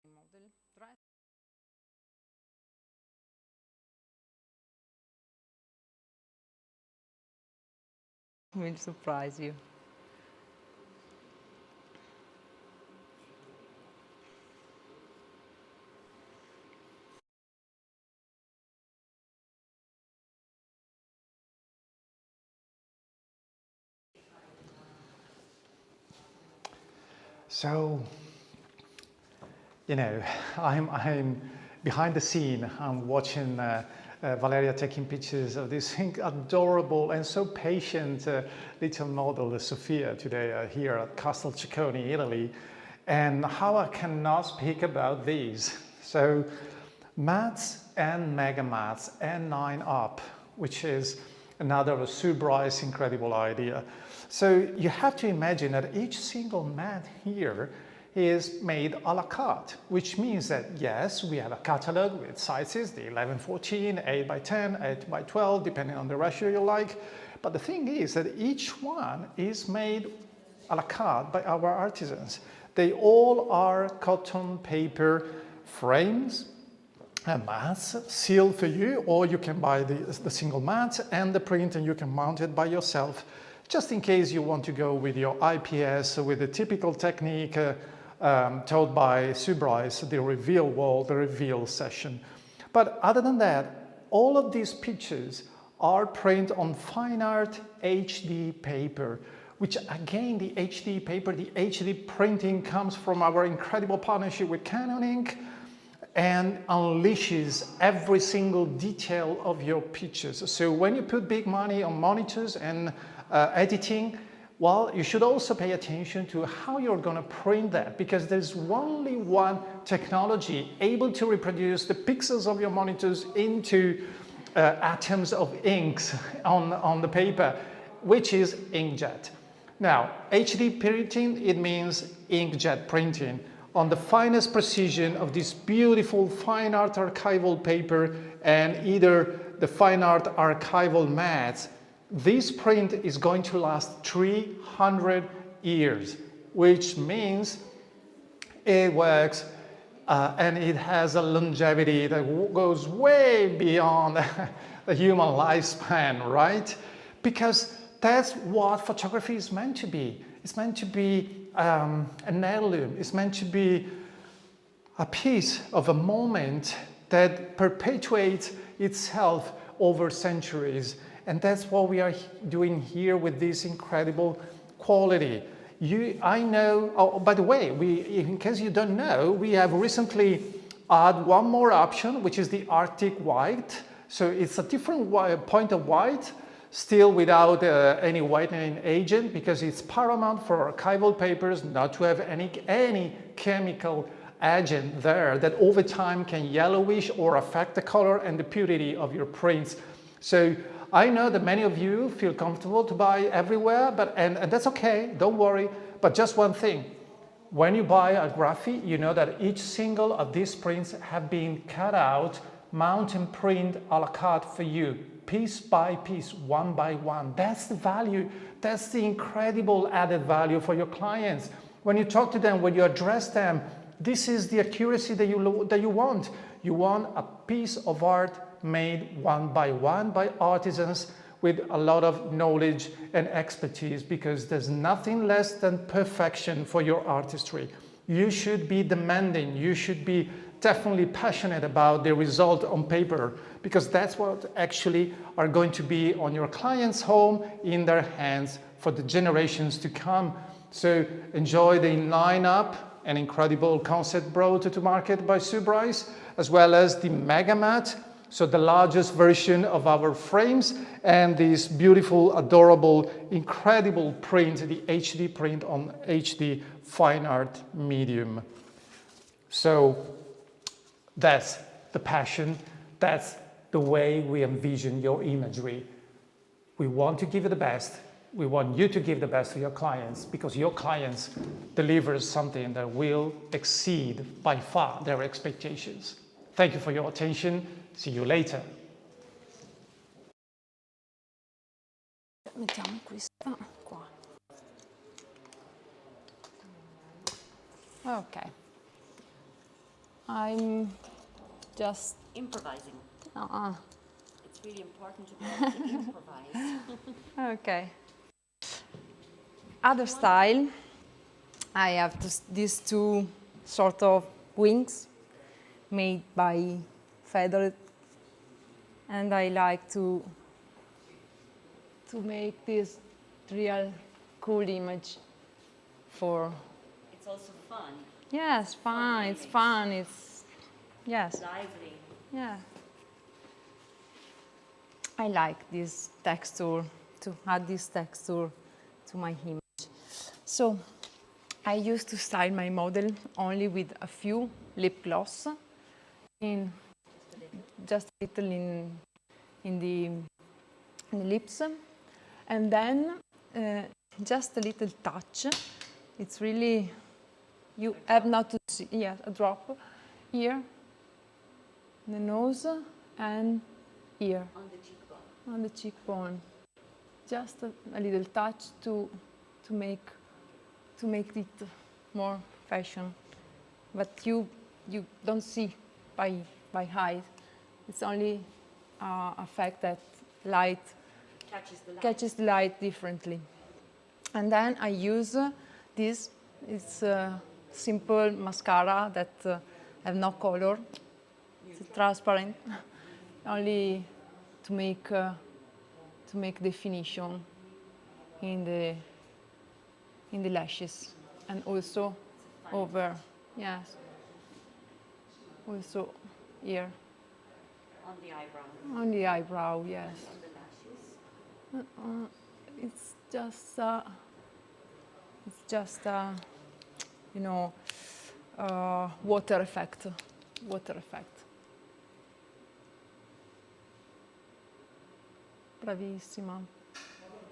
Model dress. Will surprise you. So, you know, I'm behind the scene. I'm watching Valeria taking pictures of this adorable and so patient little model, Sofia, today here at Castle Ceconi, Italy. And how I cannot speak about these. So, mattes and mega mattes and 9-up, which is another of Sue Bryce's incredible idea. So you have to imagine that each single mat here is made a la carte, which means that yes, we have a catalog with sizes, the 11-14, 8x10, 8x12, depending on the ratio you like. But the thing is that each one is made a la carte by our artisans. They all are cotton paper frames and mats sealed for you, or you can buy the single mat and the print and you can mount it by yourself, just in case you want to go with your IPS with the typical technique taught by Sue Bryce, the reveal wall, the reveal session. But other than that, all of these pictures are printed on fine art HD paper, which again, the HD paper, the HD printing comes from our incredible partnership with Canon Ink and unleashes every single detail of your pictures. So when you put big money on monitors and editing, well, you should also pay attention to how you're going to print that, because there's only one technology able to reproduce the pixels of your monitors into atoms of inks on the paper, which is inkjet. Now, HD printing, it means inkjet printing on the finest precision of this beautiful fine art archival paper and either the fine art archival mats. This print is going to last 300 years, which means it works and it has a longevity that goes way beyond the human lifespan, right? Because that's what photography is meant to be. It's meant to be an heirloom. It's meant to be a piece of a moment that perpetuates itself over centuries. And that's what we are doing here with this incredible quality. I know, oh, by the way, in case you don't know, we have recently added one more option, which is the Arctic white. So it's a different point of white, still without any whitening agent, because it's paramount for archival papers not to have any chemical agent there that over time can yellowish or affect the color and the purity of your prints. So I know that many of you feel comfortable to buy everywhere, and that's okay, don't worry. But just one thing, when you buy a Graphi, you know that each single of these prints have been cut out mount and print a la carte for you, piece by piece, one by one. That's the value. That's the incredible added value for your clients. When you talk to them, when you address them, this is the accuracy that you want. You want a piece of art made one by artisans with a lot of knowledge and expertise, because there's nothing less than perfection for your artistry. You should be demanding, you should be definitely passionate about the result on paper, because that's what actually are going to be on your client's home, in their hands for the generations to come. So enjoy the lineup, an incredible concept brought to market by Sue Bryce, as well as the Mega Mat, so the largest version of our frames, and this beautiful, adorable, incredible print, the HD print on HD fine art medium. So that's the passion, that's the way we envision your imagery. We want to give you the best. We want you to give the best to your clients, because your clients deliver something that will exceed by far their expectations. Thank you for your attention. See you later. Mettiamo questa qua. Okay. I'm just improvising. It's really important to be able to improvise. Okay. Other style, I have these two sort of wings made by feathered, and I like to make this real cool image for. It's also fun. Yes, fun. It's fun. It's yes. Lively. Yeah. I like this texture, to add this texture to my image. So I used to style my model only with a few lip gloss, just a little in the lips, and then just a little touch. It's really, you have not to see, yes, a drop here, the nose and here. On the cheekbone. On the cheekbone. Just a little touch to make it more fashion. But you don't see by eye. It's only a fact that light catches the light differently. And then I use this. It's a simple mascara that have no color. It's transparent, only to make definition in the lashes, and also over, yes, also here. On the eyebrow. On the eyebrow, yes. And on the lashes. It's just you know, water effect. Water effect. Bravissima.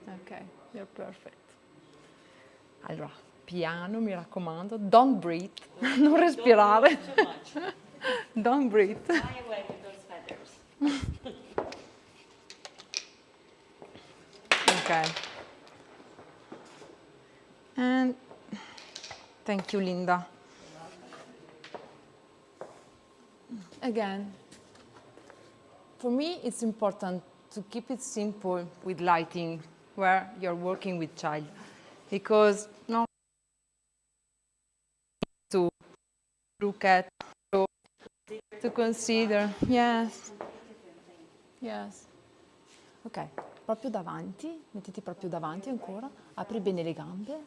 Ok, you're perfect. Allora, piano, mi raccomando. Don't breathe. Non respirare. Don't breathe. Fly away with those feathers. Okay. And thank you, Linda. Again, for me, it's important to keep it simple with lighting where you're working with child, because no to look at, to consider. Yes. Yes. Ok, proprio davanti, mettiti proprio davanti ancora, apri bene le gambe.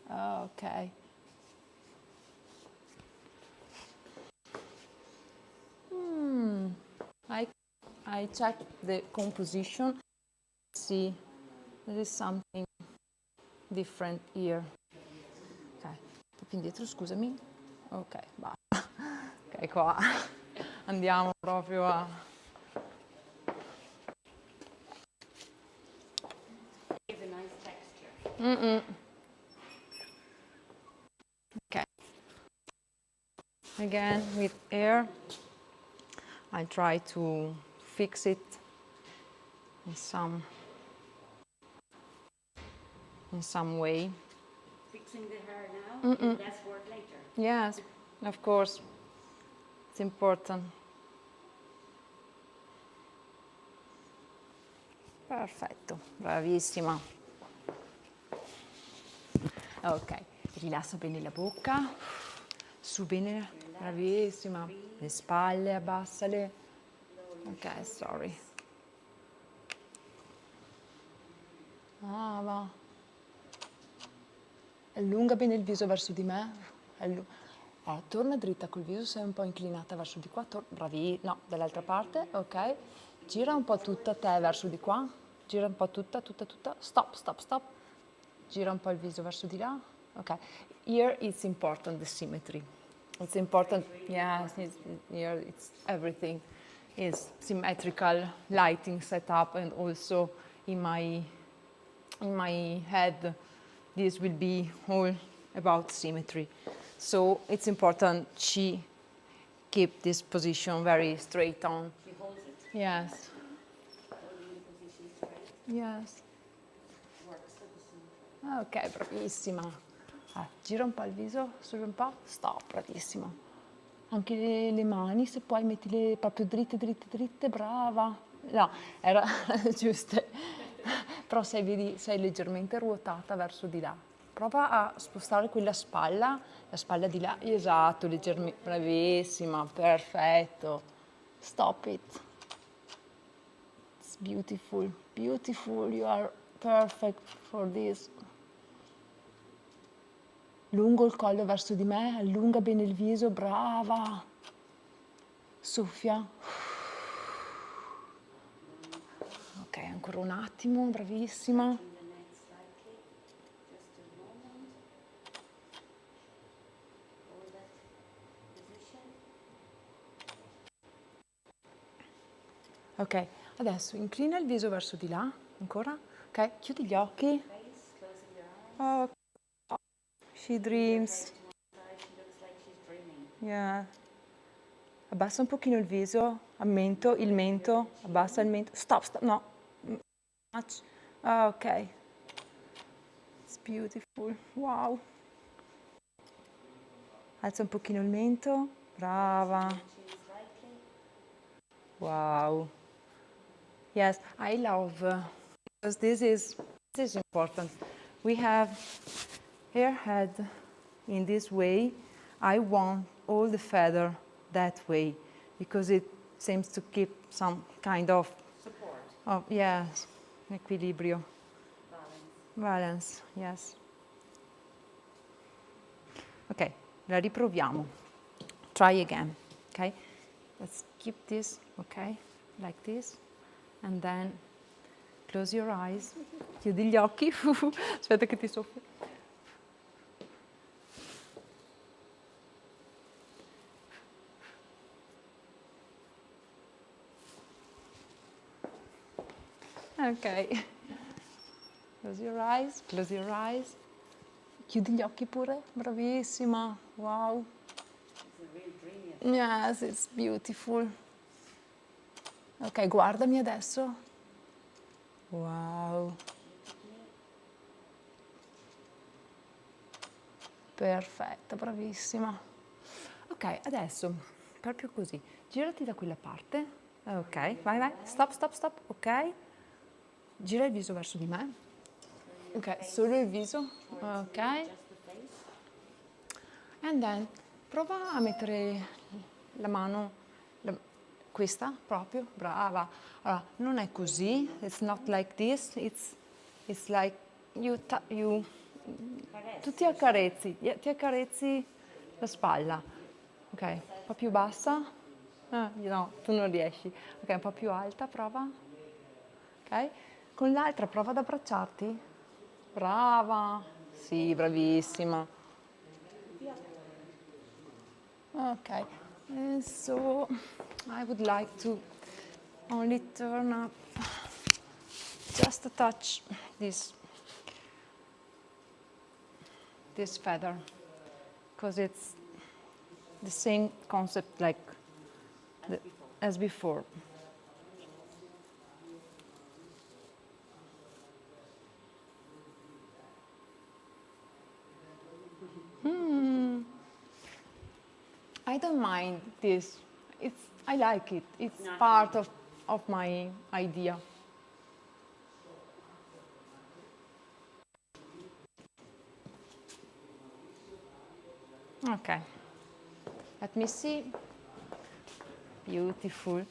Ok. I checked the composition. See, there is something different here. Ok, un po' più indietro, scusami. Ok, basta. Ok, qua andiamo proprio a... Give a nice texture. Okay. Again with air. I'll try to fix it in some way. Fixing the hair now, and less work later. Yes, of course. It's important. Perfetto, bravissima. Ok, rilassa bene la bocca, su bene, bravissima. Le spalle, abbassale. Ok, sorry. Va. Allunga bene il viso verso di me. Allora, torna dritta col viso, sei un po' inclinata verso di qua. Bravi, no, dall'altra parte, ok. Gira un po' tutta te verso di qua. Gira un po' tutta. Stop, stop, stop. Gira un po' il viso verso di là. Ok. Here it's important, the symmetry. It's important, yes, here it's everything is symmetrical, lighting setup, and also in my head, this will be all about symmetry. So it's important she keep this position very straight on. She holds it. Yes. Holding the position straight. Yes. Works for the symmetry. Ok, bravissima. Gira un po' il viso, solo un po', stop, bravissima. Anche le mani, se puoi, mettile proprio dritte, brava. No, era giuste. Però sei leggermente ruotata verso di là. Prova a spostare quella spalla, la spalla di là, esatto, leggermente, bravissima, perfetto. Stop it. It's beautiful, beautiful, you are perfect for this. Lungo il collo verso di me, allunga bene il viso, brava. Soffia. Ok, ancora un attimo, bravissima. Ok, adesso inclina il viso verso di là, ancora. Ok, chiudi gli occhi. Oh, she dreams. Yeah. Abbassa un pochino il viso, il mento, abbassa il mento. Stop, no. Ok. It's beautiful. Wow. Alza un pochino il mento. Brava. Wow. Yes, I love, because this is important. We have hair head in this way. I want all the feather that way because it seems to keep some kind of support. Yes, equilibrio. Balance, yes. Ok, la riproviamo. Try again, okay? Let's keep this, okay, like this. And then close your eyes. Chiudi gli occhi. Aspetta che ti soffio. Ok. Close your eyes, close your eyes. Chiudi gli occhi pure. Bravissima. Wow. It's a real dream. Yes, it's beautiful. Ok, guardami adesso. Wow. Perfetta, bravissima. Ok, adesso, proprio così. Girati da quella parte. Ok, vai. Stop, stop, stop. Ok. Gira il viso verso di me. Ok, solo il viso. Ok. And then, prova a mettere la mano, questa proprio, brava. Allora, non è così, it's not like this, it's like tu ti accarezzi la spalla. Ok, un po' più bassa. No, tu non riesci. Ok, un po' più alta, prova. Ok, con l'altra prova ad abbracciarti. Brava. Sì, bravissima. Ok, so I would like to only turn up just a touch this feather because it's the same concept like as before. I don't mind this. I like it. It's part of my idea. Okay. Let me see. Beautiful.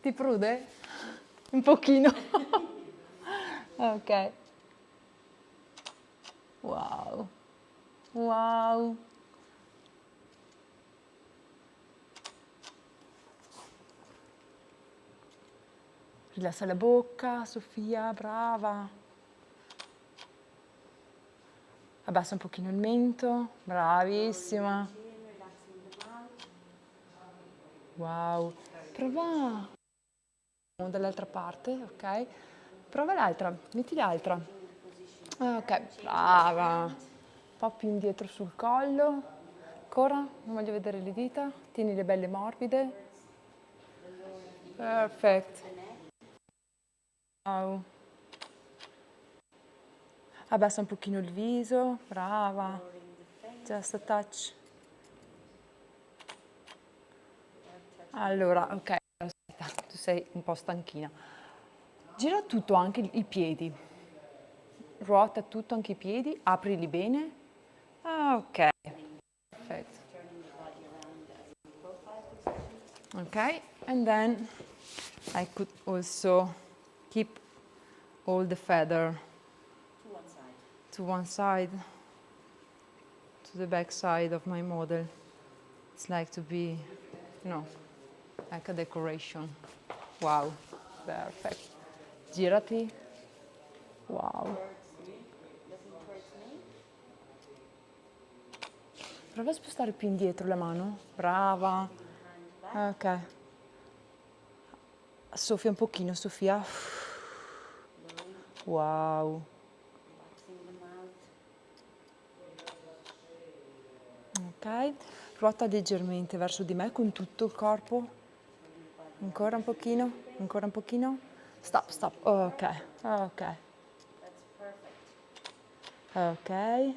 Ti prude? Un pochino. Ok. Wow. Wow. Rilassa la bocca, Sofia, brava. Abbassa un pochino il mento, bravissima. Wow. Prova dall'altra parte, ok? Prova l'altra, metti l'altra. Ok, brava. Un po' più indietro sul collo. Ancora, non voglio vedere le dita. Tieni le belle morbide. Perfetto. Wow. Abbassa un pochino il viso, brava. Just a touch. Allora, ok, aspetta, tu sei un po' stanchina. Gira tutto, anche i piedi. Ruota tutto, anche i piedi, aprili bene. Ok, perfetto. Ok, and then I could also keep all the feather to one side, to the back side of my model. It's like to be, like a decoration. Wow, perfect. Girati. Wow. Prova a spostare più indietro la mano. Brava. Ok. Soffia un pochino, Sofia. Wow. Ok. Ruota leggermente verso di me con tutto il corpo. Ancora un pochino, ancora un pochino. Stop, stop. Ok, ok. Ok.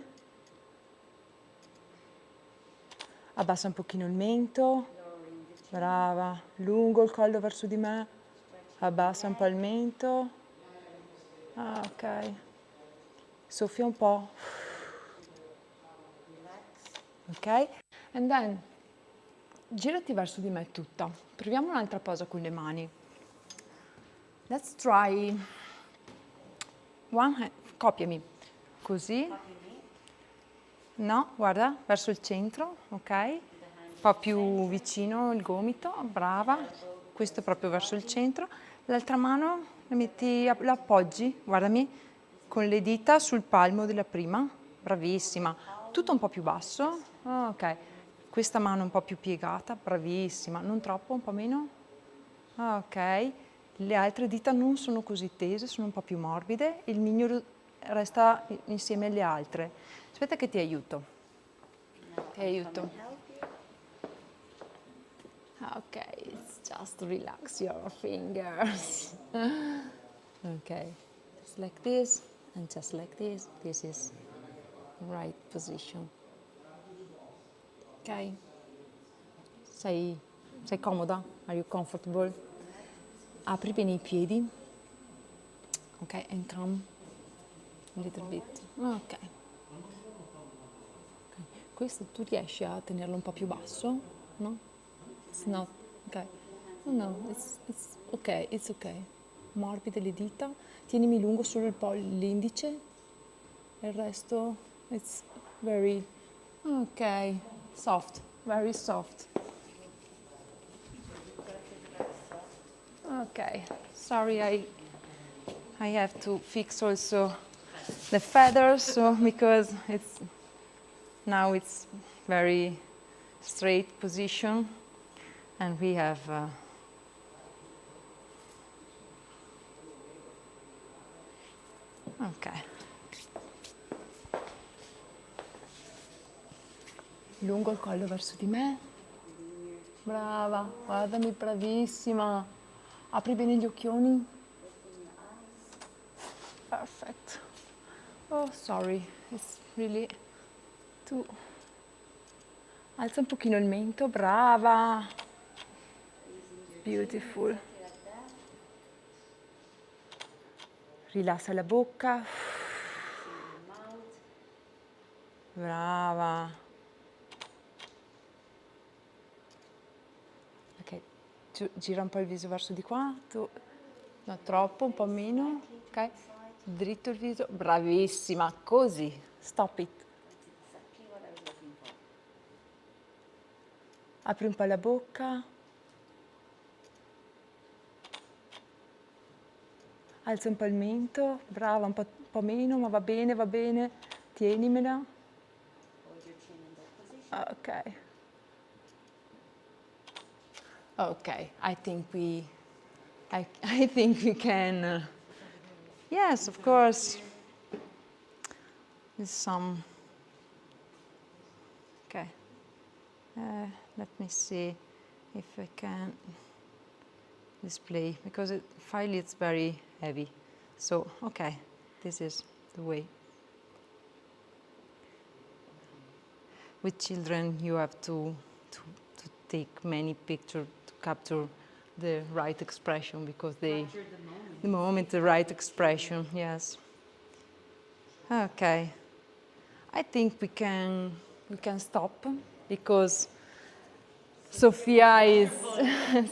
Abbassa un pochino il mento. Brava. Lungo il collo verso di me. Abbassa un po' il mento. Ok. Soffia un po'. Ok. And then girati verso di me tutta. Proviamo un'altra posa con le mani. Let's try one hand. Copiami. Così. No, guarda, verso il centro, ok? Un po' più vicino il gomito, brava. Questo proprio verso il centro. L'altra mano la appoggi, guardami, con le dita sul palmo della prima. Bravissima. Tutto un po' più basso. Ok. Questa mano un po' più piegata, bravissima. Non troppo, un po' meno. Ok. Le altre dita non sono così tese, sono un po' più morbide. Il mignolo resta insieme alle altre. Aspetta che ti aiuto. Ti aiuto. Ok, it's just relax your fingers. Ok, just like this and just like this. This is right position. Ok. Sei comoda? Are you comfortable? Apri bene i piedi. Ok, and come a little bit. Ok. Questo tu riesci a tenerlo un po' più basso, no? It's not, ok. No, it's ok, it's ok. Morbide le dita, tienimi lungo solo l'indice, e il resto, it's very, ok, soft, very soft. Ok, sorry, I have to fix also the feathers, so because now it's very straight position, and we have ok. Lungo il collo verso di me, Brava, guardami, bravissima. Apri bene gli occhioni. Perfect. Oh, sorry, it's really too... Alza un pochino il mento, brava. Beautiful. Rilassa la bocca. Brava. Ok, gira un po' il viso verso di qua. Tu, no, troppo, un po' meno. Ok, dritto il viso. Bravissima, così. Stop it. Apri un po' la bocca. Alza un po' il mento. Brava, un po' meno, ma va bene, va bene. Tienimela. Ok. Okay, I think we can. Yes, of course. There's some. Okay. Let me see if I can display, because the file is very heavy. So, okay, this is the way. With children, you have to take many pictures to capture the right expression, because the moment, the right expression, yes. Okay, I think we can stop, because Sophia is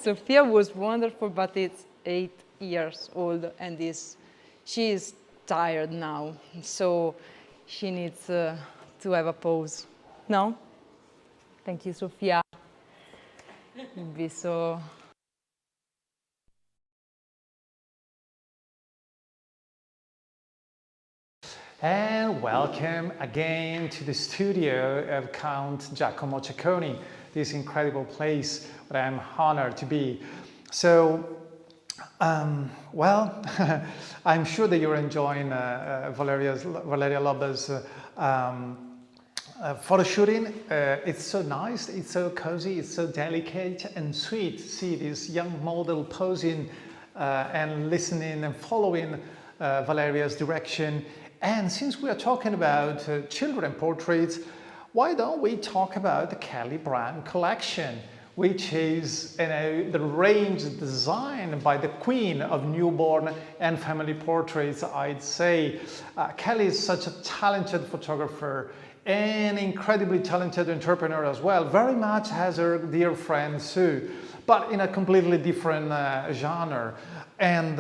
Sophia was wonderful, but it's 8 years old and she is tired now, so she needs to have a pause. No? Thank you, Sophia. Be so. And welcome again to the studio of Count Giacomo Ceconi, this incredible place where I'm honored to be. So, well, I'm sure that you're enjoying Valeria Loba's photo shooting. It's so nice, it's so cozy, it's so delicate and sweet to see this young model posing and listening and following Valeria's direction. And since we are talking about children portraits, why don't we talk about the Kelly brand collection, which is the range designed by the queen of newborn and family portraits, I'd say. Kelly is such a talented photographer and incredibly talented entrepreneur as well, very much as her dear friend Sue, but in a completely different genre. And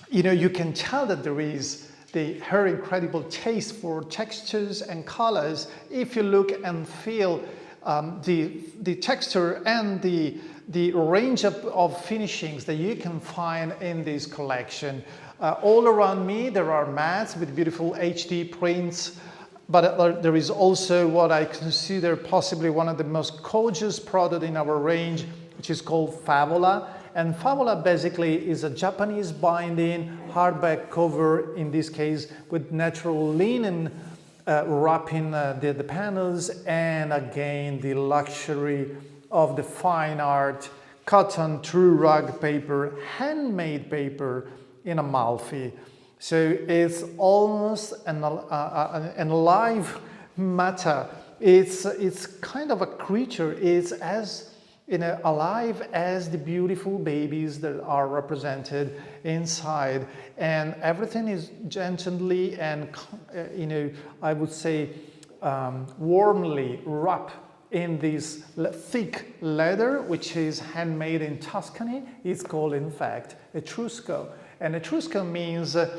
you know, you can tell that there is her incredible taste for textures and colors if you look and feel the texture and the range of finishings that you can find in this collection. All around me there are mats with beautiful HD prints, but there is also what I consider possibly one of the most gorgeous products in our range, which is called Favola. And Favola basically is a Japanese binding hardback cover, in this case with natural linen wrapping the panels, and again the luxury of the fine art cotton true rug paper, handmade paper in Amalfi. So it's almost an alive matter. It's kind of a creature. It's as alive as the beautiful babies that are represented inside, and everything is gently and I would say warmly wrapped in this thick leather, which is handmade in Tuscany. It's called, in fact, Etrusco, and Etrusco means it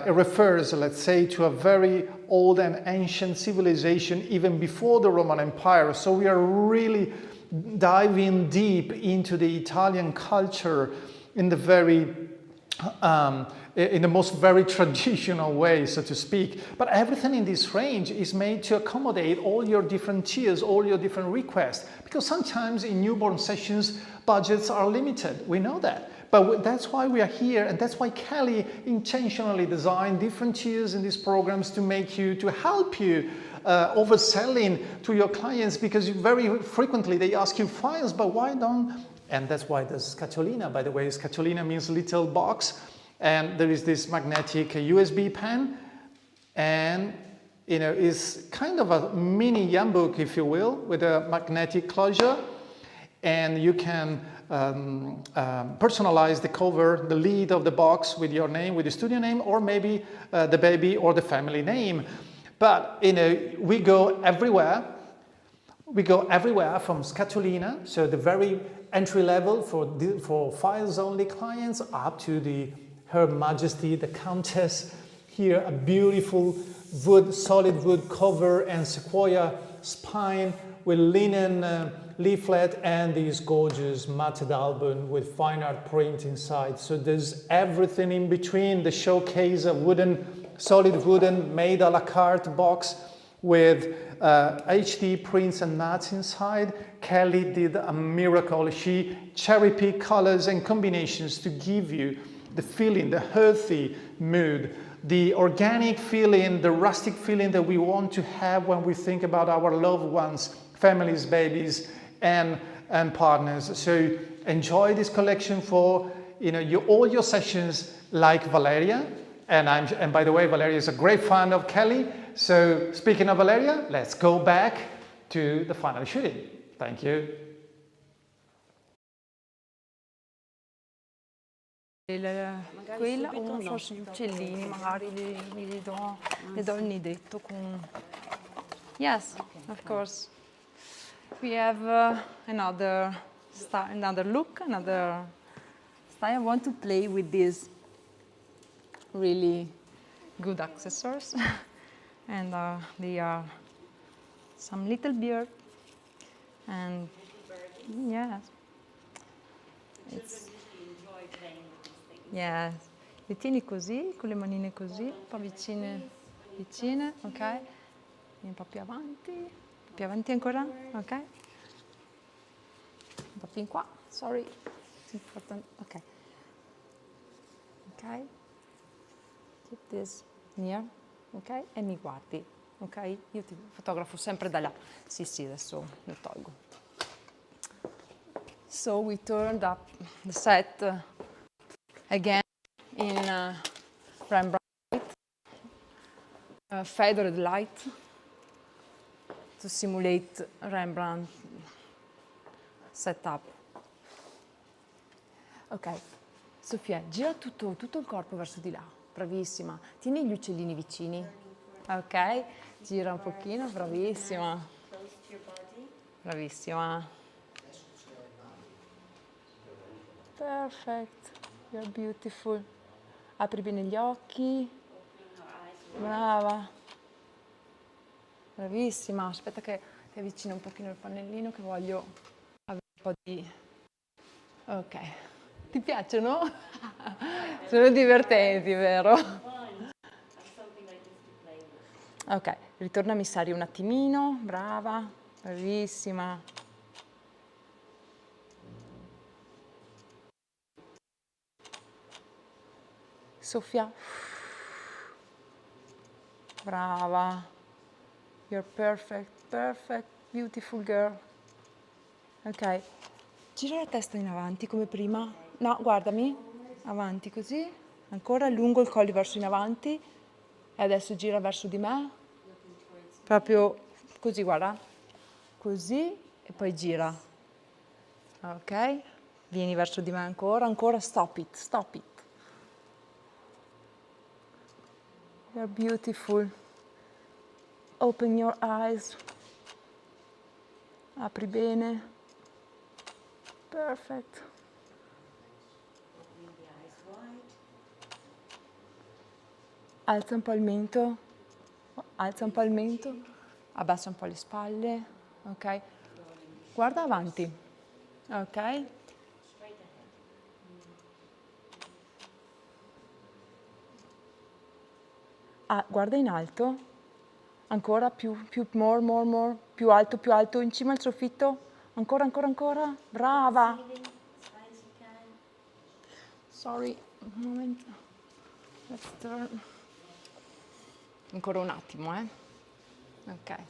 refers, let's say, to a very old and ancient civilization even before the Roman Empire. So we are really diving deep into the Italian culture in the most very traditional way, so to speak. But everything in this range is made to accommodate all your different tiers, all your different requests, because sometimes in newborn sessions budgets are limited. We know that. But that's why we are here, and that's why Kelly intentionally designed different tiers in these programs to help you overselling to your clients, because very frequently they ask you files, but why don't, and that's why there's scatolina, by the way. Scatolina means little box, and there is this magnetic USB pen, and you know, is kind of a mini Yambook, if you will, with a magnetic closure, and you can personalize the cover, the lid of the box with your name, with the studio name, or maybe the baby or the family name. But you know, we go everywhere. We go everywhere from scatolina, so the very entry level for files only clients, up to Her Majesty the Countess. Here, a beautiful wood, solid wood cover and sequoia spine with linen leaflet, and this gorgeous matted album with fine art print inside. So there's everything in between. The showcase, a solid wooden made a la carte box with HD prints and mats inside. Kelly did a miracle. She cherry-picked colors and combinations to give you the feeling, the earthy mood, the organic feeling, the rustic feeling that we want to have when we think about our loved ones, families, babies, and partners. So enjoy this collection for all your sessions, like Valeria. And by the way, Valeria is a great fan of Kelly. So speaking of Valeria, let's go back to the final shooting. Thank you. Quella o forse gli uccellini, magari gli do il nidetto con... Yes, of course. We have another look, another style. I want to play with these really good accessories. And they are some little bird. And yes, it's... Yes. Le tieni così, con le manine così, un po' vicine, ok? Un po' più avanti ancora, ok? Un po' più in qua, sorry, it's important, ok. Ok? Keep this near, ok? E mi guardi, ok? Io ti fotografo sempre da là. Sì, adesso lo tolgo. So we turned up the set again in Rembrandt light, feathered light, to simulate Rembrandt setup. Ok, Sofia, gira tutto il corpo verso di là, bravissima. Tieni gli uccellini vicini, ok? Gira un pochino, bravissima. Bravissima. Perfect, you're beautiful. Apri bene gli occhi. Brava. Bravissima. Aspetta che ti avvicino un pochino il pannellino, che voglio avere un po' di... Ok. Ti piacciono? Sono divertenti, vero? Ok, ritorna a missare un attimino. Brava. Bravissima. Sofia. Brava. You're perfect, beautiful girl. Ok. Gira la testa in avanti come prima. No, guardami. Avanti così. Ancora lungo il collo verso in avanti. E adesso gira verso di me. Proprio così, guarda. Così e poi gira. Ok. Vieni verso di me ancora. Stop it. You're beautiful. Open your eyes. Apri bene. Perfect. Alza un po' il mento. Abbassa un po' le spalle. Ok. Guarda avanti. Ok. Guarda in alto, ancora più, more, più alto, in cima al soffitto, ancora, brava. Sorry, un momento, let's turn. Ancora un attimo, . Okay.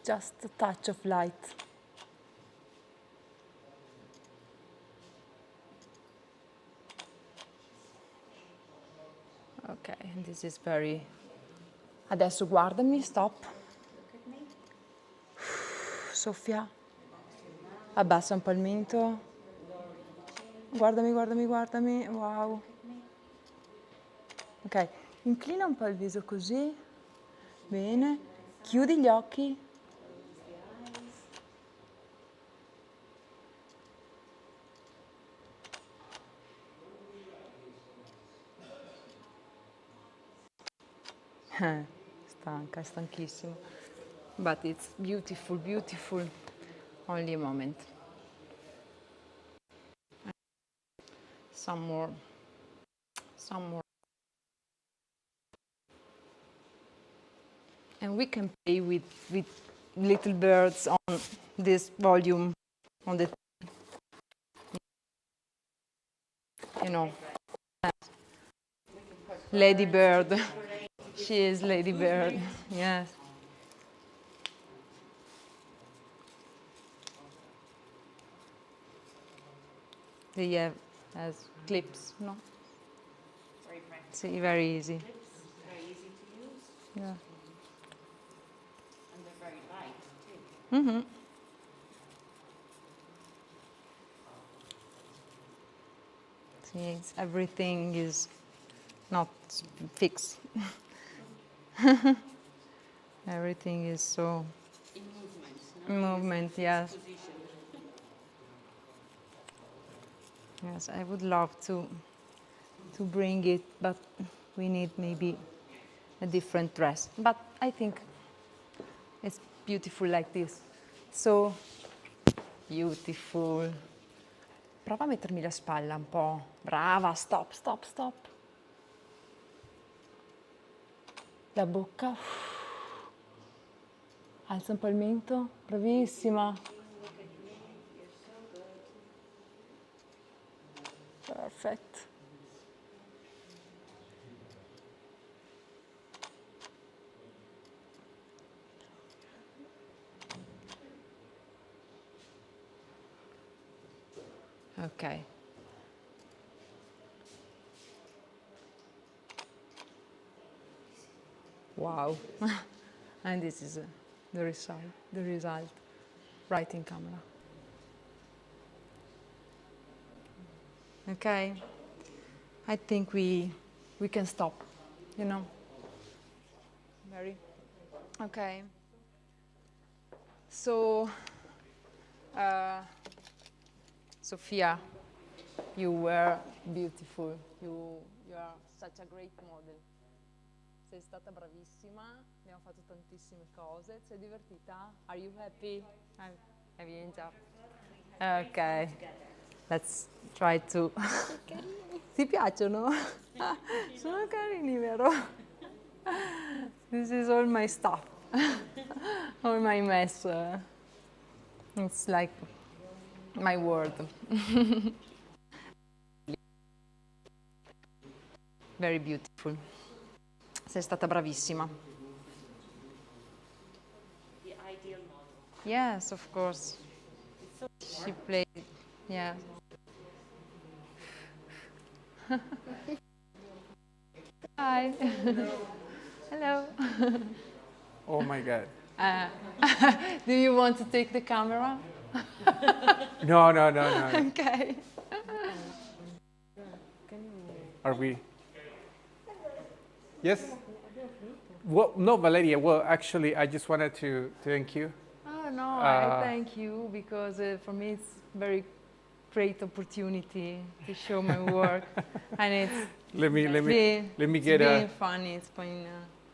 Just a touch of light. Ok, this is very... Adesso guardami, stop. Soffia. Abbassa un po' il mento. Guardami, guardami, guardami. Wow. Ok, inclina un po' il viso così. Bene. Chiudi gli occhi. Stanca, stanchissimo. But it's beautiful, beautiful. Only a moment. Some more. Some more. And we can play with little birds on this volume, on the, you know, Lady Bird. She is Lady Bird, yes. They have as clips, no? Very practical. See, very easy. Clips, very easy to use. Yeah. And they're very light too. Mm-hmm. See, everything is not fixed. Everything is so... In movement. In movement, yes. Position. Yes, I would love to bring it, but we need maybe a different dress. But I think it's beautiful like this. So beautiful. Prova a mettermi la spalla un po'. Brava, stop, stop, stop. La bocca. Alza un po' il mento. Bravissima. Perfect. Okay. Wow. And this is the result, right in camera. Okay. I think we can stop, you know. Very. Okay. So, Sophia, you were beautiful. You are such a great model. Sei stata bravissima, abbiamo fatto tantissime cose. Ti sei divertita? Are you happy? Have you enjoyed? Okay. Let's try to... Ti piacciono? Sono carini, vero? This is all my stuff. All my mess. It's like my world. Very beautiful. Sei stata bravissima. The ideal model. Yes, of course. She played, yeah. Hi. Hello. Oh my God. Do you want to take the camera? No. Okay. Are we? Yes? Well, no, Valeria. Well, actually, I just wanted to thank you. Oh, no, I thank you because for me it's very great opportunity to show my work. And it's let me get been funny. It's been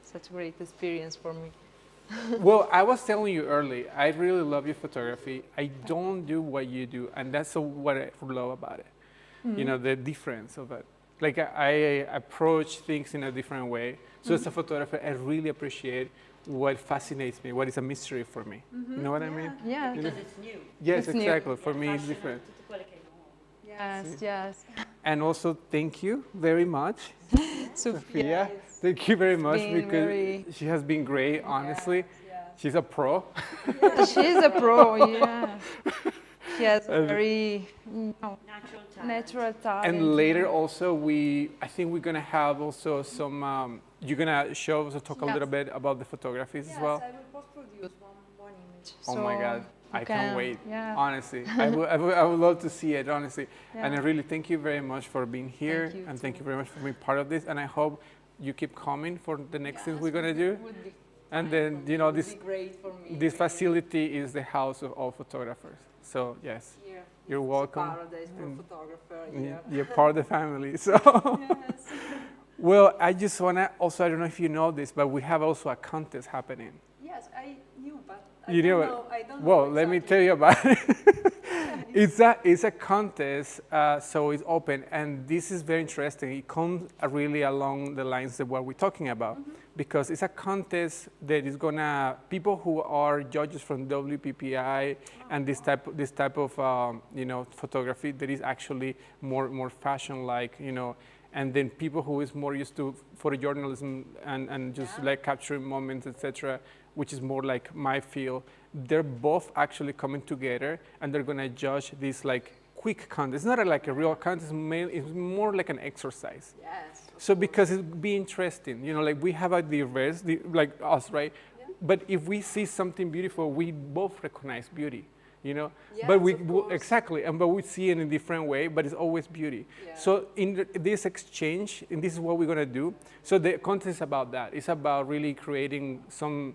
such a great experience for me. Well, I was telling you early, I really love your photography. I don't do what you do, and that's what I love about it. Mm-hmm. You know, the difference of it. Like I approach things in a different way. So as a photographer, I really appreciate what fascinates me, what is a mystery for me. Mm-hmm. You know what I mean? Yeah. Because it's new. Yes, it's exactly. New. For me, it's different. Yes, yes. And also, thank you very much, Sophia. Yes. Thank you very much, because she has been great, honestly. She's a pro. She's a pro, yeah. She has very natural talent. And later also, I think we're gonna have also some, you're gonna show us, talk a little bit about the photographies as well? Yes, I will post-produce one image. Oh my God, I can't wait, yeah. honestly. I would love to see it, honestly. Yeah. And I really thank you very much for being here. Thank you very much for being part of this. And I hope you keep coming for the next things we're gonna do. And then, you know, this facility is the house of all photographers. So yes, you're welcome. Paradise for a photographer. You're part of the family. So, well, I just wanna also, I don't know if you know this, but we have also a contest happening. Yes, I knew, but I don't know. Well, let me tell you about it. It's a contest, so it's open, and this is very interesting. It comes really along the lines of what we're talking about, because it's a contest that is gonna, people who are judges from WPPI and this type of you know, photography that is actually more fashion-like, you know, and then people who is more used to photojournalism and just like capturing moments, etc., which is more like my field. They're both actually coming together, and they're gonna judge this like quick contest. It's not like a real contest, it's more like an exercise. Yes. So because it'd be interesting, you know, like we have a diverse, like us, right? Yeah. But if we see something beautiful, we both recognize beauty, you know? Yes, but but we see it in a different way, but it's always beauty. Yeah. So in this exchange, and this is what we're gonna do. So the contest is about that. It's about really creating some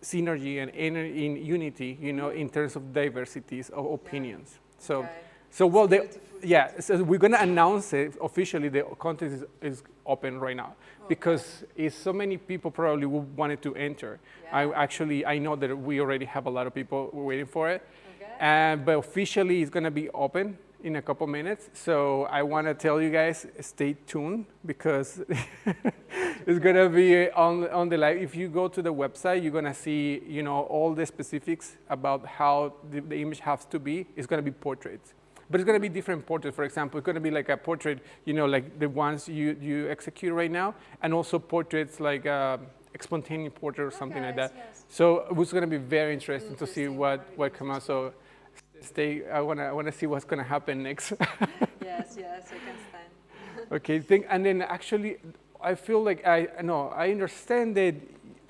synergy and in unity, you know, in terms of diversities of opinions. So, so we're gonna announce it officially. The contest is open right now because it's so many people probably who wanted to enter. I know that we already have a lot of people waiting for it, but officially it's gonna be open in a couple minutes. So I want to tell you guys, stay tuned, because it's gonna be on the live. If you go to the website, you're gonna see, you know, all the specifics about how the image has to be. It's gonna be portraits, but it's gonna be different portraits. For example, it's gonna be like a portrait, you know, like the ones you execute right now, and also portraits like a spontaneous portrait or something like that. Yes. So it's gonna be very interesting to see what comes out. So I wanna see what's gonna happen next. Yes, I can stand. Okay, and then actually, I feel like I understand that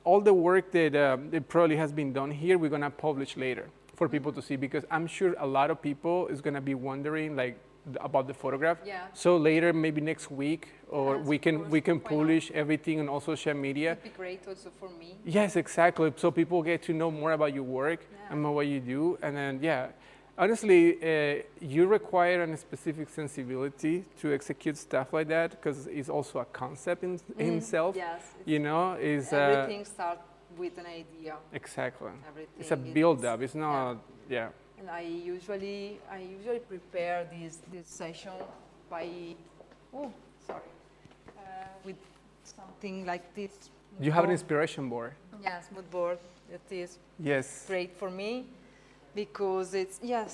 all the work that probably has been done here, we're gonna publish later for people to see, because I'm sure a lot of people is gonna be wondering like about the photograph. Yeah. So later, maybe next week, or we can publish everything on all social media. It'd be great also for me. Yes, exactly. So people get to know more about your work and more what you do, and then honestly, you require a specific sensibility to execute stuff like that, because it's also a concept in itself. Yes. You know, everything starts with an idea. Exactly. It's a build-up. It's not. Yeah. And I usually prepare this session by with something like this. You have an inspiration board. Yes, mood board. It is great for me. Because it's, it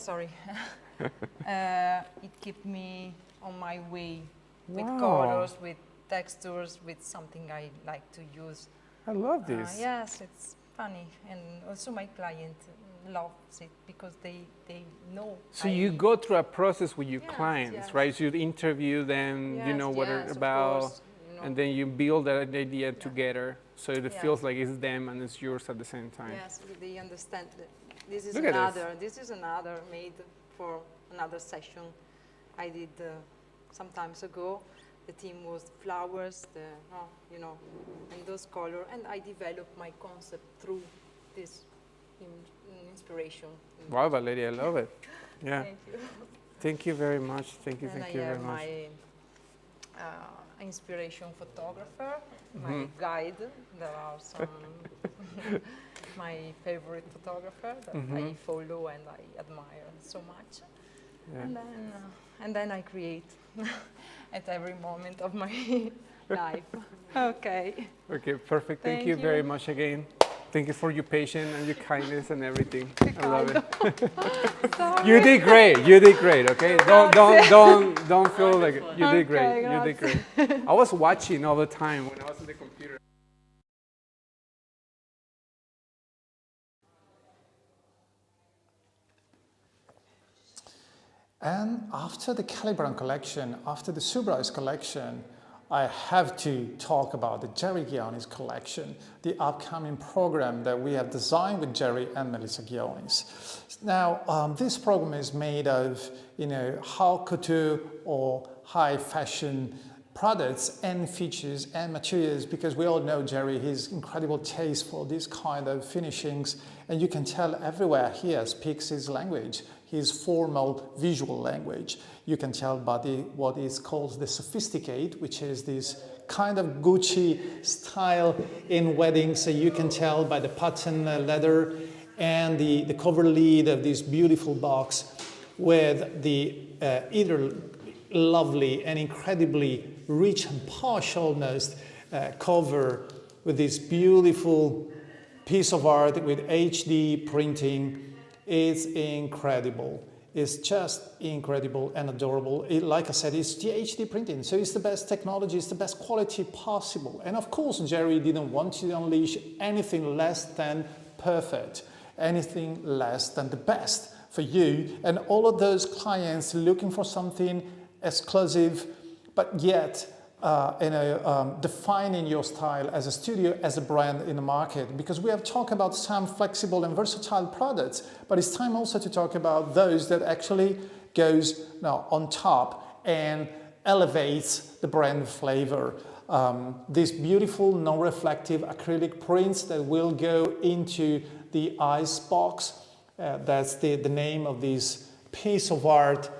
keeps me on my way with colors, with textures, with something I like to use. I love this. Yes, it's funny. And also my client loves it because they know. So you go through a process with your clients, right? So you interview them, you know what they're about, course, you know. And then you build that idea together, so it feels like it's them and it's yours at the same time. Yes, they understand that. This is another made for another session I did some times ago. The theme was flowers, and those colors, and I developed my concept through this inspiration. Wow, Valeria, I love it. Yeah. Thank you. Thank you very much. Thank you very much. My inspiration photographer, my guide. There are some my favorite photographer that I follow and I admire so much. Yeah. And then I create at every moment of my life. Okay. Okay, perfect. Thank you very much again. Thank you for your patience and your kindness and everything. I love it. You did great. You did great. Okay. Don't feel like it. You did great. You did great. I was watching all the time when I was on the computer. And after the Caliban collection, after the Surprise collection, I have to talk about the Jerry Ghioni's collection, the upcoming program that we have designed with Jerry and Melissa Ghioni's. Now, this program is made of, haute couture or high fashion products and features and materials, because we all know Jerry, his incredible taste for this kind of finishings, and you can tell everywhere he speaks his language, his formal visual language. You can tell by what is called the sophisticate, which is this kind of Gucci style in weddings. So you can tell by the pattern leather and the cover lead of this beautiful box with the either lovely and incredibly rich and posh almost cover with this beautiful piece of art with HD printing. It's incredible. It's just incredible and adorable. Like I said, it's the HD printing, so it's the best technology, it's the best quality possible. And of course, Jerry didn't want to unleash anything less than perfect, anything less than the best for you and all of those clients looking for something exclusive, but yet defining your style as a studio, as a brand in the market. Because we have talked about some flexible and versatile products, but it's time also to talk about those that actually goes on top and elevates the brand flavor. These beautiful non-reflective acrylic prints that will go into the ice box. That's the name of this piece of art,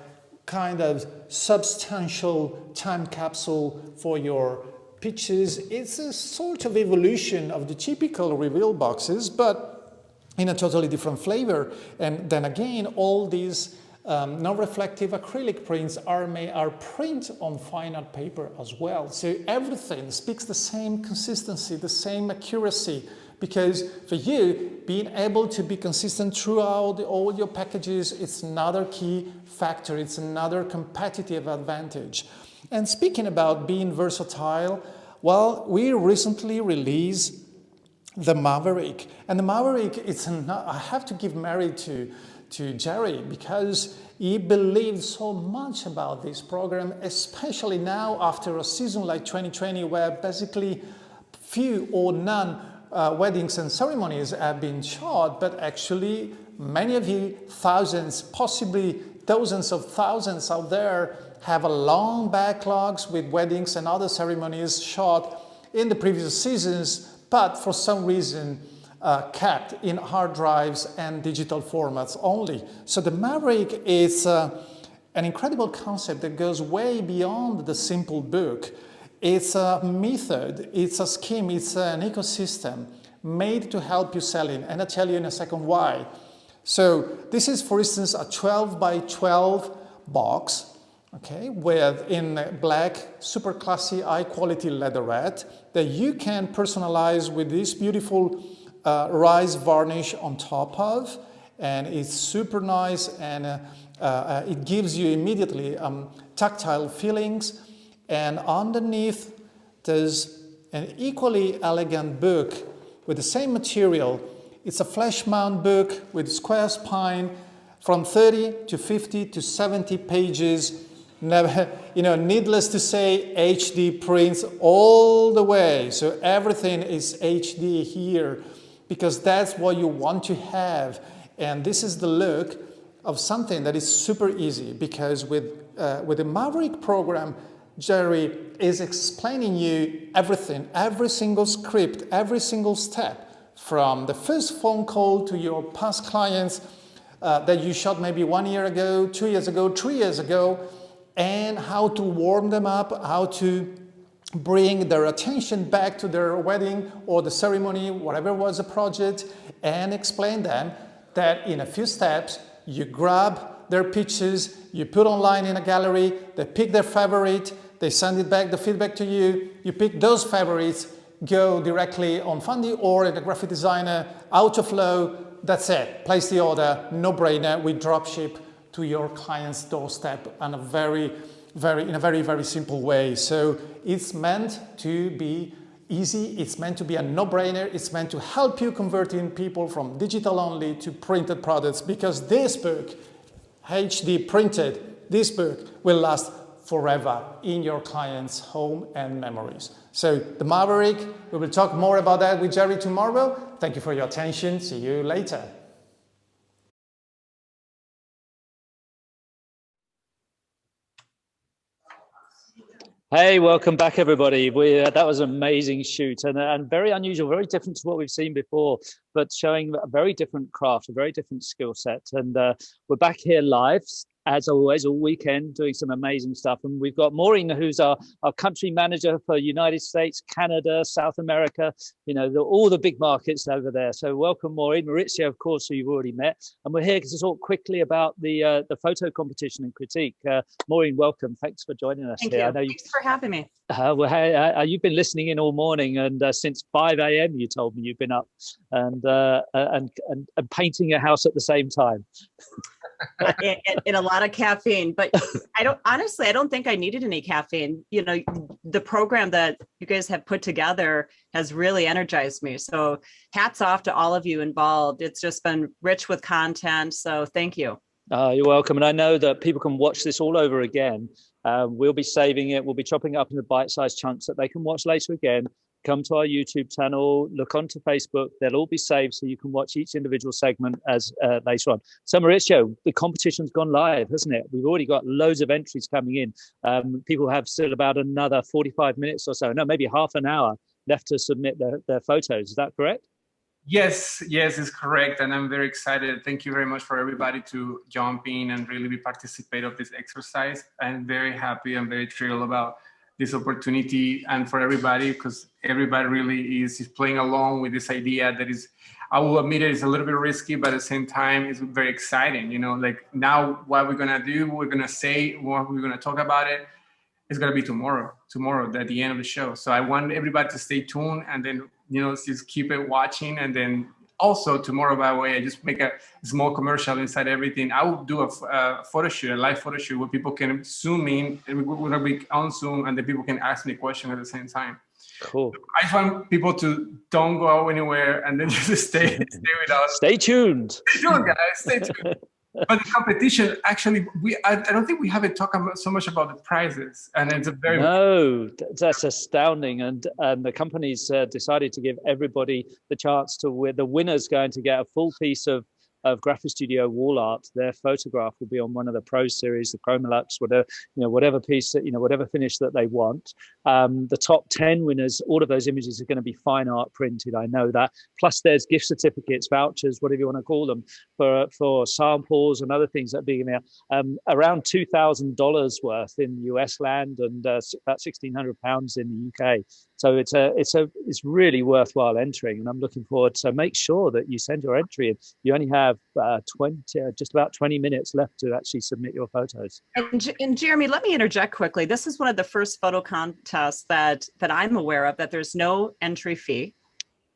kind of substantial time capsule for your pictures. It's a sort of evolution of the typical reveal boxes, but in a totally different flavor. And then again, all these non-reflective acrylic prints are print on fine art paper as well. So everything speaks the same consistency, the same accuracy, because for you, being able to be consistent throughout all your packages, it's another key factor, it's another competitive advantage. And speaking about being versatile, well, we recently released the Maverick. And the Maverick, I have to give merit to Jerry, because he believed so much about this program, especially now after a season like 2020, where basically few or none weddings and ceremonies have been shot, but actually many of you, thousands, possibly dozens of thousands out there, have a long backlogs with weddings and other ceremonies shot in the previous seasons, but for some reason kept in hard drives and digital formats only. So the Maverick is an incredible concept that goes way beyond the simple book. It's a method, it's a scheme, it's an ecosystem made to help you selling, and I'll tell you in a second why. So this is, for instance, a 12 by 12 box, okay, with in black, super classy, high quality leatherette that you can personalize with this beautiful rice varnish on top of, and it's super nice, and it gives you immediately tactile feelings. And underneath, there's an equally elegant book with the same material. It's a flesh mount book with square spine from 30 to 50 to 70 pages. Never, needless to say, HD prints all the way. So everything is HD here, because that's what you want to have. And this is the look of something that is super easy, because with the Maverick program, Jerry is explaining you everything, every single script, every single step, from the first phone call to your past clients that you shot maybe 1 year ago, 2 years ago, 3 years ago, and how to warm them up, how to bring their attention back to their wedding or the ceremony, whatever was the project, and explain them that in a few steps, you grab their pictures, you put online in a gallery, they pick their favorite, they send it back, the feedback to you, you pick those favorites, go directly on Fundy or in a graphic designer, Autoflow, that's it, place the order, no brainer, we drop ship to your client's doorstep in a very, very simple way. So it's meant to be easy, it's meant to be a no-brainer, it's meant to help you converting people from digital only to printed products, because this book, HD printed, this book will last forever in your client's home and memories. So the Maverick, we will talk more about that with Jerry tomorrow. Thank you for your attention. See you later. Hey, welcome back, everybody. That was an amazing shoot and very unusual, very different to what we've seen before, but showing a very different craft, a very different skill set. And we're back here live, as always, all weekend, doing some amazing stuff. And we've got Maureen, who's our country manager for United States, Canada, South America, you know, all the big markets over there. So welcome, Maureen. Maurizio, of course, who you've already met. And we're here to talk quickly about the photo competition and critique. Maureen, welcome. Thanks for joining us Thank here. you. I know Thanks for having me. You've been listening in all morning, and since 5 a.m. you told me you've been up and painting a house at the same time. in a lot of caffeine, but I don't think I needed any caffeine. You know, the program that you guys have put together has really energized me. So hats off to all of you involved. It's just been rich with content. So thank you. You're welcome. And I know that people can watch this all over again. We'll be saving it. We'll be chopping it up into bite-sized chunks that they can watch later again. Come to our YouTube channel, look onto Facebook. They'll all be saved so you can watch each individual segment as later on. So Maurizio, the competition's gone live, hasn't it? We've already got loads of entries coming in. People have still about another 45 minutes or so, no, maybe half an hour left to submit their photos. Is that correct? Yes, it's correct. And I'm very excited. Thank you very much for everybody to jump in and really be participate of this exercise. I'm very happy. I'm very thrilled about this opportunity and for everybody, because everybody really is playing along with this idea that is, I will admit it, is a little bit risky, but at the same time, it's very exciting. You know, like now what we're going to do, we're going to say, what we're going to talk about it, it's going to be tomorrow at the end of the show. So I want everybody to stay tuned and then, you know, just keep it watching. And then also tomorrow, by the way, I just make a small commercial inside everything. I will do a photo shoot, a live photo shoot where people can zoom in, and we're going to be on Zoom, and then people can ask me questions at the same time. Cool. I just want people to don't go anywhere and then just stay with us. Stay tuned. Stay tuned, guys. Stay tuned. But the competition, actually, I don't think we haven't talked so much about the prizes, and it's a very that's astounding. And the company's decided to give everybody the chance to win. The winner's going to get a full piece of Graphistudio wall art. Their photograph will be on one of the Pro series, the Chromolux, whatever piece, whatever finish that they want. The top 10 winners, all of those images are going to be fine art printed. I know that. Plus, there's gift certificates, vouchers, whatever you want to call them, for samples and other things that are being there. Around $2,000 worth in US land and about £1,600 in the UK. So it's really worthwhile entering, and I'm looking forward. So make sure that you send your entry in. You only have just about 20 minutes left to actually submit your photos. And Jeremy, let me interject quickly. This is one of the first photo contests that I'm aware of that there's no entry fee.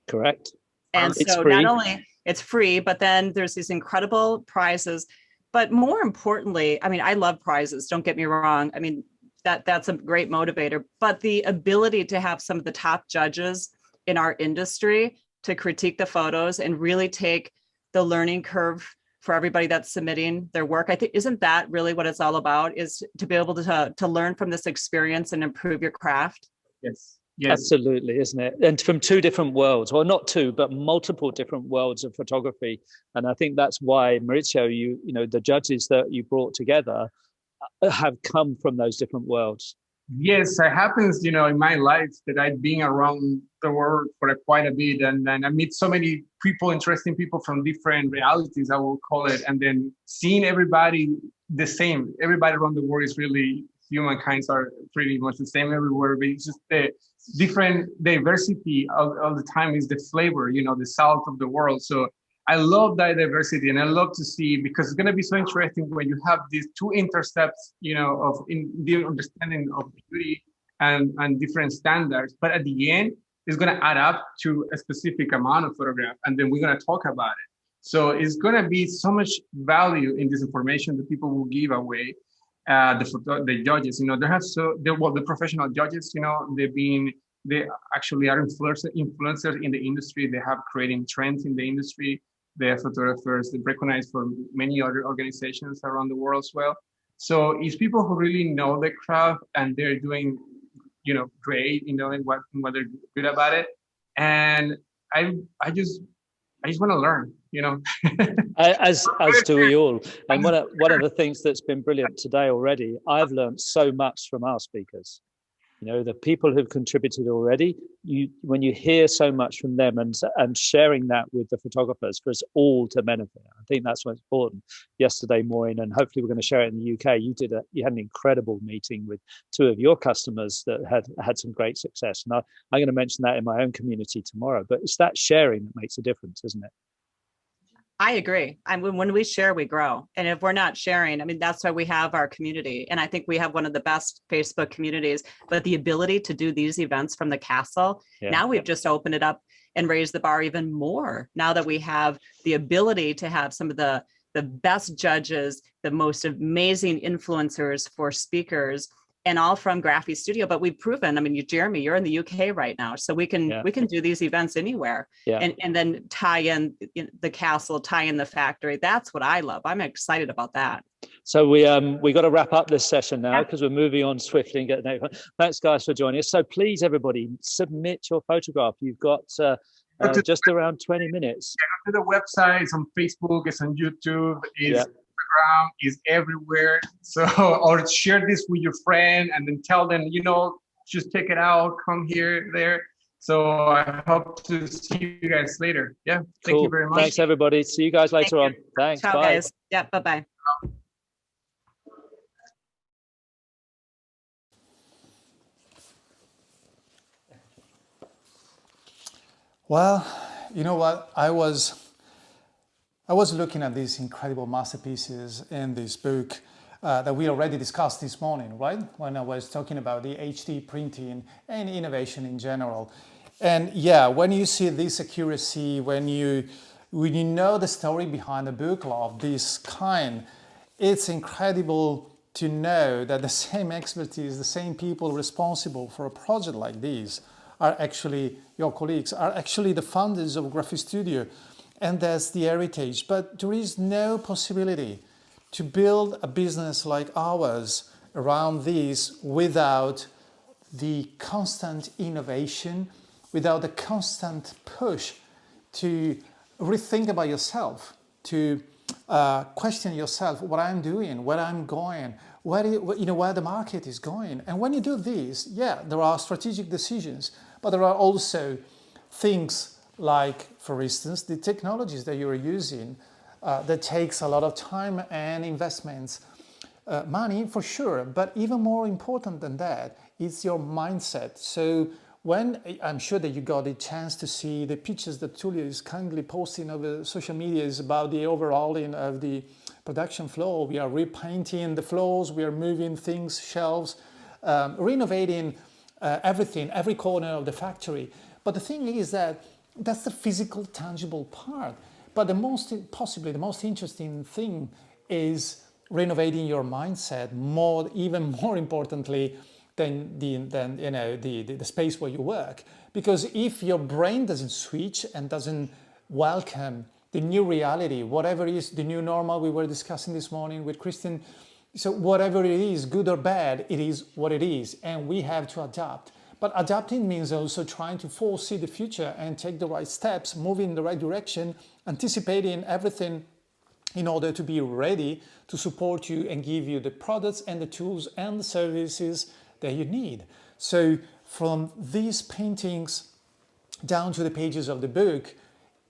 Correct. And so not only it's free, but then there's these incredible prizes. But more importantly, I mean, I love prizes. Don't get me wrong. I mean, that's a great motivator, but the ability to have some of the top judges in our industry to critique the photos and really take the learning curve for everybody that's submitting their work. I think, isn't that really what it's all about, is to be able to learn from this experience and improve your craft? Yes. Absolutely, isn't it? And from two different worlds, well, not two, but multiple different worlds of photography. And I think that's why, Maurizio, the judges that you brought together have come from those different worlds. Yes, it happens, in my life that I've been around the world for quite a bit, and I meet so many people, interesting people from different realities, I will call it, and then seeing everybody the same. Everybody around the world is really, humankind are pretty much the same everywhere, but it's just the different diversity all the time is the flavor, the salt of the world. So I love that diversity, and I love to see, because it's going to be so interesting when you have these two intercepts, of in the understanding of beauty and different standards. But at the end, it's going to add up to a specific amount of photograph, and then we're going to talk about it. So it's going to be so much value in this information that people will give away. The judges, the professional judges, they actually are influencers in the industry. They have creating trends in the industry. They are photographers that recognized for many other organizations around the world as well. So it's people who really know the craft and they're doing, great, in what they're good about it. And I just want to learn, As do we all. And one of the things that's been brilliant today already, I've learned so much from our speakers. The people who've contributed already, when you hear so much from them and sharing that with the photographers for us all to benefit, I think that's what's important. Yesterday, Maureen, and hopefully we're going to share it in the UK, you had an incredible meeting with 2 of your customers that had some great success. And I'm going to mention that in my own community tomorrow. But it's that sharing that makes a difference, isn't it? I agree. I mean, when we share, we grow. And if we're not sharing, I mean, that's why we have our community. And I think we have one of the best Facebook communities, but the ability to do these events from the castle, now we've just opened it up and raised the bar even more. Now that we have the ability to have some of the best judges, the most amazing influencers for speakers, and all from Graphistudio. But we've proven, I mean, Jeremy, you're in the UK right now, so we can do these events anywhere, and then tie in the castle, tie in the factory. That's what I love. I'm excited about that. So we got to wrap up this session now because we're moving on swiftly and getting. Thanks, guys, for joining us. So please, everybody, submit your photograph. You've got just around 20 minutes. Go to the website. It's on Facebook. It's on YouTube. It's Instagram, is everywhere. So, or share this with your friend and then tell them, just check it out, come here, there. So I hope to see you guys later. Yeah. Thank you very much. Thanks, everybody. See you guys later on. Thanks. Ciao, bye. Guys. Yeah. Bye-bye. Well, you know what? I was looking at these incredible masterpieces in this book that we already discussed this morning, right? When I was talking about the HD printing and innovation in general. And yeah, when you see this accuracy, when you know the story behind a book of this kind, it's incredible to know that the same expertise, the same people responsible for a project like this are actually, your colleagues, are actually the founders of Graphistudio. And that's the heritage. But there is no possibility to build a business like ours around this without the constant innovation, without the constant push to rethink about yourself, to question yourself, what I'm doing, where I'm going, where the market is going. And when you do this, there are strategic decisions, but there are also things like, for instance, the technologies that you're using that takes a lot of time and investments, money for sure, but even more important than that, it's your mindset. So when I'm sure that you got a chance to see the pictures that Tullio is kindly posting over social media is about the overhauling of the production floor. We are repainting the floors, we are moving things, shelves, renovating everything, every corner of the factory. But the thing is that that's the physical, tangible part. But possibly the most interesting thing is renovating your mindset even more importantly than the space where you work. Because if your brain doesn't switch and doesn't welcome the new reality, whatever is the new normal we were discussing this morning with Kristen, so whatever it is, good or bad, it is what it is, and we have to adapt. But adapting means also trying to foresee the future and take the right steps, move in the right direction, anticipating everything in order to be ready to support you and give you the products and the tools and the services that you need. So from these paintings down to the pages of the book,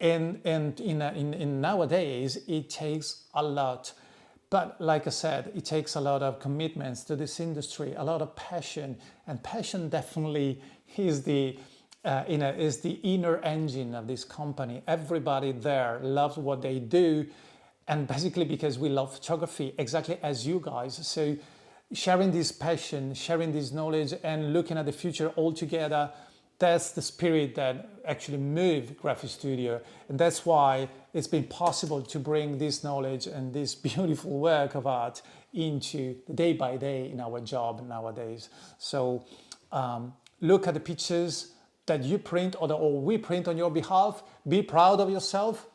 and in nowadays, it takes a lot. But like I said, it takes a lot of commitments to this industry, a lot of passion, and passion definitely is the inner engine of this company. Everybody there loves what they do, and basically because we love photography, exactly as you guys. So sharing this passion, sharing this knowledge, and looking at the future all together, that's the spirit that actually moved Graphistudio. And that's why it's been possible to bring this knowledge and this beautiful work of art into the day by day in our job nowadays. So look at the pictures that you print or we print on your behalf. Be proud of yourself.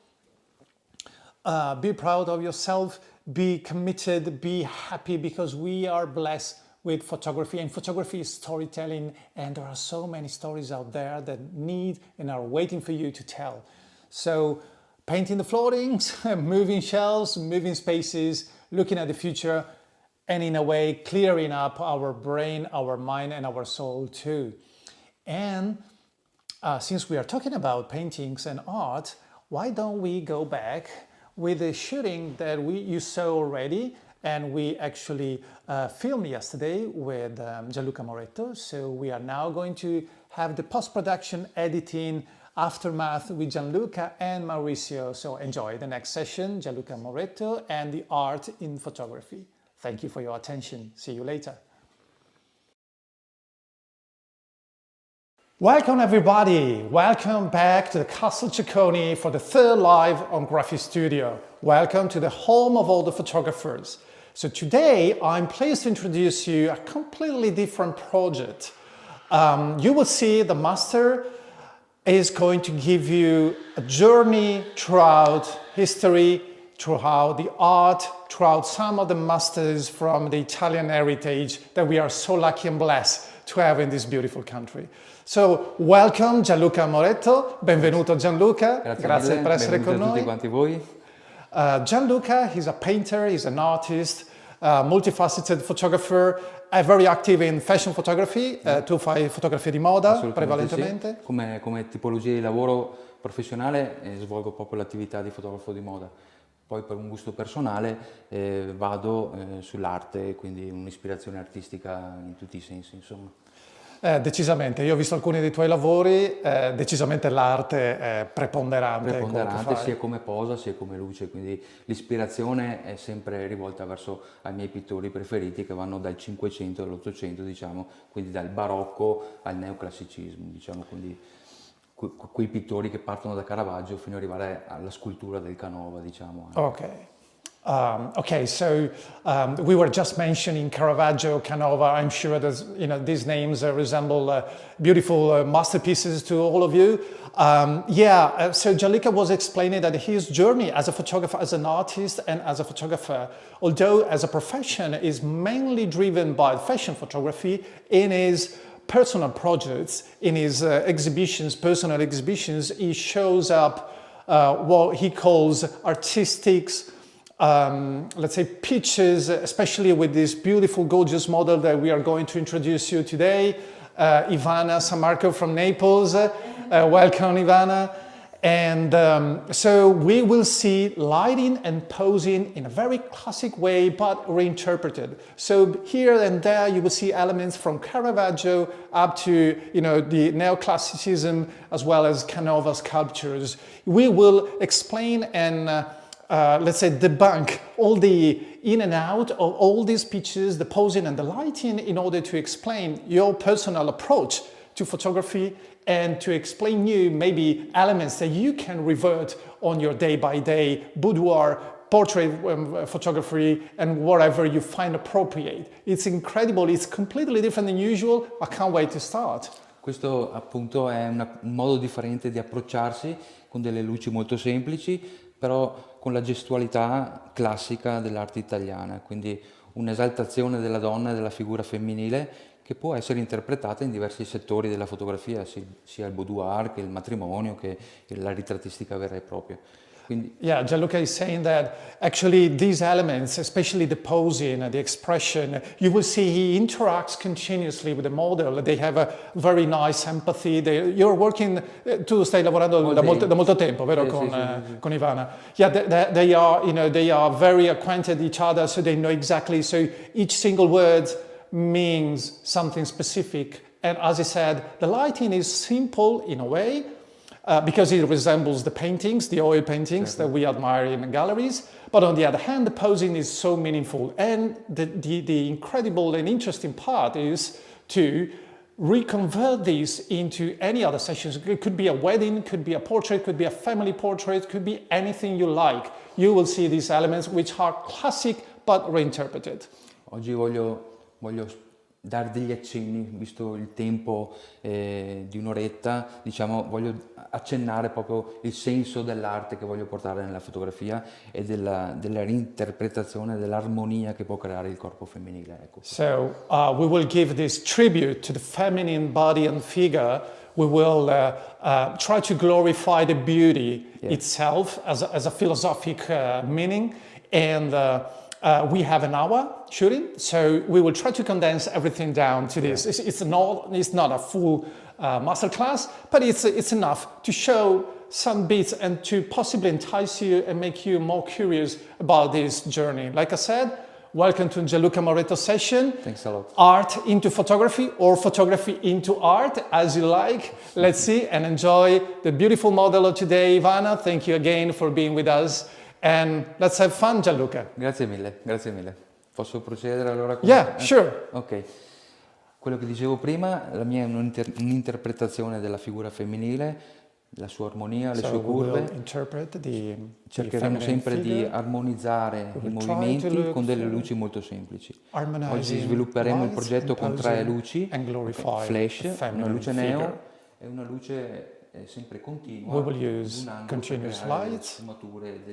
Be proud of yourself be committed, be happy, because we are blessed with photography, and photography is storytelling, and there are so many stories out there that need and are waiting for you to tell. So painting the floorings, moving shelves, moving spaces, looking at the future, and in a way clearing up our brain, our mind, and our soul too. And since we are talking about paintings and art, why don't we go back with the shooting that you saw already, and we actually filmed yesterday with Gianluca Moretto. So we are now going to have the post-production editing aftermath with Gianluca and Mauricio. So enjoy the next session, Gianluca Moretto and the art in photography. Thank you for your attention. See you later. Welcome everybody. Welcome back to the Castle Ceconi for the third live on Graphistudio. Welcome to the home of all the photographers. So today I'm pleased to introduce you a completely different project. You will see the master is going to give you a journey throughout history, throughout the art, throughout some of the masters from the Italian heritage that we are so lucky and blessed to have in this beautiful country. So, welcome Gianluca Moretto, benvenuto Gianluca, grazie per essere con noi. Tutti quanti voi. Gianluca, he's a painter, he's an artist, multifaceted photographer, very active in fashion photography. Tu fai fotografia di moda prevalentemente? Sì. Come tipologia di lavoro professionale svolgo proprio l'attività di fotografo di moda. Poi per un gusto personale vado sull'arte, quindi un'ispirazione artistica in tutti i sensi, insomma. Decisamente, io ho visto alcuni dei tuoi lavori, decisamente l'arte è preponderante. Preponderante sia come posa sia come luce, quindi l'ispirazione è sempre rivolta verso ai miei pittori preferiti che vanno dal 500 all'800, diciamo, quindi dal barocco al neoclassicismo, diciamo, quindi quei pittori che partono da Caravaggio fino ad arrivare alla scultura del Canova, diciamo. Okay. Okay, so we were just mentioning Caravaggio, Canova. I'm sure that these names resemble beautiful masterpieces to all of you. So Gianluca was explaining that his journey as a photographer, as an artist, and as a photographer, although as a profession, is mainly driven by fashion photography. In his personal projects, in his exhibitions, personal exhibitions, he shows up what he calls artistics. Let's say pictures, especially with this beautiful, gorgeous model that we are going to introduce you today, Ivana Sammarco from Naples. Welcome, Ivana. And so we will see lighting and posing in a very classic way, but reinterpreted. So here and there, you will see elements from Caravaggio up to, the neoclassicism, as well as Canova sculptures. We will explain and let's say debunk all the in and out of all these pictures, the posing and the lighting, in order to explain your personal approach to photography and to explain you maybe elements that you can revert on your day-by-day boudoir, portrait photography, and whatever you find appropriate. It's incredible, it's completely different than usual. I can't wait to start. Questo appunto è un modo differente di approcciarsi con delle luci molto semplici, però con la gestualità classica dell'arte italiana, quindi un'esaltazione della donna e della figura femminile che può essere interpretata in diversi settori della fotografia, sia il boudoir che il matrimonio che la ritrattistica vera e propria. Yeah, Gianluca is saying that actually these elements, especially the posing, the expression, you will see he interacts continuously with the model. They have a very nice empathy. You're working, tu stai lavorando da molto tempo, vero, con Ivana? Yeah, they are very acquainted with each other, so they know exactly. So each single word means something specific. And as I said, the lighting is simple in a way, because it resembles the paintings, the oil paintings that we admire in the galleries. But on the other hand, the posing is so meaningful. And the incredible and interesting part is to reconvert this into any other sessions. It could be a wedding, could be a portrait, could be a family portrait, could be anything you like. You will see these elements which are classic but reinterpreted. Oggi voglio dare degli accenni, visto il tempo di un'oretta, diciamo, voglio accennare proprio il senso dell'arte che voglio portare nella fotografia e della reinterpretazione, dell'armonia che può creare il corpo femminile. Ecco. So we will give this tribute to the feminine body and figure. We will try to glorify the beauty itself as a philosophic meaning, and we have an hour shooting, so we will try to condense everything down to this. It's not a full masterclass, but it's enough to show some bits and to possibly entice you and make you more curious about this journey. Like I said, welcome to Gianluca Moretto's session. Thanks a lot. Art into photography or photography into art, as you like. Let's see and enjoy the beautiful model of today, Ivana. Thank you again for being with us. And let's have fun, Gianluca. Grazie mille, grazie mille. Posso procedere allora? Yeah, sure. Ok. Quello che dicevo prima, la mia è un'interpretazione della figura femminile, la sua armonia, le sue curve. Cercheremo sempre di armonizzare i movimenti con delle luci molto semplici. Oggi svilupperemo il progetto con 3 luci, flash, una luce neo e una luce sempre continua. We will use continuous lights.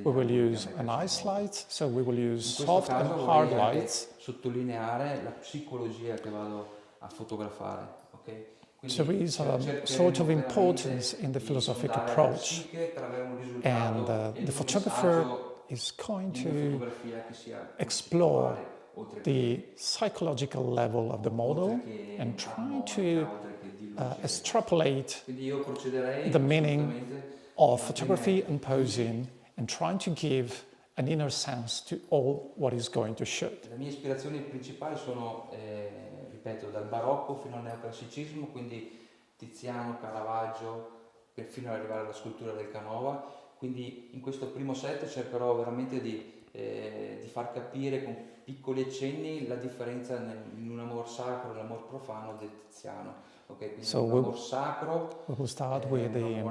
We will use an ice light, so we will use soft and hard lights. Sottolineare la psicologia che vado a fotografare, ok? So there is a sort of importance in the philosophic approach, and the photographer is going to explore the psychological level of the model and try to extrapolate the meaning of photography and posing and trying to give an inner sense to all what is going to shoot. Le mie ispirazioni principali sono ripeto, dal barocco fino al neoclassicismo, quindi Tiziano, Caravaggio, fino ad arrivare alla scultura del Canova. Quindi in questo primo set cercherò veramente di far capire con piccoli accenni la differenza in un amor sacro e l'amor profano del Tiziano. Okay, so we will start with the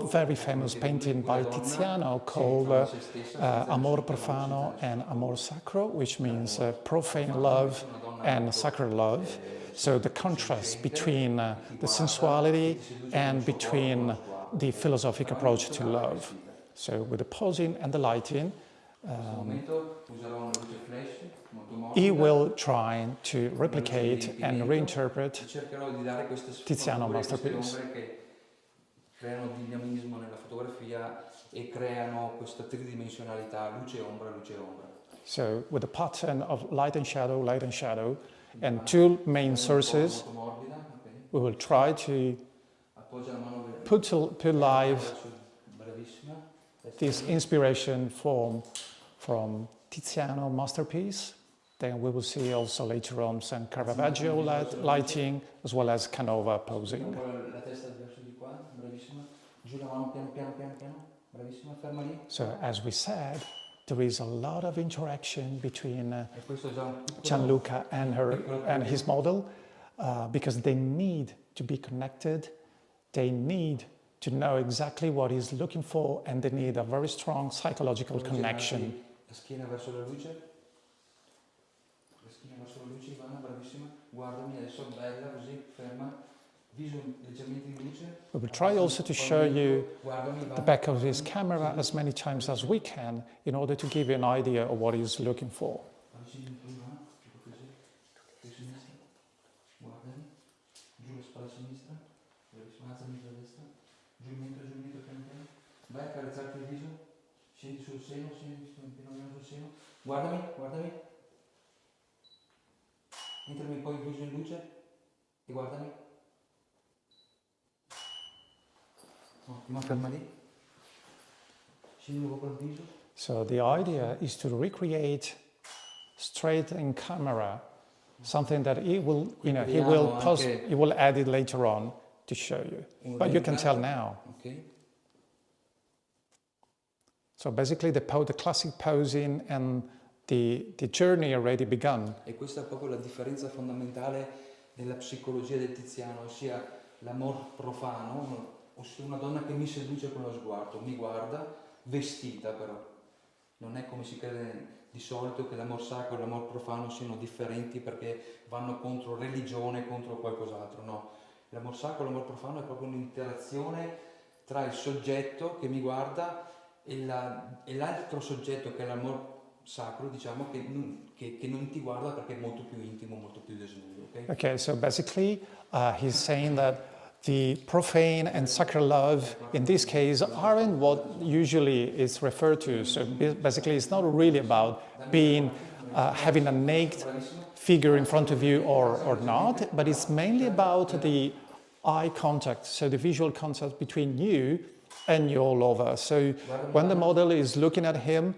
very famous painting by Tiziano called Amor Profano and Amor Sacro, which means profane love and sacred love. So the contrast between the sensuality and between the philosophic approach to love. So with the posing and the lighting, he will try to replicate and reinterpret Tiziano's masterpiece. Creano dinamismo nella fotografia e creano questa tridimensionalità, luce ombra, luce ombra. So with the pattern of light and shadow, and 2 main sources, we will try to put live this inspiration from Tiziano masterpiece. Then we will see also later on some Caravaggio lighting as well as Canova posing. So as we said, there is a lot of interaction between Gianluca and his model because they need to be connected. They need to know exactly what he's looking for, and they need a very strong psychological connection. La schiena verso la luce. La schiena verso la luce, Ivana, bravissima. Guardami adesso, bella, così, ferma. Viso leggermente in luce. We will try also to show you the back of his camera as many times as we can in order to give you an idea of what he's looking for. Vai a carezzarti il viso, scendi sul seno, scendi piano piano sul seno, guardami, guardami, entrami poi il viso in luce e guardami. Ottimo, ferma lì, scendi un po' col viso. So the idea is to recreate straight in camera something that he will, he will add it later on to show you, but you can tell now. Okay. So basically the classic posing and the journey already begun. E questa è proprio la differenza fondamentale della psicologia del Tiziano, ossia l'amor profano, ossia una donna che mi seduce con lo sguardo, mi guarda, vestita però. non è come si crede di solito che l'amor sacro e l'amor profano siano differenti perché vanno contro religione, contro qualcos'altro, no. L'amor sacro e l'amor profano è proprio un'interazione tra il soggetto che mi guarda e l'altro soggetto che è l'amor sacro, diciamo, che non ti guarda perché è molto più intimo, molto più desnudo. Okay, so basically he's saying that the profane and sacred love in this case aren't what usually is referred to. So basically it's not really about being having a naked figure in front of you or not, but it's mainly about the eye contact, so the visual contact between you and your lover. So when the model is looking at him,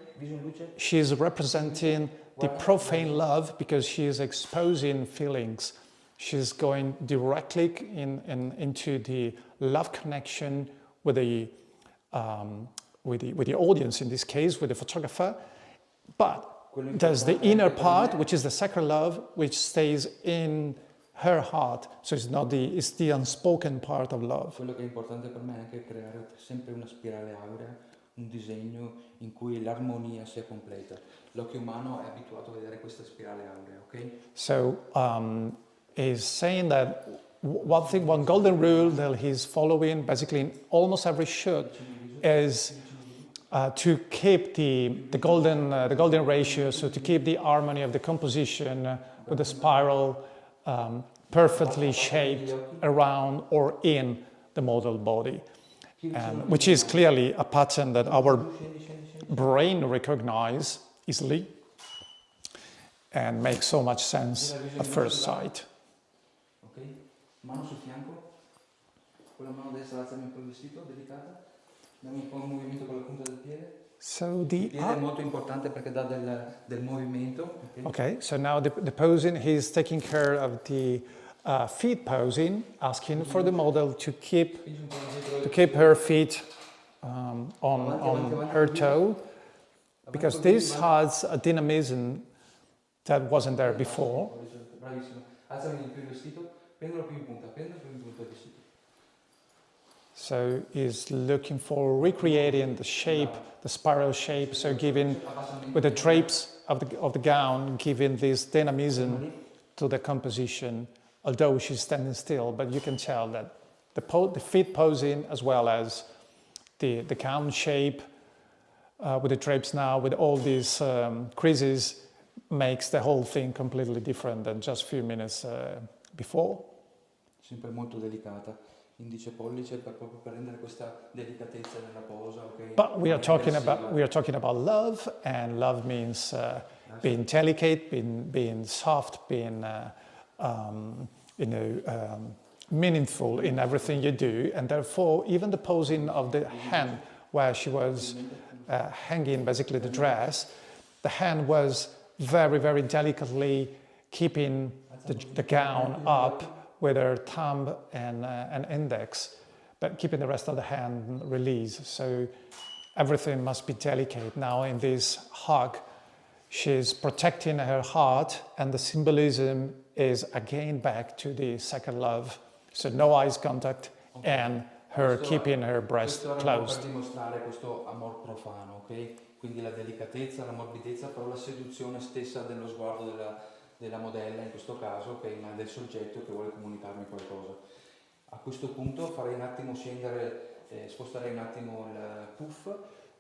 she's representing the profane love because she is exposing feelings. She's going directly into the love connection with the audience, in this case, with the photographer. But there's the inner part, which is the sacred love, which stays in her heart. So it's the unspoken part of love. Quello che è importante per me è anche creare sempre una spirale aurea, un disegno in cui l'armonia sia completa. L'occhio umano è abituato a vedere questa spirale aurea, ok? So is saying that one golden rule that he's following basically in almost every shoot is to keep the golden ratio, so to keep the harmony of the composition with the spiral perfectly shaped around or in the model body, which is clearly a pattern that our brain recognizes easily and makes so much sense at first sight. Ok? Mano sul fianco, con la mano destra alzami un po' il vestito, delicata, dammi un po' un movimento con la punta del piede. So il piede è molto importante perché dà del movimento. Okay, so now the posing, he's taking care of the feet posing, asking for the model to keep her feet on her toe, because this has a dynamism that wasn't there before. Bravissimo. Alzami di più il vestito, prendilo più in punta il vestito. So he's looking for recreating the shape, the spiral shape, so giving, with the drapes of the gown, giving this dynamism to the composition, although she's standing still, but you can tell that the feet posing as well as the gown shape with the drapes now, with all these creases, makes the whole thing completely different than just a few minutes before. Sempre molto delicata. Indice pollice proprio per rendere questa delicatezza nella posa, okay? But we are talking about love, and love means being delicate, being soft, being meaningful in everything you do, and therefore even the posing of the hand where she was hanging basically the dress, the hand was very, very delicately keeping the gown up with her thumb and index, but keeping the rest of the hand released. So everything must be delicate. Now in this hug, she's protecting her heart, and the symbolism is again back to the sacred love. So no eyes contact and her keeping her breast closed. Per dimostrare questo amor profano, ok? Quindi la delicatezza, la morbidezza, però la seduzione stessa dello sguardo della modella in questo caso, ok, ma del soggetto che vuole comunicarmi qualcosa. A questo punto farei un attimo sposterei un attimo il puff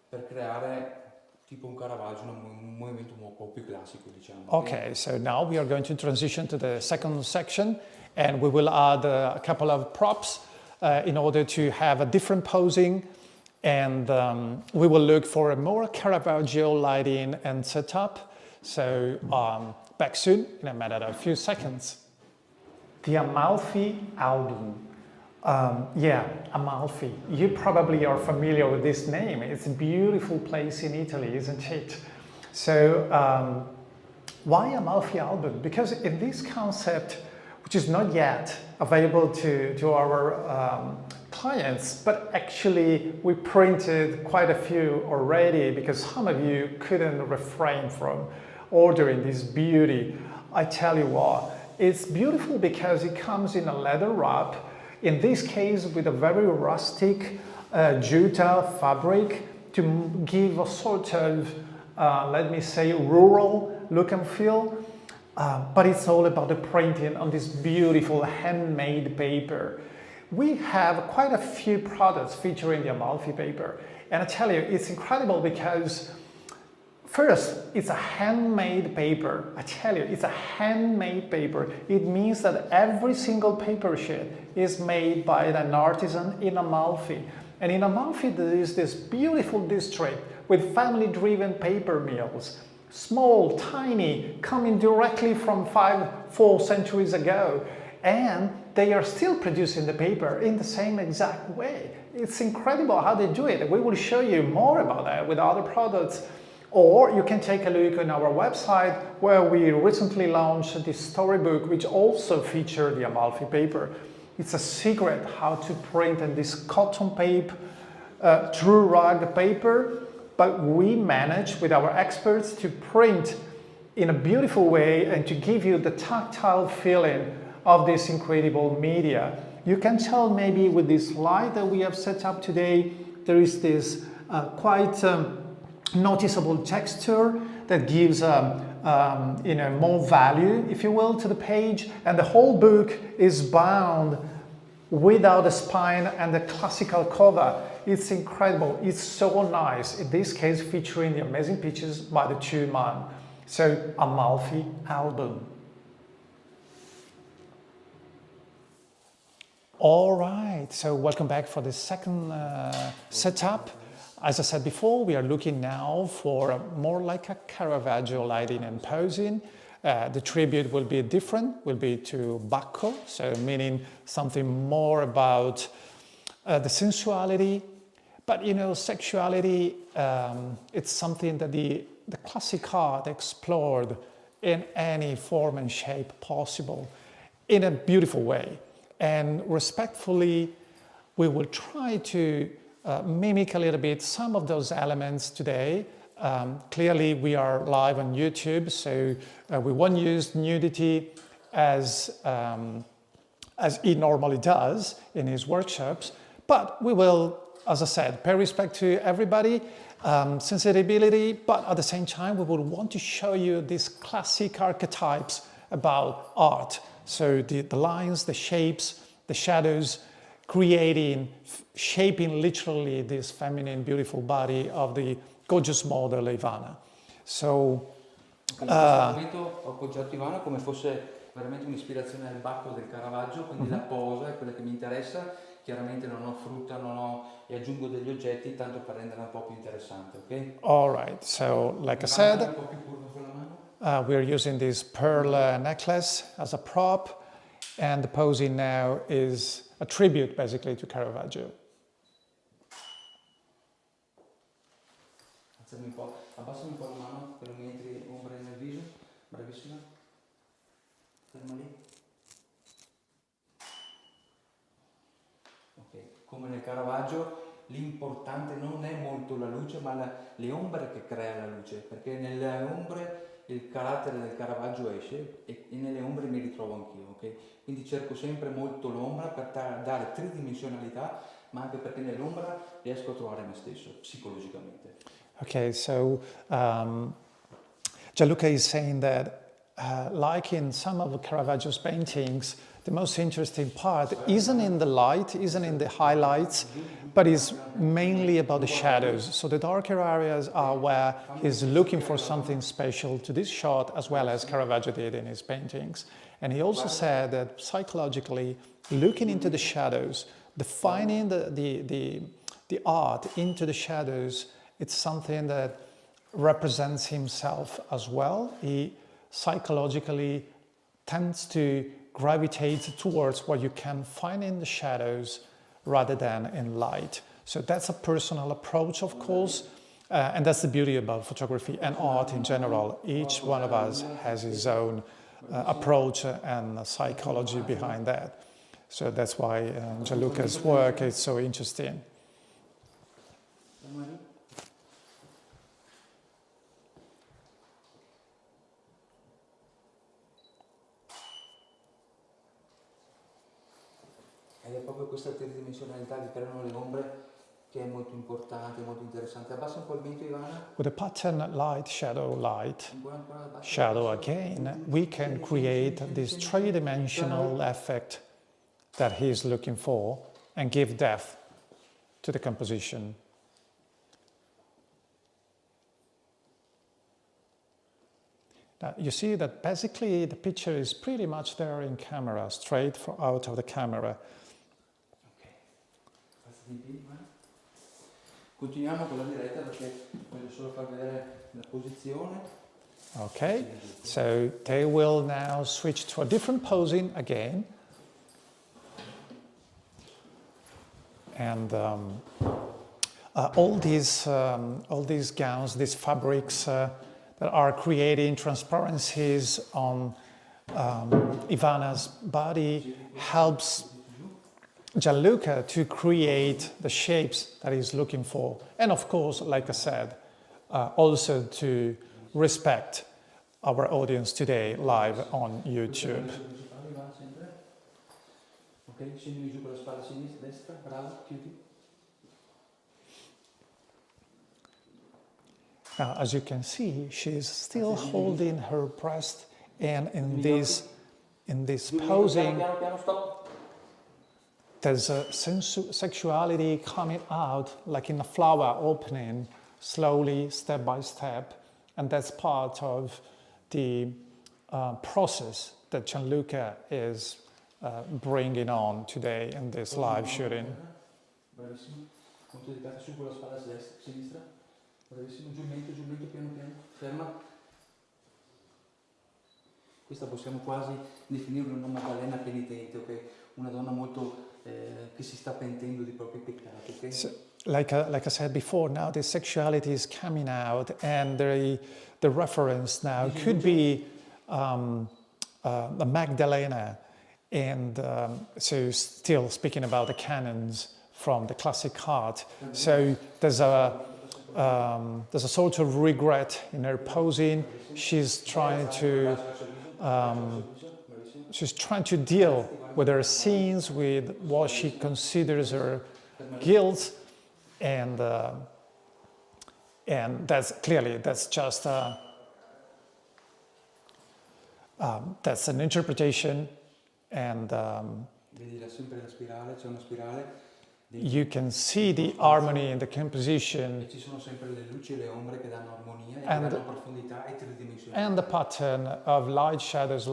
per creare tipo un Caravaggio, un movimento un po' più classico, diciamo. Okay, so now we are going to transition to the second section, and we will add a couple of props in order to have a different posing, and we will look for a more Caravaggio lighting and setup. So back soon in a matter of a few seconds. The Amalfi album. Amalfi. You probably are familiar with this name. It's a beautiful place in Italy, isn't it? So why Amalfi album? Because in this concept, which is not yet available to our clients, but actually we printed quite a few already because some of you couldn't refrain from ordering this beauty. I tell you what, it's beautiful because it comes in a leather wrap, in this case with a very rustic jute fabric to give a sort of let me say, rural look and feel. But it's all about the printing on this beautiful handmade paper. We have quite a few products featuring the Amalfi paper. And I tell you, it's incredible because first, it's a handmade paper. I tell you, it's a handmade paper. It means that every single paper sheet is made by an artisan in Amalfi. And in Amalfi, there is this beautiful district with family-driven paper mills. Small, tiny, coming directly from 4 centuries ago. And they are still producing the paper in the same exact way. It's incredible how they do it. We will show you more about that with other products. Or you can take a look on our website where we recently launched this storybook which also featured the Amalfi paper. It's a secret how to print in this cotton paper, true rug paper, but we managed with our experts to print in a beautiful way and to give you the tactile feeling of this incredible media. You can tell maybe with this light that we have set up today, there is this quite noticeable texture that gives more value, if you will, to the page, and the whole book is bound without a spine and the classical cover. It's incredible. It's so nice. In this case, featuring the amazing pictures by the two men. So, Amalfi album. All right. So, welcome back for the second setup. As I said before, we are looking now for more like a Caravaggio lighting and posing. The tribute will be different, will be to Bacco, so meaning something more about the sensuality. But you know, sexuality, it's something that the classic art explored in any form and shape possible in a beautiful way. And respectfully, we will try to mimic a little bit some of those elements today. Clearly, we are live on YouTube, so we won't use nudity as he normally does in his workshops, but we will, as I said, pay respect to everybody, sensibility, but at the same time, we will want to show you these classic archetypes about art. So the lines, the shapes, the shadows, shaping literally this feminine, beautiful body of the gorgeous model Ivana. So, in questo momento ho appoggiato Ivana come fosse veramente un'ispirazione al Bacco del Caravaggio, quindi la posa è quella che mi interessa. Chiaramente non ho frutta, e aggiungo degli oggetti tanto per renderla un po' più interessante, ok? All right, so like I said, we're using this pearl necklace as a prop, and the posing now is a tribute basically to Caravaggio. Abbassami un po' la mano per non mi entri ombre nel viso, bravissima. Ferma lì. Ok, come nel Caravaggio l'importante non è molto la luce ma le ombre che crea la luce, perché nelle ombre il carattere del Caravaggio esce e nelle ombre mi ritrovo anch'io, ok? Quindi cerco sempre molto l'ombra per dare tridimensionalità, ma anche perché nell'ombra riesco a trovare me stesso, psicologicamente. Okay, so Gianluca is saying that like in some of Caravaggio's paintings, the most interesting part isn't in the light, isn't in the highlights, but is mainly about the shadows. So the darker areas are where he's looking for something special to this shot, as well as Caravaggio did in his paintings. And he also said that psychologically, looking into the shadows, defining the art into the shadows, it's something that represents himself as well. He psychologically tends to gravitate towards what you can find in the shadows rather than in light. So that's a personal approach, of course, and that's the beauty about photography and art in general. Each one of us has his own approach and psychology behind that. So that's why Gianluca's work is so interesting. Ed è proprio questa tridimensionalità che creano le ombre che è molto importante, molto interessante. Abbassa un po' il mento, Ivana. With the pattern light, shadow again, we can create this three-dimensional effect that he's looking for and give depth to the composition. Now, you see that basically the picture is pretty much there in camera, straight out of the camera. Continuiamo con la diretta perché voglio solo far vedere la posizione. Okay, so they will now switch to a different posing again. And all these gowns, these fabrics that are creating transparencies on Ivana's body helps Gianluca to create the shapes that he's looking for. And of course, like I said, also to respect our audience today live on YouTube. Ok, scendi giù con la spalla sinistra, destra, bravo, chiudi. Now, as you can see, she's still holding her breast, and in this posing, there's a sexuality coming out like in a flower opening, slowly, step by step, and that's part of the process that Gianluca is bringing on today in this live shooting. Bravissimo. Punto di pianta su con la spalla sinistra. Bravissimo, giù mento, piano piano. Ferma. Questa possiamo quasi definirla una Maddalena penitente, ok? Una donna molto che si sta pentendo di propri peccati, ok? So, like I said before, now the sexuality is coming out, and the reference now could be the Magdalena. And so still speaking about the canons from the classic art. So there's a sort of regret in her posing. She's trying to deal with her scenes, with what she considers her guilt, and that's just that's an interpretation. And you can see the harmony in the composition and the pattern of light shadows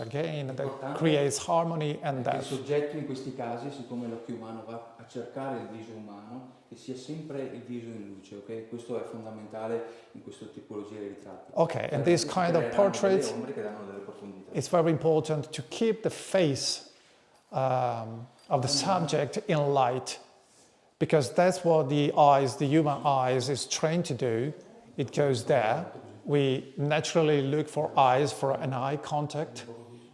again that creates harmony and depth. Il soggetto in questi casi, siccome l'occhio umano va a cercare il viso umano, che sia sempre il viso in luce, ok? Questo è fondamentale in questa tipologia di ritratti. Okay, and this kind of portrait, it's very important to keep the face of the subject in light, because that's what the human eyes is trained to do. It goes there. We naturally look for eyes, for an eye contact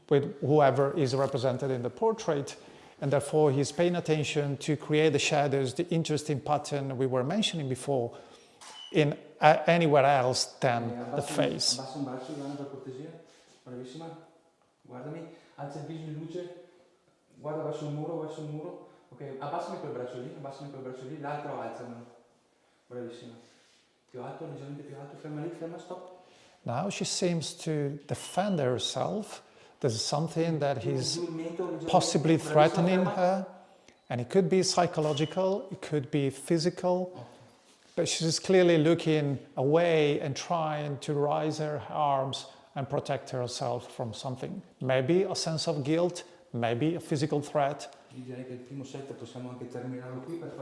with whoever is represented in the portrait, and therefore he's paying attention to create the shadows, the interesting pattern we were mentioning before, in anywhere else than the face. Abbassa un braccio, Ivana, per cortesia. Bravissima. Guardami, alza il viso in luce. Guarda verso il muro. Ok, abbassami quel braccio lì, l'altro alzamelo. Bravissima. Più alto, leggermente più alto, ferma lì, stop. Now she seems to defend herself. There's something that is possibly threatening her, and it could be psychological, it could be physical, but she's clearly looking away and trying to raise her arms and protect herself from something. Maybe a sense of guilt, maybe a physical threat. Io direi che il primo set possiamo anche terminarlo qui per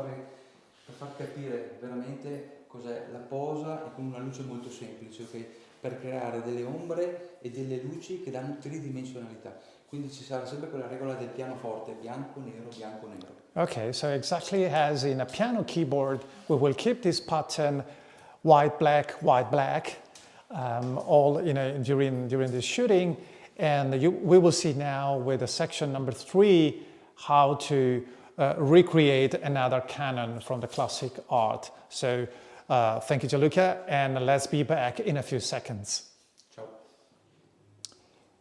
far capire veramente cos'è la posa e con una luce molto semplice, ok? Per creare delle ombre e delle luci che danno tridimensionalità. Quindi ci sarà sempre quella regola del pianoforte, bianco, nero, bianco, nero. Okay, so exactly as in a piano keyboard, we will keep this pattern white, black, all during the shooting, and we will see now with the section number 3 how to recreate another canon from the classic art. So thank you, Gianluca, and let's be back in a few seconds. Ciao.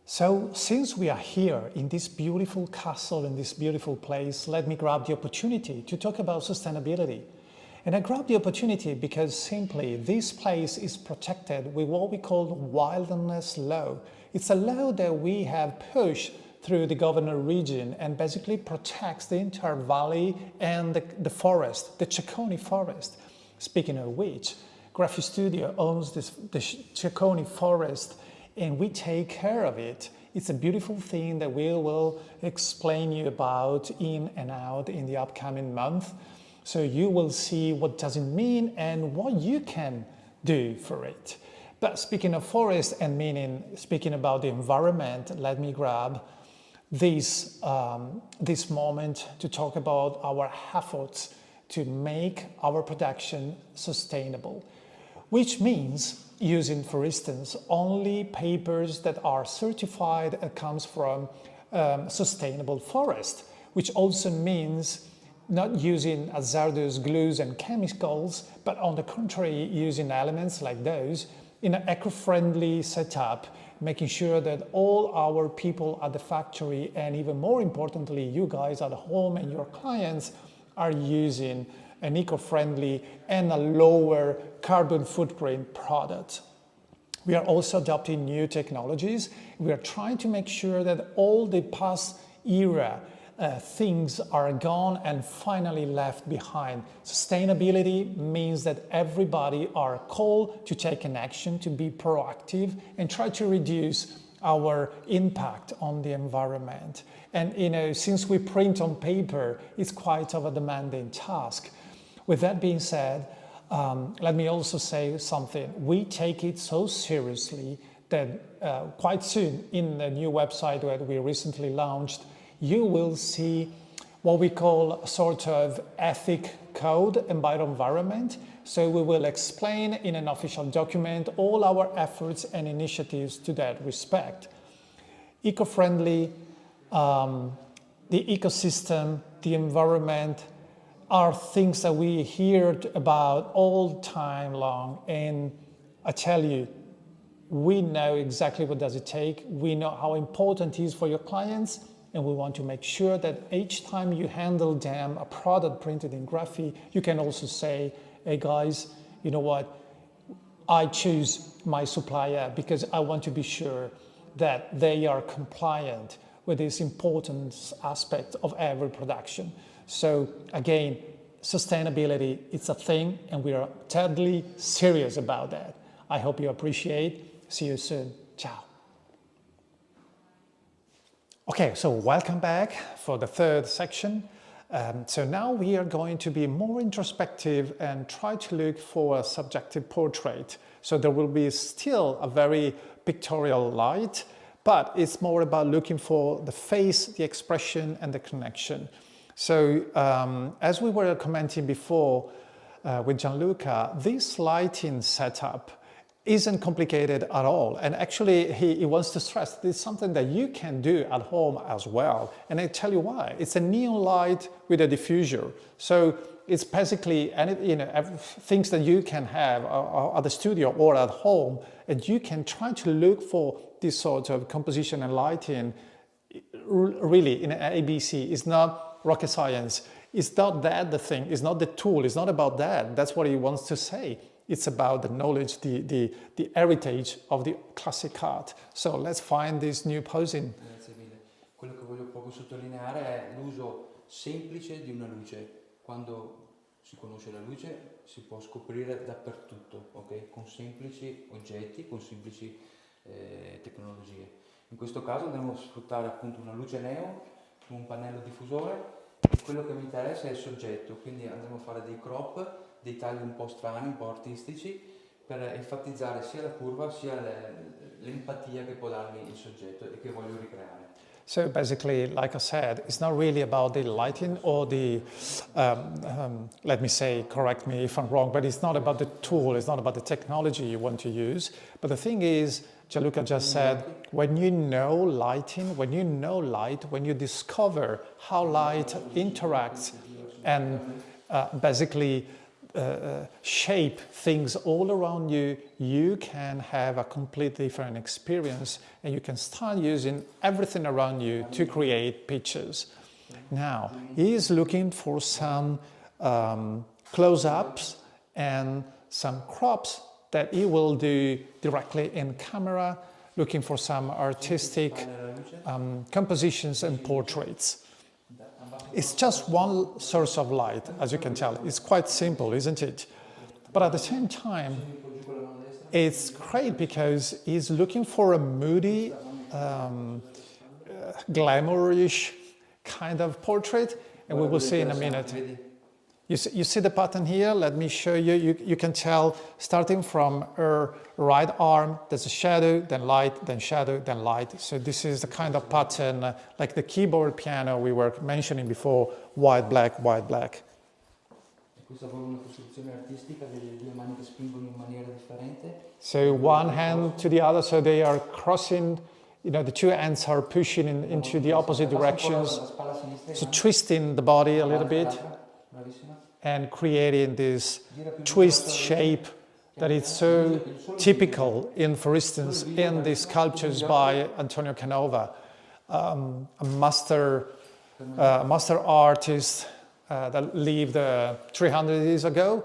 So since we are here in this beautiful castle, in this beautiful place, let me grab the opportunity to talk about sustainability. And I grabbed the opportunity because simply this place is protected with what we call the wilderness law. It's a law that we have pushed through the governor region and basically protects the entire valley and the forest, the Ceconi forest. Speaking of which, Graphistudio owns the Ceconi forest and we take care of it. It's a beautiful thing that we will explain you about in and out in the upcoming month. So you will see what does it mean and what you can do for it. But speaking of forest and meaning, speaking about the environment, let me grab this moment to talk about our efforts to make our production sustainable, which means using, for instance, only papers that are certified and comes from sustainable forest, which also means not using hazardous glues and chemicals, but on the contrary, using elements like those in an eco-friendly setup, making sure that all our people at the factory, and even more importantly, you guys at home and your clients are using an eco-friendly and a lower carbon footprint product. We are also adopting new technologies. We are trying to make sure that all the past era things are gone and finally left behind. Sustainability means that everybody are called to take an action, to be proactive and try to reduce our impact on the environment. And since we print on paper, it's quite of a demanding task. With that being said, let me also say something. We take it so seriously that quite soon in the new website that we recently launched, you will see what we call a sort of ethic code about environment. So we will explain in an official document all our efforts and initiatives to that respect. Eco-friendly, the ecosystem, the environment are things that we hear about all time long. And I tell you, we know exactly what does it take. We know how important it is for your clients. And we want to make sure that each time you handle them a product printed in Graphi, you can also say, hey guys, you know what? I choose my supplier because I want to be sure that they are compliant with this important aspect of every production. So again, sustainability, it's a thing and we are totally serious about that. I hope you appreciate. See you soon. Ciao. Okay, so welcome back for the third section. So now we are going to be more introspective and try to look for a subjective portrait. So there will be still a very pictorial light, but it's more about looking for the face, the expression, and the connection. So as we were commenting before with Gianluca, this lighting setup isn't complicated at all. And actually, he wants to stress this is something that you can do at home as well. And I tell you why. It's a neon light with a diffuser. So it's basically things that you can have at the studio or at home. And you can try to look for this sort of composition and lighting really in ABC. It's not rocket science. It's not that the thing. It's not the tool. It's not about that. That's what he wants to say. It's about the knowledge, the heritage of the classic art. So let's find this new posing. Grazie mille. Quello che voglio proprio sottolineare è l'uso semplice di una luce. Quando si conosce la luce si può scoprire dappertutto, ok? Con semplici oggetti, con semplici tecnologie. In questo caso andremo a sfruttare appunto una luce neon su un pannello diffusore e quello che mi interessa è il soggetto, quindi andremo a fare dei crop, dei tagli un po' strani, un po' artistici, per enfatizzare sia la curva sia l'empatia che può darmi il soggetto e che voglio ricreare. So basically, like I said, it's not really about the lighting or the, let me say, correct me if I'm wrong, but it's not about the tool, it's not about the technology you want to use. But the thing is, Gianluca just said, when you know lighting, when you know light, when you discover how light interacts and basically shape things all around you, you can have a completely different experience and you can start using everything around you to create pictures. Now, he is looking for some close-ups and some crops that he will do directly in camera, looking for some artistic compositions and portraits. It's just one source of light, as you can tell. It's quite simple, isn't it? But at the same time, it's great because he's looking for a moody, glamourish kind of portrait, and we will see in a minute. You see the pattern here? Let me show you. You can tell, starting from her right arm, there's a shadow, then light, then shadow, then light. So this is the kind of pattern, like the keyboard piano we were mentioning before, white, black, white, black. So one hand to the other, so they are crossing, the two hands are pushing into the opposite directions, so twisting the body a little bit and creating this twist shape that is so typical in, for instance, in the sculptures by Antonio Canova, a master artist that lived 300 years ago.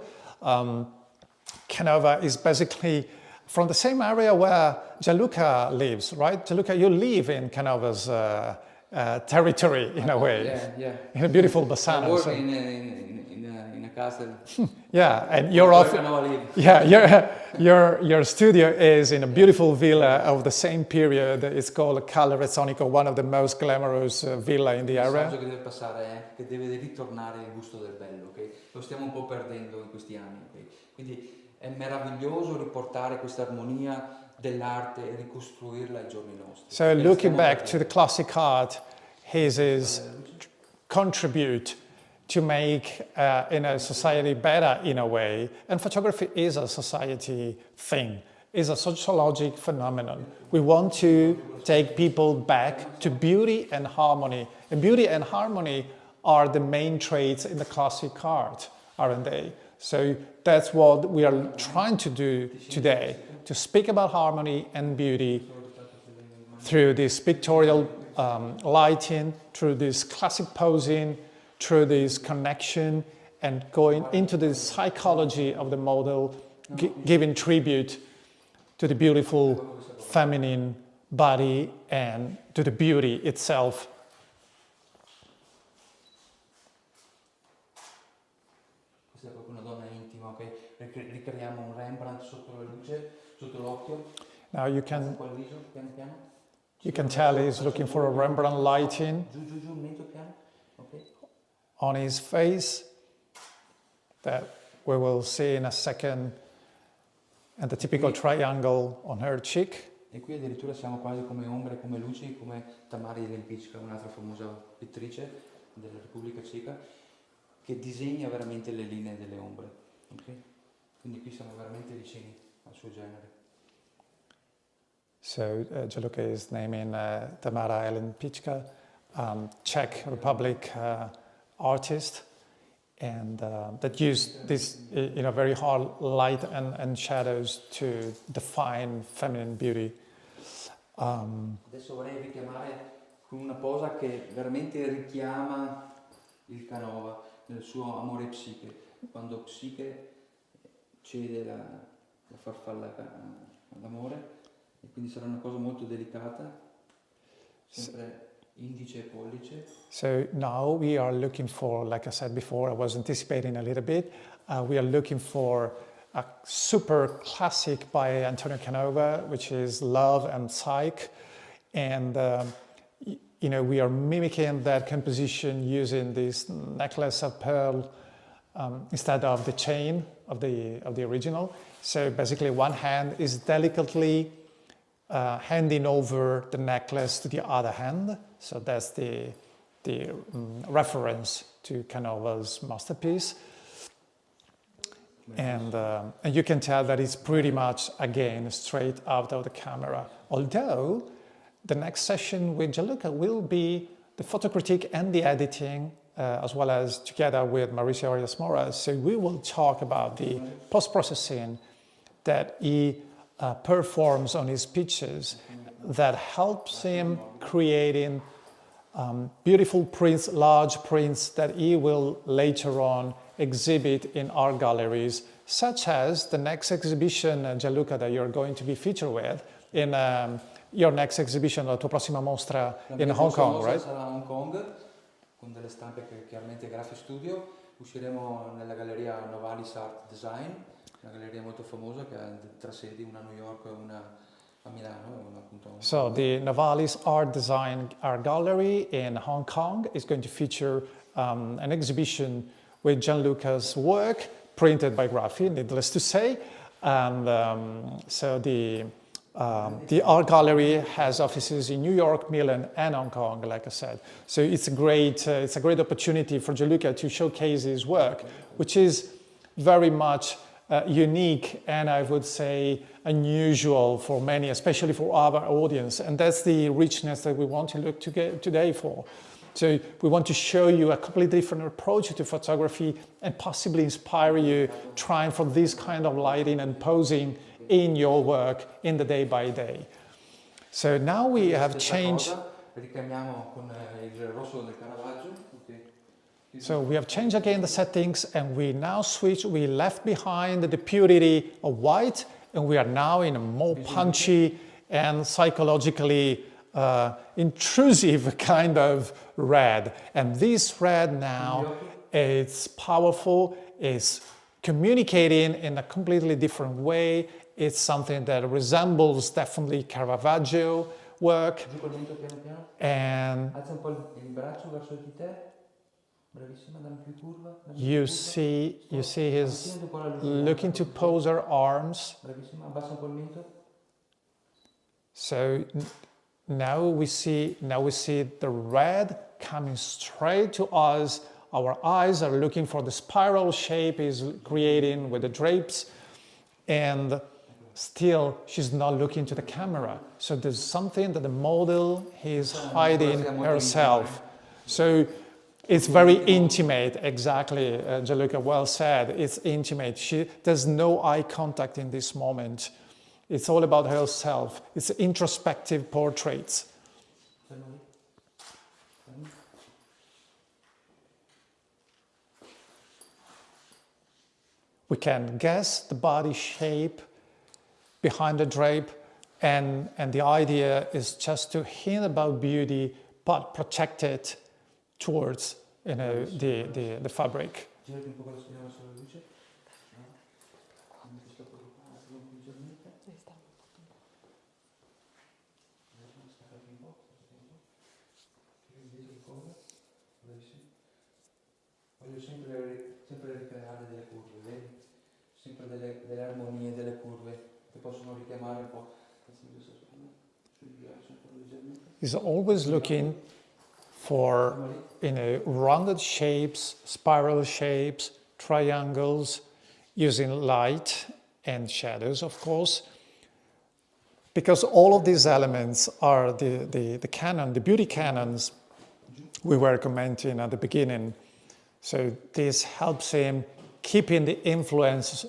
Canova is basically from the same area where Gianluca lives, right? Gianluca, you live in Canova's territory in a way. Yeah. In a beautiful Bassano. I work in a castle. Yeah, and your office. Yeah, your studio is in a beautiful villa of the same period. It's called Castle Ceconi, one of the most glamorous villa in the area. Il messaggio che deve passare è che deve ritornare il gusto del bello, ok? Lo stiamo un po' perdendo in questi anni, ok? Quindi è meraviglioso riportare questa armonia dell'arte e ricostruirla ai giorni nostri. So looking back to the classic art, his contribute to make in a society better in a way. And photography is a society thing, is a sociological phenomenon. We want to take people back to beauty and harmony. And beauty and harmony are the main traits in the classic art, aren't they? So that's what we are trying to do today, to speak about harmony and beauty through this pictorial lighting, through this classic posing, through this connection, and going into the psychology of the model, giving tribute to the beautiful feminine body and to the beauty itself. Questa è proprio una donna intima, ok? Ricreiamo un Rembrandt sotto la luce, sotto l'occhio. Now you can tell he's looking for a Rembrandt lighting on his face that we will see in a second, and the typical triangle on her cheek. E qui addirittura siamo quasi come ombre, come luci, come Tamara Lempicka, un'altra famosa pittrice della Repubblica Ceca, che disegna veramente le linee delle ombre. Okay? Quindi qui siamo veramente vicini al suo genere. So Gianluca is naming Tamara Lempicka, Czech Republic artist, and that used this very hard light and shadows to define feminine beauty. Adesso vorrei richiamare con una posa che veramente richiama il Canova nel suo amore psiche, quando Psiche cede la farfalla all'amore, e quindi sarà una cosa molto delicata, sempre indice e pollice. So now we are looking for, like I said before, I was anticipating a little bit, we are looking for a super classic by Antonio Canova, which is Love and Psyche, and we are mimicking that composition using this necklace of pearl instead of the chain of the original. So basically, one hand is delicately handing over the necklace to the other hand. So that's the reference to Canova's masterpiece. And you can tell that it's pretty much, again, straight out of the camera. Although the next session with Gianluca will be the photo critique and the editing, as well as together with Mauricio Arias-Mora. So we will talk about the post-processing that he performs on his pictures that helps him creating beautiful prints, large prints that he will later on exhibit in art galleries, such as the next exhibition, Gianluca, that you're going to be featured with in your next exhibition, la tua prossima mostra in Hong Kong, right? Sarà a Hong Kong, con delle stampe che chiaramente Graphistudio. Usciremo nella galleria Novalis Art Design, una galleria molto famosa che ha tre sedi, una a New York e una a Milano e una appunto a Hong Kong. So the Novalis Art Design Art Gallery in Hong Kong is going to feature an exhibition with Gianluca's work, printed by Graphi, needless to say. And so the art gallery has offices in New York, Milan, and Hong Kong, like I said. So it's a great opportunity for Gianluca to showcase his work, which is very much unique and I would say unusual for many, especially for our audience. And that's the richness that we want to look today for. So we want to show you a completely different approach to photography and possibly inspire you trying for this kind of lighting and posing in your work in the day by day. So now we have changed. So we have changed again the settings and we now switch, we left behind the purity of white and we are now in a more punchy and psychologically intrusive kind of red. And this red now, it's powerful, it's communicating in a completely different way. It's something that resembles definitely Caravaggio work. And you see his looking to pose her arms. So now we see the red coming straight to us. Our eyes are looking for the spiral shape he's creating with the drapes, and still she's not looking to the camera. So there's something that the model is hiding herself. So it's very intimate, exactly, Gianluca, well said. It's intimate. There's no eye contact in this moment. It's all about herself. It's introspective portraits. We can guess the body shape behind the drape, and the idea is just to hint about beauty, but project it towards the fabric. Voglio sempre ricreare delle curve, vedi? Sempre delle armonie, delle curve che possono richiamare un po'. He's always looking for rounded shapes, spiral shapes, triangles, using light and shadows, of course, because all of these elements are the canon, the beauty canons we were commenting at the beginning. So this helps him keeping the influence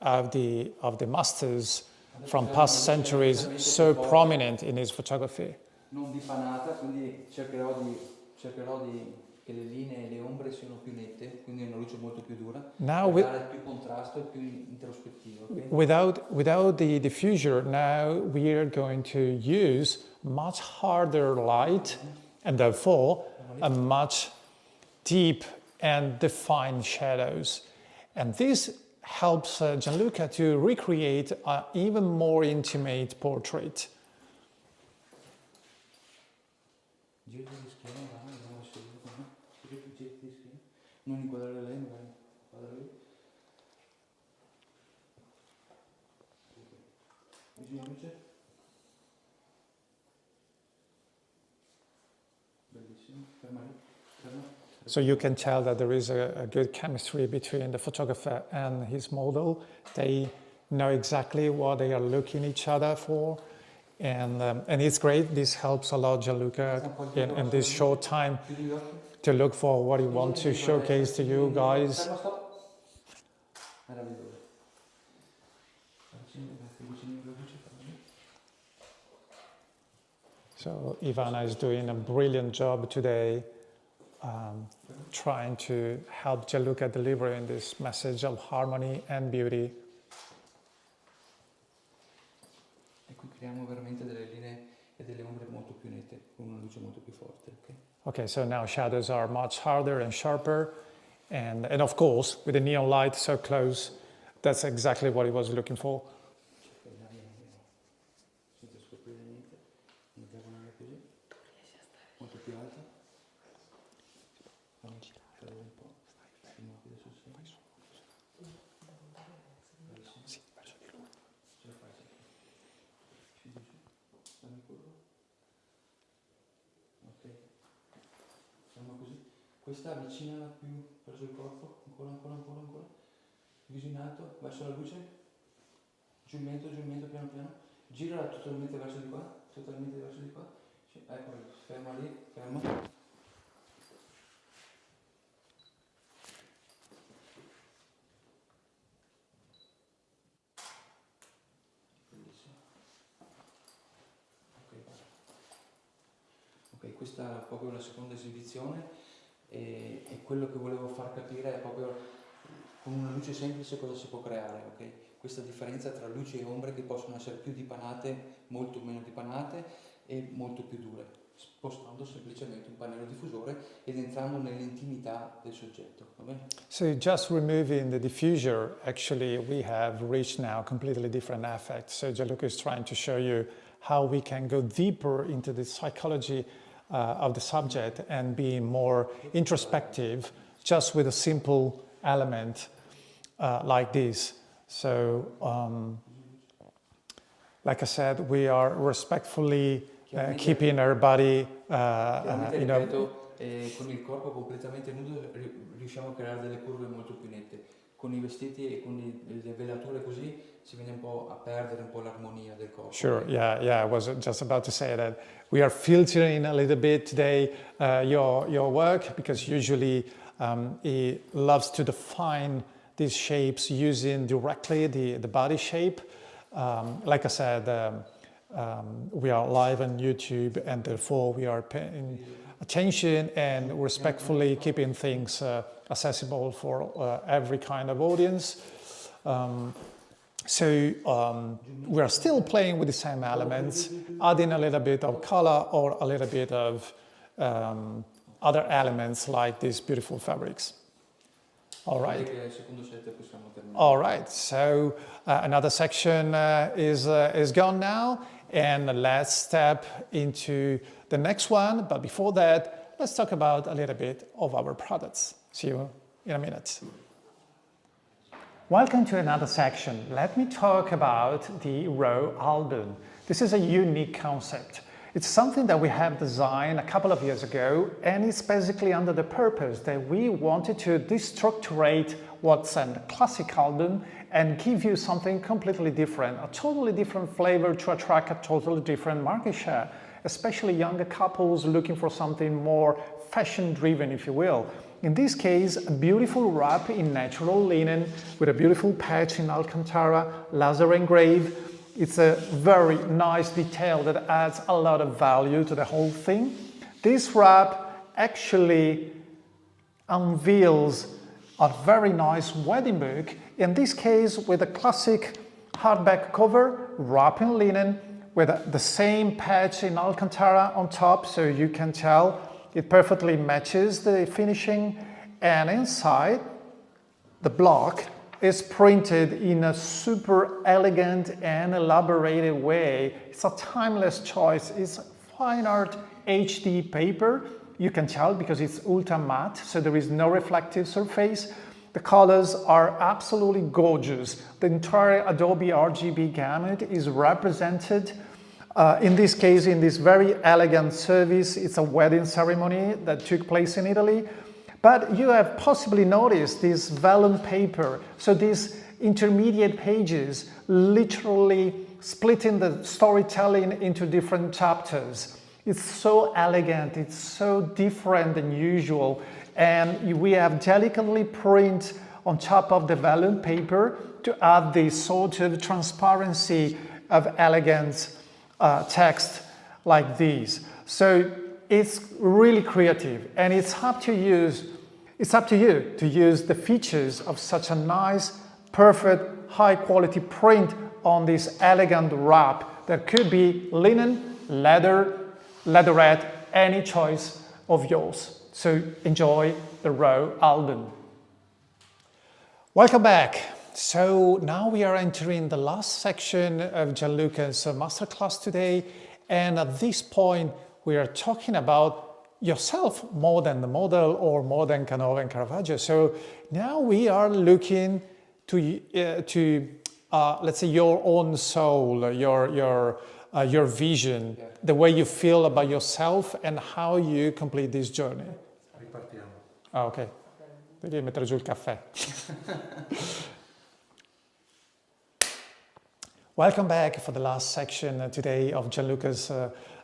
of the masters from past centuries so prominent in his photography. Non dipanata, quindi cercherò che le linee e le ombre siano più nette, quindi una luce molto più dura, per dare più contrasto e più introspettivo. Okay? Without the diffuser, now we are going to use much harder light and therefore a much deep and defined shadows. And this helps Gianluca to recreate an even more intimate portrait. Non inquadrare lei, magari inquadra lui. Vicino luce. Bellissimo, ferma. So you can tell that there is a good chemistry between the photographer and his model. They know exactly what they are looking each other for. And it's great. This helps a lot Gianluca in this short time to look for what he wants to showcase to you guys. So Ivana is doing a brilliant job today trying to help Gianluca deliver in this message of harmony and beauty. E qui creiamo veramente delle linee e delle ombre molto più nette, con una luce molto più forte. Okay, so now shadows are much harder and sharper, and of course, with the neon light so close, that's exactly what he was looking for. Questa avvicinala più verso il corpo, ancora. Viso in alto, verso la luce, giù in mezzo, piano piano. Girala totalmente verso di qua, Ecco, ferma lì, ferma. Bellissimo. Ok, questa è proprio la seconda esibizione. E quello che volevo far capire è proprio con una luce semplice cosa si può creare, ok? Questa differenza tra luci e ombre che possono essere più dipanate, molto meno dipanate e molto più dure, spostando semplicemente un pannello diffusore ed entrando nell'intimità del soggetto, va bene? So just removing the diffuser, actually we have reached now a completely different effect. So Gianluca is trying to show you how we can go deeper into the psychology of the subject and be more introspective just with a simple element like this. So, like I said, we are respectfully keeping our body, you know. Con il corpo completamente nudo riusciamo a creare delle curve molto più nette. Con I vestiti e con le velature così si viene un po' a perdere un po' l'armonia del corpo. Sure, yeah, I was just about to say that we are filtering a little bit today your work, because usually he loves to define these shapes using directly the body shape. Like I said, we are live on YouTube, and therefore we are paying attention and respectfully keeping things accessible for every kind of audience. So we are still playing with the same elements, adding a little bit of color or a little bit of other elements like these beautiful fabrics. All right. All right. So another section is gone now, and let's step into the next one. But before that, let's talk about a little bit of our products. See you in a minute. Welcome to another section. Let me talk about the row album. This is a unique concept. It's something that we have designed a couple of years ago, and it's basically under the purpose that we wanted to destructurate what's a classic album and give you something completely different, a totally different flavor to attract a totally different market share, especially younger couples looking for something more fashion-driven, if you will. In this case, a beautiful wrap in natural linen with a beautiful patch in Alcantara, laser engraved. It's a very nice detail that adds a lot of value to the whole thing. This wrap actually unveils a very nice wedding book, in this case with a classic hardback cover, wrap in linen, with the same patch in Alcantara on top, so you can tell it perfectly matches the finishing, and inside the block is printed in a super elegant and elaborated way. It's a timeless choice. It's fine art HD paper. You can tell because it's ultra matte, so there is no reflective surface. The colors are absolutely gorgeous. The entire Adobe RGB gamut is represented. In this case, in this very elegant service, it's a wedding ceremony that took place in Italy. But you have possibly noticed this vellum paper, so these intermediate pages literally splitting the storytelling into different chapters. It's so elegant, it's so different than usual, and we have delicately print on top of the vellum paper to add this sort of transparency of elegance text like these. So it's really creative, and it's up to you to use the features of such a nice, perfect, high quality print on this elegant wrap that could be linen, leather, leatherette, any choice of yours. So enjoy the raw album. Welcome back. So now we are entering the last section of Gianluca's masterclass today, and at this point we are talking about yourself more than the model or more than Canova and Caravaggio. So now we are looking to let's say your own soul, your vision, the way you feel about yourself and how you complete this journey. Ripartiamo. Ah, ok. Devi mettere giù il caffè. Welcome back for the last section today of Gianluca's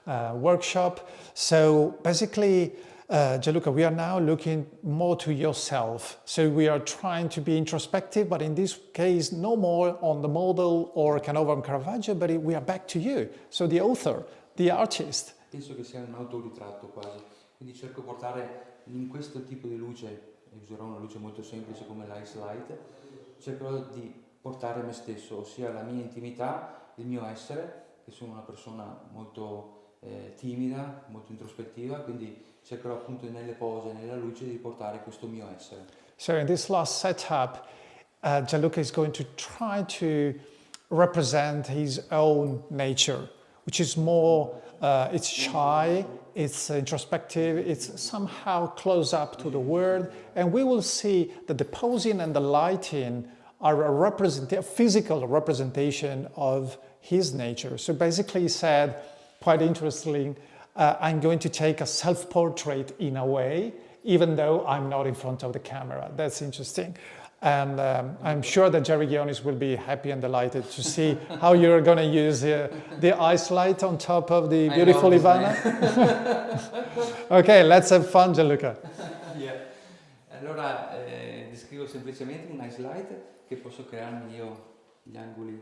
workshop. So basically, Gianluca, we are now looking more to yourself. So we are trying to be introspective, but in this case, no more on the model or Canova and Caravaggio, but we are back to you. So the author, the artist. Penso che sia un autoritratto quasi, quindi cerco di portare in questo tipo di luce, e userò una luce molto semplice come l'Ice Light, cercherò di portare me stesso, ossia la mia intimità, il mio essere, che sono una persona molto timida, molto introspettiva, quindi cercherò appunto nelle pose, nella luce di portare questo mio essere. So in this last setup, Gianluca is going to try to represent his own nature, which is more, it's shy, it's introspective, it's somehow close up to the world, and we will see that the posing and the lighting are a physical representation of his nature. So basically he said, quite interesting, I'm going to take a self-portrait in a way, even though I'm not in front of the camera. That's interesting. And I'm sure that Jerry Gionis will be happy and delighted to see how you're going to use the ice light on top of the beautiful Ivana. Okay, let's have fun, Gianluca. Yeah. Allora, descrivo semplicemente un ice light che posso crearmi io gli angoli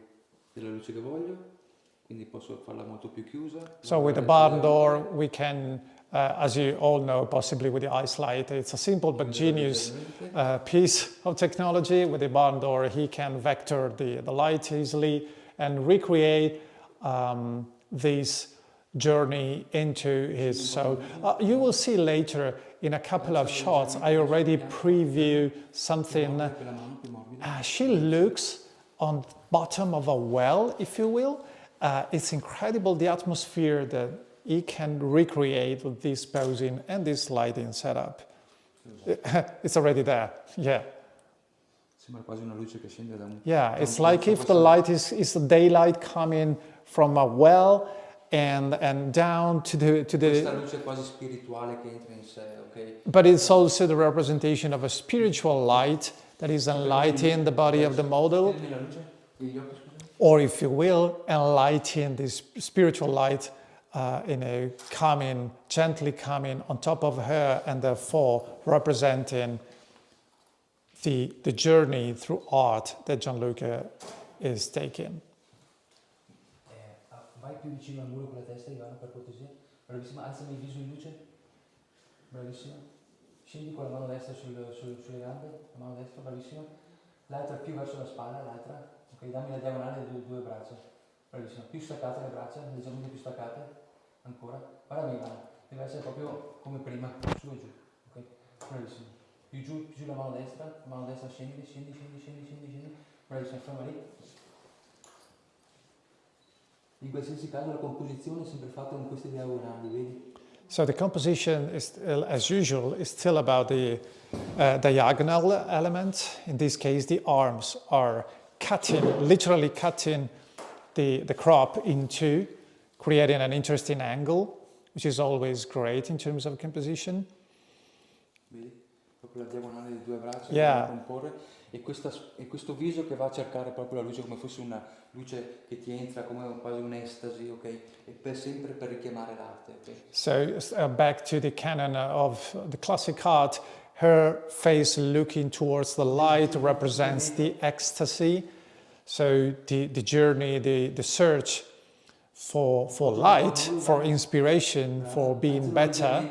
della luce che voglio. Quindi posso farla molto più chiusa. So with the barn door, we can, as you all know, possibly with the ice light, it's a simple but genius piece of technology. With the barn door, he can vector the light easily and recreate this journey into his soul. You will see later in a couple of shots, I already preview something. She looks on the bottom of a well, if you will. It's incredible the atmosphere that he can recreate with this posing and this lighting setup. It's already there, yeah. Sembra quasi una luce che scende da un... Yeah, it's like if the light is the daylight coming from a well and down to the... Questa luce quasi spirituale che entra in sé, okay? But it's also the representation of a spiritual light that is enlightening the body of the model. Or if you will, enlighten this spiritual light gently coming on top of her, and therefore representing the journey through art that Gianluca is taking. Vai più vicino al muro con la testa, Ivana, per cortesia. Bravissima, alzami il viso in luce. Bravissima. Scendi con la mano destra sulle gambe, la mano destra, bravissima. L'altra più verso la spalla, l'altra. Ok, dammi la diagonale delle due braccia. Bravissima. Più staccate le braccia, leggermente più staccate. Ancora. Guardami, Ivana. Deve essere proprio come prima, su e giù. Ok, bravissima. Più giù la mano destra, scendi. Bravissima, ferma lì. In qualsiasi caso la composizione è sempre fatta con queste diagonali, vedi? So the composition is, as usual, is still about the diagonal element. In this case, the arms are literally cutting the crop in two, creating an interesting angle, which is always great in terms of composition. Vedi? Proprio la diagonale di due braccia che va a comporre. E questo viso che va a cercare proprio la luce come fosse una luce che ti entra come quasi un'estasi, ok? E sempre per richiamare l'arte, ok? So back to the canon of the classic art, her face looking towards the light represents the ecstasy. So the journey, the search for light, for inspiration, for being better,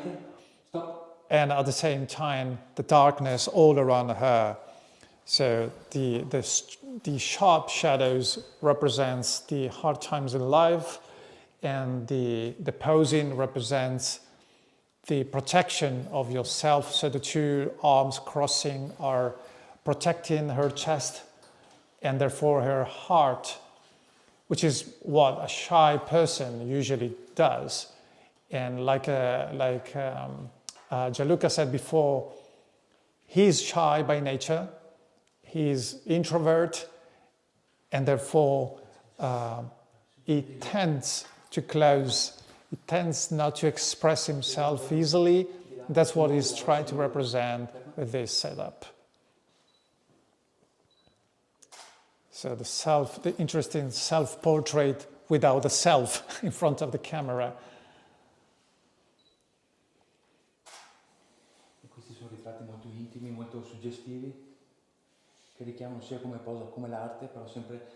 and at the same time, the darkness all around her. So the sharp shadows represents the hard times in life, and the posing represents the protection of yourself. So the two arms crossing are protecting her chest and therefore her heart, which is what a shy person usually does. And like Gianluca said before, he's shy by nature, he's introvert, and therefore he tends to close, he tends not to express himself easily. That's what he's trying to represent with this setup. So the interesting self-portrait without the self in front of the camera. Questi sono ritratti molto intimi, molto suggestivi, che richiamano sia come posa come l'arte, però sempre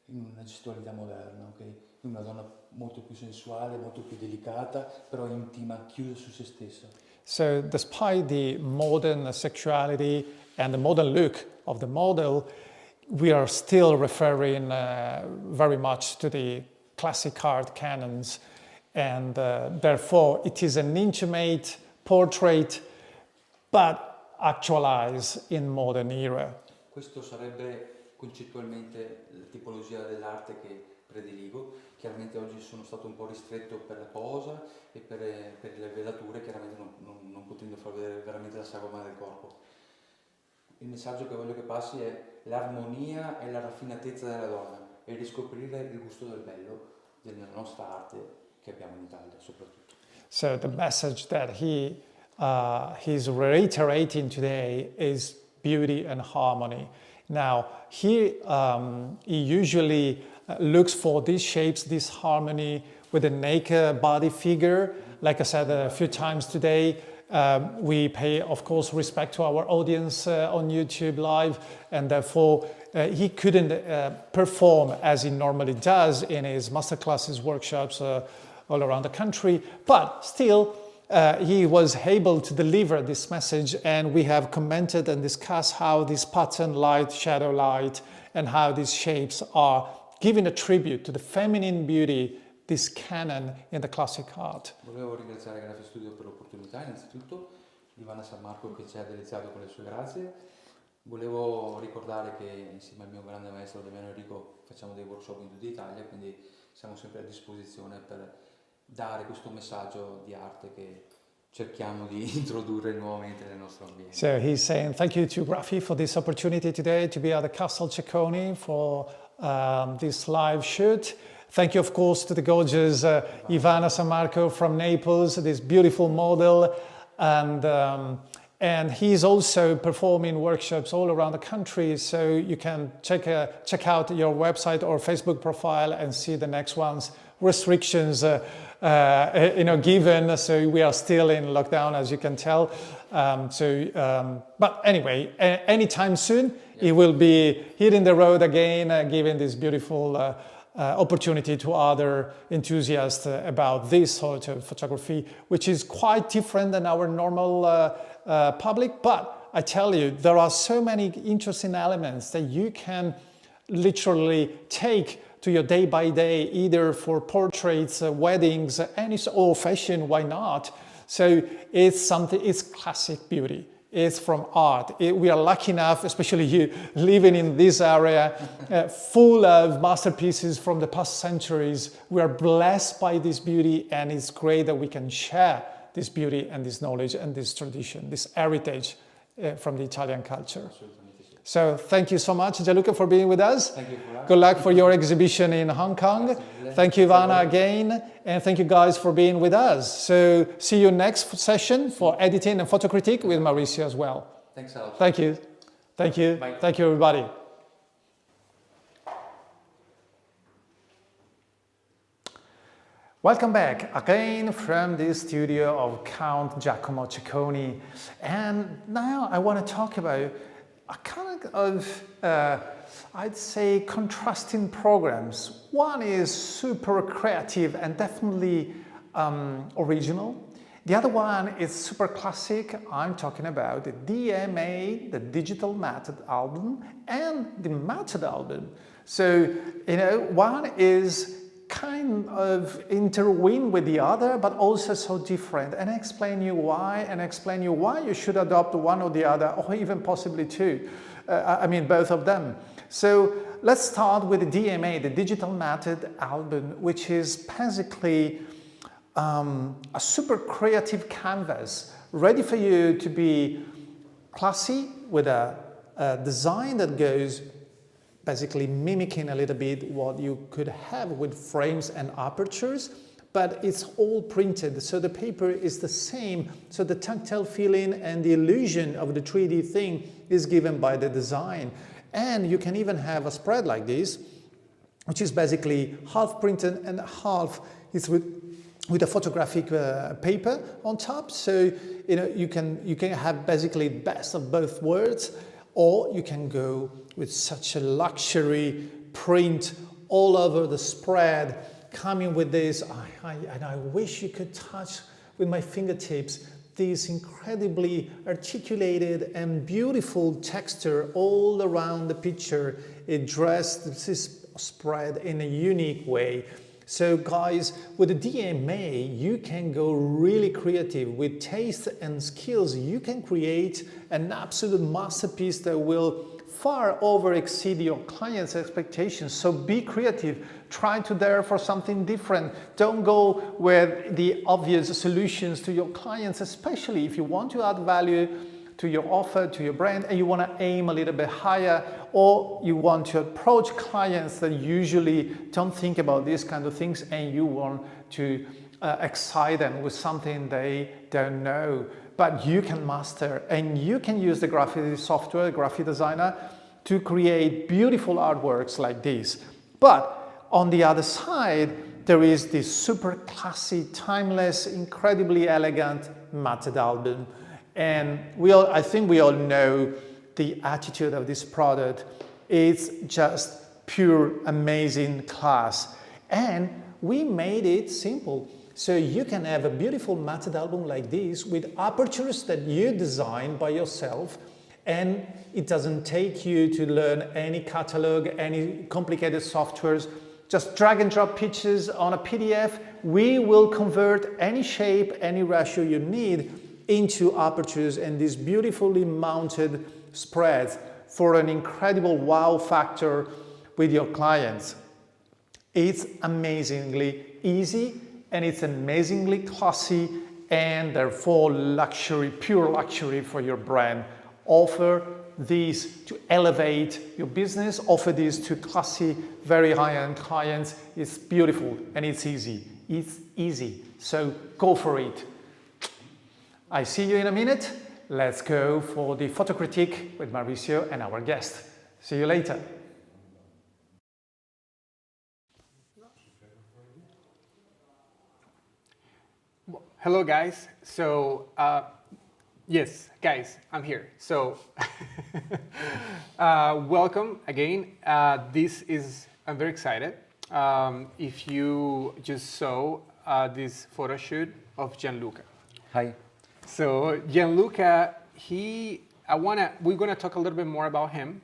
in una gestualità moderna, ok? Una donna molto più sensuale, molto più delicata, però intima, chiusa su se stessa. So despite the modern sexuality and the modern look of the model, we are still referring very much to the classic art canons, and therefore it is an intimate portrait, but actualized in modern era. Questo sarebbe concettualmente la tipologia dell'arte che prediligo. Chiaramente oggi sono stato un po' ristretto per la posa e per le vedature, chiaramente non potendo far vedere veramente la sagoma del corpo. Il messaggio che voglio che passi è l'armonia e la raffinatezza della donna e riscoprire il gusto del bello della nostra arte che abbiamo in Italia soprattutto. So the message that he's reiterating today is beauty and harmony. Now he usually looks for these shapes, this harmony with a naked body figure. Like I said a few times today, we pay, of course, respect to our audience on YouTube Live, and therefore he couldn't perform as he normally does in his masterclasses, workshops all around the country, but still he was able to deliver this message, and we have commented and discussed how this pattern, light, shadow, light, and how these shapes are giving a tribute to the feminine beauty, this canon in the classic art. Volevo ringraziare Graphistudio per l'opportunità, innanzitutto, Ivana San Marco che ci ha deliziato con le sue grazie. Volevo ricordare che insieme al mio grande maestro Damiano Enrico facciamo dei workshop in tutta Italia, quindi siamo sempre a disposizione per dare questo messaggio di arte che cerchiamo di introdurre nuovamente nel nostro ambiente. So he's saying thank you to Graphi for this opportunity today to be at the Castle Ceconi for this live shoot. Thank you, of course, to the gorgeous Ivana San Marco from Naples, this beautiful model, and he's also performing workshops all around the country. So you can check out your website or Facebook profile and see the next ones. Restrictions, given. So we are still in lockdown, as you can tell. But anyway, anytime soon, he will be hitting the road again, giving this beautiful opportunity to other enthusiasts about this sort of photography, which is quite different than our normal public. But I tell you, there are so many interesting elements that you can literally take to your day by day, either for portraits, weddings, or fashion, why not? So it's classic beauty. It's from art. We are lucky enough, especially you living in this area, full of masterpieces from the past centuries. We are blessed by this beauty, and it's great that we can share this beauty and this knowledge and this tradition, this heritage from the Italian culture. So thank you so much, Gianluca, for being with us. Thank you. Good luck for your exhibition in Hong Kong. Thank you, Ivana, again. And thank you guys for being with us. So see you next session for editing and photo critique with Mauricio as well. Thanks a lot. Thank you. Thank you. Bye. Thank you, everybody. Welcome back again from the studio of Count Giacomo Ceconi. And now I want to talk about a kind of I'd say, contrasting programs. One is super creative and definitely original. The other one is super classic. I'm talking about the DMA, the Digital Method Album, and the Method Album. So, you know, one is kind of intertwined with the other, but also so different, and explain you why you should adopt one or the other, or even possibly two. I mean, both of them. So let's start with the DMA, the Digital Method Album, which is basically a super creative canvas ready for you to be classy with a design that goes basically mimicking a little bit what you could have with frames and apertures, but it's all printed, so the paper is the same, so the tactile feeling and the illusion of the 3D thing is given by the design. And you can even have a spread like this, which is basically half printed and half is with a photographic paper on top. So you know you can have basically the best of both worlds, or you can go with such a luxury print all over the spread, coming with this. And I wish you could touch with my fingertips this incredibly articulated and beautiful texture all around the picture. It dressed this spread in a unique way. So guys, with the DMA, you can go really creative. With taste and skills, you can create an absolute masterpiece that will far over exceed your client's expectations. So be creative, try to dare for something different. Don't go with the obvious solutions to your clients, especially if you want to add value to your offer, to your brand, and you want to aim a little bit higher, or you want to approach clients that usually don't think about these kind of things, and you want to excite them with something they don't know. But you can master, and you can use the graphic software, graphic designer, to create beautiful artworks like this. But on the other side, there is this super classy, timeless, incredibly elegant Method Album. And I think we all know the attitude of this product. It's just pure amazing class. And we made it simple. So you can have a beautiful Method Album like this with apertures that you design by yourself, and it doesn't take you to learn any catalog, any complicated softwares. Just drag and drop pictures on a PDF. We will convert any shape, any ratio you need into apertures and these beautifully mounted spreads for an incredible wow factor with your clients. It's amazingly easy, and it's amazingly classy, and therefore luxury, pure luxury for your brand. Offer these to elevate your business, offer these to classy, very high-end clients. It's beautiful and it's easy. It's easy, so go for it. I see you in a minute. Let's go for the photo critique with Mauricio and our guest. See you later. Hello guys, so yes guys, I'm here. So welcome again. I'm very excited. If you just saw this photo shoot of Gianluca. Hi. So Gianluca, we're gonna talk a little bit more about him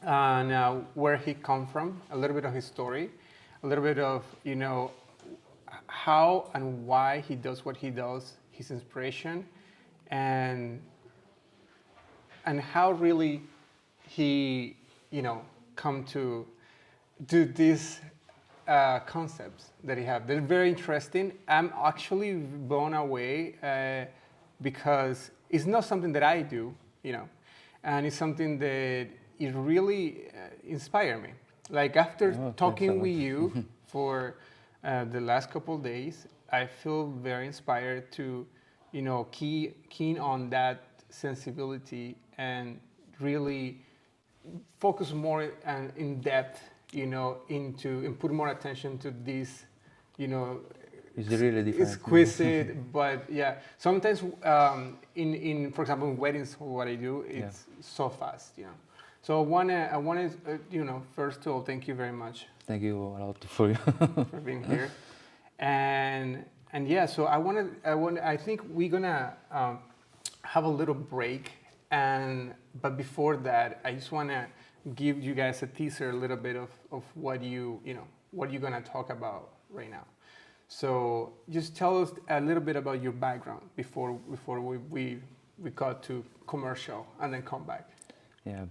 and where he come from, a little bit of his story, a little bit of, you know, how and why he does what he does, his inspiration, and how really he, you know, come to do these concepts that he have. They're very interesting. I'm actually blown away because it's not something that I do, you know, and it's something that it really inspired me. Like after talking with you for the last couple of days, I feel very inspired to, you know, keen on that sensibility and really focus more and in depth, you know, and put more attention to this, you know, it's really different. Exquisite, but yeah, sometimes for example, in weddings, what I do, it's so fast, you know. So I want to, first of all, thank you very much. Thank you a lot for you. For being here. And yeah, so I think we're gonna have a little break, but before that, I just want to give you guys a teaser, a little bit of what what you're gonna talk about right now. So just tell us a little bit about your background before we got to commercial and then come back. Yeah.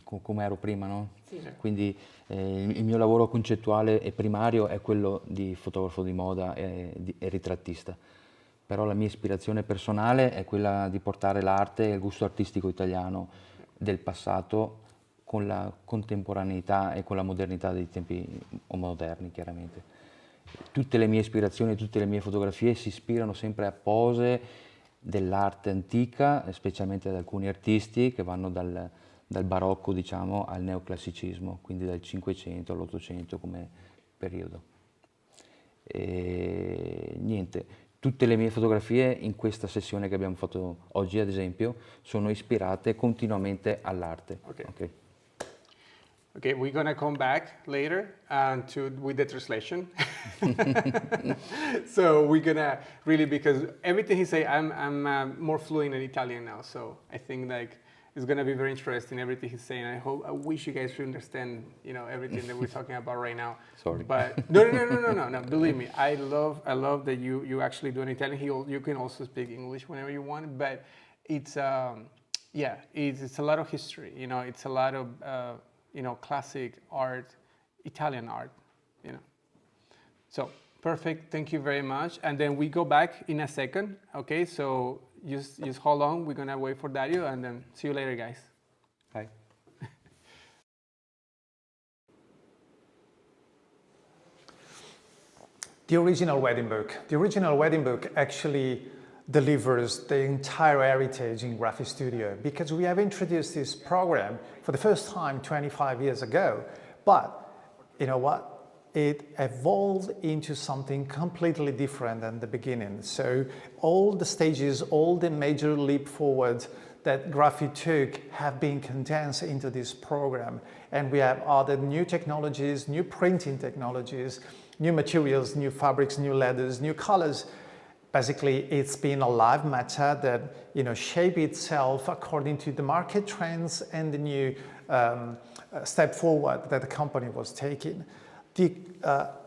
Come ero prima, no? Sì. Quindi il mio lavoro concettuale e primario è quello di fotografo di moda e ritrattista, però la mia ispirazione personale è quella di portare l'arte e il gusto artistico italiano del passato con la contemporaneità e con la modernità dei tempi moderni, chiaramente. Tutte le mie ispirazioni, tutte le mie fotografie si ispirano sempre a pose dell'arte antica, specialmente ad alcuni artisti che vanno dal barocco, diciamo, al neoclassicismo, quindi dal 500 all'800 come periodo. E niente, tutte le mie fotografie in questa sessione che abbiamo fatto oggi, ad esempio, sono ispirate continuamente all'arte. Okay. Okay, we're gonna come back later with the translation. So we're gonna really, because everything he say, I'm more fluent in Italian now, so I think it's gonna be very interesting everything he's saying. I wish you guys should understand, everything that we're talking about right now. Sorry. But no. Believe me, I love that you actually do it in Italian. You can also speak English whenever you want, but it's it's a lot of history. It's a lot of classic art, Italian art, So, perfect, thank you very much. And then we go back in a second, okay? So just hold on, we're gonna wait for Dario, and then see you later, guys. Bye. The original wedding book. The original wedding book actually delivers the entire heritage in Graphistudio, because we have introduced this program for the first time 25 years ago, but you know what? It evolved into something completely different than the beginning. So all the stages, all the major leap forwards that Graphi took have been condensed into this program, and we have added new technologies, new printing technologies, new materials, new fabrics, new leathers, new colors. Basically, it's been a live matter that shape itself according to the market trends and the new step forward that the company was taking. The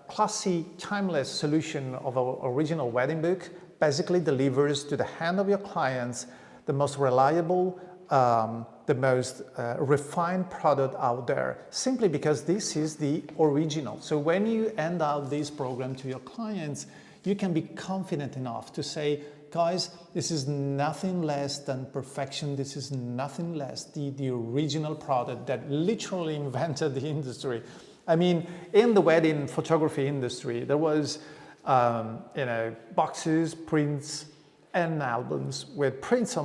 classy, timeless solution of our original wedding book basically delivers to the hand of your clients the most reliable, the most refined product out there, simply because this is the original. So when you hand out this program to your clients, you can be confident enough to say, guys, this is nothing less than perfection. This is nothing less the original product that literally invented the industry. I mean, in the wedding photography industry, there was, boxes, prints, and albums with prints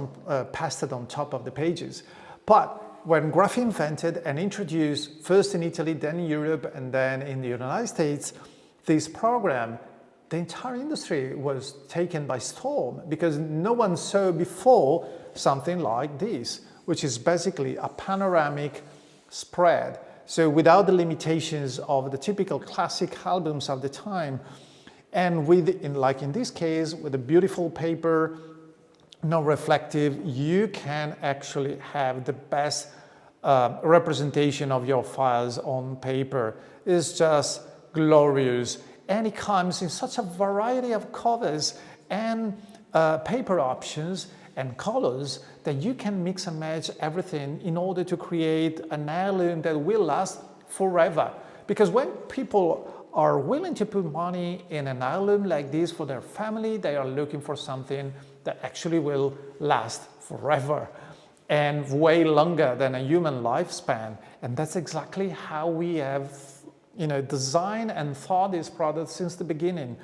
pasted on top of the pages. But when Graphi invented and introduced, first in Italy, then in Europe, and then in the United States, this program, the entire industry was taken by storm, because no one saw before something like this, which is basically a panoramic spread. So without the limitations of the typical classic albums of the time, and like in this case, with a beautiful paper, non-reflective, you can actually have the best representation of your files on paper. It's just glorious. And it comes in such a variety of covers and paper options and colors that you can mix and match everything in order to create an heirloom that will last forever. Because when people are willing to put money in an heirloom like this for their family, they are looking for something that actually will last forever and way longer than a human lifespan. And that's exactly how we have designed and thought this product since the beginning.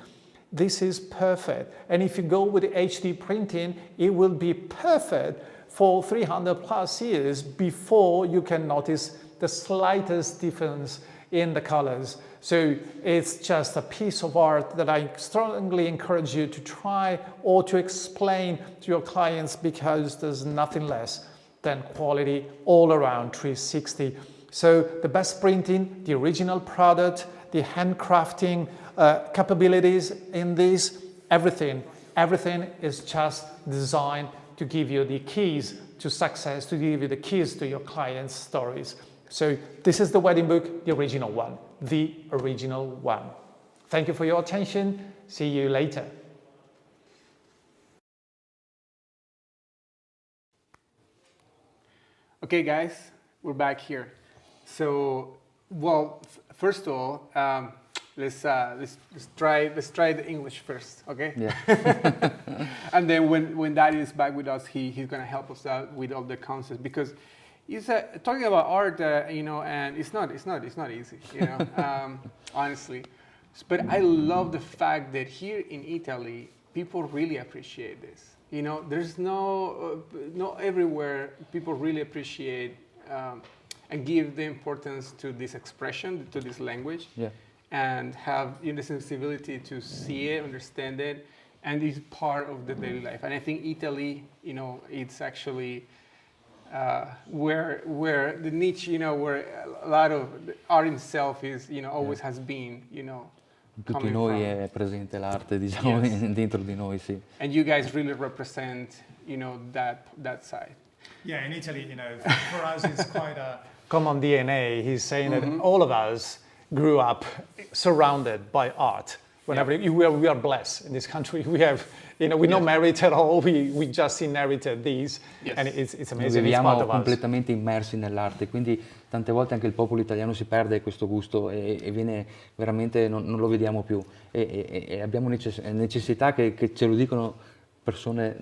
This is perfect. And if you go with the HD printing, it will be perfect for 300 plus years before you can notice the slightest difference in the colors. So it's just a piece of art that I strongly encourage you to try or to explain to your clients, because there's nothing less then quality all around 360. So the best printing, the original product, the handcrafting capabilities in this, everything is just designed to give you the keys to success, to give you the keys to your clients' stories. So this is the wedding book, the original one. The original one. Thank you for your attention. See you later. Okay, guys, we're back here. So, well, first of all, let's try the English first, okay? Yeah. And then when Daddy is back with us, he's gonna help us out with all the concepts, because he's talking about art, you know, and it's not easy, you know, honestly. But I love the fact that here in Italy, people really appreciate this. You know, there's not everywhere people really appreciate and give the importance to this expression, to this language, yeah, and have the sensibility to see it, understand it, and it's part of the daily life. And I think Italy, you know, it's actually where the niche, you know, where a lot of art itself is, you know, always has been, you know. Tutti noi è presente l'arte, diciamo, Yes. dentro di noi, sì. And you guys really represent, you know, that side. Yeah, in Italy, you know, for us it's quite a common DNA. He's saying that all of us grew up surrounded by art. Whenever we are blessed in this country, we have, you know, we don't merit at all. We just inherited these, and it's amazing. Noi viviamo completamente immersi nell'arte, quindi tante volte anche il popolo italiano si perde questo gusto e viene veramente, non lo vediamo più. E abbiamo necessità che ce lo dicono persone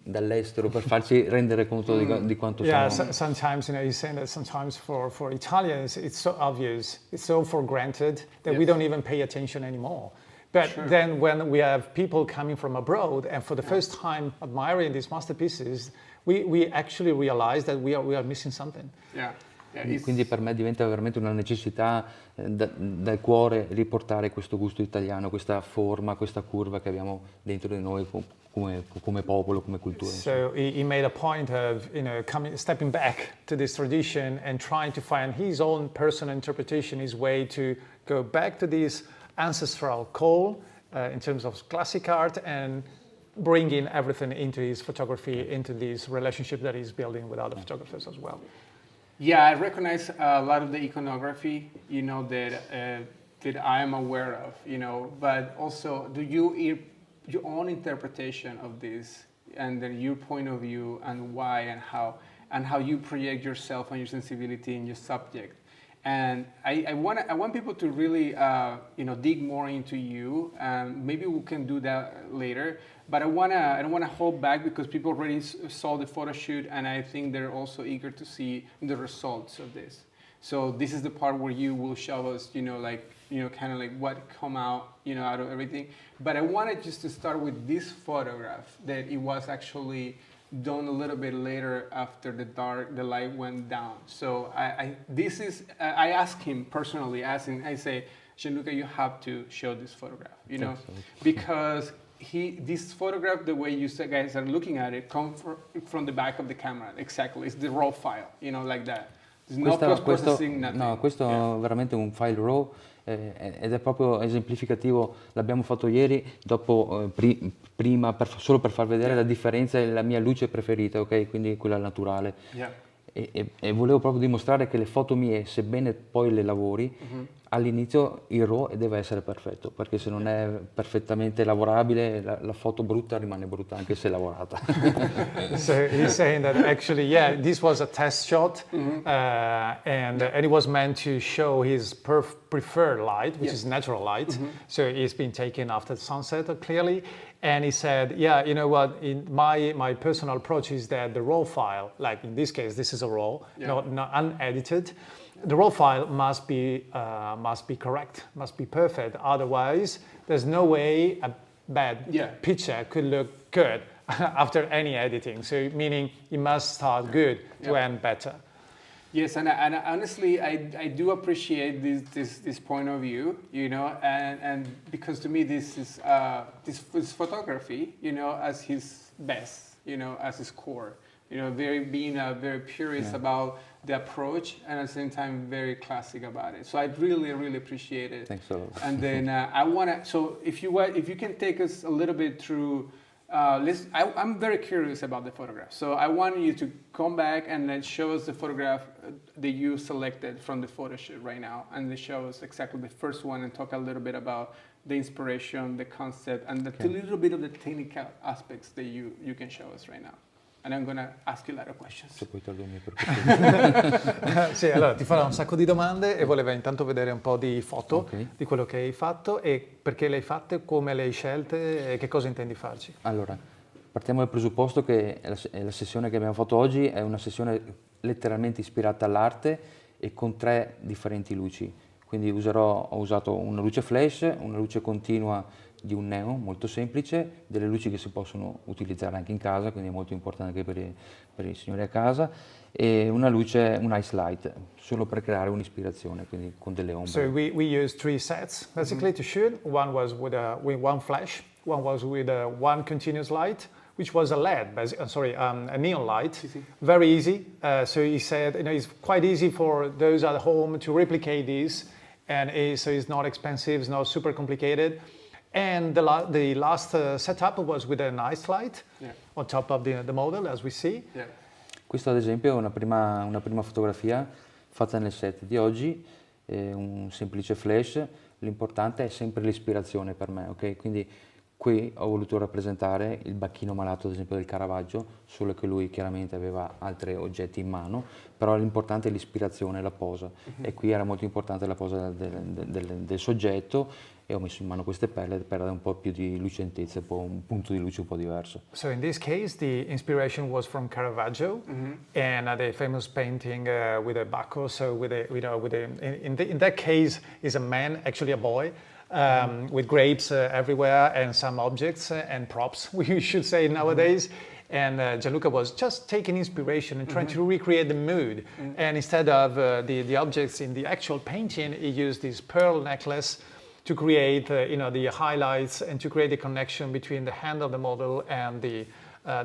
dall'estero per farci rendere conto di quanto siamo. Yeah, sometimes, you know, he's saying that sometimes for Italians it's so obvious, it's so for granted that we don't even pay attention anymore. But then when we have people coming from abroad and for the first time admiring these masterpieces, we actually realize that we are missing something. Yeah. Quindi per me diventa veramente una necessità dal cuore riportare questo gusto italiano, questa forma, questa curva che abbiamo dentro di noi come popolo, come cultura. So he made a point of, you know, stepping back to this tradition and trying to find his own personal interpretation, his way to go back to this ancestral call in terms of classic art and bringing everything into his photography, into this relationship that he's building with other photographers as well. Yeah, I recognize a lot of the iconography, you know, that I am aware of, you know, but also do you your own interpretation of this and then your point of view and why and how you project yourself and your sensibility in your subject. And I want people to really, you know, dig more into you. Maybe we can do that later. But I don't want to hold back because people already saw the photo shoot, and I think they're also eager to see the results of this. So this is the part where you will show us, you know, like, you know, kind of like what come out, you know, out of everything. But I wanted just to start with this photograph that it was actually done a little bit later after the light went down. So I asked him personally, I say, Gianluca, you have to show this photograph, you know, because this photograph, the way you guys are looking at it, comes from the back of the camera. Exactly, it's the raw file, you know, like that. There's no post-processing, nothing. No, questo è veramente un file raw ed è proprio esemplificativo. L'abbiamo fatto ieri, dopo, prima, solo per far vedere la differenza e la mia luce preferita, ok? Quindi quella naturale. E volevo proprio dimostrare che le foto mie, sebbene poi le lavori, all'inizio il RAW deve essere perfetto, perché se non è perfettamente lavorabile la foto brutta rimane brutta anche se lavorata. So he's saying that actually, yeah, this was a test shot, and it was meant to show his preferred light, which is natural light. So it's been taken after sunset clearly. And he said, yeah, you know what, in my personal approach is that the raw file, like in this case, this is a raw, not unedited. The raw file must be correct, must be perfect. Otherwise, there's no way a bad picture could look good after any editing. So meaning it must start good to end better. Yes, and honestly, I do appreciate this point of view, you know, and because to me this is photography, you know, as his best, you know, as his core, being very curious about the approach, and at the same time very classic about it. So I really appreciate it. Thanks a lot. And then I want to. So if you can take us a little bit through. I'm very curious about the photograph. So I want you to come back and then show us the photograph that you selected from the photo shoot right now, and then show us exactly the first one and talk a little bit about the inspiration, the concept, and a little bit of the technical aspects that you can show us right now. And I'm gonna ask you a lot of questions. Sì, allora ti farò un sacco di domande e voleva intanto vedere un po' di foto di quello che hai fatto e perché le hai fatte, come le hai scelte e che cosa intendi farci. Allora, partiamo dal presupposto che la sessione che abbiamo fatto oggi è una sessione letteralmente ispirata all'arte e con 3 differenti luci. Quindi ho usato una luce flash, una luce continua di un neon molto semplice, delle luci che si possono utilizzare anche in casa, quindi è molto importante anche per i signori a casa, e una luce, un ice light, solo per creare un'ispirazione, quindi con delle ombre. So we used 3 sets basically to shoot. One was with one flash, one was with one continuous light, which was a LED, a neon light. Very easy. So he said, it's quite easy for those at home to replicate this, and so it's not expensive, it's not super complicated. And the last setup was with a nice light on top of the model, as we see. Questo ad esempio è una prima fotografia fatta nel set di oggi, un semplice flash. L'importante è sempre l'ispirazione per me, ok? Quindi qui ho voluto rappresentare il bacchino malato, ad esempio, del Caravaggio, solo che lui chiaramente aveva altri oggetti in mano, però l'importante è l'ispirazione, la posa. E qui era molto importante la posa del soggetto, e ho messo in mano queste perle per dare un po' più di lucentezza, un punto di luce un po' diverso. So in this case, the inspiration was from Caravaggio and the famous painting with a Bacco. So in that case, is a man, actually a boy, with grapes everywhere and some objects and props, we should say nowadays. And Gianluca was just taking inspiration and trying to recreate the mood. And instead of the objects in the actual painting, he used this pearl necklace to create the highlights and to create a connection between the hand of the model and the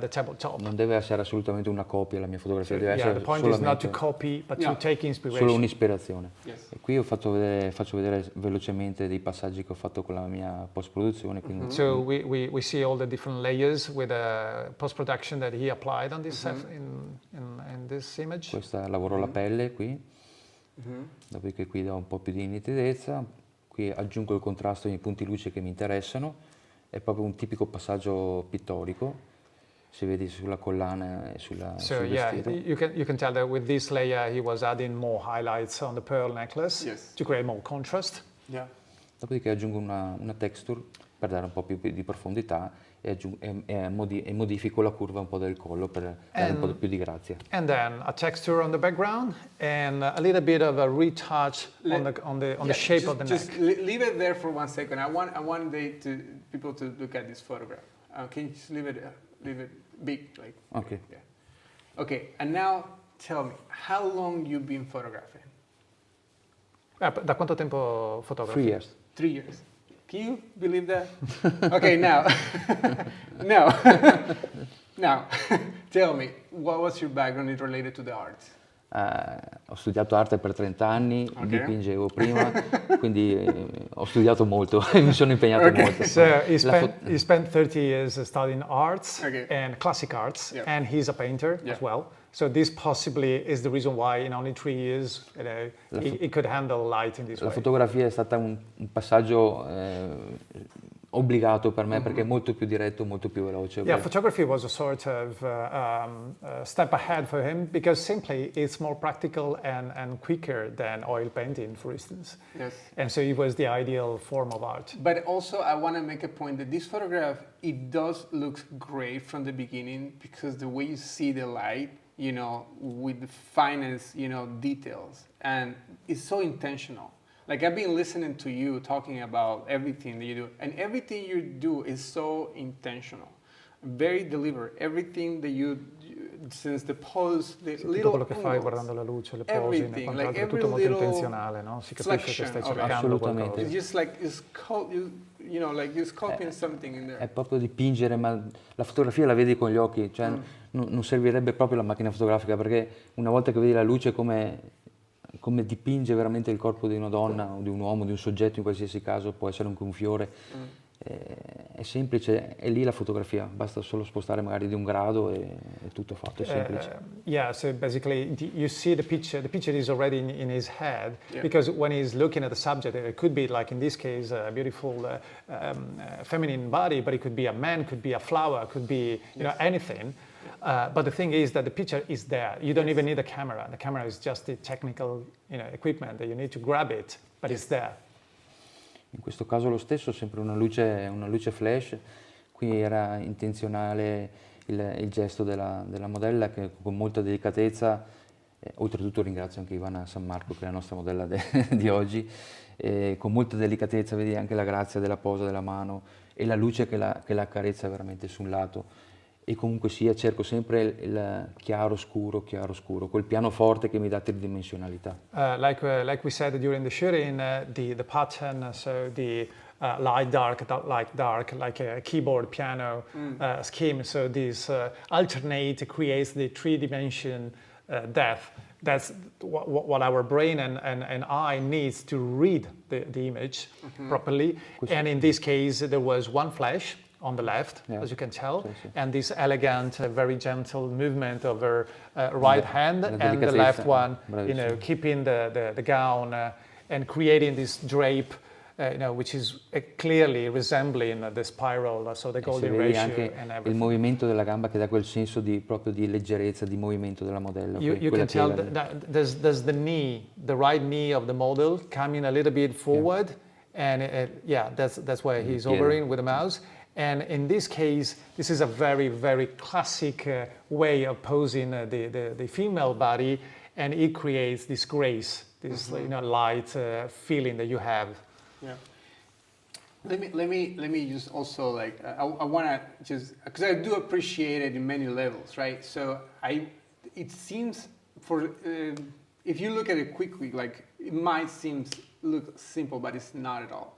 tabletop. Non deve essere assolutamente una copia la mia fotografia, deve essere the point is not to copy, but to take inspiration. Solo un'ispirazione. E qui faccio vedere velocemente dei passaggi che ho fatto con la mia post-produzione. So we see all the different layers with the post-production that he applied on this in this image. Questa lavoro la pelle qui, dopodiché qui do un po' più di nitidezza. Qui aggiungo il contrasto nei punti luce che mi interessano, è proprio un tipico passaggio pittorico, si vede sulla collana e sul vestito. You can tell that with this layer he was adding more highlights on the pearl necklace to create more contrast. Dopodiché aggiungo una texture per dare un po' più di profondità e modifico la curva un po' del collo per dare un po' più di grazia. And then a texture on the background and a little bit of a retouch on the shape of the neck. Just leave it there for 1 second. I want people to look at this photograph. Can you just leave it big, like? Okay. Yeah. Okay. And now tell me, how long you've been photographing? Da quanto tempo fotografi? 3 years. 3 years. Can you believe that? Okay, now, now, tell me, what was your background related to the arts? Ho studiato arte per 30 anni, dipingevo prima, quindi ho studiato molto e mi sono impegnato molto. So he spent 30 years studying arts and classic arts, and he's a painter as well. So this possibly is the reason why in only 3 years he could handle light in this way. La fotografia è stata un passaggio obbligato per me perché è molto più diretto, molto più veloce. Yeah, photography was a sort of step ahead for him because simply it's more practical and quicker than oil painting, for instance. Yes. And so it was the ideal form of art. But also I want to make a point that this photograph, it does look great from the beginning because the way you see the light, with the finest, details, and it's so intentional. Like I've been listening to you talking about everything that you do, and everything you do is so intentional, very deliberate. Everything that you since the pose, the little tutto quello che fai guardando la luce, le posi, è tutto molto intenzionale, no? Si capisce che stai cercando qualcosa. It's just like it's cold. you know, like you're sculpting something in there. È proprio dipingere, ma la fotografia la vedi con gli occhi, cioè non servirebbe proprio la macchina fotografica, perché una volta che vedi la luce come dipinge veramente il corpo di una donna o di un uomo, di un soggetto in qualsiasi caso, può essere anche un fiore. È semplice, è lì la fotografia, basta solo spostare magari di un grado e è tutto fatto, è semplice. Yeah, so basically you see the picture is already in his head, because when he's looking at the subject, it could be like in this case a beautiful feminine body, but it could be a man, could be a flower, could be anything. But the thing is that the picture is there. You don't even need a camera. The camera is just the technical equipment that you need to grab it, but it's there. In questo caso lo stesso, sempre una luce flash. Qui era intenzionale il gesto della modella che con molta delicatezza, oltretutto ringrazio anche Ivana San Marco che è la nostra modella di oggi, con molta delicatezza vedi anche la grazia della posa della mano e la luce che la accarezza veramente su un lato. E comunque sia, cerco sempre il chiaro scuro, quel pianoforte che mi dà tridimensionalità. Like we said during the shooting, the pattern, so the light dark, like a keyboard piano scheme. So this alternate creates the three-dimension depth. That's what our brain and eye needs to read the image properly. And in this case, there was one flash on the left, as you can tell, and this elegant, very gentle movement of her right hand, and the left one, keeping the gown and creating this drape, which is clearly resembling the spiral, so the golden ratio anche and everything. Il movimento della gamba che dà quel senso proprio di leggerezza, di movimento della modella. You can tell that there's the knee, the right knee of the model coming a little bit forward, and that's why he's hovering with the mouse. And in this case, this is a very, very classic way of posing the female body, and it creates this grace, this light feeling that you have. Yeah. Let me just also like I want to just because I do appreciate it in many levels, right? So it seems if you look at it quickly, like it might look simple, but it's not at all.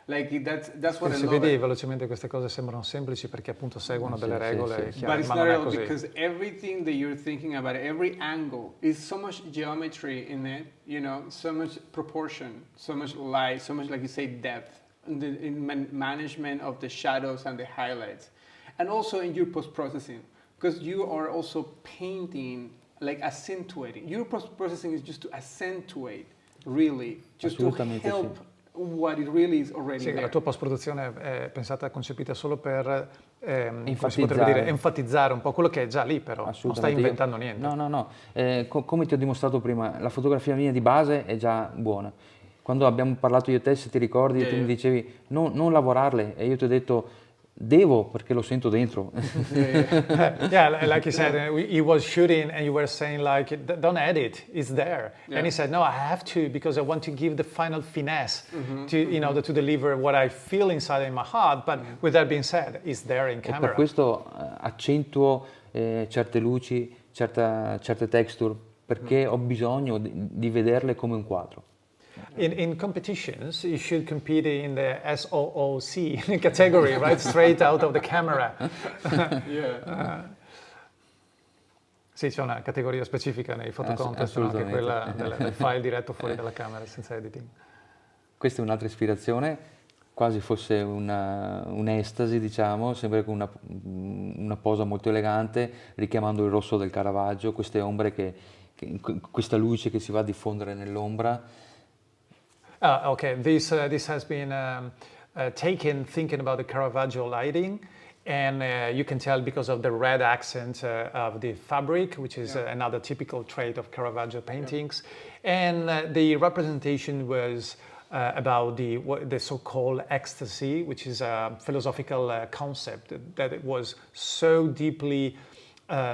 Like that's what I Se love. vedi velocemente queste cose sembrano semplici perché appunto seguono delle regole chiare, But it's ma not non at è all così. because everything that you're thinking about, every angle, is so much geometry in it, so much proportion, so much light, so much, like you say, depth in management of the shadows and the highlights, and also in your post-processing, because you are also painting, like accentuating. Your post-processing is just to accentuate, really, just to help what it really is already there. La tua post-produzione è pensata, concepita solo per enfatizzare un po' quello che è già lì, però non stai inventando niente. No. Come ti ho dimostrato prima, la fotografia mia di base è già buona. Quando abbiamo parlato io e te, se ti ricordi, tu mi dicevi non lavorarle, e io ti ho detto devo, perché lo sento dentro. Yeah, like you said, he was shooting and you were saying like, don't edit, it's there. Yeah. And he said, no, I have to, because I want to give the final finesse to deliver what I feel inside in my heart. But with that being said, it's there in camera. E per questo accentuo certe luci, certe texture, perché ho bisogno di vederle come un quadro. In competitions, you should compete in the SOOC category, right? Straight out of the camera. Sì, c'è una categoria specifica nei fotocontest, anche quella del file diretto fuori dalla camera, senza editing. Questa è un'altra ispirazione, quasi fosse un'estasi, diciamo, sempre con una posa molto elegante, richiamando il rosso del Caravaggio, queste ombre questa luce che si va a diffondere nell'ombra. Okay, this has been taken thinking about the Caravaggio lighting, and you can tell because of the red accent of the fabric, which is another typical trait of Caravaggio paintings. And the representation was about the so-called ecstasy, which is a philosophical concept that it was so deeply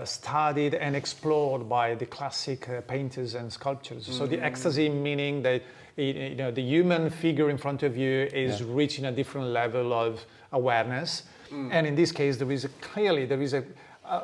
studied and explored by the classic painters and sculptors. So the ecstasy meaning that the human figure in front of you is reaching a different level of awareness, and in this case there is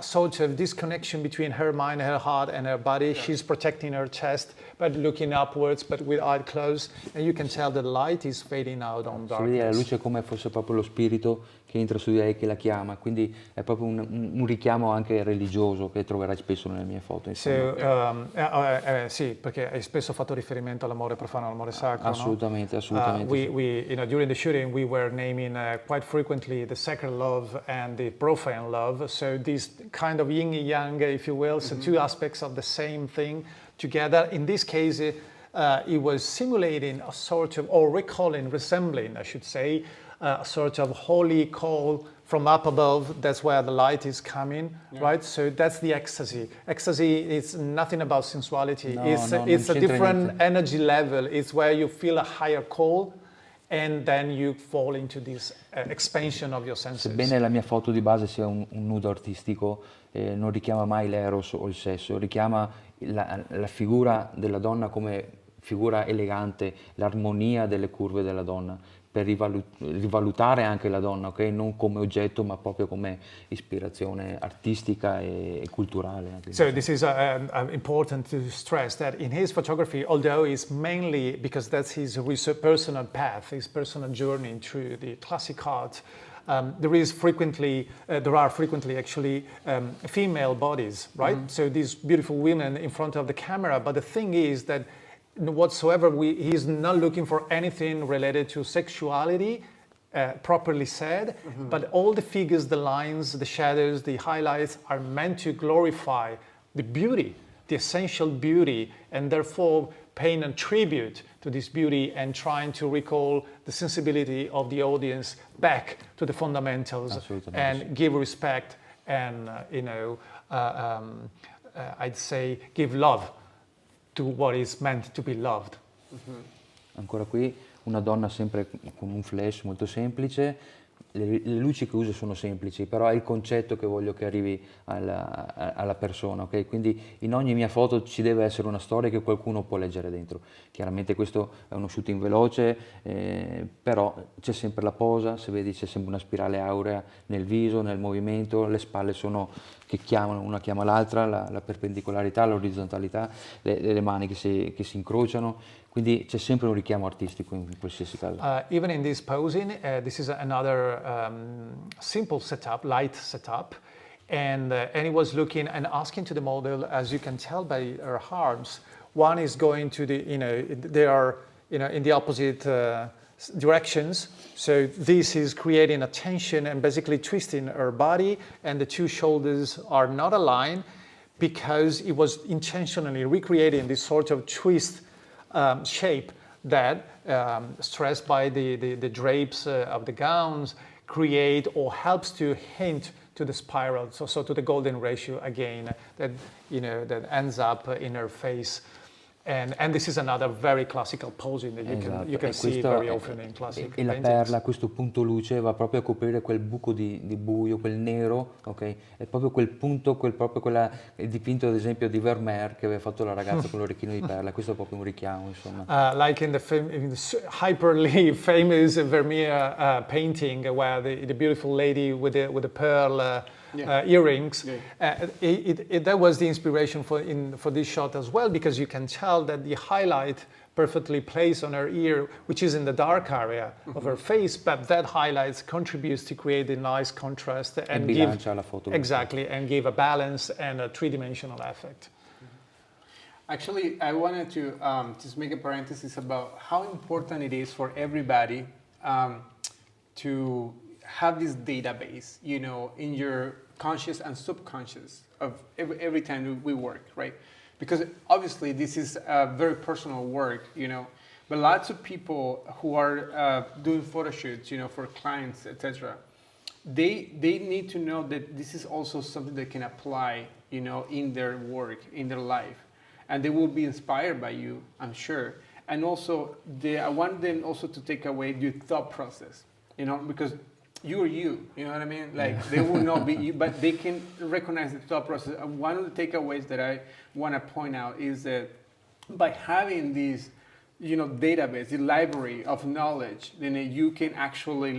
sort of disconnection between her mind, her heart, and her body. Yeah. She's protecting her chest, but looking upwards, but with eyes closed. And you can tell the light is fading out on darkness. Si vede la luce come fosse proprio lo spirito che entra su di lei, che la chiama. Quindi è proprio un richiamo anche religioso che troverai spesso nelle mie foto. Sì, perché hai spesso fatto riferimento all'amore profano, all'amore sacro. Assolutamente, assolutamente. During the shooting, we were naming quite frequently the sacred love and the profane love. So these kind of yin and yang, if you will, so two aspects of the same thing together. In this case, it was simulating a sort of, or resembling, I should say, a sort of holy call from up above. That's where the light is coming, right? So that's the ecstasy. Ecstasy is nothing about sensuality. It's a different energy level. It's where you feel a higher call, and then you fall into this expansion of your senses. Sebbene la mia foto di base sia un nudo artistico, non richiama mai l'eros o il sesso, richiama la figura della donna come figura elegante, l'armonia delle curve della donna, per rivalutare anche la donna, ok? Non come oggetto, ma proprio come ispirazione artistica e culturale. So this is important to stress that in his photography, although it's mainly because that's his personal path, his personal journey through the classic art, there are frequently actually female bodies, right? Mm-hmm. So these beautiful women in front of the camera, but the thing is that whatsoever, he's not looking for anything related to sexuality, properly said, but all the figures, the lines, the shadows, the highlights are meant to glorify the beauty, the essential beauty, and therefore paying a tribute to this beauty and trying to recall the sensibility of the audience back to the fundamentals and give respect and, I'd say, give love to what is meant to be loved. Ancora qui una donna sempre con un flash molto semplice, le luci che uso sono semplici, però è il concetto che voglio che arrivi alla persona, ok? Quindi in ogni mia foto ci deve essere una storia che qualcuno può leggere dentro. Chiaramente questo è uno shooting veloce, però c'è sempre la posa, se vedi c'è sempre una spirale aurea nel viso, nel movimento, le spalle sono che chiamano, una chiama l'altra, la perpendicolarità, l'orizzontalità, le mani che si incrociano. Quindi c'è sempre un richiamo artistico in qualsiasi caso. Even in this posing, this is another simple setup, light setup, and he was looking and asking to the model, as you can tell by her arms, one is going to they are in the opposite directions. So this is creating a tension and basically twisting her body, and the two shoulders are not aligned because it was intentionally recreating this sort of twist shape that, stressed by the drapes of the gowns, create or helps to hint to the spiral, so to the golden ratio again, that ends up in her face. And this is another very classical posing that you can see very often in classic paintings. E la perla, questo punto luce, va proprio a coprire quel buco di buio, quel nero, ok? È proprio quel punto, il dipinto ad esempio di Vermeer che aveva fatto la ragazza con l'orecchino di perla, questo è proprio un richiamo, insomma. Like in the hyperly famous Vermeer painting where the beautiful lady with the pearl earrings. That was the inspiration for this shot as well, because you can tell that the highlight perfectly plays on her ear, which is in the dark area of her face, but that highlights contributes to create a nice contrast and give a balance and a three-dimensional effect. Actually, I wanted to just make a parenthesis about how important it is for everybody to have this database, in your conscious and subconscious of every time we work, right? Because obviously this is very personal work, but lots of people who are doing photo shoots, for clients, etc., they need to know that this is also something they can apply, in their work, in their life, and they will be inspired by you, I'm sure. And also, I want them also to take away your thought process, because you're you know what I mean? Like, they will not be you, but they can recognize the thought process. One of the takeaways that I want to point out is that by having this, database, the library of knowledge, then you can actually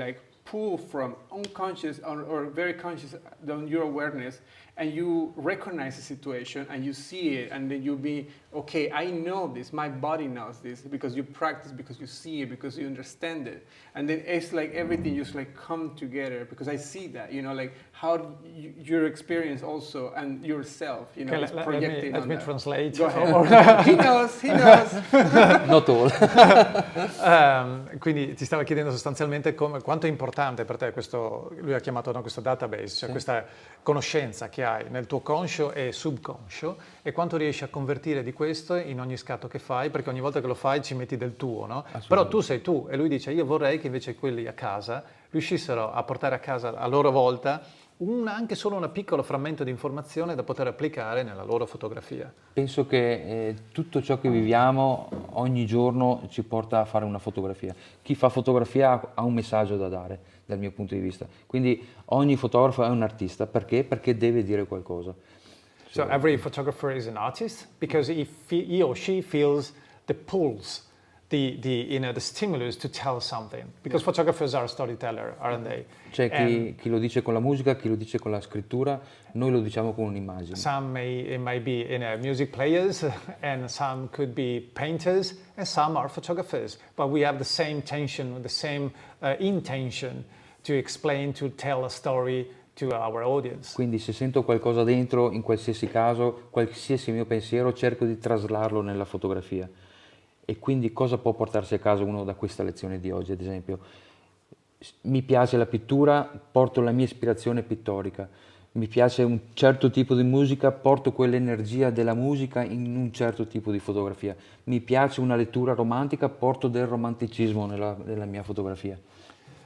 pull from unconscious or very conscious on your awareness, and you recognize the situation and you see it, and then you be, okay, I know this, my body knows this, because you practice, because you see it, because you understand it. And then it's like everything just like come together, because I see that, you know, like how your experience also and yourself, you know, okay, is projecting let me that. translate. Go ahead. He knows. Not all. Quindi ti stava chiedendo sostanzialmente quanto è importante per te questo, lui ha chiamato, no, questo database, cioè questa conoscenza che hai nel tuo conscio e subconscio, e quanto riesci a convertire di questo in ogni scatto che fai, perché ogni volta che lo fai ci metti del tuo, no? Però tu sei tu, e lui dice io vorrei che invece quelli a casa riuscissero a portare a casa a loro volta anche solo un piccolo frammento di informazione da poter applicare nella loro fotografia. Penso che tutto ciò che viviamo ogni giorno ci porta a fare una fotografia. Chi fa fotografia ha un messaggio da dare, dal mio punto di vista. Quindi ogni fotografo è un artista. Perché? Perché deve dire qualcosa. So every photographer is an artist because he or she feels the pulse, the stimulus to tell something. Because photographers are storyteller, aren't they? C'è chi lo dice con la musica, chi lo dice con la scrittura, noi lo diciamo con un'immagine. It might be music players, and some could be painters, and some are photographers. But we have the same tension, the same intention to explain, to tell a story to our audience. Quindi se sento qualcosa dentro, in qualsiasi caso, qualsiasi mio pensiero, cerco di traslarlo nella fotografia. E quindi cosa può portarsi a casa uno da questa lezione di oggi, ad esempio? Mi piace la pittura, porto la mia ispirazione pittorica. Mi piace un certo tipo di musica, porto quell'energia della musica in un certo tipo di fotografia. Mi piace una lettura romantica, porto del romanticismo nella mia fotografia.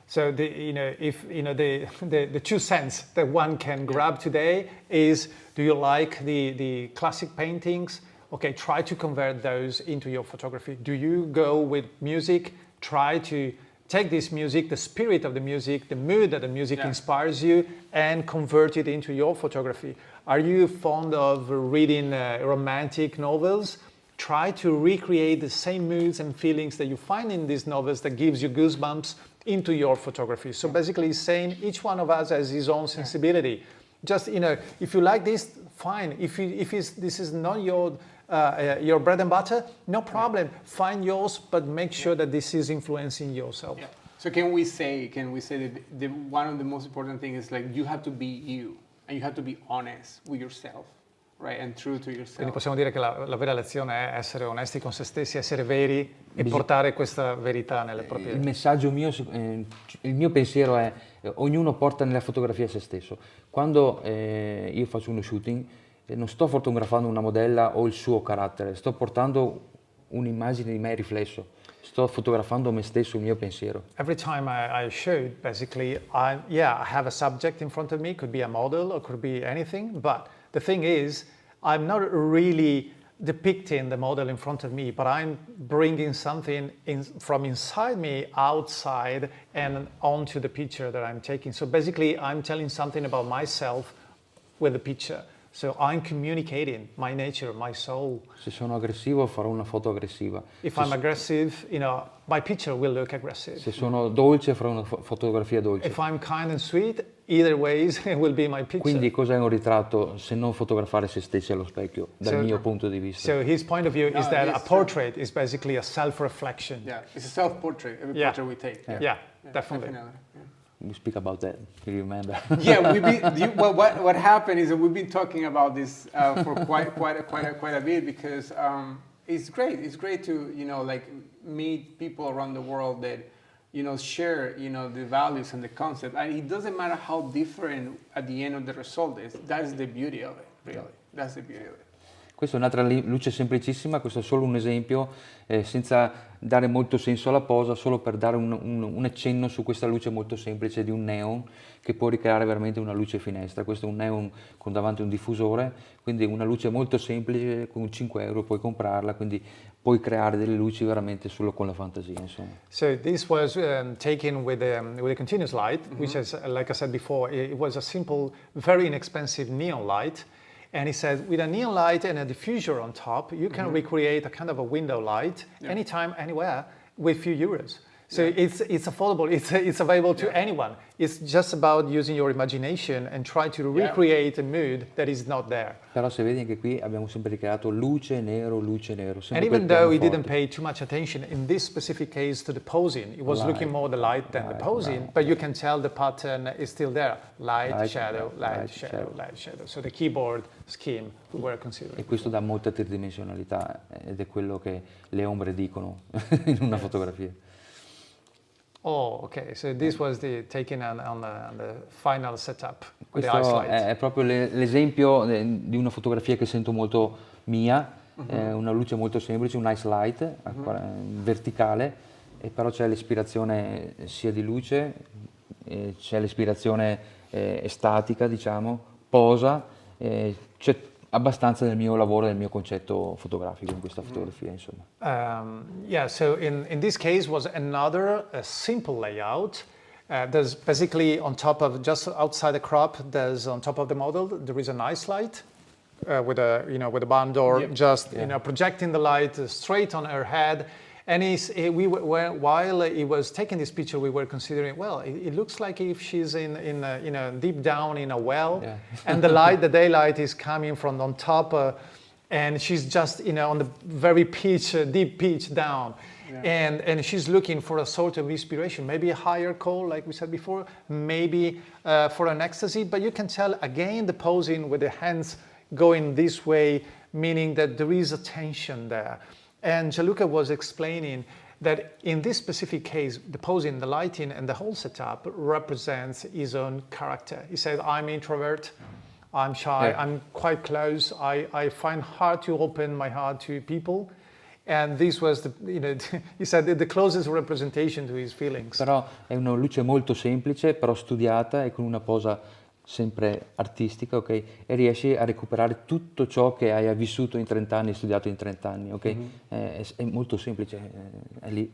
So the two sense that one can grab today is, do you like the classic paintings? Okay, try to convert those into your photography. Do you go with music? Try to take this music, the spirit of the music, the mood that the music inspires you, and convert it into your photography. Are you fond of reading romantic novels? Try to recreate the same moods and feelings that you find in these novels that gives you goosebumps into your photography. So basically he's saying each one of us has his own sensibility. Just, if you like this, fine. If this is not your bread and butter, no problem. Find yours, but make sure that this is influencing yourself. Yeah. So can we say that one of the most important things is like you have to be you, and you have to be honest with yourself, right, and true to yourself. Quindi possiamo dire che la vera lezione è essere onesti con se stessi, essere veri e portare questa verità nelle proprie. Il messaggio mio, il mio pensiero è ognuno porta nella fotografia se stesso. Quando io faccio uno shooting, non sto fotografando una modella o il suo carattere, sto portando un'immagine di me riflesso. Sto fotografando me stesso, il mio pensiero. Every time I shoot, basically, I have a subject in front of me, could be a model or could be anything, but the thing is, I'm not really depicting the model in front of me, but I'm bringing something from inside me outside and onto the picture that I'm taking. So basically, I'm telling something about myself with the picture. So I'm communicating my nature, my soul. Se sono aggressivo farò una foto aggressiva. If I'm aggressive, my picture will look aggressive. Se sono dolce farò una fotografia dolce. If I'm kind and sweet, either ways it will be my picture. Quindi cos'è un ritratto se non fotografare se stessi allo specchio, dal mio punto di vista? So his point of view is that a portrait is basically a self-reflection. Yeah, it's a self-portrait, every portrait we take. Yeah, definitely. We speak about that. Do you remember? Yeah, what happened is that we've been talking about this for quite a bit, because it's great. It's great to meet people around the world that share the values and the concept, and it doesn't matter how different at the end of the result is. That's the beauty of it, really. That's the beauty of it. Questa è un'altra luce semplicissima, questo è solo un esempio, senza dare molto senso alla posa, solo per dare un accenno su questa luce molto semplice di un neon che può ricreare veramente una luce finestra. Questo è un neon con davanti un diffusore, quindi una luce molto semplice, con 5 euro puoi comprarla, quindi puoi creare delle luci veramente solo con la fantasia, insomma. So this was taken with a continuous light, which is, like I said before, it was a simple, very inexpensive neon light. And he said, with a neon light and a diffuser on top, you can recreate a kind of a window light anytime, anywhere, with few euros. So it's affordable, it's available to anyone. It's just about using your imagination and try to recreate a mood that is not there. Però se vedi anche qui abbiamo sempre ricreato luce, nero. And even though he didn't pay too much attention in this specific case to the posing, he was looking more the light than the posing, but you can tell the pattern is still there. Light, shadow, light, shadow, light, shadow. So the keyboard scheme we were considering. E questo dà molta tridimensionalità ed è quello che le ombre dicono in una fotografia. Oh, okay. So this was the taken on the final setup with the Questo ice light. è proprio l'esempio di una fotografia che sento molto mia, una luce molto semplice, un ice light verticale, e però c'è l'ispirazione sia di luce, c'è l'ispirazione estatica, diciamo, posa, c'è abbastanza del mio lavoro, del mio concetto fotografico in questa fotografia, insomma. Yeah, so in this case was another simple layout. There's basically on top of, just outside the crop, there's on top of the model, there is an ice light with a barn door, projecting the light straight on her head. And while he was taking this picture, we were considering, well, it looks like if she's deep down in a well, and the daylight is coming from on top, and she's just on the very deep pitch down, and she's looking for a sort of inspiration, maybe a higher call, like we said before, maybe for an ecstasy. But you can tell again the posing with the hands going this way, meaning that there is a tension there. And Gianluca was explaining that in this specific case, the posing, the lighting, and the whole setup represents his own character. He said, I'm introvert, I'm shy, I'm quite close, I find hard to open my heart to people. And this was, he said, the closest representation to his feelings. Però è una luce molto semplice, però studiata e con una posa sempre artistica, ok? E riesci a recuperare tutto ciò che hai vissuto in 30 anni, studiato in 30 anni, ok? È molto semplice, è lì.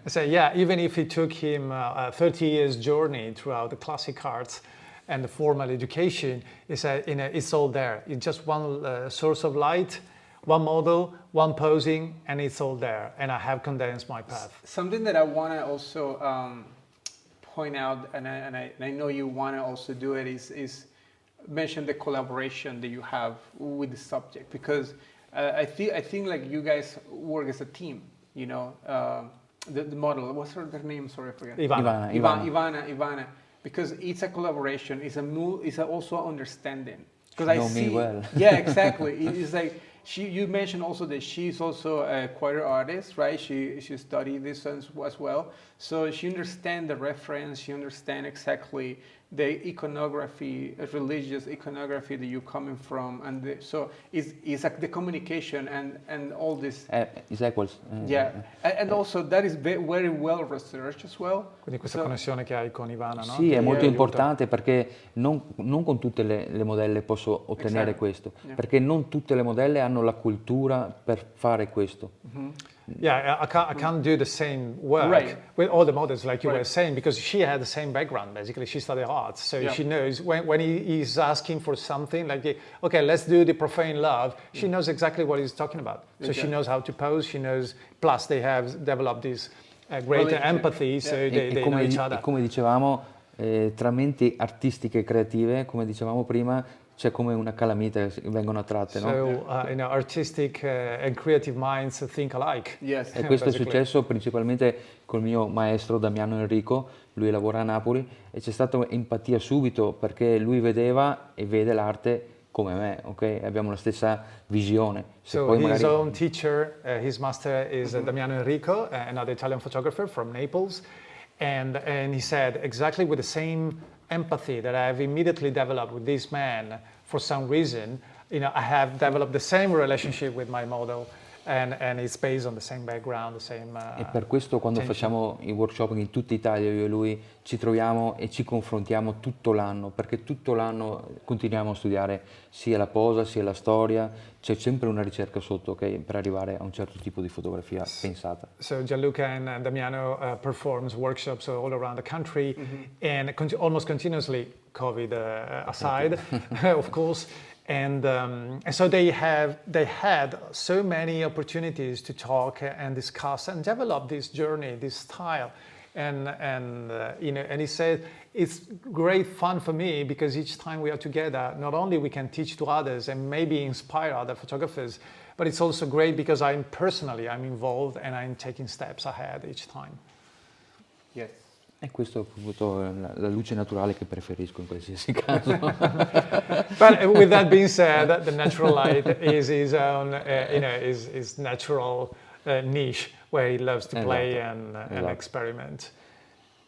So yeah, even if it took him a 30 years journey throughout the classic arts and the formal education, he said, it's all there. It's just one source of light, one model, one posing, and it's all there. And I have condensed my path. Something that I want to also point out, and I know you want to also do it, is mention the collaboration that you have with the subject, because I think like you guys work as a team. The model, what's her name? Sorry, I forget. Ivana. Because it's a collaboration. It's also understanding. Because I see. Me well. Yeah, exactly. It's like you mentioned also that she's also a choir artist, right? She studied this as well, so she understands the reference. She understands exactly the iconography, religious iconography that you're coming from, and so it's like the communication and all this. Is equals. And also that is very well researched as well. Quindi questa connessione che hai con Ivana, no? Sì, è molto importante perché non con tutte le modelle posso ottenere questo, perché non tutte le modelle hanno la cultura per fare questo. Yeah, I can't do the same work with all the models like you were saying, because she had the same background. Basically, she studied arts, so she knows when he's asking for something like, okay, let's do the profane love. She knows exactly what he's talking about. So she knows how to pose. She knows. Plus, they have developed this greater empathy, so they know each other. E come dicevamo, tra menti artistiche e creative, come dicevamo prima, c'è come una calamita che vengono attratte, no? So, artistic and creative minds think alike. Yes. E questo è successo principalmente col mio maestro Damiano Enrico, lui lavora a Napoli, e c'è stata empatia subito perché lui vedeva e vede l'arte come me, ok? Abbiamo la stessa visione. So his own teacher, his master is Damiano Enrico, another Italian photographer from Naples, and he said exactly with the same empathy that I have immediately developed with this man for some reason, I have developed the same relationship with my model, and it's based on the same background, the same E per questo quando facciamo i workshop in tutta Italia, io e lui ci troviamo e ci confrontiamo tutto l'anno, perché tutto l'anno continuiamo a studiare sia la posa sia la storia, c'è sempre una ricerca sotto, ok, per arrivare a un certo tipo di fotografia pensata. So Gianluca and Damiano performs workshops all around the country, and almost continuously, COVID aside, of course. And so they had so many opportunities to talk and discuss and develop this journey, this style. And he said, it's great fun for me because each time we are together, not only we can teach to others and maybe inspire other photographers, but it's also great because I'm involved and I'm taking steps ahead each time. Yes. E questo è appunto la luce naturale che preferisco in qualsiasi caso. But with that being said, the natural light is his own, his natural niche where he loves to play and experiment.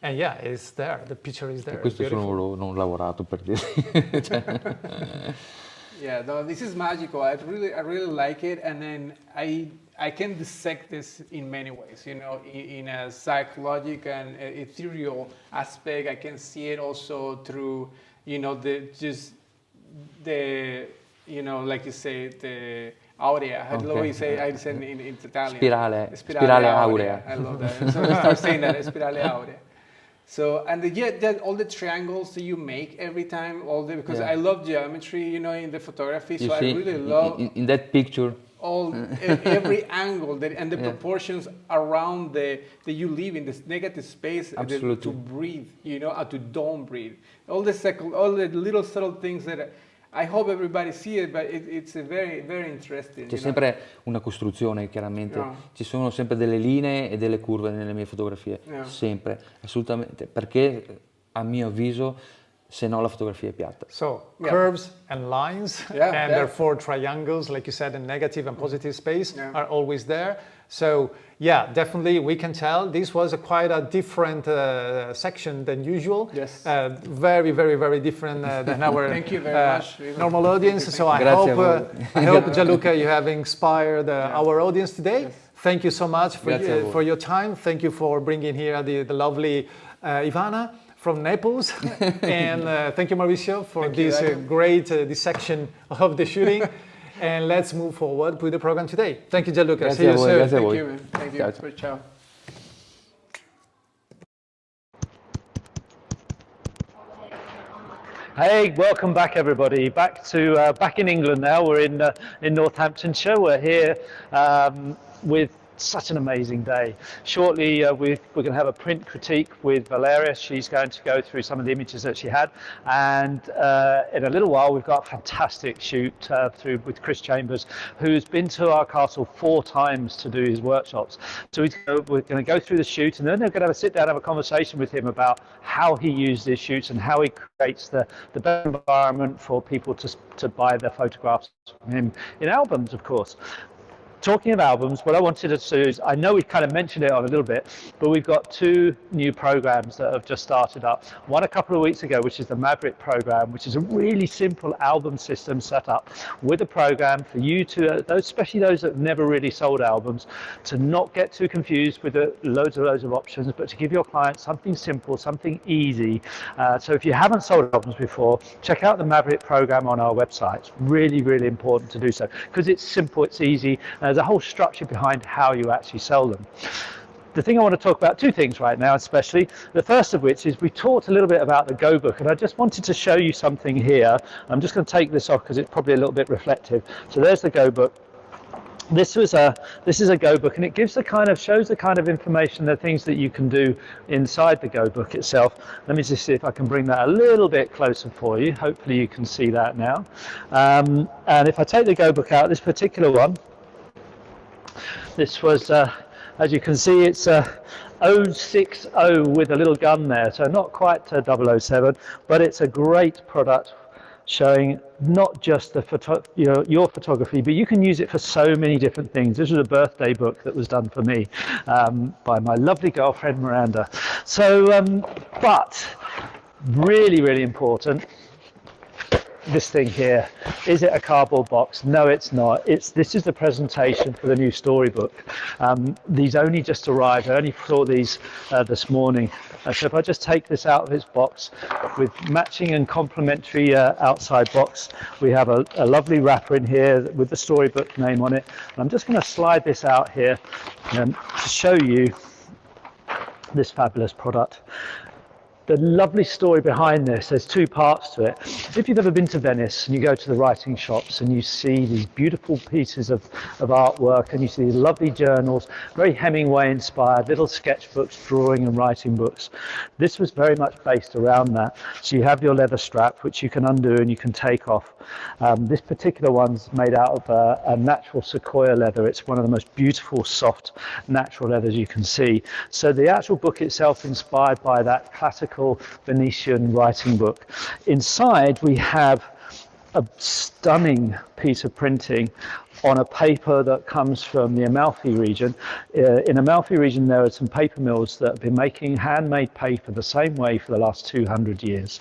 And yeah, it's there. The picture is there. E questo non ho lavorato per dire. Yeah, no, this is magical. I really like it, and then I can dissect this in many ways. In a psychological and ethereal aspect. I can see it also through, like you say, the aurea. How do you say? I said in Italian. Spirale aurea. I love that. So I start saying that, spirale aurea. So, and all the triangles that you make every time, because I love geometry, in the photography. So I really love in that picture every angle and the proportions around that you live in this negative space to breathe, to don't breathe. All the little subtle things that I hope everybody see it, but it's very, very interesting. C'è sempre una costruzione, chiaramente. Ci sono sempre delle linee e delle curve nelle mie fotografie, sempre, assolutamente, perché a mio avviso, se no la fotografia è piatta. So, curves and lines, and therefore triangles, like you said, in negative and positive space are always there. So, yeah, definitely we can tell this was quite a different section than usual. Yes. Very, very, very different than our Thank you very much. normal audience. So I hope, Gianluca, you have inspired our audience today. Yes. Thank you so much for your time. Thank you for bringing here the lovely Ivana from Naples. And thank you, Mauricio, for this great dissection of the shooting. And let's move forward with the program today. Thank you, Gianluca. See you soon. Thank you, man. Thank you. Ciao. Hey, welcome back, everybody. Back in England now. We're in Northamptonshire. We're here with such an amazing day. Shortly, we're going to have a print critique with Valeria. She's going to go through some of the images that she had, and in a little while, we've got a fantastic shoot through with Chris Chambers, who's been to our castle 4 times to do his workshops. So we're going to go through the shoot, and then they're going to sit down and have a conversation with him about how he used his shoots and how he creates the best environment for people to buy their photographs from him in albums, of course. Talking of albums, what I wanted to do is, I know we kind of mentioned it on a little bit, but we've got 2 new programs that have just started up. One a couple of weeks ago, which is the Maverick program, which is a really simple album system set up with a program for you to, especially those that have never really sold albums, to not get too confused with loads of options, but to give your clients something simple, something easy. So if you haven't sold albums before, check out the Maverick program on our website. It's really, really important to do so because it's simple, it's easy. There's a whole structure behind how you actually sell them. The thing I want to talk about, 2 things right now especially. The first of which is we talked a little bit about the Go Book, and I just wanted to show you something here. I'm just going to take this off because it's probably a little bit reflective. So there's the Go Book. This is a Go Book, and it gives shows the kind of information, the things that you can do inside the Go Book itself. Let me just see if I can bring that a little bit closer for you. Hopefully you can see that now. And if I take the Go Book out, this particular one, this was, as you can see, it's 060 with a little gun there, so not quite 007, but it's a great product showing not just your photography, but you can use it for so many different things. This was a birthday book that was done for me by my lovely girlfriend Miranda. So, but really, really important. This thing here, is it a cardboard box? No, it's not. This is the presentation for the new storybook. These only just arrived. I only saw these this morning. So if I just take this out of its box with matching and complementary outside box, we have a lovely wrapper in here with the storybook name on it. And I'm just going to slide this out here to show you this fabulous product. the lovely story behind this, there's two parts to it. If you've ever been to Venice and you go to the writing shops and you see these beautiful pieces of artwork and you see these lovely journals, very Hemingway inspired, little sketchbooks, drawing and writing books. This was very much based around that. So you have your leather strap, which you can undo and you can take off. This particular one's made out of a natural sequoia leather. It's one of the most beautiful, soft, natural leathers you can see. So the actual book itself inspired by that classical Venetian writing book. Inside we have a stunning piece of printing on a paper that comes from the Amalfi region. In Amalfi region there are some paper mills that have been making handmade paper the same way for the last 200 years.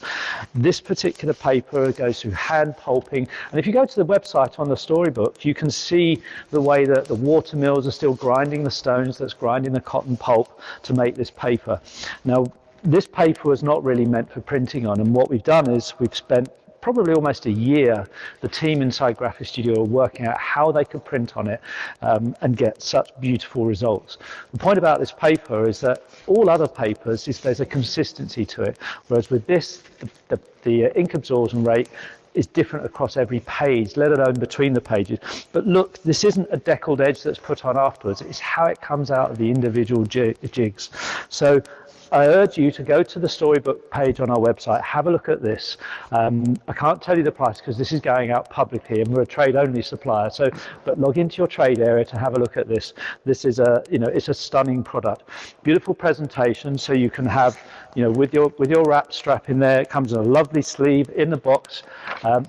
This particular paper goes through hand pulping, and if you go to the website on the storybook you can see the way that the water mills are still grinding the stones that's grinding the cotton pulp to make this paper. Now this paper was not really meant for printing on, and what we've done is we've spent probably almost a year, the team inside Graphistudio are working out how they could print on it and get such beautiful results. The point about this paper is that all other papers is there's a consistency to it, whereas with this, the ink absorption rate is different across every page, let alone between the pages. But look, this isn't a deckled edge that's put on afterwards, it's how it comes out of the individual jigs. So I urge you to go to the storybook page on our website, have a look at this. I can't tell you the price because this is going out publicly and we're a trade-only supplier, so, but log into your trade area to have a look at this. This is a, it's a stunning product. Beautiful presentation, so you can have, with your wrap strap in there, it comes in a lovely sleeve in the box.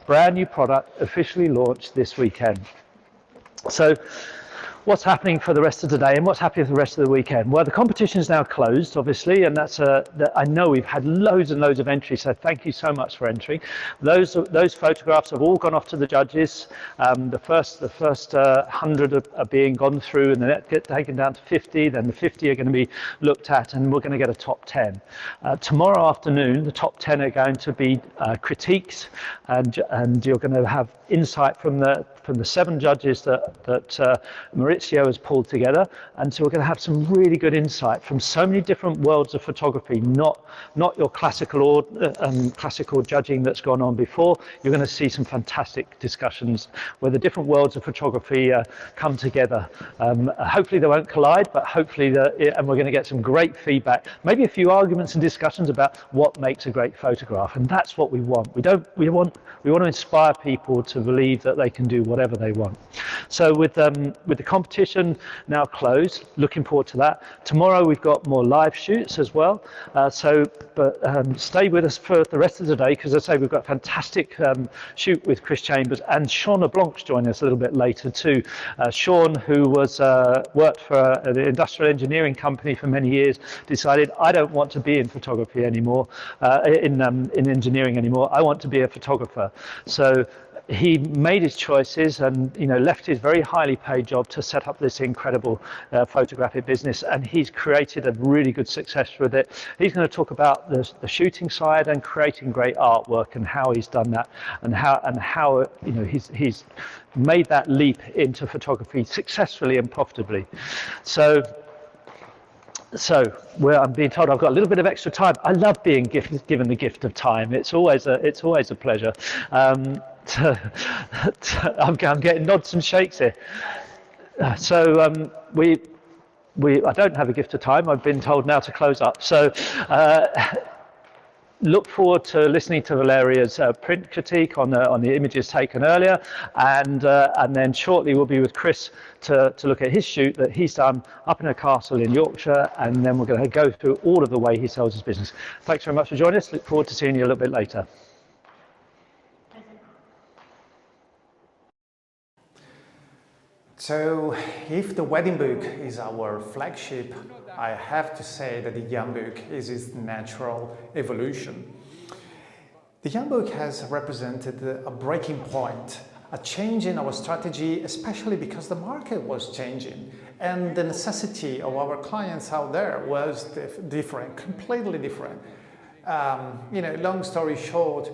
Brand new product, officially launched this weekend. So, what's happening for the rest of the day and what's happening for the rest of the weekend? Well, the competition is now closed, obviously, and I know we've had loads and loads of entries, so thank you so much for entering. Those photographs have all gone off to the judges. The first 100 are being gone through, and then get taken down to 50. Then the 50 are going to be looked at, and we're going to get a top 10. Tomorrow afternoon, the top 10 are going to be critiqued, and you're going to have insight from the 7 judges that Maurizio has pulled together, and so we're going to have some really good insight from so many different worlds of photography, not your classical judging that's gone on before. You're going to see some fantastic discussions where the different worlds of photography come together. Hopefully they won't collide, but hopefully and we're going to get some great feedback, maybe a few arguments and discussions about what makes a great photograph, and that's what we want. We want to inspire people to believe that they can do whatever they want. So with the competition now closed, looking forward to that. Tomorrow we've got more live shoots as well. Stay with us for the rest of the day, because as I say, we've got a fantastic shoot with Chris Chambers, and Sean LeBlanc's joining us a little bit later too. Sean, who worked for the industrial engineering company for many years, decided, I don't want to be in photography anymore, in engineering anymore. I want to be a photographer. So he made his choices and left his very highly paid job to set up this incredible photographic business, and he's created a really good success with it. He's going to talk about the shooting side and creating great artwork and how he's done that, and how he's made that leap into photography successfully and profitably. So I'm being told I've got a little bit of extra time. I love being given the gift of time. It's always a pleasure. I'm getting nods and shakes here. I don't have a gift of time. I've been told now to close up. So look forward to listening to Valeria's print critique on the images taken earlier, and then shortly we'll be with Chris to look at his shoot that he's done up in a castle in Yorkshire, and then we're going to go through all of the way he sells his business. Thanks very much for joining us. Look forward to seeing you a little bit later. So, if the wedding book is our flagship, I have to say that the young book is its natural evolution. The young book has represented a breaking point, a change in our strategy, especially because the market was changing and the necessity of our clients out there was different, completely different. Long story short,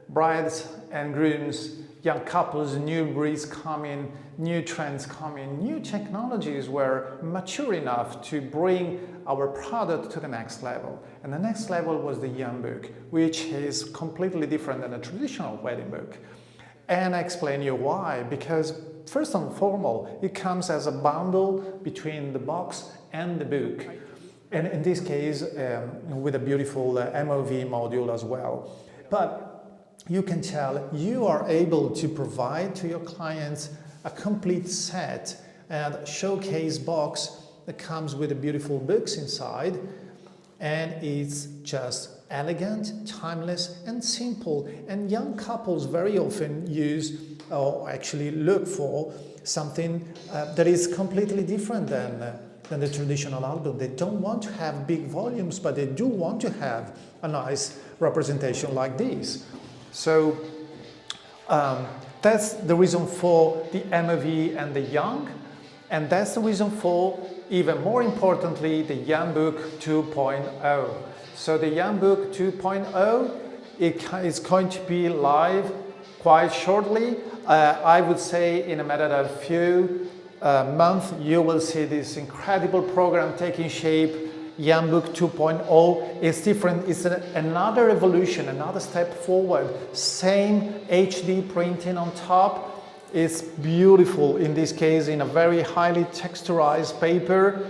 brides and grooms, young couples, new breeds coming, new trends coming, new technologies were mature enough to bring our product to the next level. And the next level was the young book, which is completely different than a traditional wedding book. And I explain you why, because first and foremost, it comes as a bundle between the box and the book. And in this case, with a beautiful MOV module as well. But you can tell you are able to provide to your clients a complete set and showcase box that comes with the beautiful books inside, and it's just elegant, timeless and simple. And young couples very often use or actually look for something that is completely different than the traditional album. They don't want to have big volumes, but they do want to have a nice representation like this. So that's the reason for the MOV and the Young, and that's the reason for, even more importantly, the Young Book 2.0. So the Young Book 2.0 is going to be live quite shortly. I would say in a matter of a few months you will see this incredible program taking shape. Young Book 2.0 is different. It's another evolution, another step forward. Same HD printing on top. It's beautiful in this case in a very highly texturized paper.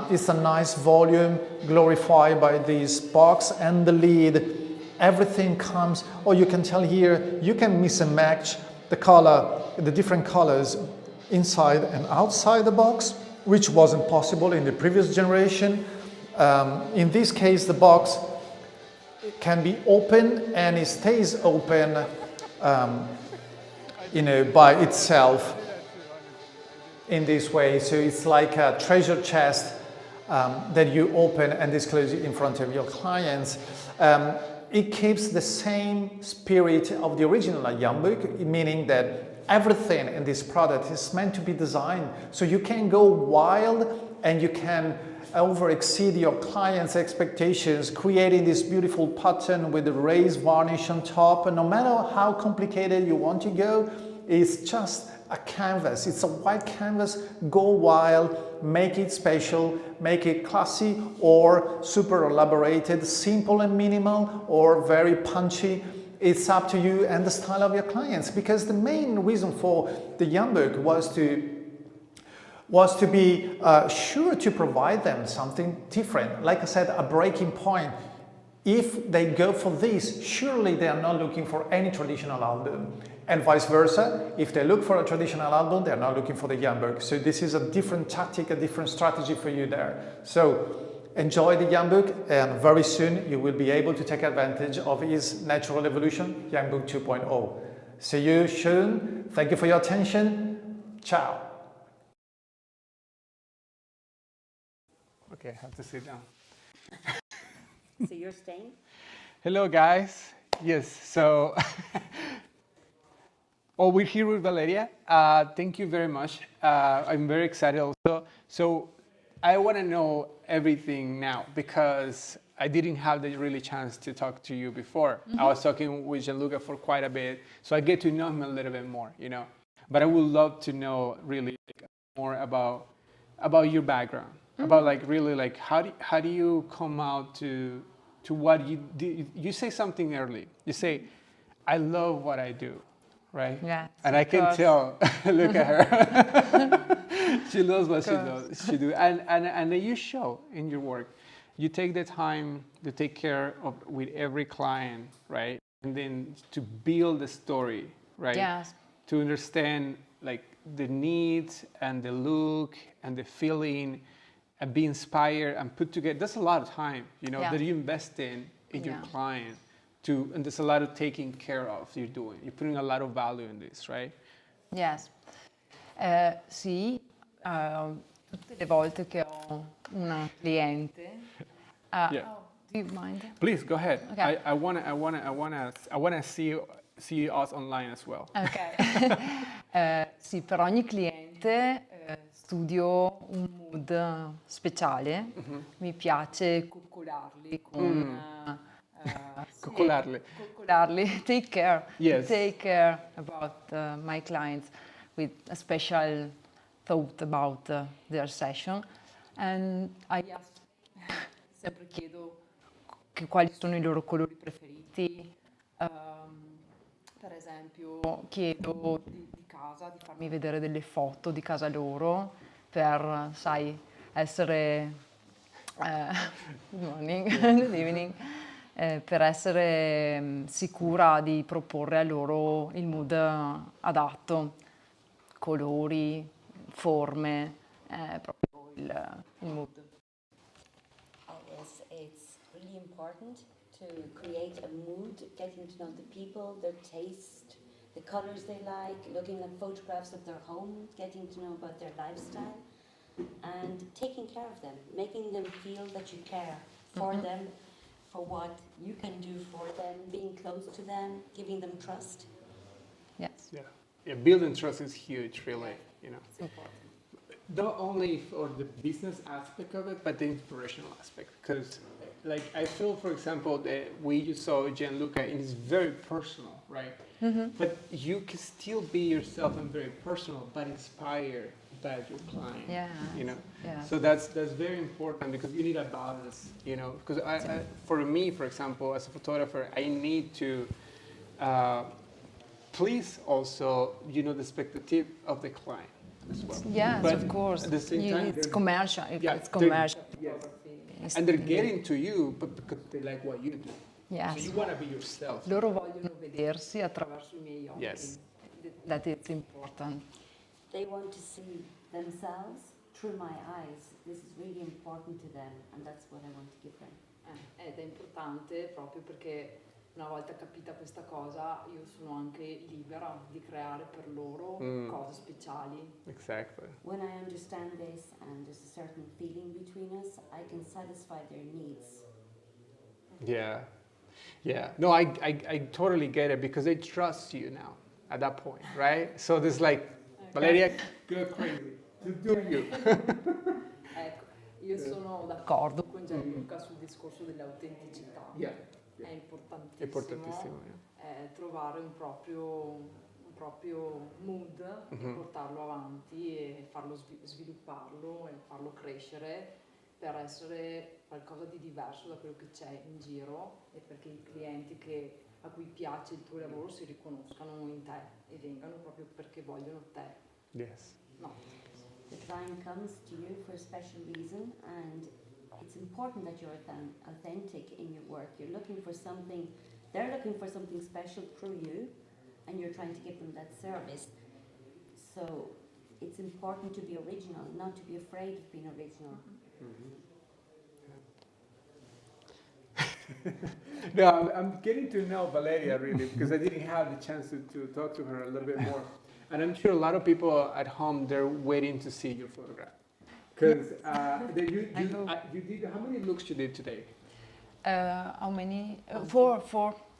It's a nice volume glorified by this box and the lid. Everything comes, or you can tell here, you can mix and match the color, the different colors inside and outside the box, which wasn't possible in the previous generation. In this case, the box can be open and it stays open, by itself in this way. So it's like a treasure chest that you open and disclose in front of your clients. It keeps the same spirit of the original Young Book, meaning that everything in this product is meant to be designed so you can go wild and you can over-exceed your clients' expectations, creating this beautiful pattern with the raised varnish on top. And no matter how complicated you want to go, it's just a canvas. It's a white canvas. Go wild, make it special, make it classy or super elaborated, simple and minimal, or very punchy. It's up to you and the style of your clients, because the main reason for the Young Book was to be sure to provide them something different. Like I said, a breaking point. If they go for this, surely they are not looking for any traditional album. And vice versa, if they look for a traditional album, they are not looking for the Young Book. So this is a different tactic, a different strategy for you there. So enjoy the Young Book, and very soon you will be able to take advantage of its natural evolution, Young Book 2.0. See you soon. Thank you for your attention. Ciao. Okay, I have to sit down. So you're staying? Hello, guys. Yes, so we're here with Valeria. Thank you very much. I'm very excited also. So I want to know everything now, because I didn't have the really chance to talk to you before. I was talking with Gianluca for quite a bit, so I get to know him a little bit more, But I would love to know really more about your background. About how do you come out to what you do? You say something early. You say, I love what I do, right? Yeah. And I can tell. Look at her. She loves what she do, and you show in your work. You take the time to take care of with every client, right? And then to build the story, right? Yes. To understand the needs and the look and the feeling, and be inspired and put together. That's a lot of time, that you invest in your client, and there's a lot of taking care of you're doing. You're putting a lot of value in this, right? Yes. Sì, tutte le volte che ho una cliente. Yeah. Do you mind? Please go ahead. Okay. I wanna see us online as well. Ok. Sì, per ogni cliente studio un mood speciale. Mi piace coccolarli con Coccolarli. Coccolarli. Take care. Yes. Take care about my clients with a special thought about their session. And I ask, sempre chiedo quali sono i loro colori preferiti. Per esempio, chiedo di casa, di farmi vedere delle foto di casa loro per, sai, essere good morning, good evening, per essere sicura di proporre a loro il mood adatto, colori, forme, proprio il mood. Yes, it's really important to create a mood, getting to know the people, their taste, the colors they like, looking at photographs of their home, getting to know about their lifestyle, and taking care of them, making them feel that you care for them, for what you can do for them, being close to them, giving them trust. Yes. Yeah, building trust is huge, really, you know. It's important. Not only for the business aspect of it, but the inspirational aspect. Because, like, I feel, for example, that we just saw Gianluca, and it's very personal, right? But you can still be yourself and very personal, but inspired by your client. Yeah. You know. Yeah. So that's very important because you need a balance. You know, because for me, for example, as a photographer, I need to please also, you know, the expectative of the client as well. Yes, but of course. At the same time, it's commercial. Yeah, It's commercial. Yes. And they're getting to you, but because they like what you do. Yes. So you want to be yourself. Loro vogliono vedersi attraverso i miei occhi. Yes. That it's important. They want to see themselves through my eyes. This is really important to them, and that's what I want to give them. Ed è importante proprio perché una volta capita questa cosa io sono anche libera di creare per loro cose speciali. Exactly. When I understand this and there's a certain feeling between us, I can satisfy their needs. Yeah. Yeah. No, I totally get it because they trust you now at that point, right? So there's like, Valeria, go crazy. Do you. Ecco, io sono d'accordo con Gianluca sul discorso dell'autenticità. Yeah. È importantissimo, trovare un proprio mood e portarlo avanti e farlo svilupparlo e farlo crescere per essere qualcosa di diverso da quello che c'è in giro e perché i clienti a cui piace il tuo lavoro si riconoscano in te e vengano proprio perché vogliono te. Yes. No. The client comes to you for a special reason, and it's important that you're authentic in your work. You're looking for something, they're looking for something special through you, and you're trying to give them that service. So it's important to be original, not to be afraid of being original. No, I'm getting to know Valeria really because I didn't have the chance to talk to her a little bit more. And I'm sure a lot of people at home, they're waiting to see your photograph. Because you did, how many looks you did today? How many? Four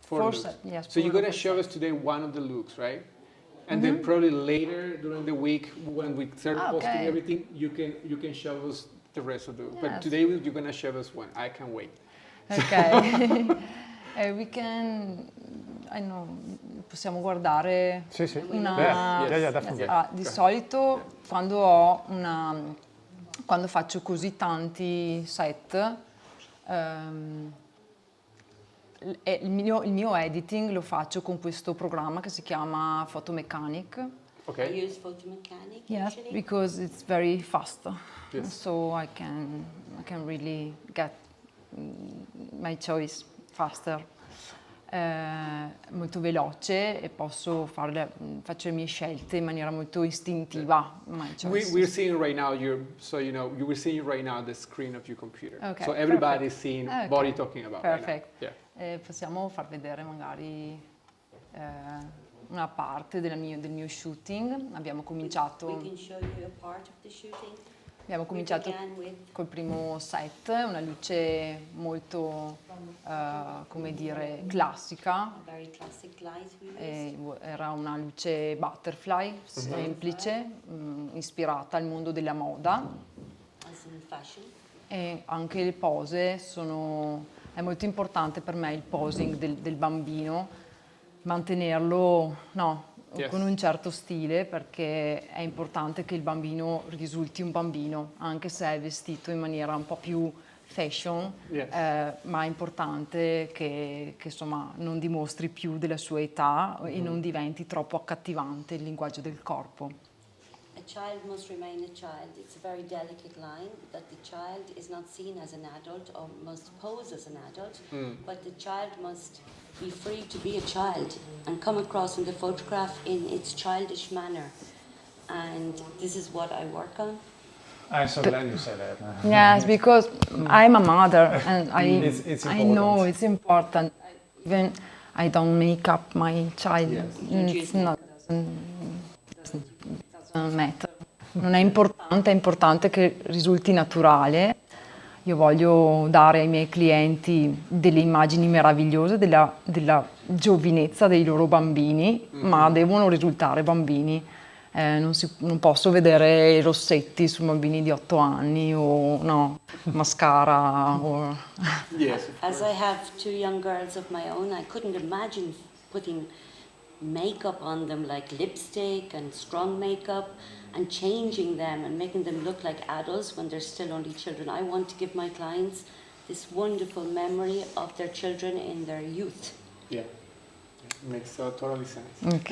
looks. Yes. So you're going to show us today one of the looks, right? And then probably later during the week when we start posting everything, you can show us the rest of the look. But today you're going to show us one. I can't wait. Ok. We can, possiamo guardare di solito quando faccio così tanti set il mio editing lo faccio con questo programma che si chiama Photomechanic. Okay. I use Photomechanic. Yes, usually. because it's very fast. Yes. So I can really get my choice faster. Molto veloce e faccio le mie scelte in maniera molto istintiva. We're seeing right now we're seeing right now the screen of your computer. Okay, so everybody's seeing what you're talking about. Perfect. Right now. Yeah. Possiamo far vedere magari una parte del mio shooting. Abbiamo cominciato. We can show you a part of the shooting. Abbiamo cominciato col primo set, una luce molto, come dire, classica. Era una luce butterfly, semplice, ispirata al mondo della moda. E anche le pose È molto importante per me il posing del bambino, mantenerlo con un certo stile, perché è importante che il bambino risulti un bambino, anche se è vestito in maniera un po' più fashion, ma è importante che insomma non dimostri più della sua età e non diventi troppo accattivante il linguaggio del corpo. A child must remain a child. It's a very delicate line that the child is not seen as an adult or must pose as an adult, but the child must be free to be a child and come across in the photograph in its childish manner. And this is what I work on. I'm so glad you said that. Yes, because I'm a mother and it's I know it's important. Even I don't make up my child. It's not, doesn't matter. Non è importante, è importante che risulti naturale. Io voglio dare ai miei clienti delle immagini meravigliose della giovinezza dei loro bambini, ma devono risultare bambini. Non posso vedere i rossetti su bambini di 8 anni o mascara. As I have 2 young girls of my own, I couldn't imagine putting makeup on them like lipstick and strong makeup and changing them and making them look like adults when they're still only children. I want to give my clients this wonderful memory of their children in their youth. Yeah. Makes totally sense. Ok.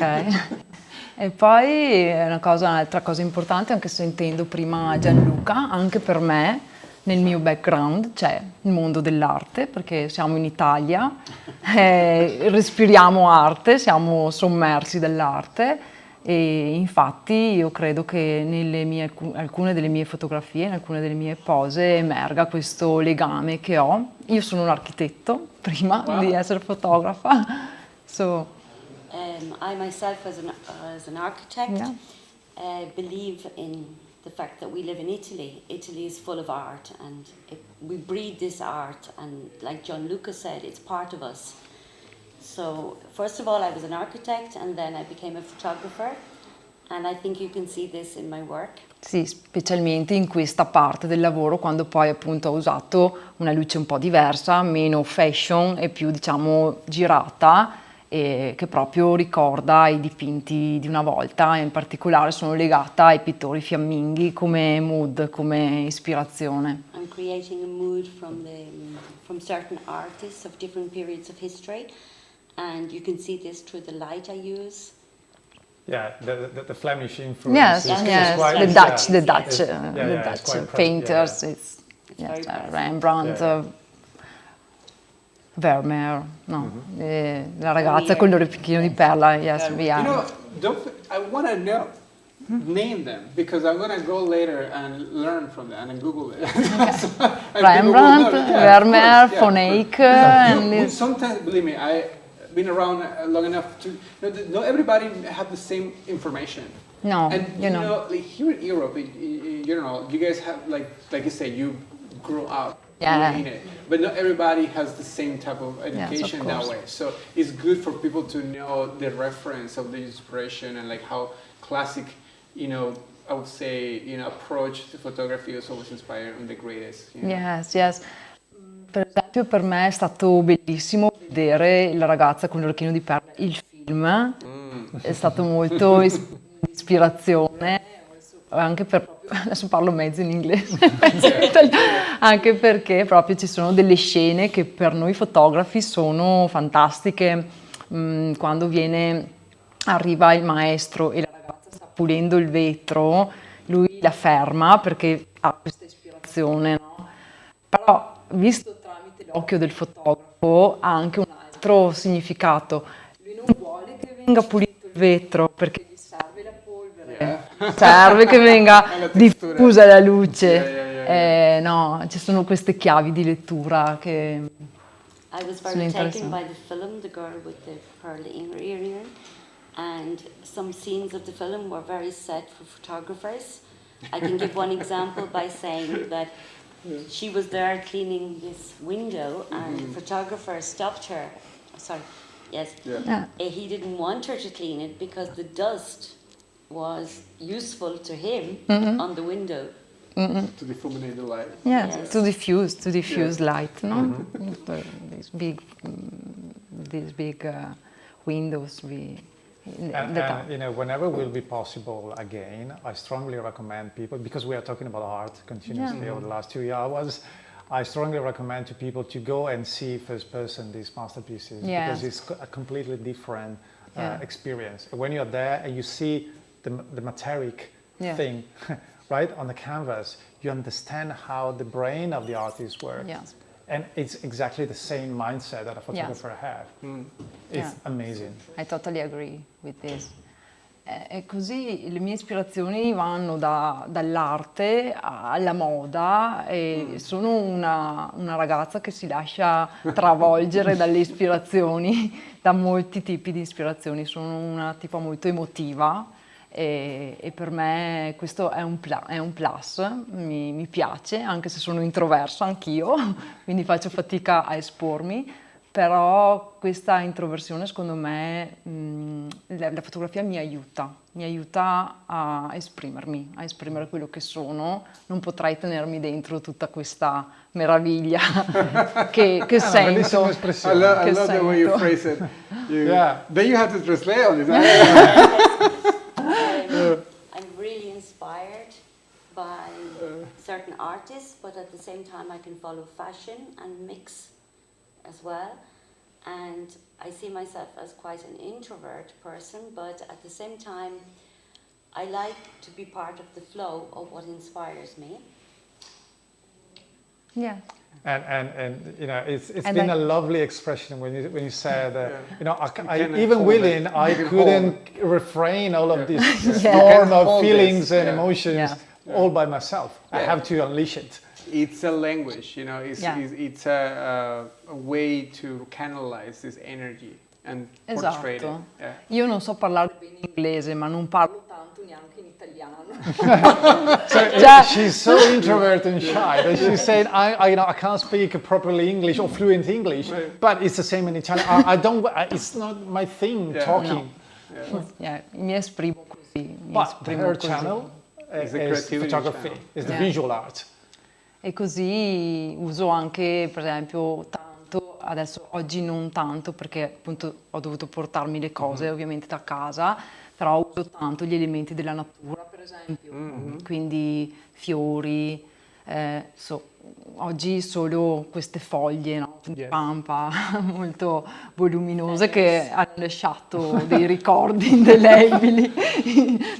E poi un'altra cosa importante, anche sentendo prima Gianluca, anche per me nel mio background c'è il mondo dell'arte, perché siamo in Italia, respiriamo arte, siamo sommersi dall'arte e infatti io credo che nelle alcune delle mie fotografie, in alcune delle mie pose emerga questo legame che ho. Io sono un architetto prima di essere fotografa. So, I myself, as an architect, believe in the fact that we live in Italy. Italy is full of art, and we breed this art, and like Gianluca said, it's part of us. So, first of all, I was an architect, and then I became a photographer, and I think you can see this in my work. Sì, specialmente in questa parte del lavoro, quando poi appunto ho usato una luce un po' diversa, meno fashion e più diciamo girata, e che proprio ricorda i dipinti di una volta. In particolare sono legata ai pittori fiamminghi come mood, come ispirazione. I'm creating a mood from certain artists of different periods of history, and you can see this through the light I use. Yeah, the Flemish influence. The Dutch painters. It's Rembrandt. Vermeer, la ragazza con l'orecchino di perla, yes, I want to know, name them, because I'm going to go later and learn from them and Google it. Rembrandt, Vermeer, Van Eyck, and sometimes, believe me, I've been around long enough to not everybody have the same information. No, and you know, like here in Europe, you guys have like you say, you grew up. In it. But not everybody has the same type of education that way. So it's good for people to know the reference of the inspiration and like how classic, I would say, approach to photography is always inspired and the greatest. Yes. Per esempio per me è stato bellissimo vedere La ragazza con l'orecchino di perla, il film. È stato molto ispirazione, anche per adesso parlo mezzo in inglese, anche perché proprio ci sono delle scene che per noi fotografi sono fantastiche. Quando arriva il maestro e la ragazza sta pulendo il vetro, lui la ferma perché ha questa ispirazione, no? Però visto tramite l'occhio del fotografo ha anche un altro significato. Lui non vuole che venga pulito il vetro perché gli serve la polvere, serve che venga diffusa la luce. No, ci sono queste chiavi di lettura che I was very taken by the film, The Girl with the Pearl Earring, and some scenes of the film were very set for photographers. I can give one example by saying that she was there cleaning this window and the photographer stopped her. Sorry, yes. He didn't want her to clean it because the dust was useful to him on the window. to difuminate the light. Yes, to diffuse light, no? These big windows. Whenever will be possible again, I strongly recommend people, because we are talking about art continuously over the last 2 hours, I strongly recommend to people to go and see first person these masterpieces, because it's a completely different experience. When you're there and you see the materic thing right on the canvas, you understand how the brain of the artist works. Yes. And it's exactly the same mindset that a photographer has. It's amazing. I totally agree with this. E così le mie ispirazioni vanno dall'arte alla moda e sono una ragazza che si lascia travolgere dalle ispirazioni, da molti tipi di ispirazioni. Sono una tipo molto emotiva e per me questo è un plus, mi piace, anche se sono introversa anch'io, quindi faccio fatica a espormi. Però questa introversione secondo me, la fotografia mi aiuta a esprimermi, a esprimere quello che sono. Non potrei tenermi dentro tutta questa meraviglia che sento. I love the way you phrase it. Then you have to translate all this. I'm really inspired by certain artists, but at the same time I can follow fashion and mix as well, and I see myself as quite an introvert person, but at the same time I like to be part of the flow of what inspires me. And it's been a lovely expression when you said I couldn't refrain all of this storm of feelings and emotions all by myself. I have to unleash it. It's a language, it's a way to canalize this energy and portray it. Yeah. Io non so parlare bene inglese, ma non parlo tanto neanche in italiano. She's so introvert and shy that she's saying, I can't speak properly English or fluent English, but it's the same in Italian. It's not my thing talking. Mi esprimo così. Her channel is photography, is the visual art. E così uso anche, per esempio, tanto, adesso oggi non tanto perché appunto ho dovuto portarmi le cose ovviamente da casa, però uso tanto gli elementi della natura, per esempio, quindi fiori, oggi solo queste foglie di pampa molto voluminose che hanno lasciato dei ricordi indelebili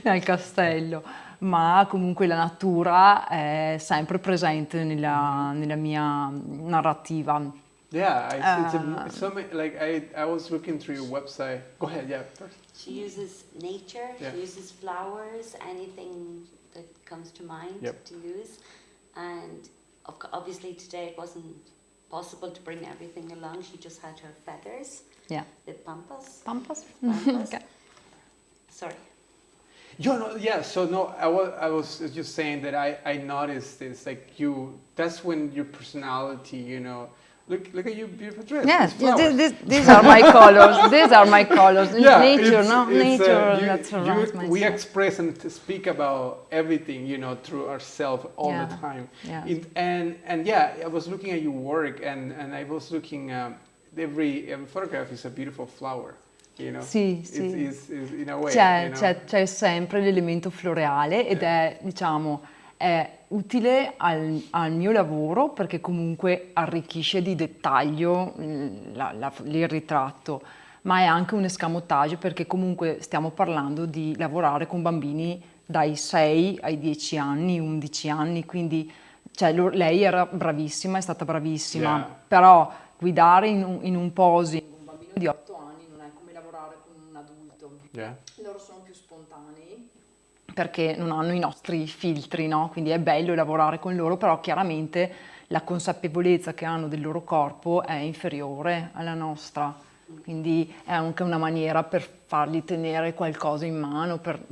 nel castello. Ma comunque la natura è sempre presente nella mia narrativa. I was looking through your website. Go ahead, first. She uses nature, she uses flowers, anything that comes to mind to use. And obviously today it wasn't possible to bring everything along. She just had her feathers. The pampas. Pampas? Okay. Sorry. I was just saying that I noticed this, that's when your personality, look at your beautiful dress. Yes, these are my colors. These are my colors. Nature, that's around we express and speak about everything, through ourselves all the time. I was looking at your work and I was looking, every photograph is a beautiful flower. Sì. In a way, c'è sempre l'elemento floreale ed è utile al mio lavoro perché comunque arricchisce di dettaglio il ritratto, ma è anche un escamotage perché comunque stiamo parlando di lavorare con bambini dai 6 ai 10 anni, 11 anni, quindi lei era bravissima, è stata bravissima, però guidare in un posing un bambino di 8 anni loro sono più spontanei perché non hanno i nostri filtri, quindi è bello lavorare con loro, però chiaramente la consapevolezza che hanno del loro corpo è inferiore alla nostra, quindi è anche una maniera per fargli tenere qualcosa in mano, per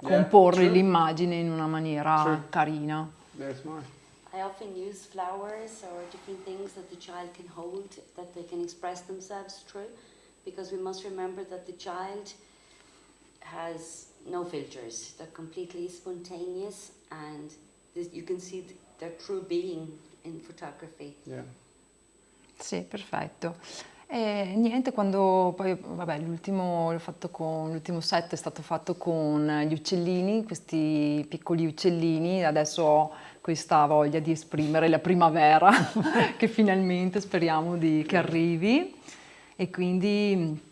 comporre l'immagine in una maniera carina. I often use flowers or different things that the child can hold, that they can express themselves through, because we must remember that the child has no filters. They're completely spontaneous and you can see their true being in photography. Yeah. Sì, perfetto. E niente, quando poi, vabbè, l'ultimo set è stato fatto con gli uccellini, questi piccoli uccellini, adesso ho questa voglia di esprimere la primavera che finalmente speriamo che arrivi, e quindi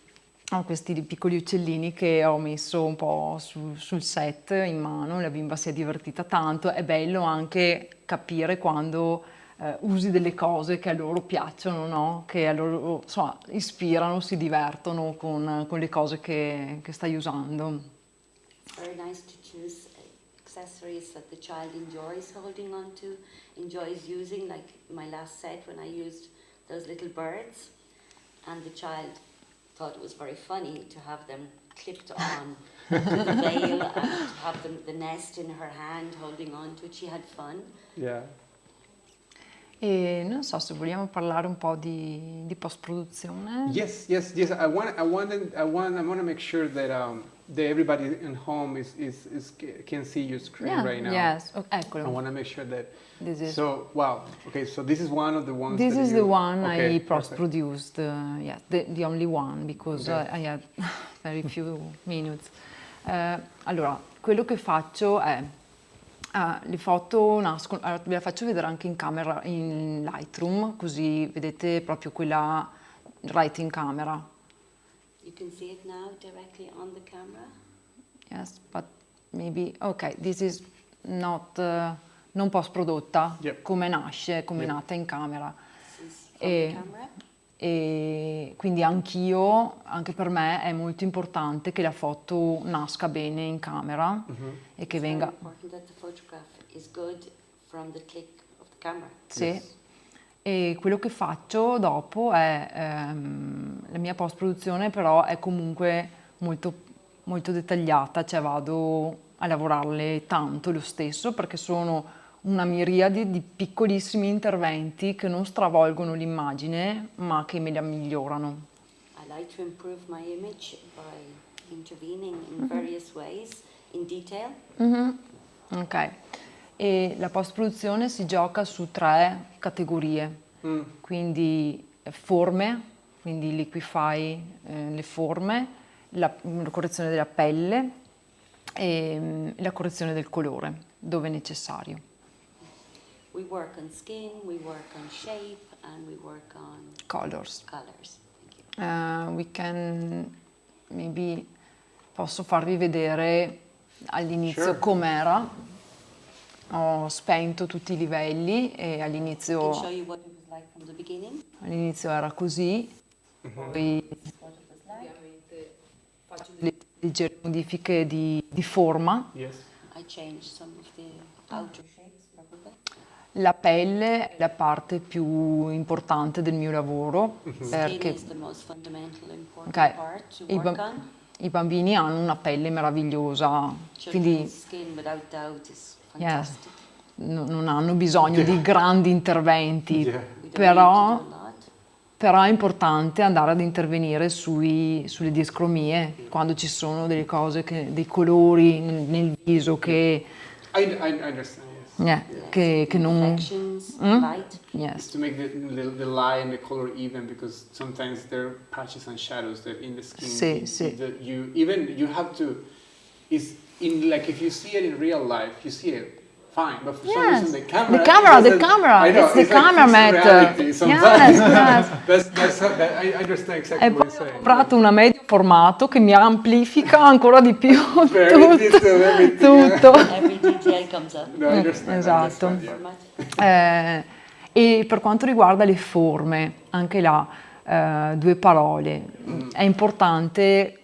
ho questi piccoli uccellini che ho messo un po' sul set in mano. La bimba si è divertita tanto, è bello anche capire quando usi delle cose che a loro piacciono, no? Che a loro, insomma, ispirano, si divertono con le cose che stai usando. It's very nice to choose accessories that the child enjoys holding on to, enjoys using, like my last set when I used those little birds, and the child thought it was very funny to have them clipped on to the veil and to have the nest in her hand holding on to it. She had fun. Yeah. E non so se vogliamo parlare un po' di post-produzione. Yes. I want to make sure that that everybody in home can see your screen right now. Yes, eccolo. I want to make sure that. This is. So wow. Okay, so this is one of the ones. This is the one okay, I post-produced. Yes, the only one, because I had very few minutes. Allora, quello che faccio è le foto nascono, allora, ve la faccio vedere anche in camera, in Lightroom, così vedete proprio quella right in camera. You can see it now directly on the camera. Yes, but maybe, ok, this is not, non post-prodotta, come nasce, come è nata in camera. E quindi anche per me è molto importante che la foto nasca bene in camera e che venga. Sì. E quello che faccio dopo è la mia post produzione, però è comunque molto, molto dettagliata, cioè vado a lavorarle tanto lo stesso, perché sono una miriade di piccolissimi interventi che non stravolgono l'immagine, ma che me la migliorano. I like to improve my image by intervening in various ways, in detail. Ok. E la post-produzione si gioca su 3 categorie, quindi forme, quindi liquify le forme, la correzione della pelle e la correzione del colore, dove necessario. We work on skin, we work on shape, and we work on colors. Thank you. We can maybe posso farvi vedere all'inizio com'era. Ho spento tutti i livelli e all'inizio. Can show you what it was like from the beginning. All'inizio era così, poi ovviamente faccio delle leggere modifiche di forma. Yes. I changed some of the outer shapes, probably. La pelle è la parte più importante del mio lavoro, perché i bambini hanno una pelle meravigliosa, quindi non hanno bisogno di grandi interventi, però è importante andare ad intervenire sulle discromie, quando ci sono delle cose, dei colori nel viso che... I understand. Che non. Yes. To make the light and the color even, because sometimes there are patches and shadows that in the skin. You have to. Is in like if you see it in real life, you see it fine, but for some reason the camera. I know, it's the camera matter. Yes. I understand exactly what you're saying. Ho comprato una medio formato che mi amplifica ancora di più tutto. Every detail comes up. No, I understand. Esatto. E per quanto riguarda le forme, anche là 2 parole. È importante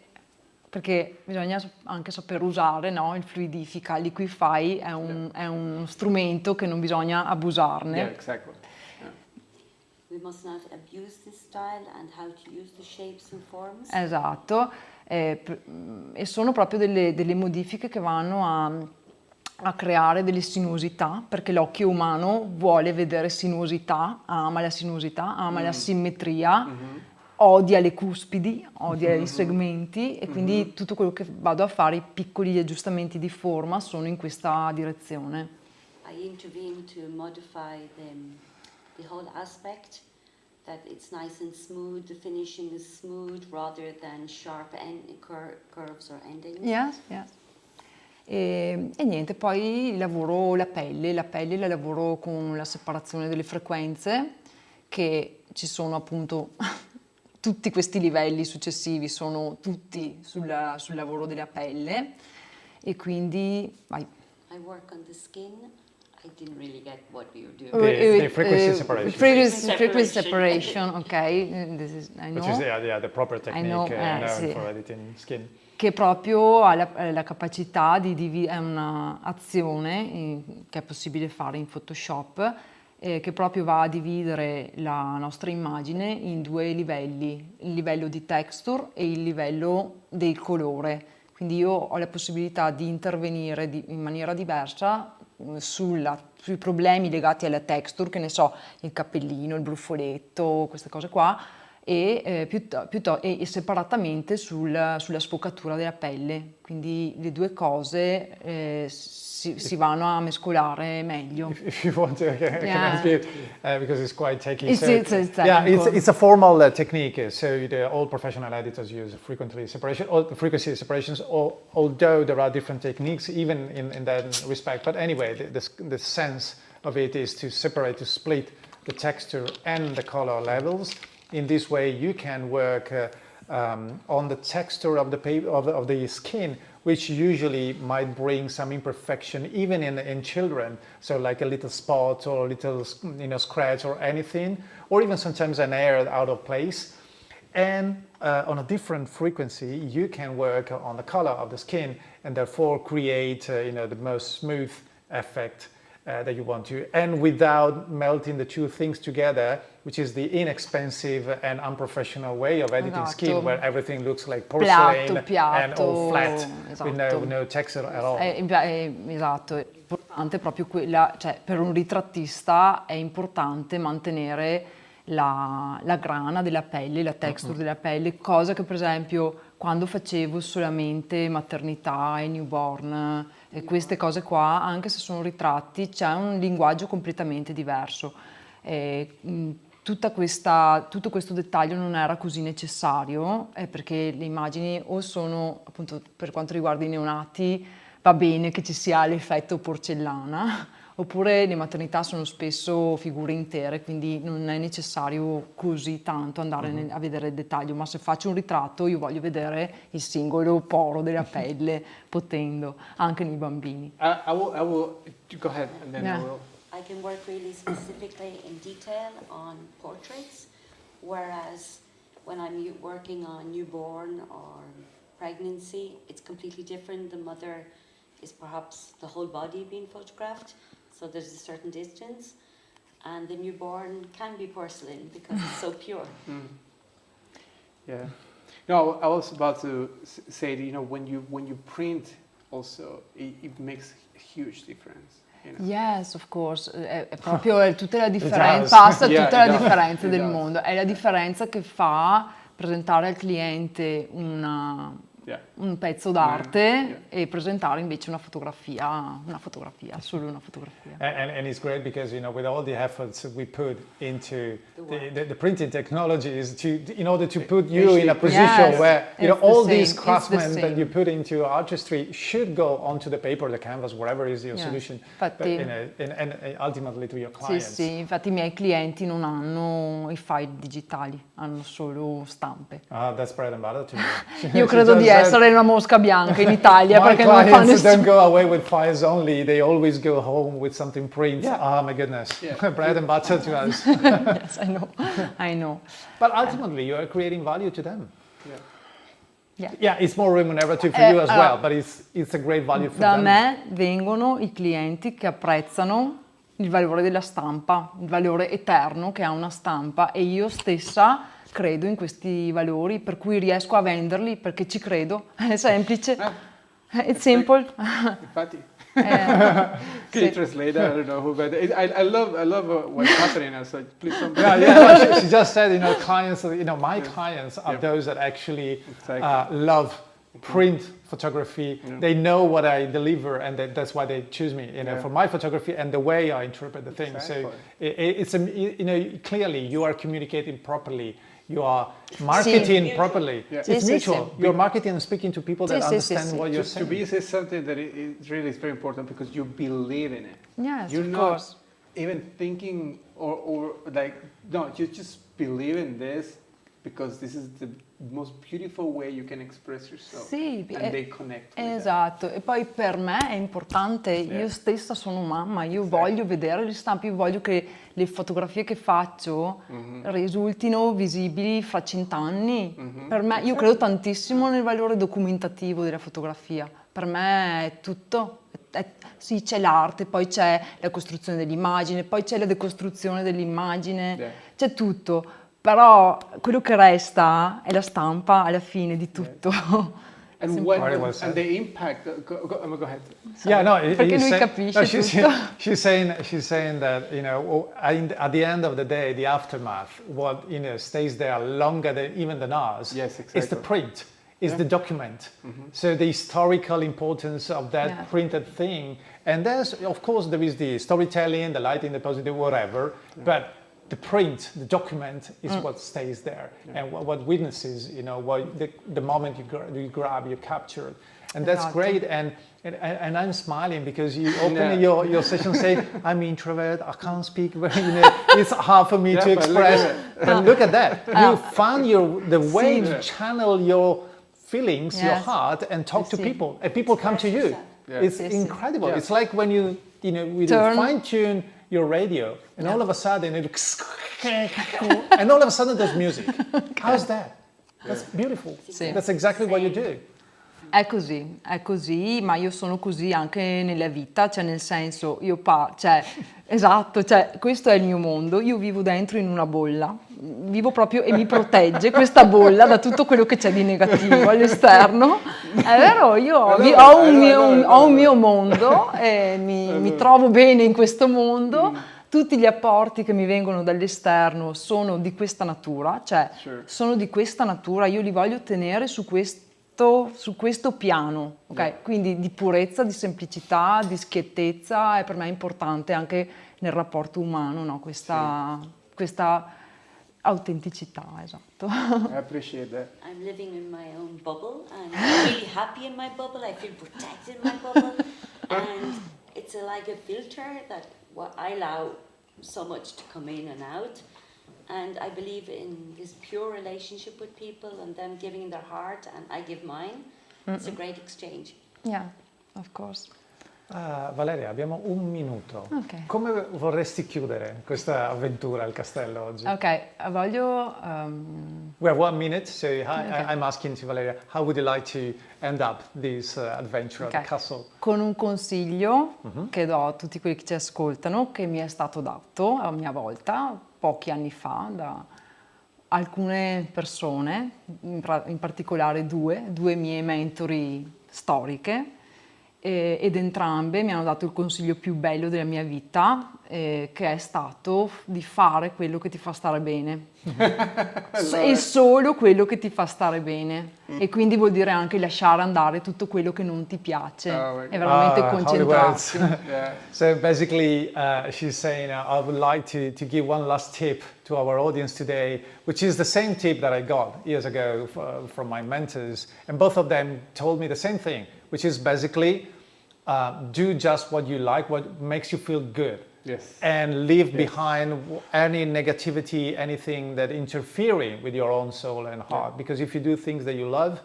perché bisogna anche saper usare, no? Il fluidifica, il liquify è uno strumento che non bisogna abusarne. Yeah, exactly. We must not abuse this style and how to use the shapes and forms. Esatto, e sono proprio delle modifiche che vanno a creare delle sinuosità, perché l'occhio umano vuole vedere sinuosità, ama la sinuosità, ama la simmetria, odia le cuspidi, odia i segmenti, e quindi tutto quello che vado a fare, i piccoli aggiustamenti di forma, sono in questa direzione. I intervene to modify the whole aspect, that it's nice and smooth, the finishing is smooth rather than sharp curves or endings. Yes, yes. E niente, poi lavoro la pelle la lavoro con la separazione delle frequenze, che ci sono appunto tutti questi livelli successivi, sono tutti sul lavoro della pelle, e quindi vai. I work on the skin. I didn't really get what you're doing. The frequency separation. Frequency separation, ok. This is, I know. Which is the proper technique sì. for editing skin. Che proprio ha la capacità di è un'azione che è possibile fare in Photoshop, che proprio va a dividere la nostra immagine in due livelli, il livello di texture e il livello del colore. Quindi io ho la possibilità di intervenire in maniera diversa sui problemi legati alla texture, che ne so, il cappellino, il brufoletto, queste cose qua, e separatamente sulla sfocatura della pelle. Quindi le due cose si vanno a mescolare meglio. If you want to, I can help you because it's quite techy. It's a formal technique. So all professional editors use frequency separations. Although there are different techniques, even in that respect. But anyway, the sense of it is to separate, to split the texture and the color levels. In this way, you can work on the texture of the paper, of the skin, which usually might bring some imperfection, even in children. So like a little spot or a little scratch or anything, or even sometimes an hair out of place. And on a different frequency, you can work on the color of the skin and therefore create the most smooth effect that you want to, and without melting the two things together, which is the inexpensive and unprofessional way of editing skin, where everything looks like porcelain and all flat, with no texture at all. Esatto, è importante proprio quella, cioè per un ritrattista è importante mantenere la grana della pelle, la texture della pelle, cosa che per esempio quando facevo solamente maternità e newborn, queste cose qua, anche se sono ritratti, c'è un linguaggio completamente diverso. Tutto questo dettaglio non era così necessario, perché le immagini o sono, appunto per quanto riguarda i neonati, va bene che ci sia l'effetto porcellana, oppure le maternità sono spesso figure intere, quindi non è necessario così tanto andare a vedere il dettaglio, ma se faccio un ritratto io voglio vedere il singolo poro della pelle potendo, anche nei bambini. I will go ahead and then I will. I can work really specifically in detail on portraits, whereas when I'm working on newborn or pregnancy, it's completely different. The mother is perhaps the whole body being photographed, so there's a certain distance, and the newborn can be porcelain because it's so pure. Yeah. No, I was about to say that, when you print also, it makes a huge difference. Yes, of course, è proprio tutta la differenza, passa tutta la differenza del mondo, è la differenza che fa presentare al cliente un pezzo d'arte e presentare invece una fotografia, solo una fotografia. And it's great because with all the efforts we put into the printing technologies in order to put you in a position where all these craftsmen that you put into artistry should go onto the paper, the canvas, wherever is your solution, and ultimately to your clients. Sì, infatti i miei clienti non hanno i file digitali, hanno solo stampe. That's bread and butter to me. Io credo di essere una mosca bianca in Italia perché non fanno clients don't go away with files only, they always go home with something print. Oh my goodness, bread and butter to us. Yes, I know. But ultimately you are creating value to them. Yeah, it's more remunerative for you as well, but it's a great value for them. Da me vengono i clienti che apprezzano il valore della stampa, il valore eterno che ha una stampa, e io stessa credo in questi valori, per cui riesco a venderli perché ci credo. È semplice. It's simple. Infatti. Can you translate that? I don't know who, but I love what's happening. I was like, please don't. She just said, clients, my clients are those that actually love print photography. They know what I deliver, and that's why they choose me, for my photography and the way I interpret the thing. Exactly. So it's clearly you are communicating properly. You are marketing properly. Yeah. It's mutual. You're marketing and speaking to people that understand what you're saying. To be is something that it really is very important because you believe in it. Yes, You're of not course. even thinking or like, no, you just believe in this because this is the most beautiful way you can express yourself. Sì, and they connect with esatto. that. E poi per me è importante, io stessa sono mamma, io voglio vedere le stampe, io voglio che le fotografie che faccio risultino visibili fra 100 anni. Per me, io credo tantissimo nel valore documentativo della fotografia. Per me è tutto. Sì, c'è l'arte, poi c'è la costruzione dell'immagine, poi c'è la decostruzione dell'immagine, c'è tutto. Però quello che resta è la stampa alla fine di tutto. And the impact. Go ahead. Yeah, no, perché lui capisce tutto. She's saying that at the end of the day, the aftermath, what stays there longer than us, is the print, is the document. So the historical importance of that printed thing, and of course there is the storytelling, the lighting, the positive, whatever, but the print, the document is what stays there and what witnesses, the moment you grab, you capture it. And that's great. And I'm smiling because you open your session saying, I'm introvert, I can't speak, it's hard for me to express. But look at that. You found the way to channel your feelings, your heart, and talk to people. And people come to you. It's incredible. It's like when you fine-tune your radio, and all of a sudden and all of a sudden there's music. How's that? That's beautiful. That's exactly what you do. È così, ma io sono così anche nella vita, cioè nel senso, esatto, questo è il mio mondo, io vivo dentro in una bolla, vivo proprio e mi protegge questa bolla da tutto quello che c'è di negativo all'esterno. È vero, io ho un mio mondo e mi trovo bene in questo mondo. Tutti gli apporti che mi vengono dall'esterno sono di questa natura, sono di questa natura, io li voglio tenere su questo piano, ok? Quindi di purezza, di semplicità, di schiettezza, è per me importante anche nel rapporto umano, no? Questa autenticità, esatto. I appreciate that. I'm living in my own bubble. I'm really happy in my bubble. I feel protected in my bubble. And it's like a filter that I allow so much to come in and out. And I believe in this pure relationship with people and them giving their heart and I give mine. It's a great exchange. Yeah, of course. Valeria, abbiamo un minuto. Okay. Come vorresti chiudere questa avventura al castello oggi? Ok, voglio... We have 1 minute, so I'm asking to Valeria, how would you like to end up this adventure at the castle? Con un consiglio che do a tutti quelli che ci ascoltano, che mi è stato dato a mia volta, pochi anni fa, da alcune persone, in particolare due mie mentori storiche, ed entrambe mi hanno dato il consiglio più bello della mia vita, che è stato di fare quello che ti fa stare bene e solo quello che ti fa stare bene, e quindi vuol dire anche lasciare andare tutto quello che non ti piace e veramente concentrarsi. So basically she's saying I would like to give one last tip to our audience today, which is the same tip that I got years ago from my mentors, and both of them told me the same thing, which is basically do just what you like, what makes you feel good. Yes. And leave behind any negativity, anything that interfering with your own soul and heart. Because if you do things that you love,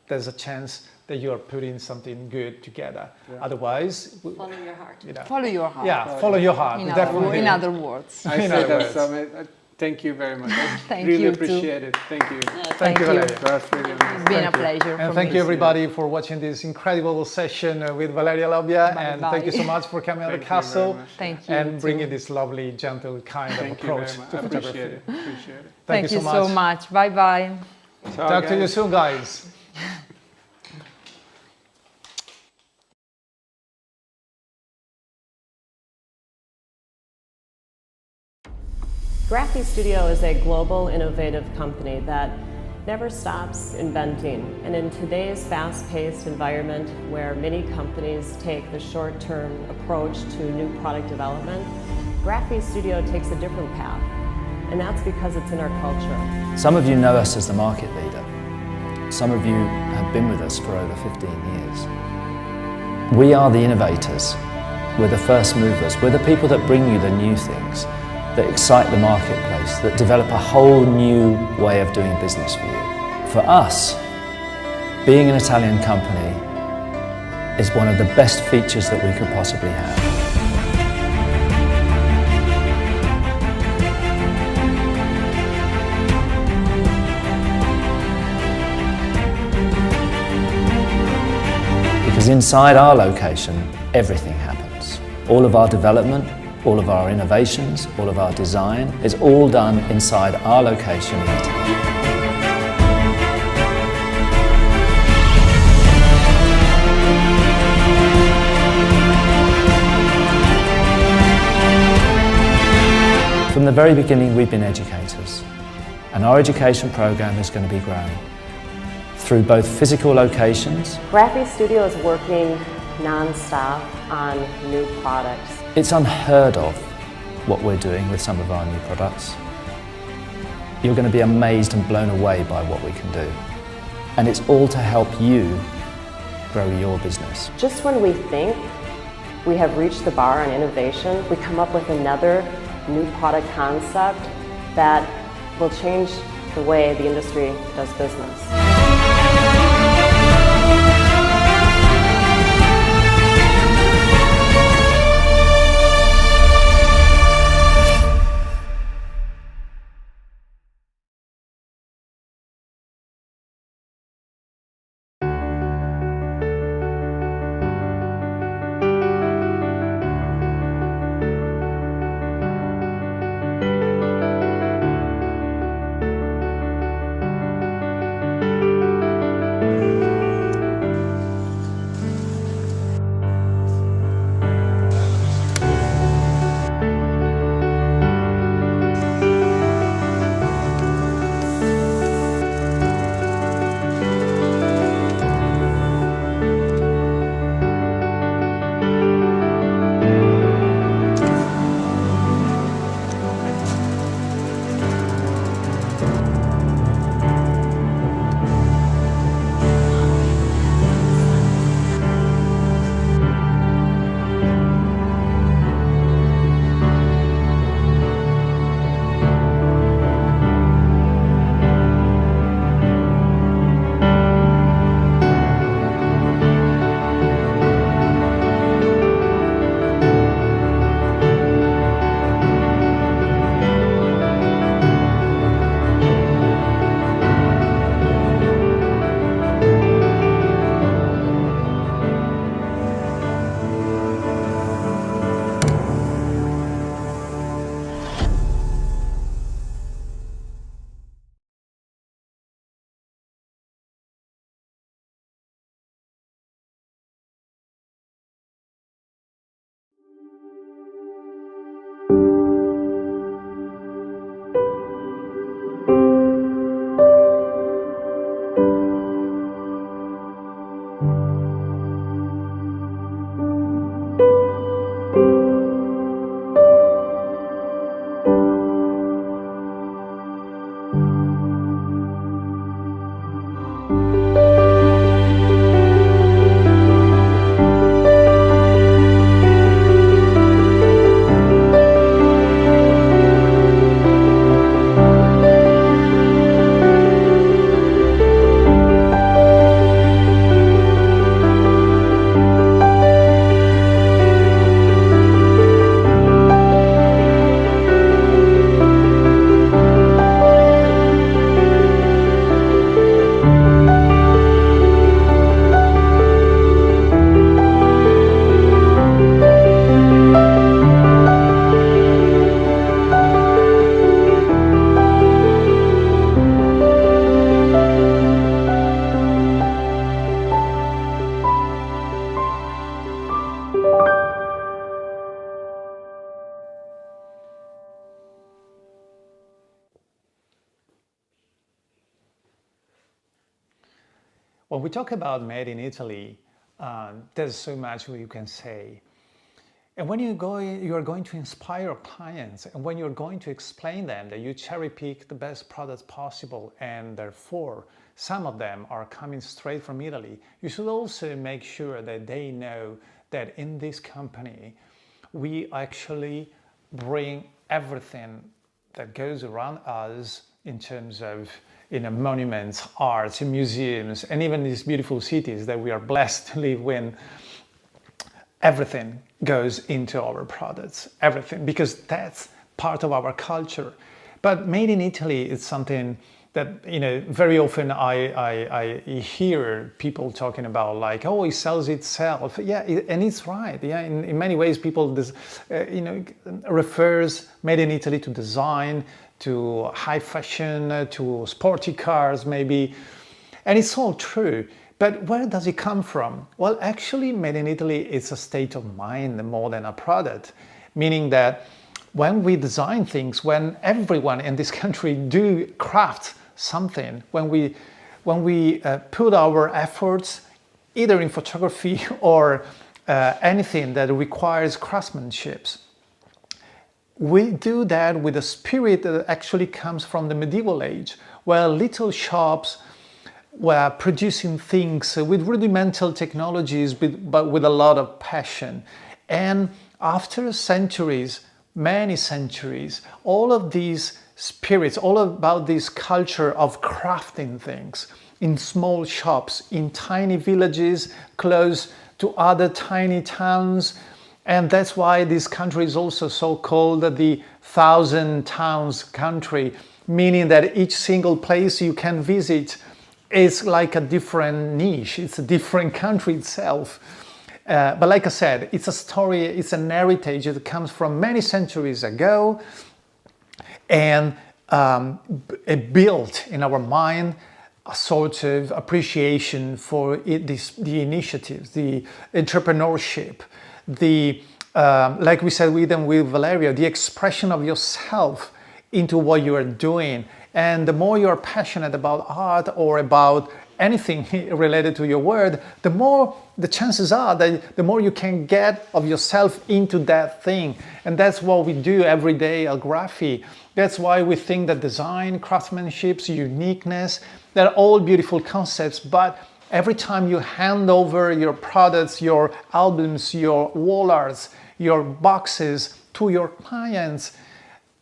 there's a chance that you are putting something good together. Otherwise, follow your heart. Follow your heart. Yeah, follow your heart. In other words. I say that, Summit. Thank you very much. I really appreciate it. Thank you. Thank you, Valeria. That's really amazing. It's been a pleasure. And thank you everybody for watching this incredible session with Valeria Lobbia. And thank you so much for coming to the castle. Thank you. And bringing this lovely, gentle kind of approach to photography. Appreciate it. Thank you so much. Bye bye. Talk to you soon, guys. Graphistudio is a global innovative company that never stops inventing. And in today's fast-paced environment where many companies take the short-term approach to new product development, Graphistudio takes a different path. And that's because it's in our culture. Some of you know us as the market leader. Some of you have been with us for over 15 years. We are the innovators. We're the first movers. We're the people that bring you the new things, that excite the marketplace, that develop a whole new way of doing business for you. For us, being an Italian company is one of the best features that we could possibly have. Because inside our location, everything happens. All of our development, all of our innovations, all of our design is all done inside our location in Italy. From the very beginning, we've been educators, and our education program is going to be growing through both physical locations. Graphistudio is working non-stop on new products. It's unheard of what we're doing with some of our new products. You're going to be amazed and blown away by what we can do. And it's all to help you grow your business. Just when we think we have reached the bar on innovation, we come up with another new product concept that will change the way the industry does business. when we talk about made in Italy, there's so much you can say. And when you're going to inspire clients, and when you're going to explain them that you cherry pick the best products possible, and therefore some of them are coming straight from Italy, you should also make sure that they know that in this company, we actually bring everything that goes around us in terms of monuments, arts, museums, and even these beautiful cities that we are blessed to live in. Everything goes into our products, everything, because that's part of our culture. But made in Italy is something that, very often I hear people talking about, like, oh, it sells itself. Yeah, and it's right. Yeah, in many ways, people, refers made in Italy to design, to high fashion, to sporty cars, maybe. And it's all true. But where does it come from? Well, actually, made in Italy is a state of mind more than a product, meaning that when we design things, when everyone in this country do craft something, when we put our efforts either in photography or anything that requires craftsmanship, we do that with a spirit that actually comes from the medieval age, where little shops were producing things with rudimental technologies, but with a lot of passion. And after centuries, many centuries, all of these spirits, all about this culture of crafting things in small shops, in tiny villages, close to other tiny towns. And that's why this country is also so called the 1,000 towns country, meaning that each single place you can visit is like a different niche. It's a different country itself. But like I said, it's a story, it's an heritage that comes from many centuries ago, and it built in our mind a sort of appreciation for the initiatives, the entrepreneurship, the like we said with Valeria, the expression of yourself into what you are doing. And the more you're passionate about art or about anything related to your word, the more the chances are that the more you can get of yourself into that thing. And that's what we do every day at Graphi. That's why we think that design, craftsmanship, uniqueness, they're all beautiful concepts, but every time you hand over your products, your albums, your wall arts, your boxes to your clients,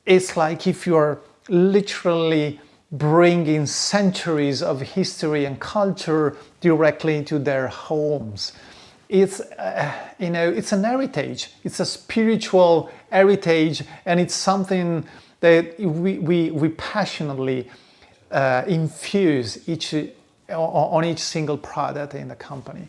it's like if you're literally bringing centuries of history and culture directly into their homes. It's it's an heritage. It's a spiritual heritage, and it's something that we passionately infuse on each single product in the company.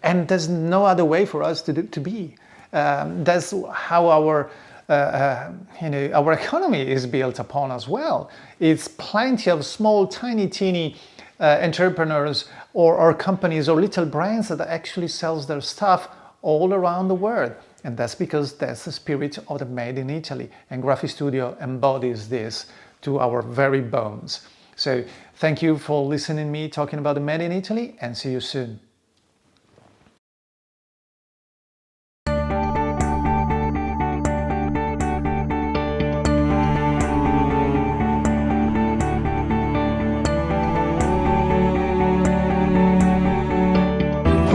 And there's no other way for us to be. That's how our economy is built upon as well. It's plenty of small, tiny, teeny entrepreneurs or companies or little brands that actually sells their stuff all around the world. And that's because that's the spirit of the Made in Italy. And Graphistudio embodies this to our very bones. So thank you for listening to me talking about the Made in Italy, and see you soon.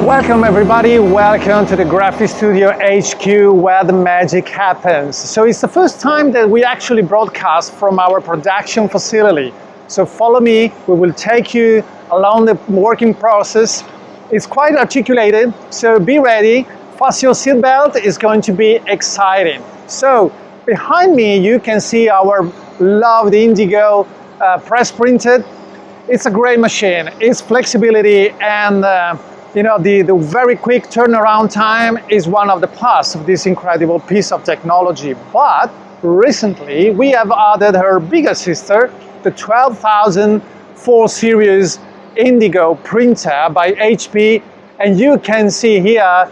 Welcome everybody, welcome to the Graphistudio HQ where the magic happens. So it's the first time that we actually broadcast from our production facility. So follow me, we will take you along the working process. It's quite articulated, so be ready, fasten your seatbelt, it's going to be exciting. So behind me you can see our loved Indigo press printed. It's a great machine, its flexibility and the very quick turnaround time is one of the plus of this incredible piece of technology. But recently we have added her bigger sister, the 12,000 4 Series Indigo printer by HP, and you can see here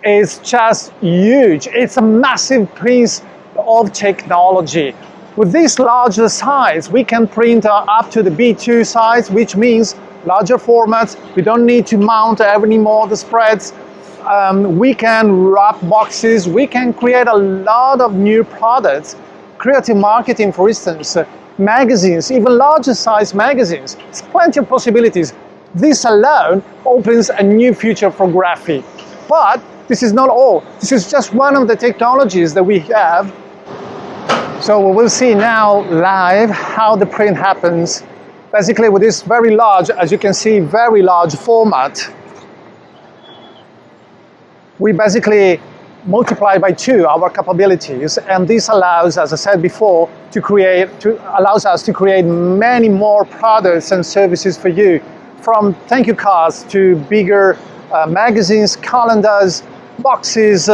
it's just huge. It's a massive piece of technology. With this larger size, we can print up to the B2 size, which means larger formats. We don't need to mount any more the spreads. We can wrap boxes. We can create a lot of new products. Creative marketing, for instance, magazines, even larger size magazines. There's plenty of possibilities. This alone opens a new future for Graphi. But this is not all. This is just one of the technologies that we have. So we will see now live how the print happens. Basically with this very large, as you can see, very large format, we basically multiply by 2 our capabilities, and this allows, as I said before, allows us to create many more products and services for you, from thank you cards to bigger magazines, calendars, boxes,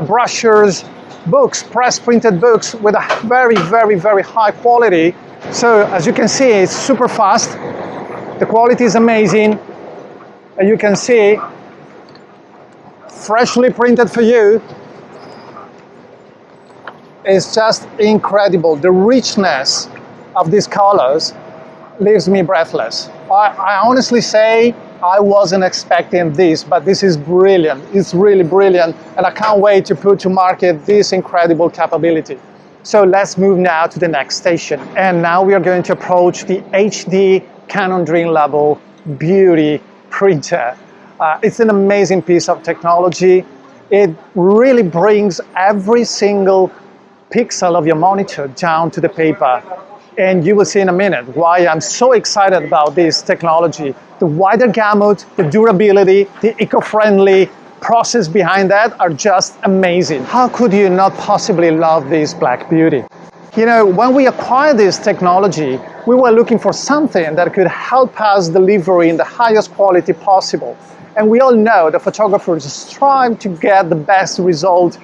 brochures, books, press printed books with a very, very, very high quality. So as you can see, it's super fast. The quality is amazing. And you can see, freshly printed for you. It's just incredible. The richness of these colors leaves me breathless. I honestly say I wasn't expecting this, but this is brilliant. It's really brilliant, and I can't wait to put to market this incredible capability. So let's move now to the next station. And now we are going to approach the HD Canon Dream Level Beauty Printer. It's an amazing piece of technology. It really brings every single pixel of your monitor down to the paper. And you will see in a minute why I'm so excited about this technology. The wider gamut, the durability, the eco-friendly process behind that are just amazing. How could you not possibly love this Black Beauty? You know, when we acquired this technology, we were looking for something that could help us deliver in the highest quality possible. And we all know that photographers strive to get the best result,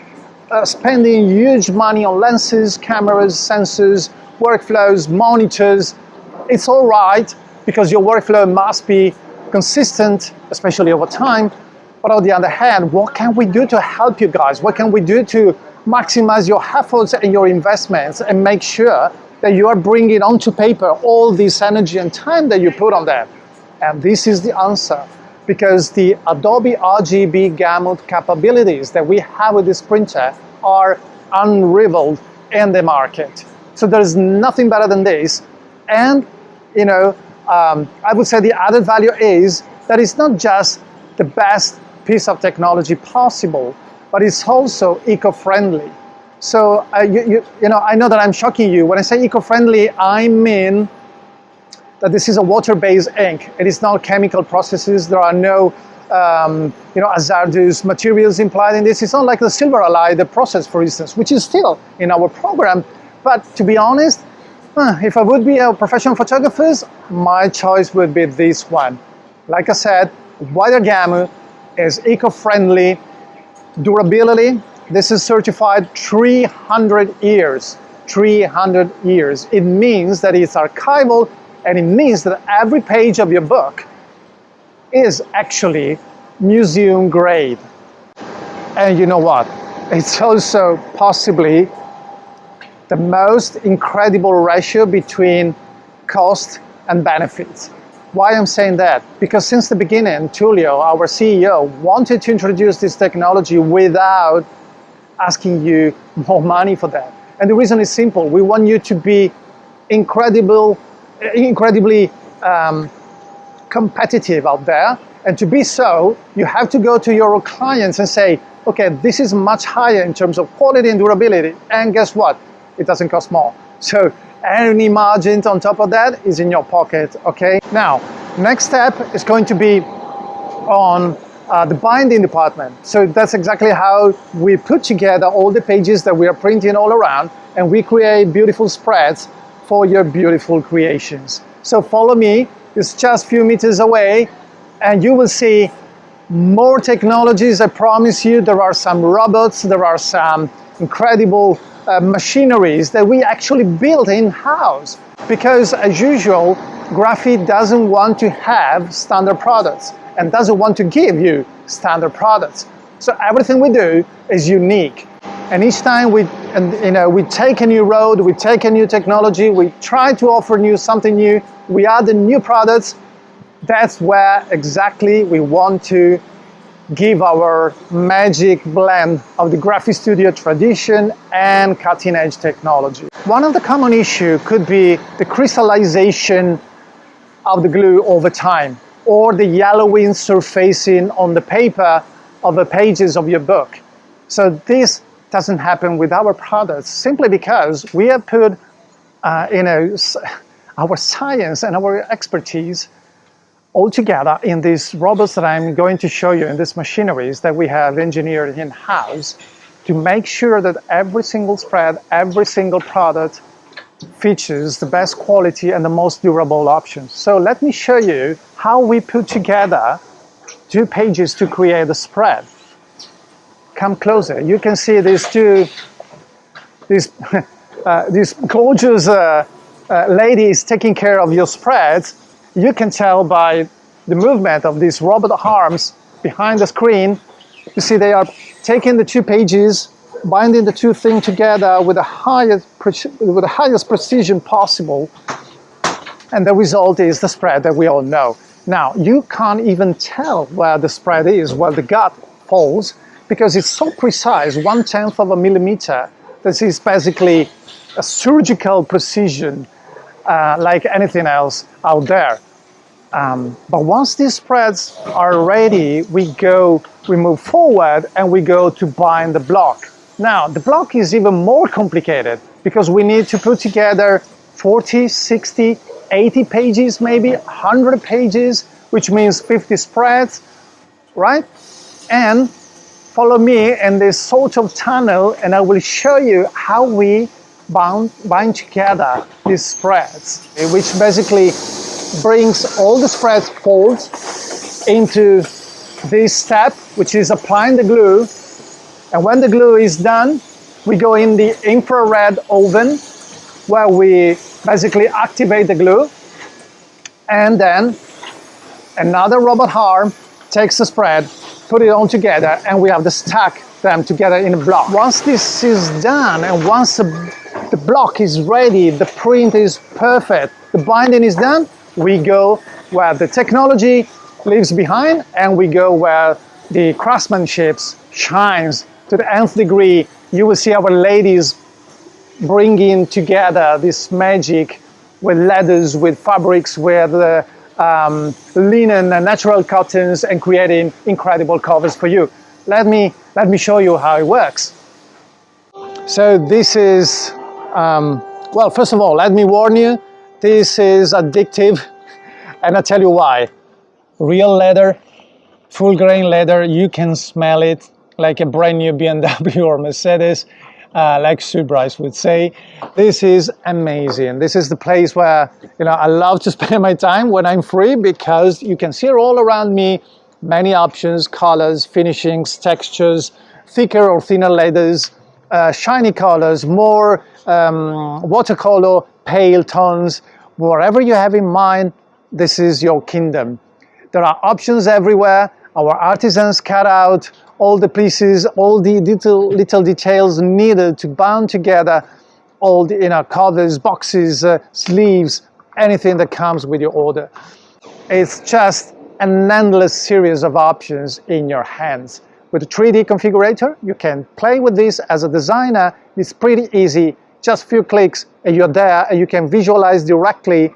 spending huge money on lenses, cameras, sensors, workflows, monitors. It's all right because your workflow must be consistent, especially over time. But on the other hand, what can we do to help you guys? What can we do to maximize your efforts and your investments and make sure that you are bringing onto paper all this energy and time that you put on that? And this is the answer, because the Adobe RGB gamut capabilities that we have with this printer are unrivaled in the market. So there's nothing better than this. And, you know, I would say the added value is that it's not just the best piece of technology possible, but it's also eco-friendly. So, you know, I know that I'm shocking you. When I say eco-friendly, I mean that this is a water-based ink. It is not chemical processes. There are no you know, hazardous materials implied in this. It's not like the silver alloy process, for instance, which is still in our program. But to be honest, if I would be a professional photographer, my choice would be this one. Like I said, wider gamut, is eco-friendly, durability. This is certified 300 years. 300 years. It means that it's archival, and it means that every page of your book is actually museum grade. And you know what? It's also possibly the most incredible ratio between cost and benefits. Why I'm saying that? Because since the beginning, Tullio, our CEO, wanted to introduce this technology without asking you more money for that. And the reason is simple. We want you to be incredibly competitive out there. And to be so, you have to go to your clients and say, okay, this is much higher in terms of quality and durability. And guess what? It doesn't cost more. So any margin on top of that is in your pocket, okay? Now, next step is going to be on the binding department. So that's exactly how we put together all the pages that we are printing all around, and we create beautiful spreads for your beautiful creations. So follow me, it's just a few meters away, and you will see more technologies. I promise you, there are some robots, there are some incredible machineries that we actually built in-house, because as usual, Graphi doesn't want to have standard products and doesn't want to give you standard products. So everything we do is unique, and each time we take a new road, we take a new technology, we try to offer something new, we add the new products, That's where exactly we want to give our magic blend of the Graphistudio tradition and cutting-edge technology. One of the common issues could be the crystallization of the glue over time, or the yellowing surfacing on the paper of the pages of your book. So this doesn't happen with our products, simply because we have put our science and our expertise all together in these robots that I'm going to show you, in these machineries that we have engineered in-house, to make sure that every single spread, every single product features the best quality and the most durable options. So let me show you how we put together 2 pages to create a spread. Come closer. You can see these gorgeous ladies taking care of your spreads. You can tell by the movement of these robot arms behind the screen. You see they are taking the 2 pages, binding the 2 things together with the highest precision possible, and the result is the spread that we all know. Now, you can't even tell where the spread is, where the gut falls, because it's so precise, 1/10 of a millimeter. This is basically a surgical precision, like anything else out there. But once these spreads are ready, we move forward and we go to bind the block. Now, the block is even more complicated because we need to put together 40, 60, 80 pages, maybe 100 pages, which means 50 spreads, right? And follow me in this sort of tunnel and I will show you how we bind together these spreads, which basically brings all the spread folds into this step, which is applying the glue. And when the glue is done, we go in the infrared oven where we basically activate the glue. And then another robot arm takes the spread, put it all together, and we have to stack them together in a block. Once this is done, and once the block is ready, the print is perfect, the binding is done, we go where the technology leaves behind, and we go where the craftsmanship shines to the nth degree. You will see our ladies bringing together this magic with leathers, with fabrics, with linen and natural cottons, and creating incredible covers for you. Let me show you how it works. So this is, well, first of all, let me warn you, this is addictive, and I'll tell you why. Real leather, full grain leather, you can smell it like a brand new BMW or Mercedes, like Sue Bryce would say. This is amazing. This is the place where, I love to spend my time when I'm free, because you can see all around me many options, colors, finishings, textures, thicker or thinner leathers, shiny colors, more watercolor, pale tones. Whatever you have in mind, this is your kingdom. There are options everywhere. Our artisans cut out all the pieces, all the little details needed to bind together all the covers, boxes, sleeves, anything that comes with your order. It's just an endless series of options in your hands. With a 3D configurator, you can play with this as a designer. It's pretty easy, just a few clicks and you're there, and you can visualize directly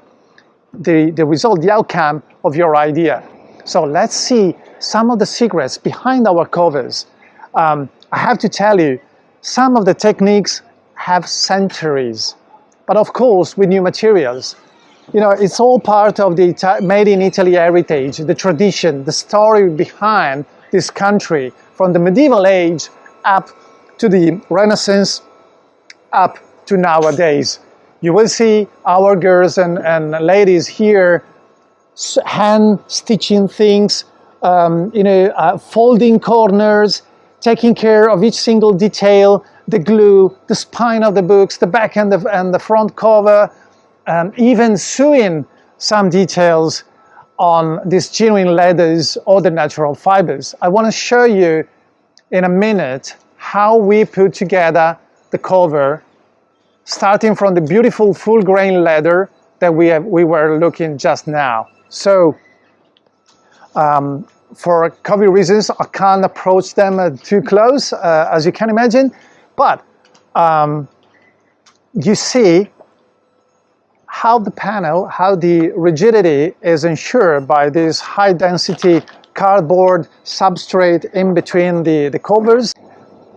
the result, the outcome of your idea. So let's see some of the secrets behind our covers. I have to tell you, some of the techniques have centuries, but of course with new materials. It's all part of the made in Italy heritage, the tradition, the story behind this country, from the medieval age up to the Renaissance, up to nowadays. You will see our girls and ladies here hand stitching things, folding corners, taking care of each single detail, the glue, the spine of the books, the back and the front cover, even sewing some details on these genuine leathers or the natural fibers. I want to show you in a minute how we put together the cover, starting from the beautiful full grain leather that we were looking just now. So For COVID reasons, I can't approach them too close, as you can imagine. But you see how the panel, how the rigidity is ensured by this high density cardboard substrate in between the covers.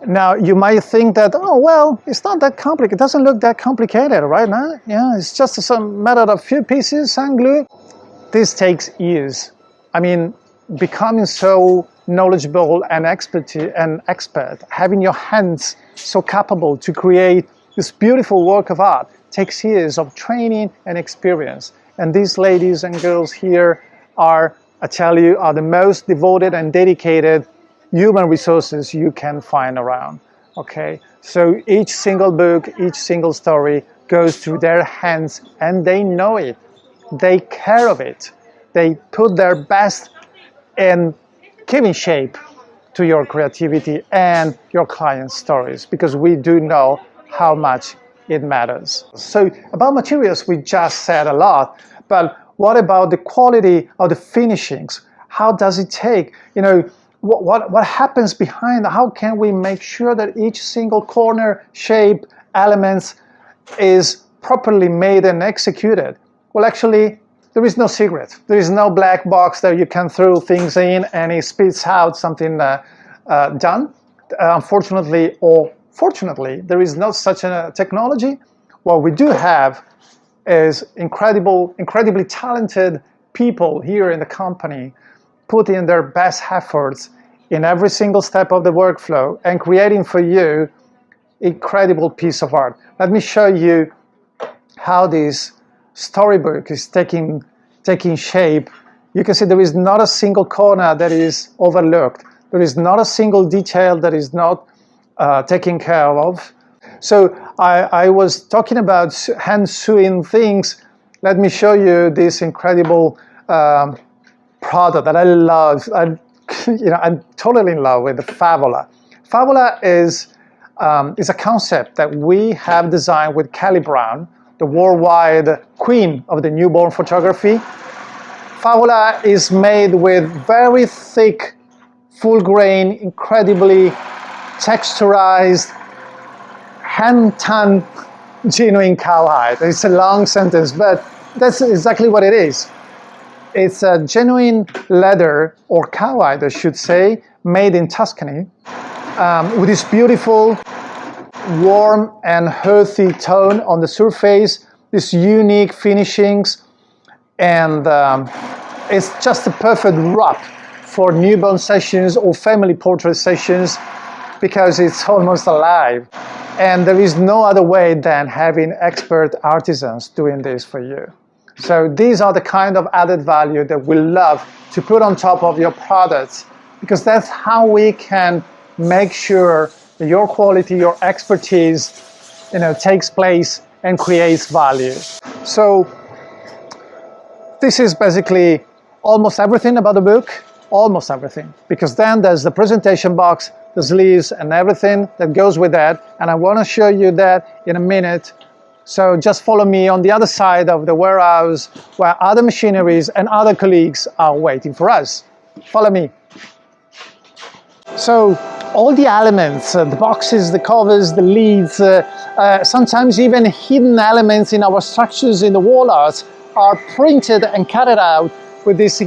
Now you might think that, oh well, it's not that complicated. It doesn't look that complicated, right? Now, yeah, it's just some matter of few pieces and glue. This takes years. I mean, becoming so knowledgeable and expert, having your hands so capable to create this beautiful work of art takes years of training and experience. And these ladies and girls here are, I tell you, are the most devoted and dedicated human resources you can find around. Okay, so each single book, each single story goes through their hands, and they know it. They care of it. They put their best in giving shape to your creativity and your clients' stories, because we do know how much it matters. So about materials, we just said a lot, but what about the quality of the finishings? How does it take? You know, what happens behind? How can we make sure that each single corner, shape, elements is properly made and executed? Well, actually, there is no secret. There is no black box that you can throw things in and it spits out something done. Unfortunately, or fortunately, there is no such a technology. What we do have is incredibly talented people here in the company putting their best efforts in every single step of the workflow and creating for you incredible piece of art. Let me show you how this storybook is taking shape. You can see there is not a single corner that is overlooked. There is not a single detail that is not taken care of. So I was talking about hand sewing things. Let me show you this incredible product that I love. I'm totally in love with the Favola. Favola is a concept that we have designed with Kelly Brown, the worldwide queen of the newborn photography. Favola is made with very thick, full grain, incredibly texturized, hand-tanned, genuine cowhide. It's a long sentence, but that's exactly what it is. It's a genuine leather, or cowhide, I should say, made in Tuscany, with this beautiful, warm and earthy tone on the surface, these unique finishings, and it's just a perfect wrap for newborn sessions or family portrait sessions, because it's almost alive. And there is no other way than having expert artisans doing this for you. So these are the kind of added value that we love to put on top of your products, because that's how we can make sure that your quality, your expertise, takes place and creates value. So this is basically almost everything about the book, almost everything, because then there's the presentation box, the sleeves and everything that goes with that, and I want to show you that in a minute. So just follow me on the other side of the warehouse where other machineries and other colleagues are waiting for us. Follow me. So all the elements, the boxes, the covers, the leads, sometimes even hidden elements in our structures in the wall art are printed and cut out with this,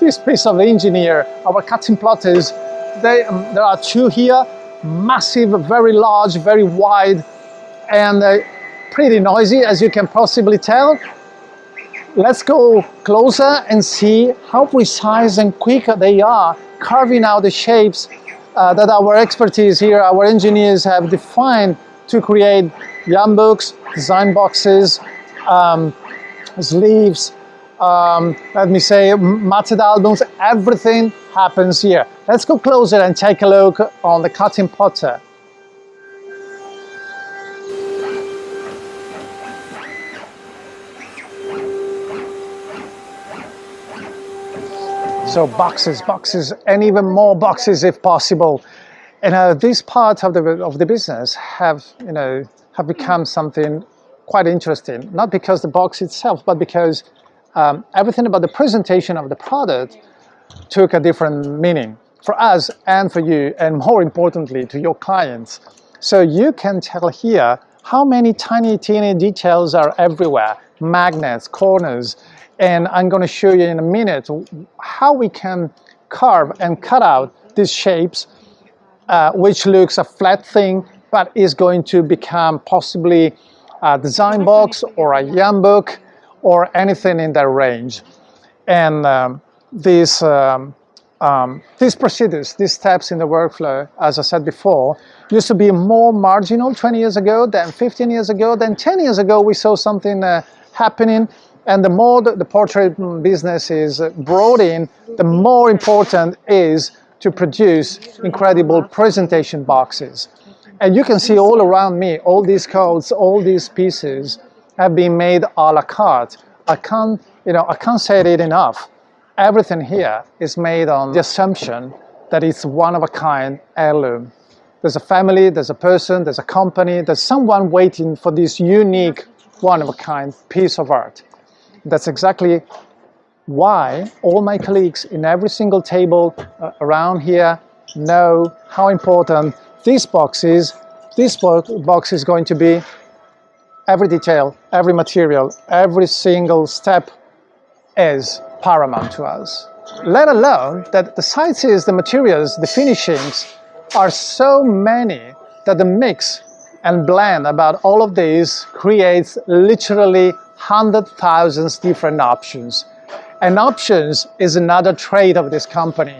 this piece of engineer, our cutting plotters. There are two here, massive, very large, very wide, and pretty noisy, as you can possibly tell. Let's go closer and see how precise and quick they are, carving out the shapes that our expertise here, our engineers have defined to create yarn books, design boxes, sleeves, let me say matted albums. Everything happens here. Let's go closer and take a look on the cutting plotter. So boxes, boxes, and even more boxes if possible. And this part of the business have become something quite interesting. Not because the box itself, but because everything about the presentation of the product took a different meaning for us and for you, and more importantly, to your clients. So you can tell here how many tiny, teeny details are everywhere, magnets, corners, and I'm going to show you in a minute how we can carve and cut out these shapes, which looks a flat thing, but is going to become possibly a design box or a yarn book or anything in that range. And these procedures, these steps in the workflow, as I said before, used to be more marginal 20 years ago, then 15 years ago, then 10 years ago we saw something happening. And the more the portrait business is brought in, the more important is to produce incredible presentation boxes. And you can see all around me, all these codes, all these pieces have been made a la carte. I can't say it enough. Everything here is made on the assumption that it's one-of-a-kind heirloom. There's a family, there's a person, there's a company, there's someone waiting for this unique one-of-a-kind piece of art. That's exactly why all my colleagues in every single table around here know how important this box is. This box is going to be. Every detail, every material, every single step is paramount to us. Let alone that the sizes, the materials, the finishings are so many that the mix and blend about all of these creates literally 100,000 different options. And options is another trait of this company.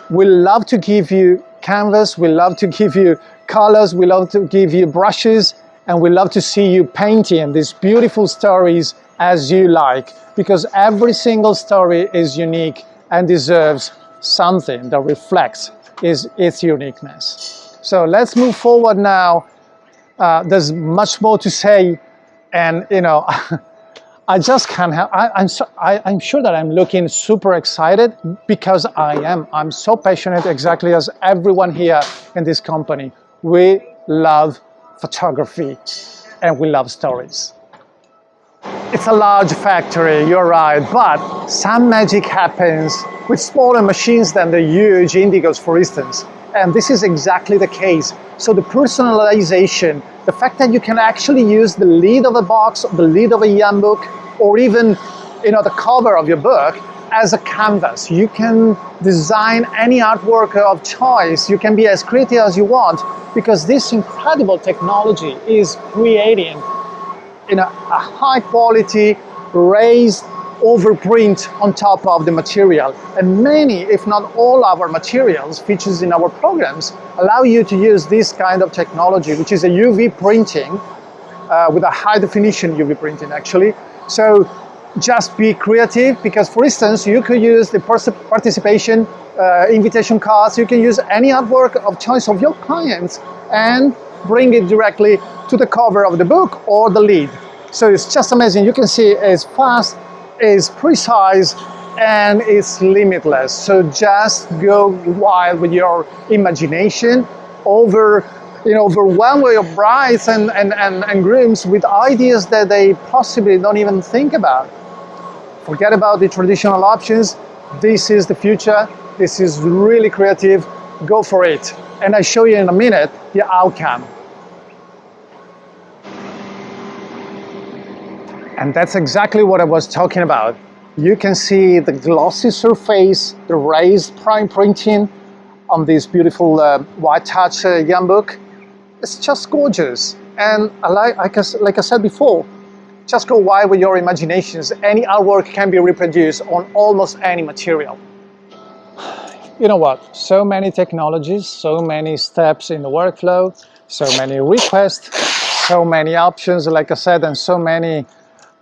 We love to give you canvas, we love to give you colors, we love to give you brushes, and we love to see you painting these beautiful stories as you like, because every single story is unique and deserves something that reflects its uniqueness. So let's move forward now. There's much more to say, and I just can't help. I'm sure that I'm looking super excited because I'm so passionate, exactly as everyone here in this company. We love photography and we love stories. It's a large factory, you're right, but some magic happens with smaller machines than the huge Indigos, for instance. And this is exactly the case. So the personalization, the fact that you can actually use the lid of a box, the lid of a yarn book, or even the cover of your book as a canvas. You can design any artwork of choice. You can be as creative as you want, because this incredible technology is creating a high quality raised overprint on top of the material. And many, if not all our materials, features in our programs, allow you to use this kind of technology, which is a UV printing, with a high definition UV printing actually. So just be creative, because for instance, you could use the participation invitation cards, you can use any artwork of choice of your clients and bring it directly to the cover of the book or the lid. So it's just amazing. You can see it's fast, it's precise, and it's limitless. So just go wild with your imagination, overwhelm your brides and grooms with ideas that they possibly don't even think about. Forget about the traditional options. This is the future. This is really creative. Go for it. And I show you in a minute the outcome. And that's exactly what I was talking about. You can see the glossy surface, the raised prime printing on this beautiful white touch yarn book. It's just gorgeous. And like I said before, just go wild with your imaginations. Any artwork can be reproduced on almost any material. You know what? So many technologies, so many steps in the workflow, so many requests, so many options, like I said, and so many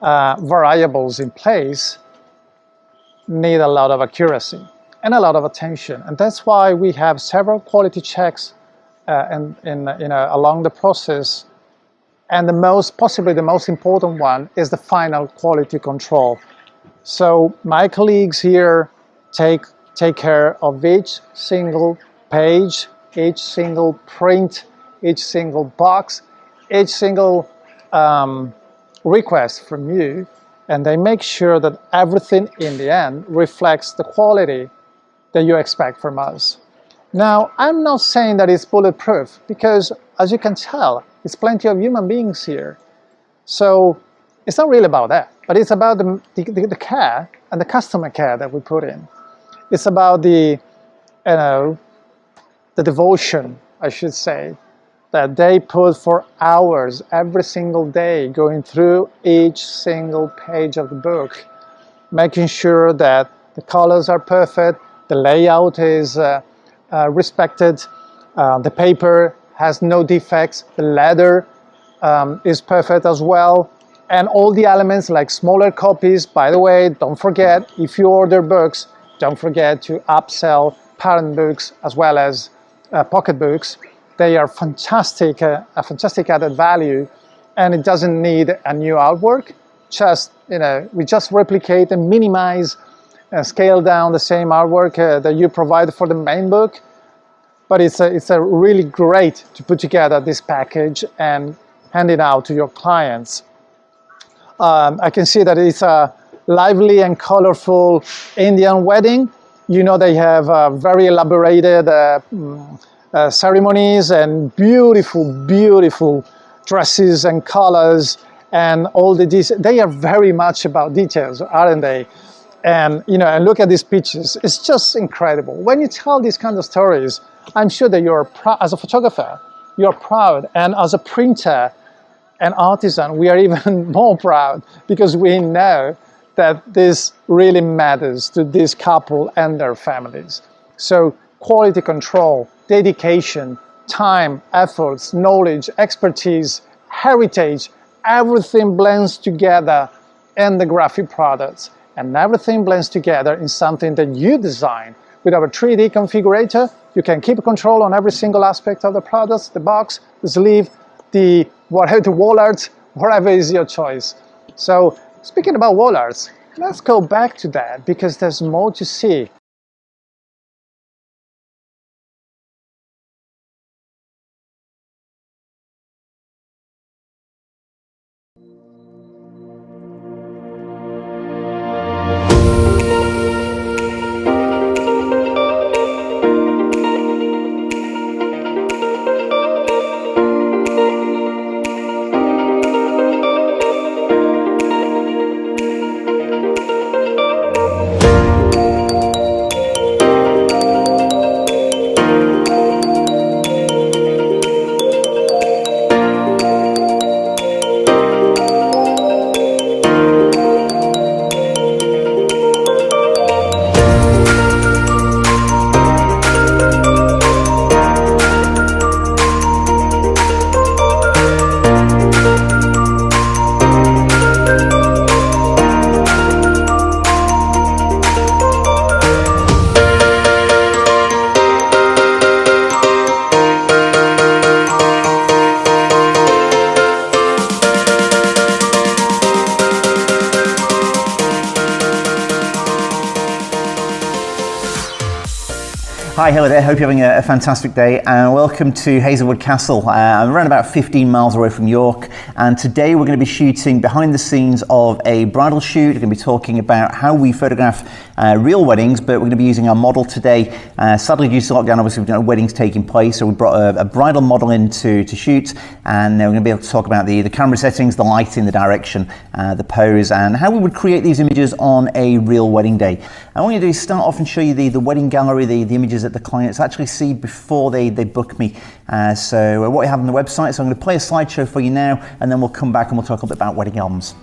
variables in place need a lot of accuracy and a lot of attention. And that's why we have several quality checks along the process. And possibly the most important one is the final quality control. So my colleagues here take care of each single page, each single print, each single box, each single request from you, and they make sure that everything in the end reflects the quality that you expect from us. Now, I'm not saying that it's bulletproof, because as you can tell, there's plenty of human beings here. So it's not really about that, but it's about the care and the customer care that we put in. It's about the devotion, I should say, that they put for hours every single day going through each single page of the book, making sure that the colors are perfect, the layout is respected, the paper has no defects, the leather is perfect as well, and all the elements like smaller copies. By the way, don't forget, if you order books, don't forget to upsell parent books as well as pocket books. They are fantastic, a fantastic added value, and it doesn't need a new artwork. Just, we just replicate and minimize, scale down the same artwork that you provide for the main book. But it's a really great to put together this package and hand it out to your clients. I can see that it's a lively and colorful Indian wedding. They have very elaborated ceremonies and beautiful dresses and colors and all the details. They are very much about details, aren't they? And and look at these pictures. It's just incredible. When you tell these kind of stories, I'm sure that you're as a photographer, you're proud, and as a printer and artisan, we are even more proud, because we know that this really matters to this couple and their families. So quality control, dedication, time, efforts, knowledge, expertise, heritage, everything blends together in the graphic products, and everything blends together in something that you design. With our 3D configurator, you can keep control on every single aspect of the products, the box, the sleeve, the wall art, whatever is your choice. So speaking about wall arts, let's go back to that, because there's more to see. Hi, hello there. Hope you're having a fantastic day, and welcome to Hazelwood Castle. I'm around about 15 miles away from York, and today we're going to be shooting behind the scenes of a bridal shoot. We're going to be talking about how we photograph real weddings, but we're going to be using our model today. Sadly, due to lockdown, obviously we've got weddings taking place, so we brought a bridal model in to shoot, and we're going to be able to talk about the camera settings, the lighting, the direction, the pose, and how we would create these images on a real wedding day. And what I'm going to do is start off and show you the wedding gallery, the images that the clients actually see before they book me. So what we have on the website. So I'm going to play a slideshow for you now, and then we'll come back and we'll talk a bit about wedding albums.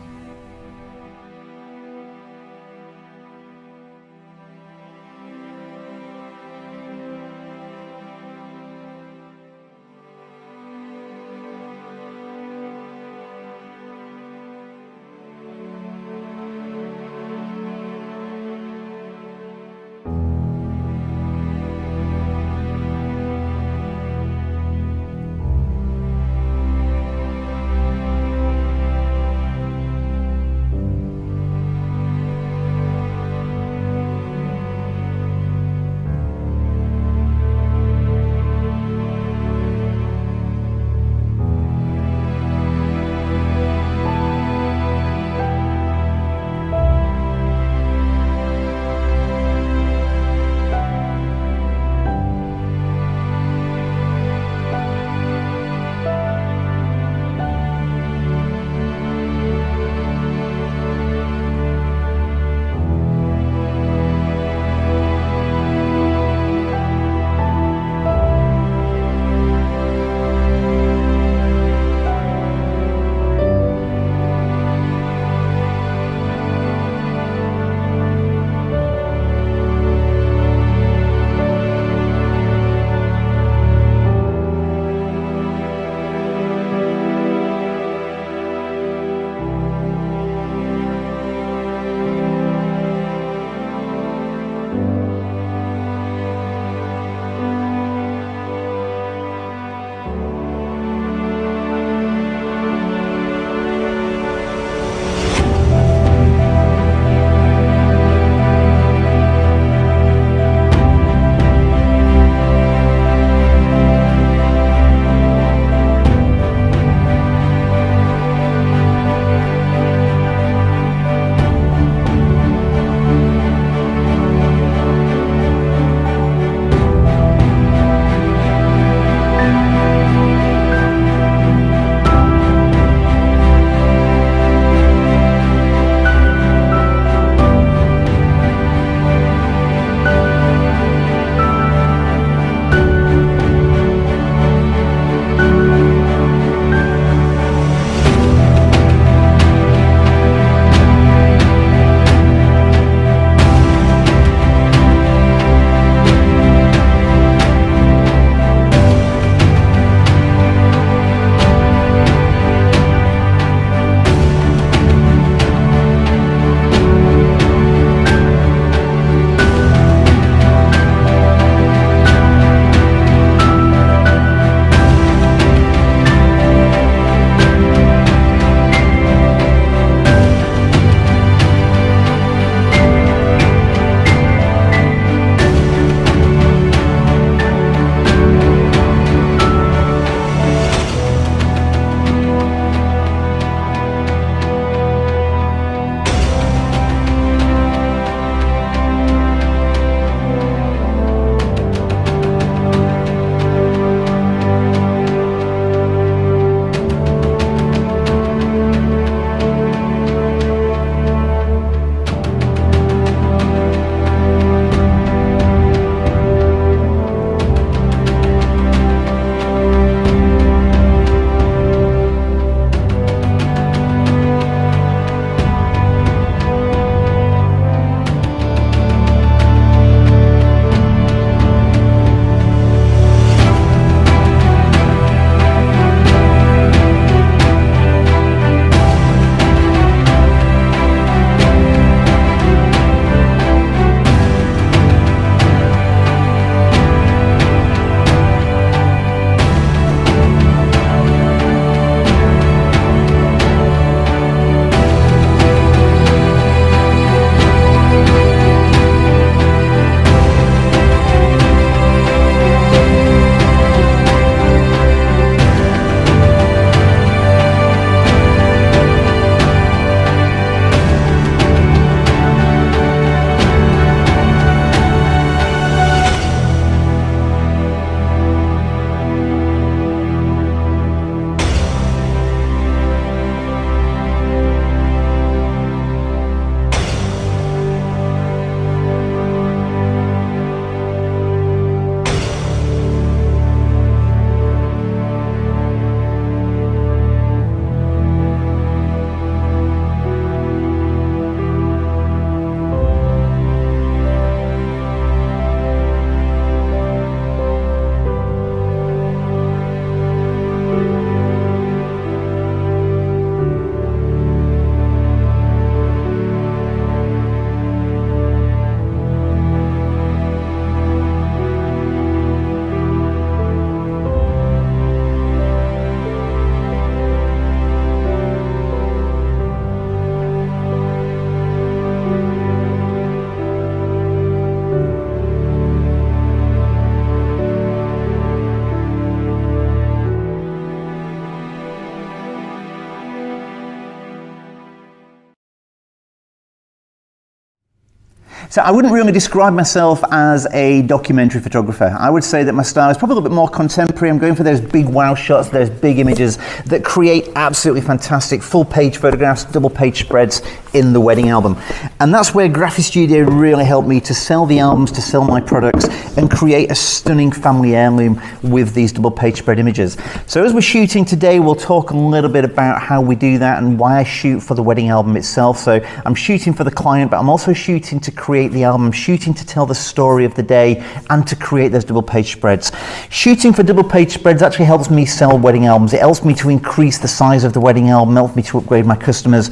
So I wouldn't really describe myself as a documentary photographer. I would say that my style is probably a little bit more contemporary. I'm going for those big wow shots, those big images that create absolutely fantastic full page photographs, double page spreads in the wedding album. And that's where Graphistudio really helped me to sell the albums, to sell my products, and create a stunning family heirloom with these double page spread images. So as we're shooting today, we'll talk a little bit about how we do that and why I shoot for the wedding album itself. So I'm shooting for the client, but I'm also shooting to create the album, shooting to tell the story of the day and to create those double page spreads. Shooting for double page spreads actually helps me sell wedding albums. It helps me to increase the size of the wedding album, helps me to upgrade my customers.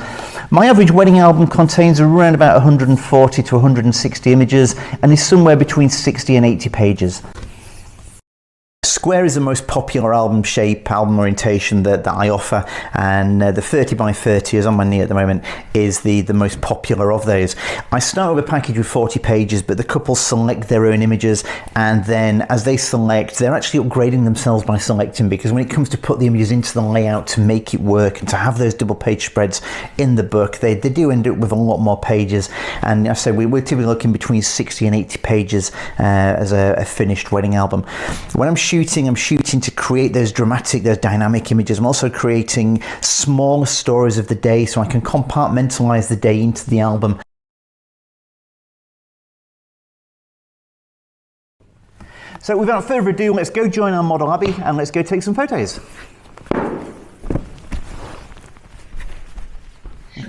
My average wedding album contains around about 140 to 160 images and is somewhere between 60 and 80 pages. Square is the most popular album shape, album orientation that I offer, and the 30 by 30 is on my knee at the moment, is the most popular of those. I start with a package with 40 pages, but the couples select their own images, and then as they select, they're actually upgrading themselves by selecting, because when it comes to put the images into the layout to make it work and to have those double page spreads in the book, they do end up with a lot more pages, and I say we're typically looking between 60 and 80 pages as a finished wedding album. When I'm shooting to create those dramatic, those dynamic images. I'm also creating smaller stories of the day so I can compartmentalize the day into the album. So without further ado, let's go join our model Abby and let's go take some photos.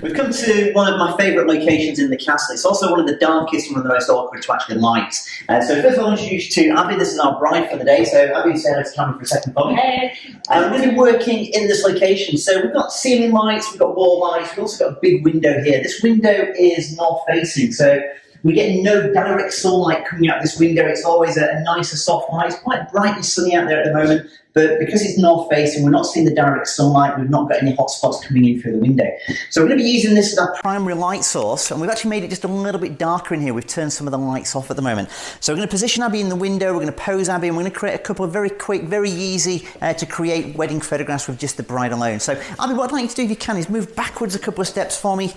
We've come to one of my favourite locations in the castle. It's also one of the darkest and one of the most awkward to actually light. So first of all, I'll introduce you to Abby. This is our bride for the day. So Abby, say hello to camera for a second, Bobby. Hey. We're going to be working in this location. So we've got ceiling lights, we've got wall lights, we've also got a big window here. This window is north facing, so we get no direct sunlight coming out this window. It's always a nicer soft light. It's quite bright and sunny out there at the moment, but because it's north facing, we're not seeing the direct sunlight. We've not got any hot spots coming in through the window. So we're going to be using this as our primary light source, and we've actually made it just a little bit darker in here. We've turned some of the lights off at the moment. So we're going to position Abby in the window, we're going to pose Abby, and we're going to create a couple of very quick, very easy to create wedding photographs with just the bride alone. So Abby, what I'd like you to do if you can is move backwards a couple of steps for me.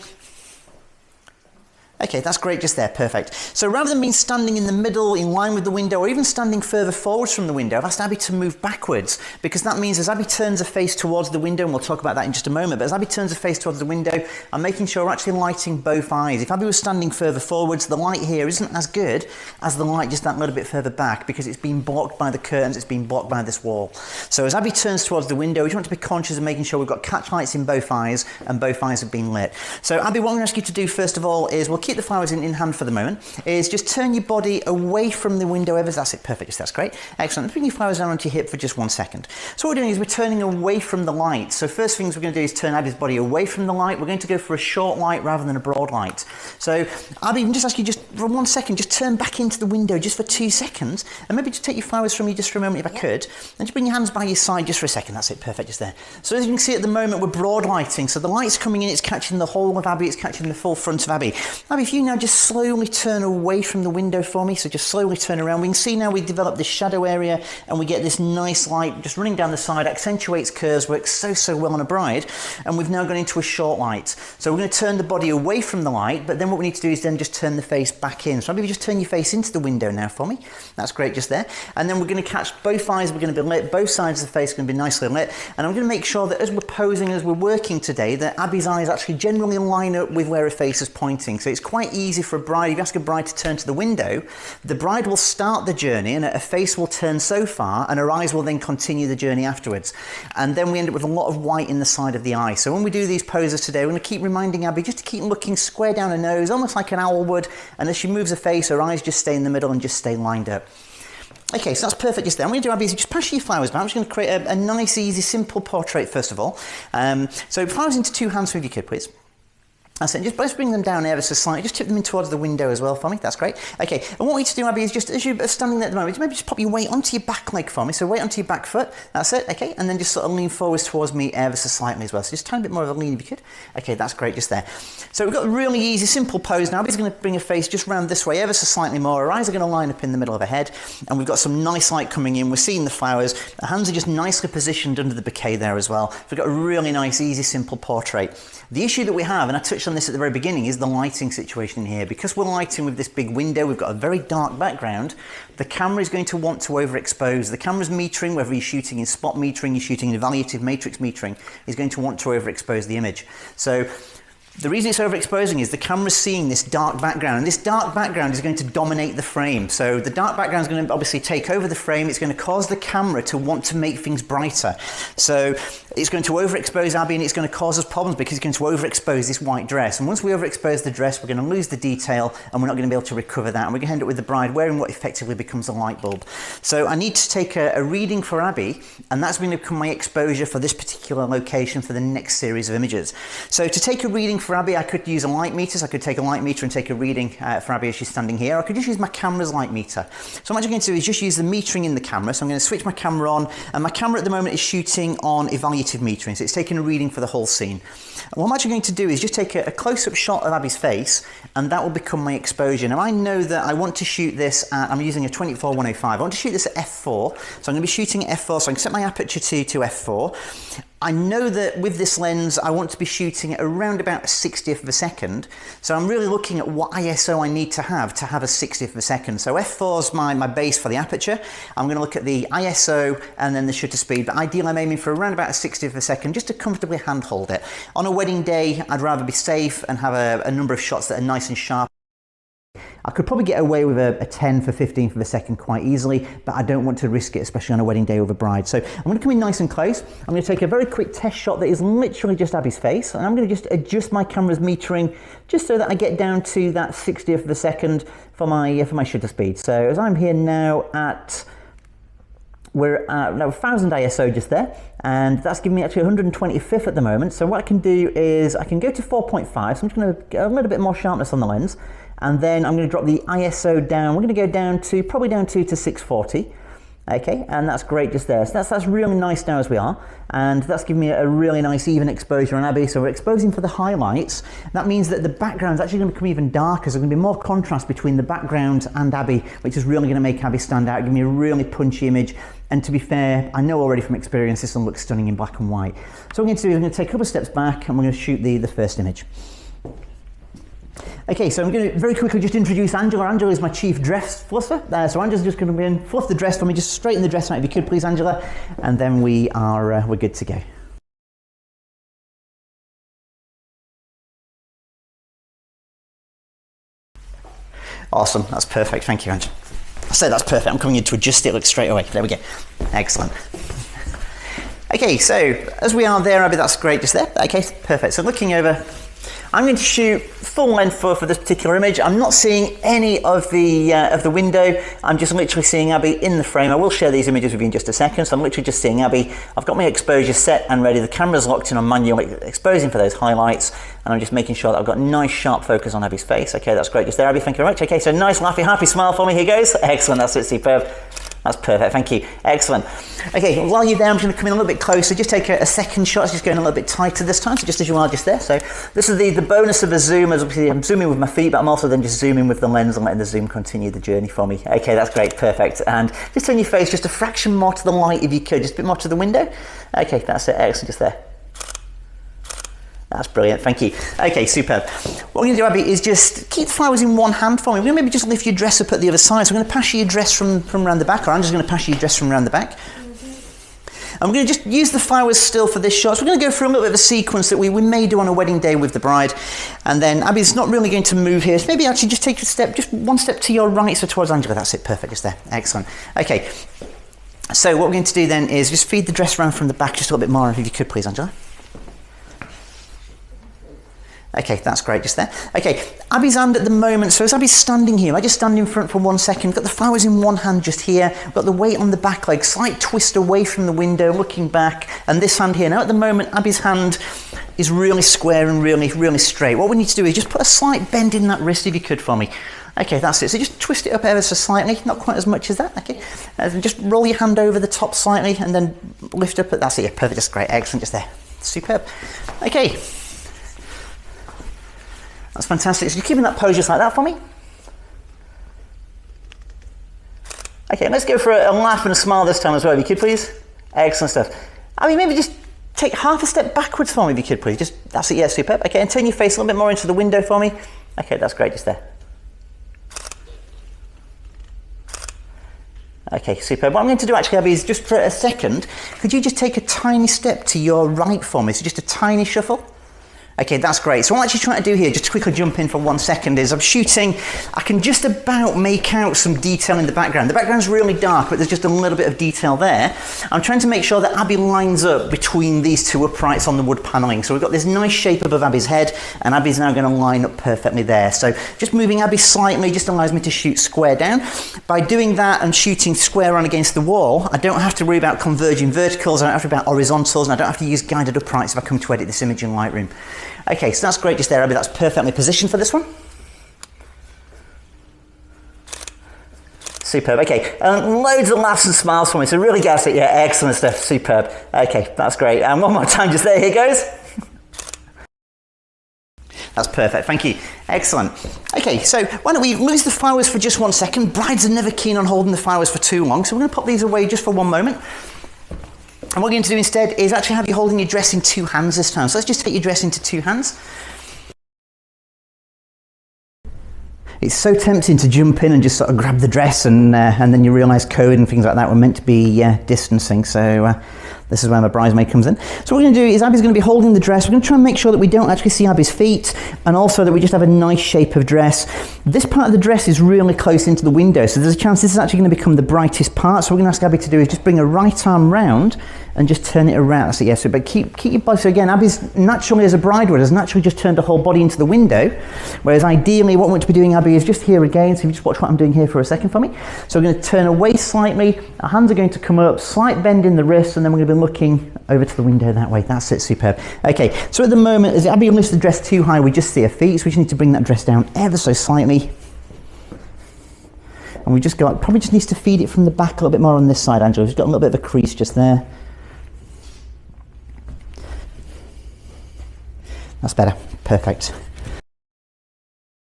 Okay, that's great just there, perfect. So rather than being standing in the middle in line with the window or even standing further forwards from the window, I've asked Abby to move backwards, because that means as Abby turns her face towards the window, and we'll talk about that in just a moment, but as Abby turns her face towards the window, I'm making sure we're actually lighting both eyes. If Abby was standing further forwards, the light here isn't as good as the light just that little bit further back, because it's been blocked by the curtains, it's been blocked by this wall. So as Abby turns towards the window, we just want to be conscious of making sure we've got catch lights in both eyes and both eyes have been lit. So Abby, what I'm going to ask you to do first of all is, we'll keep the flowers in hand for the moment, is just turn your body away from the window ever. That's it, perfect, that's great, excellent. Bring your flowers down onto your hip for just 1 second. So what we're doing is we're turning away from the light. So first things we're going to do is turn Abby's body away from the light. We're going to go for a short light rather than a broad light. So Abby, I can just ask you just for 1 second, just turn back into the window just for 2 seconds, and maybe just take your flowers from you just for a moment if I could, and just bring your hands by your side just for a second. That's it, perfect, just there. So as you can see at the moment, we're broad lighting, so the light's coming in, it's catching the whole of Abby, it's catching the full front of Abby. Abby, if you now just slowly turn away from the window for me, so just slowly turn around. We can see now we've developed this shadow area and we get this nice light just running down the side, accentuates curves, works so well on a bride, and we've now gone into a short light. So we're going to turn the body away from the light, but then what we need to do is then just turn the face back in. So maybe just turn your face into the window now for me. That's great just there. And then we're going to catch both eyes, we're going to be lit, both sides of the face are going to be nicely lit, and I'm going to make sure that as we're posing, as we're working today, that Abby's eyes actually generally line up with where her face is pointing. So it's quite easy for a bride, if you ask a bride to turn to the window, the bride will start the journey and her face will turn so far and her eyes will then continue the journey afterwards. And then we end up with a lot of white in the side of the eye. So when we do these poses today, we're going to keep reminding Abby just to keep looking square down her nose, almost like an owl would, and as she moves her face, her eyes just stay in the middle and just stay lined up. Okay, so that's perfect just there. I'm going to do, Abby, is just pass your flowers back. I'm just going to create a nice, easy, simple portrait first of all. So flowers into two hands if you could, please. That's it. Just both bring them down ever so slightly. Just tip them in towards the window as well for me. That's great. Okay, and what we need to do, Abby, is just as you're standing there at the moment, maybe just pop your weight onto your back leg for me. So weight onto your back foot. That's it. Okay, and then just sort of lean forwards towards me ever so slightly as well. So just a tiny bit more of a lean if you could. Okay, that's great just there. So we've got a really easy, simple pose now. Abby's going to bring her face just round this way ever so slightly more. Her eyes are going to line up in the middle of her head, and we've got some nice light coming in. We're seeing the flowers. Her hands are just nicely positioned under the bouquet there as well. We've got a really nice, easy, simple portrait. The issue that we have, and I touched on on this at the very beginning is the lighting situation here. Because we're lighting with this big window, we've got a very dark background, the camera is going to want to overexpose. The camera's metering, whether you're shooting in spot metering, you're shooting in evaluative matrix metering, is going to want to overexpose the image. So the reason it's overexposing is the camera's seeing this dark background, and this dark background is going to dominate the frame. So the dark background is going to obviously take over the frame. It's going to cause the camera to want to make things brighter. So it's going to overexpose Abby, and it's going to cause us problems because it's going to overexpose this white dress. And once we overexpose the dress, we're going to lose the detail, and we're not going to be able to recover that. And we're going to end up with the bride wearing what effectively becomes a light bulb. So I need to take a reading for Abby, and that's going to become my exposure for this particular location for the next series of images. So to take a reading for Abby, I could use a light meter. So I could take a light meter and take a reading for Abby as she's standing here. Or I could just use my camera's light meter. So what I'm actually going to do is just use the metering in the camera. So I'm going to switch my camera on, and my camera at the moment is shooting on evaluative metering. So it's taking a reading for the whole scene. And what I'm actually going to do is just take a close-up shot of Abby's face, and that will become my exposure. Now I know that I want to shoot this at, I'm using a 24-105. I want to shoot this at f4. So I'm going to be shooting at f4. So I can set my aperture to f4. I know that with this lens, I want to be shooting at around about a 60th of a second. So I'm really looking at what ISO I need to have a 60th of a second. So f4 is my base for the aperture. I'm going to look at the ISO and then the shutter speed. But ideally, I'm aiming for around about a 60th of a second just to comfortably handhold it. On a wedding day, I'd rather be safe and have a number of shots that are nice and sharp. I could probably get away with a 10 for 15th of a second quite easily, but I don't want to risk it, especially on a wedding day with a bride. So I'm going to come in nice and close. I'm going to take a very quick test shot that is literally just Abby's face, and I'm going to just adjust my camera's metering just so that I get down to that 60th of a second for my shutter speed. So as I'm here now at, we're at 1000 ISO just there, and that's giving me actually 125th at the moment. So what I can do is I can go to 4.5, so I'm just going to get a little bit more sharpness on the lens. And then I'm going to drop the ISO down. We're going to go down to, probably down to 640. Okay, and that's great just there. So that's really nice now as we are. And that's giving me a really nice even exposure on Abby. So we're exposing for the highlights. That means that the background's actually going to become even darker. So there's going to be more contrast between the background and Abby, which is really going to make Abby stand out, give me a really punchy image. And to be fair, I know already from experience this one looks stunning in black and white. So what we're going to do is we're going to take a couple of steps back and we're going to shoot the first image. Okay, so I'm going to very quickly just introduce Angela. Angela is my chief dress fluffer. So Angela's just going to be in, fluff the dress for me, just straighten the dress out if you could, please, Angela. And then we're good to go. Awesome, that's perfect. Thank you, Angela. I said that's perfect. I'm coming in to adjust it straight away. There we go. Excellent. Okay, so as we are there, Abby, that's great just there. Okay, perfect. So looking over, I'm going to shoot full length for this particular image. I'm not seeing any of the window. I'm just literally seeing Abby in the frame. I will share these images with you in just a second. So I'm literally just seeing Abby. I've got my exposure set and ready. The camera's locked in on manual exposing for those highlights. And I'm just making sure that I've got nice sharp focus on Abby's face. Okay, that's great just there, Abby. Thank you very much. Okay, so nice laughy, happy smile for me. Here goes. Excellent, that's it, superb. That's perfect, thank you. Excellent. Okay, while you're there, I'm just going to come in a little bit closer. Just take a second shot. It's just going a little bit tighter this time, so just as you are just there. So this is the bonus of a zoom. As obviously I'm zooming with my feet, but I'm also then just zooming with the lens and letting the zoom continue the journey for me. Okay, that's great, perfect. And just turn your face just a fraction more to the light if you could, just a bit more to the window. Okay, that's it, excellent, just there. That's brilliant, thank you. Okay, superb. What we're going to do, Abby, is just keep the flowers in one hand for me. We're going to maybe just lift your dress up at the other side. So I'm going to pass you your dress from around the back, or I'm just going to pass you your dress from around the back. And we're going to just use the flowers still for this shot. So we're going to go through a little bit of a sequence that we may do on a wedding day with the bride. And then Abby's not really going to move here. So maybe actually just take a step, just one step to your right, so towards Angela. That's it, perfect, just there. Excellent. Okay, so what we're going to do then is just feed the dress around from the back just a little bit more, if you could please, Angela. Okay, that's great, just there. Okay, Abby's hand at the moment, so as Abby's standing here, I just stand in front for 1 second, got the flowers in one hand just here, got the weight on the back leg, slight twist away from the window, looking back, and this hand here. Now at the moment, Abby's hand is really square and really straight. What we need to do is just put a slight bend in that wrist if you could for me. Okay, that's it. So just twist it up ever so slightly, not quite as much as that, okay? And just roll your hand over the top slightly and then lift up, that's it, yeah, perfect, that's great, excellent, just there. Superb. Okay. That's fantastic. So you're keeping that pose just like that for me? Okay, let's go for a laugh and a smile this time as well, if you could please. Excellent stuff. I mean, maybe just take half a step backwards for me if you could, please. Just, that's it, yeah, superb. Okay, and turn your face a little bit more into the window for me. Okay, that's great, just there. Okay, superb. What I'm going to do actually, Abby, is just for a second, could you just take a tiny step to your right for me? So just a tiny shuffle. Okay, that's great. So what I'm actually trying to do here, just to quickly jump in for 1 second, is I'm shooting, I can just about make out some detail in the background. The background's really dark, but there's just a little bit of detail there. I'm trying to make sure that Abby lines up between these two uprights on the wood panelling. So we've got this nice shape above Abby's head, and Abby's now going to line up perfectly there. So just moving Abby slightly just allows me to shoot square down. By doing that and shooting square on against the wall, I don't have to worry about converging verticals, I don't have to worry about horizontals, and I don't have to use guided uprights if I come to edit this image in Lightroom. Okay, so that's great just there, Abby. That's perfectly positioned for this one. Superb. Okay, loads of laughs and smiles for me. So really gas it. Yeah, excellent stuff. Superb. Okay, that's great. And one more time just there. Here goes. That's perfect. Thank you. Excellent. Okay, so why don't we lose the flowers for just 1 second. Brides are never keen on holding the flowers for too long, so we're going to pop these away just for 1 moment. And what we're going to do instead is actually have you holding your dress in 2 hands this time. So let's just take your dress into 2 hands. It's so tempting to jump in and just sort of grab the dress and then you realise code and things like that were meant to be distancing. So this is where my bridesmaid comes in. So what we're going to do is Abby's going to be holding the dress. We're going to try and make sure that we don't actually see Abby's feet, and also that we just have a nice shape of dress. This part of the dress is really close into the window, so there's a chance this is actually going to become the brightest part. So what we're going to ask Abby to do is just bring her right arm round and just turn it around. That's it, yes. But keep your body. So again, Abby's naturally, as a bride would, has naturally just turned her whole body into the window, whereas ideally what we want to be doing, Abby, is just here again. So you just watch what I'm doing here for a second for me. So we're going to turn away slightly. Our hands are going to come up, slight bend in the wrist, and then we're going to be looking over to the window that way. That's it, superb. Okay, so at the moment, as Abby lifts the dress too high, we just see her feet, so we just need to bring that dress down ever so slightly. And we just got, probably just needs to feed it from the back a little bit more on this side, Angela. We've got a little bit of a crease just there. That's better, perfect.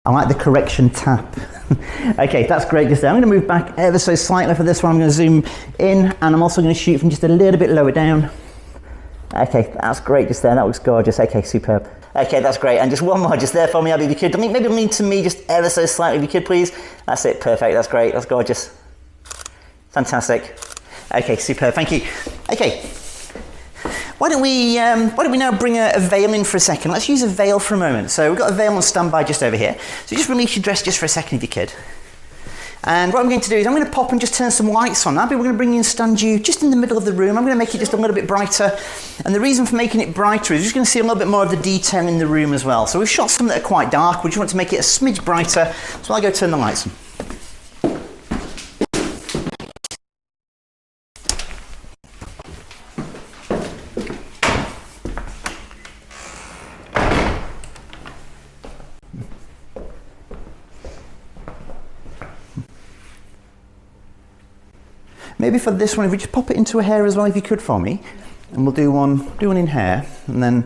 I like the correction tap. Okay, that's great just there. I'm going to move back ever so slightly for this one. I'm going to zoom in, and I'm also going to shoot from just a little bit lower down. Okay, that's great just there. That looks gorgeous. Okay, superb. Okay, that's great. And just one more just there for me, Abby, if you could. Maybe lean to me just ever so slightly, if you could, please. That's it, perfect. That's great. That's gorgeous. Fantastic. Okay, superb. Thank you. Okay. Why don't we now bring a veil in for a second? Let's use a veil for a moment. So we've got a veil on standby just over here. So just release your dress just for a second if you could. And what I'm going to do is I'm going to pop and just turn some lights on. Abby, we're going to bring you and stand you just in the middle of the room. I'm going to make it just a little bit brighter. And the reason for making it brighter is you're just going to see a little bit more of the detail in the room as well. So we've shot some that are quite dark. We just want to make it a smidge brighter. So I'll go turn the lights on. Maybe for this one, if we just pop it into a hair as well, if you could for me, and we'll do one in hair, and then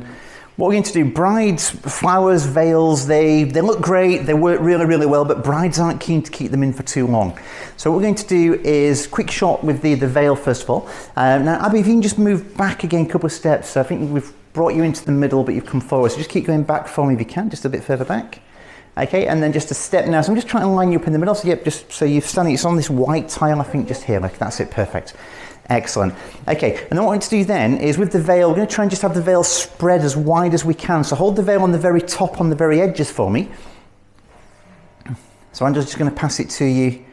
what we're going to do, brides, flowers, veils, they look great, they work really, really well, but brides aren't keen to keep them in for too long. So what we're going to do is quick shot with the veil first of all. Now, Abby, if you can just move back again a couple of steps. So I think we've brought you into the middle, but you've come forward. So just keep going back for me if you can, just a bit further back. Okay, and then just a step now. So I'm just trying to line you up in the middle. So yep, just so you're standing, it's on this white tile, I think, just here. Like that's it, perfect. Excellent. Okay, and then what we're going to do then is with the veil, we're going to try and just have the veil spread as wide as we can. So hold the veil on the very top, on the very edges for me. So I'm just going to pass it to you.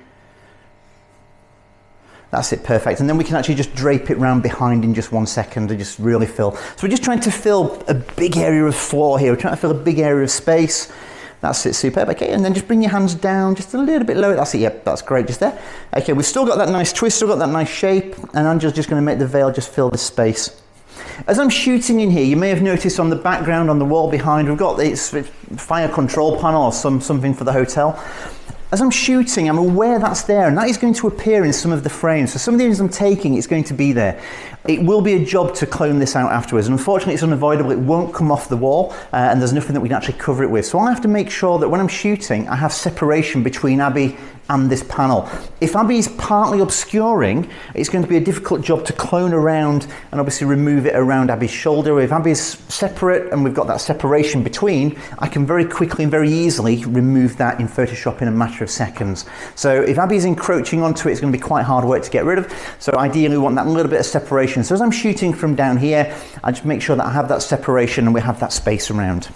That's it, perfect. And then we can actually just drape it round behind in just 1 second and just really fill. So we're just trying to fill a big area of floor here. We're trying to fill a big area of space. That's it, superb. Okay, and then just bring your hands down just a little bit lower. That's it, yep, that's great just there. Okay, we've still got that nice twist, still got that nice shape, and I'm just going to make the veil just fill the space. As I'm shooting in here, you may have noticed on the background, on the wall behind, we've got this fire control panel or something for the hotel. As I'm shooting, I'm aware that's there, and that is going to appear in some of the frames. So some of the images I'm taking, it's going to be there. It will be a job to clone this out afterwards, and unfortunately it's unavoidable. It won't come off the wall, and there's nothing that we can actually cover it with. So I have to make sure that when I'm shooting, I have separation between Abby and this panel. If Abby's partly obscuring, it's going to be a difficult job to clone around and obviously remove it around Abby's shoulder. If Abby's separate and we've got that separation between, I can very quickly and very easily remove that in Photoshop in a matter of seconds. So if Abby's encroaching onto it, it's going to be quite hard work to get rid of. So ideally we want that little bit of separation. So as I'm shooting from down here, I just make sure that I have that separation and we have that space around.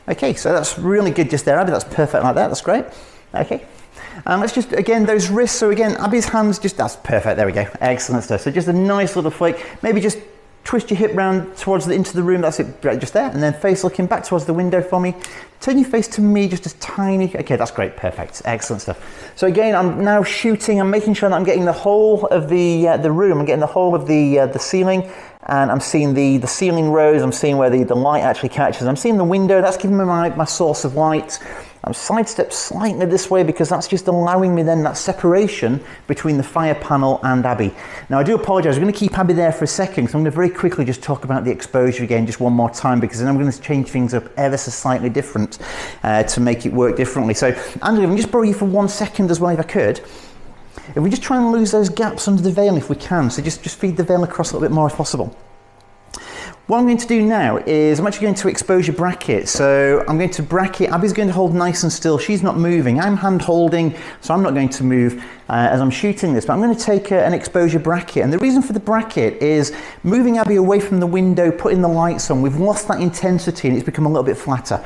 Okay, so that's really good just there, Abby. That's perfect like that. That's great. Okay. Let's just, again, those wrists. So again, Abby's hands, that's perfect. There we go. Excellent stuff. So just a nice little flick. Maybe just twist your hip round towards into the room. That's it, right, just there. And then face looking back towards the window for me. Turn your face to me, just a tiny, okay, that's great, perfect, excellent stuff. So again, I'm now shooting, I'm making sure that I'm getting the whole of the room, I'm getting the whole of the ceiling, and I'm seeing the ceiling rose, I'm seeing where the light actually catches, I'm seeing the window, that's giving me my source of light. I'm sidestepped slightly this way because that's just allowing me then that separation between the fire panel and Abby. Now I do apologise, I'm going to keep Abby there for a second, so I'm going to very quickly just talk about the exposure again just one more time, because then I'm going to change things up ever so slightly different to make it work differently. So Andrew, if I can just borrow you for 1 second as well if I could. If we just try and lose those gaps under the veil if we can, so just feed the veil across a little bit more if possible. What I'm going to do now is I'm actually going to exposure bracket. So I'm going to bracket, Abby's going to hold nice and still, she's not moving, I'm hand holding, so I'm not going to move as I'm shooting this, but I'm going to take an exposure bracket. And the reason for the bracket is moving Abby away from the window, putting the lights on, we've lost that intensity and it's become a little bit flatter.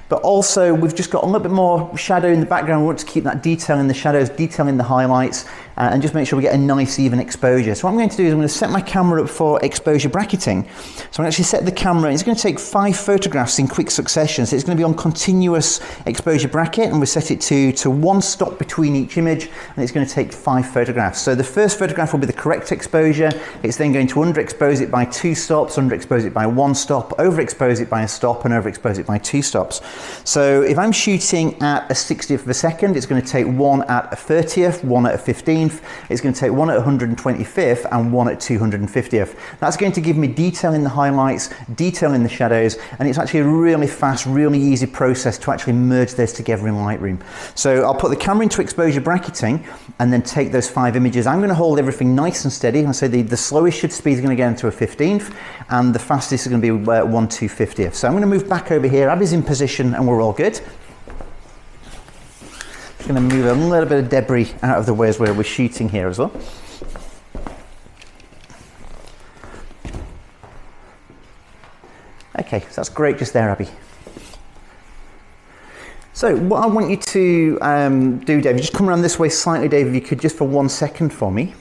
But also we've just got a little bit more shadow in the background. We want to keep that detail in the shadows, detail in the highlights, and just make sure we get a nice even exposure. So what I'm going to do is I'm going to set my camera up for exposure bracketing. So I'm going to actually set the camera, it's going to take 5 photographs in quick succession. So it's going to be on continuous exposure bracket, and we set it to 1 stop between each image, and it's going to take 5 photographs. So the first photograph will be the correct exposure. It's then going to underexpose it by 2 stops, underexpose it by 1 stop, overexpose it by a stop, and overexpose it by 2 stops. So if I'm shooting at a 60th of a second, it's going to take 1 at a 30th, 1 at a 15th, it's going to take 1 at 125th and 1 at 250th. That's going to give me detail in the highlights, detail in the shadows, and it's actually a really fast, really easy process to actually merge those together in Lightroom. So I'll put the camera into exposure bracketing and then take those 5 images. I'm going to hold everything nice and steady, and so the slowest shutter speed is going to get into a 15th, and the fastest is going to be 1 250th. So I'm going to move back over here, Abby's in position, and we're all good. Just going to move a little bit of debris out of the way as we're shooting here as well. Okay, so that's great just there, Abby. So what I want you to do, Dave, just come around this way slightly, Dave, if you could, just for 1 second for me.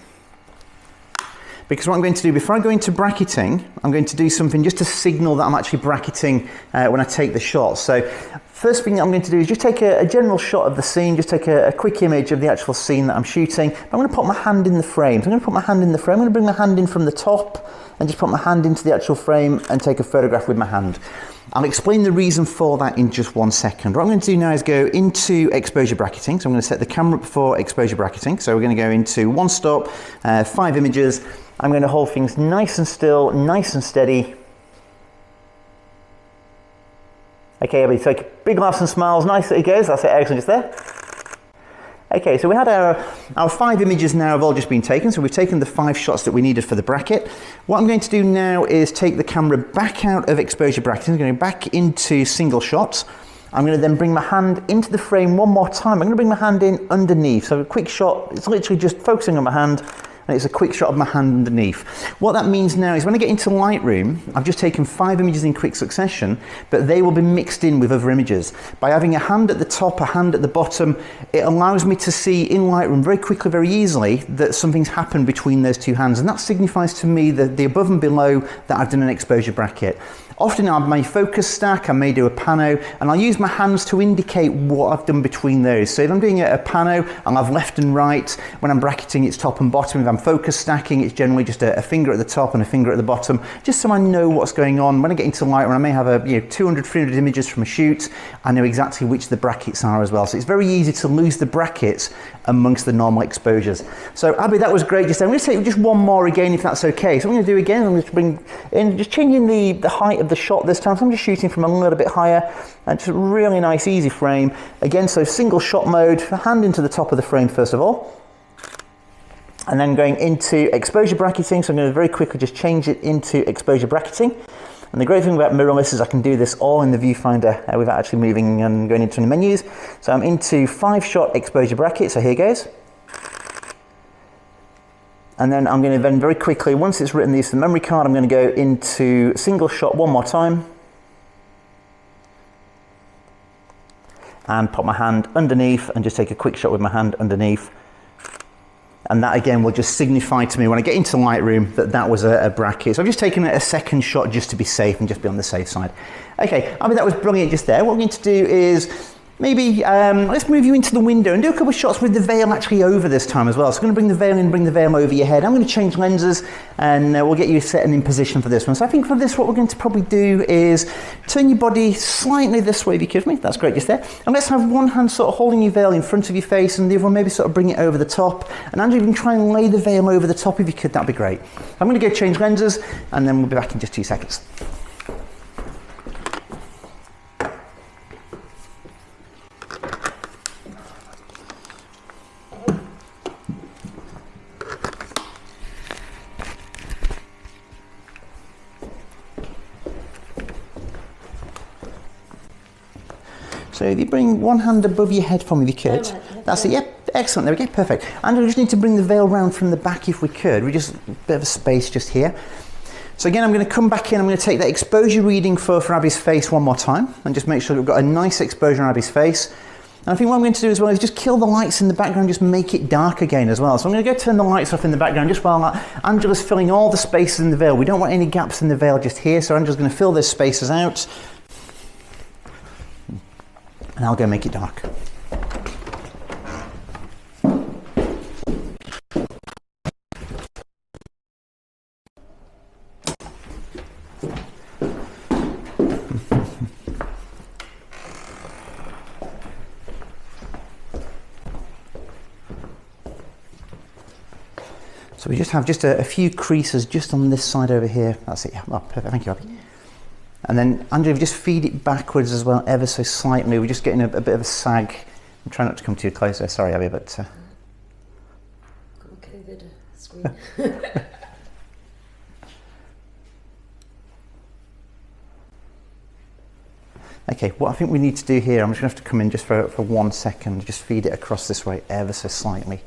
Because what I'm going to do, before I go into bracketing, I'm going to do something just to signal that I'm actually bracketing when I take the shot. So first thing I'm going to do is just take a general shot of the scene, just take a quick image of the actual scene that I'm shooting. I'm going to put my hand in the frame. So I'm going to put my hand in the frame. I'm going to bring my hand in from the top and just put my hand into the actual frame and take a photograph with my hand. I'll explain the reason for that in just 1 second. What I'm going to do now is go into exposure bracketing. So I'm going to set the camera up for exposure bracketing. So we're going to go into 1 stop, 5 images. I'm going to hold things nice and still, nice and steady. Okay, everybody, take big laughs and smiles, nice that it goes. That's it, excellent, just there. Okay, so we had our 5 images now have all just been taken, so we've taken the 5 shots that we needed for the bracket. What I'm going to do now is take the camera back out of exposure bracketing, I'm going to go back into single shots. I'm going to then bring my hand into the frame one more time. I'm going to bring my hand in underneath, so a quick shot, it's literally just focusing on my hand, and it's a quick shot of my hand underneath. What that means now is when I get into Lightroom, I've just taken 5 images in quick succession, but they will be mixed in with other images. By having a hand at the top, a hand at the bottom, it allows me to see in Lightroom very quickly, very easily, that something's happened between those 2 hands, and that signifies to me that the above and below that I've done an exposure bracket. Often I may focus stack, I may do a pano, and I'll use my hands to indicate what I've done between those. So if I'm doing a pano, I'll have left and right. When I'm bracketing, it's top and bottom. If I'm focus stacking, it's generally just a finger at the top and a finger at the bottom, just so I know what's going on. When I get into Lightroom, I may have 200, 300 images from a shoot. I know exactly which the brackets are as well. So it's very easy to lose the brackets amongst the normal exposures. So Abby, that was great just then. I'm going to take just one more again, if that's okay. So what I'm going to do again, I'm going to bring in, just changing the height of the shot this time. So I'm just shooting from a little bit higher, and just a really nice easy frame. Again, so single shot mode, hand into the top of the frame first of all. And then going into exposure bracketing. So I'm going to very quickly just change it into exposure bracketing. And the great thing about mirrorless is I can do this all in the viewfinder without actually moving and going into any menus. So I'm into 5-shot exposure bracket, so here goes. And then I'm going to then very quickly, once it's written these to the memory card, I'm going to go into single shot one more time. And pop my hand underneath and just take a quick shot with my hand underneath. And that again will just signify to me when I get into Lightroom that that was a bracket. So I've just taken a second shot just to be safe and just be on the safe side. Okay, I mean that was brilliant just there. What we're going to do is maybe let's move you into the window and do a couple of shots with the veil actually over this time as well. So I'm going to bring the veil in, bring the veil over your head. I'm going to change lenses and we'll get you set and in position for this one. So I think for this what we're going to probably do is turn your body slightly this way if you could me. That's great just there. And let's have one hand sort of holding your veil in front of your face and the other one maybe sort of bring it over the top. And Andrew, you can try and lay the veil over the top if you could, that'd be great. I'm going to go change lenses and then we'll be back in just 2 seconds. So if you bring one hand above your head for me if you could. That's it, yep, excellent, there we go, perfect. And we just need to bring the veil round from the back if we could. We just, a bit of a space just here. So again, I'm going to come back in, I'm going to take that exposure reading for Abby's face one more time and just make sure that we've got a nice exposure on Abby's face. And I think what I'm going to do as well is just kill the lights in the background, just make it dark again as well. So I'm going to go turn the lights off in the background just while Angela's filling all the spaces in the veil. We don't want any gaps in the veil just here, so Angela's going to fill those spaces out. And I'll go make it dark. So we just have a few creases just on this side over here. That's it, yeah, oh, perfect, thank you, Abby. And then, Andrew, just feed it backwards as well, ever so slightly. We're just getting a bit of a sag. I'm trying not to come too close there, sorry, Abby, but... COVID screen. Okay, what I think we need to do here, I'm just going to have to come in just for 1 second, just feed it across this way, ever so slightly.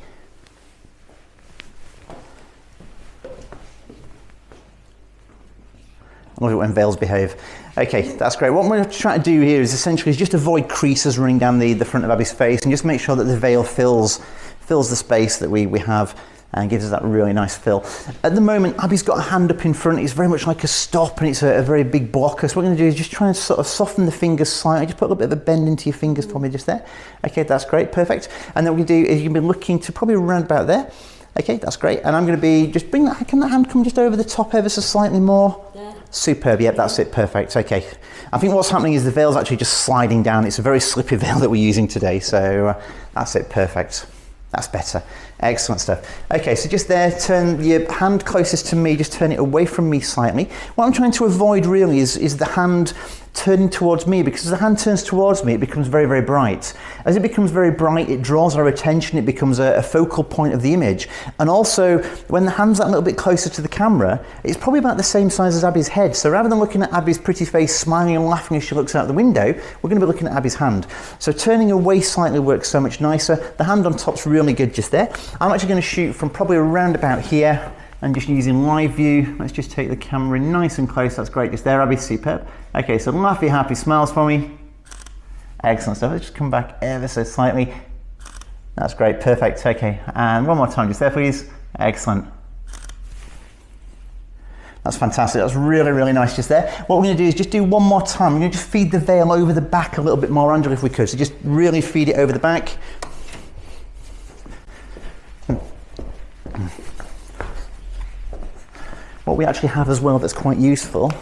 I love it when veils behave. Okay, that's great. What I'm going to try to do here is essentially just avoid creases running down the front of Abby's face and just make sure that the veil fills the space that we have and gives us that really nice fill. At the moment, Abby's got a hand up in front. It's very much like a stop and it's a very big blocker. So what we're going to do is just try and sort of soften the fingers slightly. Just put a little bit of a bend into your fingers for me just there. Okay, that's great, perfect. And then what we're going to do is you'll be looking to probably around about there. Okay, that's great. And I'm going to be, just bring that, can that hand come just over the top ever so slightly more? Yeah. Superb, yep, that's it, perfect. Okay, I think what's happening is the veil's actually just sliding down. It's a very slippy veil that we're using today, so that's it, perfect. That's better. Excellent stuff. Okay, so just there, turn your hand closest to me, just turn it away from me slightly. What I'm trying to avoid really is the hand turning towards me, because as the hand turns towards me, it becomes very, very bright. As it becomes very bright, it draws our attention, it becomes a focal point of the image. And also, when the hand's that little bit closer to the camera, it's probably about the same size as Abby's head. So rather than looking at Abby's pretty face smiling and laughing as she looks out the window, we're going to be looking at Abby's hand. So turning away slightly works so much nicer. The hand on top's really good just there. I'm actually going to shoot from probably around about here and just using live view. Let's just take the camera in nice and close. That's great just there, Abby, superb. Okay, so laughy, happy smiles for me. Excellent stuff. Let's just come back ever so slightly. That's great, perfect. Okay, and one more time just there, please. Excellent. That's fantastic. That's really, really nice just there. What we're going to do is just do one more time. We're going to just feed the veil over the back a little bit more, Angela, if we could. So just really feed it over the back. What we actually have as well that's quite useful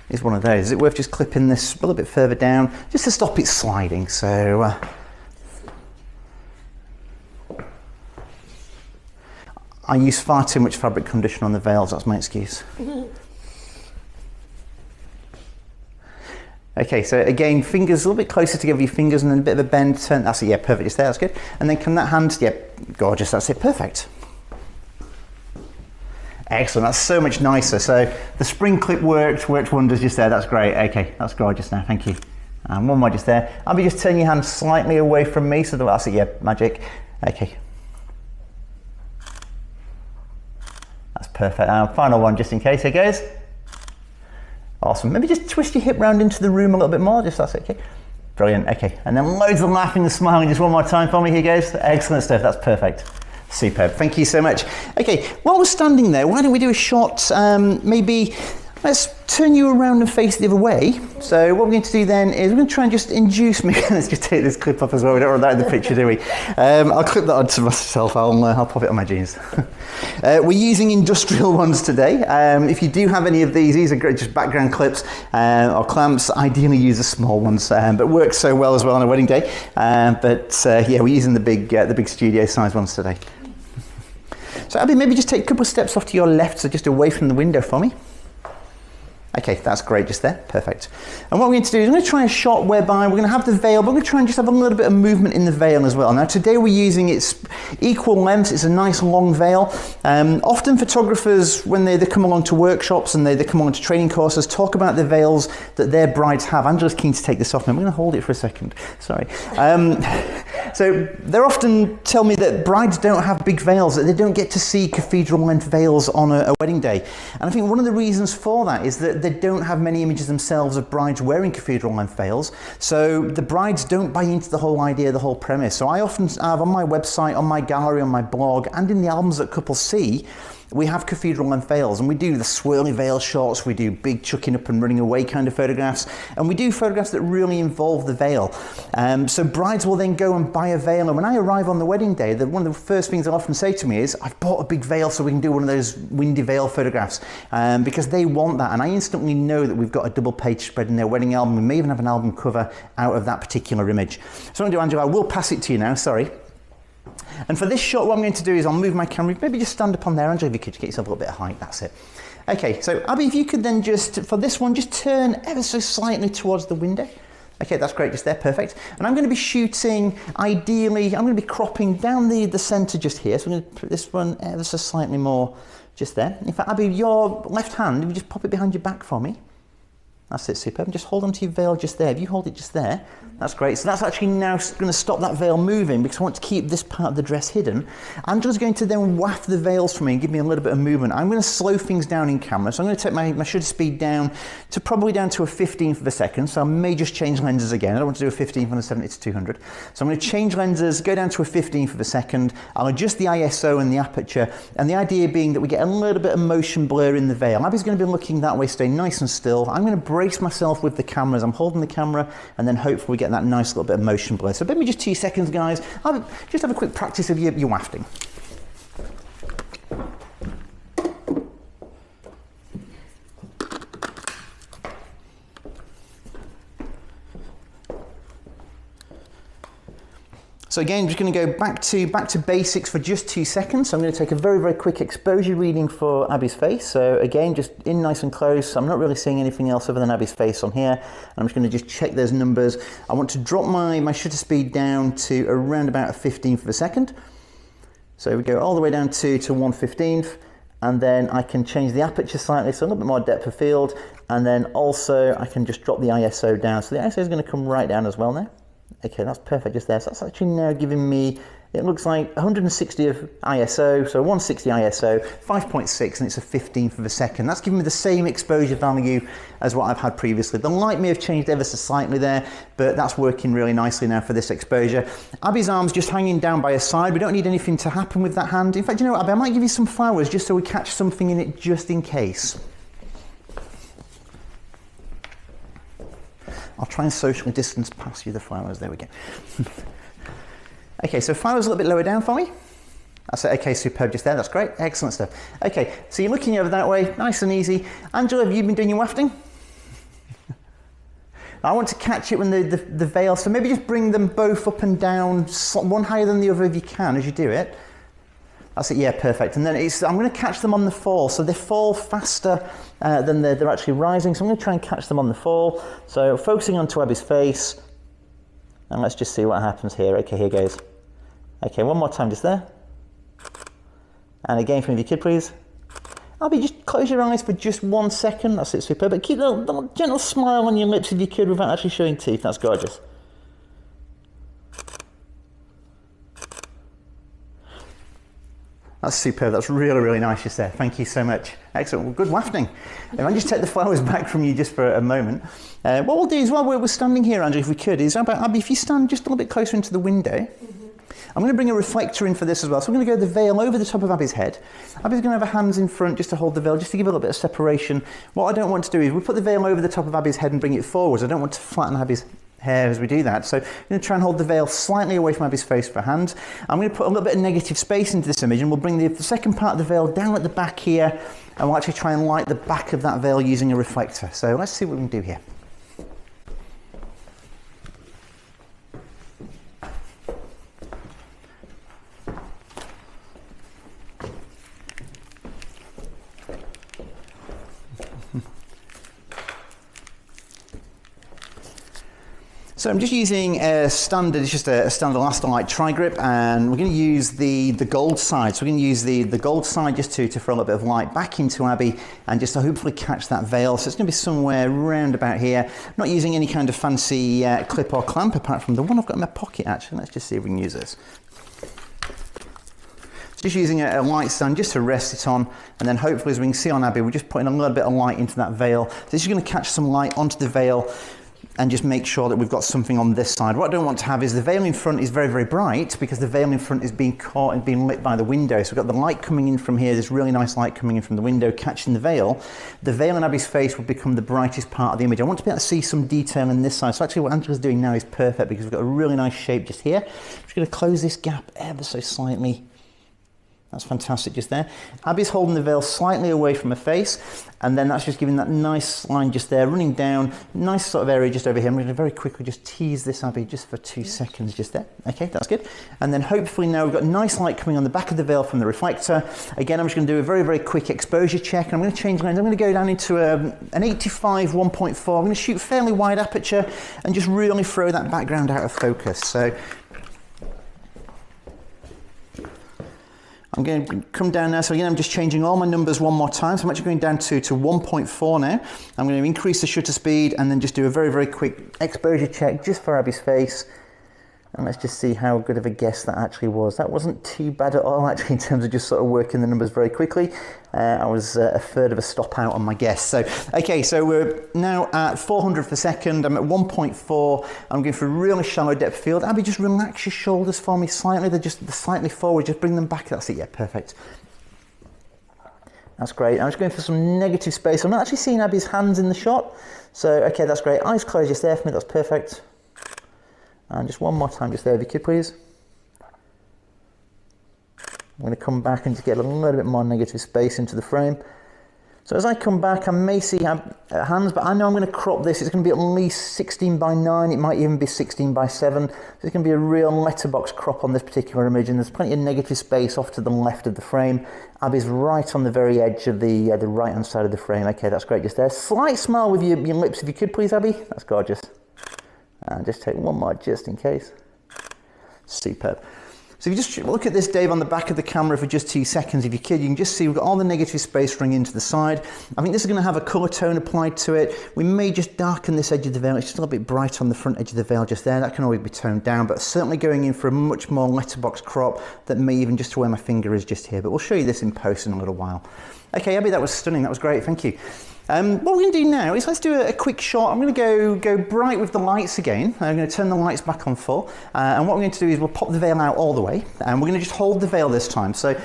is one of those. Is it worth just clipping this a little bit further down just to stop it sliding? So I use far too much fabric conditioner on the veils, that's my excuse. Okay, so again, fingers a little bit closer together, your fingers, and then a bit of a bend, turn, that's it, yeah, perfect, just there, that's good. And then can that hand, yeah, gorgeous, that's it, perfect. Excellent, that's so much nicer. So the spring clip worked wonders just there, that's great. Okay, that's gorgeous now, thank you. And one more just there. I'll be just turning your hand slightly away from me, so that's it, yeah, magic. Okay. That's perfect. Final one just in case, here goes. Awesome, maybe just twist your hip round into the room a little bit more, just that's it, okay. Brilliant, okay. And then loads of laughing and smiling just one more time for me, here goes. Excellent stuff, that's perfect. Superb, thank you so much. Okay, while we're standing there, why don't we do a shot, maybe, let's turn you around and face the other way. So what we're going to do then is we're going to try and just induce me, let's just take this clip off as well, we don't want that in the picture, do we? I'll clip that onto myself, I'll pop it on my jeans. We're using industrial ones today. If you do have any of these are great, just background clips or clamps, ideally use the small ones, but works so well as well on a wedding day. Yeah, we're using the big studio size ones today. So Abby, maybe just take a couple of steps off to your left, so just away from the window for me. Okay, that's great just there, perfect. And what we're going to do is we're going to try a shot whereby we're going to have the veil, but we're going to try and just have a little bit of movement in the veil as well. Now today we're using its equal lengths, it's a nice long veil. Often photographers, when they come along to workshops and they come along to training courses, talk about the veils that their brides have. Angela's keen to take this off, and I'm going to hold it for a second, sorry. So they often tell me that brides don't have big veils, that they don't get to see cathedral length veils on a wedding day. And I think one of the reasons for that is that they don't have many images themselves of brides wearing cathedral length veils, so the brides don't buy into the whole idea, the whole premise. So I often have on my website, on my gallery, on my blog, and in the albums that couples see, we have cathedral length veils, and we do the swirly veil shots, we do big chucking up and running away kind of photographs, and we do photographs that really involve the veil. So brides will then go and buy a veil, and when I arrive on the wedding day, one of the first things they'll often say to me is, I've bought a big veil so we can do one of those windy veil photographs, because they want that, and I instantly know that we've got a double page spread in their wedding album. We may even have an album cover out of that particular image. So what I'm going to do, Angela, I will pass it to you now, sorry. And for this shot, what I'm going to do is I'll move my camera, maybe just stand up on there, Angela, if you could get yourself a little bit of height, that's it. Okay, so Abby, if you could then just, for this one, just turn ever so slightly towards the window. Okay, that's great, just there, perfect. And I'm going to be shooting, ideally, I'm going to be cropping down the centre just here, so I'm going to put this one ever so slightly more just there. In fact, Abby, your left hand, if you just pop it behind your back for me. That's it, superb. And just hold on to your veil just there. If you hold it just there, that's great. So that's actually now going to stop that veil moving because I want to keep this part of the dress hidden. Angela's going to then waft the veils for me and give me a little bit of movement. I'm going to slow things down in camera. So I'm going to take my shutter speed down to probably down to a 15th of a second. So I may just change lenses again. I don't want to do a 15th on a 70 to 200. So I'm going to change lenses, go down to a 15th of a second. I'll adjust the ISO and the aperture. And the idea being that we get a little bit of motion blur in the veil. Abby's going to be looking that way, stay nice and still. I'm going to brace myself with the camera as I'm holding the camera, and then hopefully we get that nice little bit of motion blur. So maybe just 2 seconds, guys. I'll just have a quick practice of your wafting. So again, I'm just going to go back to basics for just 2 seconds. So I'm going to take a very, very quick exposure reading for Abby's face. So again, just in nice and close. I'm not really seeing anything else other than Abby's face on here. I'm just going to just check those numbers. I want to drop my shutter speed down to around about a 15th of a second. So we go all the way down to 1/15th. And then I can change the aperture slightly, so a little bit more depth of field. And then also I can just drop the ISO down. So the ISO is going to come right down as well now. Okay, that's perfect just there. So that's actually now giving me It looks like 160 of ISO, so 160 ISO, 5.6, and it's a 15th of a second. That's giving me the same exposure value as what I've had previously. The light may have changed ever so slightly there, but that's working really nicely now for this exposure. Abby's arm's just hanging down by her side. We don't need anything to happen with that hand. In fact, you know what, Abby, I might give you some flowers just so we catch something in it just in case. I'll try and socially distance past you the flowers. There we go. Okay, so flowers a little bit lower down for me. That's it. Okay, superb just there. That's great. Excellent stuff. Okay, so you're looking over that way, nice and easy. Angela, have you been doing your wafting? I want to catch it when the veil, so maybe just bring them both up and down, one higher than the other if you can as you do it. That's it, yeah, perfect. And then I'm going to catch them on the fall, so they fall faster than they're actually rising, so I'm going to try and catch them on the fall. So focusing onto Abby's face, and let's just see what happens here. Okay, here goes. Okay, one more time just there. And again from you kid, please. Abby, just close your eyes for just 1 second. That's it, superb. But keep a little gentle smile on your lips if you could without actually showing teeth. That's gorgeous. That's superb. That's really, really nice just there. Thank you so much. Excellent. Well, good wafting. If I just take the flowers back from you just for a moment. What we'll do is while we're standing here, Andrew, if we could, is how about, Abby, if you stand just a little bit closer into the window. I'm going to bring a reflector in for this as well. So we're going to go the veil over the top of Abby's head. Abby's going to have her hands in front just to hold the veil, just to give a little bit of separation. What I don't want to do is we put the veil over the top of Abby's head and bring it forwards. I don't want to flatten Abby's hair as we do that. So I'm going to try and hold the veil slightly away from Abby's face for hands. I'm going to put a little bit of negative space into this image, and we'll bring the second part of the veil down at the back here, and we'll actually try and light the back of that veil using a reflector. So let's see what we can do here. So I'm just using a standard, it's just a standard Elastomite tri-grip, and we're going to use the gold side. So we're going to use the gold side just to throw a little bit of light back into Abby and just to hopefully catch that veil. So it's going to be somewhere around about here. I'm not using any kind of fancy clip or clamp apart from the one I've got in my pocket actually. Let's just see if we can use this. Just using a light stand just to rest it on, and then hopefully as we can see on Abby, we're just putting a little bit of light into that veil. So this is going to catch some light onto the veil and just make sure that we've got something on this side. What I don't want to have is the veil in front is very, very bright because the veil in front is being caught and being lit by the window. So we've got the light coming in from here, this really nice light coming in from the window, catching the veil. The veil in Abby's face will become the brightest part of the image. I want to be able to see some detail in this side. So actually what Angela's doing now is perfect because we've got a really nice shape just here. I'm just going to close this gap ever so slightly. That's fantastic just there. Abby's holding the veil slightly away from her face, and then that's just giving that nice line just there, running down, nice sort of area just over here. I'm going to very quickly just tease this, Abby, just for 2 seconds just there. Okay, that's good. And then hopefully now we've got nice light coming on the back of the veil from the reflector. Again, I'm just going to do a very, very quick exposure check, and I'm going to change lens. I'm going to go down into an 85 1.4. I'm going to shoot fairly wide aperture and just really throw that background out of focus. So I'm going to come down now, so again I'm just changing all my numbers one more time, so I'm actually going down to 1.4 now. I'm going to increase the shutter speed and then just do a very, very quick exposure check just for Abby's face. And let's just see how good of a guess that actually was. That wasn't too bad at all actually in terms of just sort of working the numbers very quickly. I was a third of a stop out on my guess. So, okay, so we're now at 400 per second. I'm at 1.4. I'm going for a really shallow depth of field. Abby, just relax your shoulders for me slightly. They're just slightly forward. Just bring them back. That's it. Yeah, perfect. That's great. I'm just going for some negative space. I'm not actually seeing Abby's hands in the shot. So, okay, that's great. Eyes closed just there for me. That's perfect. And just one more time just there if you could, please. I'm going to come back and just get a little bit more negative space into the frame. So as I come back, I may see hands, but I know I'm going to crop this. It's going to be at least 16 by 9. It might even be 16 by 7. So it's going to be a real letterbox crop on this particular image, and there's plenty of negative space off to the left of the frame. Abby's right on the very edge of the right-hand side of the frame. Okay, that's great just there. Slight smile with your lips if you could, please, Abby. That's gorgeous. And just take one more just in case. Superb. So if you just look at this, Dave, on the back of the camera for just 2 seconds, if you could, you can just see we've got all the negative space running into the side. I think this is going to have a colour tone applied to it. We may just darken this edge of the veil. It's just a little bit bright on the front edge of the veil just there. That can always be toned down, but certainly going in for a much more letterbox crop that may even just to where my finger is just here. But we'll show you this in post in a little while. Okay, Abby, that was stunning. That was great. Thank you. What we're going to do now is let's do a quick shot. I'm going to go bright with the lights again. I'm going to turn the lights back on full. And what we're going to do is we'll pop the veil out all the way. And we're going to just hold the veil this time. So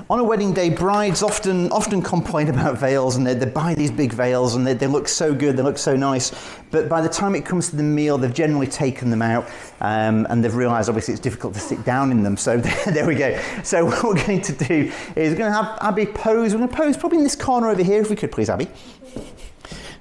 on a wedding day, brides often complain about veils, and they buy these big veils, and they look so good, they look so nice. But by the time it comes to the meal, they've generally taken them out, and they've realised obviously it's difficult to sit down in them. So there we go. So what we're going to do is we're going to have Abby pose. We're going to pose probably in this corner over here, if we could please, Abby.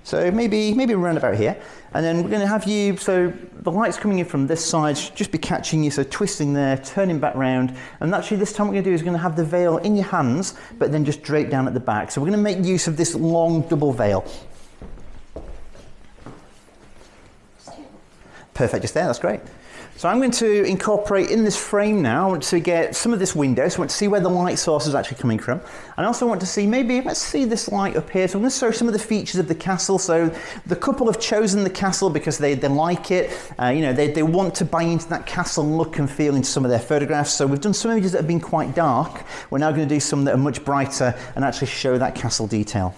So maybe around about here. And then we're going to have you, so the light's coming in from this side, just be catching you, so twisting there, turning back round. And actually this time what we're going to do is we're going to have the veil in your hands, but then just drape down at the back. So we're going to make use of this long double veil. Perfect, just there, that's great. So I'm going to incorporate in this frame now, I want to get some of this window, so I want to see where the light source is actually coming from. And I also want to see, maybe, let's see this light up here. So I'm going to show some of the features of the castle. So the couple have chosen the castle because they like it. You know, they want to buy into that castle look and feel in some of their photographs. So we've done some images that have been quite dark. We're now going to do some that are much brighter and actually show that castle detail.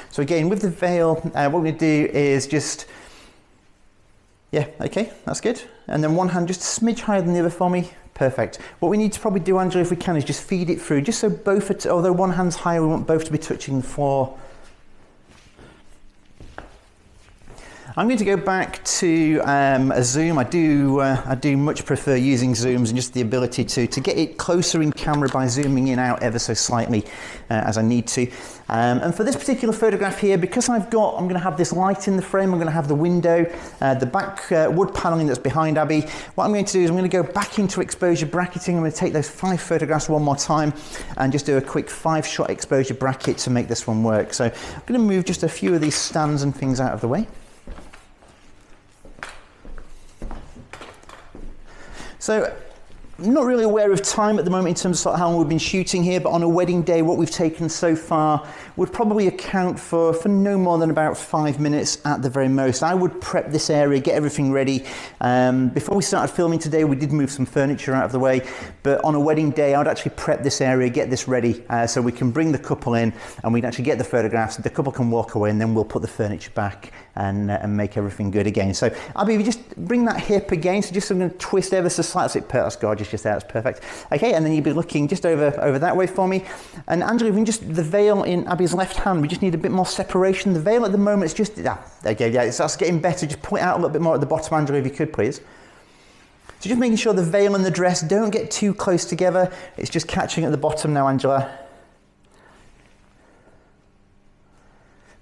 So again, with the veil, what we're going to do is just, yeah, okay, that's good. And then one hand just a smidge higher than the other for me. Perfect. What we need to probably do, Angela, if we can, is just feed it through, just so both, although one hand's higher, we want both to be touching the floor. I'm going to go back to a zoom. I do much prefer using zooms and just the ability to get it closer in camera by zooming in out ever so slightly as I need to. And for this particular photograph here, because I'm going to have this light in the frame, I'm going to have the window, the back wood paneling that's behind Abby. What I'm going to do is I'm going to go back into exposure bracketing. I'm going to take those 5 photographs one more time and just do a quick 5-shot exposure bracket to make this one work. So I'm going to move just a few of these stands and things out of the way. So I'm not really aware of time at the moment in terms of sort of how long we've been shooting here, but on a wedding day, what we've taken so far would probably account for no more than about 5 minutes at the very most. I would prep this area, get everything ready. Before we started filming today, we did move some furniture out of the way, but on a wedding day, I would actually prep this area, get this ready, so we can bring the couple in and we can actually get the photographs, the couple can walk away, and then we'll put the furniture back and make everything good again. So Abby, if you just bring that hip again, so just I'm going to twist ever so slightly. That's gorgeous, just there, that's perfect. Okay, and then you'll be looking just over that way for me. And Angela, if you can just, the veil in Abby's left hand, we just need a bit more separation. The veil at the moment is just, okay, yeah, that's getting better. Just pull it out a little bit more at the bottom, Angela, if you could, please. So just making sure the veil and the dress don't get too close together. It's just catching at the bottom now, Angela.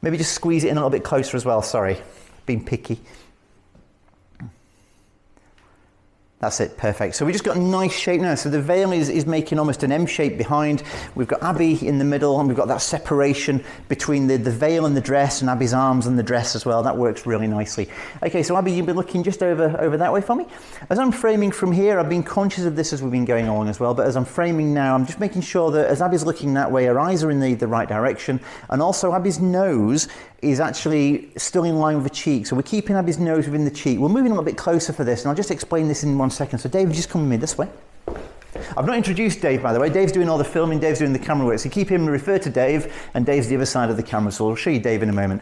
Maybe just squeeze it in a little bit closer as well, sorry, being picky. That's it, perfect. So we just got a nice shape now. So the veil is making almost an M shape behind. We've got Abby in the middle, and we've got that separation between the veil and the dress, and Abby's arms and the dress as well. That works really nicely. Okay, so Abby, you'll be looking just over that way for me. As I'm framing from here, I've been conscious of this as we've been going along as well, but as I'm framing now, I'm just making sure that as Abby's looking that way, her eyes are in the right direction, and also Abby's nose is actually still in line with the cheek. So we're keeping Abby's nose within the cheek. We're moving a little bit closer for this, and I'll just explain this in 1 second. So Dave, just come with me this way. I've not introduced Dave, by the way. Dave's doing all the filming, Dave's doing the camera work. So keep him refer to Dave, and Dave's the other side of the camera. So I'll show you Dave in a moment.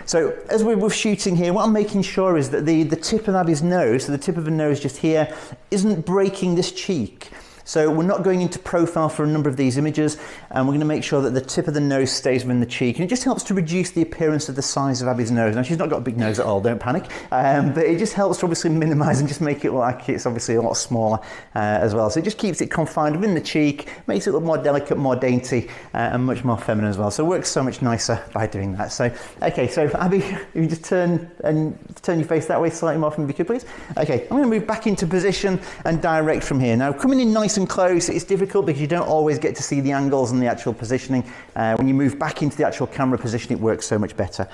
So as we're shooting here, what I'm making sure is that the tip of Abby's nose, so the tip of her nose just here, isn't breaking this cheek. So we're not going into profile for a number of these images, and we're going to make sure that the tip of the nose stays within the cheek. And it just helps to reduce the appearance of the size of Abby's nose. Now, she's not got a big nose at all, don't panic. But it just helps to obviously minimise and just make it look like it's obviously a lot smaller as well. So it just keeps it confined within the cheek, makes it look more delicate, more dainty, and much more feminine as well. So it works so much nicer by doing that. So, okay, so Abby, you just turn your face that way slightly more from me if you could, please. Okay, I'm going to move back into position and direct from here. Now, coming in nice and close, it's difficult because you don't always get to see the angles and the actual positioning. When you move back into the actual camera position, it works so much better.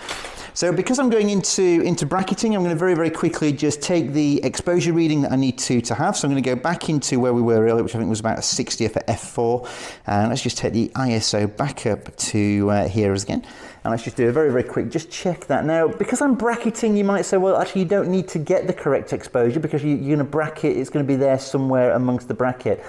So because I'm going into bracketing, I'm going to very, very quickly just take the exposure reading that I need to have. So I'm going to go back into where we were earlier, which I think was about a 60th at f4. And let's just take the ISO back up to here again. And let's just do a very, very quick, just check that. Now, because I'm bracketing, you might say, well, actually, you don't need to get the correct exposure because you're going to bracket, it's going to be there somewhere amongst the bracket.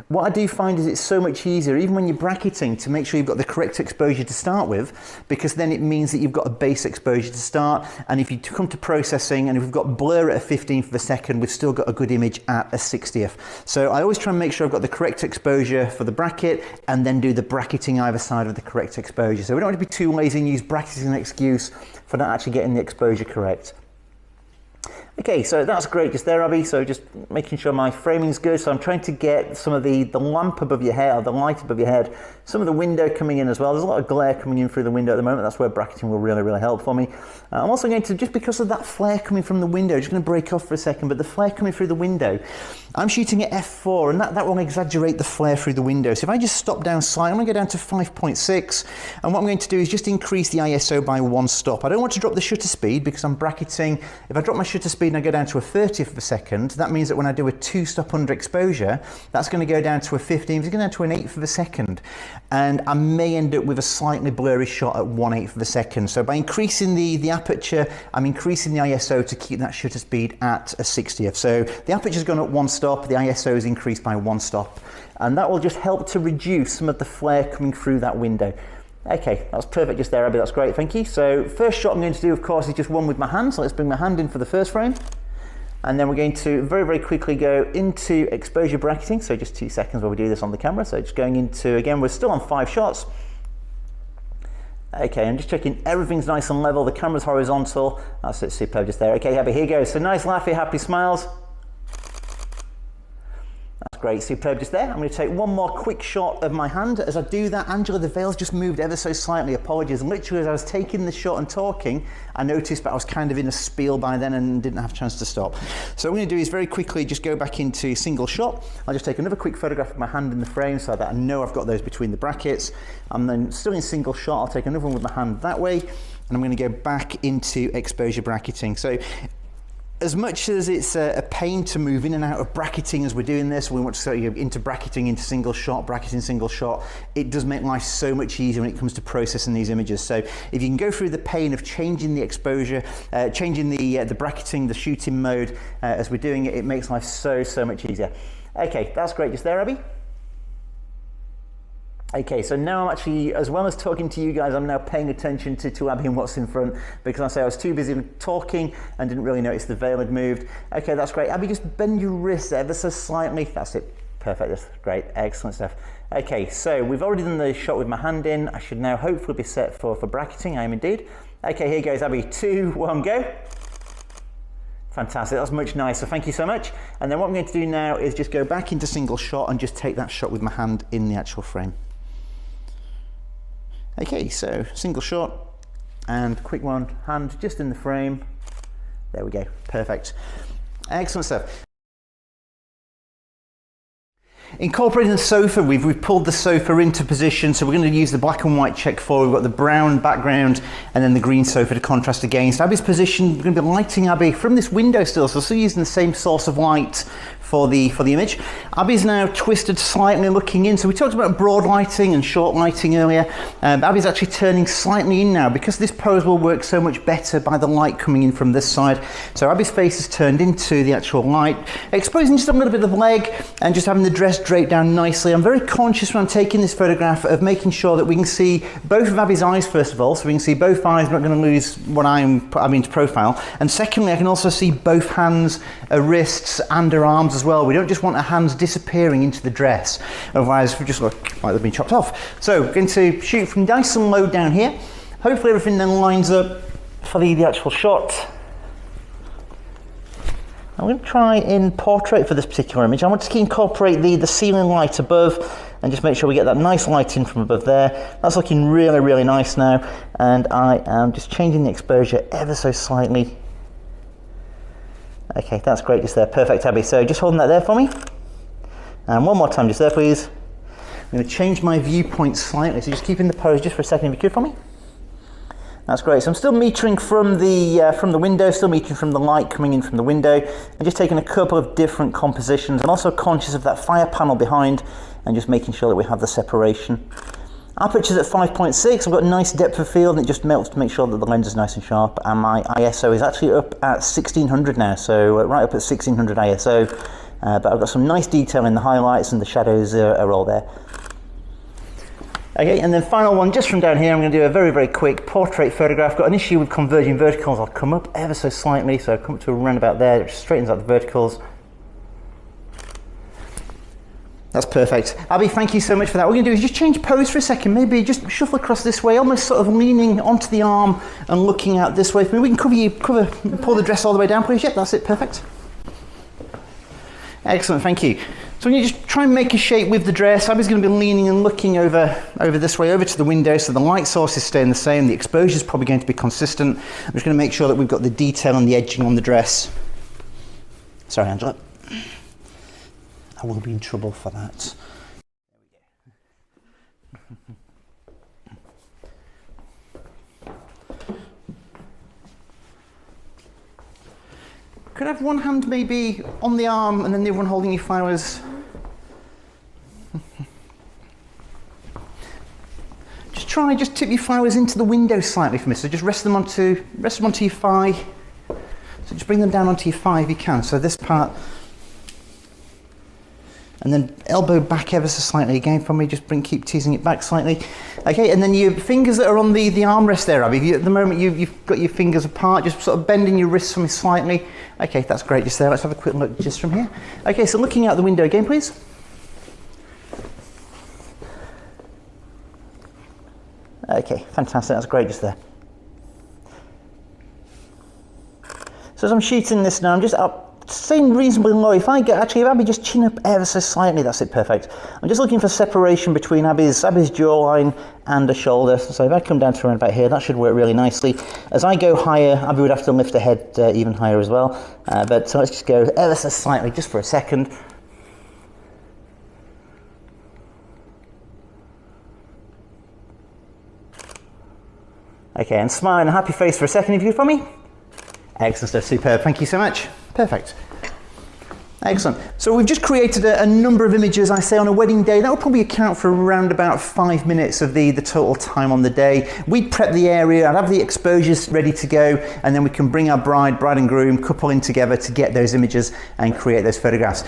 What I do find is it's so much easier, even when you're bracketing, to make sure you've got the correct exposure to start with, because then it means that you've got a base exposure to start. And if you come to processing, and if we've got blur at a 15th of a second, we've still got a good image at a 60th. So I always try and make sure I've got the correct exposure for the bracket, and then do the bracketing either side of the correct exposure. So we don't want to be too lazy and use bracketing as an excuse for not actually getting the exposure correct. Okay, so that's great just there, Abby. So just making sure my framing's good. So I'm trying to get some of the lamp above your head, or the light above your head, some of the window coming in as well. There's a lot of glare coming in through the window at the moment. That's where bracketing will really, really help for me. I'm also going to, just because of that flare coming from the window, just going to break off for a second, but the flare coming through the window, I'm shooting at f4, and that will exaggerate the flare through the window. So if I just stop down slightly, I'm going to go down to 5.6, and what I'm going to do is just increase the ISO by 1 stop. I don't want to drop the shutter speed because I'm bracketing. If I drop my shutter speed and I go down to a 30th of a second, that means that when I do a 2-stop under exposure, that's going to go down to a 15th, it's going down to an 1/8 of a second. And I may end up with a slightly blurry shot at 1/8 of a second. So by increasing the aperture, I'm increasing the ISO to keep that shutter speed at a 60th. So the aperture's gone up 1 stop, the ISO is increased by 1 stop. And that will just help to reduce some of the flare coming through that window. Okay, that's perfect just there, Abby, that's great, thank you. So first shot I'm going to do, of course, is just one with my hand. So let's bring my hand in for the first frame. And then we're going to very, very quickly go into exposure bracketing. So just 2 seconds while we do this on the camera. So just going into, again, we're still on 5 shots. Okay, I'm just checking everything's nice and level. The camera's horizontal. That's it, superb just there. Okay, Abby, here goes. So nice, laughy, happy smiles. That's great, superb just there. I'm going to take one more quick shot of my hand. As I do that, Angela, the veil's just moved ever so slightly. Apologies. Literally, as I was taking the shot and talking, I noticed, but I was kind of in a spiel by then and didn't have a chance to stop. So what I'm going to do is very quickly just go back into single shot. I'll just take another quick photograph of my hand in the frame so that I know I've got those between the brackets. And then still in single shot, I'll take another one with my hand that way. And I'm going to go back into exposure bracketing. So as much as it's a pain to move in and out of bracketing as we're doing this, we want to go into bracketing, into single shot, bracketing, single shot, it does make life so much easier when it comes to processing these images. So if you can go through the pain of changing the exposure, changing the bracketing, the shooting mode as we're doing it, it makes life so much easier. Okay, that's great just there, Abby. Okay, so now I'm actually, as well as talking to you guys, I'm now paying attention to Abby and what's in front, because I say I was too busy talking and didn't really notice the veil had moved. Okay, that's great. Abby, just bend your wrist ever so slightly. That's it. Perfect. That's great. Excellent stuff. Okay, so we've already done the shot with my hand in. I should now hopefully be set for bracketing. I am indeed. Okay, here goes, Abby. 2, 1, go. Fantastic, that's much nicer, thank you so much. And then what I'm going to do now is just go back into single shot and just take that shot with my hand in the actual frame. Okay, so single shot and quick one, hand just in the frame. There we go, perfect. Excellent stuff. Incorporating the sofa, we've pulled the sofa into position, so we're going to use the black and white check forward. We've got the brown background and then the green sofa to contrast against. Abby's position, we're going to be lighting Abby from this window still, so still using the same source of light for the image. Abby's now twisted slightly looking in. So we talked about broad lighting and short lighting earlier. Abby's actually turning slightly in now because this pose will work so much better by the light coming in from this side. So Abby's face is turned into the actual light, exposing just a little bit of leg and just having the dress draped down nicely. I'm very conscious when I'm taking this photograph of making sure that we can see both of Abby's eyes first of all, so we can see both eyes. I'm not going to lose what I'm into profile. And secondly, I can also see both hands, her wrists and her arms as well. We don't just want her hands disappearing into the dress, otherwise we just look like they've been chopped off. So we're going to shoot from nice and low down here. Hopefully everything then lines up for the actual shot. I'm going to try in portrait for this particular image. I want to incorporate the ceiling light above and just make sure we get that nice light in from above there. That's looking really, really nice now. And I am just changing the exposure ever so slightly. Okay, that's great just there. Perfect, Abby. So just holding that there for me. And one more time just there, please. I'm going to change my viewpoint slightly, so just keep in the pose just for a second if you could for me. That's great. So I'm still metering from the window, still metering from the light coming in from the window, and just taking a couple of different compositions. I'm also conscious of that fire panel behind, and just making sure that we have the separation. Aperture's at 5.6. I've got a nice depth of field, and it just melts to make sure that the lens is nice and sharp. And my ISO is actually up at 1600 now, so right up at 1600 ISO. But I've got some nice detail in the highlights, and the shadows are all there. Okay, and then final one, just from down here, I'm going to do a very, very quick portrait photograph. Got an issue with converging verticals. I'll come up ever so slightly, so I'll come up to a roundabout there, it straightens out the verticals. That's perfect. Abby, thank you so much for that. What we're going to do is just change pose for a second, maybe just shuffle across this way, almost sort of leaning onto the arm and looking out this way. Maybe we can pull the dress all the way down, please. Yep, that's it, perfect. Excellent, thank you. So when you just try and make a shape with the dress, Abby's going to be leaning and looking over this way, over to the window, so the light source is staying the same, the exposure is probably going to be consistent. I'm just going to make sure that we've got the detail and the edging on the dress. Sorry, Angela. I will be in trouble for that. Could I have one hand maybe on the arm and then the other one holding your flowers? Just tip your flowers into the window slightly for me. So just rest them onto your thigh. So just bring them down onto your thigh if you can. So this part. And then elbow back ever so slightly again for me. Just keep teasing it back slightly. Okay, and then your fingers that are on the armrest there, Abby. At the moment you've got your fingers apart, just sort of bending your wrists for me slightly. Okay, that's great just there. Let's have a quick look just from here. Okay, so looking out the window again, please. Okay, fantastic, that's great just there. So as I'm shooting this now, I'm just up, staying reasonably low. If Abby just chin up ever so slightly, that's it, perfect. I'm just looking for separation between Abby's jawline and the shoulder. So if I come down to around about here, that should work really nicely. As I go higher, Abby would have to lift her head even higher as well. But so let's just go ever so slightly, just for a second. Okay, and smile and a happy face for a second if you for me. Excellent stuff, superb, thank you so much. Perfect. Excellent. So we've just created a number of images, I say, on a wedding day. That will probably account for around about 5 minutes of the total time on the day. We'd prep the area, I'd have the exposures ready to go, and then we can bring our bride and groom, couple in together to get those images and create those photographs.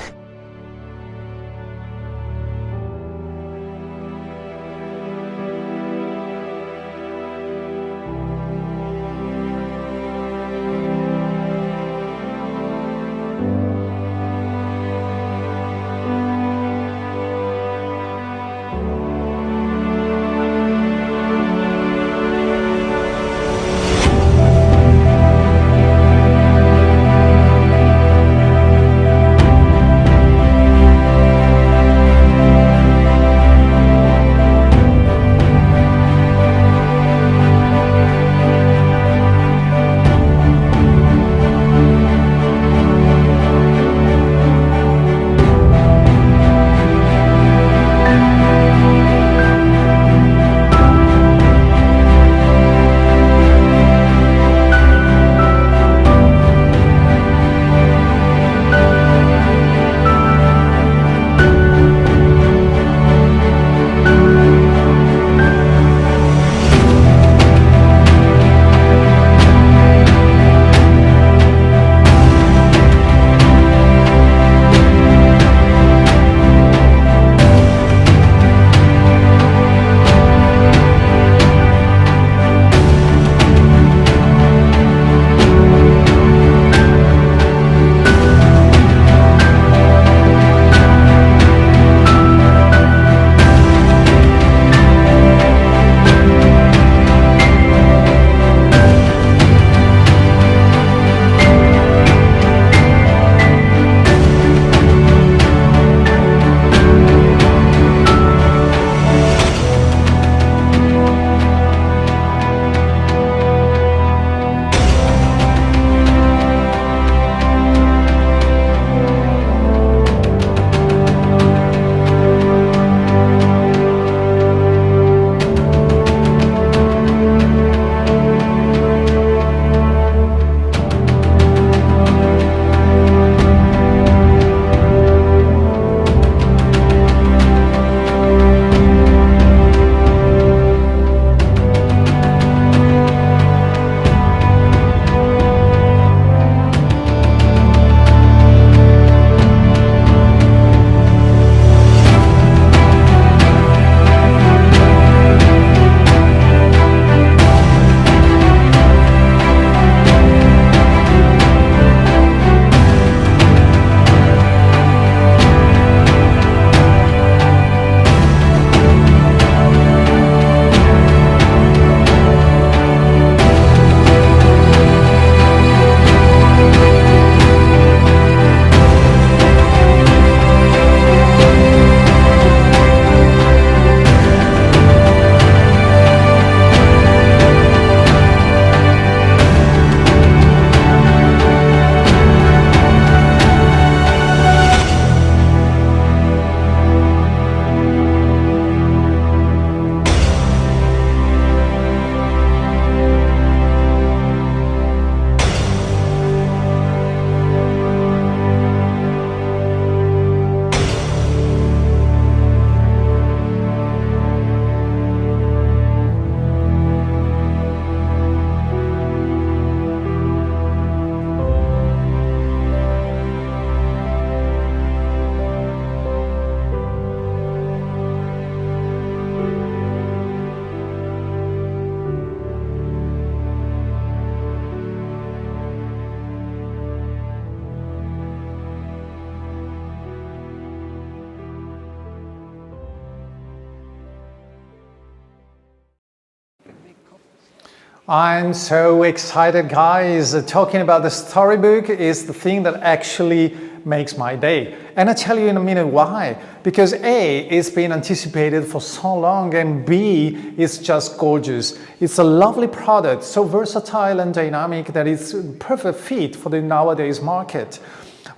I'm so excited, guys. Talking about the storybook is the thing that actually makes my day. And I'll tell you in a minute why. Because A, it's been anticipated for so long, and B, it's just gorgeous. It's a lovely product, so versatile and dynamic that it's a perfect fit for the nowadays market.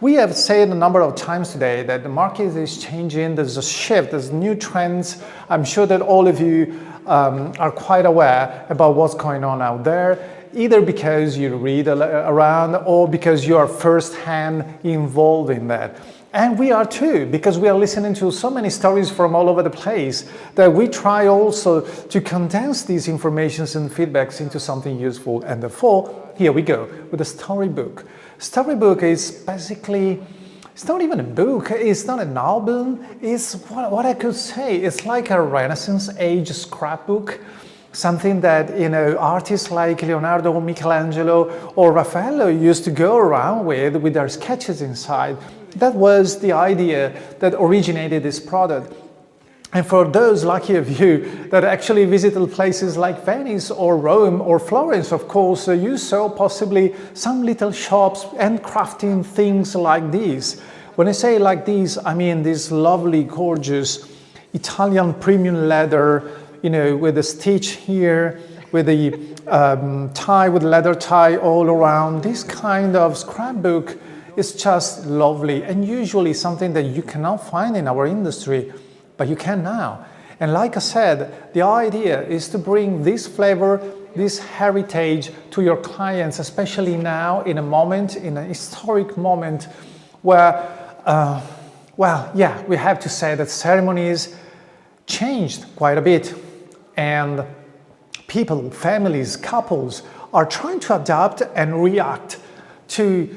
We have said a number of times today that the market is changing, there's a shift, there's new trends. I'm sure that all of you are quite aware about what's going on out there, either because you read around or because you are firsthand involved in that. And we are too, because we are listening to so many stories from all over the place that we try also to condense these informations and feedbacks into something useful. And therefore, here we go with the storybook. Storybook is basically, it's not even a book, it's not an album, it's what I could say, it's like a Renaissance age scrapbook, something that, you know, artists like Leonardo or Michelangelo or Raffaello used to go around with their sketches inside. That was the idea that originated this product. And for those lucky of you that actually visited places like Venice or Rome or Florence, of course, you saw possibly some little shops and crafting things like these. When I say like these, I mean this lovely, gorgeous Italian premium leather, you know, with a stitch here, with the tie, with leather tie all around. This kind of scrapbook is just lovely and usually something that you cannot find in our industry. But you can now. And like I said, the idea is to bring this flavor, this heritage to your clients, especially now in a moment, in a historic moment where, well, yeah, we have to say that ceremonies changed quite a bit. And people, families, couples are trying to adapt and react to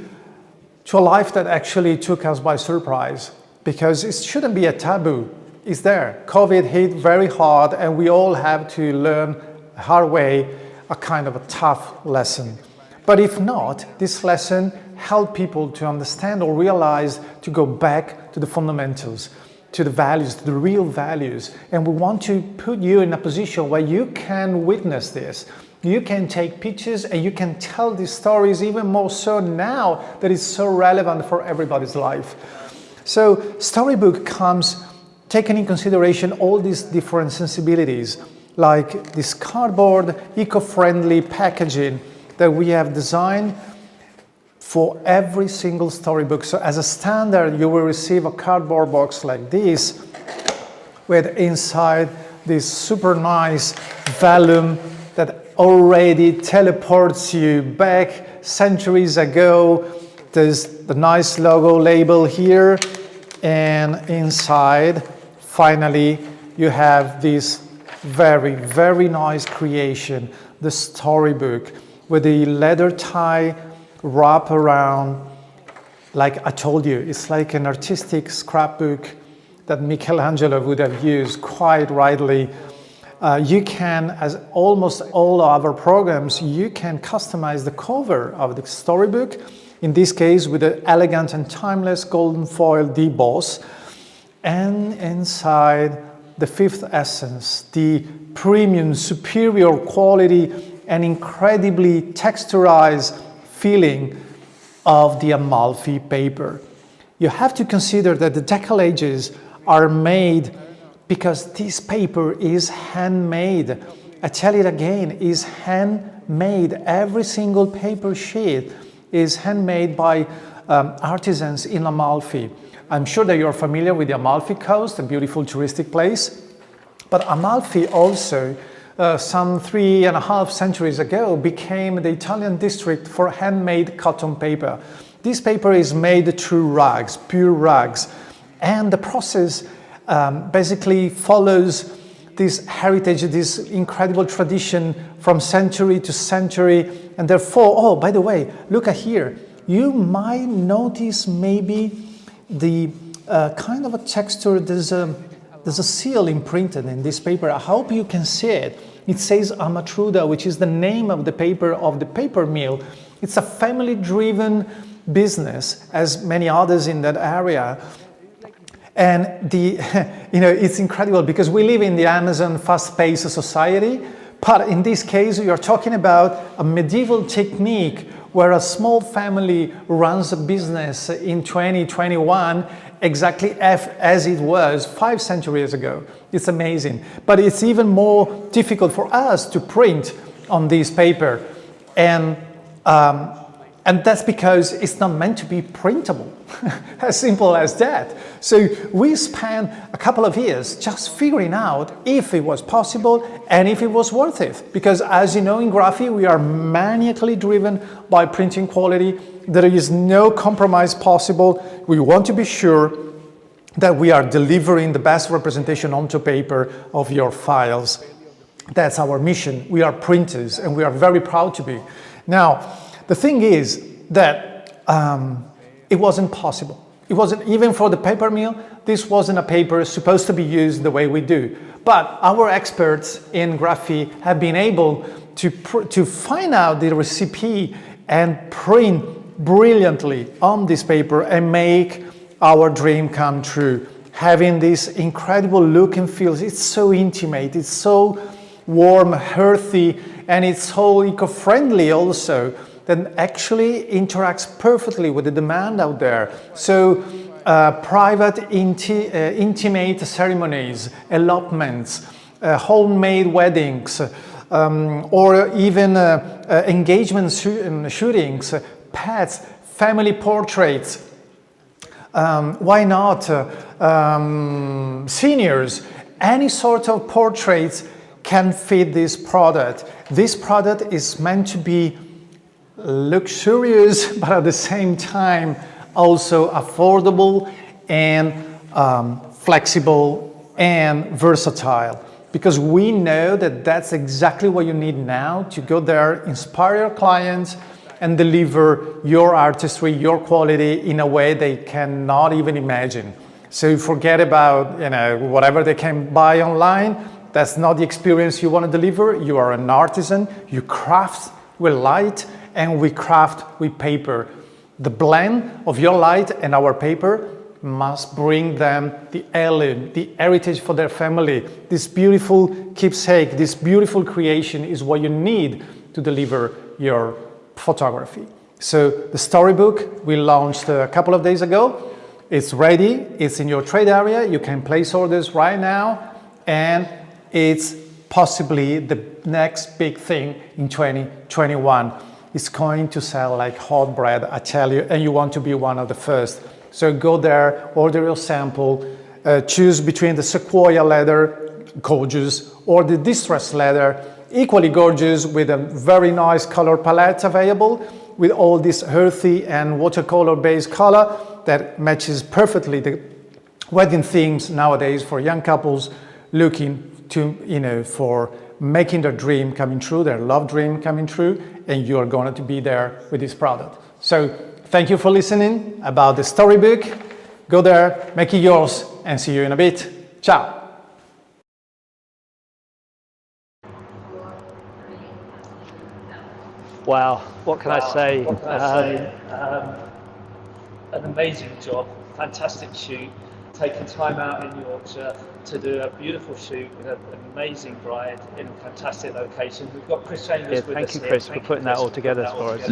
a life that actually took us by surprise. Because it shouldn't be a taboo. Is there. COVID hit very hard and we all have to learn the hard way a kind of a tough lesson. But if not, this lesson helped people to understand or realize to go back to the fundamentals, to the values, to the real values. And we want to put you in a position where you can witness this. You can take pictures and you can tell these stories even more so now that it's so relevant for everybody's life. So storybook comes taking in consideration all these different sensibilities, like this cardboard, eco-friendly packaging that we have designed for every single storybook. So as a standard, you will receive a cardboard box like this, with inside this super nice vellum that already teleports you back centuries ago. There's the nice logo label here, and inside, finally, you have this very, very nice creation, the storybook, with the leather tie wrap around. Like I told you, it's like an artistic scrapbook that Michelangelo would have used quite rightly. You can, as almost all our programs, you can customize the cover of the storybook, in this case with the elegant and timeless golden foil deboss. And inside, the fifth essence, the premium, superior quality and incredibly texturized feeling of the Amalfi paper. You have to consider that the decollages are made because this paper is handmade. I tell it again, is handmade. Every single paper sheet is handmade by artisans in Amalfi. I'm sure that you're familiar with the Amalfi Coast, a beautiful touristic place. But Amalfi also, some 3.5 centuries ago, became the Italian district for handmade cotton paper. This paper is made through rags, pure rags. And the process basically follows this heritage, this incredible tradition from century to century. And therefore, oh, by the way, look at here. You might notice maybe the kind of a texture. There's a seal imprinted in this paper. I hope you can see it. It says Amatruda, which is the name of the paper mill. It's a family-driven business, as many others in that area. And it's incredible because we live in the Amazon fast-paced society. But in this case, you're talking about a medieval technique where a small family runs a business in 2021 exactly as it was 5 centuries ago. It's amazing. But it's even more difficult for us to print on this paper. And that's because it's not meant to be printable, as simple as that. So we spent a couple of years just figuring out if it was possible and if it was worth it. Because as you know, in Graphi, we are maniacally driven by printing quality. There is no compromise possible. We want to be sure that we are delivering the best representation onto paper of your files. That's our mission. We are printers, and we are very proud to be. Now, the thing is that it wasn't possible. It wasn't, even for the paper mill, this wasn't a paper supposed to be used the way we do. But our experts in Graphi have been able to find out the recipe and print brilliantly on this paper and make our dream come true. Having this incredible look and feel, it's so intimate, it's so warm, earthy, and it's so eco-friendly also, that actually interacts perfectly with the demand out there. So private, intimate ceremonies, elopements, homemade weddings, or even engagement shootings, pets, family portraits. Why not seniors? Any sort of portraits can fit this product. This product is meant to be luxurious, but at the same time also affordable and flexible and versatile. Because we know that that's exactly what you need now to go there, inspire your clients, and deliver your artistry, your quality in a way they cannot even imagine. So forget about, whatever they can buy online. That's not the experience you want to deliver. You are an artisan. You craft with light, and we craft with paper. The blend of your light and our paper must bring them the heirloom, the heritage for their family. This beautiful keepsake, this beautiful creation is what you need to deliver your photography. So the storybook we launched a couple of days ago. It's ready, it's in your trade area, you can place orders right now, and it's possibly the next big thing in 2021. It's going to sell like hot bread, I tell you, and you want to be one of the first. So go there, order your sample, choose between the sequoia leather, gorgeous, or the distressed leather, equally gorgeous, with a very nice color palette available, with all this earthy and watercolor based color that matches perfectly the wedding themes nowadays for young couples looking to, for making their dream coming true, their love dream coming true, and you are going to be there with this product. So thank you for listening about the storybook. Go there, make it yours, and see you in a bit. Ciao. Wow, what can I say? An amazing job, fantastic shoot, taking time out in Yorkshire to do a beautiful shoot with an amazing bride in a fantastic location. We've got Chris Chambers with us. Thank you, Chris, for putting that all together for us.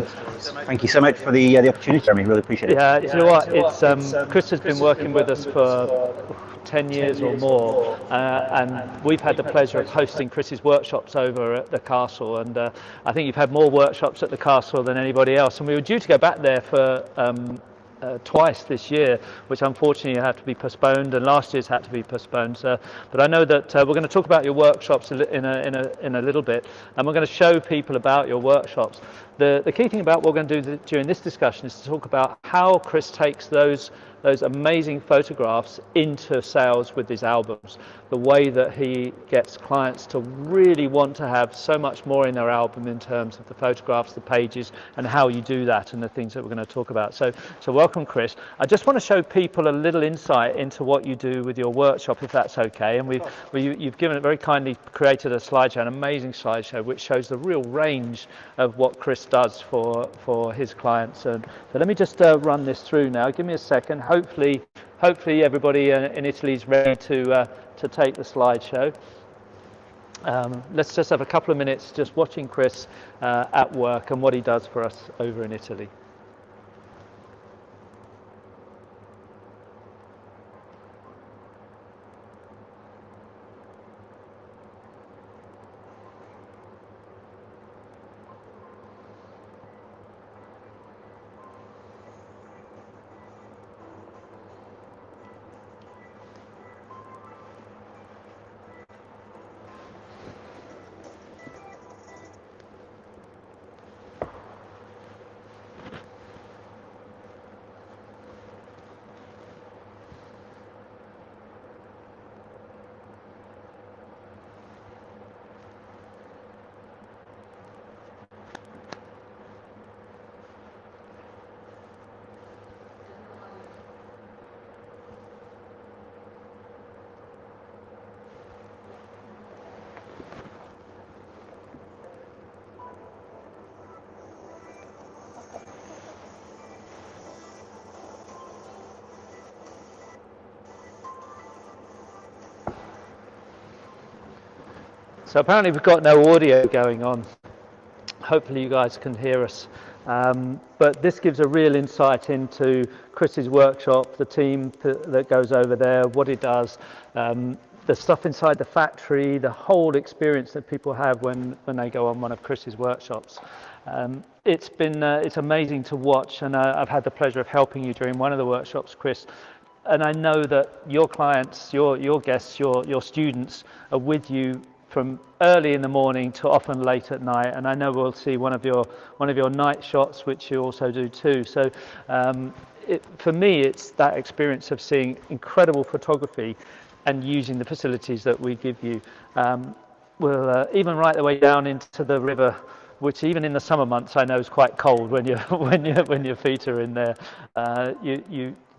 Thank you so much for the opportunity, Jeremy. Really appreciate it. Yeah, you know what? It's Chris has been working with us for 10 years or more, and we've had the pleasure of hosting Chris's workshops over at the castle, and I think you've had more workshops at the castle than anybody else, and we were due to go back there for twice this year, which unfortunately had to be postponed, and last year's had to be postponed. But I know that we're going to talk about your workshops in a little bit, and we're going to show people about your workshops. The key thing about what we're going to do during this discussion is to talk about how Chris takes those amazing photographs into sales with his albums, the way that he gets clients to really want to have so much more in their album in terms of the photographs, the pages, and how you do that, and the things that we're going to talk about. So welcome, Chris. I just want to show people a little insight into what you do with your workshop, if that's okay. And you've given it very kindly, created a slideshow, an amazing slideshow, which shows the real range of what Chris does for his clients. And so let me just run this through now. Give me a second. Hopefully everybody in Italy is ready to take the slideshow. let's just have a couple of minutes just watching Chris at work and what he does for us over in Italy. So apparently we've got no audio going on. Hopefully you guys can hear us. But this gives a real insight into Chris's workshop, the team that goes over there, what it does, the stuff inside the factory, the whole experience that people have when they go on one of Chris's workshops. It's amazing to watch, and I've had the pleasure of helping you during one of the workshops, Chris. And I know that your clients, your guests, your students are with you from early in the morning to often late at night, and I know we'll see one of your night shots, which you also do too. So for me, it's that experience of seeing incredible photography and using the facilities that we give you. We'll even right the way down into the river, which even in the summer months I know is quite cold when your feet are in there.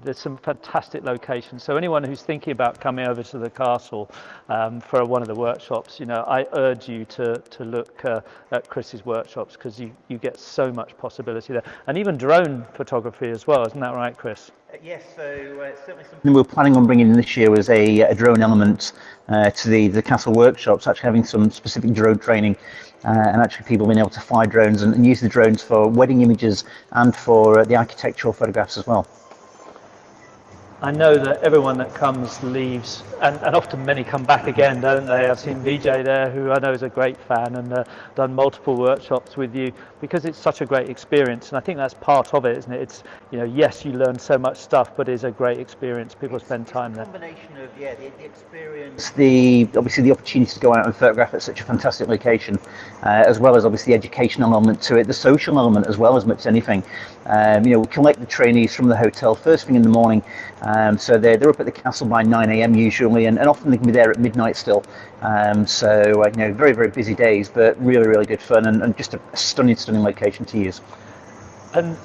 There's some fantastic locations. So anyone who's thinking about coming over to the castle for one of the workshops, I urge you to look at Chris's workshops, because you get so much possibility there, and even drone photography as well. Isn't that right, Chris? Yes, so certainly something we're planning on bringing in this year was a drone element to the castle workshops, actually having some specific drone training and actually people being able to fly drones and use the drones for wedding images and for the architectural photographs as well. I know that everyone that comes leaves, and often many come back again, don't they? I've seen Vijay there, who I know is a great fan and done multiple workshops with you, because it's such a great experience, and I think that's part of it, isn't it? It's, yes, you learn so much stuff, but it's a great experience. People spend time there. Combination of the experience, obviously the opportunity to go out and photograph at such a fantastic location, as well as obviously the educational element to it, the social element as well, as much as anything. We collect the trainees from the hotel first thing in the morning, so they're up at the castle by 9 a.m. usually, and often they can be there at midnight still. Very, very busy days, but really, really good fun, and just a stunning location to use. And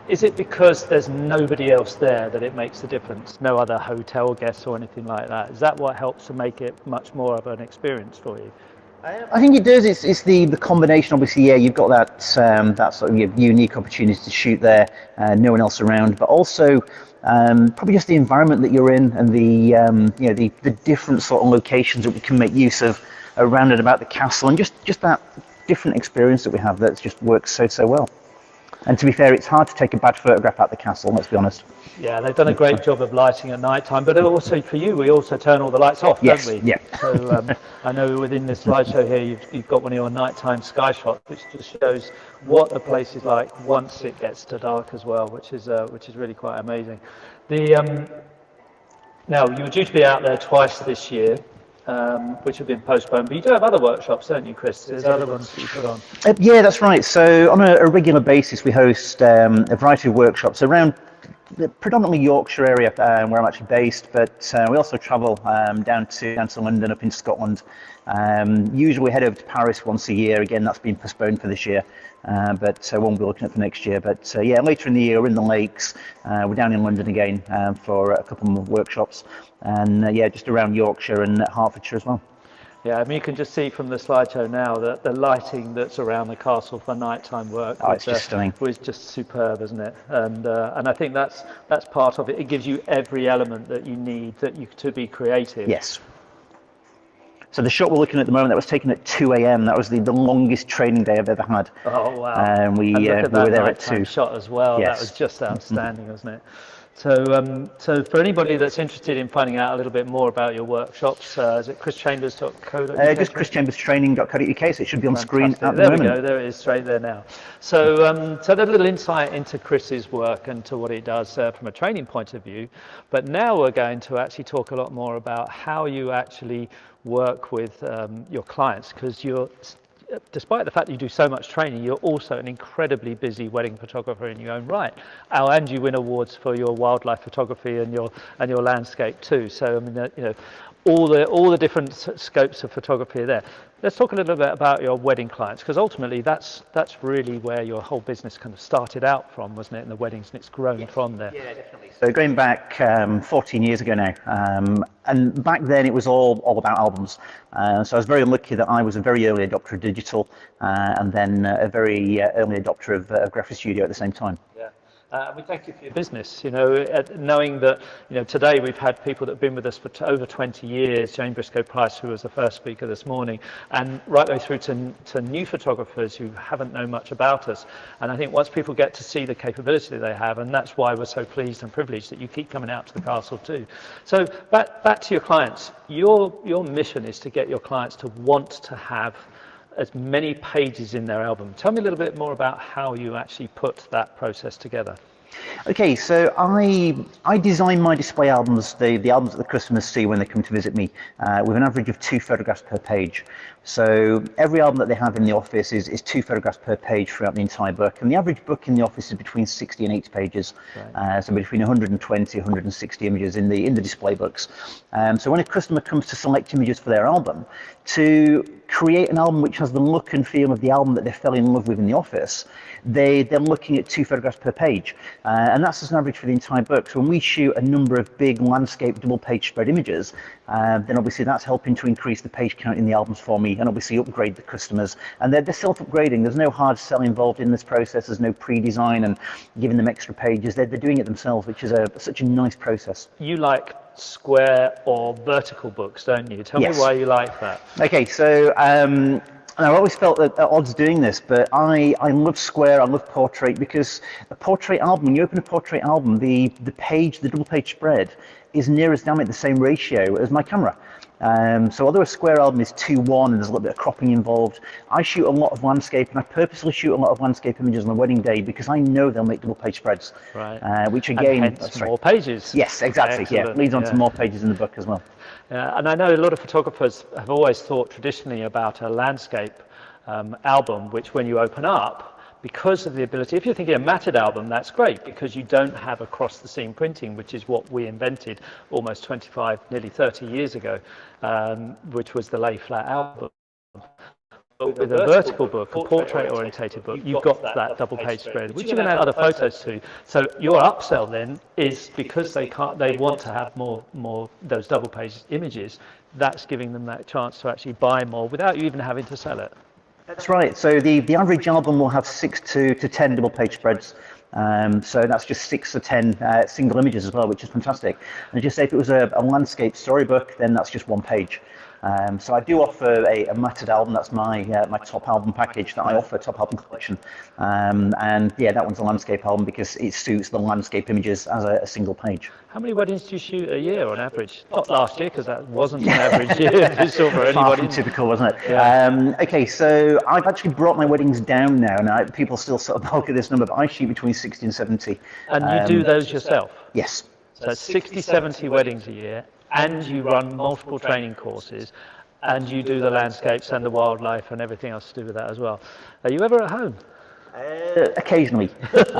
is it because there's nobody else there that it makes the difference? No other hotel guests or anything like that? Is that what helps to make it much more of an experience for you? I think it does. It's the combination. Obviously, yeah, you've got that sort of unique opportunity to shoot there, no one else around, but also probably just the environment that you're in, and the different sort of locations that we can make use of around and about the castle, and just that different experience that we have that just works so well. And to be fair, it's hard to take a bad photograph at the castle, let's be honest. Yeah, they've done a great job of lighting at night time, but also for you, we also turn all the lights off, yes, don't we? Yeah. So I know within this slideshow here, you've got one of your nighttime sky shots, which just shows what the place is like once it gets to dark as well, which is really quite amazing. Now, you were due to be out there twice this year, which have been postponed, but you do have other workshops, don't you, Chris? There's other ones that you put on. Yeah, that's right. So on a regular basis, we host a variety of workshops around the predominantly Yorkshire area, where I'm actually based, but we also travel down to London, up in Scotland. Usually we head over to Paris once a year. Again, that's been postponed for this year, but won't be looking at for next year. But yeah, later in the year, we're in the Lakes. We're down in London again for a couple more workshops, and yeah, just around Yorkshire and Hertfordshire as well. Yeah, I mean, you can just see from the slideshow now that the lighting that's around the castle for nighttime work it's just stunning. Was just superb, isn't it? And I think that's part of it. It gives you every element that you need to be creative. Yes. So the shot we're looking at the moment, that was taken at 2 a.m. That was the longest training day I've ever had. Oh wow! And we look at that were there at 2. Shot as well. Yes. That was just outstanding, wasn't it? So for anybody that's interested in finding out a little bit more about your workshops, is it chrischambers.co.uk? Just chrischamberstraining.co.uk, so it should be on screen at the moment. There we go, there it is straight there now. So so a little insight into Chris's work and to what he does from a training point of view. But now we're going to actually talk a lot more about how you actually work with your clients, because despite the fact that you do so much training, you're also an incredibly busy wedding photographer in your own right. And you win awards for your wildlife photography and your landscape too. So I mean, you know, all the different scopes of photography are there. Let's talk a little bit about your wedding clients, because ultimately that's really where your whole business kind of started out from, wasn't it, in the weddings, and it's grown from there. Yeah, definitely. So going back 14 years ago now, and back then it was all about albums. So I was very lucky that I was a very early adopter of digital, and then a very early adopter of Graphistudio at the same time. Yeah. We thank you for your business, you know, knowing that, you know, today we've had people that have been with us for over 20 years, Jane Briscoe-Price, who was the first speaker this morning, and right the way through to new photographers who haven't known much about us. And I think once people get to see the capability they have, and that's why we're so pleased and privileged that you keep coming out to the castle too. So back to your clients, your mission is to get your clients to want to have as many pages in their album. Tell me a little bit more about how you actually put that process together. Okay, so I design my display albums, the albums that the customers see when they come to visit me, with an average of 2 photographs per page. So every album that they have in the office is 2 photographs per page throughout the entire book, and the average book in the office is between 60 and 80 pages, right. So between 120, 160 images in the display books. So when a customer comes to select images for their album, to create an album which has the look and feel of the album that they fell in love with in the office, they're looking at 2 photographs per page, and that's as an average for the entire book. So when we shoot a number of big landscape double page spread images, then obviously that's helping to increase the page count in the albums for me, and obviously upgrade the customers. And they're self-upgrading. There's no hard sell involved in this process. There's no pre-design and giving them extra pages. They're doing it themselves, which is such a nice process. You like square or vertical books, don't you? Tell Yes. me why you like that. Okay, so and I've always felt at odds doing this, but I love square, I love portrait, because a portrait album, when you open a portrait album, the page, the double page spread, is near as damn it the same ratio as my camera. So although a square album is 2:1 and there's a little bit of cropping involved, I shoot a lot of landscape, and I purposely shoot a lot of landscape images on the wedding day because I know they'll make double page spreads. Right. Which again, and hence more pages. Yes, exactly. Excellent. Yeah, leads on to more pages in the book as well. And I know a lot of photographers have always thought traditionally about a landscape album, which when you open up, because of the ability, if you're thinking a matted album, that's great because you don't have across the seam printing, which is what we invented almost 25, nearly 30 years ago, which was the lay flat album. But with a vertical book, a portrait orientated book, you've got that double page spread, which you can add other photos to. So your upsell then is because they want to have more those double page images, that's giving them that chance to actually buy more without you even having to sell it. That's right. So the average album will have 6 to 10 double page spreads. So that's just 6 or 10 single images as well, which is fantastic. And just say if it was a landscape storybook, then that's just 1 page. So I do offer a matted album. That's my top album package that I offer, top album collection. And yeah, that one's a landscape album because it suits the landscape images as a single page. How many weddings do you shoot a year on average? Not last year, because that wasn't an average year for anybody. Far from typical, wasn't it? Yeah. Okay, so I've actually brought my weddings down now, and people still sort of bulk at this number, but I shoot between 60 and 70. And you do those yourself? Yes. So 60, 70 weddings a year, and you run multiple training courses, and you do the landscapes and the wildlife and everything else to do with that as well. Are you ever at home? Occasionally, but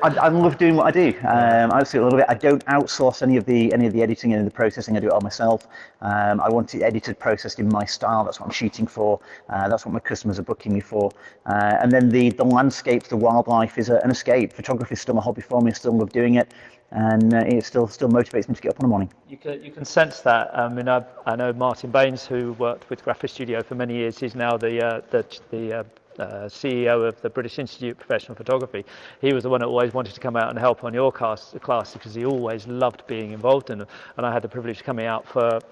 I love doing what I do. I absolutely love it. I don't outsource any of the editing and the processing. I do it all myself. I want it edited, processed in my style. That's what I'm shooting for. That's what my customers are booking me for. And then the landscapes, the wildlife is an escape. Photography is still a hobby for me. I still love doing it, and it still motivates me to get up in the morning. You can sense that. I mean, I know Martin Baines, who worked with Graphistudio for many years. He's now the CEO of the British Institute of Professional Photography, he was the one that always wanted to come out and help on your class because he always loved being involved in them. And I had the privilege of coming out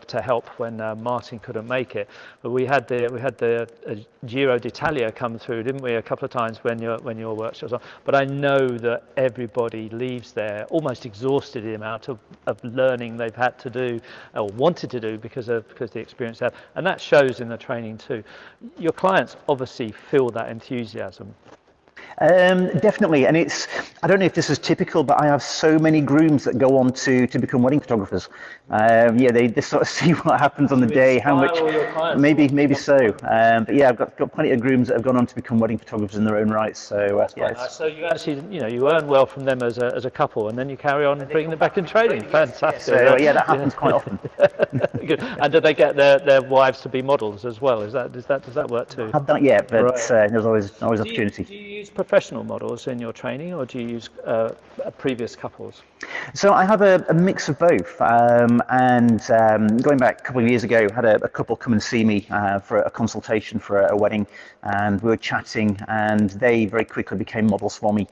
to help when Martin couldn't make it. But we had the Giro d'Italia come through, didn't we, a couple of times when your workshops on. But I know that everybody leaves there almost exhausted the amount of learning they've had to do or wanted to do because of the experience they have, and that shows in the training too. Your clients obviously feel that enthusiasm. Definitely, and I don't know if this is typical, but I have so many grooms that go on to become wedding photographers. Yeah, they sort of see what happens on the day, how much, maybe so. But yeah, I've got plenty of grooms that have gone on to become wedding photographers in their own right. So yeah. So you actually, you earn well from them as a couple, and then you carry on bringing them back in training. Fantastic. So yeah, that happens quite often. Good. And do they get their wives to be models as well? Does that work too? I haven't done it yet, but there's always opportunity. Do you use professional models in your training, or do you use previous couples? So I have a mix of both, and going back a couple of years ago, I had a couple come and see me for a consultation for a wedding, and we were chatting, and they very quickly became models for me,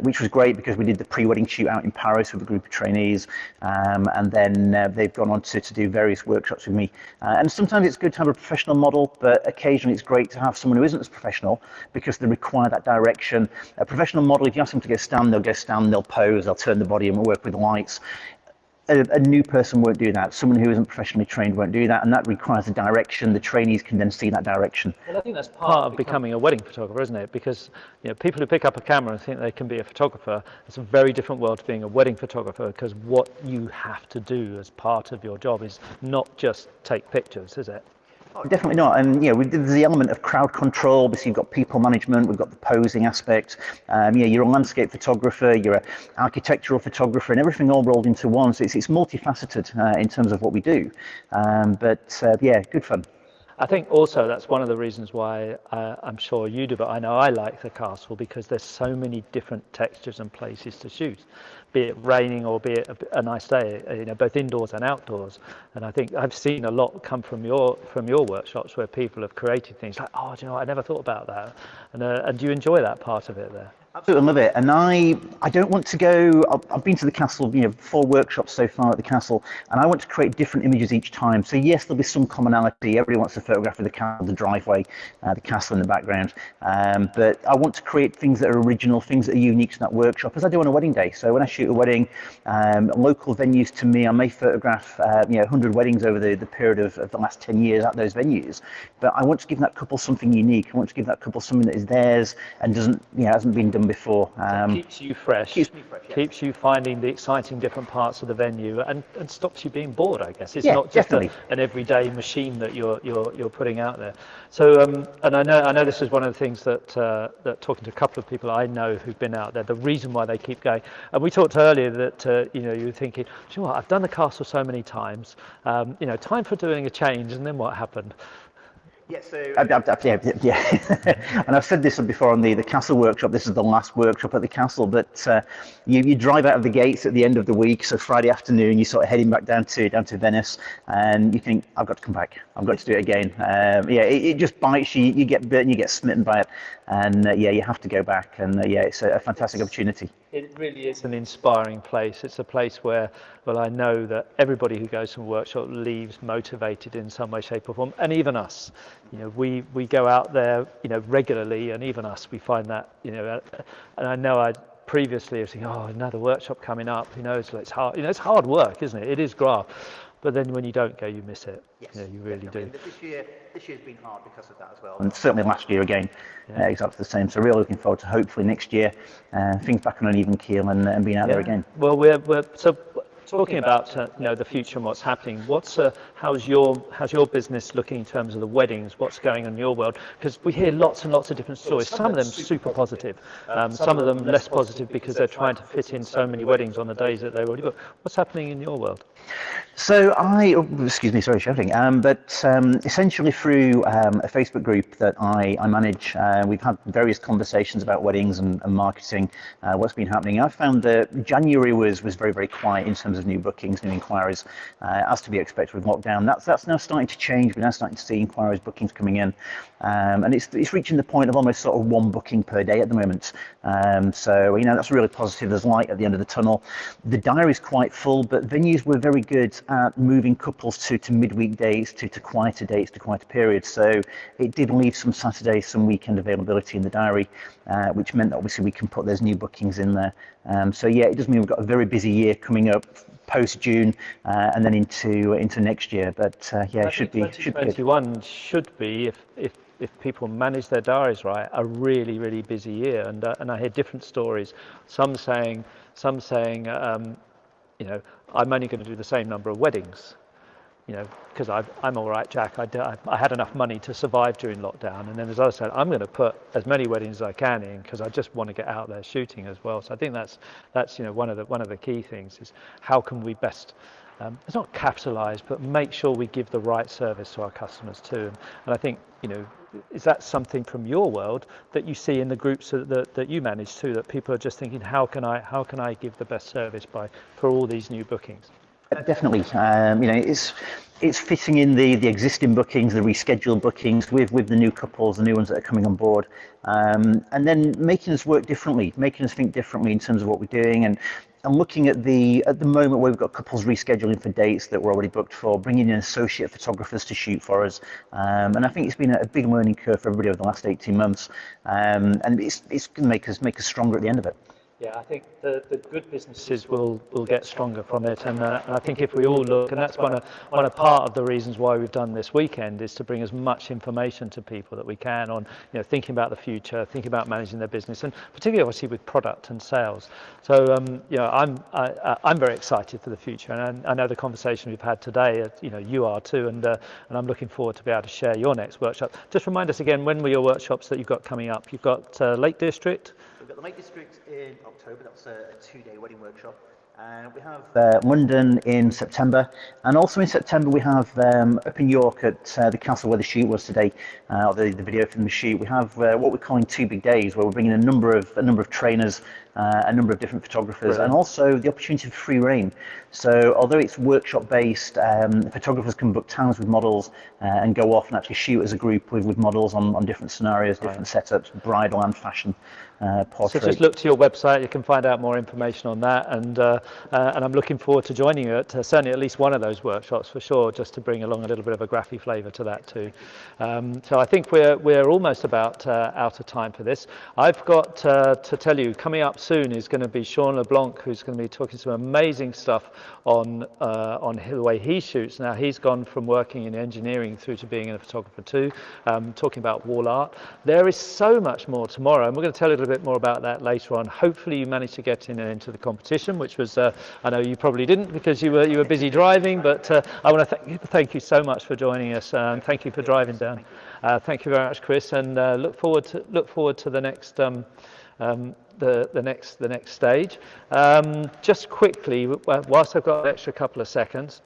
which was great because we did the pre-wedding shoot out in Paris with a group of trainees, and then they've gone on to do various workshops with me. And sometimes it's good to have a professional model, but occasionally it's great to have someone who isn't as professional because they require that direction. A professional model, if you ask them to go stand, they'll go stand, they'll pose, they'll turn the body and work with lights. A new person won't do that. Someone who isn't professionally trained won't do that, and that requires a direction. The trainees can then see that direction. Well, I think that's part of becoming a wedding photographer, isn't it? Because people who pick up a camera and think they can be a photographer, it's a very different world to being a wedding photographer, because what you have to do as part of your job is not just take pictures, is it? Oh, definitely not. And there's the element of crowd control. Obviously, you've got people management. We've got the posing aspect. You're a landscape photographer. You're an architectural photographer, and everything all rolled into one. So it's multifaceted in terms of what we do. But good fun. I think also that's one of the reasons why I'm sure you do, but I know I like the Castle because there's so many different textures and places to shoot, be it raining or be it a nice day, both indoors and outdoors. And I think I've seen a lot come from your workshops where people have created things like, oh, do you know what? I never thought about that. And do you enjoy that part of it there? Absolutely love it, and I don't want to go. I've been to the Castle, 4 workshops so far at the Castle, and I want to create different images each time. So yes, there'll be some commonality. Everybody wants a photograph of the castle, the driveway, the castle in the background. But I want to create things that are original, things that are unique to that workshop, as I do on a wedding day. So when I shoot a wedding, local venues to me, I may photograph 100 weddings over the period of the last 10 years at those venues. But I want to give that couple something unique. I want to give that couple something that is theirs and hasn't been done before. Keeps you fresh. Keeps me fresh. Keeps you finding the exciting different parts of the venue and stops you being bored, I guess. It's not just an everyday machine that you're putting out there. So and I know this is one of the things that talking to a couple of people I know who've been out there, the reason why they keep going. And we talked earlier that you were thinking, do you know what, I've done the Castle so many times, time for doing a change, and then what happened? Yeah, so and I've said this before on the Castle workshop. This is the last workshop at the Castle, but you drive out of the gates at the end of the week, so Friday afternoon, you're sort of heading back down to Venice, and you think, I've got to come back. I've got to do it again. It just bites you. You get bit and you get smitten by it, and you have to go back. And it's a fantastic opportunity. It really is an inspiring place. It's a place where, well, I know that everybody who goes from a workshop leaves motivated in some way, shape or form, and even us. We go out there, regularly, and even us, we find that, and I know I previously was thinking, oh, another workshop coming up, it's hard, it's hard work, isn't it? It is graft. But then when you don't go, you miss it. Yes, you really do. This year's been hard because of that as well. And certainly last year again, exactly the same. So really looking forward to hopefully next year, things back on an even keel and being out there again. Well, we're so talking about the future and what's happening. How's your business looking in terms of the weddings? What's going on in your world? Because we hear lots and lots of different stories. Some of them super positive, some of them less positive because they're trying to fit in so many weddings on the days that they already booked. What's happening in your world? So sorry shouting, but essentially through a Facebook group that I manage, we've had various conversations about weddings and marketing, what's been happening. I found that January was very, very quiet in terms of new bookings, new inquiries, as to be expected with lockdown. That's now starting to change. We're now starting to see inquiries, bookings coming in, and it's reaching the point of almost sort of one booking per day at the moment. So that's really positive. There's light at the end of the tunnel. The diary is quite full, but venues were very good at moving couples to midweek dates, to quieter dates, to quieter periods. So it did leave some Saturdays, some weekend availability in the diary, which meant that obviously we can put those new bookings in there. So yeah, it does mean we've got a very busy year coming up post June, and then into next year. But yeah, it should be 2021 should be, if people manage their diaries right, a really, really busy year. And I hear different stories. Some saying, I'm only going to do the same number of weddings, because I'm all right, Jack. I had enough money to survive during lockdown. And then there's others saying, I'm going to put as many weddings as I can in because I just want to get out there shooting as well. So I think that's one of the key things is how can we best, it's not capitalize, but make sure we give the right service to our customers too. And I think, is that something from your world that you see in the groups that you manage too, that people are just thinking, how can I give the best service for all these new bookings? Definitely, it's fitting in the existing bookings, the rescheduled bookings with the new couples, the new ones that are coming on board, and then making us work differently, making us think differently in terms of what we're doing, and looking at the moment where we've got couples rescheduling for dates that we're already booked for, bringing in associate photographers to shoot for us, and I think it's been a big learning curve for everybody over the last 18 months, and it's going to make us stronger at the end of it. Yeah, I think the good businesses will get stronger from it, and I think if we all look, and that's one of part of the reasons why we've done this weekend, is to bring as much information to people that we can on thinking about the future, thinking about managing their business, and particularly obviously with product and sales. So I'm very excited for the future, and I know the conversation we've had today, you are too, and I'm looking forward to be able to share your next workshop. Just remind us again, when were your workshops that you've got coming up? You've got Lake District. We've got the Lake District in October. That's a 2-day wedding workshop. We have London in September, and also in September we have up in York at the castle where the shoot was today, the video from the shoot. We have what we're calling 2 big days, where we're bringing a number of trainers, a number of different photographers, and also the opportunity for free reign. So although it's workshop based, photographers can book times with models and go off and actually shoot as a group with models on different scenarios, different setups, bridal and fashion. Portrait. So just look to your website, you can find out more information on that, and I'm looking forward to joining you at certainly at least one of those workshops for sure, just to bring along a little bit of a graphy flavour to that too. So I think we're almost about out of time for this. I've got to tell you, coming up soon is going to be Sean LeBlanc, who's going to be talking some amazing stuff on the way he shoots. Now he's gone from working in engineering through to being a photographer too, talking about wall art. There is so much more tomorrow, and we're going to tell you a little bit more about that later on. Hopefully you managed to get into the competition, which was I know you probably didn't because you were busy driving, but I want to thank you so much for joining us, and thank you for driving down. Thank you very much, Chris, and look forward to the next the next stage. Just quickly, whilst I've got an extra couple of seconds,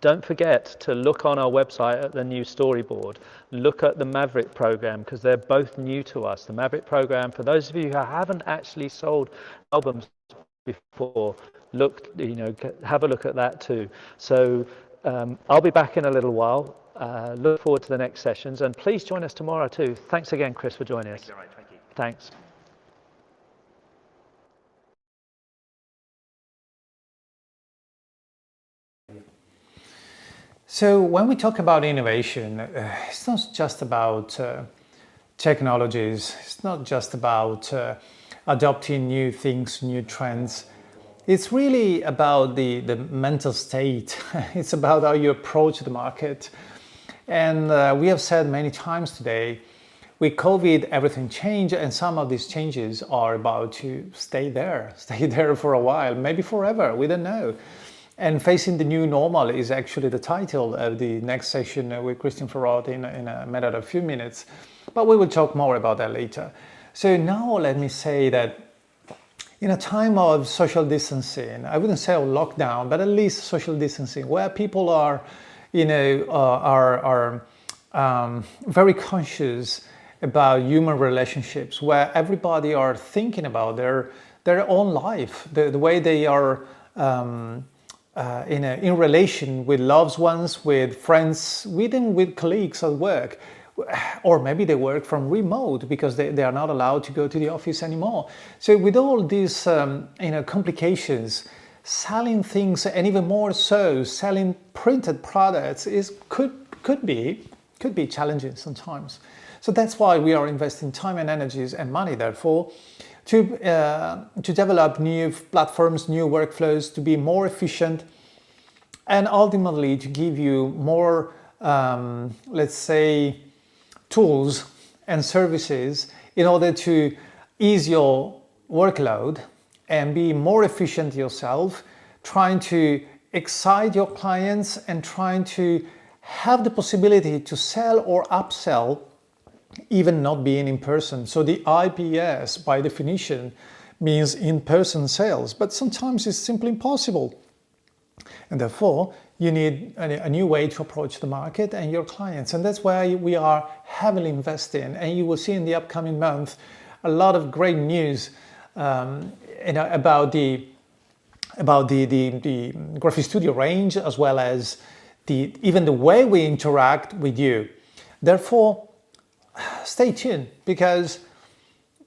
don't forget to look on our website at the new storyboard. Look at the Maverick program, because they're both new to us. The Maverick program, for those of you who haven't actually sold albums before, have a look at that too. So I'll be back in a little while. Look forward to the next sessions, and please join us tomorrow too. Thanks again, Chris, for joining us. Thank you. Thanks. So when we talk about innovation, it's not just about technologies. It's not just about adopting new things, new trends. It's really about the mental state. It's about how you approach the market. And we have said many times today, with COVID, everything changed, and some of these changes are about to stay there for a while, maybe forever, we don't know. And facing the new normal is actually the title of the next session with Christian Ferrot in a matter of a few minutes. But we will talk more about that later. So now let me say that in a time of social distancing, I wouldn't say lockdown, but at least social distancing, where people are, very conscious about human relationships, where everybody are thinking about their own life, the way they are in relation with loved ones, with friends, even with colleagues at work. Or maybe they work from remote because they are not allowed to go to the office anymore. So with all these complications, selling things, and even more so, selling printed products could be challenging sometimes. So that's why we are investing time and energies and money, therefore, to develop new platforms, new workflows, to be more efficient, and ultimately to give you more, let's say, tools and services in order to ease your workload and be more efficient yourself, trying to excite your clients and trying to have the possibility to sell or upsell even not being in person. So the IPS by definition means in-person sales, but sometimes it's simply impossible. And therefore, you need a new way to approach the market and your clients. And that's why we are heavily investing. And you will see in the upcoming month a lot of great news about the Graphistudio range, as well as even the way we interact with you. Therefore, stay tuned, because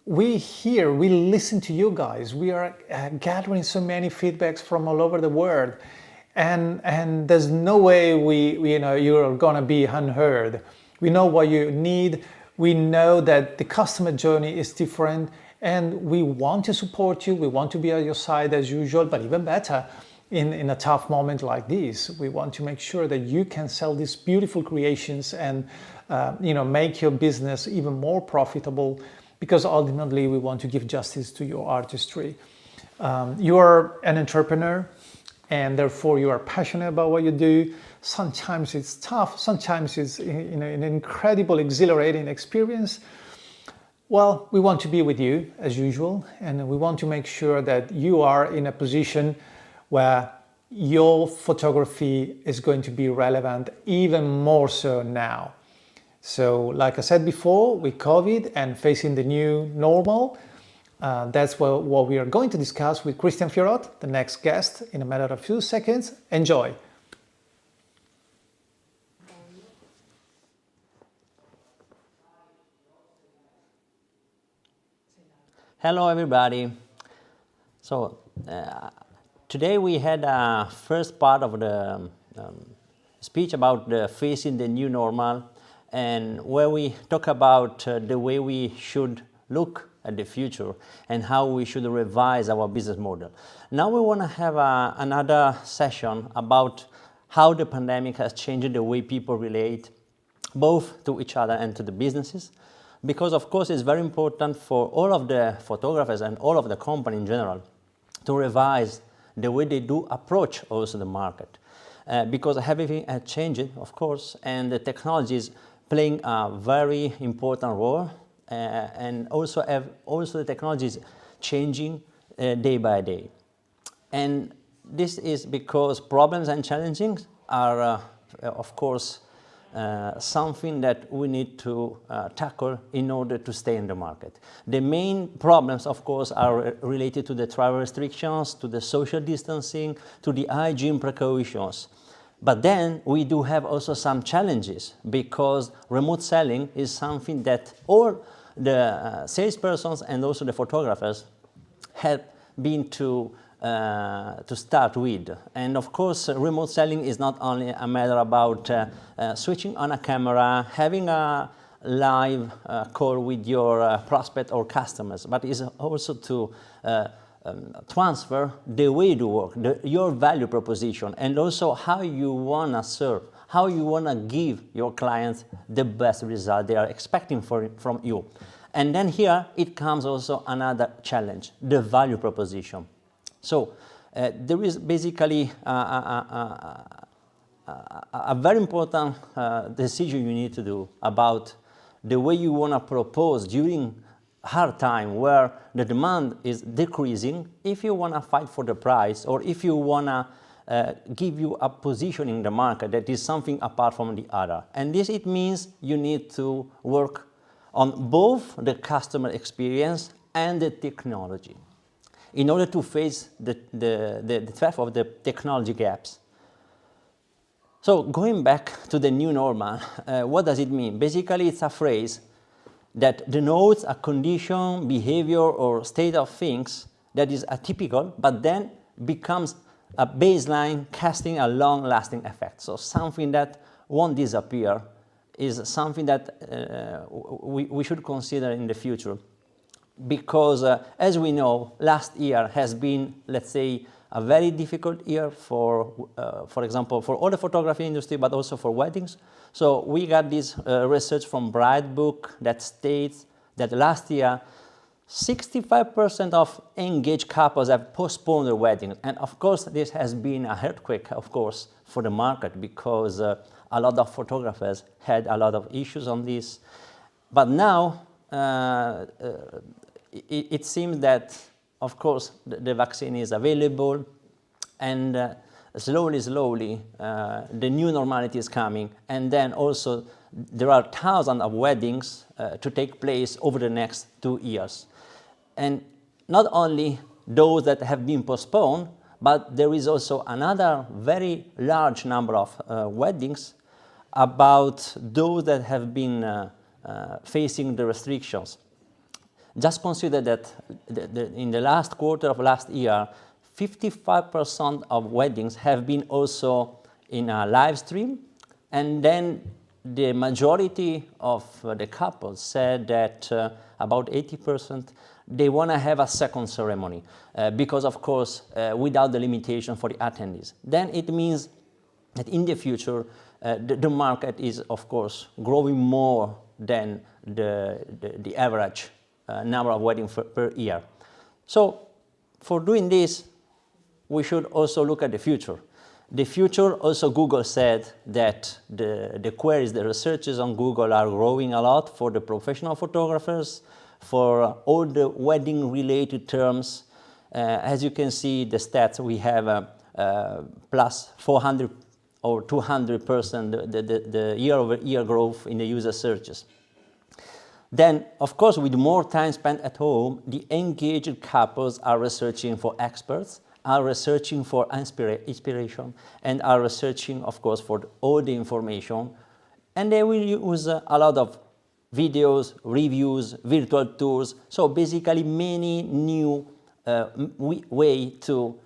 we listen to you guys. We are gathering so many feedbacks from all over the world. And there's no way you're gonna be unheard. We know what you need. We know that the customer journey is different, and we want to support you. We want to be at your side as usual, but even better, in a tough moment like this, we want to make sure that you can sell these beautiful creations and make your business even more profitable, because ultimately we want to give justice to your artistry. You are an entrepreneur, and therefore you are passionate about what you do. Sometimes it's tough, sometimes it's an incredible, exhilarating experience. Well, we want to be with you as usual, and we want to make sure that you are in a position where your photography is going to be relevant even more so now. So like I said before, with COVID and facing the new normal, that's what we are going to discuss with Christian Fiorot, the next guest, in a matter of a few seconds. Enjoy. Hello, everybody. So today we had a first part of the speech about facing the new normal, and where we talk about the way we should look at the future and how we should revise our business model. Now we want to have another session about how the pandemic has changed the way people relate both to each other and to the businesses, because of course it's very important for all of the photographers and all of the company in general to revise the way they do approach also the market, because everything has changed, of course, and the technology is playing a very important role. And also the technology is changing day by day. And this is because problems and challenges are, of course, something that we need to tackle in order to stay in the market. The main problems, of course, are related to the travel restrictions, to the social distancing, to the hygiene precautions. But then we do have also some challenges, because remote selling is something that all the salespersons and also the photographers have been to start with. And of course, remote selling is not only a matter about switching on a camera, having a live call with your prospect or customers, but it's also to transfer the way you work, your value proposition, and also how you want to serve, how you want to give your clients the best result they are expecting from you. And then here it comes also another challenge, the value proposition. So there is basically a very important decision you need to do about the way you want to propose during hard time where the demand is decreasing, if you want to fight for the price, or if you want to give you a position in the market that is something apart from the other. And this, it means you need to work on both the customer experience and the technology. in order to face the threat of the technology gaps. So going back to the new normal, what does it mean? Basically, it's a phrase that denotes a condition, behavior, or state of things that is atypical, but then becomes a baseline casting a long-lasting effect. So something that won't disappear is something that we should consider in the future. Because as we know, last year has been, let's say, a very difficult year for example, for all the photography industry, but also for weddings. So we got this research from Bright Book that states that last year, 65% of engaged couples have postponed their weddings. And of course, this has been a earthquake, of course, for the market, because a lot of photographers had a lot of issues on this. But now, it seems that, of course, the vaccine is available, and slowly, the new normality is coming. And then also, there are thousands of weddings to take place over the next 2 years. And not only those that have been postponed, but there is also another very large number of weddings about those that have been facing the restrictions. Just consider that in the last quarter of last year, 55% of weddings have been also in a live stream, and then the majority of the couples said that about 80% they want to have a second ceremony because, of course, without the limitation for the attendees. Then it means that in the future, the market is, of course, growing more than the average number of weddings per year. So for doing this, we should also look at the future. The future, also Google said that the queries, the researches on Google are growing a lot for the professional photographers, for all the wedding-related terms. As you can see, the stats, we have plus 400 or 200% the year-over-year growth in the user searches. Then, of course, with more time spent at home, the engaged couples are researching for experts, are researching for inspiration, and are researching, of course, for all the information. And they will use a lot of videos, reviews, virtual tours. So basically many new way to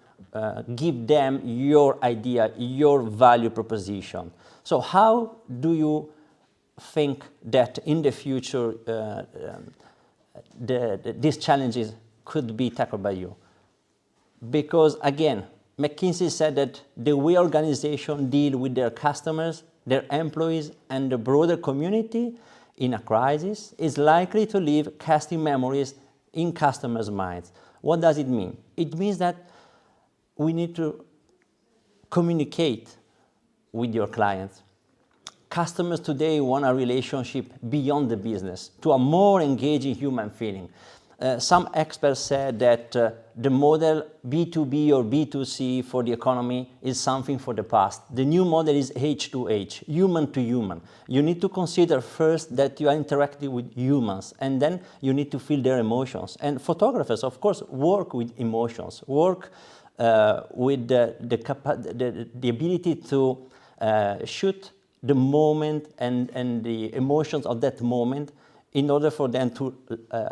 give them your idea, your value proposition. So how do you think that in the future these challenges could be tackled by you? Because again, McKinsey said that the way organizations deal with their customers, their employees, and the broader community in a crisis is likely to leave lasting memories in customers' minds. What does it mean? It means that we need to communicate with your clients. Customers today want a relationship beyond the business, to a more engaging human feeling. Some experts said that the model B2B or B2C for the economy is something for the past. The new model is H2H, human to human. You need to consider first that you are interacting with humans, and then you need to feel their emotions. And photographers, of course, work with emotions, work with the ability to shoot the moment and the emotions of that moment in order for them to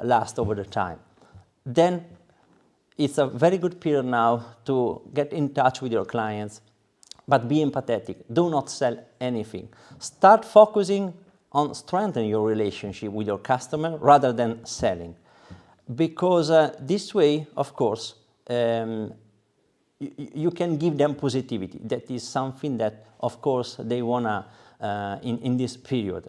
last over the time. Then it's a very good period now to get in touch with your clients, but be empathetic. Do not sell anything. Start focusing on strengthening your relationship with your customer rather than selling. Because this way, of course, you can give them positivity. That is something that, of course, they want to in this period.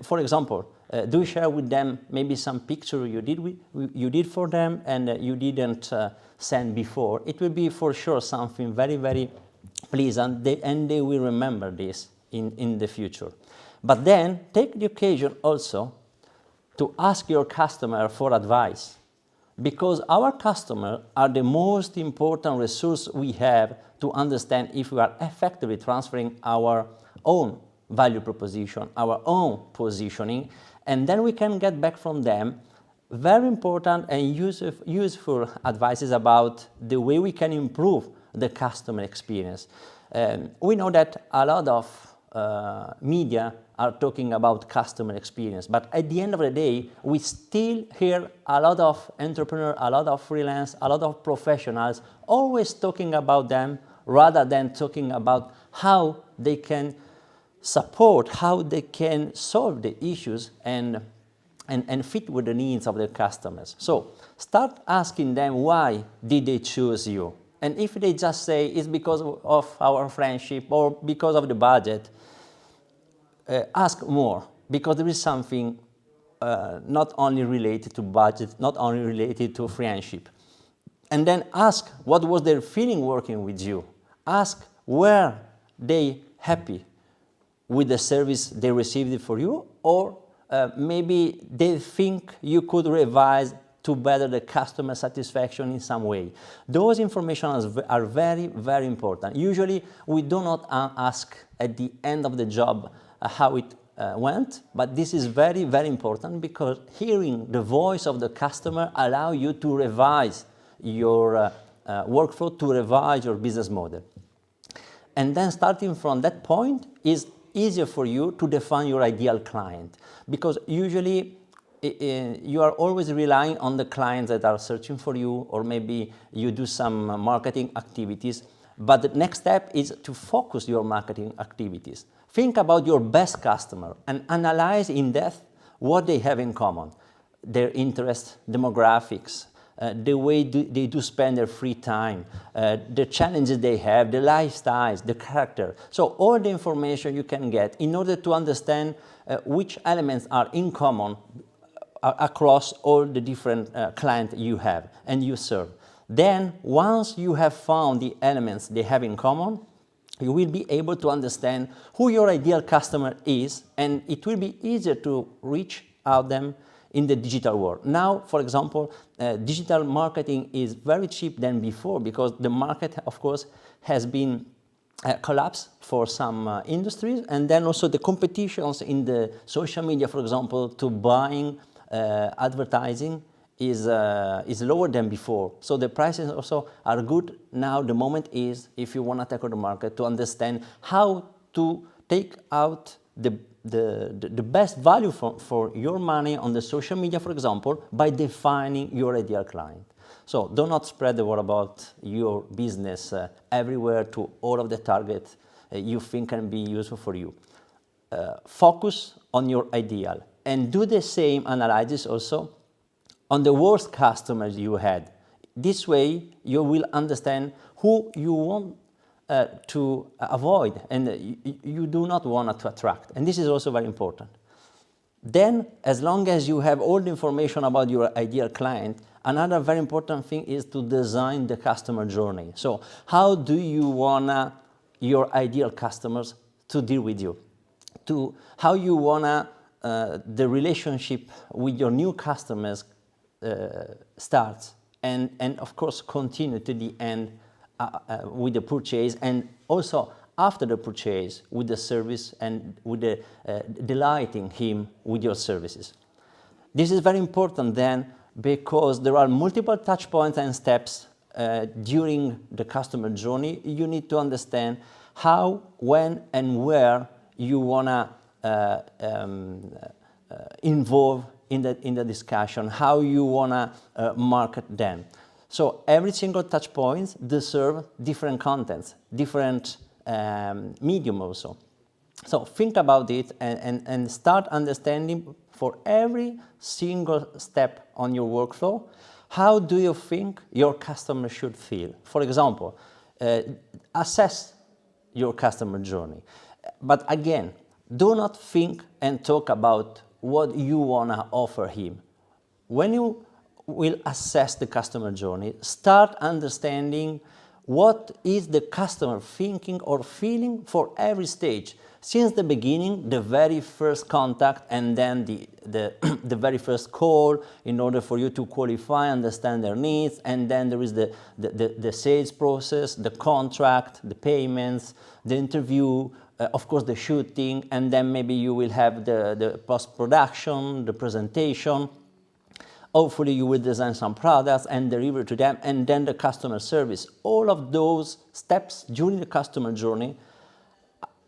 For example, do share with them maybe some picture you did for them and you didn't send before. It will be for sure something very, very pleasant, and they will remember this in the future. But then take the occasion also to ask your customer for advice, because our customers are the most important resource we have to understand if we are effectively transferring our own value proposition, our own positioning, and then we can get back from them very important and useful advices about the way we can improve the customer experience. We know that a lot of media are talking about customer experience, but at the end of the day, we still hear a lot of entrepreneurs, a lot of freelance, a lot of professionals always talking about them rather than talking about how they can support, how they can solve the issues and fit with the needs of their customers. So start asking them why did they choose you. And if they just say it's because of our friendship or because of the budget, ask more, because there is something not only related to budget, not only related to friendship. And then ask what was their feeling working with you. Ask were they happy with the service they received for you, or maybe they think you could revise to better the customer satisfaction in some way. Those information are very, very important. Usually we do not ask at the end of the job how it went, but this is very, very important, because hearing the voice of the customer allows you to revise your workflow, to revise your business model. And then starting from that point is easier for you to define your ideal client, because usually you are always relying on the clients that are searching for you, or maybe you do some marketing activities. But the next step is to focus your marketing activities. Think about your best customer and analyze in depth what they have in common, their interests, demographics, the way they do spend their free time, the challenges they have, the lifestyles, the character. So all the information you can get in order to understand which elements are in common across all the different clients you have and you serve. Then, once you have found the elements they have in common, you will be able to understand who your ideal customer is, and it will be easier to reach out them in the digital world. Now, for example, digital marketing is very cheap than before, because the market, of course, has been collapsed for some industries, and then also the competitions in the social media, for example, to buying advertising is lower than before. So the prices also are good. Now the moment is, if you want to tackle the market, to understand how to take out the best value for your money on the social media, for example, by defining your ideal client. So do not spread the word about your business everywhere to all of the targets you think can be useful for you. Focus on your ideal, and do the same analysis also on the worst customers you had. This way you will understand who you want to avoid and you do not want to attract. And this is also very important. Then, as long as you have all the information about your ideal client, another very important thing is to design the customer journey. So how do you want your ideal customers to deal with you? How you want the relationship with your new customers starts and of course continue to the end with the purchase, and also after the purchase with the service and with the delighting him with your services. This is very important then, because there are multiple touch points and steps during the customer journey. You need to understand how, when and where you want to involve in the discussion, how you want to market them. So every single touch point deserves different contents, different medium also. So think about it and start understanding for every single step on your workflow, how do you think your customer should feel? For example, assess your customer journey. But again, do not think and talk about what you want to offer him. When you will assess the customer journey, start understanding what is the customer thinking or feeling for every stage. Since the beginning, the very first contact, and then the very first call, in order for you to qualify, understand their needs, and then there is the sales process, the contract, the payments, the interview, of course the shooting, and then maybe you will have the post-production, the presentation. hopefully you will design some products and deliver to them, and then the customer service. All of those steps during the customer journey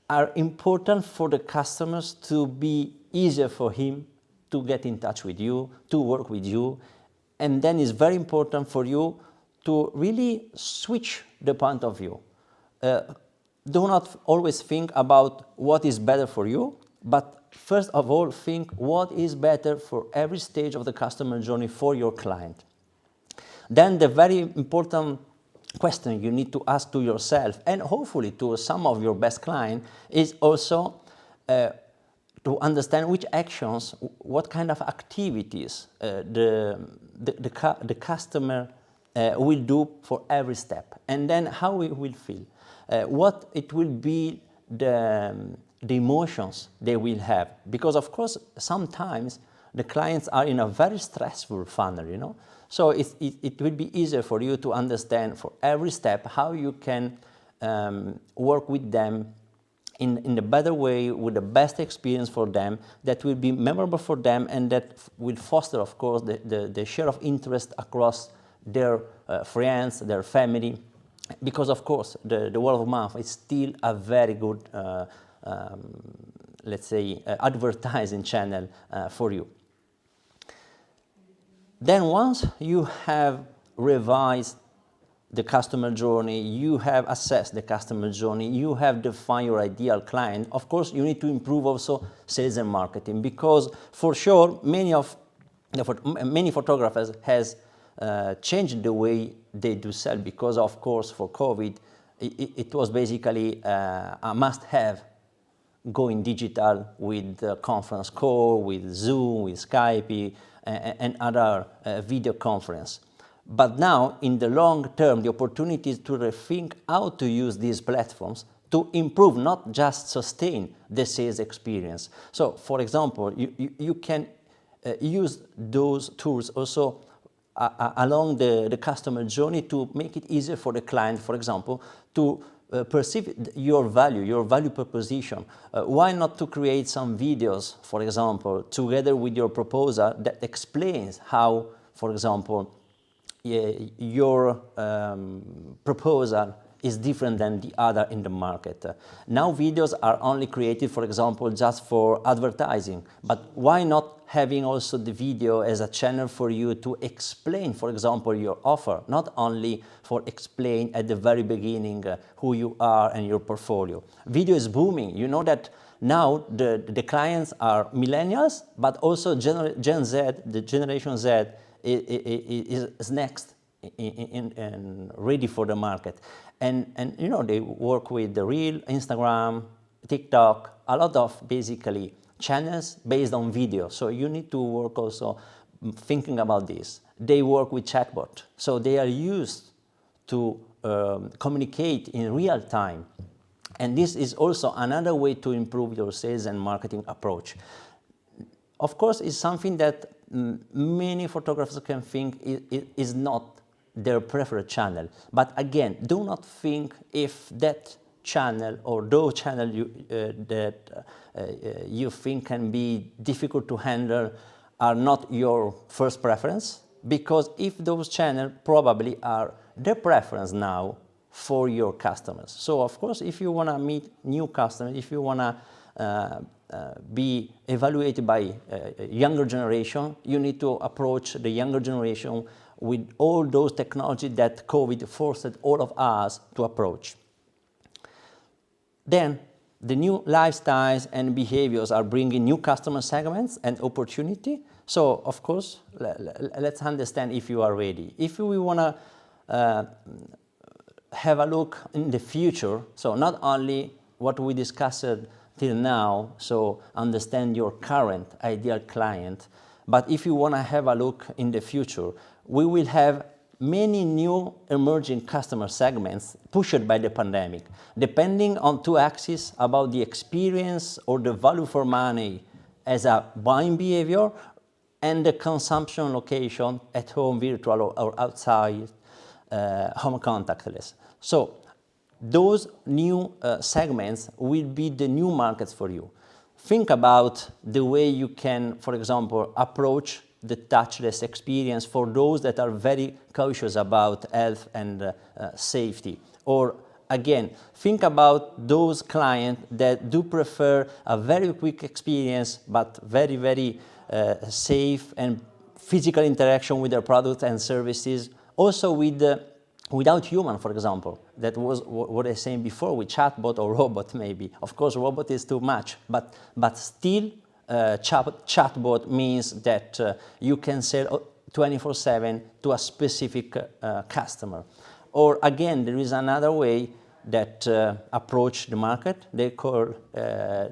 are important for the customers to be easier for him to get in touch with you, to work with you. And then it's very important for you to really switch the point of view. Do not always think about what is better for you, but first of all, think what is better for every stage of the customer journey for your client. Then the very important question you need to ask to yourself, and hopefully to some of your best clients, is also to understand which actions, what kind of activities the customer will do for every step, and then how he will feel, what it will be the emotions they will have, because of course sometimes the clients are in a very stressful funnel, you know. So it will be easier for you to understand for every step how you can work with them in the better way, with the best experience for them, that will be memorable for them, and that will foster, of course, the share of interest across their friends, their family, because of course the word of mouth is still a very good, let's say, advertising channel for you. Then once you have revised the customer journey, you have assessed the customer journey, you have defined your ideal client, of course you need to improve also sales and marketing, because for sure many photographers has changed the way they do sell, because of course for COVID it was basically a must-have going digital with conference call, with Zoom, with Skype, and other video conference. But now, in the long term, the opportunity is to rethink how to use these platforms to improve, not just sustain the sales experience. So, for example, you can use those tools also along the customer journey to make it easier for the client, for example, to perceive your value proposition. Why not to create some videos, for example, together with your proposal that explains how, for example, your proposal is different than the other in the market. Now videos are only created, for example, just for advertising, but why not having also the video as a channel for you to explain, for example, your offer, not only for explain at the very beginning who you are and your portfolio. Video is booming. You know that now the clients are millennials, but also Gen Z, the Generation Z is next and ready for the market. And you know, they work with the Reel, Instagram, TikTok, a lot of basically channels based on video. So you need to work also thinking about this. They work with chatbot, so they are used to communicate in real time. And this is also another way to improve your sales and marketing approach. Of course, it's something that many photographers can think is not their preferred channel. But again, do not think if that channel or those channels you think can be difficult to handle are not your first preference, because if those channels probably are the preference now for your customers. So of course, if you want to meet new customers, if you want to be evaluated by a younger generation, you need to approach the younger generation with all those technology that COVID forced all of us to approach. Then the new lifestyles and behaviors are bringing new customer segments and opportunity. So of course, let's understand if you are ready. If we want to have a look in the future, so not only what we discussed till now, so understand your current ideal client, but if you want to have a look in the future, we will have many new emerging customer segments pushed by the pandemic, depending on two axes about the experience or the value for money as a buying behavior and the consumption location at home, virtual or outside, home contactless. So those new segments will be the new markets for you. Think about the way you can, for example, approach the touchless experience for those that are very cautious about health and safety. Or again, think about those clients that do prefer a very quick experience, but very, very safe and physical interaction with their products and services. Also without human, for example. That was what I was saying before with chatbot or robot maybe. Of course, robot is too much, but still chatbot means that you can sell 24/7 to a specific customer. Or again, there is another way that approach the market. They call,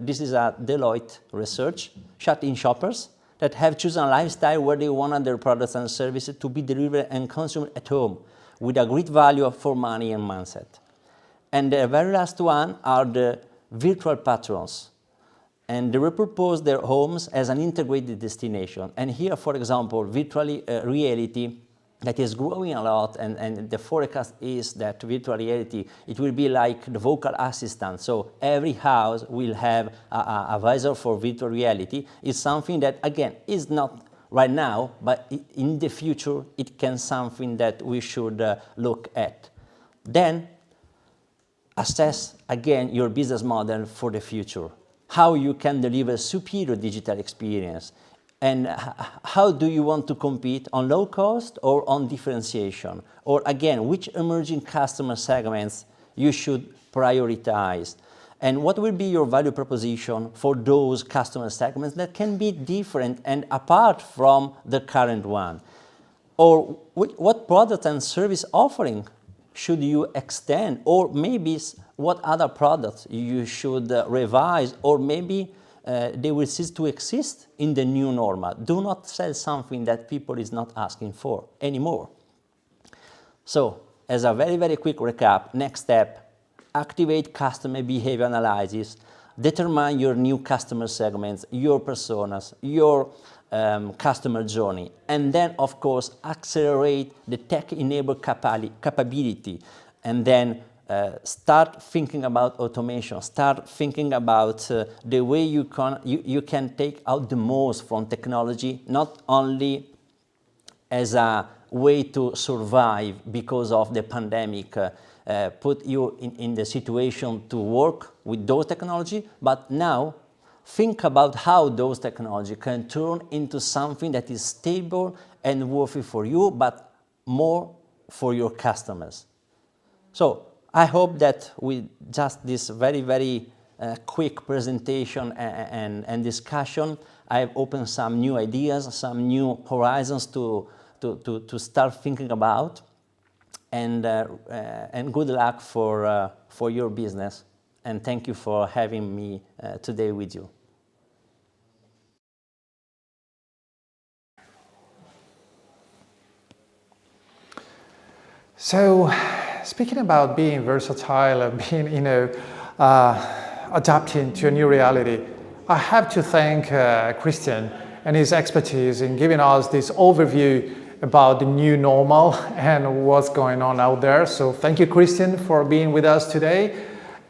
this is a Deloitte research, shut-in shoppers that have chosen a lifestyle where they want their products and services to be delivered and consumed at home with a great value for money and mindset. And the very last one are the virtual patrons. And they repurpose their homes as an integrated destination. And here, for example, virtual reality that is growing a lot, and the forecast is that virtual reality, it will be like the vocal assistant. So every house will have a visor for virtual reality. It's something that, again, is not right now, but in the future, it can something that we should look at. Then, assess, again, your business model for the future. How you can deliver superior digital experience. And how do you want to compete on low cost or on differentiation? Or again, which emerging customer segments you should prioritize? And what will be your value proposition for those customer segments that can be different and apart from the current one? Or what product and service offering should you extend? Or maybe what other products you should revise, or maybe they will cease to exist in the new normal. Do not sell something that people is not asking for anymore. So, as a very, very quick recap, next step, activate customer behavior analysis, determine your new customer segments, your personas, your customer journey, and then, of course, accelerate the tech-enabled capability, and then start thinking about automation, start thinking about the way you can take out the most from technology, not only as a way to survive because of the pandemic, put you in the situation to work with those technology, but now think about how those technology can turn into something that is stable and worthy for you, but more for your customers. So I hope that with just this very, very quick presentation and discussion, I've opened some new ideas, some new horizons to start thinking about. And good luck for your business. And thank you for having me today with you. So, speaking about being versatile and being, adapting to a new reality, I have to thank Christian and his expertise in giving us this overview about the new normal and what's going on out there. So thank you, Christian, for being with us today.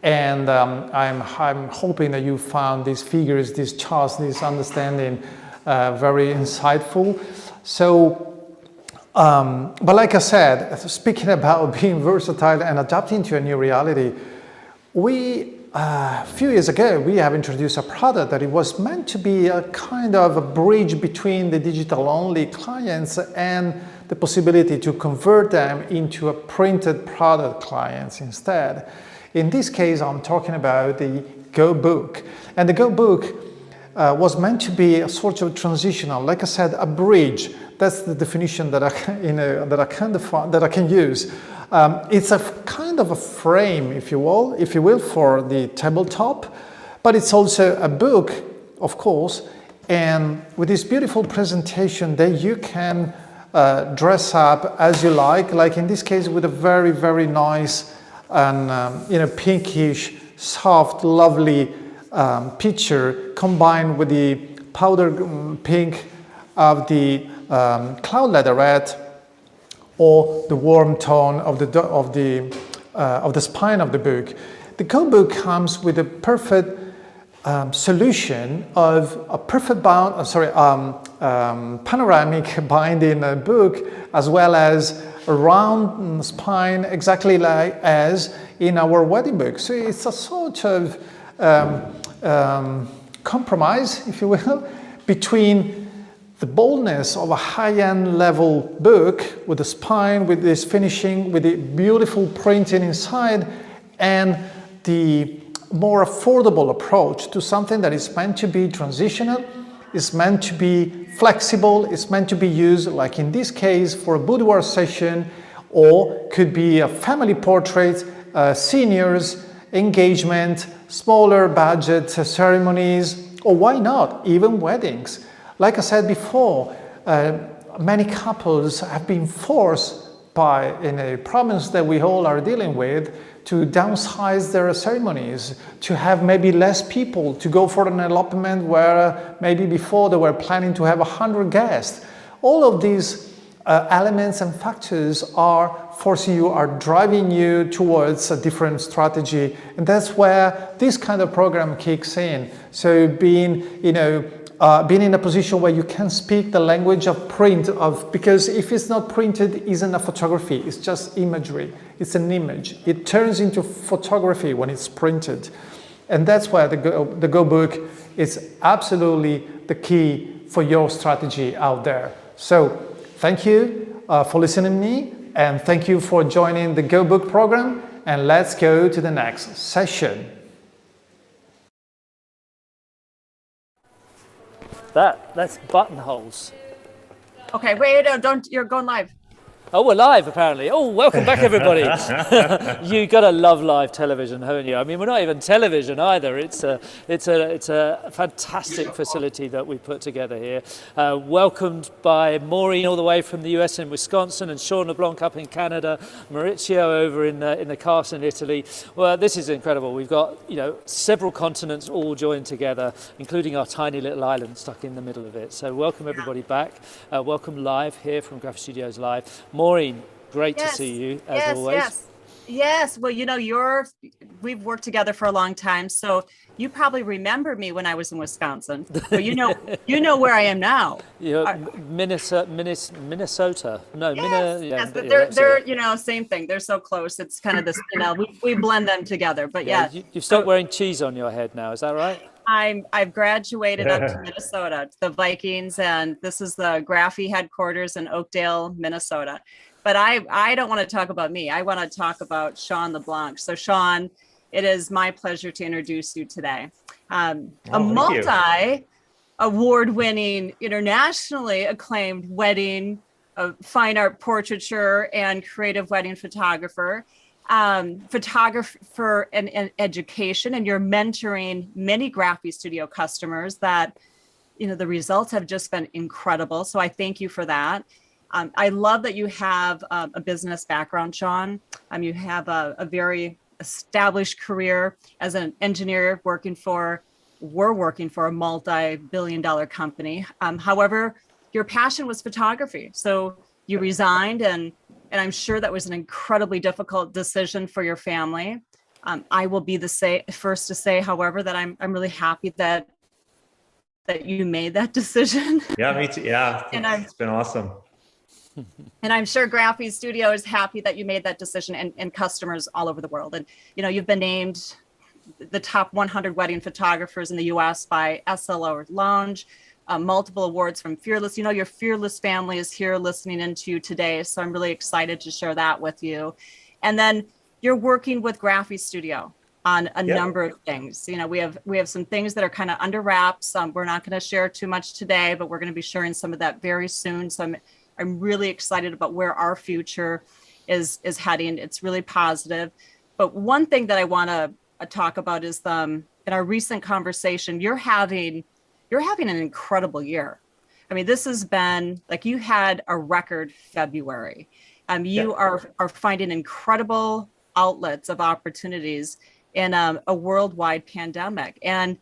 And I'm hoping that you found these figures, these charts, this understanding very insightful. So, but like I said, speaking about being versatile and adapting to a new reality, a few years ago, we have introduced a product that it was meant to be a kind of a bridge between the digital-only clients and the possibility to convert them into a printed product clients instead. In this case, I'm talking about the Go Book. And the Go Book was meant to be a sort of transitional, like I said, a bridge. That's the definition that I can use. It's a kind of a frame, if you will, for the tabletop, but it's also a book, of course, and with this beautiful presentation that you can dress up as you like in this case with a very, very nice and pinkish, soft, lovely picture combined with the powder pink of the cloud leatherette, or the warm tone of the spine of the book. The Go Book comes with a perfect solution of a perfect panoramic binding book, as well as a round spine, exactly like as in our wedding book. So it's a sort of compromise, if you will, between the boldness of a high-end level book with the spine, with this finishing, with the beautiful printing inside, and the more affordable approach to something that is meant to be transitional, is meant to be flexible, is meant to be used, like in this case, for a boudoir session, or could be a family portrait, seniors, engagement, smaller budget ceremonies, or why not, even weddings. Like I said before, many couples have been forced by, in a province that we all are dealing with, to downsize their ceremonies, to have maybe less people, to go for an elopement where maybe before they were planning to have 100 guests. All of these elements and factors are forcing you, are driving you towards a different strategy. And that's where this kind of program kicks in. So being in a position where you can speak the language of print, because if it's not printed, it isn't a photography, it's just imagery, it's an image. It turns into photography when it's printed. And that's why the Go Book is absolutely the key for your strategy out there. So thank you for listening to me, and thank you for joining the Go Book program, and let's go to the next session. That's buttonholes. Okay, wait, don't, you're going live. Oh, we're live apparently. Oh, welcome back everybody. You gotta love live television, haven't you? I mean, we're not even television either. It's a fantastic facility that we put together here. Welcomed by Maureen all the way from the US in Wisconsin, and Sean LeBlanc up in Canada, Maurizio over in the Castle in Italy. Well, this is incredible. We've got several continents all joined together, including our tiny little island stuck in the middle of it. So welcome everybody back. Welcome live here from Graphistudios Live. Maureen, great to see you as always. Yes. Well, we've worked together for a long time, so you probably remember me when I was in Wisconsin. But you know where I am now. Minnesota. No, yes, they're same thing. They're so close. It's kind of this. We blend them together. But you've stopped wearing cheese on your head now. Is that right? I've graduated up to Minnesota, to the Vikings, and this is the Graphy headquarters in Oakdale, Minnesota. But I don't want to talk about me. I want to talk about Sean LeBlanc. So Sean, it is my pleasure to introduce you today. A multi-award-winning, internationally acclaimed wedding, fine art portraiture, and creative wedding photographer. Photographer and education, and you're mentoring many Graphistudio customers that, the results have just been incredible. So I thank you for that. I love that you have a business background, Sean. You have a very established career as an engineer working for a multi-billion-dollar company. However, your passion was photography. So you resigned, and I'm sure that was an incredibly difficult decision for your family. I will be the first to say, however, that I'm really happy that you made that decision. Yeah, me too. Yeah, it's been awesome. And I'm sure Graphistudio is happy that you made that decision, and customers all over the world. And you've been named the top 100 wedding photographers in the U.S. by SLO Lounge. Multiple awards from Fearless. Your Fearless family is here listening into you today, so I'm really excited to share that with you. And then you're working with Graphistudio on a number of things. We have some things that are kind of under wraps. We're not going to share too much today, but we're going to be sharing some of that very soon. So I'm really excited about where our future is heading. It's really positive. But one thing that I want to talk about is in our recent conversation, you're having an incredible year. I mean, this has been you had a record February. You are finding incredible outlets of opportunities in a worldwide pandemic. And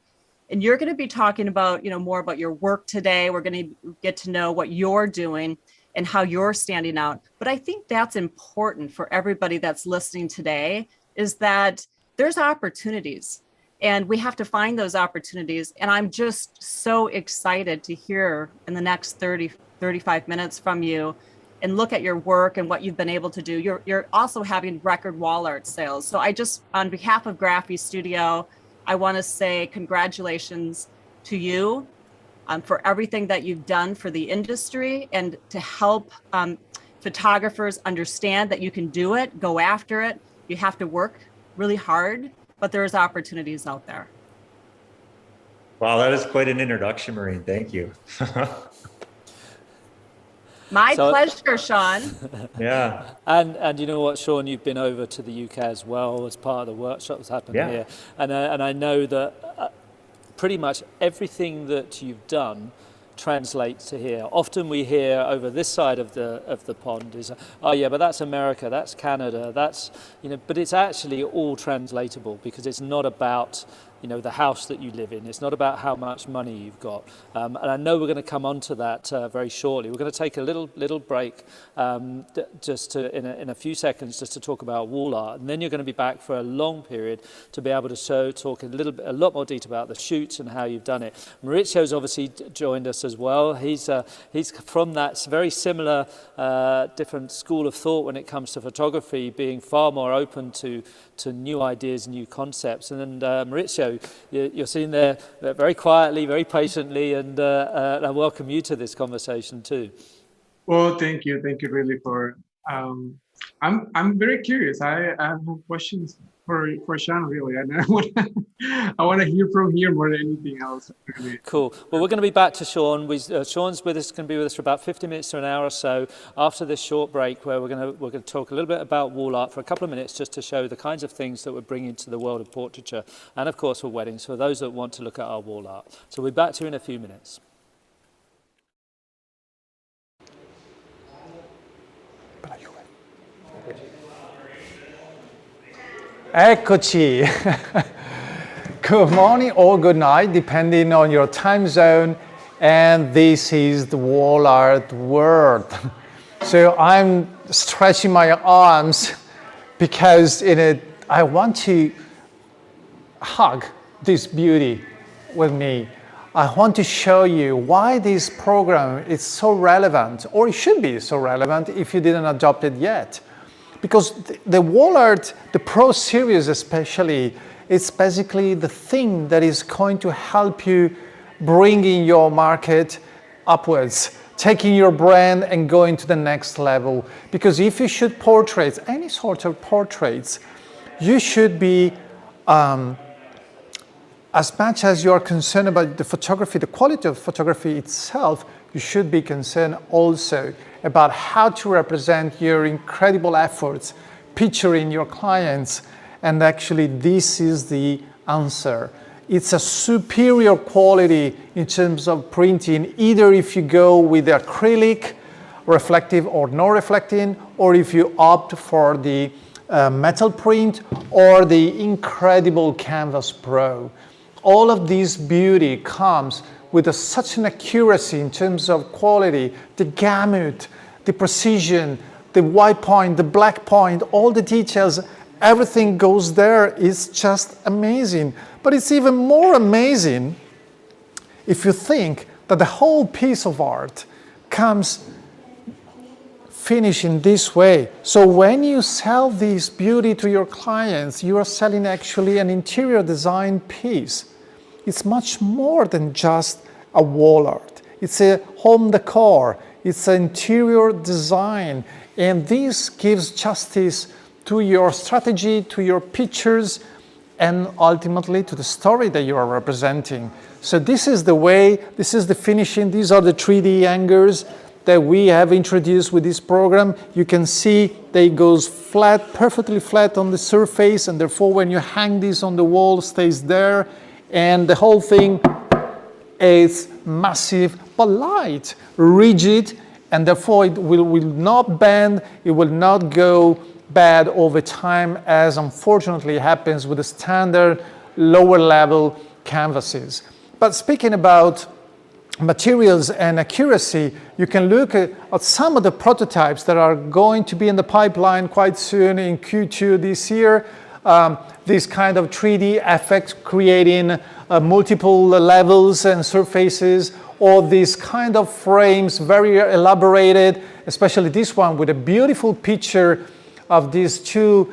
you're going to be talking about, more about your work today. We're going to get to know what you're doing and how you're standing out. But I think that's important for everybody that's listening today, is that there's opportunities. And we have to find those opportunities. And I'm just so excited to hear in the next 35 minutes from you and look at your work and what you've been able to do. You're also having record wall art sales. So I just, on behalf of Graphistudio, I want to say congratulations to you for everything that you've done for the industry and to help photographers understand that you can do it, go after it. You have to work really hard, but there's opportunities out there. Wow, that is quite an introduction, Maureen. Thank you. My pleasure, Sean. Yeah. And you know what, Sean, you've been over to the UK as well as part of the workshop that's happened here. And I know that pretty much everything that you've done translates to here. Often we hear over this side of the pond is, oh yeah, but that's America, that's Canada, that's, you know, but it's actually all translatable because it's not about, you know, the house that you live in. It's not about how much money you've got. And I know we're going to come on to that very shortly. We're going to take a little break just to, in a few seconds just to talk about wall art. And then you're going to be back for a long period to be able to talk a lot more detail about the shoots and how you've done it. Maurizio's obviously joined us as well. He's from that very similar different school of thought when it comes to photography, being far more open to new ideas, new concepts. And Maurizio, you're sitting there very quietly, very patiently, and I welcome you to this conversation too. Well, thank you really for. I'm very curious. I have questions for Sean really, and I want to hear from here more than anything else. Really. Cool. Well, we're going to be back to Sean. Sean's with us, going to be with us for about 50 minutes to an hour or so after this short break, where we're going to talk a little bit about wall art for a couple of minutes, just to show the kinds of things that we're bringing to the world of portraiture, and of course for weddings, for those that want to look at our wall art. So we'll be back to you in a few minutes. Eccoci. Good morning or good night, depending on your time zone. And this is the wall art world. So I'm stretching my arms because I want to hug this beauty with me. I want to show you why this program is so relevant, or it should be so relevant if you didn't adopt it yet. Because the wall art, the Pro Series especially, it's basically the thing that is going to help you bringing your market upwards, taking your brand and going to the next level. Because if you shoot portraits, any sort of portraits, you should be, as much as you're concerned about the photography, the quality of photography itself, you should be concerned also about how to represent your incredible efforts, picturing your clients. And actually, this is the answer. It's a superior quality in terms of printing, either if you go with the acrylic, reflective or no reflecting, or if you opt for the metal print or the incredible Canvas Pro. All of this beauty comes with such an accuracy in terms of quality, the gamut, the precision, the white point, the black point, all the details, everything goes there. It's just amazing. But it's even more amazing if you think that the whole piece of art comes finished in this way. So when you sell this beauty to your clients, you are selling actually an interior design piece. It's much more than just a wall art. It's a home decor. It's an interior design. And this gives justice to your strategy, to your pictures, and ultimately to the story that you are representing. So this is the way, this is the finishing. These are the 3D hangers that we have introduced with this program. You can see they goes flat, perfectly flat on the surface, and therefore when you hang this on the wall, it stays there. And the whole thing is massive, but light, rigid, and therefore it will not bend, it will not go bad over time, as unfortunately happens with the standard lower level canvases. But speaking about materials and accuracy, you can look at some of the prototypes that are going to be in the pipeline quite soon in Q2 this year. this kind of 3D effect, creating multiple levels and surfaces, or these kind of frames, very elaborated, especially this one with a beautiful picture of these two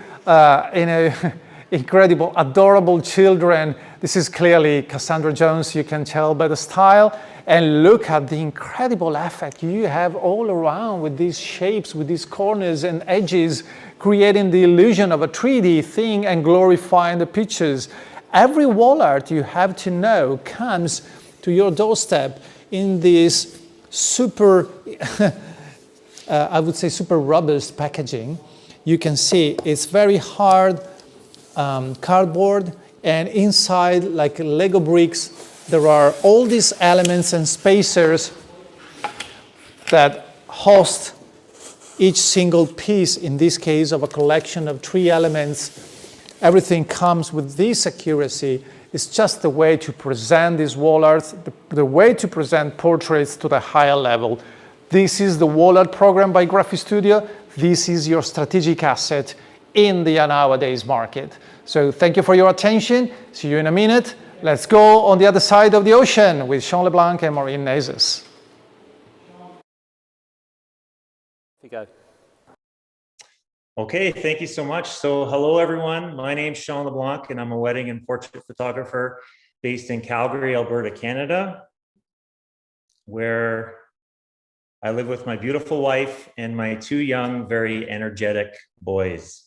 incredible, adorable children. This is clearly Cassandra Jones, you can tell by the style. And look at the incredible effect you have all around with these shapes, with these corners and edges, creating the illusion of a 3D thing and glorifying the pictures. Every wall art, you have to know, comes to your doorstep in this super, I would say super robust packaging. You can see it's very hard cardboard, and inside, like Lego bricks, there are all these elements and spacers that host each single piece, in this case of a collection of 3 elements. Everything comes with this accuracy. It's just the way to present these wall arts, the way to present portraits to the higher level. This is the wall art program by Graphistudio. This is your strategic asset in the nowadays market. So thank you for your attention. See you in a minute. Let's go on the other side of the ocean with Sean LeBlanc and Maureen Nazes. You go. Okay, thank you so much. So hello everyone, my name's Sean LeBlanc and I'm a wedding and portrait photographer based in Calgary, Alberta, Canada, where I live with my beautiful wife and my 2 young, very energetic boys.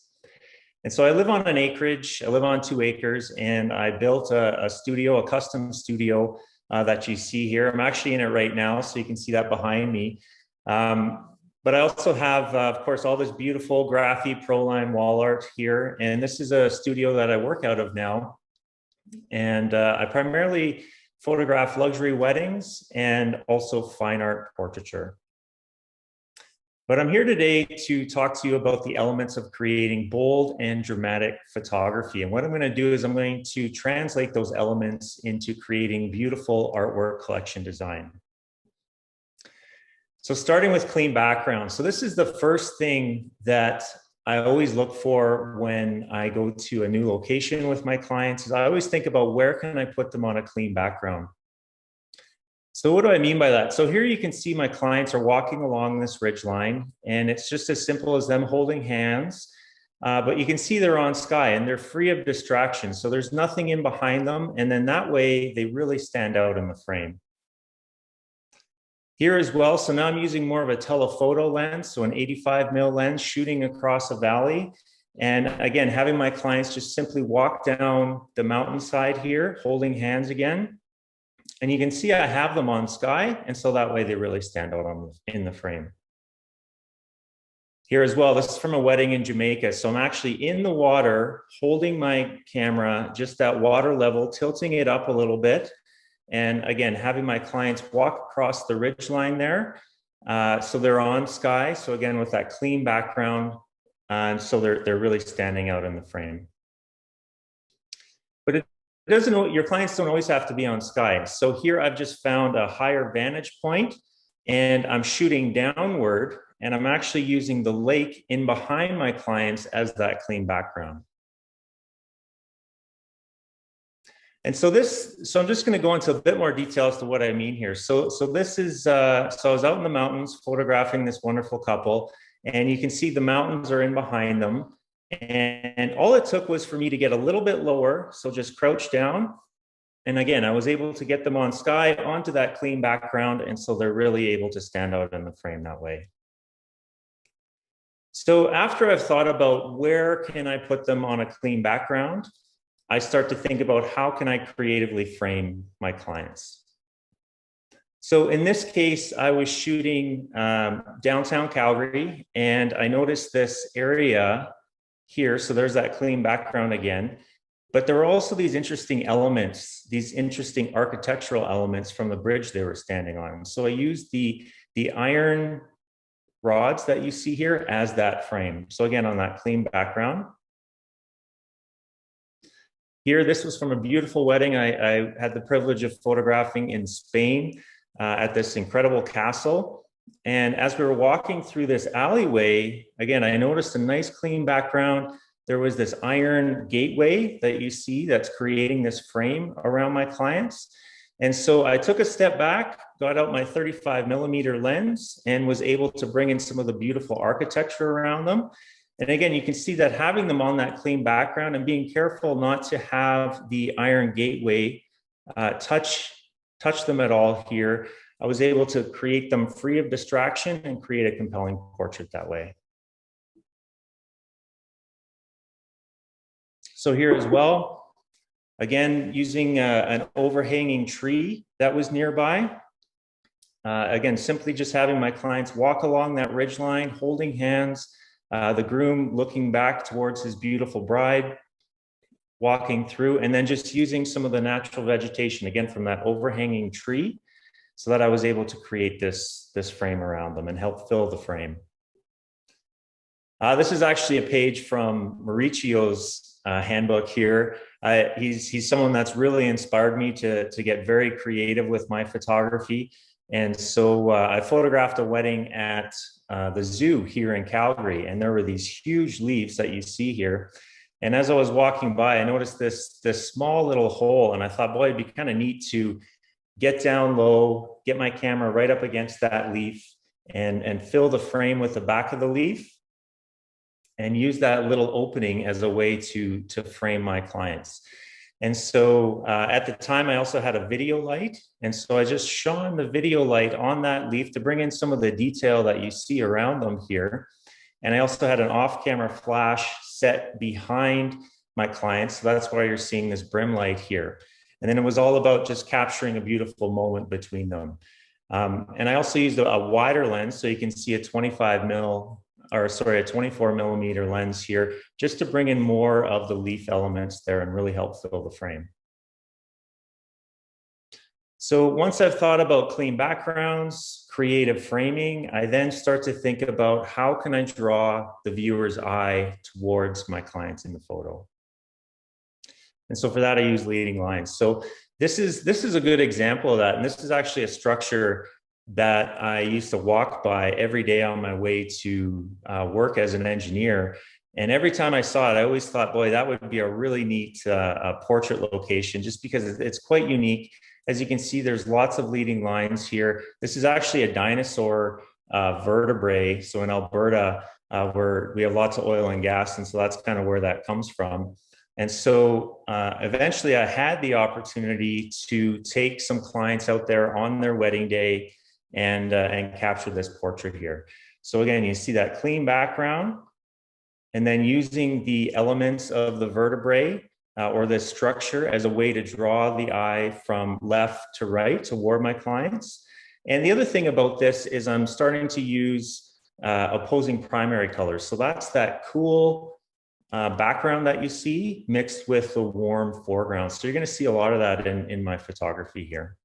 And so I live on an acreage, I live on 2 acres, and I built a studio, a custom studio that you see here. I'm actually in it right now, so you can see that behind me. But I also have, of course, all this beautiful Graphi Proline wall art here. And this is a studio that I work out of now. And I primarily photograph luxury weddings and also fine art portraiture. But I'm here today to talk to you about the elements of creating bold and dramatic photography. And what I'm going to do is I'm going to translate those elements into creating beautiful artwork collection design. So starting with clean background. So this is the first thing that I always look for when I go to a new location with my clients, is I always think about where can I put them on a clean background. So what do I mean by that? So here you can see my clients are walking along this ridge line, and it's just as simple as them holding hands, but you can see they're on sky and they're free of distractions. So there's nothing in behind them, and then that way they really stand out in the frame. Here as well, so now I'm using more of a telephoto lens, so an 85mm lens shooting across a valley. And again, having my clients just simply walk down the mountainside here, holding hands again. And you can see I have them on sky, and so that way they really stand out in the frame. Here as well, this is from a wedding in Jamaica. So I'm actually in the water, holding my camera just at water level, tilting it up a little bit. And again, having my clients walk across the ridge line there. So they're on sky. So again, with that clean background, so they're really standing out in the frame. But your clients don't always have to be on sky. So here I've just found a higher vantage point, and I'm shooting downward, and I'm actually using the lake in behind my clients as that clean background. And so I'm just going to go into a bit more detail as to what I mean here. So this is, so I was out in the mountains photographing this wonderful couple, and you can see the mountains are in behind them. And all it took was for me to get a little bit lower. So just crouch down. And again, I was able to get them on sky onto that clean background. And so they're really able to stand out in the frame that way. So after I've thought about where can I put them on a clean background, I start to think about how can I creatively frame my clients. So in this case, I was shooting downtown Calgary, and I noticed this area here. So there's that clean background again, but there were also these interesting elements, these interesting architectural elements from the bridge they were standing on. So I used the iron rods that you see here as that frame. So again, on that clean background. Here, this was from a beautiful wedding I had the privilege of photographing in Spain at this incredible castle. And as we were walking through this alleyway, again, I noticed a nice clean background. there was this iron gateway that you see that's creating this frame around my clients. And so I took a step back, got out my 35mm lens, and was able to bring in some of the beautiful architecture around them. And again, you can see that having them on that clean background and being careful not to have the iron gateway touch them at all here, I was able to create them free of distraction and create a compelling portrait that way. So here as well, again, using an overhanging tree that was nearby. Again, simply just having my clients walk along that ridgeline, holding hands, the groom looking back towards his beautiful bride, walking through, and then just using some of the natural vegetation, again, from that overhanging tree, so that I was able to create this frame around them and help fill the frame. This is actually a page from Mauricio's handbook here. He's someone that's really inspired me to get very creative with my photography. And so I photographed a wedding at the zoo here in Calgary, and there were these huge leaves that you see here. And as I was walking by, I noticed this small little hole, and I thought, boy, it'd be kind of neat to get down low, get my camera right up against that leaf, and fill the frame with the back of the leaf, and use that little opening as a way to frame my clients. And so at the time, I also had a video light. And so I just shone the video light on that leaf to bring in some of the detail that you see around them here. And I also had an off-camera flash set behind my clients. So that's why you're seeing this brim light here. And then it was all about just capturing a beautiful moment between them. And I also used a wider lens, so you can see a 24mm lens here, just to bring in more of the leaf elements there and really help fill the frame. So once I've thought about clean backgrounds, creative framing, I then start to think about how can I draw the viewer's eye towards my clients in the photo. And so for that, I use leading lines. So this is a good example of that. And this is actually a structure that I used to walk by every day on my way to work as an engineer. And every time I saw it, I always thought, boy, that would be a really neat portrait location, just because it's quite unique. As you can see, there's lots of leading lines here. This is actually a dinosaur vertebrae. So in Alberta, where we have lots of oil and gas, and so that's kind of where that comes from. And so eventually I had the opportunity to take some clients out there on their wedding day and capture this portrait here. So again, you see that clean background, and then using the elements of the vertebrae or the structure as a way to draw the eye from left to right toward my clients. And the other thing about this is I'm starting to use opposing primary colors. So that's that cool background that you see mixed with the warm foreground. So you're going to see a lot of that in my photography here.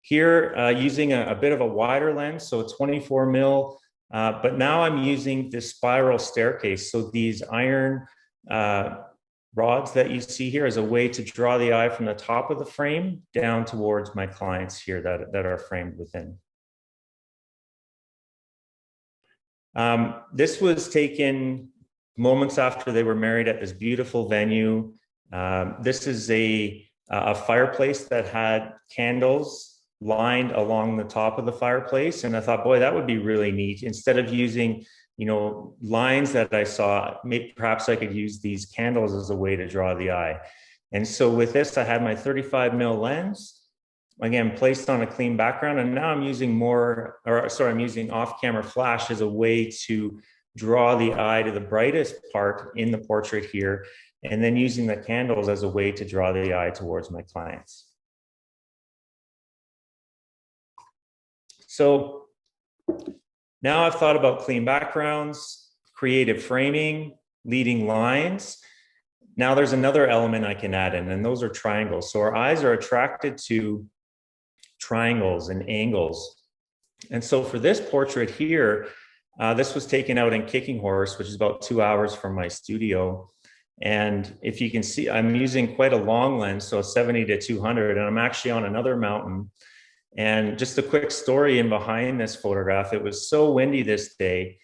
Here, using a bit of a wider lens, so 24mm, but now I'm using this spiral staircase. So these iron rods that you see here as a way to draw the eye from the top of the frame down towards my clients here that are framed within. This was taken moments after they were married at this beautiful venue. This is a fireplace that had candles lined along the top of the fireplace. And I thought, boy, that would be really neat. Instead of using, lines that I saw, perhaps I could use these candles as a way to draw the eye. And so with this, I had my 35mm lens, again, placed on a clean background. And now I'm using I'm using off-camera flash as a way to draw the eye to the brightest part in the portrait here, and then using the candles as a way to draw the eye towards my clients. So now I've thought about clean backgrounds, creative framing, leading lines. Now there's another element I can add in, and those are triangles. So our eyes are attracted to triangles and angles. And so for this portrait here, this was taken out in Kicking Horse, which is about 2 hours from my studio. And if you can see, I'm using quite a long lens, so 70-200, and I'm actually on another mountain. And just a quick story in behind this photograph, it was so windy this day.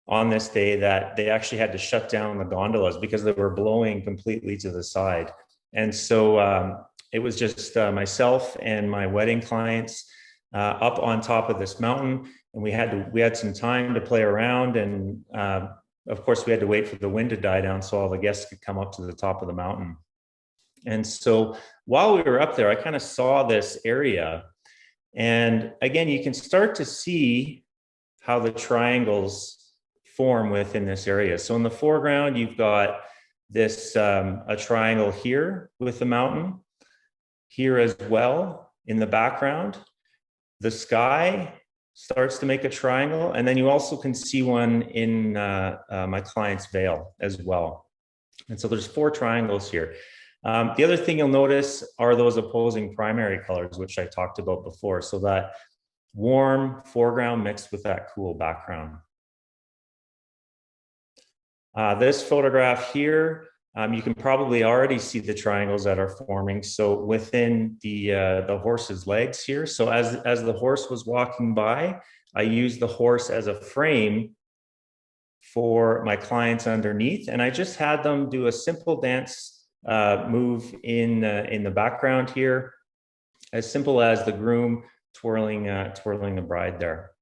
on this day that they actually had to shut down the gondolas because they were blowing completely to the side. And so it was just myself and my wedding clients up on top of this mountain, and we had some time to play around, and of course we had to wait for the wind to die down so all the guests could come up to the top of the mountain. And so while we were up there, I kind of saw this area, and again, you can start to see how the triangles form within this area. So in the foreground, you've got this a triangle here with the mountain, here as well in the background. The sky starts to make a triangle, and then you also can see one in my client's veil as well. And so there's 4 triangles here. The other thing you'll notice are those opposing primary colors, which I talked about before. So that warm foreground mixed with that cool background. This photograph here, you can probably already see the triangles that are forming. So within the horse's legs here. So as the horse was walking by, I used the horse as a frame for my clients underneath, and I just had them do a simple dance move in the background here, as simple as the groom twirling the bride there.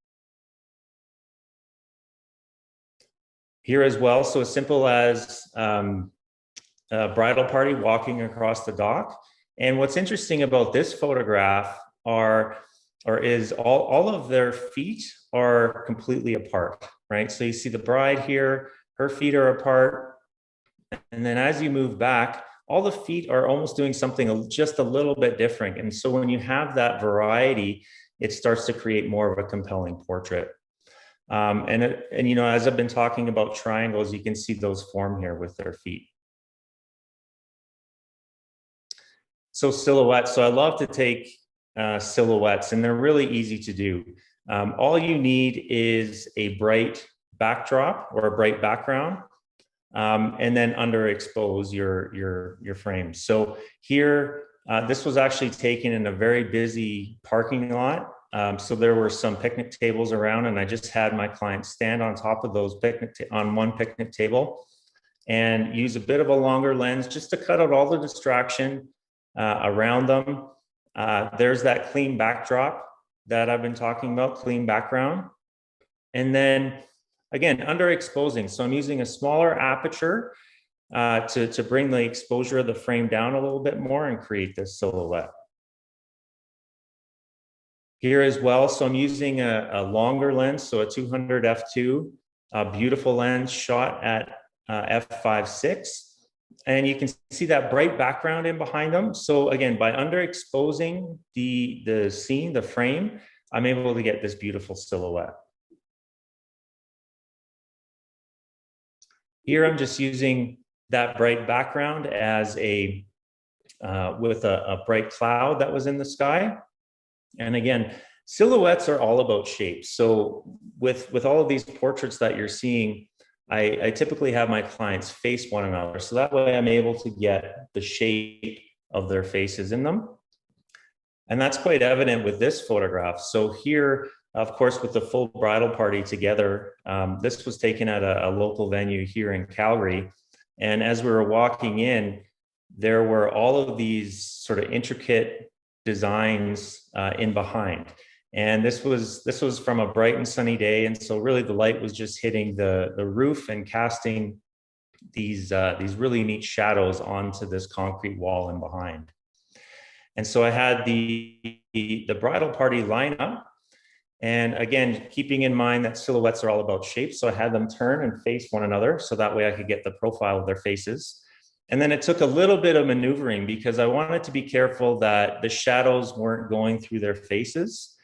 Here as well, so as simple as a bridal party walking across the dock. And what's interesting about this photograph is all of their feet are completely apart, right? So you see the bride here, her feet are apart. And then as you move back, all the feet are almost doing something just a little bit different. And so when you have that variety, it starts to create more of a compelling portrait. And you know, as I've been talking about triangles, you can see those form here with their feet. So silhouettes. So I love to take silhouettes, and they're really easy to do. All you need is a bright backdrop or a bright background, and then underexpose your frame. So here, this was actually taken in a very busy parking lot. So there were some picnic tables around, and I just had my clients stand on top of those on one picnic table and use a bit of a longer lens just to cut out all the distraction around them. There's that clean backdrop that I've been talking about, clean background. And then again, underexposing. So I'm using a smaller aperture to bring the exposure of the frame down a little bit more and create this silhouette. Here as well, so I'm using a longer lens, so a 200 f2, a beautiful lens shot at f5.6. And you can see that bright background in behind them. So again, by underexposing the scene, the frame, I'm able to get this beautiful silhouette. Here I'm just using that bright background as with a bright cloud that was in the sky. And again, silhouettes are all about shapes. So with all of these portraits that you're seeing, I typically have my clients face one another. So that way I'm able to get the shape of their faces in them. And that's quite evident with this photograph. So here, of course, with the full bridal party together, this was taken at a local venue here in Calgary. And as we were walking in, there were all of these sort of intricate designs in behind. And this was from a bright and sunny day. And so really the light was just hitting the roof and casting these really neat shadows onto this concrete wall in behind. And so I had the bridal party line up. And again, keeping in mind that silhouettes are all about shapes. So I had them turn and face one another. So that way I could get the profile of their faces. And then it took a little bit of maneuvering because I wanted to be careful that the shadows weren't going through their faces.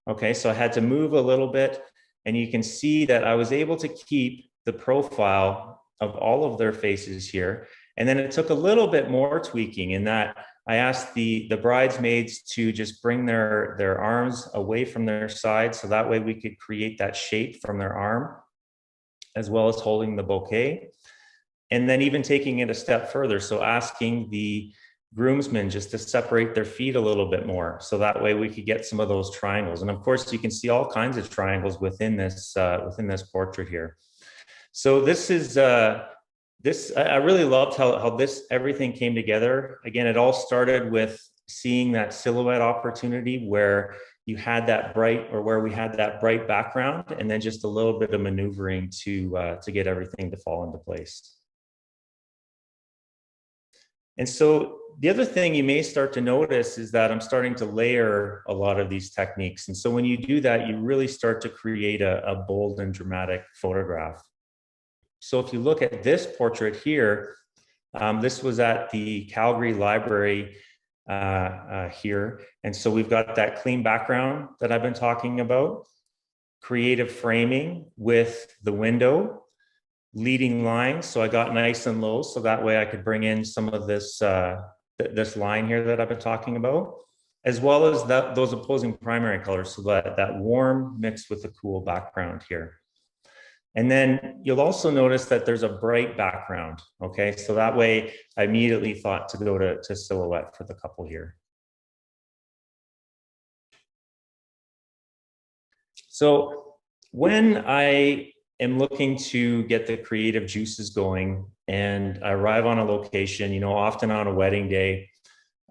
Okay, so I had to move a little bit, and you can see that I was able to keep the profile of all of their faces here. And then it took a little bit more tweaking in that I asked the bridesmaids to just bring their arms away from their side, so that way we could create that shape from their arm, as well as holding the bouquet. And then even taking it a step further, so asking the groomsmen just to separate their feet a little bit more, so that way we could get some of those triangles. And of course, you can see all kinds of triangles within this portrait here. So this is, I really loved how everything came together. Again, it all started with seeing that silhouette opportunity where you had that bright, or where we had that bright background, and then just a little bit of maneuvering to get everything to fall into place. And so the other thing you may start to notice is that I'm starting to layer a lot of these techniques. And so when you do that, you really start to create a bold and dramatic photograph. So if you look at this portrait here, this was at the Calgary Library here. And so we've got that clean background that I've been talking about, creative framing with the window, leading lines. So I got nice and low, so that way I could bring in some of this, this line here that I've been talking about, as well as those opposing primary colors. So that warm mixed with the cool background here. And then you'll also notice that there's a bright background. Okay, so that way I immediately thought to go to silhouette for the couple here. So when I am looking to get the creative juices going and I arrive on a location, you know, often on a wedding day,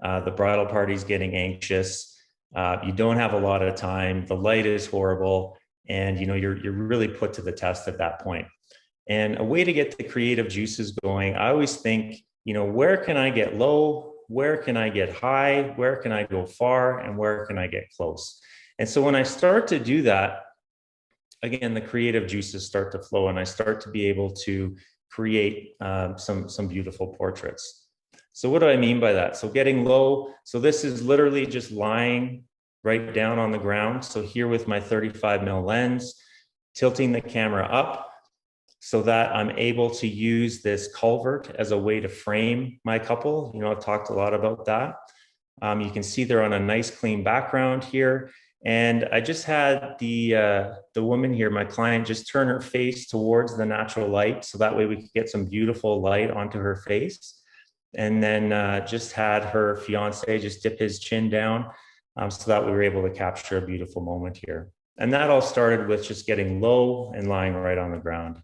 the bridal party's getting anxious. You don't have a lot of time. The light is horrible. And, you know, you're really put to the test at that point. And a way to get the creative juices going, I always think, you know, where can I get low? Where can I get high? Where can I go far? And where can I get close? And so when I start to do that, again, the creative juices start to flow and I start to be able to create some beautiful portraits. So what do I mean by that? So getting low, so this is literally just lying right down on the ground. So here with my 35mm lens, tilting the camera up so that I'm able to use this culvert as a way to frame my couple. You know, I've talked a lot about that. You can see they're on a nice clean background here. And I just had the woman here, my client, just turn her face towards the natural light. So that way we could get some beautiful light onto her face. And then just had her fiance just dip his chin down so that we were able to capture a beautiful moment here. And that all started with just getting low and lying right on the ground.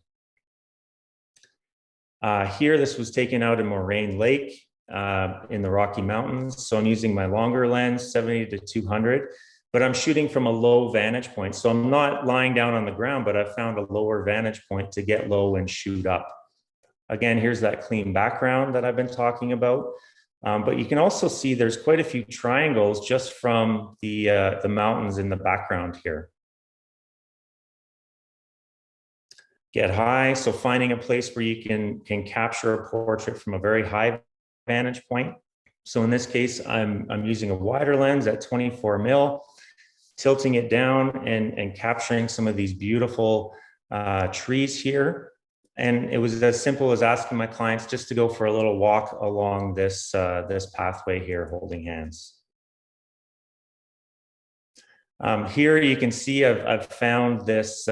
Here, this was taken out in Moraine Lake in the Rocky Mountains. So I'm using my longer lens, 70 to 200. But I'm shooting from a low vantage point. So I'm not lying down on the ground, but I've found a lower vantage point to get low and shoot up. Again, here's that clean background that I've been talking about. But you can also see there's quite a few triangles just from the mountains in the background here. Get high, so finding a place where you can capture a portrait from a very high vantage point. So in this case, I'm using a wider lens at 24mm, tilting it down and capturing some of these beautiful trees here. And it was as simple as asking my clients just to go for a little walk along this, this pathway here, holding hands. Here you can see I've found this,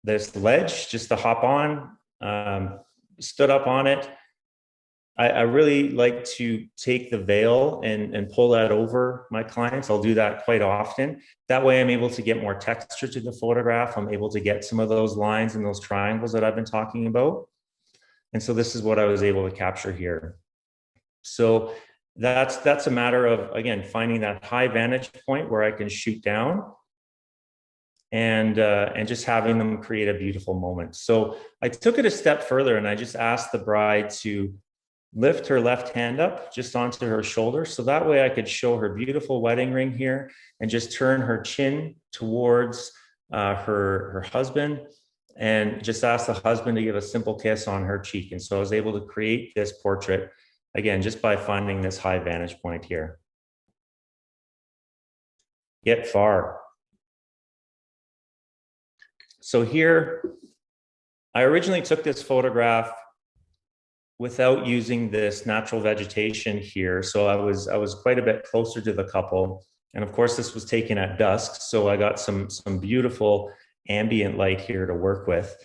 this ledge just to hop on, stood up on it. I really like to take the veil and pull that over my clients. I'll do that quite often. That way I'm able to get more texture to the photograph. I'm able to get some of those lines and those triangles that I've been talking about. And so this is what I was able to capture here. So that's a matter of, again, finding that high vantage point where I can shoot down and just having them create a beautiful moment. So I took it a step further and I just asked the bride to lift her left hand up just onto her shoulder. So that way I could show her beautiful wedding ring here and just turn her chin towards her husband and just ask the husband to give a simple kiss on her cheek. And so I was able to create this portrait, again, just by finding this high vantage point here. Get far. So here, I originally took this photograph without using this natural vegetation here. So I was quite a bit closer to the couple. And of course, this was taken at dusk. So I got some beautiful ambient light here to work with.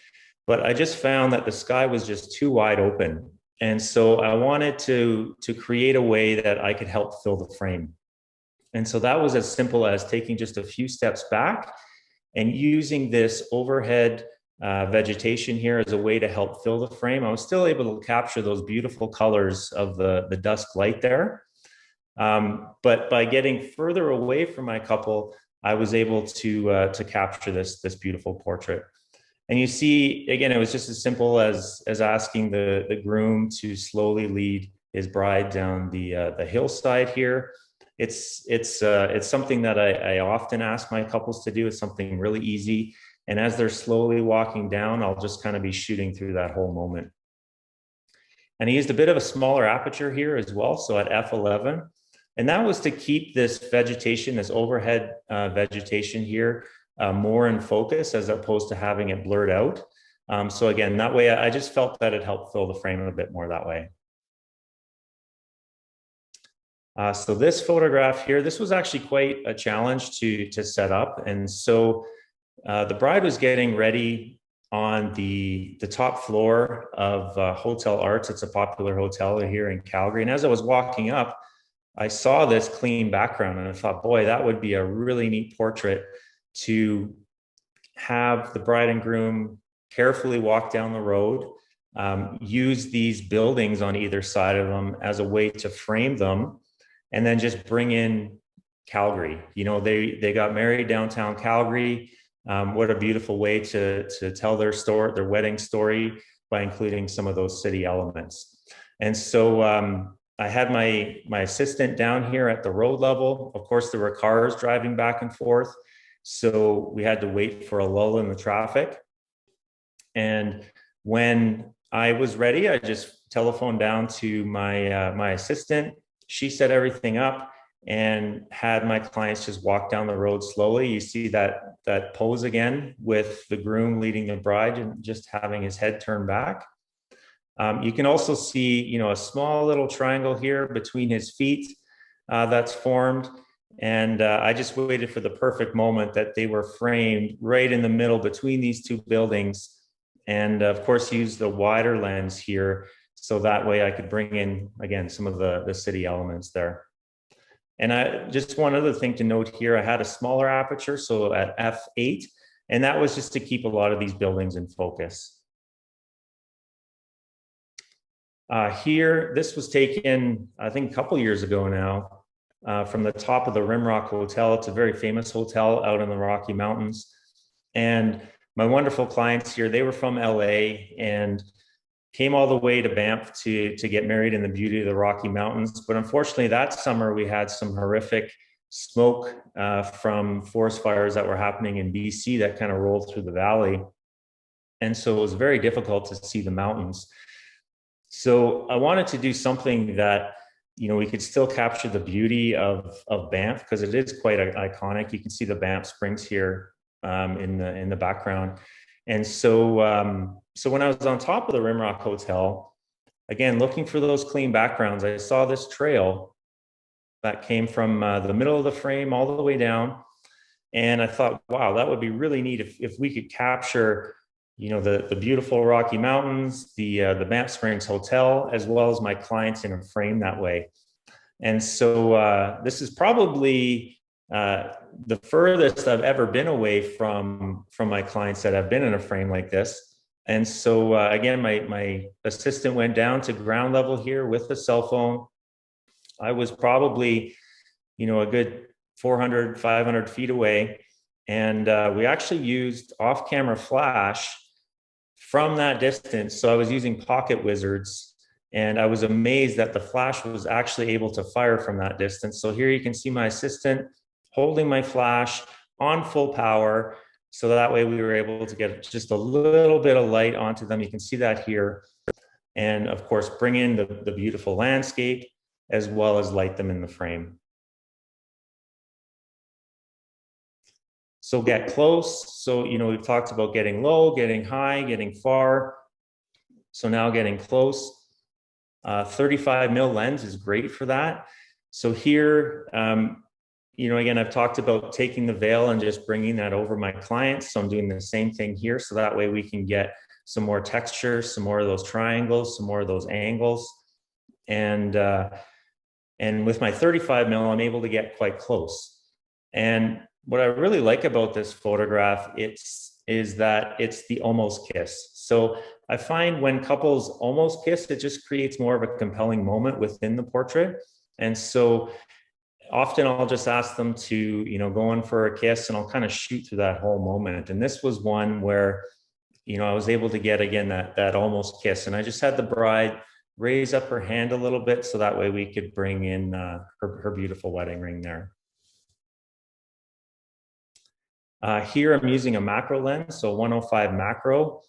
But I just found that the sky was just too wide open. And so I wanted to create a way that I could help fill the frame. And so that was as simple as taking just a few steps back and using this overhead vegetation here as a way to help fill the frame. I was still able to capture those beautiful colors of the dusk light there. But by getting further away from my couple, I was able to capture this beautiful portrait. And you see, again, it was just as simple as asking the groom to slowly lead his bride down the hillside here. It's something that I often ask my couples to do. It's something really easy. And as they're slowly walking down, I'll just kind of be shooting through that whole moment. And I used a bit of a smaller aperture here as well, so at f11. And that was to keep this vegetation, this overhead vegetation here, more in focus as opposed to having it blurred out. So again, that way I just felt that it helped fill the frame a bit more that way. So this photograph here, this was actually quite a challenge to set up. And so the bride was getting ready on the top floor of Hotel Arts. It's a popular hotel here in Calgary. And as I was walking up, I saw this clean background and I thought, boy, that would be a really neat portrait to have the bride and groom carefully walk down the road, use these buildings on either side of them as a way to frame them, and then just bring in Calgary. You know, they got married downtown Calgary. What a beautiful way to tell their story, their wedding story, by including some of those city elements. And so I had my assistant down here at the road level. Of course, there were cars driving back and forth, so we had to wait for a lull in the traffic. And when I was ready, I just telephoned down to my assistant. She set everything up and had my clients just walk down the road slowly. You see that pose again with the groom leading the bride and just having his head turned back. You can also see, you know, a small little triangle here between his feet that's formed. And I just waited for the perfect moment that they were framed right in the middle between these two buildings. And of course, used the wider lens here. So that way I could bring in, again, some of the city elements there. And just one other thing to note here, I had a smaller aperture, so at f8, and that was just to keep a lot of these buildings in focus. Here, this was taken, I think, a couple years ago now, from the top of the Rimrock Hotel. It's a very famous hotel out in the Rocky Mountains. And my wonderful clients here, they were from LA and came all the way to Banff to get married in the beauty of the Rocky Mountains. But unfortunately, that summer we had some horrific smoke from forest fires that were happening in BC that kind of rolled through the valley. And so it was very difficult to see the mountains. So I wanted to do something that, you know, we could still capture the beauty of Banff, because it is quite iconic. You can see the Banff Springs here in the background. And so so when I was on top of the Rimrock Hotel, again, looking for those clean backgrounds, I saw this trail that came from the middle of the frame all the way down. And I thought, wow, that would be really neat if we could capture, you know, the beautiful Rocky Mountains, the Banff Springs Hotel, as well as my clients in a frame that way. And so this is probably the furthest I've ever been away from my clients that have been in a frame like this. And so again, my assistant went down to ground level here with the cell phone. I was probably, you know, a good 400, 500 feet away. And we actually used off-camera flash from that distance. So I was using pocket wizards, and I was amazed that the flash was actually able to fire from that distance. So here you can see my assistant holding my flash on full power. So that way we were able to get just a little bit of light onto them. You can see that here. And of course, bring in the beautiful landscape as well as light them in the frame. So get close. So, you know, we've talked about getting low, getting high, getting far. So now getting close. 35 mil lens is great for that. So here, you know, again, I've talked about taking the veil and just bringing that over my clients. So I'm doing the same thing here. So that way we can get some more texture, some more of those triangles, some more of those angles. And with my 35 mil, I'm able to get quite close. And what I really like about this photograph, it's is that it's the almost kiss. So I find when couples almost kiss, it just creates more of a compelling moment within the portrait. And so often I'll just ask them to, you know, go in for a kiss, and I'll kind of shoot through that whole moment. And this was one where, you know, I was able to get, again, that almost kiss. And I just had the bride raise up her hand a little bit, so that way we could bring in her beautiful wedding ring there. Here I'm using a macro lens, so 105 macro,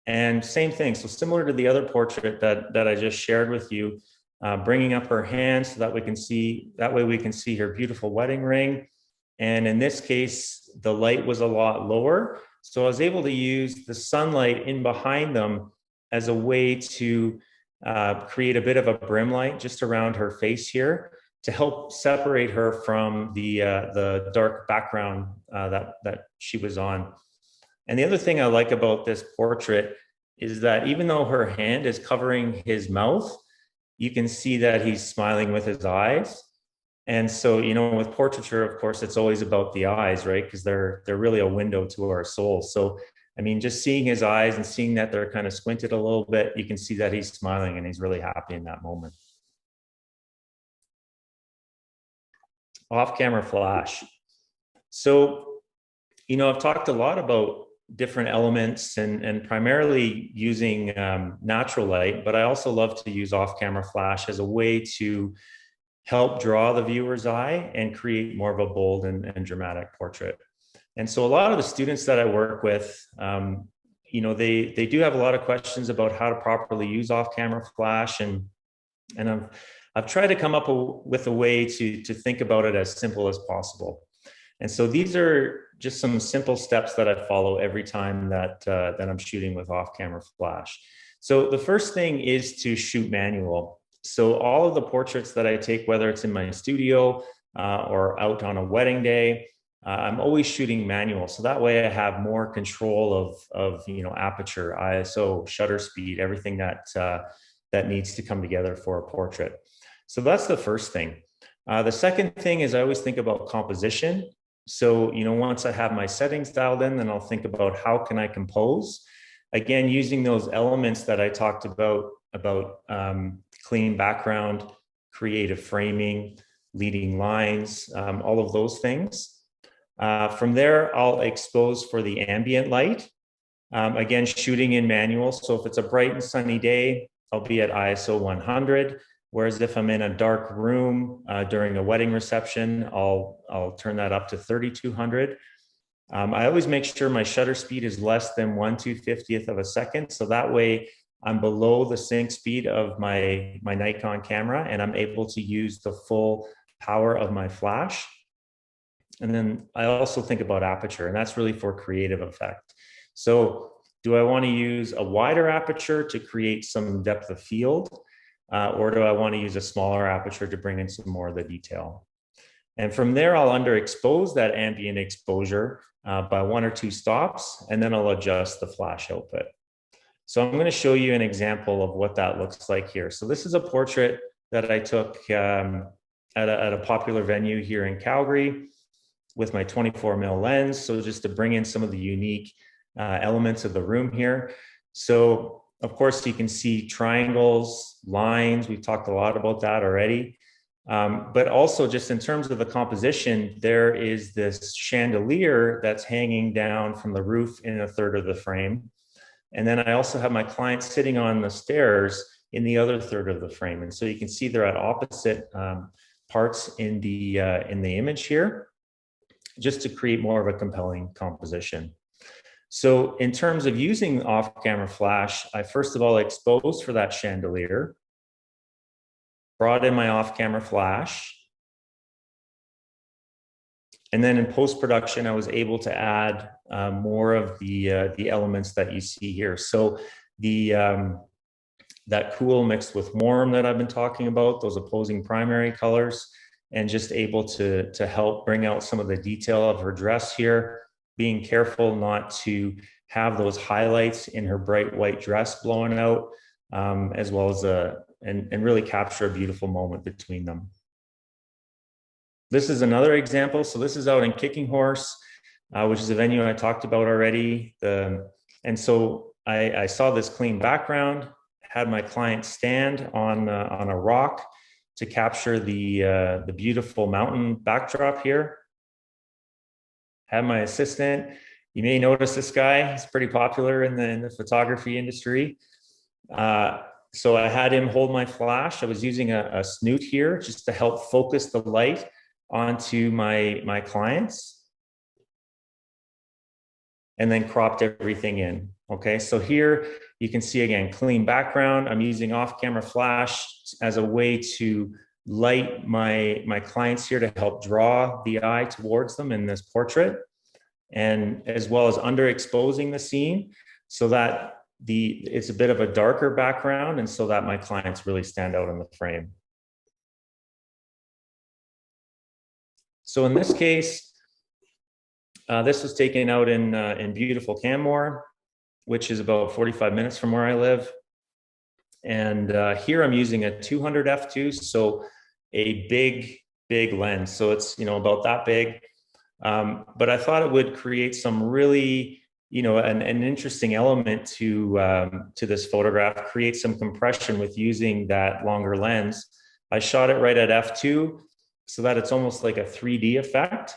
and same thing. So similar to the other portrait that I just shared with you, bringing up her hand so that we can see, that way we can see her beautiful wedding ring. And in this case, the light was a lot lower, so I was able to use the sunlight in behind them as a way to create a bit of a brim light just around her face here, to help separate her from the dark background that she was on. And the other thing I like about this portrait is that even though her hand is covering his mouth, you can see that he's smiling with his eyes. And so, you know, with portraiture, of course, it's always about the eyes, right? Because they're really a window to our soul. So, I mean, just seeing his eyes and seeing that they're kind of squinted a little bit, you can see that he's smiling and he's really happy in that moment. Off-camera flash. So, you know, I've talked a lot about different elements and primarily using natural light, but I also love to use off-camera flash as a way to help draw the viewer's eye and create more of a bold and dramatic portrait. And so a lot of the students that I work with, you know, they do have a lot of questions about how to properly use off-camera flash, and I've tried to come up with a way to think about it as simple as possible. And so these are just some simple steps that I follow every time that I'm shooting with off-camera flash. So the first thing is to shoot manual. So all of the portraits that I take, whether it's in my studio or out on a wedding day, I'm always shooting manual. So that way I have more control of you know, aperture, ISO, shutter speed, everything that needs to come together for a portrait. So that's the first thing. The second thing is I always think about composition. So, you know, once I have my settings dialed in, then I'll think about how can I compose. Again, using those elements that I talked about clean background, creative framing, leading lines, all of those things. From there, I'll expose for the ambient light. Again, shooting in manual. So if it's a bright and sunny day, I'll be at ISO 100. Whereas if I'm in a dark room during a wedding reception, I'll turn that up to 3200. I always make sure my shutter speed is less than 1/250th of a second. So that way I'm below the sync speed of my Nikon camera, and I'm able to use the full power of my flash. And then I also think about aperture, and that's really for creative effect. So do I want to use a wider aperture to create some depth of field? Or do I want to use a smaller aperture to bring in some more of the detail? And from there, I'll underexpose that ambient exposure by 1 or 2 stops, and then I'll adjust the flash output. So I'm going to show you an example of what that looks like here. So this is a portrait that I took at a popular venue here in Calgary with my 24mm lens. So just to bring in some of the unique elements of the room here. So of course, you can see triangles, lines. We've talked a lot about that already. But also just in terms of the composition, there is this chandelier that's hanging down from the roof in a third of the frame. And then I also have my client sitting on the stairs in the other third of the frame. And so you can see they're at opposite parts in the image here, just to create more of a compelling composition. So in terms of using off-camera flash, I first of all exposed for that chandelier, brought in my off-camera flash, and then in post-production, I was able to add more of the elements that you see here. So that cool mixed with warm that I've been talking about, those opposing primary colors, and just able to help bring out some of the detail of her dress here, being careful not to have those highlights in her bright white dress blowing out, as well as and really capture a beautiful moment between them. This is another example. So this is out in Kicking Horse. which is a venue I talked about already. And so I saw this clean background, had my client stand on a rock to capture the beautiful mountain backdrop here. Had my assistant, you may notice this guy, he's pretty popular in the photography industry. So I had him hold my flash. I was using a snoot here just to help focus the light onto my clients, and then cropped everything in. Okay, so here you can see again, clean background. I'm using off-camera flash as a way to light my clients here to help draw the eye towards them in this portrait, and as well as underexposing the scene so that it's a bit of a darker background, and so that my clients really stand out in the frame. So in this case, this was taken out in beautiful Canmore, which is about 45 minutes from where I live. And here I'm using a 200 f2, so a big lens. So it's, you know, about that big. But I thought it would create some really, you know, an interesting element to this photograph, create some compression with using that longer lens. I shot it right at f2 so that it's almost like a 3D effect.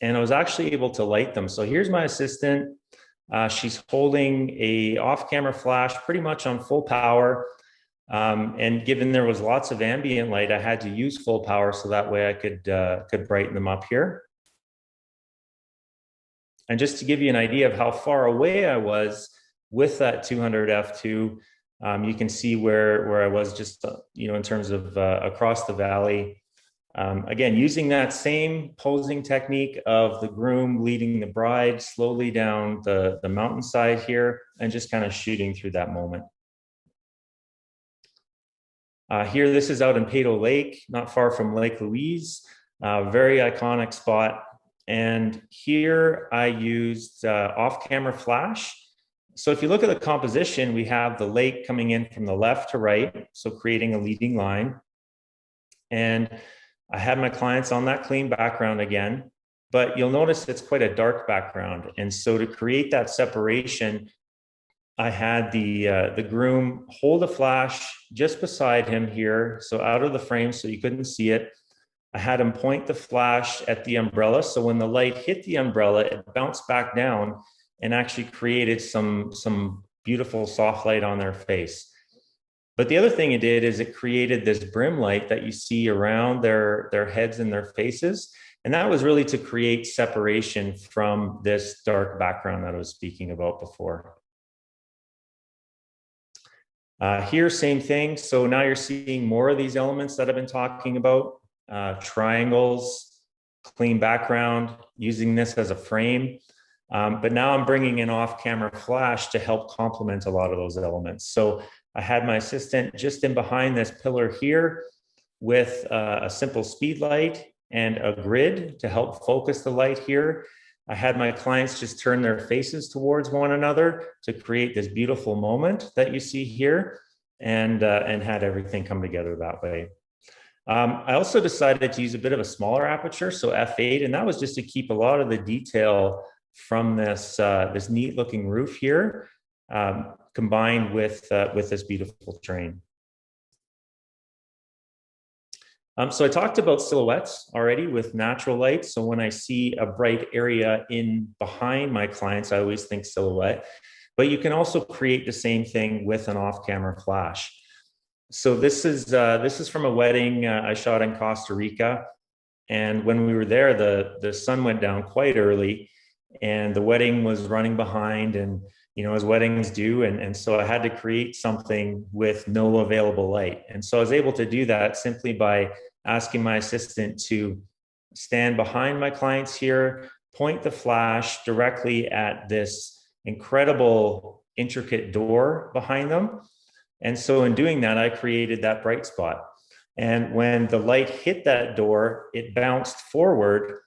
And I was actually able to light them. So here's my assistant. She's holding a off-camera flash pretty much on full power. And given there was lots of ambient light, I had to use full power so that way I could brighten them up here. And just to give you an idea of how far away I was with that 200 f2, you can see where I was just, you know, in terms of across the valley. Again, using that same posing technique of the groom leading the bride slowly down the mountainside here, and just kind of shooting through that moment. Here, this is out in Peyto Lake, not far from Lake Louise, very iconic spot. And here I used off-camera flash. So if you look at the composition, we have the lake coming in from the left to right, so creating a leading line. And I had my clients on that clean background again, but you'll notice it's quite a dark background. And so to create that separation, I had the groom hold a flash just beside him here, so out of the frame so you couldn't see it. I had him point the flash at the umbrella, so when the light hit the umbrella, it bounced back down and actually created some beautiful soft light on their face. But the other thing it did is it created this brim light that you see around their heads and their faces. And that was really to create separation from this dark background that I was speaking about before. Here, same thing. So now you're seeing more of these elements that I've been talking about. Triangles, clean background, using this as a frame. But now I'm bringing in off-camera flash to help complement a lot of those elements. So I had my assistant just in behind this pillar here with a simple speed light and a grid to help focus the light here. I had my clients just turn their faces towards one another to create this beautiful moment that you see here, and had everything come together that way. I also decided to use a bit of a smaller aperture, so f8, and that was just to keep a lot of the detail from this this neat looking roof here, combined with this beautiful terrain. So I talked about silhouettes already with natural light. So when I see a bright area in behind my clients, I always think silhouette, but you can also create the same thing with an off-camera flash. So this is from a wedding I shot in Costa Rica. And when we were there, the sun went down quite early and the wedding was running behind, and you know, as weddings do. And so I had to create something with no available light. And so I was able to do that simply by asking my assistant to stand behind my clients here, point the flash directly at this incredible, intricate door behind them. And so in doing that, I created that bright spot. And when the light hit that door, it bounced forward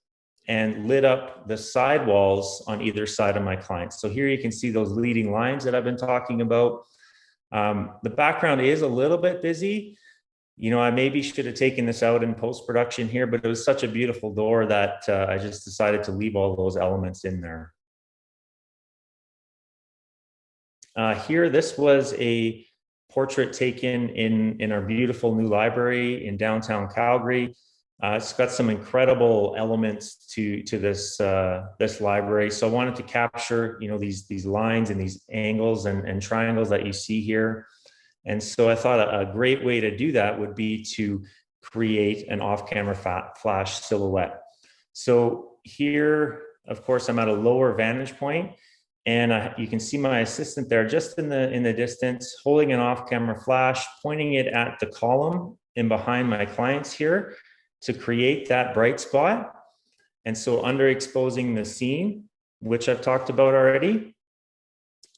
and lit up the sidewalls on either side of my clients. So here you can see those leading lines that I've been talking about. The background is a little bit busy, You know, I maybe should have taken this out in post-production here, but it was such a beautiful door that I just decided to leave all those elements in there. Here, this was a portrait taken in our beautiful new library in downtown Calgary. It's got some incredible elements to this this library. So I wanted to capture, you know, these lines and these angles and triangles that you see here. And so I thought a great way to do that would be to create an off-camera flash silhouette. So here, of course, I'm at a lower vantage point, and you can see my assistant there just in the distance, holding an off-camera flash, pointing it at the column in behind my clients here to create that bright spot. And so underexposing the scene, which I've talked about already.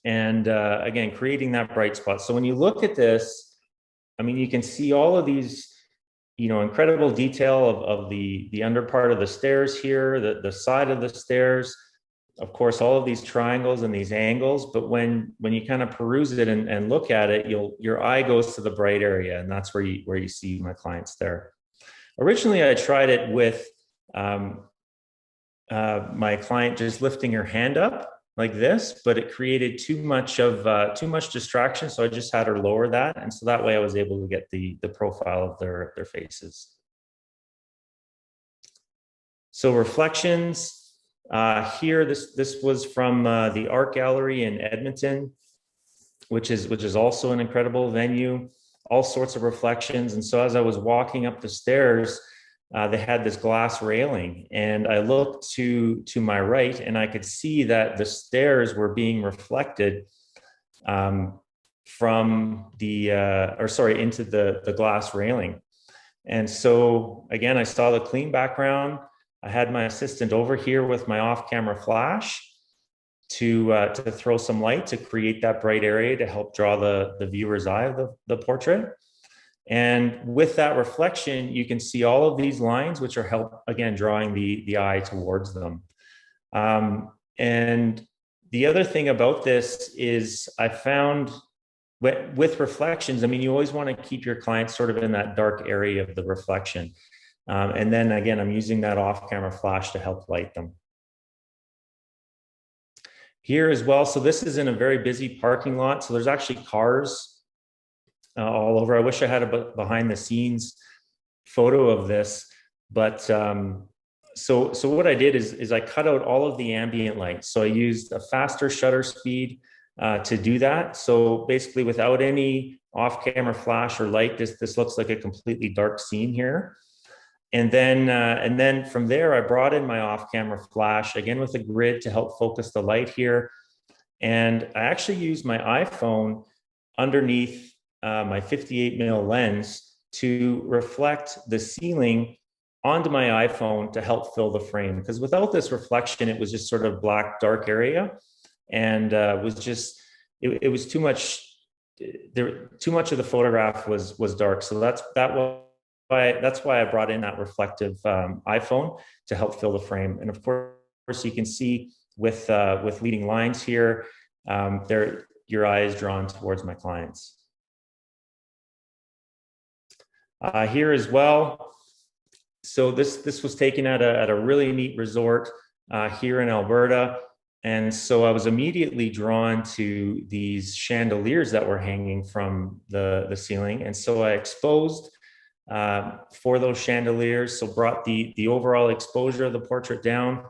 And again, creating that bright spot. So when you look at this, I mean, you can see all of these, you know, incredible detail of the under part of the stairs here, the side of the stairs, of course, all of these triangles and these angles. But when you kind of peruse it and look at it, your eye goes to the bright area, and that's where you see my clients there. Originally, I tried it with my client just lifting her hand up like this, but it created too much distraction. So I just had her lower that. And so that way I was able to get the profile of their faces. So reflections here, this was from the Art Gallery in Edmonton, which is also an incredible venue, all sorts of reflections. And so as I was walking up the stairs, they had this glass railing, and I looked to my right, and I could see that the stairs were being reflected from into the glass railing. And so again, I saw the clean background. I had my assistant over here with my off-camera flash to throw some light to create that bright area to help draw the viewer's eye of the portrait. And with that reflection, you can see all of these lines, which are again, drawing the eye towards them. And the other thing about this is I found with reflections, I mean, you always want to keep your clients sort of in that dark area of the reflection. And then again, I'm using that off-camera flash to help light them. Here as well, so this is in a very busy parking lot. So there's actually cars all over. I wish I had a behind the scenes photo of this, but so what I did is I cut out all of the ambient light. So I used a faster shutter speed to do that. So basically without any off-camera flash or light, this looks like a completely dark scene here. And then from there, I brought in my off-camera flash, again with a grid to help focus the light here. And I actually used my iPhone underneath my 58mm lens to reflect the ceiling onto my iPhone to help fill the frame. Because without this reflection, it was just sort of black, dark area. And it was too much, too much of the photograph was dark. So that's why I brought in that reflective iPhone to help fill the frame. And of course, you can see with leading lines here, your eye is drawn towards my clients. Here as well. So this was taken at a really neat resort here in Alberta. And so I was immediately drawn to these chandeliers that were hanging from the ceiling. And so I exposed for those chandeliers. So brought the overall exposure of the portrait down,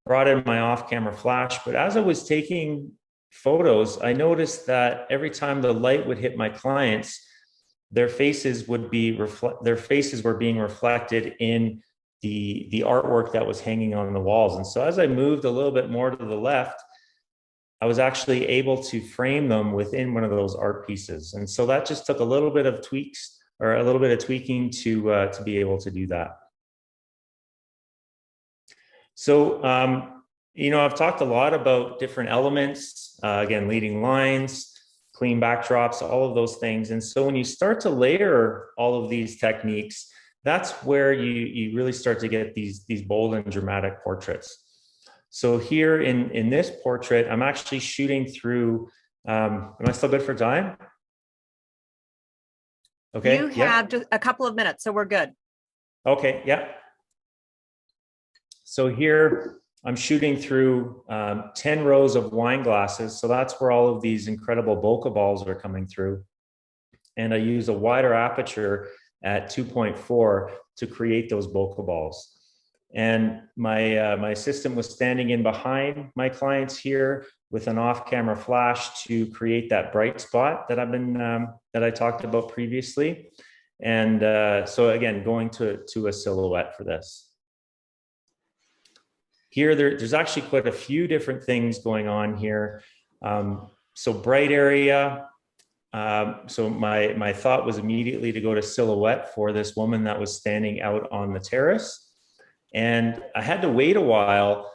brought in my off-camera flash. But as I was taking photos, I noticed that every time the light would hit my clients, their faces were being reflected in the artwork that was hanging on the walls. And so as I moved a little bit more to the left, I was actually able to frame them within one of those art pieces. And so that just took a little bit of tweaks or a little bit of tweaking to be able to do that. So, you know, I've talked a lot about different elements, again, leading lines, clean backdrops, all of those things. And so when you start to layer all of these techniques, that's where you really start to get these bold and dramatic portraits. So here in this portrait, I'm actually shooting through, am I still good for time? Okay. You have just a couple of minutes, so we're good. Okay, yeah. So here I'm shooting through 10 rows of wine glasses. So that's where all of these incredible bokeh balls are coming through. And I use a wider aperture at 2.4 to create those bokeh balls. And my assistant was standing in behind my clients here with an off-camera flash to create that bright spot that I talked about previously. And so again, going to a silhouette for this. Here, there's actually quite a few different things going on here. So bright area. So my thought was immediately to go to silhouette for this woman that was standing out on the terrace. And I had to wait a while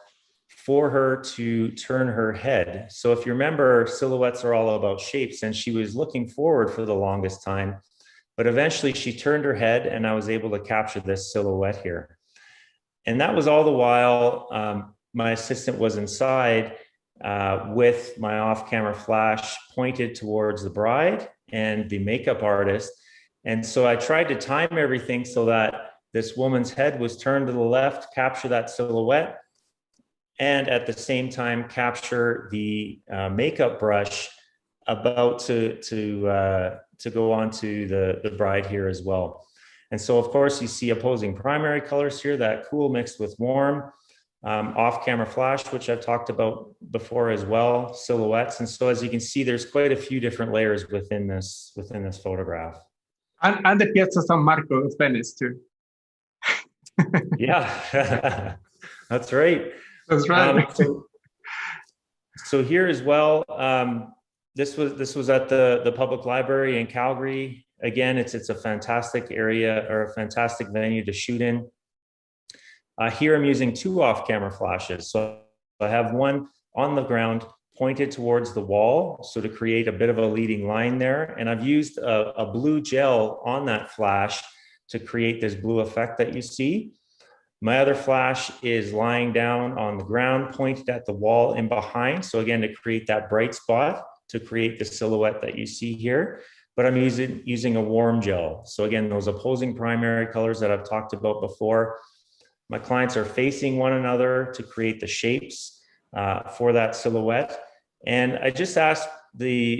for her to turn her head. So if you remember, silhouettes are all about shapes, and she was looking forward for the longest time. But eventually she turned her head and I was able to capture this silhouette here. And that was all the while my assistant was inside with my off-camera flash pointed towards the bride and the makeup artist. And so I tried to time everything so that this woman's head was turned to the left, capture that silhouette, and at the same time capture the makeup brush about to go onto the bride here as well. And so of course you see opposing primary colors here, that cool mixed with warm, off-camera flash, which I've talked about before as well, silhouettes. And so as you can see, there's quite a few different layers within this photograph. And the Piazza San Marco of Venice too. Yeah, that's right. That's right. So here as well, this was at the public library in Calgary. Again, it's a fantastic area or a fantastic venue to shoot in. Here I'm using two off-camera flashes. So I have one on the ground pointed towards the wall, so to create a bit of a leading line there. And I've used a blue gel on that flash to create this blue effect that you see. My other flash is lying down on the ground, pointed at the wall and behind. So again, to create that bright spot, to create the silhouette that you see here. But I'm using a warm gel. So again, those opposing primary colors that I've talked about before. My clients are facing one another to create the shapes for that silhouette. And I just asked the